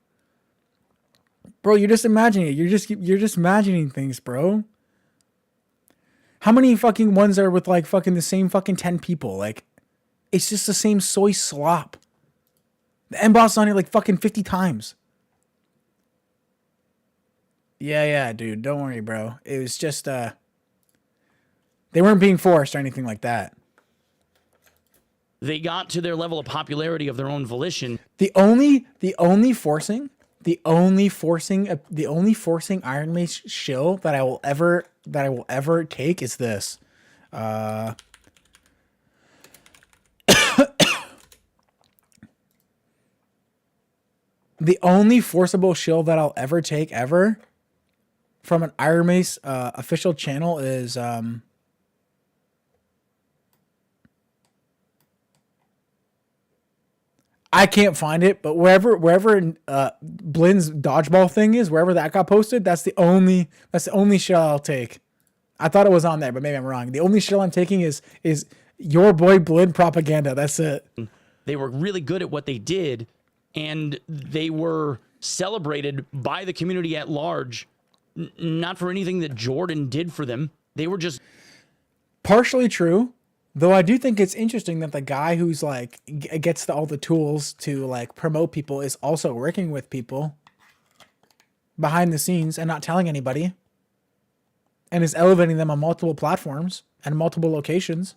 Bro, you're just imagining it. You're just imagining things, bro. How many fucking ones are with like fucking the same fucking 10 people? Like, it's just the same soy slop. The end boss on it like fucking 50 times. Yeah, dude. Don't worry, bro. It was just, they weren't being forced or anything like that. They got to their level of popularity of their own volition. The only forcing Iron Mace shill that I will ever take is this. The only forcible shill that I'll ever take ever from an Iron Mace official channel is I can't find it, but wherever Blin's dodgeball thing is, wherever that got posted, that's the only shill I'll take. I thought it was on there, but maybe I'm wrong. The only shill I'm taking is your boy Blin propaganda. That's it. They were really good at what they did, and they were celebrated by the community at large, not for anything that Jordan did for them. They were just partially true. Though I do think it's interesting that the guy who's like gets all the tools to like promote people is also working with people behind the scenes and not telling anybody, and is elevating them on multiple platforms and multiple locations.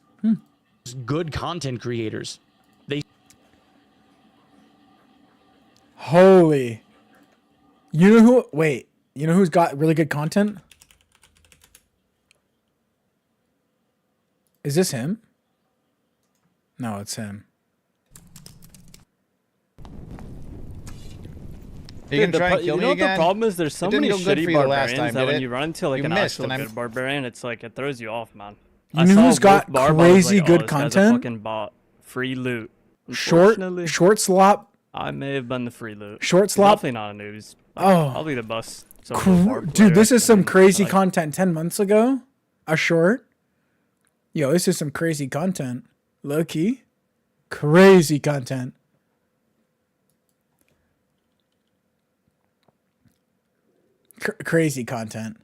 Good content creators. Holy. You know who? Wait. You know who's got really good content? Is this him? No, it's him. You know what the problem is? There's so many shitty barbarians that when you run into like an actual good barbarian, it's like it throws you off, man. You know who's got crazy good content? Fucking bot free loot. Short slop. I may have been the free loot. Short slop. Definitely not a news. Oh, I'll be the bus. Dude, this is some crazy content 10 months ago. A short. Yo, this is some crazy content. Low key. Crazy content. Crazy content.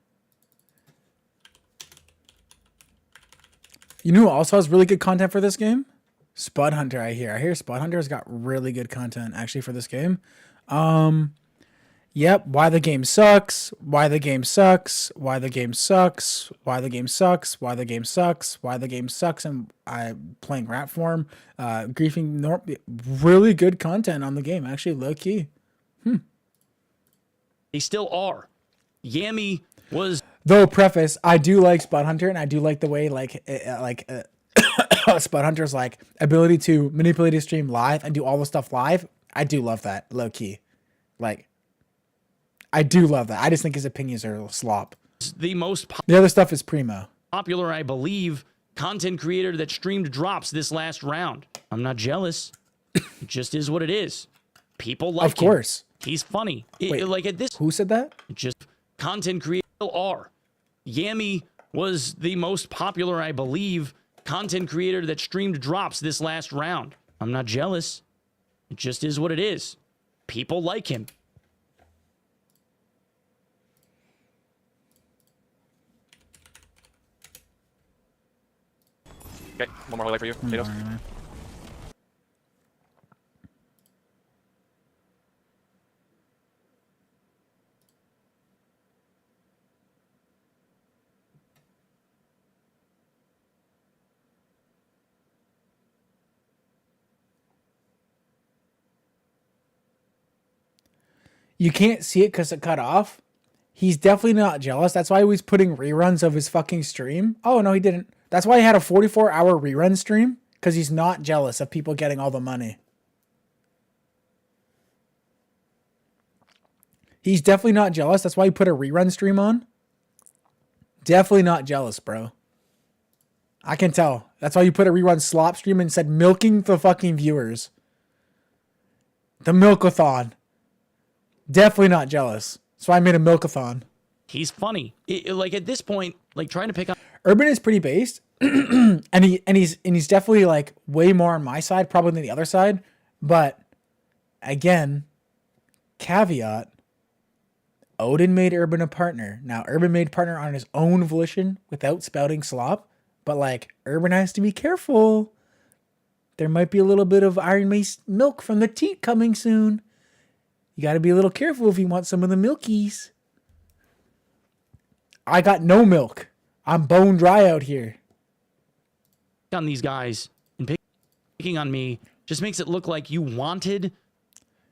You know who also has really good content for this game? Spud Hunter, I hear. I hear Spud Hunter's got really good content actually for this game. Yep, why the game sucks, why the game sucks, why the game sucks, why the game sucks, why the game sucks, why the game sucks, and I'm playing rat form. Griefing, really good content on the game, actually, low key. They still are. Yami was... Though, preface, I do like Spud Hunter, and I do like the way, Spud Hunter's, ability to manipulate his stream live and do all the stuff live. I do love that, low key. I do love that. I just think his opinions are a slop. The other stuff is primo. Popular, I believe, content creator that streamed drops this last round. I'm not jealous. It just is what it is. People like him. Of course. He's funny. Wait, at this. Who said that? Just content creator are. Yami was the most popular, I believe, content creator that streamed drops this last round. I'm not jealous. It just is what it is. People like him. Okay, one more highlight for you. Potatoes. You can't see it because it cut off. He's definitely not jealous. That's why he was putting reruns of his fucking stream. Oh, no, he didn't. That's why he had a 44-hour rerun stream, because he's not jealous of people getting all the money. He's definitely not jealous. That's why he put a rerun stream on. Definitely not jealous, bro. I can tell. That's why you put a rerun slop stream and said milking the fucking viewers. The milkathon. Definitely not jealous. That's why I made a milkathon. He's funny. At this point, trying to pick up. Urban is pretty based, and he's definitely way more on my side probably than the other side. But again, caveat: Odin made Urban a partner. Now Urban made partner on his own volition without spouting slop. But Urban has to be careful. There might be a little bit of Iron Mace milk from the teat coming soon. You got to be a little careful if you want some of the milkies. I got no milk. I'm bone dry out here. On these guys and picking on me just makes it look like you wanted.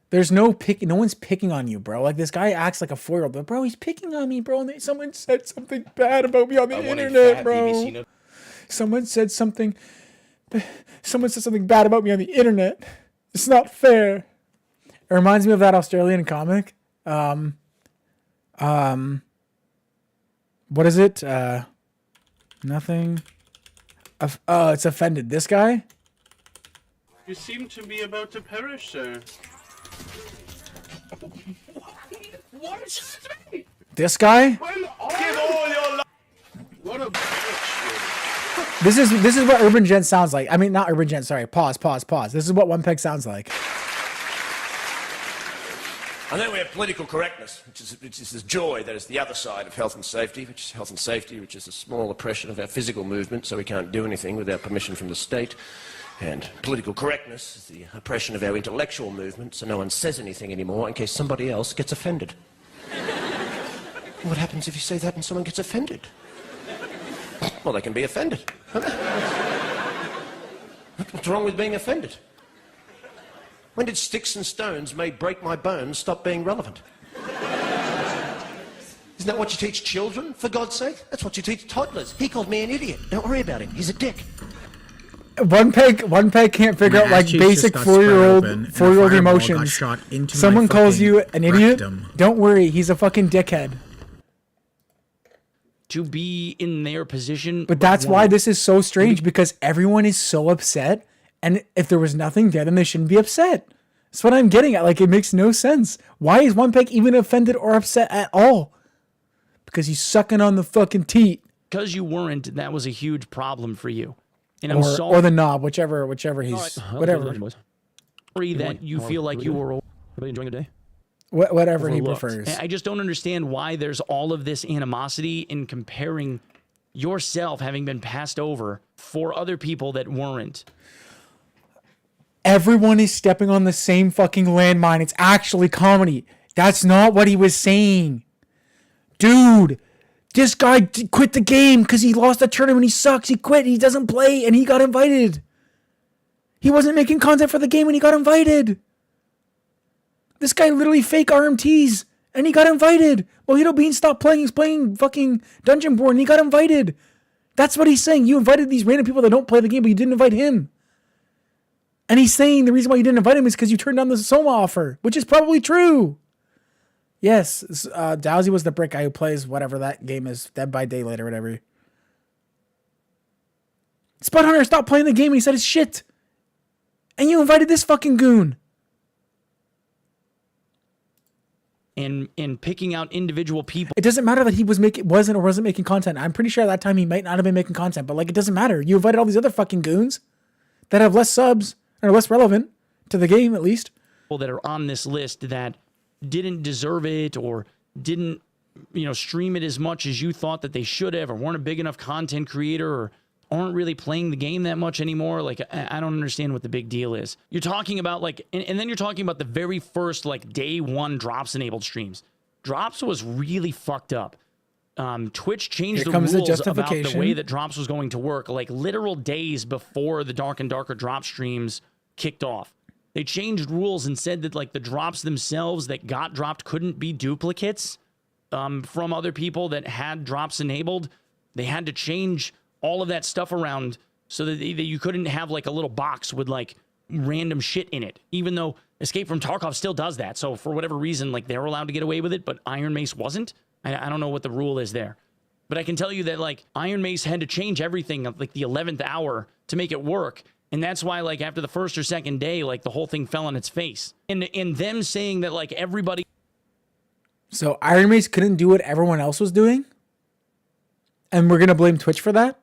There's no pick. No one's picking on you, bro. This guy acts like a 4-year-old, but bro, he's picking on me, bro. And someone said something bad about me on the internet, bro. Someone said something bad about me on the internet. It's not fair. It reminds me of that Australian comic. What is it? Nothing. It's offended. This guy? You seem to be about to perish, sir. What? This guy? Give all your life. What a bitch. This is what Urban Gent sounds like. I mean, not Urban Gent. Sorry. Pause. This is what One Peg sounds like. And then we have political correctness, which is the joy that is the other side of health and safety, which is a small oppression of our physical movement, so we can't do anything without permission from the state. And political correctness is the oppression of our intellectual movement, so no one says anything anymore in case somebody else gets offended. What happens if you say that and someone gets offended? Well, they can be offended. What's wrong with being offended? When did sticks and stones may break my bones stop being relevant? Isn't that what you teach children, for God's sake? That's what you teach toddlers. He called me an idiot. Don't worry about him. He's a dick. One peg can't figure out basic 4-year-old emotions. Someone calls you an idiot. Don't worry, he's a fucking dickhead. To be in their position. But that's why this is so strange, because everyone is so upset. And if there was nothing there, then they shouldn't be upset. That's what I'm getting at. It makes no sense. Why is One Peg even offended or upset at all? Because he's sucking on the fucking teat. Because you weren't, that was a huge problem for you. And or the knob, whichever he's whatever. Sorry that you feel like you were. Everybody enjoying the day? Whatever he overlooked. prefers. I just don't understand why there's all of this animosity in comparing yourself having been passed over for other people that weren't. Everyone is stepping on the same fucking landmine. It's actually comedy. That's not what he was saying. Dude, this guy quit the game because he lost the tournament. He sucks. He quit. He doesn't play, and he got invited. He wasn't making content for the game when he got invited. This guy literally fake RMTs, and he got invited. Mojito Bean stopped playing. He's playing fucking Dungeon Born, and he got invited. That's what he's saying. You invited these random people that don't play the game, but you didn't invite him. And he's saying the reason why you didn't invite him is because you turned down the Soma offer, which is probably true. Yes, Dowsy was the brick guy who plays whatever that game is, Dead by Daylight or whatever. Spud Hunter stopped playing the game and he said it's shit. And you invited this fucking goon. And picking out individual people. It doesn't matter that he wasn't or wasn't making content. I'm pretty sure at that time he might not have been making content, but like it doesn't matter. You invited all these other fucking goons that have less subs and are less relevant to the game, at least. People that are on this list that didn't deserve it or didn't, stream it as much as you thought that they should have, or weren't a big enough content creator, or aren't really playing the game that much anymore. Like, I don't understand what the big deal is. You're talking about like, and then you're talking about the very first like day one drops enabled streams. Drops was really fucked up. Twitch changed the rules about the way that drops was going to work, like literal days before the Dark and Darker drop streams kicked off. They changed rules and said that like the drops themselves that got dropped couldn't be duplicates from other people that had drops enabled. They had to change all of that stuff around so that you couldn't have like a little box with like random shit in it, even though Escape from Tarkov still does that. So for whatever reason, like they're allowed to get away with it, but Iron Mace wasn't. I don't know what the rule is there, but I can tell you that like Iron Mace had to change everything at like the 11th hour to make it work. And that's why like after the first or second day, like the whole thing fell on its face. And them saying that like everybody. So Iron Mace couldn't do what everyone else was doing? And we're going to blame Twitch for that?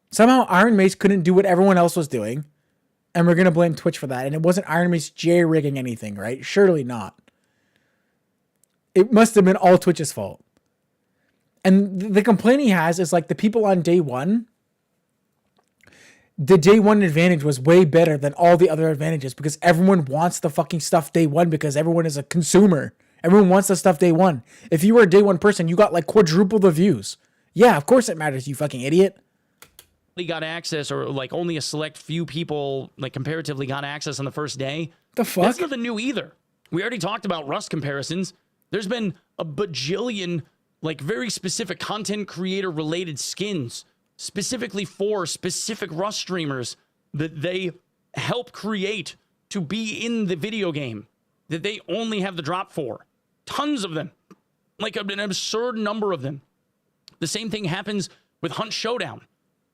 Somehow Iron Mace couldn't do what everyone else was doing. And we're going to blame Twitch for that. And it wasn't Iron Mace J-rigging anything, right? Surely not. It must have been all Twitch's fault. And the complaint he has is like the people on day one. The day one advantage was way better than all the other advantages because everyone wants the fucking stuff day one because everyone is a consumer. Everyone wants the stuff day one. If you were a day one person, you got like quadruple the views. Yeah, of course it matters, you fucking idiot. Got access, or like only a select few people like comparatively got access on the first day. The fuck? That's nothing new either. We already talked about Rust comparisons. There's been a bajillion like very specific content creator related skins specifically for specific Rust streamers that they help create to be in the video game that they only have the drop for. Tons of them. Like an absurd number of them. The same thing happens with Hunt Showdown.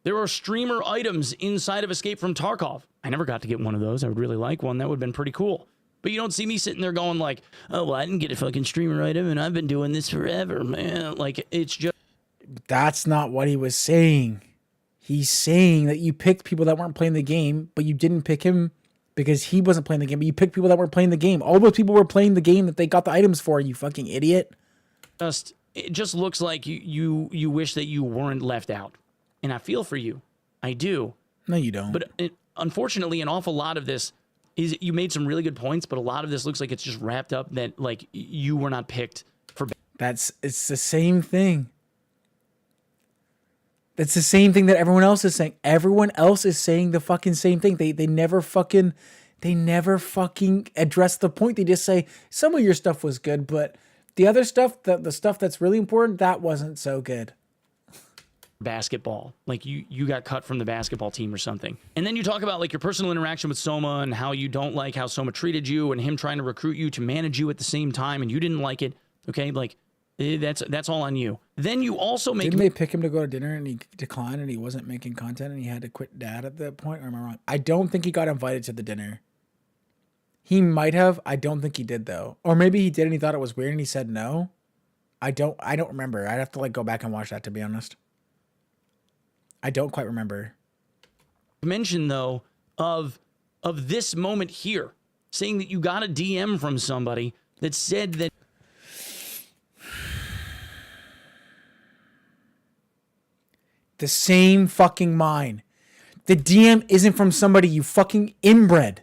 There are streamer items inside of Escape from Tarkov. I never got to get one of those. I would really like one. That would have been pretty cool. But you don't see me sitting there going like, oh, well, I didn't get a fucking streamer item and I've been doing this forever, man. Like, it's just... That's not what he was saying. He's saying that you picked people that weren't playing the game, but you didn't pick him because he wasn't playing the game, but you picked people that weren't playing the game. All those people were playing the game that they got the items for, you fucking idiot. It just looks like you wish that you weren't left out. And I feel for you. I do. No, you don't. But unfortunately, an awful lot of this is, you made some really good points, but a lot of this looks like it's just wrapped up that like you were not picked for. It's the same thing. That's the same thing that everyone else is saying. Everyone else is saying the fucking same thing. They never fucking address the point. They just say some of your stuff was good, but the other stuff, the stuff that's really important, that wasn't so good. Basketball, like you got cut from the basketball team or something. And then you talk about like your personal interaction with Soma and how you don't like how Soma treated you and him trying to recruit you to manage you at the same time and you didn't like it. Okay, like that's all on you. Then you also make... Didn't they pick him to go to dinner and he declined and he wasn't making content and he had to quit dad at that point? Or am I wrong? I don't think he got invited to the dinner. He might have. I don't think he did though. Or maybe he did and he thought it was weird and he said no. I don't remember. I'd have to like go back and watch that, to be honest. I don't quite remember. Mention though of this moment here, saying that you got a DM from somebody that said that the same fucking mine. The DM isn't from somebody you fucking inbred.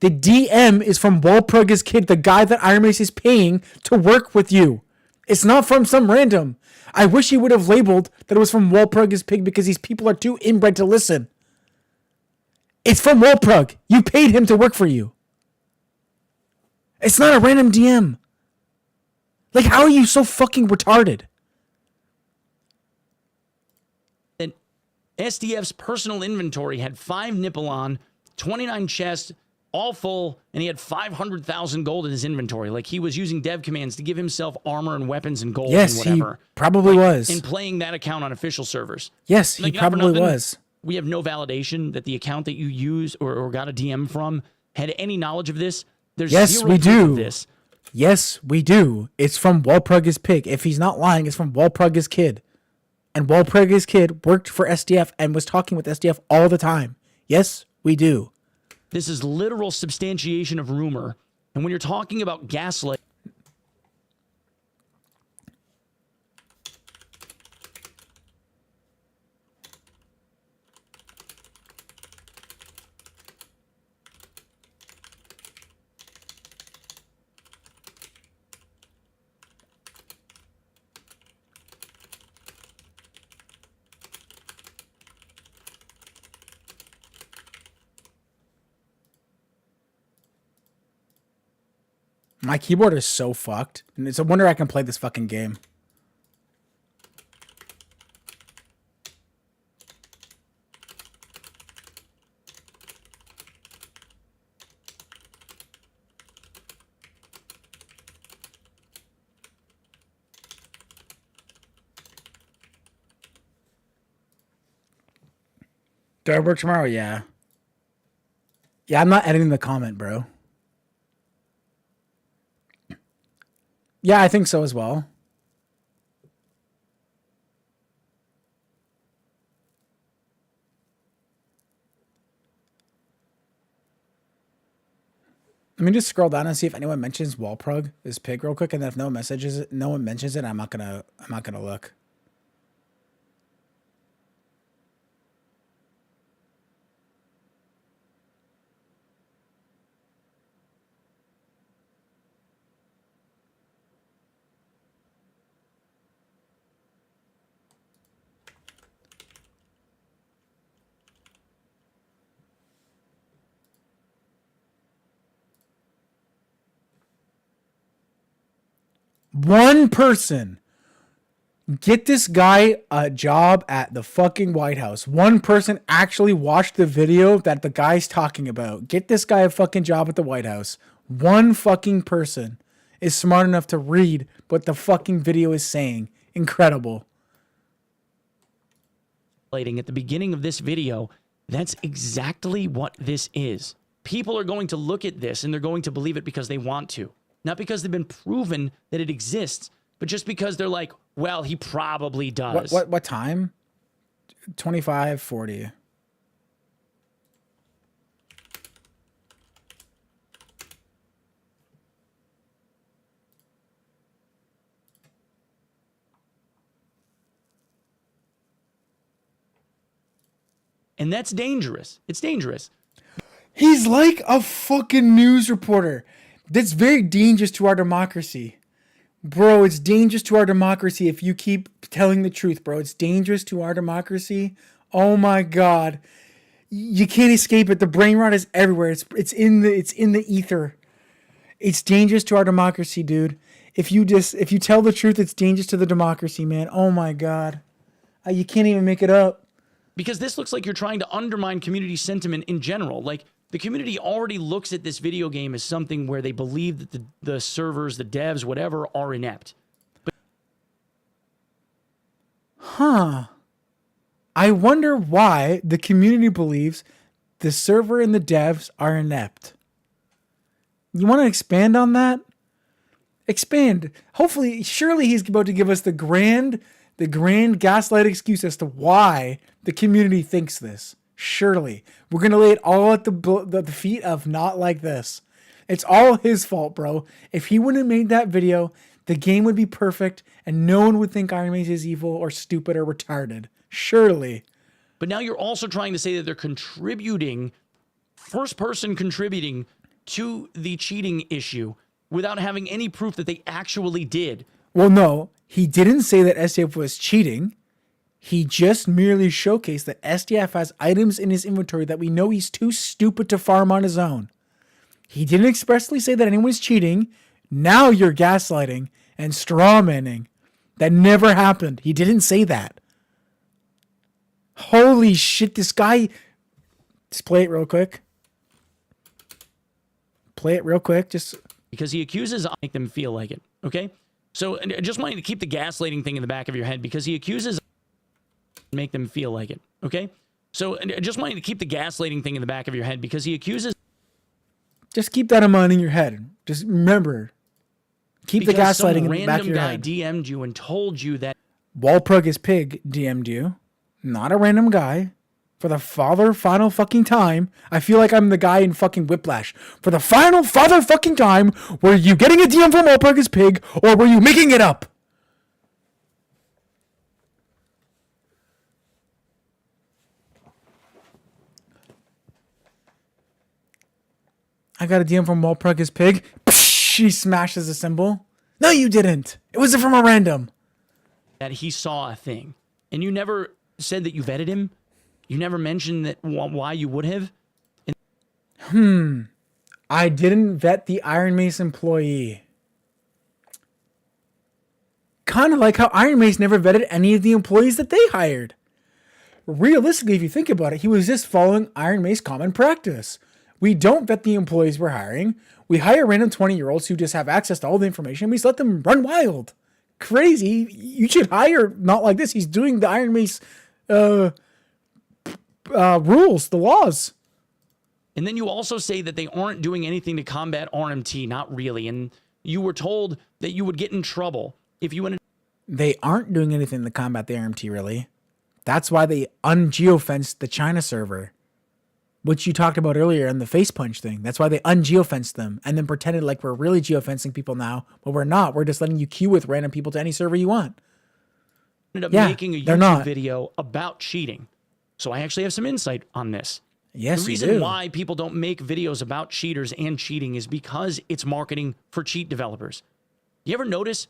The DM is from Walpurgis Kid, the guy that Iron Mace is paying to work with you. It's not from some random. I wish he would have labeled that it was from Walpurgis Pig because these people are too inbred to listen. It's from Walprug. You paid him to work for you. It's not a random DM. Like, how are you so fucking retarded? SDF's personal inventory had 5 Nippelon, 29 chests, all full, and he had 500,000 gold in his inventory. Like, he was using dev commands to give himself armor and weapons and gold Yes, and whatever. he probably was. And playing that account on official servers. Yes, he Like, not for probably nothing, was. We have no validation that the account that you use or got a DM from had any knowledge of this. There's Yes, zero we proof of do. this. Yes, we do. It's from Walpurgis Pig. If he's not lying, it's from Walpurgis Kid. And Walpurgis Kid worked for SDF and was talking with SDF all the time. Yes, we do. This is literal substantiation of rumor. And when you're talking about gaslight, My keyboard is so fucked. And it's a wonder I can play this fucking game. Do I work tomorrow? Yeah. Yeah, I'm not editing the comment, bro. Yeah, I think so as well. Let me just scroll down and see if anyone mentions Walprug, this pig, real quick, and then if no one mentions it, I'm not gonna look. One person. Get this guy a job at the fucking White House. One person actually watched the video that the guy's talking about. Get this guy a fucking job at the White House. One fucking person is smart enough to read what the fucking video is saying. Incredible. at the beginning of this video, that's exactly what this is. People are going to look at this and they're going to believe it because they want to. Not because they've been proven that it exists, but just because they're like, well, he probably does. What time? 25:40. And that's dangerous. It's dangerous. He's like a fucking news reporter. That's very dangerous to our democracy. Bro, it's dangerous to our democracy if you keep telling the truth, bro. It's dangerous to our democracy. Oh my God. You can't escape it. The brain rot is everywhere. It's in the ether. It's dangerous to our democracy, dude. If you tell the truth, it's dangerous to the democracy, man. Oh my God. You can't even make it up. Because this looks like you're trying to undermine community sentiment in general. Like, the community already looks at this video game as something where they believe that the servers, the devs, whatever, are inept. Huh. I wonder why the community believes the server and the devs are inept. You want to expand on that? Expand. Hopefully, surely he's about to give us the grand gaslight excuse as to why the community thinks this. Surely. We're going to lay it all at the feet of not like this. It's all his fault, bro. If he wouldn't have made that video, the game would be perfect and no one would think Iron Mace is evil or stupid or retarded. Surely. But now you're also trying to say that they're contributing, first person contributing to the cheating issue without having any proof that they actually did. Well, no, he didn't say that SDF was cheating. He just merely showcased that SDF has items in his inventory that we know he's too stupid to farm on his own. He didn't expressly say that anyone's cheating. Now you're gaslighting and strawmanning. That never happened. He didn't say that. Holy shit, this guy... Just play it real quick. Play it real quick, just... Because he accuses, make them feel like it, okay? So I just want you to keep the gaslighting thing in the back of your head because he accuses, make them feel like it, okay? So I just want you to keep the gaslighting thing in the back of your head because he accuses... Just keep that in mind in your head. Just remember. Keep the gaslighting in the back of your head. Some random guy DM'd you and told you that... Walprug is Pig DM'd you. Not a random guy. For the final fucking time. I feel like I'm the guy in fucking Whiplash. For the final fucking time, were you getting a DM from Walprug is Pig or were you making it up? I got a DM from Walprug is Pig. She smashes the symbol. No, you didn't. It was from a random. That he saw a thing. And you never said that you vetted him. You never mentioned that why you would have. I didn't vet the Iron Mace employee. Kind of like how Iron Mace never vetted any of the employees that they hired. Realistically, if you think about it, he was just following Iron Mace common practice. We don't vet the employees we're hiring. We hire random 20-year-olds who just have access to all the information. We just let them run wild. Crazy. You should hire not like this. He's doing the Iron Mace rules, the laws. And then you also say that they aren't doing anything to combat RMT. Not really. And you were told that you would get in trouble if you went. They aren't doing anything to combat the RMT, really. That's why they ungeofenced the China server, which you talked about earlier in the face punch thing. That's why they ungeofenced them and then pretended like we're really geofencing people now, but we're not. We're just letting you queue with random people to any server you want. Ended up making a YouTube video about cheating. So I actually have some insight on this. Yes, the reason why people don't make videos about cheaters and cheating is because it's marketing for cheat developers. You ever notice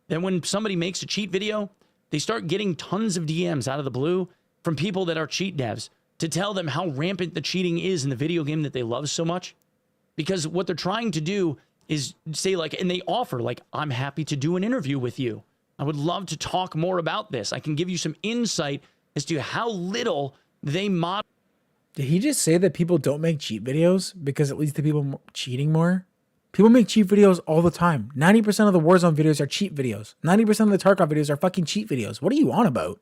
that when somebody makes a cheat video, they start getting tons of DMs out of the blue from people that are cheat devs to tell them how rampant the cheating is in the video game that they love so much? Because what they're trying to do is say like, and they offer like, I'm happy to do an interview with you. I would love to talk more about this. I can give you some insight as to how little they model. Did he just say that people don't make cheat videos because it leads to people cheating more? People make cheat videos all the time. 90% of the Warzone videos are cheat videos. 90% of the Tarkov videos are fucking cheat videos. What are you on about?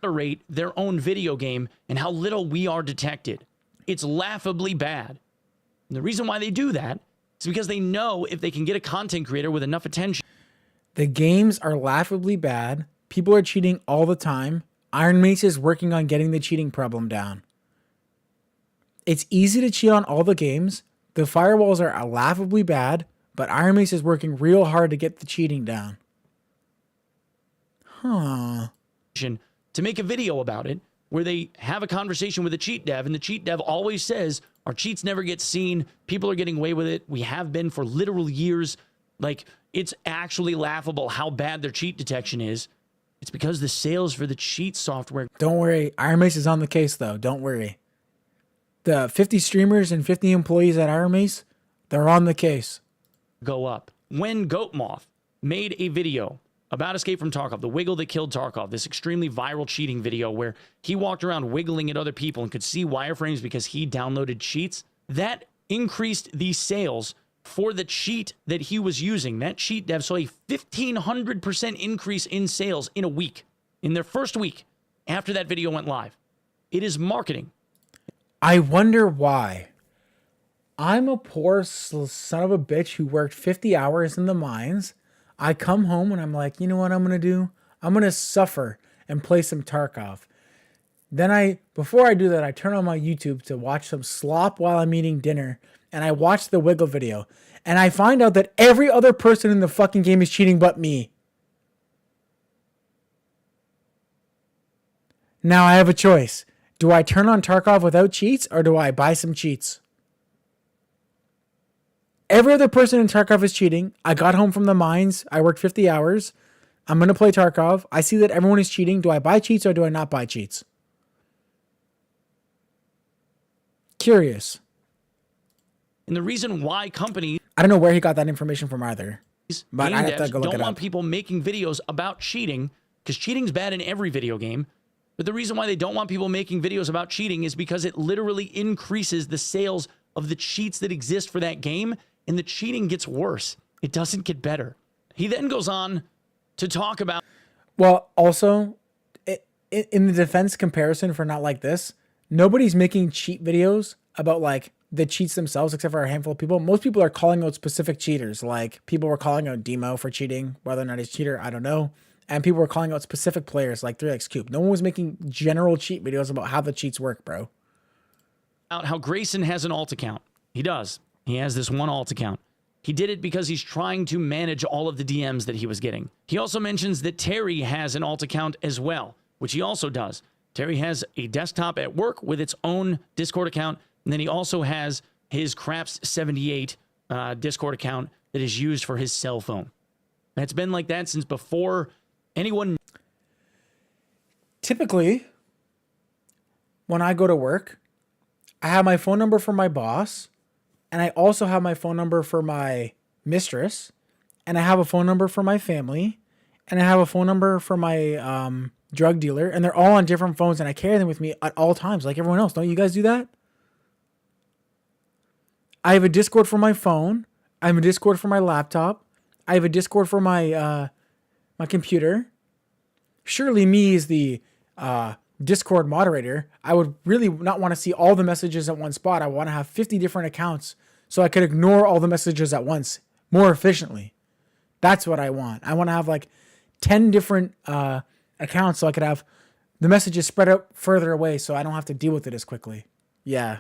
Moderate their own video game and how little we are detected. It's laughably bad. And the reason why they do that is because they know if they can get a content creator with enough attention. The games are laughably bad. People are cheating all the time. Iron Mace is working on getting the cheating problem down. It's easy to cheat on all the games. The firewalls are laughably bad, but Iron Mace is working real hard to get the cheating down. Huh. To make a video about it where they have a conversation with a cheat dev and the cheat dev always says our cheats never get seen. People are getting away with it. We have been for literal years. Like, it's actually laughable how bad their cheat detection is. It's because the sales for the cheat software. Don't worry. Iron Mace is on the case, though. Don't worry. The 50 streamers and 50 employees at Iron Mace, they're on the case. Go up. When Goatmoth made a video about Escape from Tarkov, the wiggle that killed Tarkov, this extremely viral cheating video where he walked around wiggling at other people and could see wireframes because he downloaded cheats, that increased the sales for the cheat that he was using. That cheat dev saw a 1,500% increase in sales in a week, in their first week after that video went live. It is marketing. I wonder why. I'm a poor son of a bitch who worked 50 hours in the mines. I come home and I'm like, you know what I'm going to do? I'm going to suffer and play some Tarkov. Then before I do that, I turn on my YouTube to watch some slop while I'm eating dinner. and I watch the Wiggle video, and I find out that every other person in the fucking game is cheating but me. Now I have a choice. Do I turn on Tarkov without cheats, or do I buy some cheats? Every other person in Tarkov is cheating. I got home from the mines. I worked 50 hours. I'm going to play Tarkov. I see that everyone is cheating. Do I buy cheats or do I not buy cheats? Curious. And the reason why companies... I don't know where he got that information from either. But game I have to devs go look don't it want up. people making videos about cheating, because cheating's bad in every video game. But the reason why they don't want people making videos about cheating is because it literally increases the sales of the cheats that exist for that game, and the cheating gets worse. It doesn't get better. He then goes on to talk about... Well, also, in the defense comparison for Not Like This, nobody's making cheat videos about like the cheats themselves, except for a handful of people. Most people are calling out specific cheaters. Like people were calling out Demo for cheating, whether or not he's a cheater, I don't know. And people were calling out specific players like 3x Cube. No one was making general cheat videos about how the cheats work, bro. Out how Grayson has an alt account. He does. He has this one alt account. He did it because he's trying to manage all of the DMs that he was getting. He also mentions that Terry has an alt account as well, which he also does. Terry has a desktop at work with its own Discord account, and then he also has his Craps78 Discord account that is used for his cell phone. That's been like that since before anyone... Typically, when I go to work, I have my phone number for my boss, and I also have my phone number for my mistress, and I have a phone number for my family, and I have a phone number for my drug dealer, and they're all on different phones, and I carry them with me at all times, like everyone else. Don't you guys do that? I have a Discord for my phone. I have a Discord for my laptop. I have a Discord for my my computer. Surely me as the Discord moderator, I would really not want to see all the messages at one spot. I want to have 50 different accounts so I could ignore all the messages at once more efficiently. That's what I want. I want to have like 10 different accounts so I could have the messages spread out further away so I don't have to deal with it as quickly. Yeah.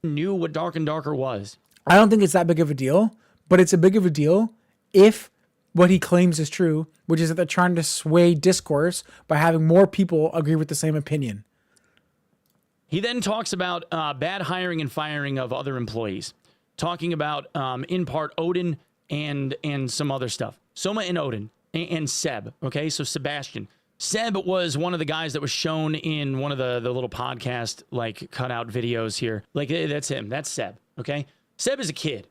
Knew what Dark and Darker was. I don't think it's that big of a deal, but it's a big of a deal if what he claims is true, which is that they're trying to sway discourse by having more people agree with the same opinion. He then talks about bad hiring and firing of other employees, talking about, in part, Odin and some other stuff. Soma and Odin and Seb, okay? So Sebastian. Seb was one of the guys that was shown in one of the little podcast, like, cutout videos here. Like, that's him. That's Seb, okay? Seb is a kid.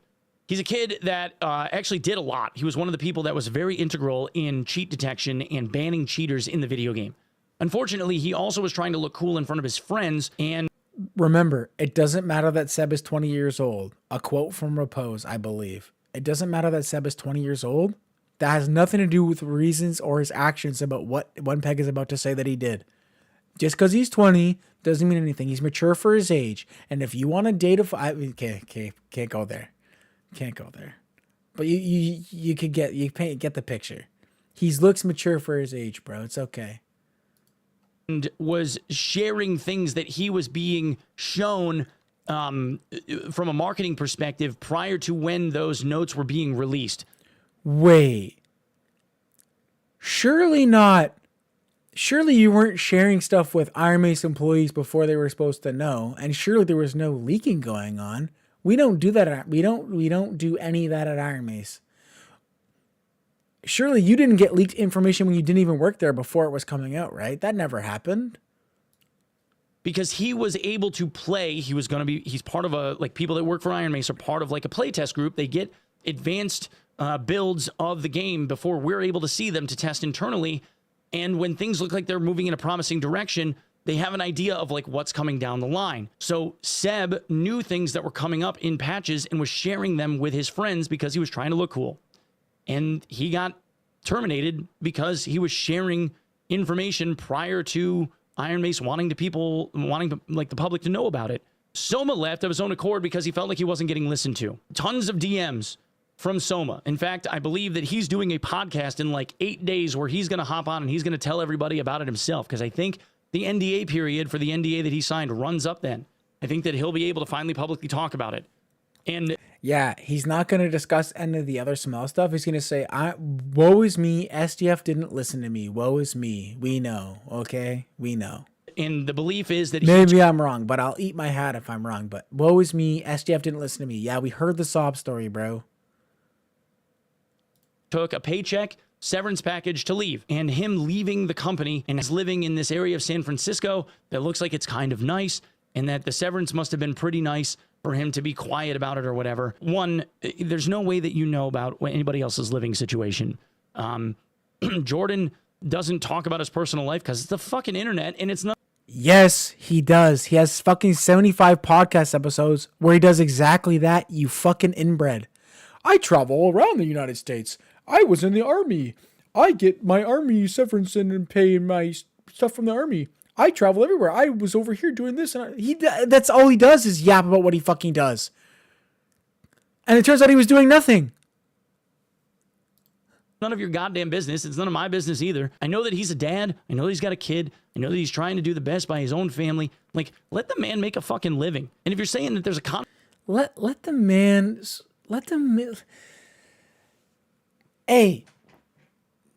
He's a kid that actually did a lot. He was one of the people that was very integral in cheat detection and banning cheaters in the video game. Unfortunately, he also was trying to look cool in front of his friends and... Remember, it doesn't matter that Seb is 20 years old. A quote from Repose, I believe. It doesn't matter that Seb is 20 years old. That has nothing to do with reasons or his actions about what One Peg is about to say that he did. Just because he's 20 doesn't mean anything. He's mature for his age. And if you want to date can't go there. Can't go there. But you could get the picture. He looks mature for his age, bro. It's okay. And was sharing things that he was being shown from a marketing perspective prior to when those notes were being released. Wait. Surely not. Surely you weren't sharing stuff with Iron Mace employees before they were supposed to know, and surely there was no leaking going on. We don't do that. We don't do any of that at Iron Mace. Surely you didn't get leaked information when you didn't even work there before it was coming out, right? That never happened. Because he was able to play, he's part of a, like, people that work for Iron Mace are part of like a playtest group. They get advanced builds of the game before we're able to see them to test internally. And when things look like they're moving in a promising direction, they have an idea of like what's coming down the line. So Seb knew things that were coming up in patches and was sharing them with his friends because he was trying to look cool. And he got terminated because he was sharing information prior to Iron Mace wanting the public to know about it. Soma left of his own accord because he felt like he wasn't getting listened to. Tons of DMs from Soma. In fact, I believe that he's doing a podcast in like 8 days where he's going to hop on and he's going to tell everybody about it himself, because I think the NDA period for the NDA that he signed runs up then. I think that he'll be able to finally publicly talk about it. And yeah, he's not going to discuss any of the other small stuff. He's going to say, woe is me. SDF didn't listen to me. Woe is me. We know. Okay. We know. And the belief is that maybe I'm wrong, but I'll eat my hat if I'm wrong. But woe is me. SDF didn't listen to me. Yeah, we heard the sob story, bro. Took a paycheck, severance package to leave, and him leaving the company and is living in this area of San Francisco that looks like it's kind of nice, and that the severance must have been pretty nice for him to be quiet about it or whatever. One, there's no way that you know about anybody else's living situation. Jordan doesn't talk about his personal life because it's the fucking internet, and it's not. Yes, he does. He has fucking 75 podcast episodes where he does exactly that, you fucking inbred. I travel all around the United States. I was in the army. I get my army severance and pay my stuff from the army. I travel everywhere. I was over here doing this. And that's all he does is yap about what he fucking does. And it turns out he was doing nothing. None of your goddamn business. It's none of my business either. I know that he's a dad. I know that he's got a kid. I know that he's trying to do the best by his own family. Like, let the man make a fucking living. And if you're saying that there's a let the man... Hey,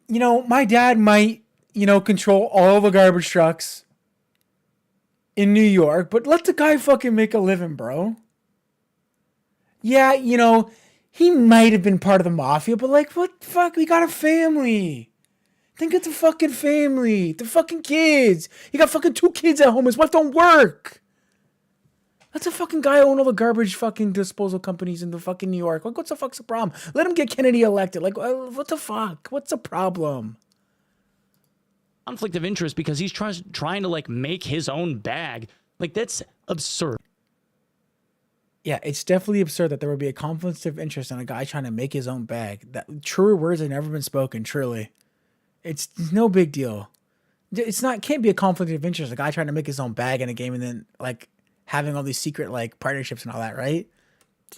you know, my dad might, you know, control all the garbage trucks in New York, but let the guy fucking make a living, bro. Yeah, you know, he might have been part of the mafia, but like, what the fuck? We got a family. Think of the fucking family. The fucking kids. He got fucking 2 kids at home. His wife don't work. That's a fucking guy own all the garbage fucking disposal companies in the fucking New York. Like, what's the fuck's the problem? Let him get Kennedy elected. Like, what the fuck? What's the problem? conflict of interest because he's trying to like make his own bag. Like, that's absurd. Yeah, it's definitely absurd that there would be a conflict of interest in a guy trying to make his own bag. That truer words have never been spoken, truly. It's no big deal. It's not, can't be a conflict of interest, a guy trying to make his own bag in a game and then like having all these secret like partnerships and all that, right?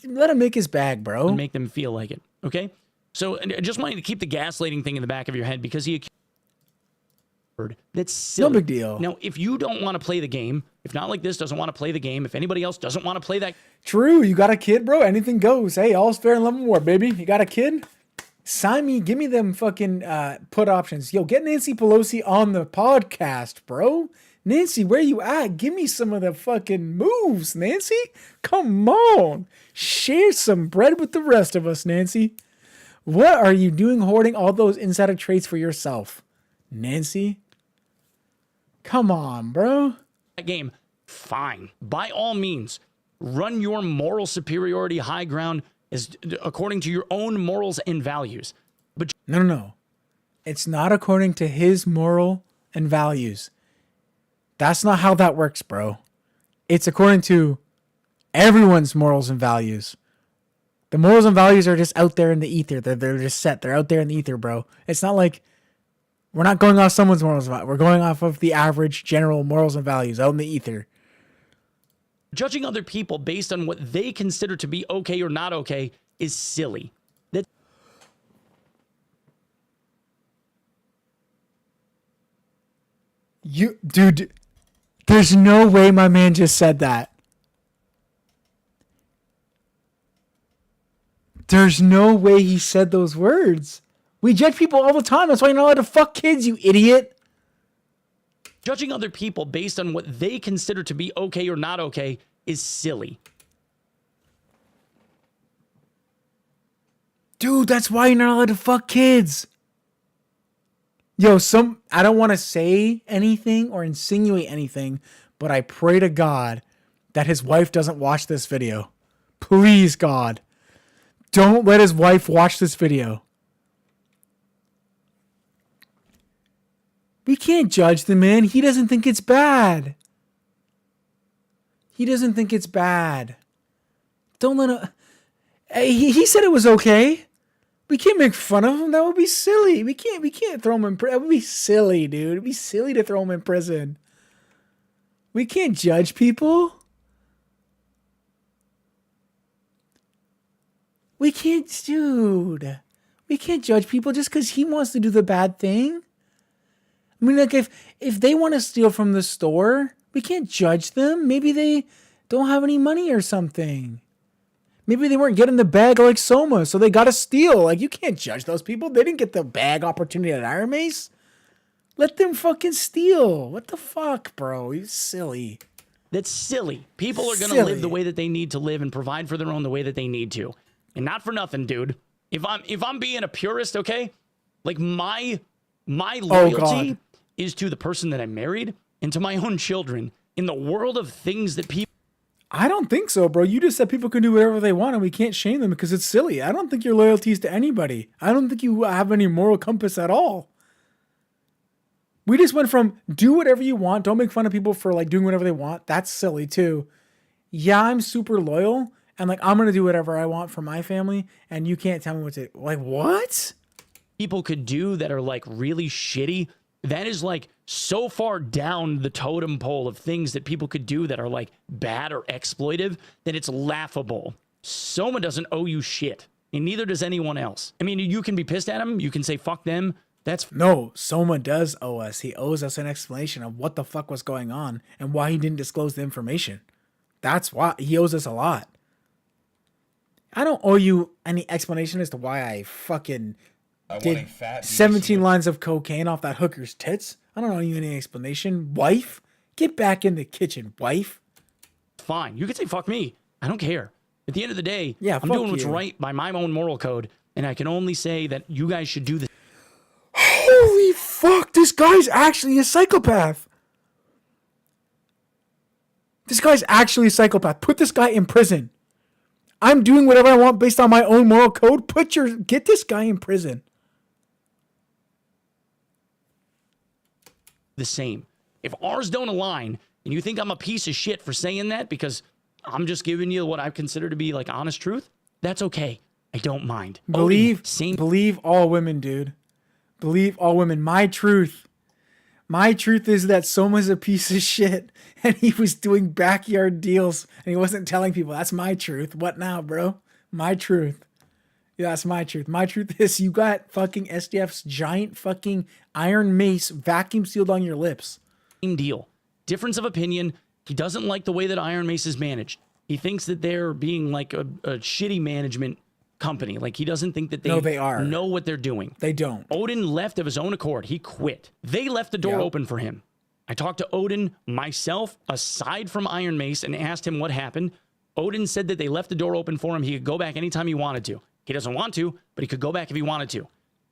Let him make his bag, bro. And make them feel like it, okay? So I just wanted to keep the gaslighting thing in the back of your head because he accused. That's silly. No big deal. Now, if you don't want to play the game, if Not Like This doesn't want to play the game, if anybody else doesn't want to play that. True, you got a kid, bro. Anything goes. Hey, all's fair in love and war, baby. You got a kid? Sign me. Give me them fucking put options. Yo, get Nancy Pelosi on the podcast, bro. Nancy, where you at? Give me some of the fucking moves, Nancy. Come on. Share some bread with the rest of us, Nancy. What are you doing hoarding all those insider traits for yourself, Nancy? Come on, bro. That game, fine. By all means, run your moral superiority high ground as according to your own morals and values. But no. It's not according to his moral and values. That's not how that works, bro. It's according to everyone's morals and values. The morals and values are just out there in the ether. They're just set. They're out there in the ether, bro. It's not like we're not going off someone's morals and values. We're going off of the average general morals and values out in the ether. Judging other people based on what they consider to be okay or not okay is silly. Dude, there's no way my man just said that. There's no way he said those words. We judge people all the time. That's why you're not allowed to fuck kids, you idiot. Judging other people based on what they consider to be okay or not okay is silly. Dude, that's why you're not allowed to fuck kids. Yo, I don't want to say anything or insinuate anything, but I pray to God that his wife doesn't watch this video. Please, God. Don't let his wife watch this video. We can't judge the man. He doesn't think it's bad. He doesn't think it's bad. Don't let him... He said it was okay. We can't make fun of him. That would be silly. We can't throw him in prison. That would be silly, dude. It'd be silly to throw him in prison. We can't judge people. We can't, dude. We can't judge people just because he wants to do the bad thing. I mean, like, if they want to steal from the store, we can't judge them. Maybe they don't have any money or something. Maybe they weren't getting the bag like Soma, so they got to steal. Like, you can't judge those people. They didn't get the bag opportunity at Iron Mace. Let them fucking steal. What the fuck, bro? You're silly. That's silly. People are going to live the way that they need to live and provide for their own the way that they need to. And not for nothing, dude. If I'm being a purist, okay? Like my loyalty is to the person that I married and to my own children. In the world of things that people... I don't think so, bro. You just said people can do whatever they want and we can't shame them because it's silly. I don't think your loyalty is to anybody. I don't think you have any moral compass at all. We just went from do whatever you want. Don't make fun of people for like doing whatever they want. That's silly too. Yeah, I'm super loyal and like I'm going to do whatever I want for my family and you can't tell me what to... Like, what? People could do that are like really shitty. That is like so far down the totem pole of things that people could do that are like bad or exploitive that it's laughable. Soma doesn't owe you shit, and neither does anyone else. I mean, you can be pissed at him. You can say, fuck them. That's... No, Soma does owe us. He owes us an explanation of what the fuck was going on and why he didn't disclose the information. That's why he owes us a lot. I don't owe you any explanation as to why I fucking... did 17 lines of cocaine off that hooker's tits. I don't owe you any explanation. Wife, get back in the kitchen, wife. Fine. You can say fuck me. I don't care. At the end of the day, yeah, I'm doing what's right by my own moral code, and I can only say that you guys should do this. Holy fuck, this guy's actually a psychopath. This guy's actually a psychopath. Put this guy in prison. I'm doing whatever I want based on my own moral code. Get this guy in prison. The same. If ours don't align and you think I'm a piece of shit for saying that because I'm just giving you what I consider to be like honest truth, that's okay. I don't mind. Believe all women, dude. Believe all women. My truth is that Soma's a piece of shit and he was doing backyard deals and he wasn't telling people. That's my truth. What now, bro? My truth. Yeah, that's my truth. My truth is you got fucking SDF's giant fucking iron mace vacuum sealed on your lips. Same deal. Difference of opinion. He doesn't like the way that Iron Mace is managed. He thinks that they're being like a shitty management company. Like he doesn't think that they know what they're doing. They don't. Odin left of his own accord. He quit. They left the door open for him. I talked to Odin myself, aside from Iron Mace, and asked him what happened. Odin said that they left the door open for him. He could go back anytime he wanted to. He doesn't want to, but he could go back if he wanted to.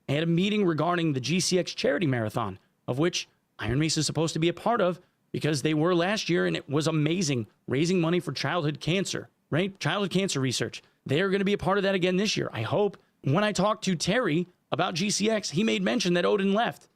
I had a meeting regarding the GCX charity marathon, of which Iron Mace is supposed to be a part of because they were last year and it was amazing, raising money for childhood cancer, right? Childhood cancer research. They are going to be a part of that again this year, I hope. When I talked to Terry about GCX, he made mention that Odin left.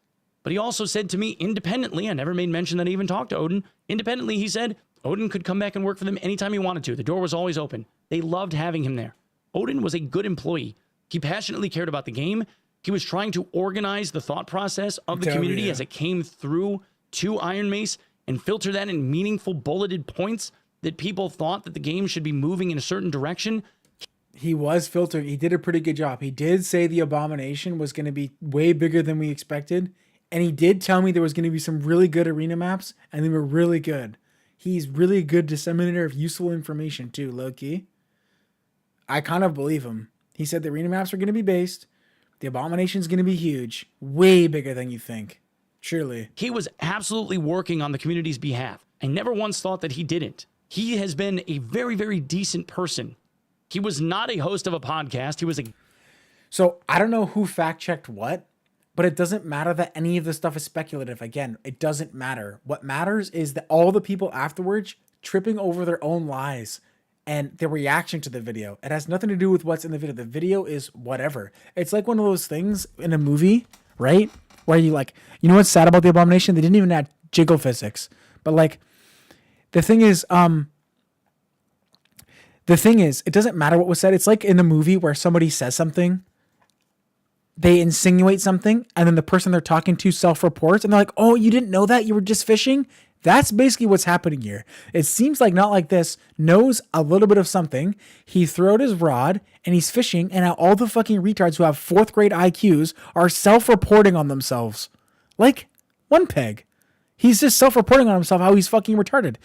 But he also said to me independently, I never made mention that I even talked to Odin. Independently, he said Odin could come back and work for them anytime he wanted to. The door was always open. They loved having him there. Odin was a good employee. He passionately cared about the game. He was trying to organize the thought process of the community as it came through to Iron Mace and filter that in meaningful bulleted points that people thought that the game should be moving in a certain direction. He was filtering. He did a pretty good job. He did say the abomination was going to be way bigger than we expected. And he did tell me there was going to be some really good arena maps and they were really good. He's really a good disseminator of useful information too, low-key. I kind of believe him. He said the arena maps are going to be based. The abomination is going to be huge. Way bigger than you think. Truly. He was absolutely working on the community's behalf. I never once thought that he didn't. He has been a very, very decent person. He was not a host of a podcast. He was a... So I don't know who fact-checked what, but it doesn't matter that any of this stuff is speculative. Again, it doesn't matter. What matters is that all the people afterwards tripping over their own lies and their reaction to the video. It has nothing to do with what's in the video. The video is whatever. It's like one of those things in a movie, right? Where you like, you know what's sad about the abomination? They didn't even add jiggle physics. But like, the thing is, it doesn't matter what was said. It's like in the movie where somebody says something, they insinuate something, and then the person they're talking to self-reports, and they're like, oh, you didn't know that? You were just fishing? That's basically what's happening here. It seems like Not Like This knows a little bit of something. He threw out his rod, and he's fishing, and now all the fucking retards who have 4th grade IQs are self-reporting on themselves. Like, one peg. He's just self-reporting on himself how he's fucking retarded.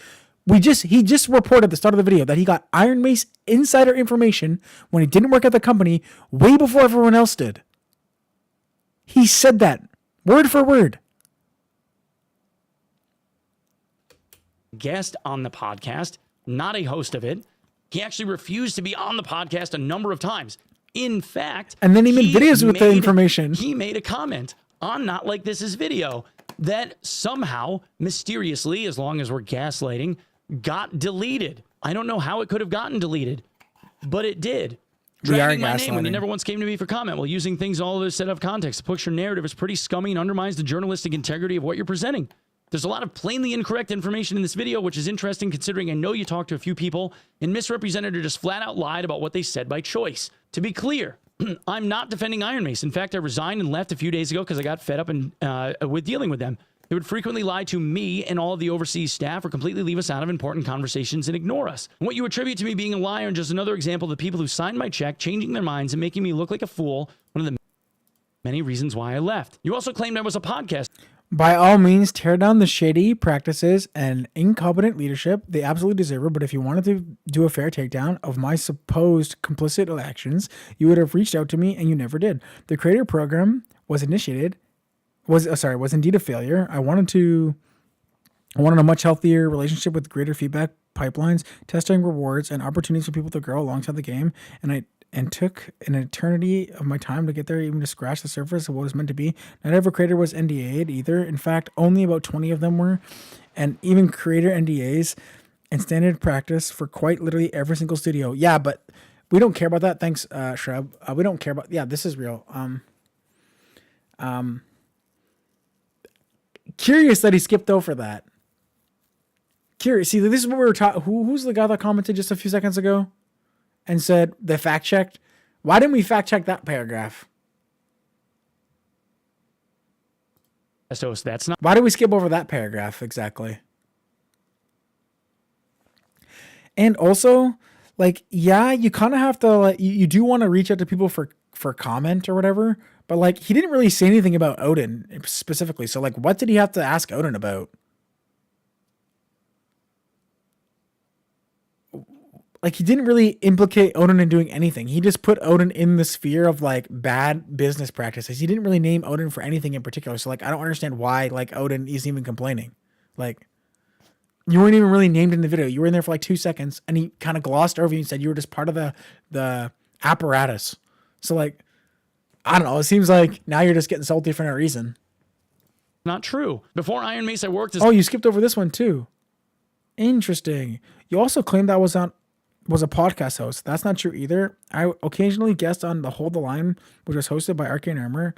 He just reported at the start of the video that he got Iron Mace insider information when he didn't work at the company way before everyone else did. He said that word for word. Guest on the podcast, not a host of it. He actually refused to be on the podcast a number of times. In fact, and then he made videos with the information. He made a comment on Not Like This's video that somehow, mysteriously, as long as we're gaslighting, got deleted. I don't know how it could have gotten deleted, but it did. Dragging my name when he never once came to me for comment while using things all this set of context to push your narrative is pretty scummy and undermines the journalistic integrity of what you're presenting. There's a lot of plainly incorrect information in this video, which is interesting considering I know you talked to a few people and misrepresented or just flat out lied about what they said by choice. To be clear, I'm not defending Iron Mace. In fact, I resigned and left a few days ago because I got fed up with dealing with them. They would frequently lie to me and all of the overseas staff or completely leave us out of important conversations and ignore us. And what you attribute to me being a liar and just another example of the people who signed my check, changing their minds and making me look like a fool, one of the many reasons why I left. You also claimed I was a podcast. By all means, tear down the shady practices and incompetent leadership. They absolutely deserve it. But if you wanted to do a fair takedown of my supposed complicit actions, you would have reached out to me, and you never did. The creator program was indeed a failure. I wanted a much healthier relationship with greater feedback pipelines, testing rewards, and opportunities for people to grow alongside the game. And took an eternity of my time to get there, even to scratch the surface of what was meant to be. Not every creator was NDA'd either. In fact, only about 20 of them were. And even creator NDAs and standard practice for quite literally every single studio. Yeah, but we don't care about that. Thanks, Shrub. We don't care about... Yeah, this is real. Curious that he skipped over that. Curious. See, this is what we were talking... Who's the guy that commented just a few seconds ago? And said they fact checked. Why didn't we fact check that paragraph? So that's not. Why did we skip over that paragraph exactly? And also, like, yeah, you kind of have to, like, you do want to reach out to people for comment or whatever, but like, he didn't really say anything about Odin specifically. So like, what did he have to ask Odin about? Like, he didn't really implicate Odin in doing anything. He just put Odin in the sphere of, like, bad business practices. He didn't really name Odin for anything in particular. So, like, I don't understand why, like, Odin isn't even complaining. Like, you weren't even really named in the video. You were in there for, like, 2 seconds, and he kind of glossed over you and said you were just part of the apparatus. So, like, I don't know. It seems like now you're just getting salty for no reason. Not true. Before Iron Mace, I worked as... Oh, you skipped over this one, too. Interesting. You also claimed I was a podcast host. That's not true either. I occasionally guest on the Hold the Line, which was hosted by Arcane Armor,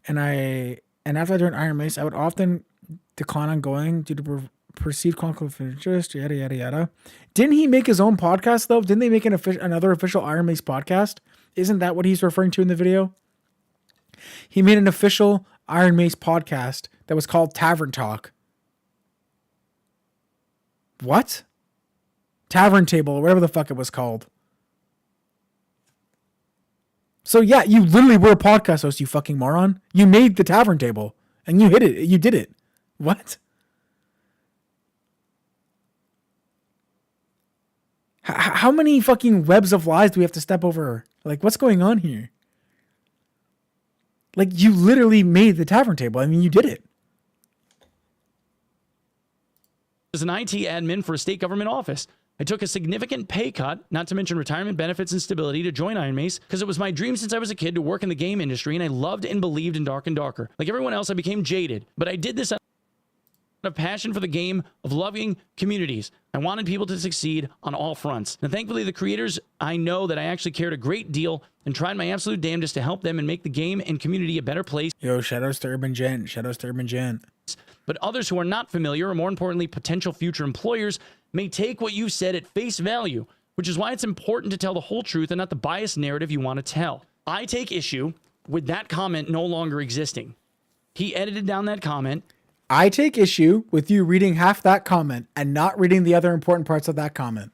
and after I joined Iron Mace, I would often decline on going due to perceived conflict of interest, yada yada yada. Didn't he make his own podcast though? Didn't they make another official Iron Mace podcast? Isn't that what he's referring to in the video? He made an official Iron Mace podcast that was called Tavern Talk. What? Tavern Table, or whatever the fuck it was called. So yeah, you literally were a podcast host, you fucking moron. You made the Tavern Table, and you hit it. You did it. What? How many fucking webs of lies do we have to step over? Like, what's going on here? Like, you literally made the Tavern Table. I mean, you did it. As an IT admin for a state government office. I took a significant pay cut, not to mention retirement benefits and stability, to join Iron Mace because it was my dream since I was a kid to work in the game industry, and I loved and believed in Dark and Darker. Like everyone else, I became jaded, but I did this out of passion for the game, of loving communities. I wanted people to succeed on all fronts. And thankfully, the creators, I know that I actually cared a great deal and tried my absolute damnedest to help them and make the game and community a better place. Yo, shoutouts to Urban Gent. Shoutouts to Urban Gent. But others who are not familiar, or more importantly, potential future employers, may take what you said at face value, which is why it's important to tell the whole truth and not the biased narrative you want to tell. I take issue with that comment no longer existing. He edited down that comment. I take issue with you reading half that comment and not reading the other important parts of that comment.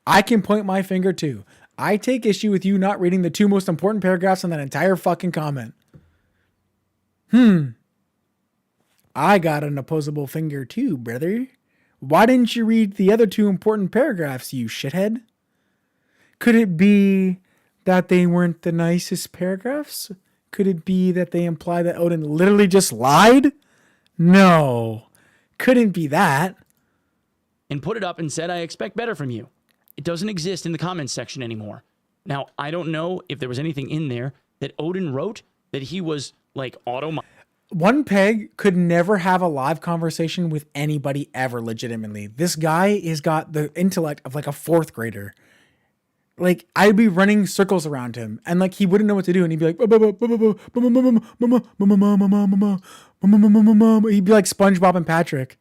I can point my finger too. I take issue with you not reading the two most important paragraphs in that entire fucking comment. I got an opposable finger too, brother. Why didn't you read the other two important paragraphs, you shithead? Could it be that they weren't the nicest paragraphs? Could it be that they imply that Odin literally just lied? No. Couldn't be that. And put it up and said, I expect better from you. It doesn't exist in the comments section anymore. Now, I don't know if there was anything in there that Odin wrote that he was like One Peg could never have a live conversation with anybody ever legitimately. This guy has got the intellect of like a fourth grader. Like, I'd be running circles around him and like he wouldn't know what to do and he'd be like, he'd be like SpongeBob and Patrick.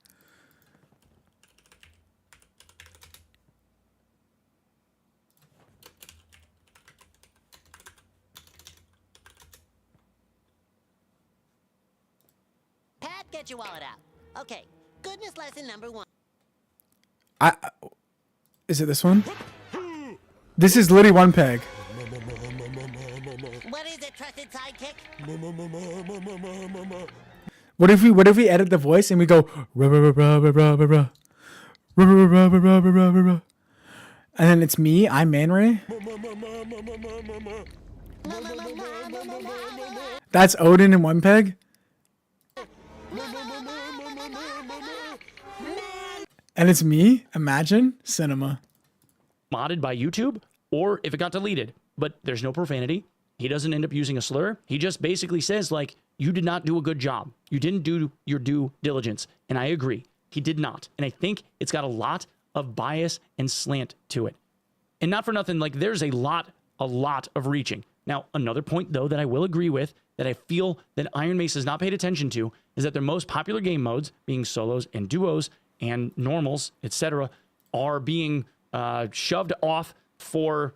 Pat, get your wallet out. Okay, goodness lesson number 1. Is it this one? This is literally One Peg. What is it, trusted sidekick? What if we edit the voice and we go and then it's me, I'm Man Ray. That's Odin and One Peg. And it's me, imagine, cinema. Modded by YouTube, or if it got deleted. But there's no profanity. He doesn't end up using a slur. He just basically says, like, you did not do a good job. You didn't do your due diligence. And I agree. He did not. And I think it's got a lot of bias and slant to it. And not for nothing, like, there's a lot of reaching. Now, another point, though, that I will agree with, that I feel that Iron Mace has not paid attention to, is that their most popular game modes, being solos and duos and normals, etc., are being shoved off for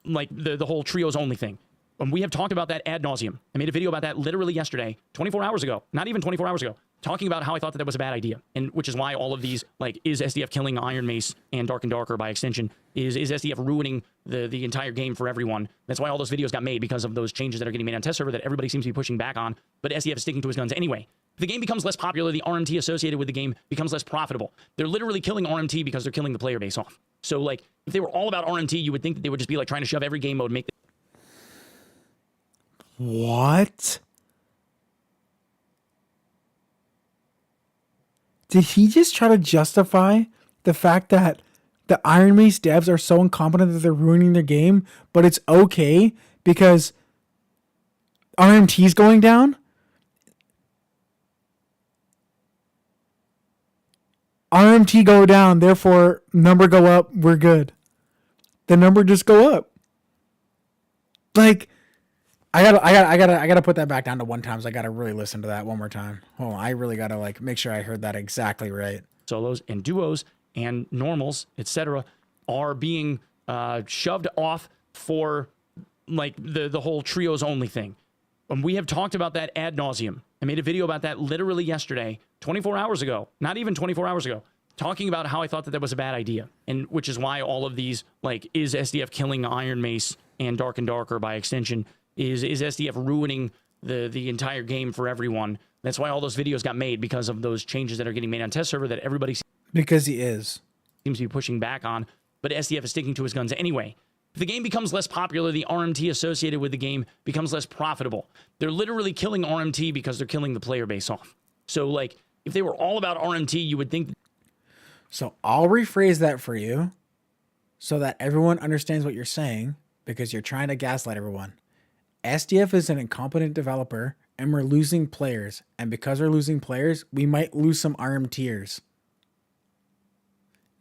like the whole trios only thing. And we have talked about that ad nauseum. I made a video about that literally yesterday, 24 hours ago, not even 24 hours ago, talking about how I thought that was a bad idea. And which is why all of these, like, is SDF killing Iron Mace and Dark and Darker by extension? Is SDF ruining the entire game for everyone? That's why all those videos got made, because of those changes that are getting made on test server that everybody seems to be pushing back on. But SDF is sticking to his guns anyway. If the game becomes less popular, the RMT associated with the game becomes less profitable. They're literally killing RMT because they're killing the player base off. So, like, if they were all about RMT, you would think that they would just be, like, trying to shove every game mode, make the What? Did he just try to justify the fact that the Iron Mace devs are so incompetent that they're ruining their game, but it's okay because RMT's going down? RMT go down, therefore number go up, we're good. The number just go up. Like, I gotta put that back down to 1 times. I gotta really listen to that one more time. Hold on, I really gotta like make sure I heard that exactly right. solos and duos and normals, etc., are being shoved off for like the whole trios only thing. And we have talked about that ad nauseum. I made a video about that literally yesterday, 24 hours ago, not even 24 hours ago, talking about how I thought that was a bad idea. And which is why all of these, like, is SDF killing Iron Mace and Dark and Darker by extension? Is SDF ruining the entire game for everyone? That's why all those videos got made, because of those changes that are getting made on test server that everybody because he is seems to be pushing back on. But SDF is sticking to his guns anyway. If the game becomes less popular, the RMT associated with the game becomes less profitable. They're literally killing RMT because they're killing the player base off. So, like, if they were all about RMT, you would think. So I'll rephrase that for you so that everyone understands what you're saying, because you're trying to gaslight everyone. SDF is an incompetent developer and we're losing players. And because we're losing players, we might lose some RMTers.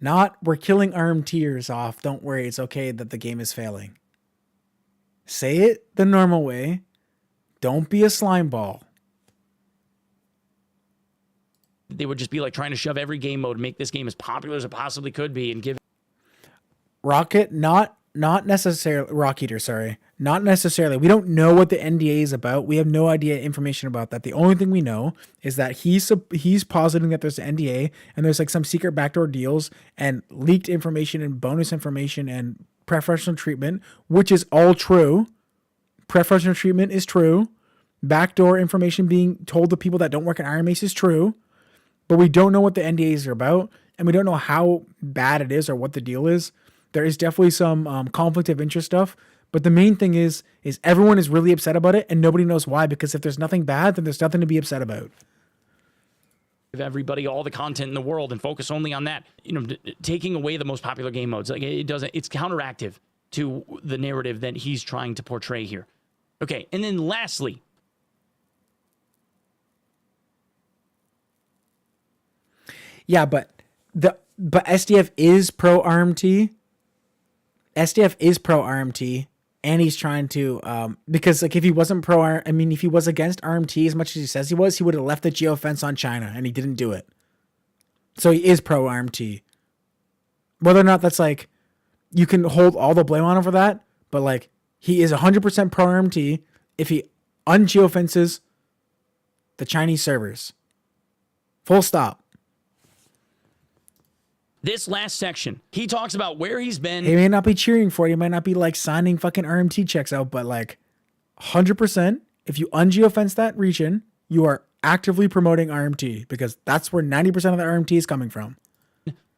Not, we're killing RMTers off. Don't worry, it's okay that the game is failing. Say it the normal way. Don't be a slime ball. They would just be like trying to shove every game mode, make this game as popular as it possibly could be, and give Rocket, not necessarily Rock Eater, sorry. Not necessarily. We don't know what the NDA is about. We have no idea information about that. The only thing we know is that he's positing that there's an NDA and there's like some secret backdoor deals and leaked information and bonus information and preferential treatment, which is all true. Preferential treatment is true. Backdoor information being told to people that don't work at Iron Mace is true. But we don't know what the NDAs are about. and we don't know how bad it is or what the deal is. There is definitely some conflict of interest stuff, but the main thing is everyone is really upset about it, and nobody knows why, because if there's nothing bad, then there's nothing to be upset about. Give everybody all the content in the world and focus only on that. You know, taking away the most popular game modes, like it's counteractive to the narrative that he's trying to portray here. Okay, and then lastly, yeah, but SDF is pro RMT. SDF is pro RMT, and he's trying to because like if he wasn't if he was against RMT as much as he says he was, he would have left the geofence on China, and he didn't do it. So he is pro RMT. Whether or not that's like you can hold all the blame on him for that, but like he is 100% pro RMT if he ungeofences the Chinese servers. Full stop. this last section, he talks about where he's been. He may not be cheering for it. He might not be like signing fucking RMT checks out, but like 100%, if you ungeofence that region, you are actively promoting RMT because that's where 90% of the RMT is coming from.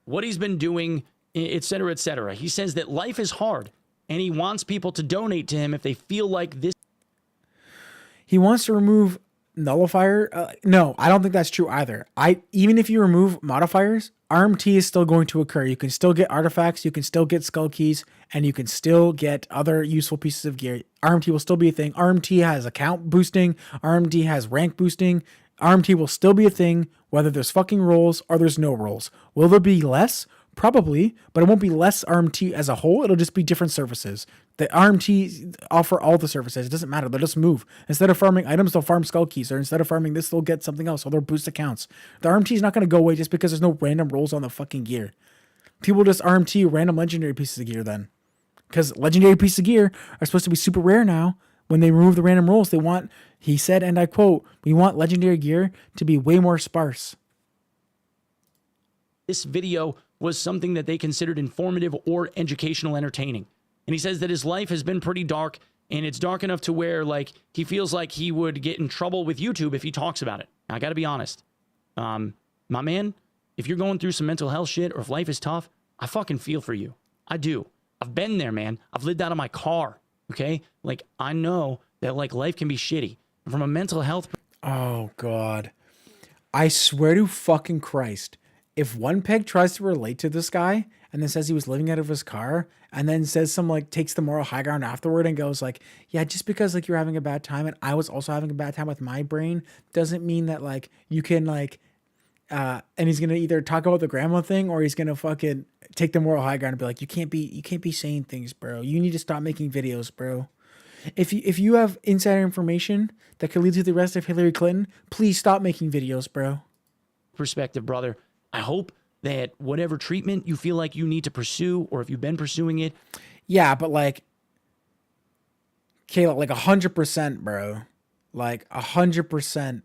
What he's been doing, et cetera, et cetera. He says that life is hard and he wants people to donate to him if they feel like this. He wants to remove nullifier. No, I don't think that's true either. Even if you remove modifiers, RMT is still going to occur. You can still get artifacts, you can still get skull keys, and you can still get other useful pieces of gear. RMT will still be a thing. RMT has account boosting. RMT has rank boosting. RMT will still be a thing whether there's fucking roles or there's no roles. Will there be less? Probably, but it won't be less RMT as a whole. It'll just be different services. The RMT offer all the services. It doesn't matter. They'll just move. Instead of farming items, they'll farm skull keys. Or instead of farming this, they'll get something else. Or they'll boost accounts. The RMT is not going to go away just because there's no random rolls on the fucking gear. People just RMT random legendary pieces of gear then. Because legendary pieces of gear are supposed to be super rare now. When they remove the random rolls, they want, he said, and I quote, we want legendary gear to be way more sparse. This video was something that they considered informative or educational entertaining. And he says that his life has been pretty dark, and it's dark enough to where, like, he feels like he would get in trouble with YouTube if he talks about it. Now, I gotta be honest. My man, if you're going through some mental health shit or if life is tough, I fucking feel for you. I do. I've been there, man. I've lived out of my car, okay? Like, I know that, like, life can be shitty. And from a mental health... Oh, God. I swear to fucking Christ. If One Peg tries to relate to this guy and then says he was living out of his car and then says some like takes the moral high ground afterward and goes like, yeah, just because like you're having a bad time and I was also having a bad time with my brain doesn't mean that like you can like, and he's going to either talk about the grandma thing or he's going to fucking take the moral high ground and be like, you can't be saying things, bro. You need to stop making videos, bro. If you have insider information that could lead to the arrest of Hillary Clinton, please stop making videos, bro. Perspective, brother. I hope that whatever treatment you feel like you need to pursue, or if you've been pursuing it. Yeah, but like, Kayla, like 100%, bro. Like 100%.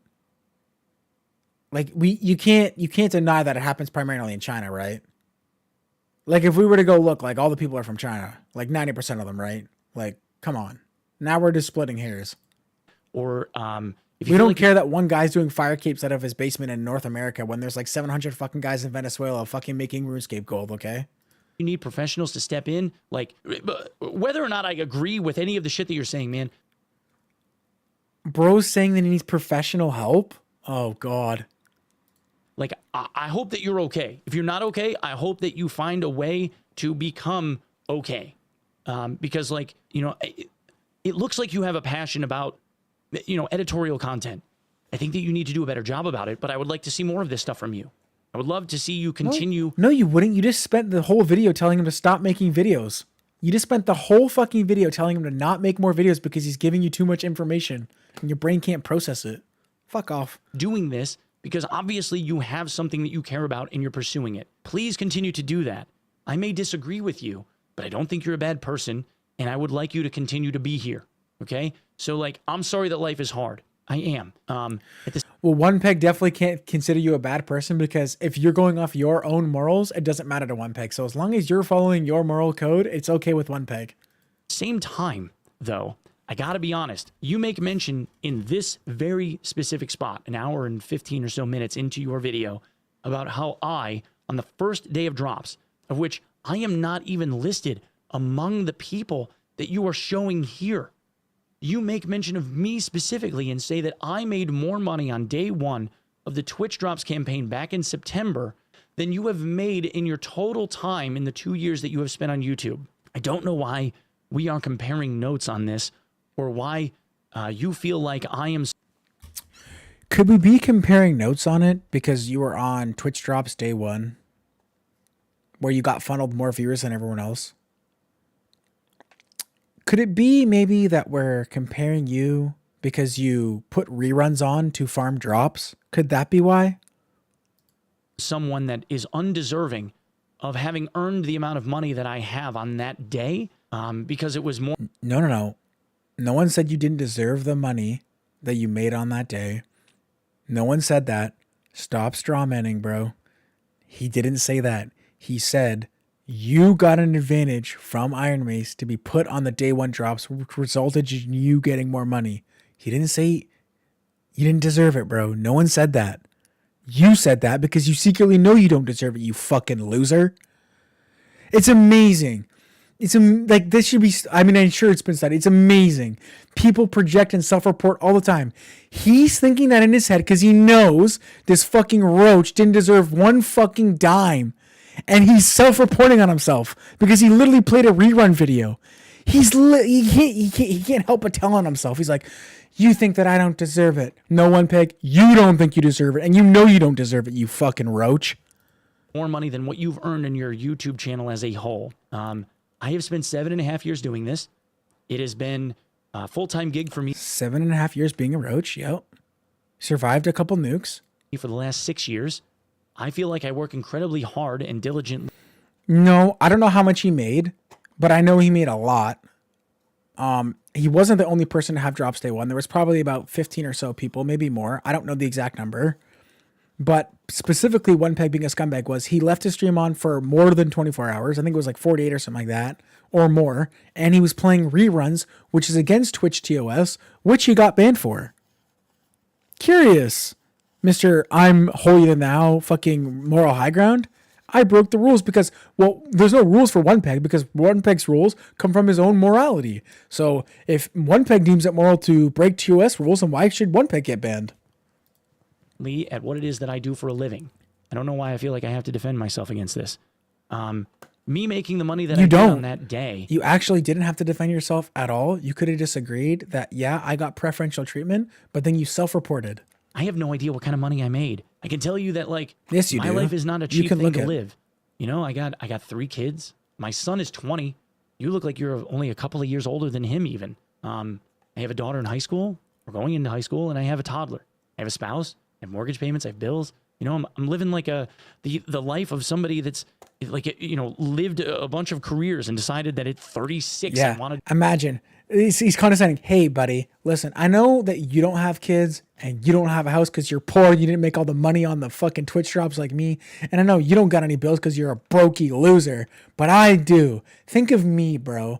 Like you can't deny that it happens primarily in China, right? Like if we were to go look, like all the people are from China, like 90% of them, right? Like, come on. Now we're just splitting hairs. Or, if we don't care that one guy's doing fire capes out of his basement in North America when there's like 700 fucking guys in Venezuela fucking making RuneScape gold, okay? You need professionals to step in. Like, whether or not I agree with any of the shit that you're saying, man. Bro's saying that he needs professional help? Oh, God. Like, I hope that you're okay. If you're not okay, I hope that you find a way to become okay. Because, like, you know, it looks like you have a passion about, you know, editorial content. I think that you need to do a better job about it, but I would like to see more of this stuff from you. I would love to see you continue. No, you wouldn't. You just spent the whole video telling him to stop making videos. You just spent the whole fucking video telling him to not make more videos because he's giving you too much information and your brain can't process it. Fuck off. Doing this because obviously you have something that you care about and you're pursuing it. Please continue to do that. I may disagree with you, but I don't think you're a bad person, and I would like you to continue to be here. Okay? So, like, I'm sorry that life is hard. I am. Well, One Peg definitely can't consider you a bad person because if you're going off your own morals, it doesn't matter to One Peg. So as long as you're following your moral code, it's okay with One Peg. Same time, though, I gotta be honest. You make mention in this very specific spot, an hour and 15 or so minutes into your video, about how I on the first day of drops, of which I am not even listed among the people that you are showing here. You make mention of me specifically and say that I made more money on day one of the Twitch Drops campaign back in September than you have made in your total time in the 2 years that you have spent on YouTube. I don't know why we are comparing notes on this or why you feel like I am. Could we be comparing notes on it because you were on Twitch Drops day one, where you got funneled more viewers than everyone else? Could it be maybe that we're comparing you because you put reruns on to farm drops? Could that be why? Someone that is undeserving of having earned the amount of money that I have on that day, because it was more. No. No one said you didn't deserve the money that you made on that day. No one said that. Stop strawmanning, bro. He didn't say that. He said you got an advantage from Iron Mace to be put on the day one drops, which resulted in you getting more money. He didn't say you didn't deserve it, bro. No one said that. You said that because you secretly know you don't deserve it, you fucking loser. It's amazing. Like, this should be, I mean, I'm sure it's been said. It's amazing. People project and self-report all the time. He's thinking that in his head because he knows this fucking roach didn't deserve one fucking dime. And he's self-reporting on himself because he literally played a rerun video. He can't help but tell on himself. He's like, you think that I don't deserve it. No, One Peg, you don't think you deserve it. And you know you don't deserve it, you fucking roach. More money than what you've earned in your YouTube channel as a whole. I have spent 7.5 years doing this. It has been a full-time gig for me. 7.5 years being a roach, yep. Survived a couple nukes. For the last 6 years. I feel like I work incredibly hard and diligently. No, I don't know how much he made, but I know he made a lot. He wasn't the only person to have drops day one. There was probably about 15 or so people, maybe more. I don't know the exact number. But specifically, One Peg being a scumbag was he left his stream on for more than 24 hours. I think it was like 48 or something like that, or more. And he was playing reruns, which is against Twitch TOS, which he got banned for. Curious, Mr. I'm holier than thou fucking moral high ground. I broke the rules because, well, there's no rules for One Peg because One Peg's rules come from his own morality. So if One Peg deems it moral to break TOS rules, then why should One Peg get banned? At what it is that I do for a living. I don't know why I feel like I have to defend myself against this. Me making the money that I did on that day. You actually didn't have to defend yourself at all. You could have just agreed that, yeah, I got preferential treatment, but then you self-reported. I have no idea what kind of money I made. I can tell you that, like, yes, you my do. life is not a cheap thing to live. You know, I got 3 kids. My son is 20. You look like you're only a couple of years older than him even. I have a daughter in high school. We're going into high school, and I have a toddler. I have a spouse. I have mortgage payments. I have bills. You know, I'm living like the life of somebody that's like, you know, lived a bunch of careers and decided that at 36 I wanted. Imagine he's condescending. Hey, buddy, listen, I know that you don't have kids and you don't have a house because you're poor. You didn't make all the money on the fucking Twitch drops like me. And I know you don't got any bills because you're a brokey loser, but I do. Think of me, bro.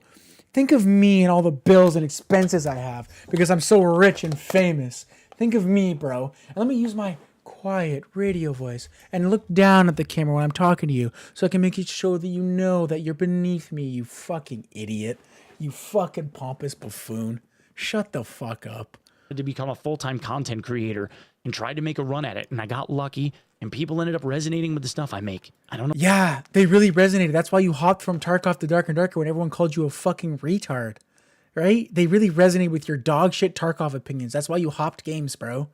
Think of me and all the bills and expenses I have because I'm so rich and famous. Think of me, bro. And let me use my quiet radio voice and look down at the camera when I'm talking to you so I can make it show that you know that you're beneath me, you fucking idiot. You fucking pompous buffoon. Shut the fuck up. To become a full-time content creator and tried to make a run at it. And I got lucky and people ended up resonating with the stuff I make. I don't know. Yeah, they really resonated. That's why you hopped from Tarkov to Dark and Darker when everyone called you a fucking retard. Right? They really resonate with your dog shit Tarkov opinions. That's why you hopped games, bro.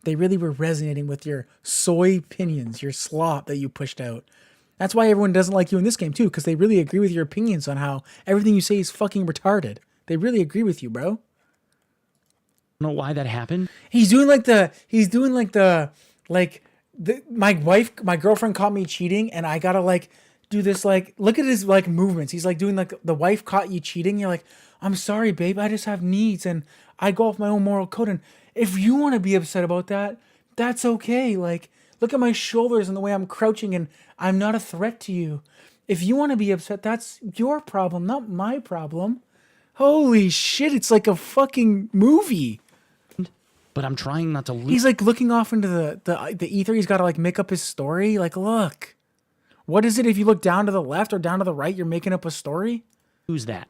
They really were resonating with your soy opinions, your slop that you pushed out. That's why everyone doesn't like you in this game too, because they really agree with your opinions on how everything you say is fucking retarded. They really agree with you, bro. I don't know why that happened. My girlfriend caught me cheating and I gotta like do this, like, look at his like movements. He's like doing like the wife caught you cheating. You're like, I'm sorry, babe. I just have needs and I go off my own moral code. And if you want to be upset about that, that's okay. Like, look at my shoulders and the way I'm crouching and I'm not a threat to you. If you want to be upset, that's your problem, not my problem. Holy shit, it's like a fucking movie. But I'm trying not to lose. He's like looking off into the ether. He's got to like make up his story. Like, look. What is it if you look down to the left or down to the right, you're making up a story? Use that.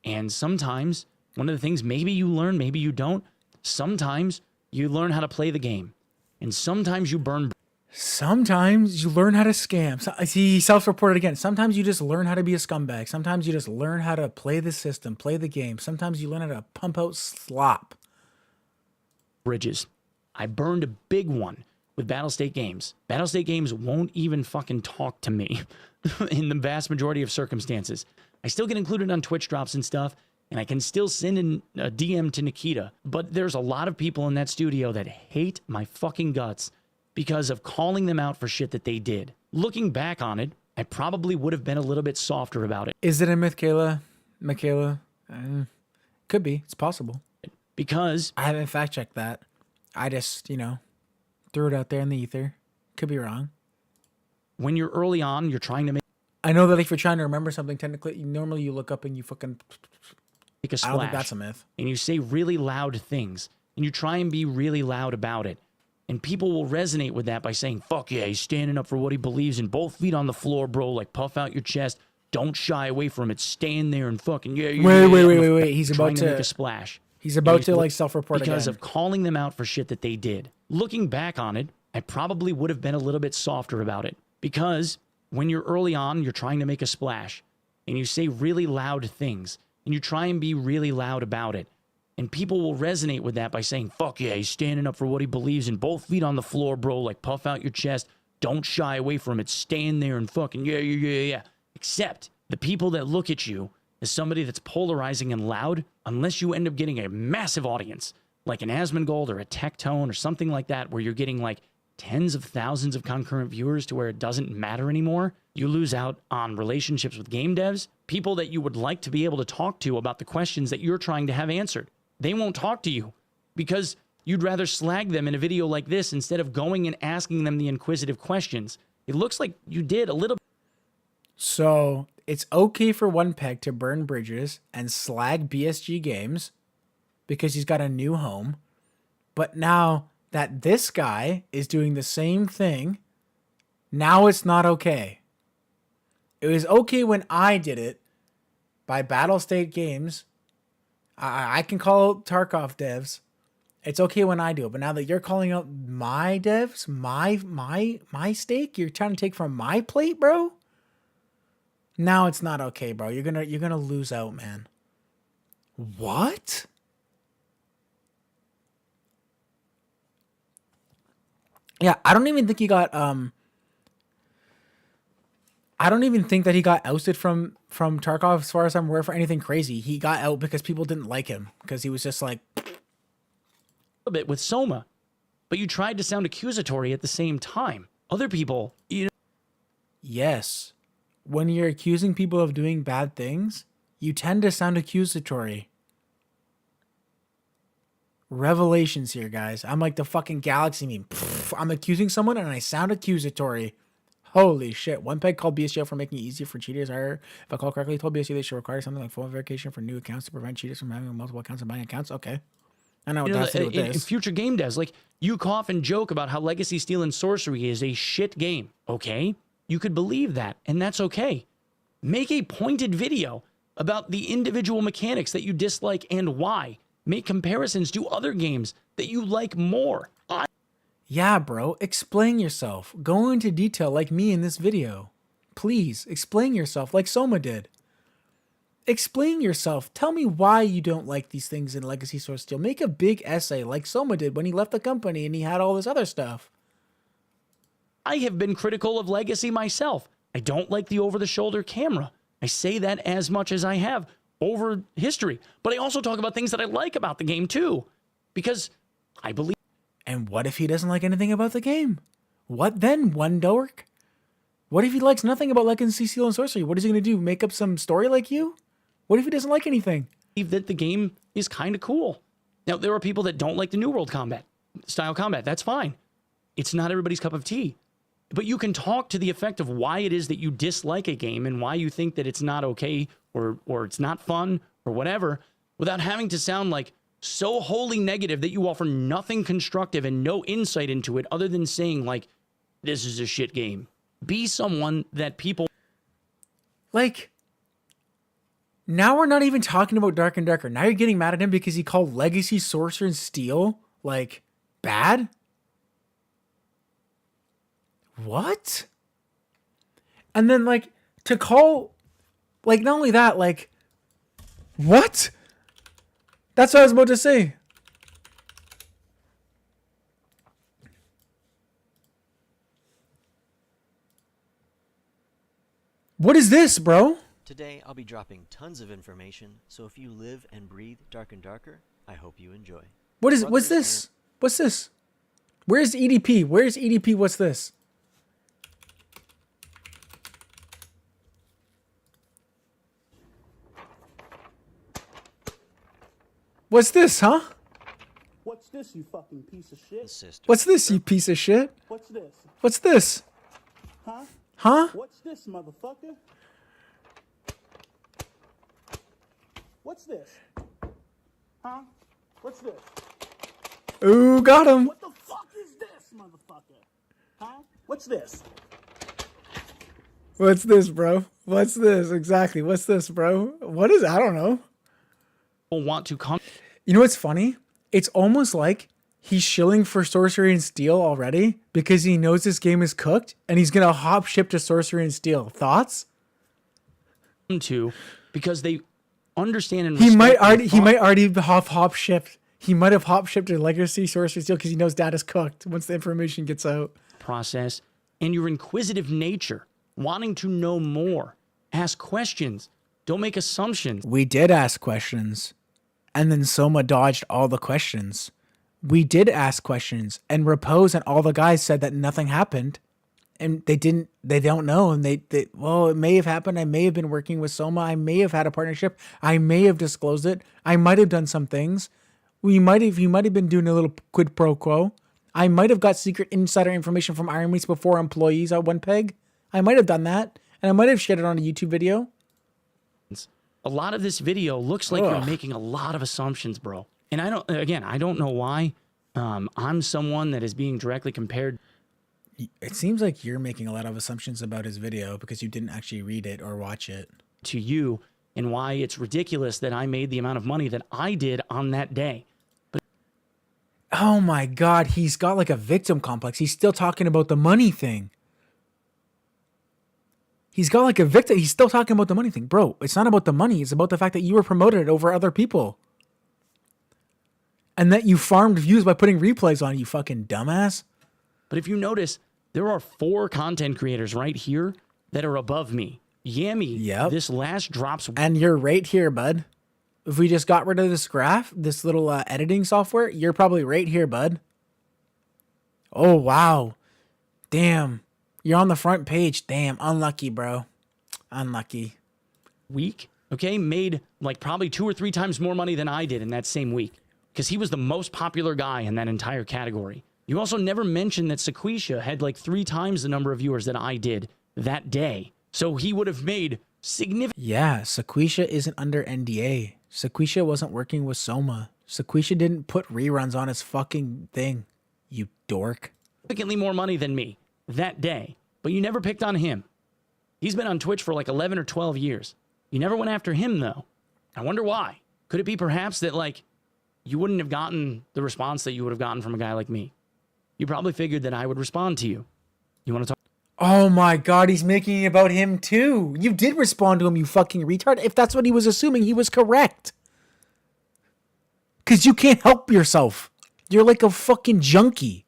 And sometimes, one of the things maybe you learn, maybe you don't, sometimes you learn how to play the game. And sometimes you burn. Sometimes you learn how to scam. So, see, he self-reported again. Sometimes you just learn how to be a scumbag. Sometimes you just learn how to play the system, play the game. Sometimes you learn how to pump out slop. Bridges. I burned a big one with Battlestate Games. Battlestate Games won't even fucking talk to me in the vast majority of circumstances. I still get included on Twitch drops and stuff, and I can still send in a DM to Nikita. But there's a lot of people in that studio that hate my fucking guts because of calling them out for shit that they did. Looking back on it, I probably would have been a little bit softer about it. Is it a myth, Kayla? Michaela? Could be. It's possible. Because I haven't fact-checked that. I just, threw it out there in the ether. Could be wrong. When you're early on, you're trying to make... I know that if you're trying to remember something, technically, normally you look up and you fucking... Make a splash. I don't think that's a myth. And you say really loud things. And you try and be really loud about it. And people will resonate with that by saying, fuck yeah, he's standing up for what he believes in. Both feet on the floor, bro. Like, puff out your chest. Don't shy away from it. Stand there and fucking... Wait. He's about to make a splash. He's about to, like, self-report because again. of calling them out for shit that they did. Looking back on it, I probably would have been a little bit softer about it. Because when you're early on, you're trying to make a splash. And you say really loud things. And you try and be really loud about it. And people will resonate with that by saying, fuck yeah, he's standing up for what he believes in. Both feet on the floor, bro. Like, puff out your chest. Don't shy away from it. Stand there and fucking yeah. Except the people that look at you as somebody that's polarizing and loud, unless you end up getting a massive audience, like an Asmongold or a Tectone or something like that, where you're getting like tens of thousands of concurrent viewers to where it doesn't matter anymore, you lose out on relationships with game devs, people that you would like to be able to talk to about the questions that you're trying to have answered. They won't talk to you because you'd rather slag them in a video like this instead of going and asking them the inquisitive questions. It looks like you did a little. So it's okay for One Peg to burn bridges and slag BSG Games because he's got a new home. But now that this guy is doing the same thing, now it's not okay. It was okay when I did it by Battlestate Games. I can call out Tarkov devs. It's okay when I do it, but now that you're calling out my devs, my steak, you're trying to take from my plate, bro. Now it's not okay, bro. You're gonna lose out, man. What? Yeah, I don't even think he got I don't even think that he got ousted from Tarkov as far as I'm aware for anything crazy. He got out because people didn't like him because he was just like a bit with Soma, but you tried to sound accusatory at the same time. Other people, Yes. When you're accusing people of doing bad things, you tend to sound accusatory. Revelations here, guys. I'm like the fucking galaxy meme. I'm accusing someone and I sound accusatory. Holy shit. One Peg called BSG for making it easier for cheaters. If I call correctly, he told BSG they should require something like phone verification for new accounts to prevent cheaters from having multiple accounts and buying accounts. Okay. I know what that's to do with this. In future game devs, like, you cough and joke about how Legacy Steel and Sorcery is a shit game. Okay? You could believe that, and that's okay. Make a pointed video about the individual mechanics that you dislike and why. Make comparisons to other games that you like more. Yeah, bro. Explain yourself. Go into detail like me in this video. Please, explain yourself like Soma did. Explain yourself. Tell me why you don't like these things in Legacy Source Steel. Make a big essay like Soma did when he left the company and he had all this other stuff. I have been critical of Legacy myself. I don't like the over-the-shoulder camera. I say that as much as I have over history. But I also talk about things that I like about the game too. Because I believe... And what if he doesn't like anything about the game? What then, one dork? What if he likes nothing about Legacy Steel and Sorcery? What is he going to do? Make up some story like you? What if he doesn't like anything? That the game is kind of cool. Now, there are people that don't like the New World style combat. That's fine. It's not everybody's cup of tea. But you can talk to the effect of why it is that you dislike a game and why you think that it's not okay or it's not fun or whatever without having to sound like so wholly negative that you offer nothing constructive and no insight into it other than saying like, this is a shit game. Be someone that people like. Now we're not even talking about Dark and Darker. Now you're getting mad at him because he called Legacy, Sorcerer, and Steel like bad. What? And then like to call, like not only that, like what? That's what I was about to say. What is this, bro? Today, I'll be dropping tons of information, so if you live and breathe Dark and Darker, I hope you enjoy. What's this? What's this? Where's EDP? Where's EDP? What's this? What's this, huh? What's this, you fucking piece of shit? What's this, you piece of shit? What's this? What's this? Huh? Huh? What's this, motherfucker? What's this? Huh? What's this? Ooh, got him. What the fuck is this, motherfucker? Huh? What's this? What's this, bro? What's this? Exactly. What's this, bro? What is, I don't know. Want to come. You know what's funny? It's almost like he's shilling for Sorcery and Steel already because he knows this game is cooked and he's gonna hop ship to Sorcery and Steel. Thoughts? To because they understand and He might respect already have hop shipped. He might have hop shipped to Legacy, Sorcery and Steel because he knows data's cooked once the information gets out. process and your inquisitive nature, wanting to know more, ask questions, don't make assumptions. We did ask questions, and then Soma dodged all the questions. We did ask questions, and Repose and all the guys said that nothing happened, and they don't know, and well, it may have happened. I may have been working with Soma. I may have had a partnership. I may have disclosed it. I might have done some things. You might have been doing a little quid pro quo. I might have got secret insider information from Iron Mace before employees at One Peg. I might have done that, and I might have shared it on a YouTube video. A lot of this video looks like you're making a lot of assumptions, bro. And I don't know why. I'm someone that is being directly compared. It seems like you're making a lot of assumptions about his video because you didn't actually read it or watch it. To you, and why it's ridiculous that I made the amount of money that I did on that day. But oh my God, he's got like a victim complex. He's still talking about the money thing. He's got like a victim. He's still talking about the money thing. Bro, it's not about the money. It's about the fact that you were promoted over other people. And that you farmed views by putting replays on, you fucking dumbass. But if you notice, there are 4 content creators right here that are above me. Yammy, this last drops. And you're right here, bud. If we just got rid of this graph, this little editing software, you're probably right here, bud. Oh, wow. Damn. You're on the front page. Damn, unlucky, bro. Unlucky. Week, okay, made like probably 2 or 3 times more money than I did in that same week because he was the most popular guy in that entire category. You also never mentioned that Sequisha had like 3 times the number of viewers that I did that day. So he would have made significant. Yeah, Sequisha isn't under NDA. Sequisha wasn't working with Soma. Sequisha didn't put reruns on his fucking thing, you dork. Significantly more money than me that day, but you never picked on him. He's been on Twitch for like 11 or 12 years. You never went after him though. I wonder why. Could it be perhaps that like you wouldn't have gotten the response that you would have gotten from a guy like me? You probably figured that I would respond to you. You want to talk? Oh my God, he's making it about him too. You did respond to him, you fucking retard. If that's what he was assuming, he was correct. Because you can't help yourself. You're like a fucking junkie.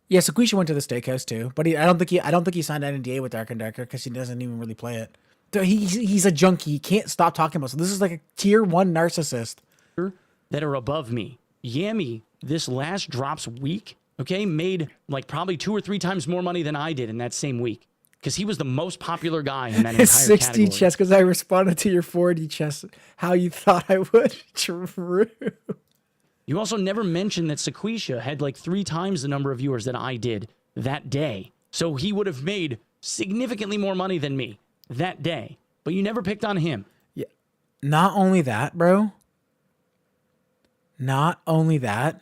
Yeah, Sequisha went to the steakhouse too, but I don't think he signed an NDA with Dark and Darker because he doesn't even really play it. He's a junkie. He can't stop talking about. So this is like a tier 1 narcissist. That are above me. Yammy, this last drops week, okay, made like probably 2 or 3 times more money than I did in that same week because he was the most popular guy in that entire 60 category. chess because I responded to your 40 chess how you thought I would. True. You also never mentioned that Sequisha had like 3 times the number of viewers that I did that day. So he would have made significantly more money than me that day. But you never picked on him. Yeah. Not only that, bro. Not only that.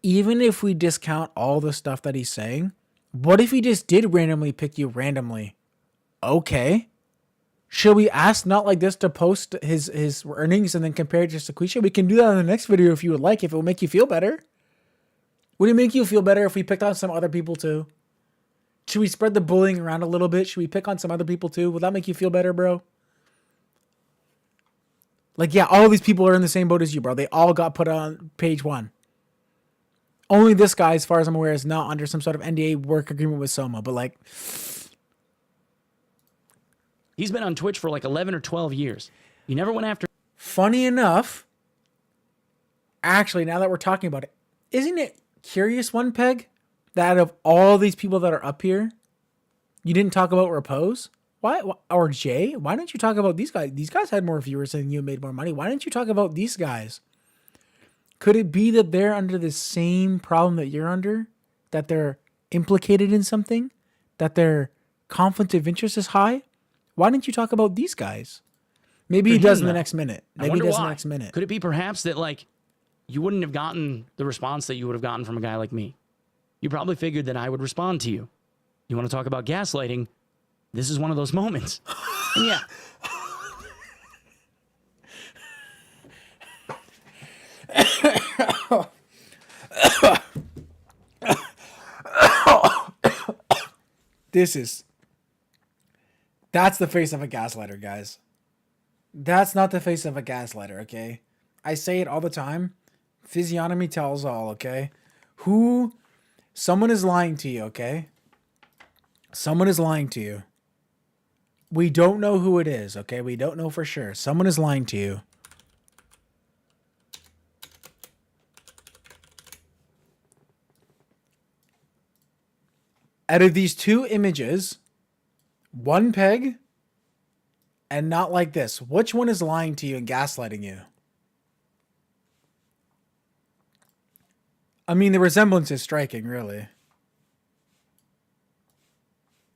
even if we discount all the stuff that he's saying, what if he just did randomly pick you randomly? Okay. Should we ask Not Like This to post his earnings and then compare it just to Quisha? We can do that in the next video if you would like, if it will make you feel better. Would it make you feel better if we picked on some other people too? Should we spread the bullying around a little bit? Should we pick on some other people too? Would that make you feel better, bro? Like, yeah, all these people are in the same boat as you, bro. They all got put on page 1. Only this guy, as far as I'm aware, is not under some sort of NDA work agreement with Soma. But, like... He's been on Twitch for like 11 or 12 years. You never went after... Funny enough, actually, now that we're talking about it, isn't it curious, One Peg, that out of all these people that are up here, you didn't talk about Repose? Why? Or Jay? Why didn't you talk about these guys? These guys had more viewers than you, made more money. Why didn't you talk about these guys? Could it be that they're under the same problem that you're under? That they're implicated in something? That their conflict of interest is high? Why didn't you talk about these guys? Maybe he does in the next minute. Maybe he does in the next minute. Could it be perhaps that, like, you wouldn't have gotten the response that you would have gotten from a guy like me? You probably figured that I would respond to you. You want to talk about gaslighting? This is one of those moments. And yeah. That's the face of a gaslighter, guys. That's not the face of a gaslighter, okay? I say it all the time. Physiognomy tells all, okay? Someone is lying to you, okay? Someone is lying to you. We don't know who it is, okay? We don't know for sure. Someone is lying to you. Out of these two images, One Peg and Not Like This, which one is lying to you and gaslighting you? I mean, the resemblance is striking, really.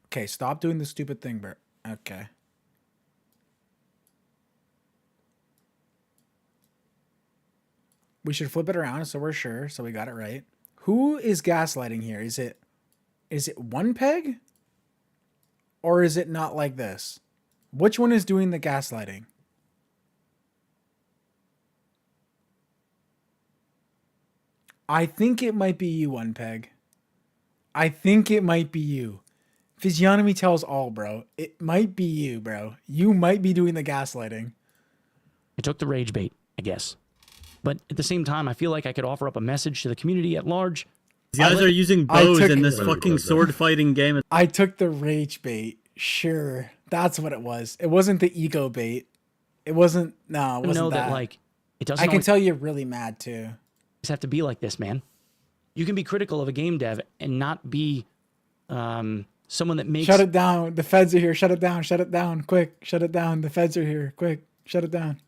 Okay, stop doing the stupid thing, Bert. Okay. We should flip it around so we're sure, so we got it right. Who is gaslighting here? Is it One Peg? Or is it Not Like This? Which one is doing the gaslighting? I think it might be you, One Peg. I think it might be you. Physiognomy tells all, bro. It might be you, bro. You might be doing the gaslighting. I took the rage bait, I guess. But at the same time, I feel like I could offer up a message to the community at large. These guys are using bows in this fucking sword fighting game. I took the rage bait. Sure. That's what it was. It wasn't the ego bait. It wasn't, no, it wasn't that. Like, it doesn't I can tell you're really mad too. Just have to be like this, man. You can be critical of a game dev and not be someone that makes... Shut it down. The feds are here. Shut it down. Shut it down. Quick. Shut it down. The feds are here. Quick. Shut it down.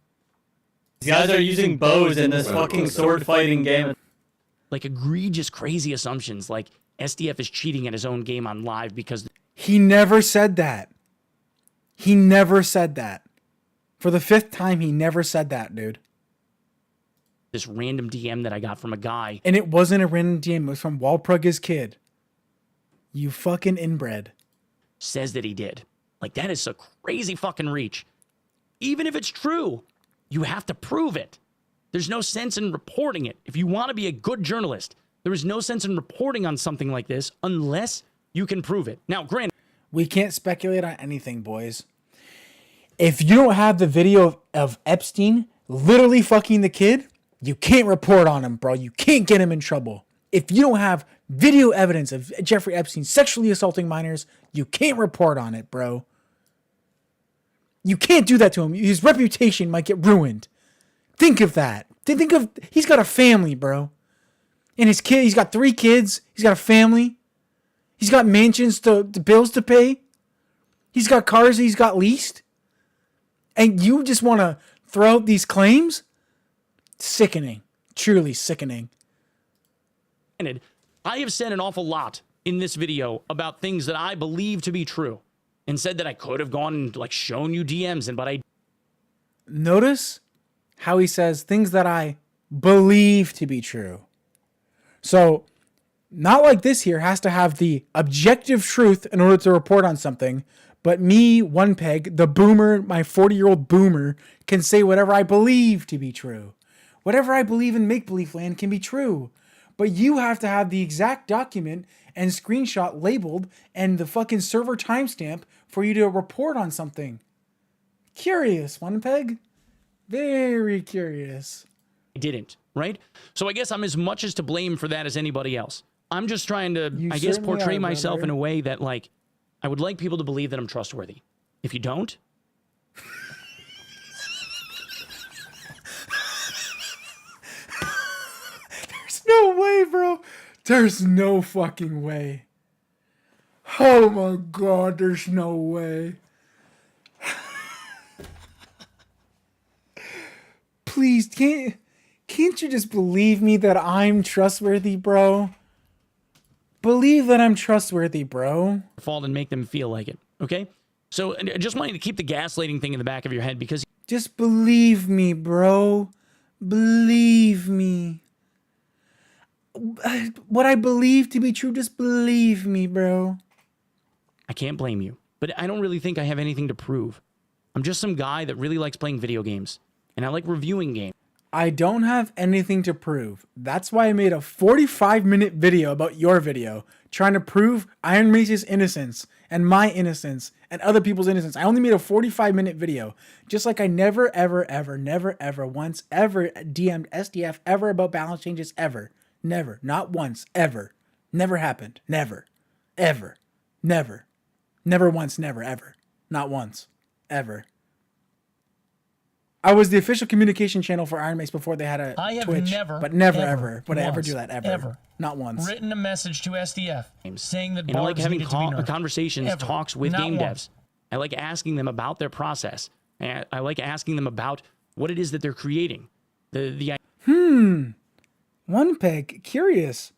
These guys are using bows in this fucking sword fighting game. Like egregious, crazy assumptions. Like SDF is cheating at his own game on live because... He never said that. He never said that. For the 5th time, he never said that, dude. This random DM that I got from a guy. And it wasn't a random DM. It was from Walprug's kid. You fucking inbred. Says that he did. Like, that is a crazy fucking reach. Even if it's true, you have to prove it. There's no sense in reporting it. If you want to be a good journalist, there is no sense in reporting on something like this unless you can prove it. Now, granted, we can't speculate on anything, boys. If you don't have the video of Epstein literally fucking the kid, you can't report on him, bro. You can't get him in trouble. If you don't have video evidence of Jeffrey Epstein sexually assaulting minors, you can't report on it, bro. You can't do that to him. His reputation might get ruined. Think of that. Think of, he's got a family, bro. And his kid, he's got 3 kids. He's got a family. He's got mansions the bills to pay. He's got cars he's got leased. And you just want to throw out these claims? Sickening. Truly sickening. I have said an awful lot in this video about things that I believe to be true and said that I could have gone and like shown you DMs, but I... Notice how he says things that I believe to be true. So, not like this here has to have the objective truth in order to report on something, but me, one peg, the boomer, my 40-year-old boomer, can say whatever I believe to be true. Whatever I believe in make-believe land can be true. But you have to have the exact document and screenshot labeled and the fucking server timestamp for you to report on something. Curious, one peg. Very curious. I didn't, right? So I guess I'm as much as to blame for that as anybody else. I'm just trying to, I guess, portray myself in a way that, like, I would like people to believe that I'm trustworthy. If you don't, there's no way, bro. There's no fucking way. Oh my god, there's no way. Please, can't you just believe me that I'm trustworthy, bro? Believe that I'm trustworthy, bro. fault and make them feel like it, okay? So I just want you to keep the gaslighting thing in the back of your head because... Just believe me, bro. Believe me. What I believe to be true, just believe me, bro. I can't blame you, but I don't really think I have anything to prove. I'm just some guy that really likes playing video games, and I like reviewing games. I don't have anything to prove. That's why I made a 45-minute video about your video, trying to prove Iron Mace's innocence and my innocence and other people's innocence. I only made a 45-minute video, just like I never, ever, ever, never, ever, once, ever DM'd SDF ever about balance changes, ever. Never. Not once. Ever. Never happened. Never. Ever. Never. Never once. Never. Ever. Not once. Ever. I was the official communication channel for Iron Mace before they had a Twitch. But never, ever would I ever do that, ever. Not once. Written a message to SDF saying that And I like Barbs having needed to be nerfed. conversations, Ever. talks with Not game once. devs. I like asking them about their process. I like asking them about what it is that they're creating. One peg, curious.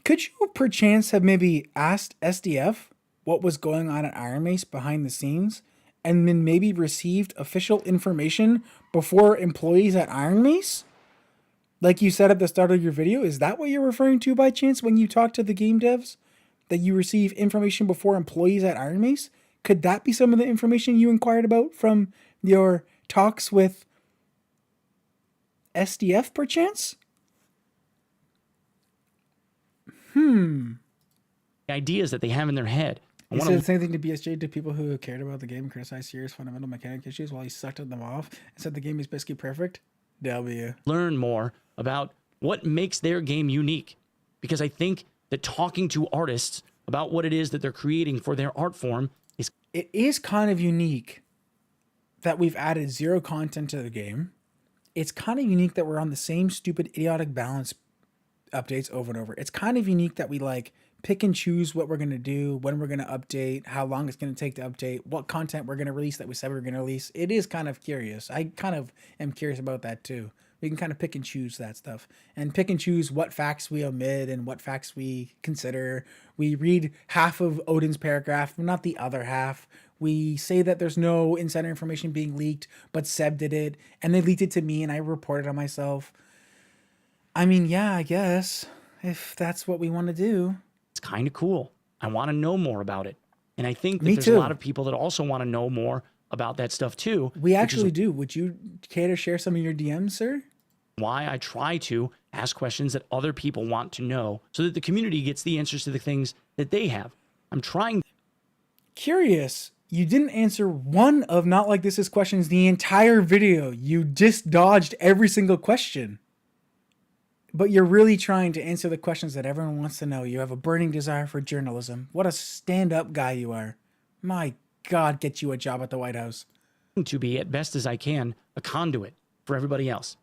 Could you perchance have maybe asked SDF what was going on at Iron Mace behind the scenes and then maybe received official information before employees at Iron Mace? Like you said at the start of your video, is that what you're referring to by chance when you talk to the game devs? That you receive information before employees at Iron Mace? Could that be some of the information you inquired about from your talks with SDF perchance? Ideas that they have in their head. He said the same thing to BSJ to people who cared about the game and criticized serious fundamental mechanic issues while he sucked them off and said the game is basically perfect. W. Learn more about what makes their game unique. Because I think that talking to artists about what it is that they're creating for their art form is... It is kind of unique that we've added 0 content to the game. It's kind of unique that we're on the same stupid idiotic balance updates over and over. It's kind of unique that we like pick and choose what we're going to do, when we're going to update, how long it's going to take to update, what content we're going to release that we said we were going to release. It is kind of curious. I kind of am curious about that too. We can kind of pick and choose that stuff and pick and choose what facts we omit and what facts we consider. We read half of Odin's paragraph, but not the other half. We say that there's no insider information being leaked, but Seb did it and they leaked it to me and I reported on myself. I mean, yeah, I guess if that's what we want to do. It's kind of cool. I want to know more about it. And I think that Me there's too. a lot of people that also want to know more about that stuff too. We actually do. Would you care to share some of your DMs, sir? Why I try to ask questions that other people want to know so that the community gets the answers to the things that they have. I'm trying. Curious. You didn't answer one of Not Like This's questions the entire video. You just dodged every single question. But you're really trying to answer the questions that everyone wants to know. You have a burning desire for journalism. What a stand-up guy you are. My God, get you a job at the White House. To be, at best as I can, a conduit for everybody else.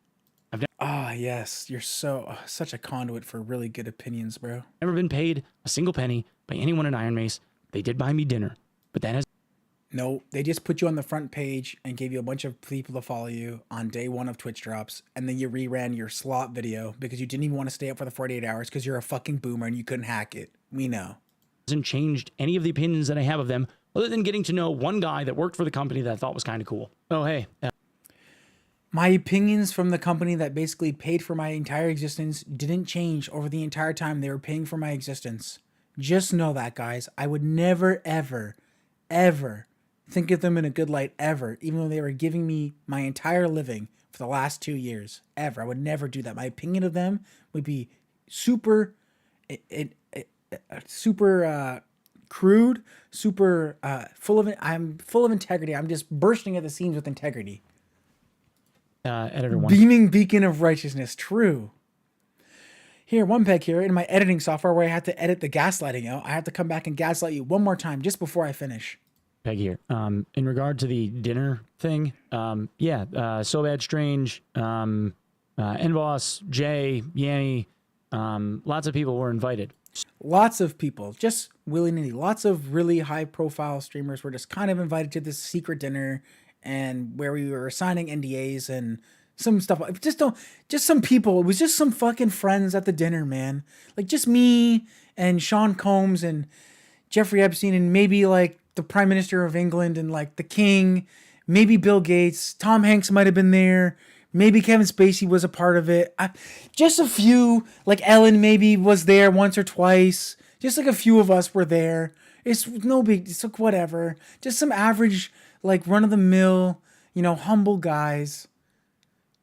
Yes. You're such a conduit for really good opinions, bro. Never been paid a single penny by anyone at Iron Mace. They did buy me dinner, but that has... No, they just put you on the front page and gave you a bunch of people to follow you on day 1 of Twitch drops. And then you reran your slot video because you didn't even want to stay up for the 48 hours because you're a fucking boomer and you couldn't hack it. We know. Hasn't changed any of the opinions that I have of them other than getting to know one guy that worked for the company that I thought was kind of cool. Oh, hey. My opinions from the company that basically paid for my entire existence didn't change over the entire time they were paying for my existence. Just know that, guys. I would never, ever, ever think of them in a good light ever, even though they were giving me my entire living for the last 2 years. Ever. I would never do that. My opinion of them would be super, super crude, super I'm full of integrity. I'm just bursting at the seams with integrity. Editor one. Beaming beacon of righteousness. True. Here, one peg here in my editing software where I had to edit the gaslighting out. I have to come back and gaslight you one more time just before I finish. Peg here. In regard to the dinner thing, So Bad Strange, Nboss, Jay, Yanni, lots of people were invited. Lots of people, just willy-nilly. Lots of really high-profile streamers were just kind of invited to this secret dinner, and where we were signing NDAs and some stuff. Just some people. It was just some fucking friends at the dinner, man. Like just me and Sean Combs and Jeffrey Epstein and maybe like the Prime Minister of England and like the King, maybe Bill Gates. Tom Hanks might have been there. Maybe Kevin Spacey was a part of it. Just a few, like Ellen maybe was there once or twice. Just like a few of us were there. It's no big, it's like whatever. Just some average, like run-of-the-mill, humble guys.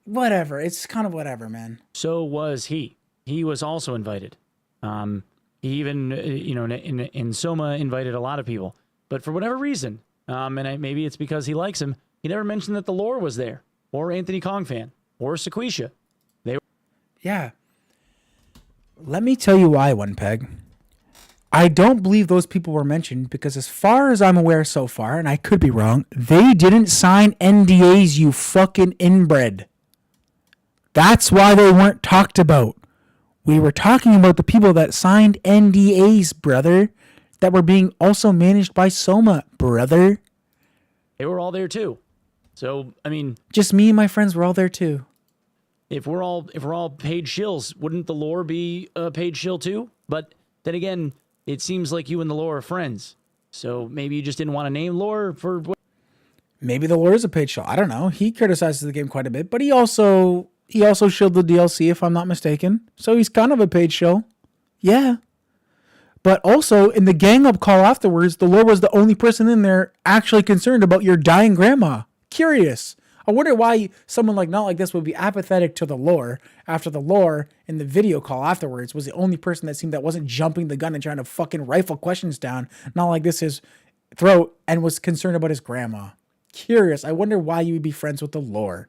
Whatever. It's kind of whatever, man. So was he. He was also invited. He even, in Soma invited a lot of people. But for whatever reason, maybe it's because he likes him, he never mentioned that the lore was there. Or Anthony Kong fan. Or Sequisha. Yeah. Let me tell you why, One Peg. I don't believe those people were mentioned because as far as I'm aware so far, and I could be wrong, they didn't sign NDAs, you fucking inbred. That's why they weren't talked about. We were talking about the people that signed NDAs, brother, that were being also managed by Soma, brother. They were all there too. So, I mean, just me and my friends were all there too. If we're all paid shills, wouldn't the lore be a paid shill too? But then again, it seems like you and the lore are friends. So maybe you just didn't want to name lore for. Maybe the lore is a paid shill. I don't know. He criticizes the game quite a bit, but he also shilled the DLC, if I'm not mistaken. So he's kind of a paid shill. Yeah. But also, in the gang up call afterwards, the lore was the only person in there actually concerned about your dying grandma. Curious. I wonder why someone like Not Like This would be apathetic to the lore after the lore in the video call afterwards was the only person that seemed that wasn't jumping the gun and trying to fucking rifle questions down Not Like This his throat and was concerned about his grandma. Curious. I wonder why you would be friends with the lore.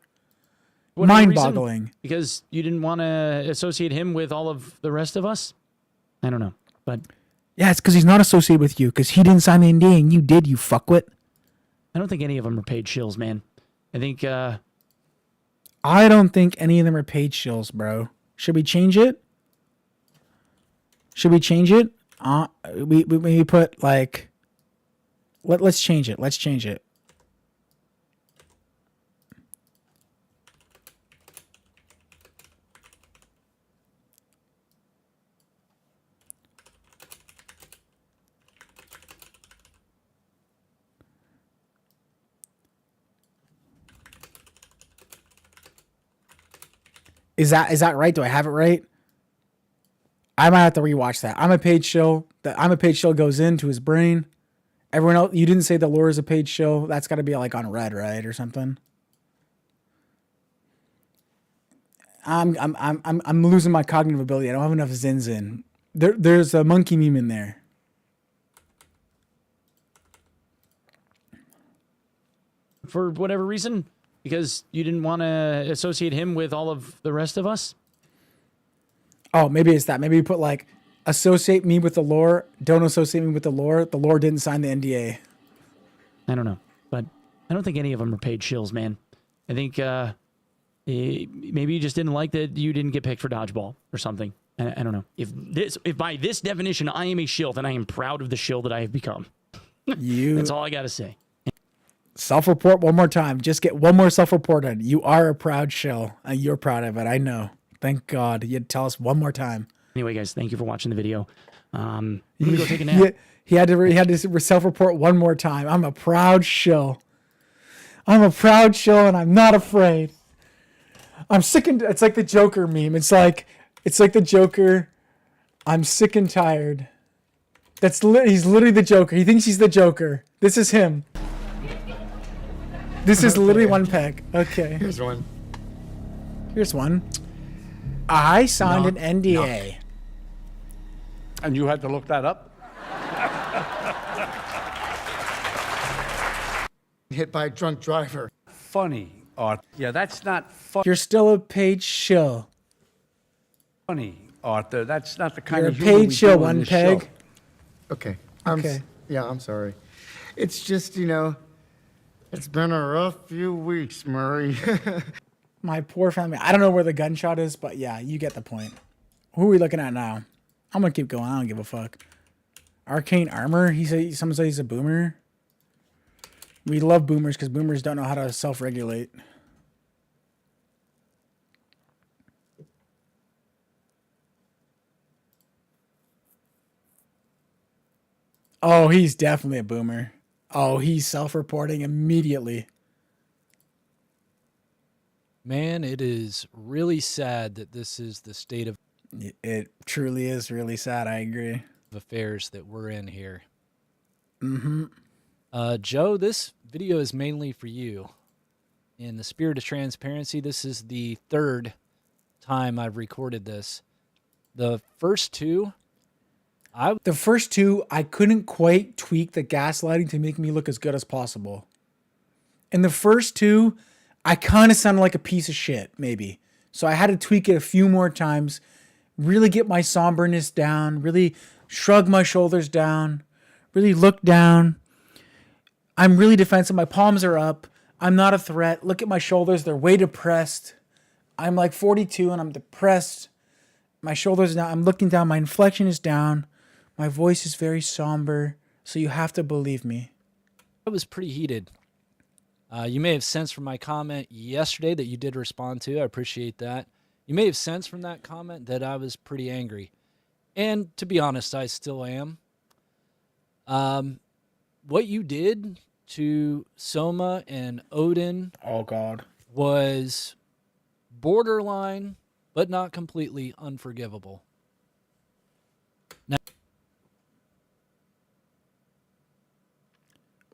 Mind-boggling. Because you didn't want to associate him with all of the rest of us? I don't know. But yeah, it's because he's not associated with you because he didn't sign the NDA and you did, you fuckwit. I don't think any of them are paid shills, man. I think, I don't think any of them are paid shills, bro. Should we change it? Should we change it? We put, like... Let's change it. Let's change it. Is that right? Do I have it right? I might have to rewatch that. I'm a paid shill. The I'm a paid shill goes into his brain. Everyone else, you didn't say the lore is a paid shill. That's got to be like on red, right, or something. I'm losing my cognitive ability. I don't have enough zins in. There's a monkey meme in there. For whatever reason. Because you didn't want to associate him with all of the rest of us? Oh, maybe it's that. Maybe you put like, associate me with the lore. Don't associate me with the lore. The lore didn't sign the NDA. I don't know. But I don't think any of them are paid shills, man. I think maybe you just didn't like that you didn't get picked for dodgeball or something. I don't know. If by this definition I am a shill, then I am proud of the shill that I have become. That's all I got to say. Self-report one more time. Just get one more self-report in. You are a proud shill. And you're proud of it. I know. Thank God. You'd tell us one more time. Anyway, guys, thank you for watching the video. I'm going to go take a nap. He had to self-report one more time. I'm a proud shill. I'm a proud shill and I'm not afraid. I'm sick and it's like the Joker meme. It's like the Joker. I'm sick and tired. He's literally the Joker. He thinks he's the Joker. This is him. This is literally one peg. Okay. Here's one. Here's one. I signed an NDA. And you had to look that up? Hit by a drunk driver. Funny, Art. Yeah, that's not funny. You're still a paid shill. Funny, Arthur. That's not the kind You're a of humor paid we shill, do on one this peg. show. Okay. Okay. Yeah, I'm sorry. It's just, it's been a rough few weeks, Murray. My poor family. I don't know where the gunshot is, but yeah, you get the point. Who are we looking at now? I'm gonna keep going. I don't give a fuck. Arcane armor. Someone said he's a boomer. We love boomers because boomers don't know how to self-regulate. Oh, he's definitely a boomer. Oh, he's self-reporting immediately. Man, it is really sad that this is the state of It truly is really sad. I agree. affairs that we're in here. Mm-hmm. Joe, this video is mainly for you. In the spirit of transparency, this is the third time I've recorded this. The first two, I couldn't quite tweak the gaslighting to make me look as good as possible. In the first two, I kind of sounded like a piece of shit, maybe. So I had to tweak it a few more times, really get my somberness down, really shrug my shoulders down, really look down. I'm really defensive. My palms are up. I'm not a threat. Look at my shoulders. They're way depressed. I'm like 42 and I'm depressed. My shoulders are down. I'm looking down. My inflection is down. My voice is very somber. So you have to believe me. I was pretty heated. You may have sensed from my comment yesterday that you did respond to. I appreciate that. You may have sensed from that comment that I was pretty angry. And to be honest, I still am. What you did to Soma and Odin, oh God, was borderline, but not completely unforgivable. Now,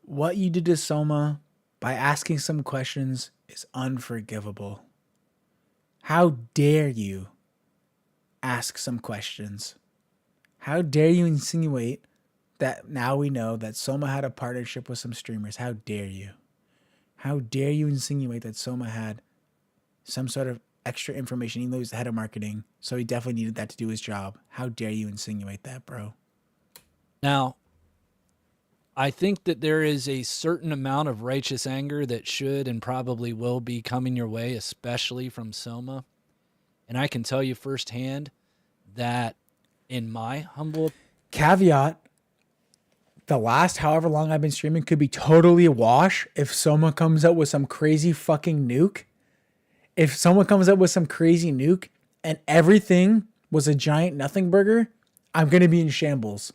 what you did to Soma by asking some questions is unforgivable. How dare you ask some questions? How dare you insinuate that now we know that Soma had a partnership with some streamers? How dare you? How dare you insinuate that Soma had some sort of extra information, even though he's the head of marketing, so he definitely needed that to do his job? How dare you insinuate that, bro? Now, I think that there is a certain amount of righteous anger that should and probably will be coming your way, especially from Soma. And I can tell you firsthand that in my humble caveat, the last however long I've been streaming could be totally a wash if Soma comes out with some crazy fucking nuke. If someone comes up with some crazy nuke and everything was a giant nothing burger, I'm going to be in shambles.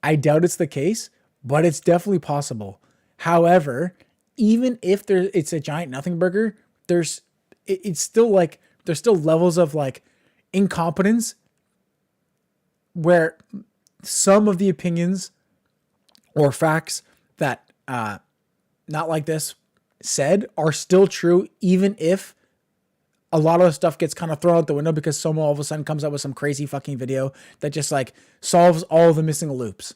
I doubt it's the case, but it's definitely possible. However, even if it's a giant nothing burger, there's still levels of like incompetence where some of the opinions or facts that not like this said are still true, even if a lot of the stuff gets kind of thrown out the window because someone all of a sudden comes up with some crazy fucking video that just like solves all the missing loops.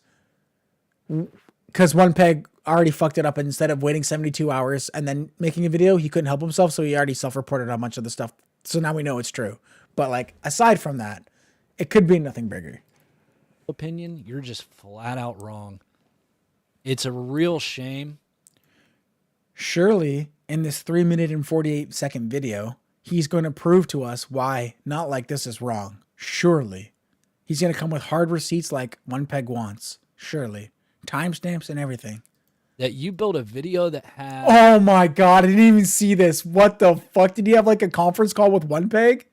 Because one peg already fucked it up, and instead of waiting 72 hours and then making a video, he couldn't help himself, so he already self-reported a bunch of the stuff. So now we know it's true. But like aside from that, it could be nothing bigger. opinion, you're just flat out wrong. It's a real shame. Surely, in this 3-minute and 48-second video, he's going to prove to us why not like this is wrong. Surely. He's going to come with hard receipts like One Peg wants. Surely. Timestamps and everything. That you built a video that had... Oh my god, I didn't even see this. What the fuck? Did he have like a conference call with One Peg?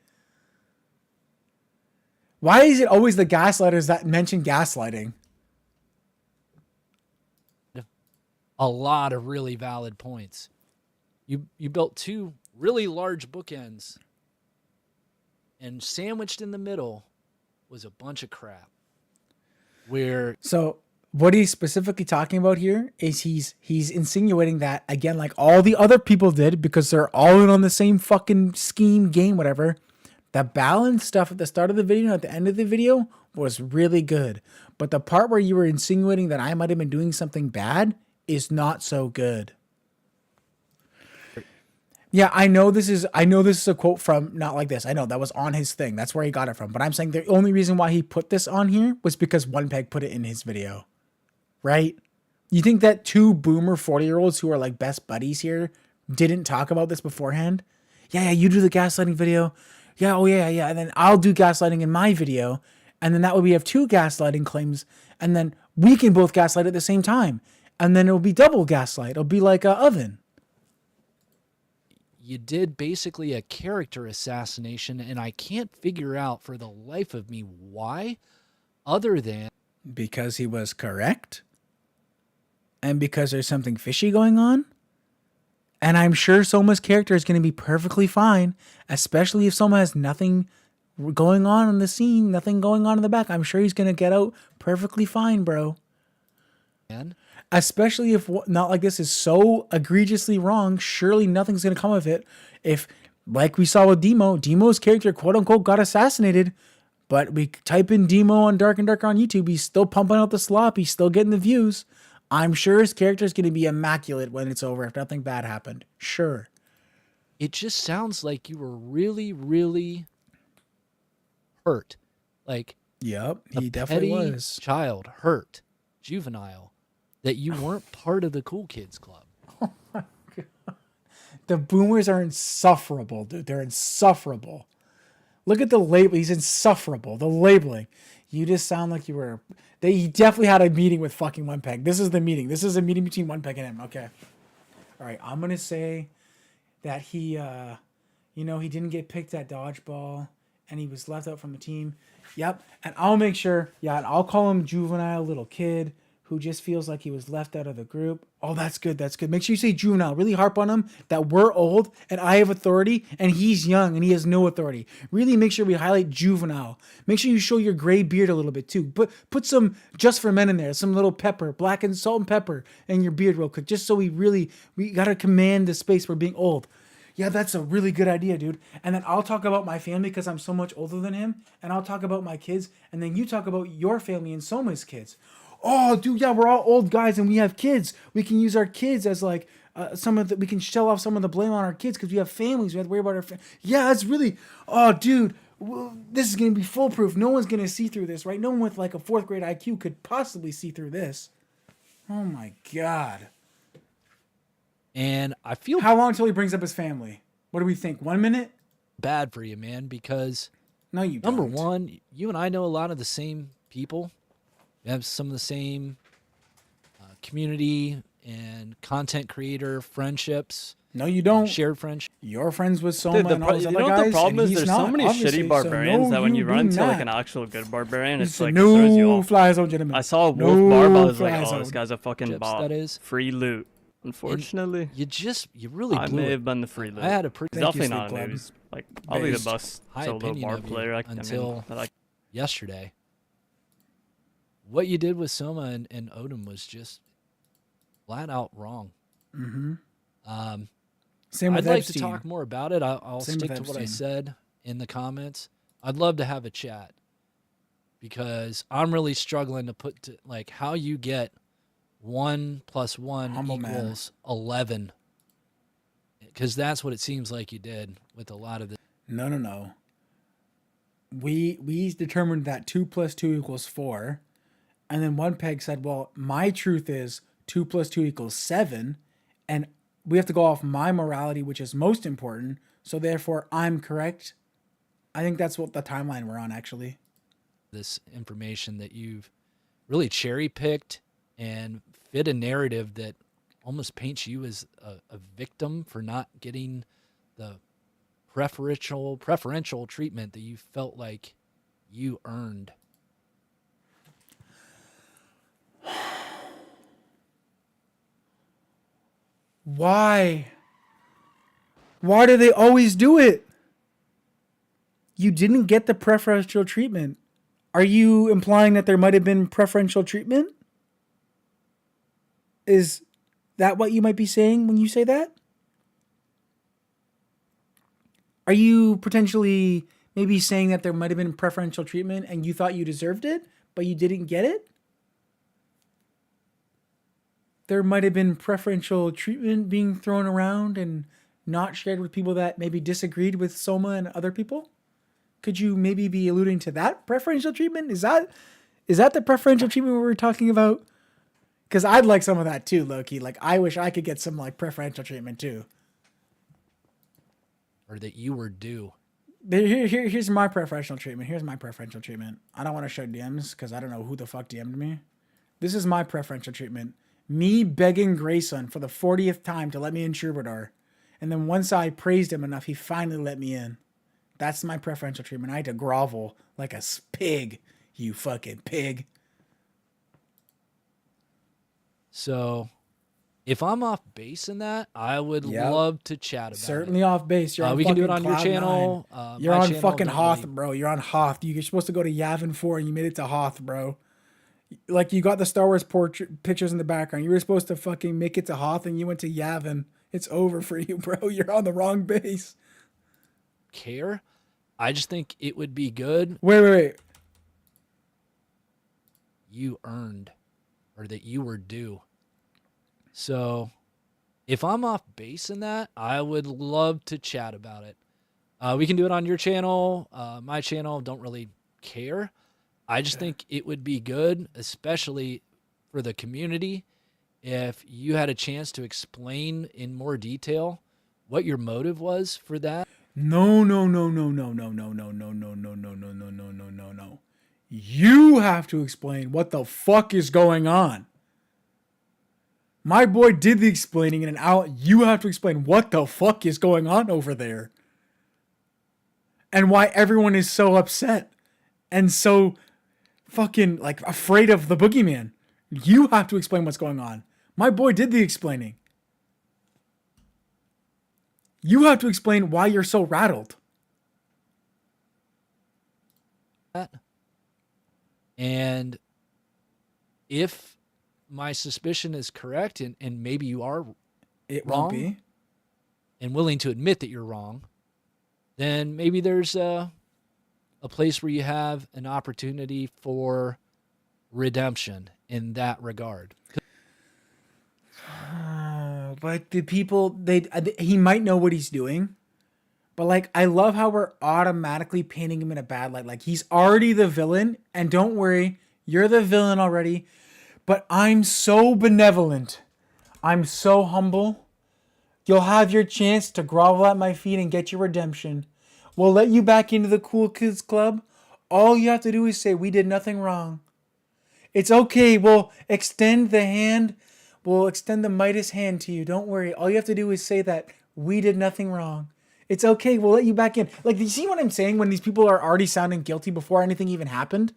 Why is it always the gaslighters that mention gaslighting? A lot of really valid points. You built two really large bookends And sandwiched in the middle was a bunch of crap. Where So what he's specifically talking about here is he's insinuating that, again, like all the other people did, because they're all in on the same fucking scheme, game, whatever. The balance stuff at the start of the video and at the end of the video was really good. But the part where you were insinuating that I might have been doing something bad is not so good. Yeah, I know this is a quote from Not Like This. I know that was on his thing. That's where he got it from. But I'm saying the only reason why he put this on here was because One Peg put it in his video. Right? You think that two boomer 40-year-olds who are like best buddies here didn't talk about this beforehand? Yeah, you do the gaslighting video. Yeah, oh yeah. And then I'll do gaslighting in my video. And then that way we have two gaslighting claims. And then we can both gaslight at the same time. And then it'll be double gaslight. It'll be like an oven. you did basically a character assassination, and I can't figure out for the life of me why, other than... Because he was correct? And because there's something fishy going on? And I'm sure Soma's character is going to be perfectly fine, especially if Soma has nothing going on in the scene, nothing going on in the back. I'm sure he's going to get out perfectly fine, bro. Man. Especially if Not Like This is so egregiously wrong, surely nothing's going to come of it. If, like we saw with Demo's character, quote unquote, got assassinated, but we type in Demo on Dark and Darker on YouTube, he's still pumping out the slop, he's still getting the views. I'm sure his character is going to be immaculate when it's over if nothing bad happened. Sure. It just sounds like you were really, really hurt. Like, yep, he definitely was. Child, hurt, juvenile, that you weren't part of the cool kids club. Oh my God. The boomers are insufferable, dude. They're insufferable. Look at the label. He's insufferable. The labeling. You just sound like you were... He definitely had a meeting with fucking One Peg. This is the meeting. This is a meeting between One Peg and him. Okay. All right. I'm going to say that he, he didn't get picked at dodgeball and he was left out from the team. Yep. And I'll make sure, and I'll call him juvenile little kid who just feels like he was left out of the group. Oh, that's good. That's good. Make sure you say juvenile. Really harp on him that we're old and I have authority and he's young and he has no authority. Really make sure we highlight juvenile. Make sure you show your gray beard a little bit too. Put some Just for Men in there. Some little pepper, blackened salt and pepper in your beard real quick. Just so we got to command the space for being old. Yeah, that's a really good idea, dude. And then I'll talk about my family because I'm so much older than him. And I'll talk about my kids. And then you talk about your family and Soma's kids. Oh, dude, yeah, we're all old guys and we have kids. We can use our kids as like we can shell off some of the blame on our kids because we have families. We have to worry about our Yeah, that's really, oh, dude, this is going to be foolproof. No one's going to see through this, right? No one with like a 4th grade IQ could possibly see through this. Oh my God. And I feel... How long until he brings up his family? What do we think? 1 minute? Bad for you, man, because... No, you don't. Number one, you and I know a lot of the same people. We have some of the same community and content creator friendships. No, you don't. Shared friendship. You're friends with Soma and all those other you know guys. What the problem is? There's so many shitty barbarians that when you run into like an actual good barbarian, it's like it throws you off. Fly zone, gentlemen. I saw a wolf barb. I was like, oh, this guy's a fucking bot. That is free loot. Unfortunately, you really blew I may have been the free loot. I had a pretty definitely not a noob. He's like probably the best high solo opinion barb of you player until yesterday. What you did with Soma and Odin was just flat out wrong. Mm-hmm. Same with I'd like to talk more about it. I'll stick to what I said in the comments. I'd love to have a chat because I'm really struggling to put like how you get 1 + 1 equals 11, because that's what it seems like you did with a lot of the. No. We determined that 2 + 2 = 4. And then One Peg said, well, my truth is 2 + 2 = 7. And we have to go off my morality, which is most important. So therefore, I'm correct. I think that's what the timeline we're on, actually. This information that you've really cherry-picked and fit a narrative that almost paints you as a victim for not getting the preferential treatment that you felt like you earned. Why? Why do they always do it? you didn't get the preferential treatment. Are you implying that there might have been preferential treatment? Is that what you might be saying when you say that? Are you potentially maybe saying that there might have been preferential treatment and you thought you deserved it, but you didn't get it? There might have been preferential treatment being thrown around and not shared with people that maybe disagreed with Soma and other people? Could you maybe be alluding to that preferential treatment? Is that the preferential treatment we were talking about? Because I'd like some of that too, Loki. Like, I wish I could get some like preferential treatment too. Or that you were due. Here's my preferential treatment. Here's my preferential treatment. I don't want to show DMs because I don't know who the fuck DM'd me. This is my preferential treatment. Me begging Grayson for the 40th time to let me in Troubadour. And then once I praised him enough, he finally let me in. That's my preferential treatment. I had to grovel like a pig, you fucking pig. So, if I'm off base in that, I would love to chat about Certainly off base. You're on we can do it fucking on your Cloud channel. You're my on channel, fucking don't Hoth, really- bro. You're on Hoth. You're supposed to go to Yavin 4 and you made it to Hoth, bro. Like, you got the Star Wars portrait pictures in the background. You were supposed to fucking make it to Hoth and you went to Yavin. It's over for you, bro. You're on the wrong base. Care. I just think it would be good. Wait. You earned, or that you were due. So, if I'm off base in that, I would love to chat about it. We can do it on your channel. My channel, don't really care. I just think it would be good, especially for the community, if you had a chance to explain in more detail what your motive was for that. No. You have to explain what the fuck is going on. My boy did the explaining in an hour. You have to explain what the fuck is going on over there. And why everyone is so upset and so fucking like afraid of the boogeyman. You have to explain what's going on. My boy did the explaining. You have to explain why you're so rattled. And if my suspicion is correct, and maybe you are it wrong, won't be, and willing to admit that you're wrong, then maybe there's a place where you have an opportunity for redemption in that regard. But the people, he might know what he's doing. But like, I love how we're automatically painting him in a bad light. Like, he's already the villain. And don't worry, you're the villain already. But I'm so benevolent. I'm so humble. You'll have your chance to grovel at my feet and get your redemption. We'll let you back into the cool kids club. All you have to do is say, we did nothing wrong. It's okay. We'll extend the hand. We'll extend the Midas hand to you. Don't worry. All you have to do is say that we did nothing wrong. It's okay. We'll let you back in. Like, do you see what I'm saying when these people are already sounding guilty before anything even happened?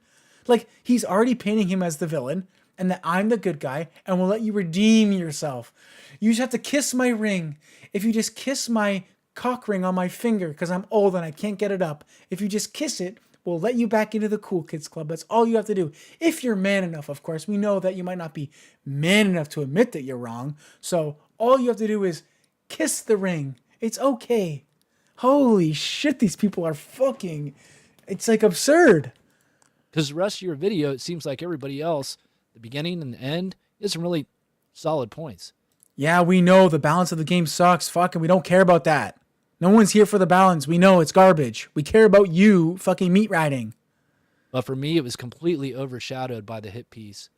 Like, he's already painting him as the villain and that I'm the good guy and we'll let you redeem yourself. You just have to kiss my ring. If you just kiss my cock ring on my finger because I'm old and I can't get it up. If you just kiss it, we'll let you back into the cool kids club. That's all you have to do. If you're man enough, of course. We know that you might not be man enough to admit that you're wrong. So all you have to do is kiss the ring. It's okay. Holy shit, these people are fucking... It's like absurd. Because the rest of your video, it seems like everybody else, the beginning and the end, is some really solid points. Yeah, we know the balance of the game sucks. Fucking, we don't care about that. No one's here for the balance. We know it's garbage. We care about you fucking meat riding. But for me, it was completely overshadowed by the hit piece.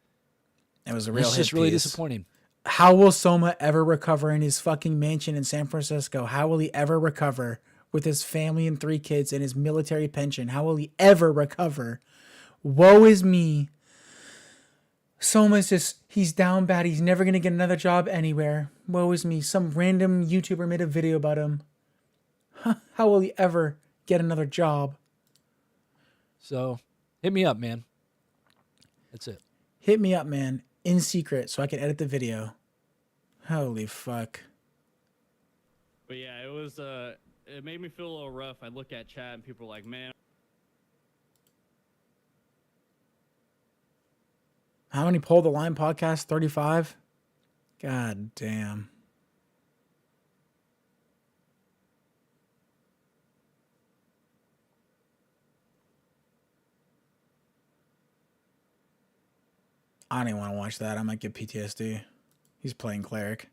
It was a real hit piece. It's just really disappointing. How will Soma ever recover in his fucking mansion in San Francisco? How will he ever recover with his family and 3 kids and his military pension? How will he ever recover? Woe is me. Soma's just, he's down bad. He's never going to get another job anywhere. Woe is me. Some random YouTuber made a video about him. How will he ever get another job? So, hit me up, man. That's it. Hit me up, man. In secret, so I can edit the video. Holy fuck. But yeah, it it made me feel a little rough. I look at chat and people are like, man. How many Pull the Line podcasts? 35? God damn. I don't even want to watch that. I might get PTSD. He's playing cleric.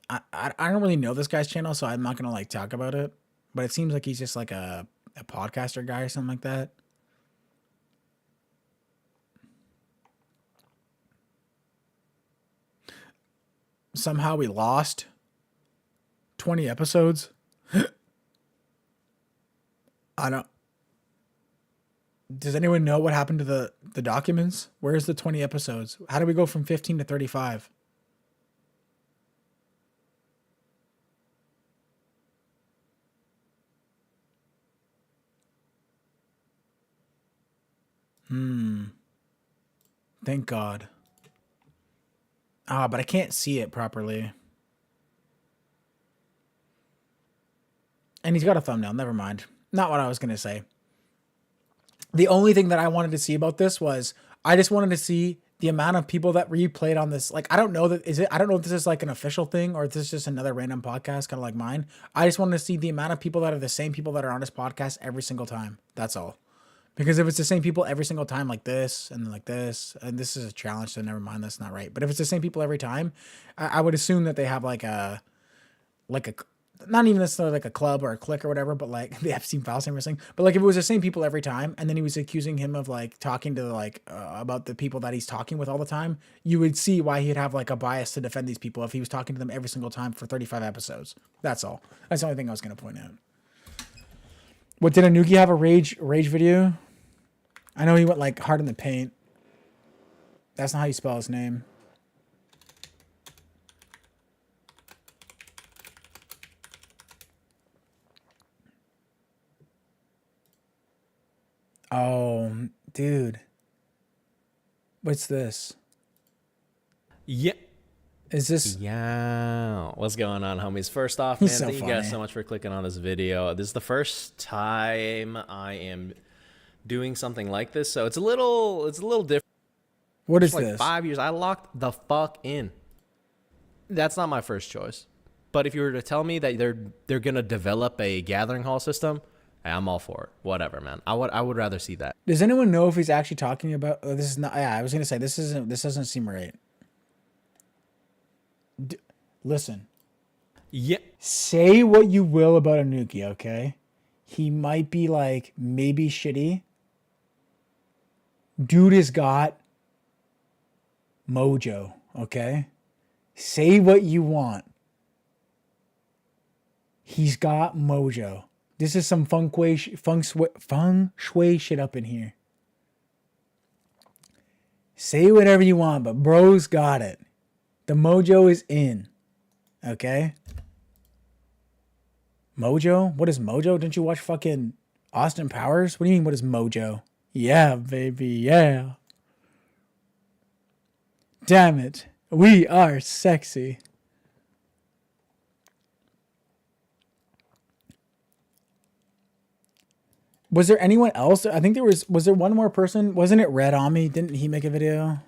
I don't really know this guy's channel, so I'm not gonna like talk about it. But it seems like he's just like a podcaster guy or something like that. Somehow we lost 20 episodes. I don't. Does anyone know what happened to the documents? Where's the 20 episodes? How do we go from 15 to 35? Thank God. Ah, but I can't see it properly. And he's got a thumbnail. Never mind. Not what I was going to say. The only thing that I wanted to see about this was I just wanted to see the amount of people that replayed on this. Like, I don't know I don't know if this is like an official thing or if this is just another random podcast, kind of like mine. I just wanted to see the amount of people that are the same people that are on this podcast every single time. That's all. Because if it's the same people every single time, like this and like this, and this is a challenge, so never mind, that's not right. But if it's the same people every time, I would assume that they have like a, not even necessarily like a club or a clique or whatever, but like the Epstein files and everything. But like if it was the same people every time, and then he was accusing him of like talking to like about the people that he's talking with all the time, you would see why he'd have like a bias to defend these people if he was talking to them every single time for 35 episodes. That's all. That's the only thing I was gonna point out. What, did Anuki have a rage video? I know he went like hard in the paint. That's not how you spell his name. Oh, dude. What's this? Yeah. Is this? Yeah. What's going on, homies? First off, He's man, so thank you guys funny. so much for clicking on this video. This is the first time I am doing something like this, so it's a little different. What is like this? 5 years. I locked the fuck in. That's not my first choice. But if you were to tell me that they're gonna develop a gathering hall system, I'm all for it. Whatever, man. I would rather see that. Does anyone know if he's actually talking about? Oh, this is not. Yeah, I was gonna say this doesn't seem right. Listen. Yeah. Say what you will about Anuki, okay? He might be like maybe shitty. Dude has got mojo, okay? Say what you want. He's got mojo. This is some feng shui shit up in here. Say whatever you want, but bro's got it. The mojo is in. Okay? Mojo? What is mojo? Didn't you watch fucking Austin Powers? What do you mean, what is mojo? Yeah, baby, yeah. Damn it. We are sexy. Was there anyone else? I think was there one more person? Wasn't it Red Army? Didn't he make a video?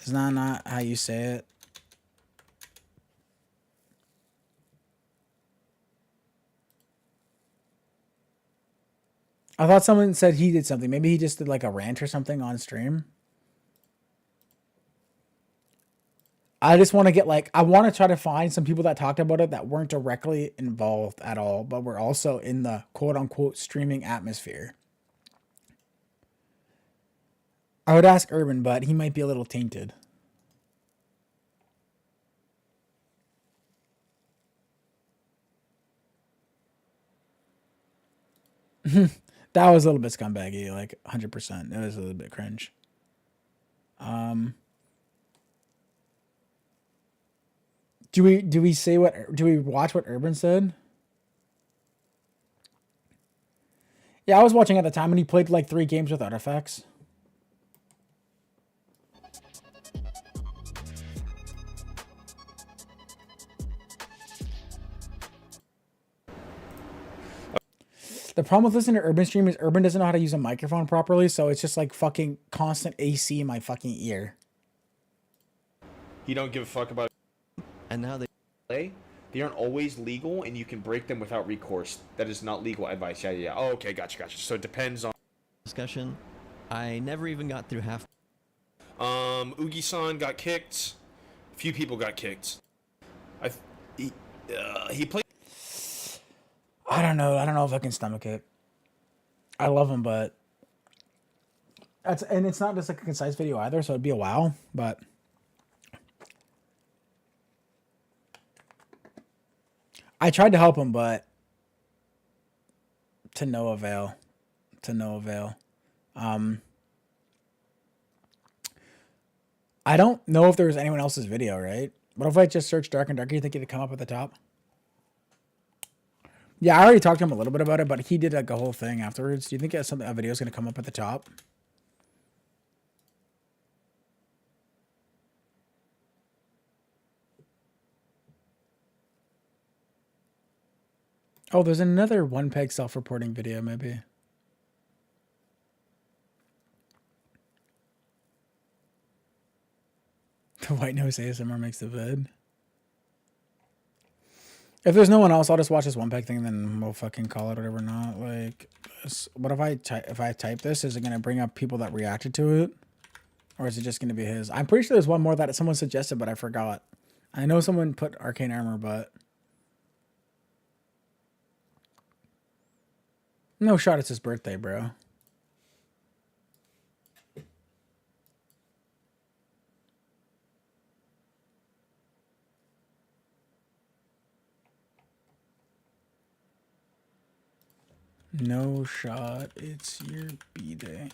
Is that not how you say it? I thought someone said he did something. Maybe he just did like a rant or something on stream. I just want to get like, I want to try to find some people that talked about it that weren't directly involved at all, but were also in the quote unquote streaming atmosphere. I would ask Urban, but he might be a little tainted. That was a little bit scumbaggy, like 100%. It was a little bit cringe. Do we watch what Urban said? Yeah, I was watching at the time and he played like 3 games with artifacts. The problem with listening to Urban stream is Urban doesn't know how to use a microphone properly, so it's just like fucking constant AC in my fucking ear. He don't give a fuck about. And now they aren't always legal, and you can break them without recourse. That is not legal advice. Yeah. Oh, okay, gotcha. So it depends on discussion. I never even got through half. Ugi-san got kicked. A few people got kicked. He played. I don't know. I don't know if I can stomach it. I love him, but and it's not just like a concise video either, so it'd be a while, but I tried to help him, but to no avail. To no avail. I don't know if there was anyone else's video, right? What if I just search Dark and Darker? You think it'd come up at the top? Yeah, I already talked to him a little bit about it, but he did like a whole thing afterwards. Do you think a video is going to come up at the top? Oh, there's another one peg self-reporting video, maybe. The white nose ASMR makes the vid. If there's no one else, I'll just watch this one peg thing, and then we'll fucking call it whatever. Not like, what if I type this? Is it gonna bring up people that reacted to it, or is it just gonna be his? I'm pretty sure there's one more that someone suggested, but I forgot. I know someone put arcane armor, but no shot. It's his birthday, bro. No shot, it's your B-day.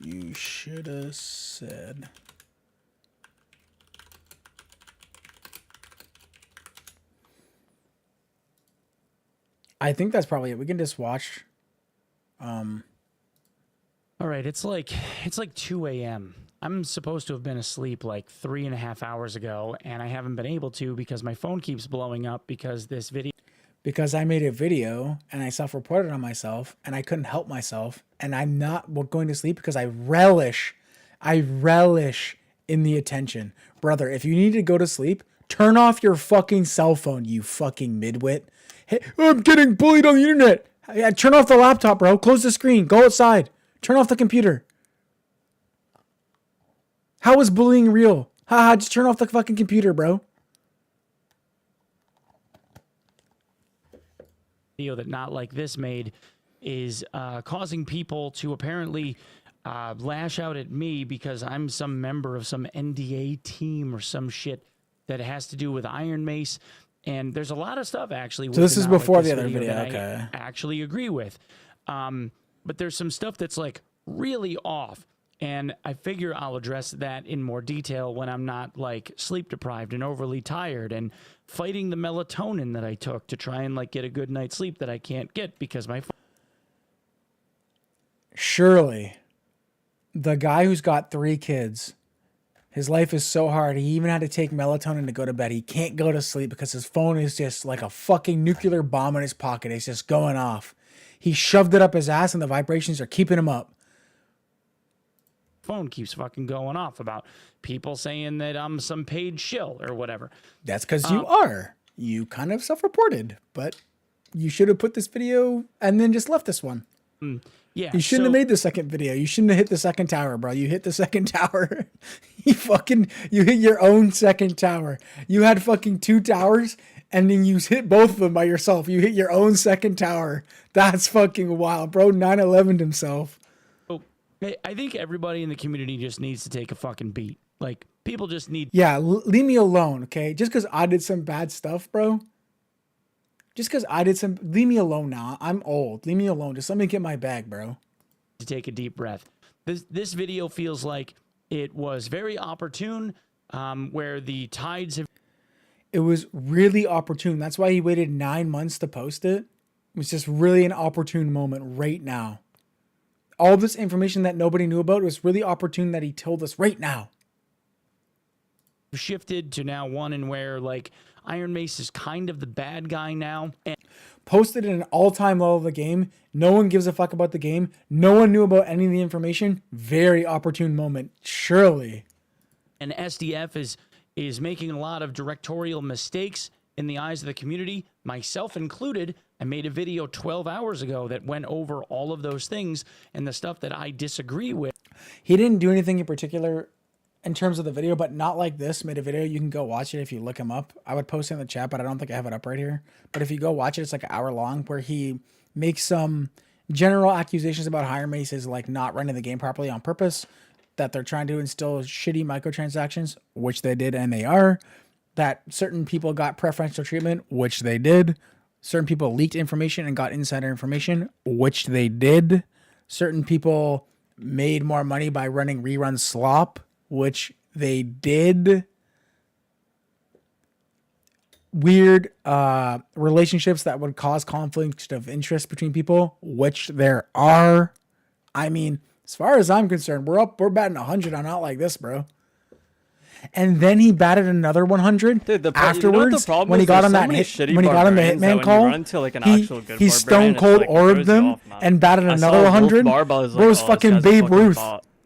You should have said. I think that's probably it. We can just watch. All right, it's like 2 a.m. I'm supposed to have been asleep like 3.5 hours ago, and I haven't been able to because my phone keeps blowing up because this video. Because I made a video and I self-reported on myself and I couldn't help myself, and I'm not going to sleep because I relish in the attention. Brother, if you need to go to sleep, turn off your fucking cell phone, you fucking midwit. Hey, I'm getting bullied on the internet. Yeah, turn off the laptop, bro. Close the screen. Go outside. Turn off the computer. How is bullying real? Haha, just turn off the fucking computer, bro. Video that Not Like This made is causing people to apparently lash out at me because I'm some member of some NDA team or some shit that has to do with Iron Mace. And there's a lot of stuff actually. So this is before the other video. Okay. I actually agree with. But there's some stuff that's like really off. And I figure I'll address that in more detail when I'm not like sleep deprived and overly tired and fighting the melatonin that I took to try and like get a good night's sleep that I can't get because my. Surely, the guy who's got 3 kids, his life is so hard. He even had to take melatonin to go to bed. He can't go to sleep because his phone is just like a fucking nuclear bomb in his pocket. It's just going off. He shoved it up his ass and the vibrations are keeping him up. Phone keeps fucking going off about people saying that I'm some paid shill or whatever. That's because you are. You kind of self-reported, but you should have put this video and then just left this one. Yeah. You shouldn't have made the second video. You shouldn't have hit the second tower, bro. You hit the second tower. You hit your own second tower. You had fucking 2 towers and then you hit both of them by yourself. You hit your own second tower. That's fucking wild, bro. 9/11'd himself. I think everybody in the community just needs to take a fucking beat. Like, people just need... Yeah, leave me alone, okay? Just because I did some bad stuff, bro. Just because I did some... Leave me alone now. I'm old. Leave me alone. Just let me get my bag, bro. To take a deep breath. This video feels like it was very opportune, where the tides have... It was really opportune. That's why he waited 9 months to post it. It was just really an opportune moment right now. All this information that nobody knew about was really opportune that he told us right now. Shifted to now one in where like Iron Mace is kind of the bad guy now. posted at an all-time low of the game. No one gives a fuck about the game. No one knew about any of the information. Very opportune moment, surely. And SDF is making a lot of directorial mistakes in the eyes of the community, myself included. I made a video 12 hours ago that went over all of those things and the stuff that I disagree with. He didn't do anything in particular in terms of the video, but not like this. Made a video. You can go watch it if you look him up. I would post it in the chat, but I don't think I have it up right here. But if you go watch it, it's like an hour long where he makes some general accusations about Hire Maces like not running the game properly on purpose, that they're trying to instill shitty microtransactions, which they did and they are, that certain people got preferential treatment, which they did. Certain people leaked information and got insider information, which they did. Certain people made more money by running rerun slop, which they did. Weird relationships that would cause conflict of interest between people, which there are. I mean, as far as I'm concerned, we're batting 100 on out like this, bro. And then he batted another 100 afterwards when he got on that when he got on the hitman call. He stone cold orbed them and batted another 100. Bro's fucking Babe Ruth.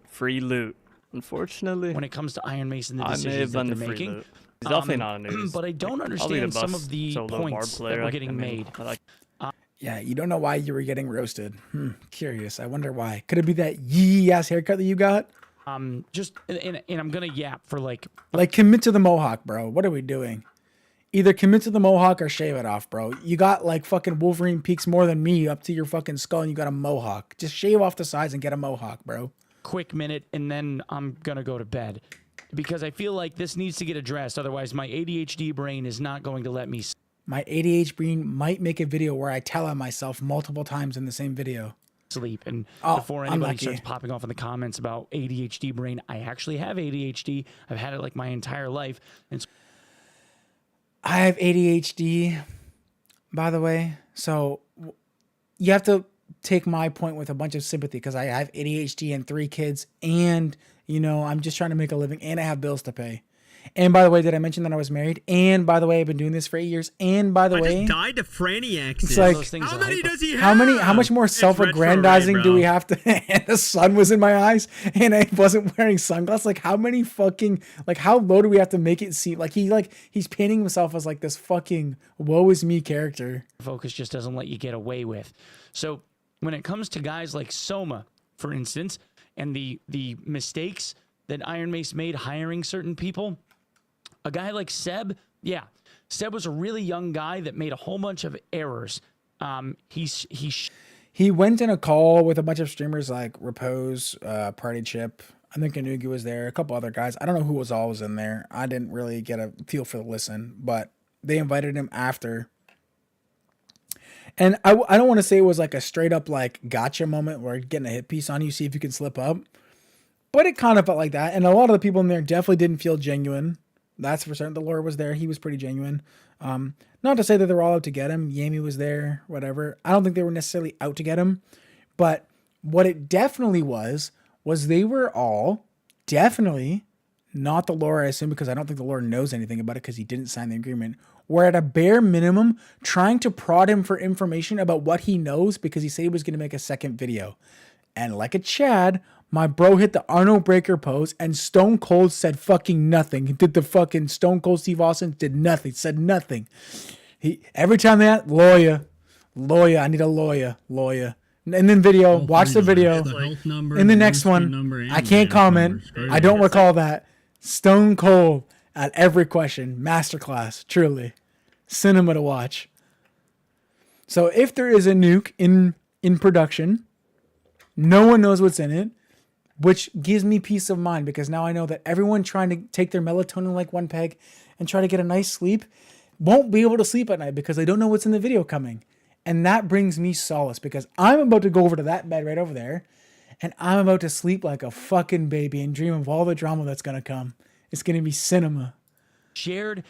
Free loot. Unfortunately, when it comes to Iron Mason, the decisions that they're making, it's definitely not a news. But I don't understand some of the points that were getting made. Yeah, you don't know why you were getting roasted. Curious. I wonder why. Could it be that yee ass haircut that you got? Just and I'm gonna yap for like commit to the mohawk, bro. What are we doing? Either commit to the mohawk or shave it off, bro. You got like fucking Wolverine peaks more than me up to your fucking skull, and you got a mohawk. Just shave off the sides and get a mohawk, bro. Quick minute, and then I'm gonna go to bed because I feel like this needs to get addressed. Otherwise, my ADHD brain is not going to let me. My ADHD brain might make a video where I tell on myself multiple times in the same video. Sleep, and before anybody starts popping off in the comments about ADHD brain, I actually have ADHD. I've had it like my entire life. And I have ADHD, by the way. So you have to take my point with a bunch of sympathy because I have ADHD and 3 kids, and I'm just trying to make a living, and I have bills to pay. And by the way, did I mention that I was married? And by the way, I've been doing this for 8 years. And by the way, I just died to Franiacs. It's like, how many does he have? How much more self-aggrandizing do we have to? And the sun was in my eyes, and I wasn't wearing sunglasses. Like, how many fucking, like, how low do we have to make it seem? Like, he's painting himself as like this fucking woe is me character. Focus just doesn't let you get away with. So when it comes to guys like Soma, for instance, and the mistakes that Iron Mace made hiring certain people. A guy like Seb, Seb was a really young guy that made a whole bunch of errors. He went in a call with a bunch of streamers like Repose, Party Chip. I think Kanugi was there. A couple other guys. I don't know who was always in there. I didn't really get a feel for the listen, but they invited him after. And I don't want to say it was like a straight up like gotcha moment where getting a hit piece on you, see if you can slip up. But it kind of felt like that. And a lot of the people in there definitely didn't feel genuine. That's for certain. The lore was there. He was pretty genuine. Not to say that they were all out to get him. Yami was there, whatever. I don't think they were necessarily out to get him. But what it definitely was they were all definitely not the lore, I assume, because I don't think the lore knows anything about it because he didn't sign the agreement. We're at a bare minimum trying to prod him for information about what he knows because he said he was going to make a second video. And like a Chad, my bro hit the Arnold Breaker pose and Stone Cold said fucking nothing. He did the fucking Stone Cold Steve Austin, did nothing, said nothing. Every time that, lawyer, I need a lawyer. And then video, watch the video. In the next one, I can't comment. I don't recall that. Stone Cold at every question. Masterclass, truly. Cinema to watch. So if there is a nuke in production, no one knows what's in it, which gives me peace of mind because now I know that everyone trying to take their melatonin like one peg and try to get a nice sleep won't be able to sleep at night because they don't know what's in the video coming. And that brings me solace because I'm about to go over to that bed right over there and I'm about to sleep like a fucking baby and dream of all the drama that's going to come. It's going to be cinema. Shared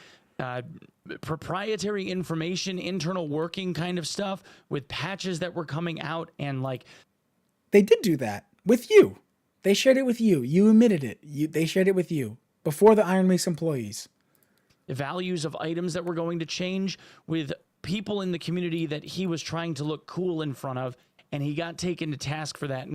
proprietary information, internal working kind of stuff with patches that were coming out and like... They did do that with you. They shared it with you. You admitted it. They shared it with you before the Iron Mace employees. The values of items that were going to change with people in the community that he was trying to look cool in front of, and he got taken to task for that.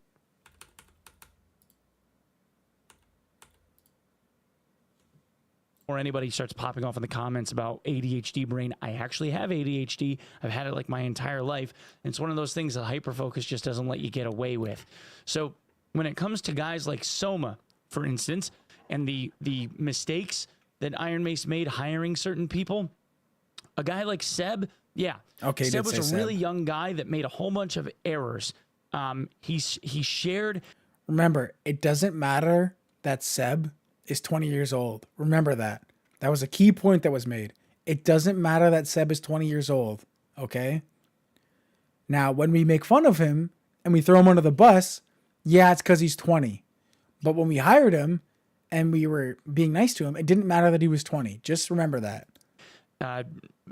Or anybody starts popping off in the comments about ADHD brain. I actually have ADHD. I've had it like my entire life. And it's one of those things that hyperfocus just doesn't let you get away with. So when it comes to guys like Soma, for instance, and the mistakes that Iron Mace made hiring certain people, a guy like Seb, yeah. Okay, Seb was a Seb. really young guy that made a whole bunch of errors. He shared. Remember, it doesn't matter that Seb is 20 years old. Remember that. That was a key point that was made. It doesn't matter that Seb is 20 years old, okay? Now, when we make fun of him and we throw him under the bus, yeah, it's because he's 20. But when we hired him and we were being nice to him, it didn't matter that he was 20. Just remember that.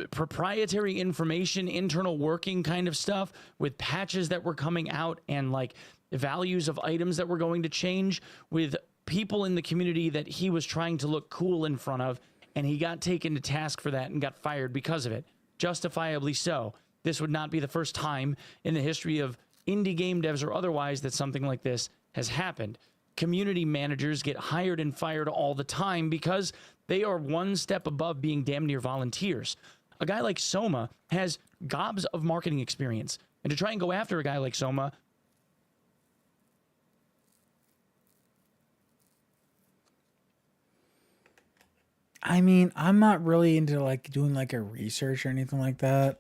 Proprietary information, internal working kind of stuff with patches that were coming out and like values of items that were going to change with people in the community that he was trying to look cool in front of, and he got taken to task for that and got fired because of it. Justifiably so. This would not be the first time in the history of indie game devs or otherwise that something like this has happened. Community managers get hired and fired all the time because they are one step above being damn near volunteers. A guy like Soma has gobs of marketing experience, and to try and go after a guy like Soma, I mean, I'm not really into like doing like a research or anything like that.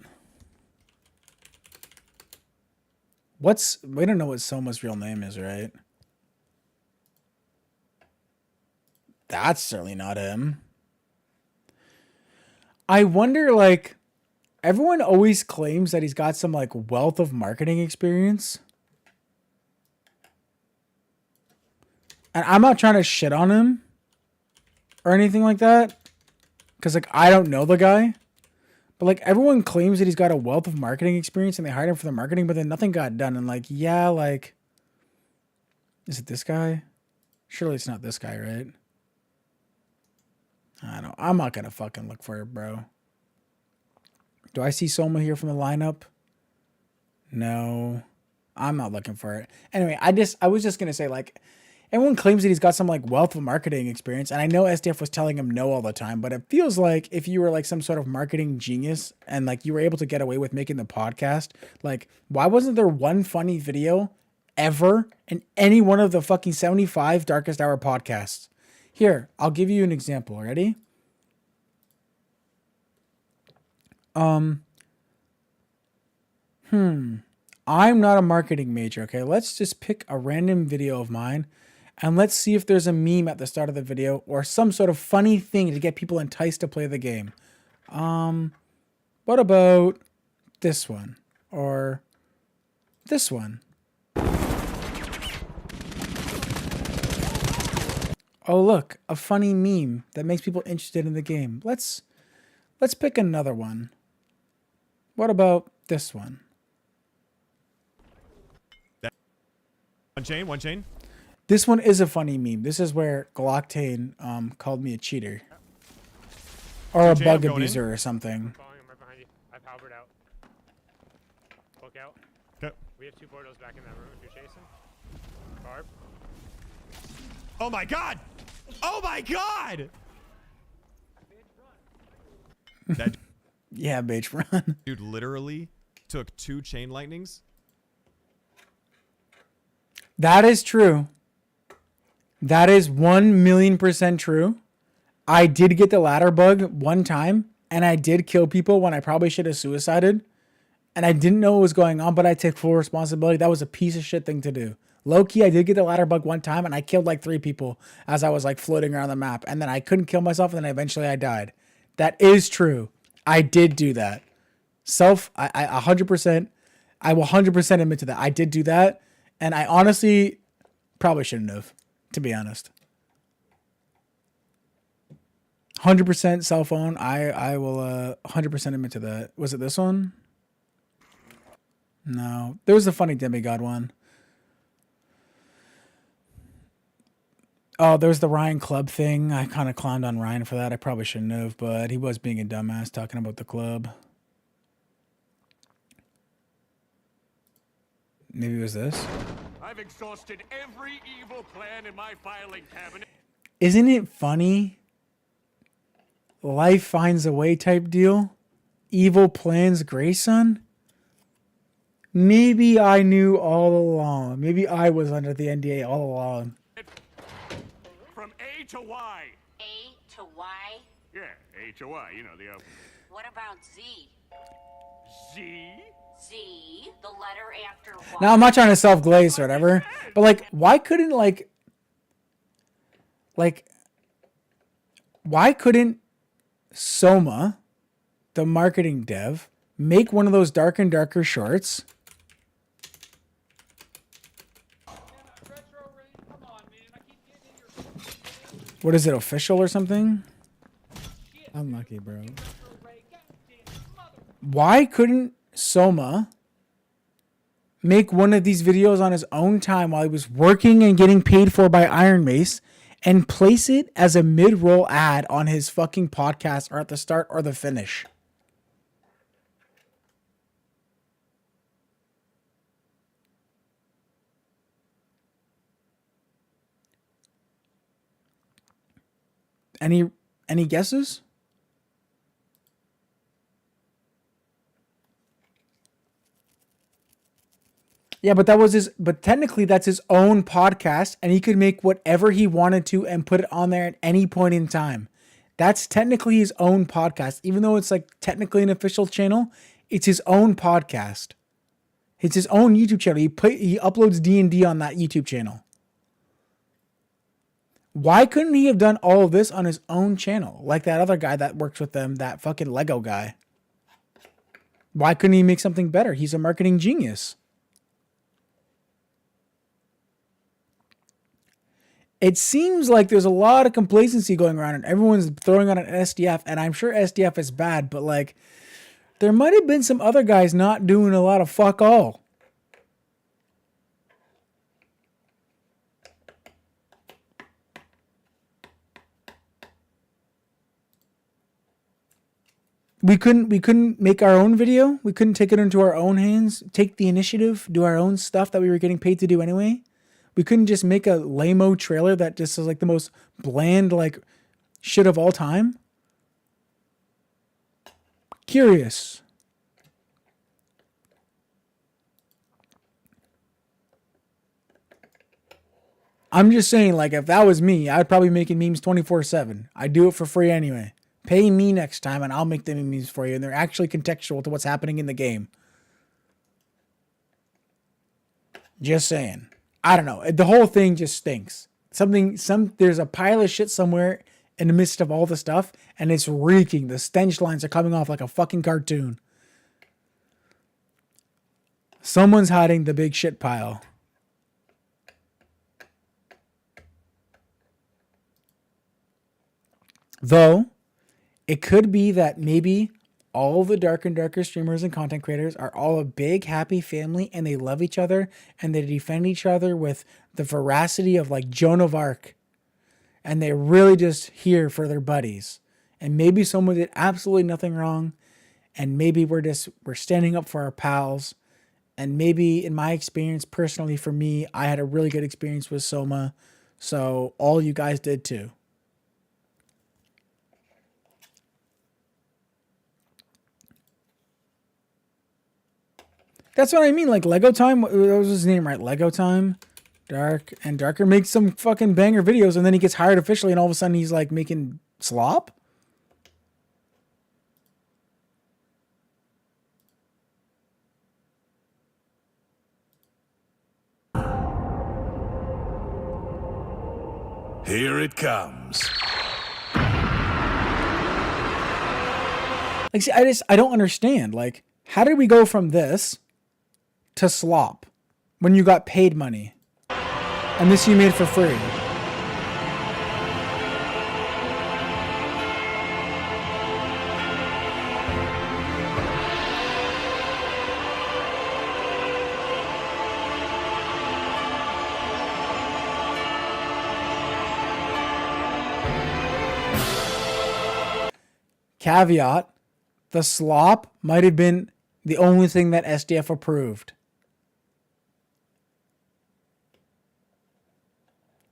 We don't know what Soma's real name is, right? That's certainly not him. I wonder, like, everyone always claims that he's got some like wealth of marketing experience. And I'm not trying to shit on him or anything like that, because like I don't know the guy, but like everyone claims that he's got a wealth of marketing experience and they hired him for the marketing, but then nothing got done. And like, yeah, like, is it this guy? Surely it's not this guy, right? I don't know. I'm not gonna fucking look for it, bro. Do I see Soma here from the lineup? No, I'm not looking for it. Anyway, I was just gonna say, like, everyone claims that he's got some like wealth of marketing experience, and I know SDF was telling him no all the time, but it feels like if you were like some sort of marketing genius and like you were able to get away with making the podcast, like why wasn't there one funny video ever in any one of the fucking 75 Darkest Hour podcasts? Here, I'll give you an example. Ready? I'm not a marketing major, okay? Let's just pick a random video of mine and let's see if there's a meme at the start of the video or some sort of funny thing to get people enticed to play the game. What about this one? Or this one? Oh, look, a funny meme that makes people interested in the game. Let's pick another one. What about this one? One chain. This one is a funny meme. This is where Galoctane called me a cheater. Or a bug abuser or something. I'm right behind you. I powered out. Look out. Okay. We have two portals back in that room if you're chasing. Barb. Oh my god! Oh my god! That yeah, bitch, run. dude literally took 2 chain lightnings. That is true. That is 1,000,000% true. I did get the ladder bug one time, and I did kill people when I probably should have suicided. And I didn't know what was going on, but I take full responsibility. That was a piece of shit thing to do. Low-key, I did get the ladder bug one time, and I killed like 3 people as I was like floating around the map. And then I couldn't kill myself, and then eventually I died. That is true. I did do that. I 100%, I will 100% admit to that. I did do that. And I honestly probably shouldn't have, to be honest. 100% cell phone. I will 100% admit to that. Was it this one? No. There was the funny demigod one. Oh, there was the Ryan Club thing. I kind of clowned on Ryan for that. I probably shouldn't have, but he was being a dumbass talking about the club. Maybe it was this. I've exhausted every evil plan in my filing cabinet. Isn't it funny? Life finds a way type deal. Evil plans, Grayson. Maybe I knew all along. Maybe I was under the NDA all along. From A to Y. A to Y? Yeah, A to Y. You know, the What about Z? Z? Z, the letter after Y. Now I'm not trying to self-glaze or whatever, but like, why couldn't why couldn't Soma, the marketing dev, make one of those Dark and Darker shorts? What is it, official or something? Unlucky, bro. Why couldn't Soma make one of these videos on his own time while he was working and getting paid for by Iron Mace and place it as a mid-roll ad on his fucking podcast or at the start or the finish? Any guesses? Yeah, but technically that's his own podcast and he could make whatever he wanted to and put it on there at any point in time. That's technically his own podcast. Even though it's like technically an official channel, it's his own podcast. It's his own YouTube channel. He uploads D&D on that YouTube channel. Why couldn't he have done all of this on his own channel? Like that other guy that works with them, that fucking Lego guy. Why couldn't he make something better? He's a marketing genius. It seems like there's a lot of complacency going around and everyone's throwing on an SDF, and I'm sure SDF is bad, but like there might have been some other guys not doing a lot of fuck all. We couldn't make our own video. We couldn't take it into our own hands, take the initiative, do our own stuff that we were getting paid to do anyway. We couldn't just make a lame-o trailer that just is like the most bland like shit of all time. Curious. I'm just saying, like, if that was me, I'd probably be making memes 24/7. I do it for free anyway. Pay me next time and I'll make the memes for you. And they're actually contextual to what's happening in the game. Just saying. I don't know. The whole thing just stinks. There's a pile of shit somewhere in the midst of all the stuff and it's reeking. The stench lines are coming off like a fucking cartoon. Someone's hiding the big shit pile. Though, it could be that maybe all the Dark and Darker streamers and content creators are all a big happy family and they love each other and they defend each other with the veracity of like Joan of Arc. And they're really just here for their buddies. And maybe someone did absolutely nothing wrong. And maybe we're standing up for our pals. And maybe in my experience, personally for me, I had a really good experience with Soma. So all you guys did too. That's what I mean. Like Lego Time, what was his name, right? Lego Time, Dark and Darker makes some fucking banger videos, and then he gets hired officially, and all of a sudden he's like making slop. Here it comes. Like, see, I don't understand. Like, how did we go from this to slop when you got paid money and this you made for free? Caveat, the slop might have been the only thing that SDF approved.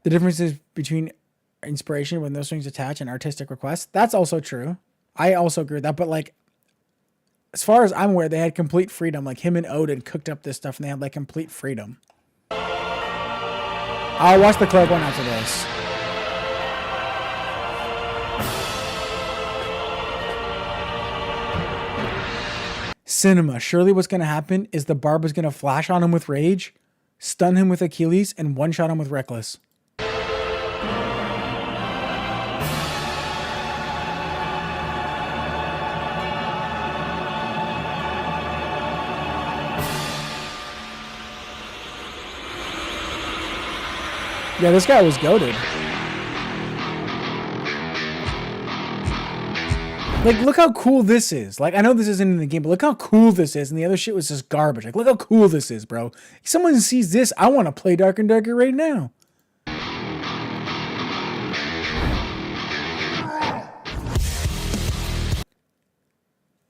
The differences between inspiration with no strings attached and artistic requests. That's also true. I also agree with that. But like, as far as I'm aware, they had complete freedom. Like him and Odin cooked up this stuff and they had like complete freedom. I'll watch the club one after this. Cinema. Surely what's going to happen is the Barb is going to flash on him with rage, stun him with Achilles, and one-shot him with Reckless. Yeah, this guy was goated. Like, look how cool this is. Like, I know this isn't in the game, but look how cool this is. And the other shit was just garbage. Like, look how cool this is, bro. If someone sees this, I want to play Dark and Darker right now.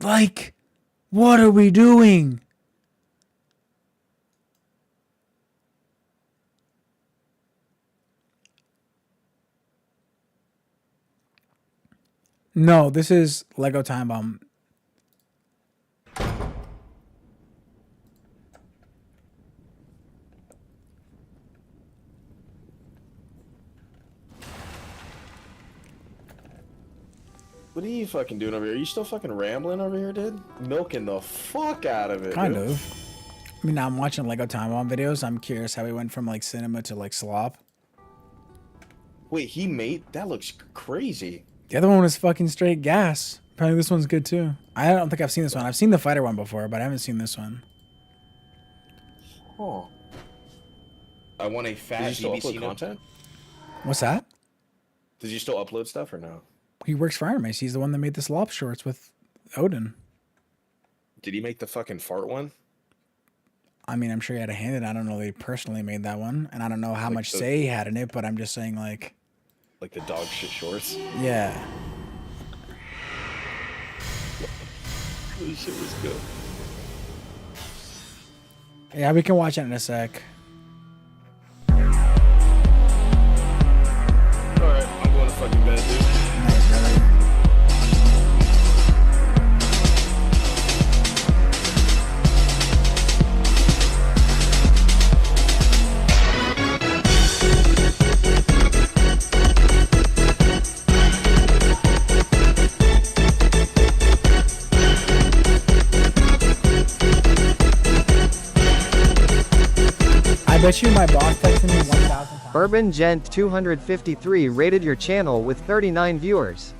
Like, what are we doing? No, this is Lego Time Bomb. What are you fucking doing over here? Are you still fucking rambling over here, dude? Milking the fuck out of it. Kind dude. of. I mean, I'm watching Lego Time Bomb videos. I'm curious how he went from like cinema to like slop. Wait, he made that looks crazy. The other one was fucking straight gas. Apparently this one's good too. I don't think I've seen this one. I've seen the fighter one before, but I haven't seen this one. Oh. I want a fat BBC content. What's that? Does he still upload stuff or no? He works for Iron Mace. He's the one that made the slop shorts with Odin. Did he make the fucking fart one? I mean, I'm sure he had a hand in it. I don't know if he personally made that one. And I don't know how Like much the- say he had in it, but I'm just saying like... Like the dog shit shorts? Yeah. This shit was good. Yeah, we can watch it in a sec. Alright, I'm going to fucking bed, dude. Nice, brother. I bet you my boss texted me 1,000 times. Bourbon Gent 253 rated your channel with 39 viewers.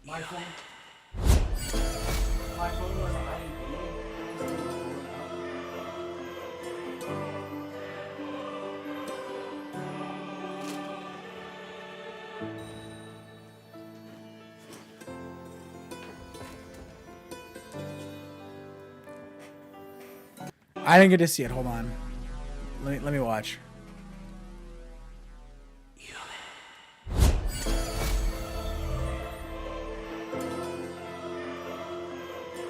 My phone. My phone was I didn't get to see it. Hold on. Let me watch.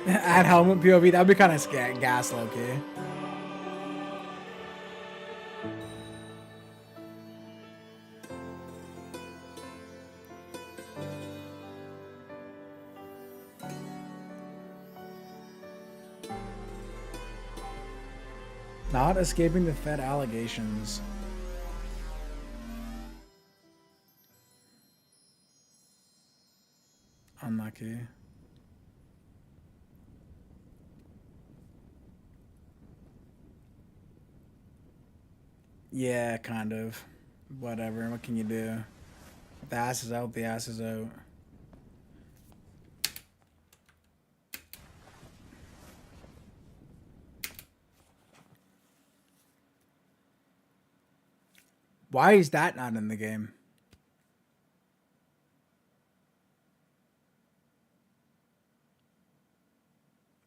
Add helmet POV. That'd be kind of gas, low key. Not escaping the Fed allegations. Unlucky. Yeah, kind of. Whatever. What can you do? If the ass is out, the ass is out. Why is that not in the game?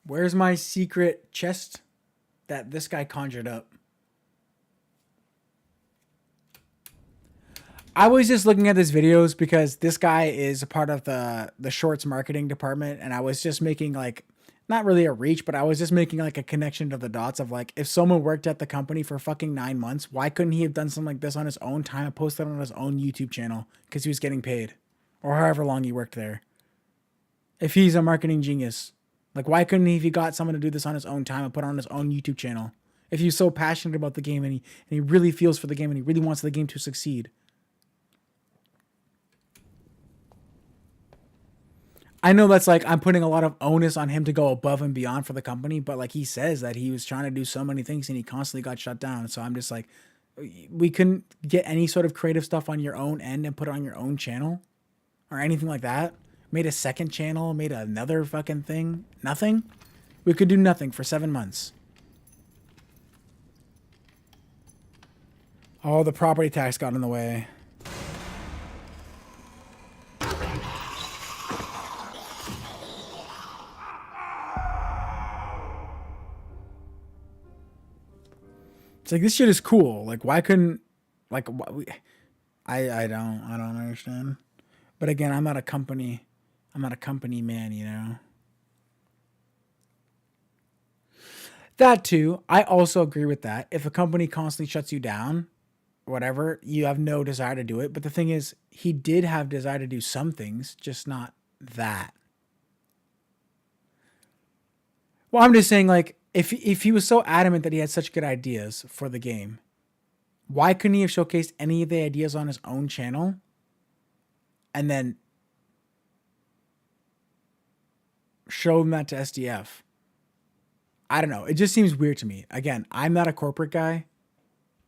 Where's my secret chest that this guy conjured up? I was just looking at his videos because this guy is a part of the shorts marketing department, and I was just making like not really a reach, but I was just making like a connection to the dots of like, if someone worked at the company for fucking 9 months, why couldn't he have done something like this on his own time and posted on his own YouTube channel because he was getting paid, or however long he worked there? If he's a marketing genius, like why couldn't he, if he got someone to do this on his own time and put it on his own YouTube channel? If he's so passionate about the game and he really feels for the game and he really wants the game to succeed. I know that's like, I'm putting a lot of onus on him to go above and beyond for the company, but like he says that he was trying to do so many things and he constantly got shut down. So I'm just like, we couldn't get any sort of creative stuff on your own end and put it on your own channel or anything like that. Made a second channel, made another fucking thing. Nothing. We could do nothing for 7 months. Oh, the property tax got in the way. It's like, this shit is cool. Like, why couldn't, like, I don't understand. But again, I'm not a company man, you know. That too, I also agree with that. If a company constantly shuts you down, whatever, you have no desire to do it. But the thing is, he did have desire to do some things, just not that. Well, I'm just saying, like, if he was so adamant that he had such good ideas for the game, why couldn't he have showcased any of the ideas on his own channel and then show them that to SDF? I don't know. It just seems weird to me. Again, I'm not a corporate guy.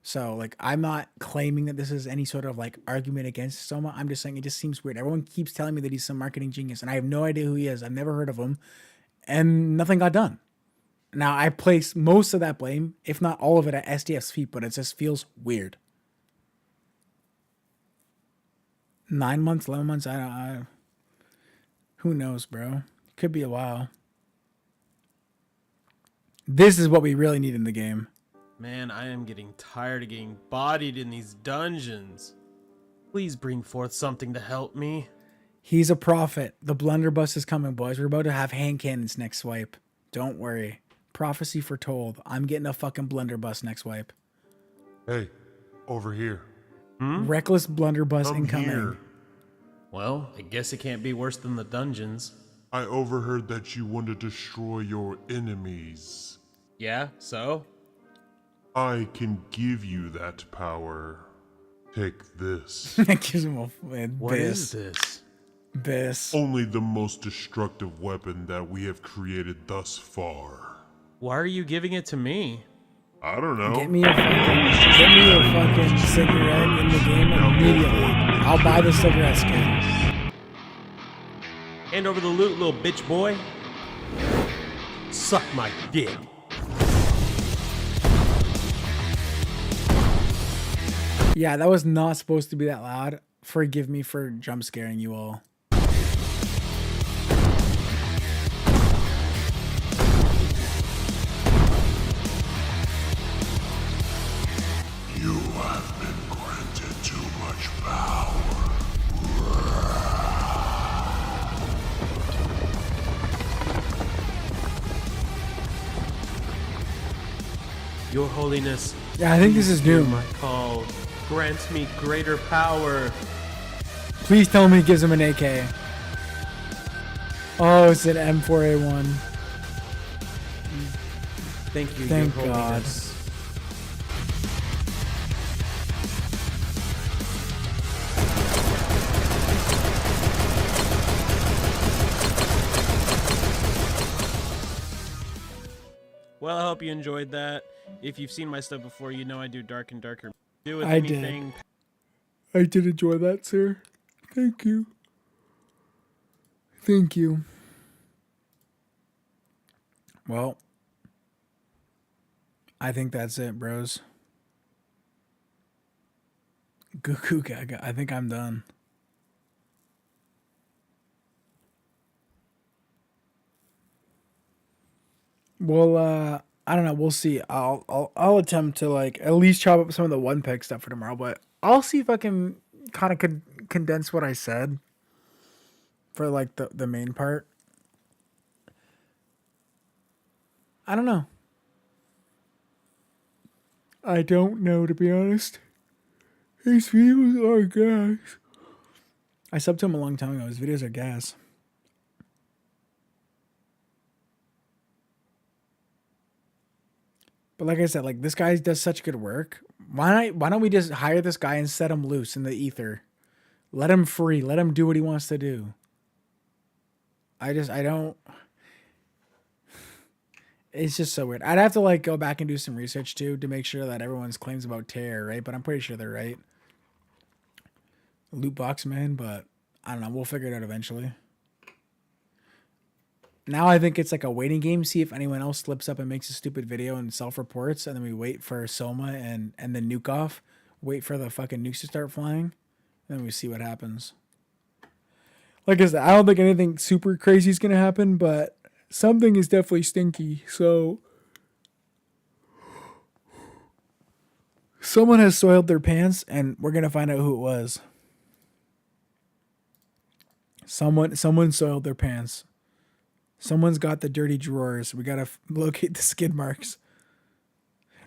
So, like, I'm not claiming that this is any sort of, like, argument against Soma. I'm just saying it just seems weird. Everyone keeps telling me that he's some marketing genius, and I have no idea who he is. I've never heard of him, and nothing got done. Now, I place most of that blame, if not all of it, at SDF's feet, but it just feels weird. 9 months, 11 months, who knows, bro? Could be a while. This is what we really need in the game. Man, I am getting tired of getting bodied in these dungeons. Please bring forth something to help me. He's a prophet. The blunderbuss is coming, boys. We're about to have hand cannons next swipe. Don't worry. Prophecy foretold. I'm getting a fucking blunderbuss next wipe. Hey, over here. Reckless blunderbuss incoming. Here. Well, I guess it can't be worse than the dungeons. I overheard that you want to destroy your enemies. Yeah, so? I can give you that power. Take this. Gives him What is this? Biss. Only the most destructive weapon that we have created thus far. Why are you giving it to me? I don't know. Get me a fucking cigarette in the game immediately. I'll buy the cigarette skin. Hand over the loot, little bitch boy. Suck my dick. Yeah, that was not supposed to be that loud. Forgive me for jump scaring you all. You have been granted too much power. Your Holiness. Yeah, I think this is new. My call. Grant me greater power. Please tell me he gives him an AK. Oh, it's an M4A1. Thank you, Thank Your God. Holiness. Well, I hope you enjoyed that. If you've seen my stuff before, you know I do Dark and Darker. Do with anything. I did enjoy that, sir. Thank you. Thank you. Well, I think that's it, bros. Goo Gaga. I think I'm done. Well, I don't know. We'll see. I'll attempt to like at least chop up some of the one pick stuff for tomorrow, but I'll see if I can kind of condense what I said for like the main part. I don't know. I don't know, to be honest. His videos are gas. I subbed to him a long time ago. His videos are gas. But like I said, like this guy does such good work. Why don't we just hire this guy and set him loose in the ether? Let him free. Let him do what he wants to do. I don't. It's just so weird. I'd have to like go back and do some research too to make sure that everyone's claims about Tear are right, but I'm pretty sure they're right. Loot box man, but I don't know. We'll figure it out eventually. Now I think it's like a waiting game. See if anyone else slips up and makes a stupid video and self-reports, and then we wait for Soma and then nuke off. Wait for the fucking nukes to start flying, and then we see what happens. Like I said, I don't think anything super crazy is gonna happen, but something is definitely stinky. So someone has soiled their pants, and we're gonna find out who it was. Someone soiled their pants. Someone's got the dirty drawers. We gotta locate the skid marks.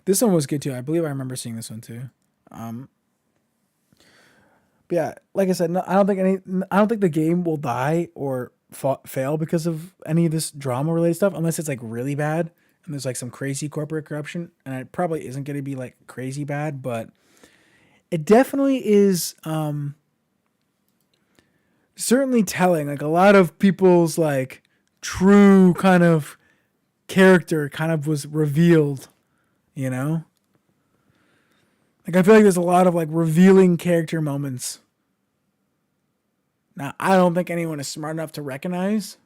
This one was good too. I believe I remember seeing this one too. But yeah, like I said, no, I don't think the game will die or fail because of any of this drama related stuff, unless it's like really bad and there's like some crazy corporate corruption, and it probably isn't going to be like crazy bad, but it definitely is certainly telling. Like a lot of people's like true kind of character kind of was revealed, you know? Like I feel like there's a lot of like revealing character moments. Now, I don't think anyone is smart enough to recognize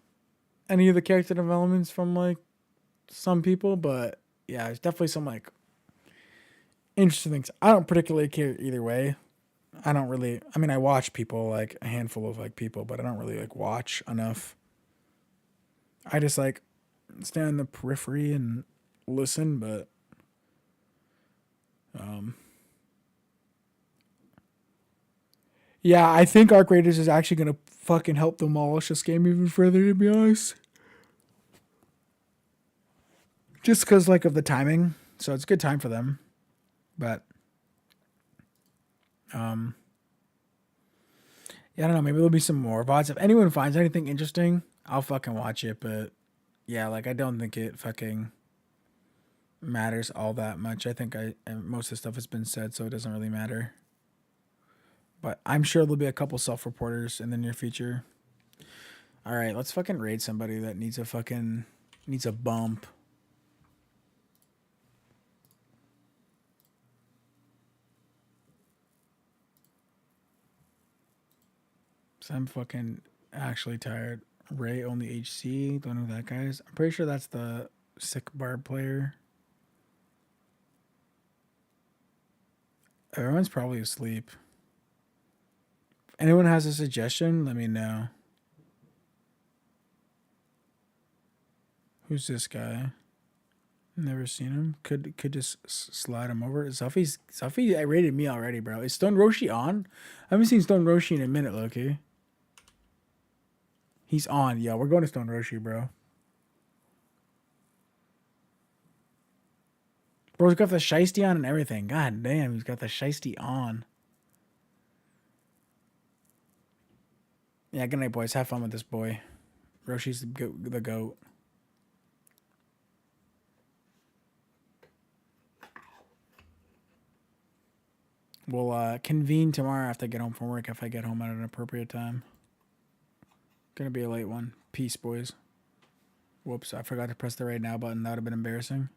any of the character developments from like some people, but yeah, there's definitely some like interesting things. I don't particularly care either way. I mean, I watch people, like a handful of like people, but I don't really like watch enough. I just like stand in the periphery and listen, but yeah, I think Arc Raiders is actually going to fucking help demolish this game even further, to be honest. Just because, like, of the timing. So it's a good time for them. But, yeah, I don't know. Maybe there'll be some more VODs. If anyone finds anything interesting, I'll fucking watch it. But, yeah, like, I don't think it fucking matters all that much. I think most of the stuff has been said, so it doesn't really matter. But I'm sure there'll be a couple self-reporters in the near future. All right, let's fucking raid somebody that needs a bump. So I'm fucking actually tired. Ray only HC. Don't know who that guy is. I'm pretty sure that's the sick barb player. Everyone's probably asleep. Anyone has a suggestion? Let me know. Who's this guy? Never seen him. Could just slide him over. Zuffy, I rated me already, bro. Is Stone Roshi on? I haven't seen Stone Roshi in a minute, Loki. He's on. Yeah, we're going to Stone Roshi, bro. Bro's got the shiesty on and everything. God damn, he's got the shiesty on. Yeah, good night, boys. Have fun with this boy. Roshi's the goat. We'll convene tomorrow after I get home from work, if I get home at an appropriate time. Gonna be a late one. Peace, boys. Whoops, I forgot to press the right now button. That would have been embarrassing.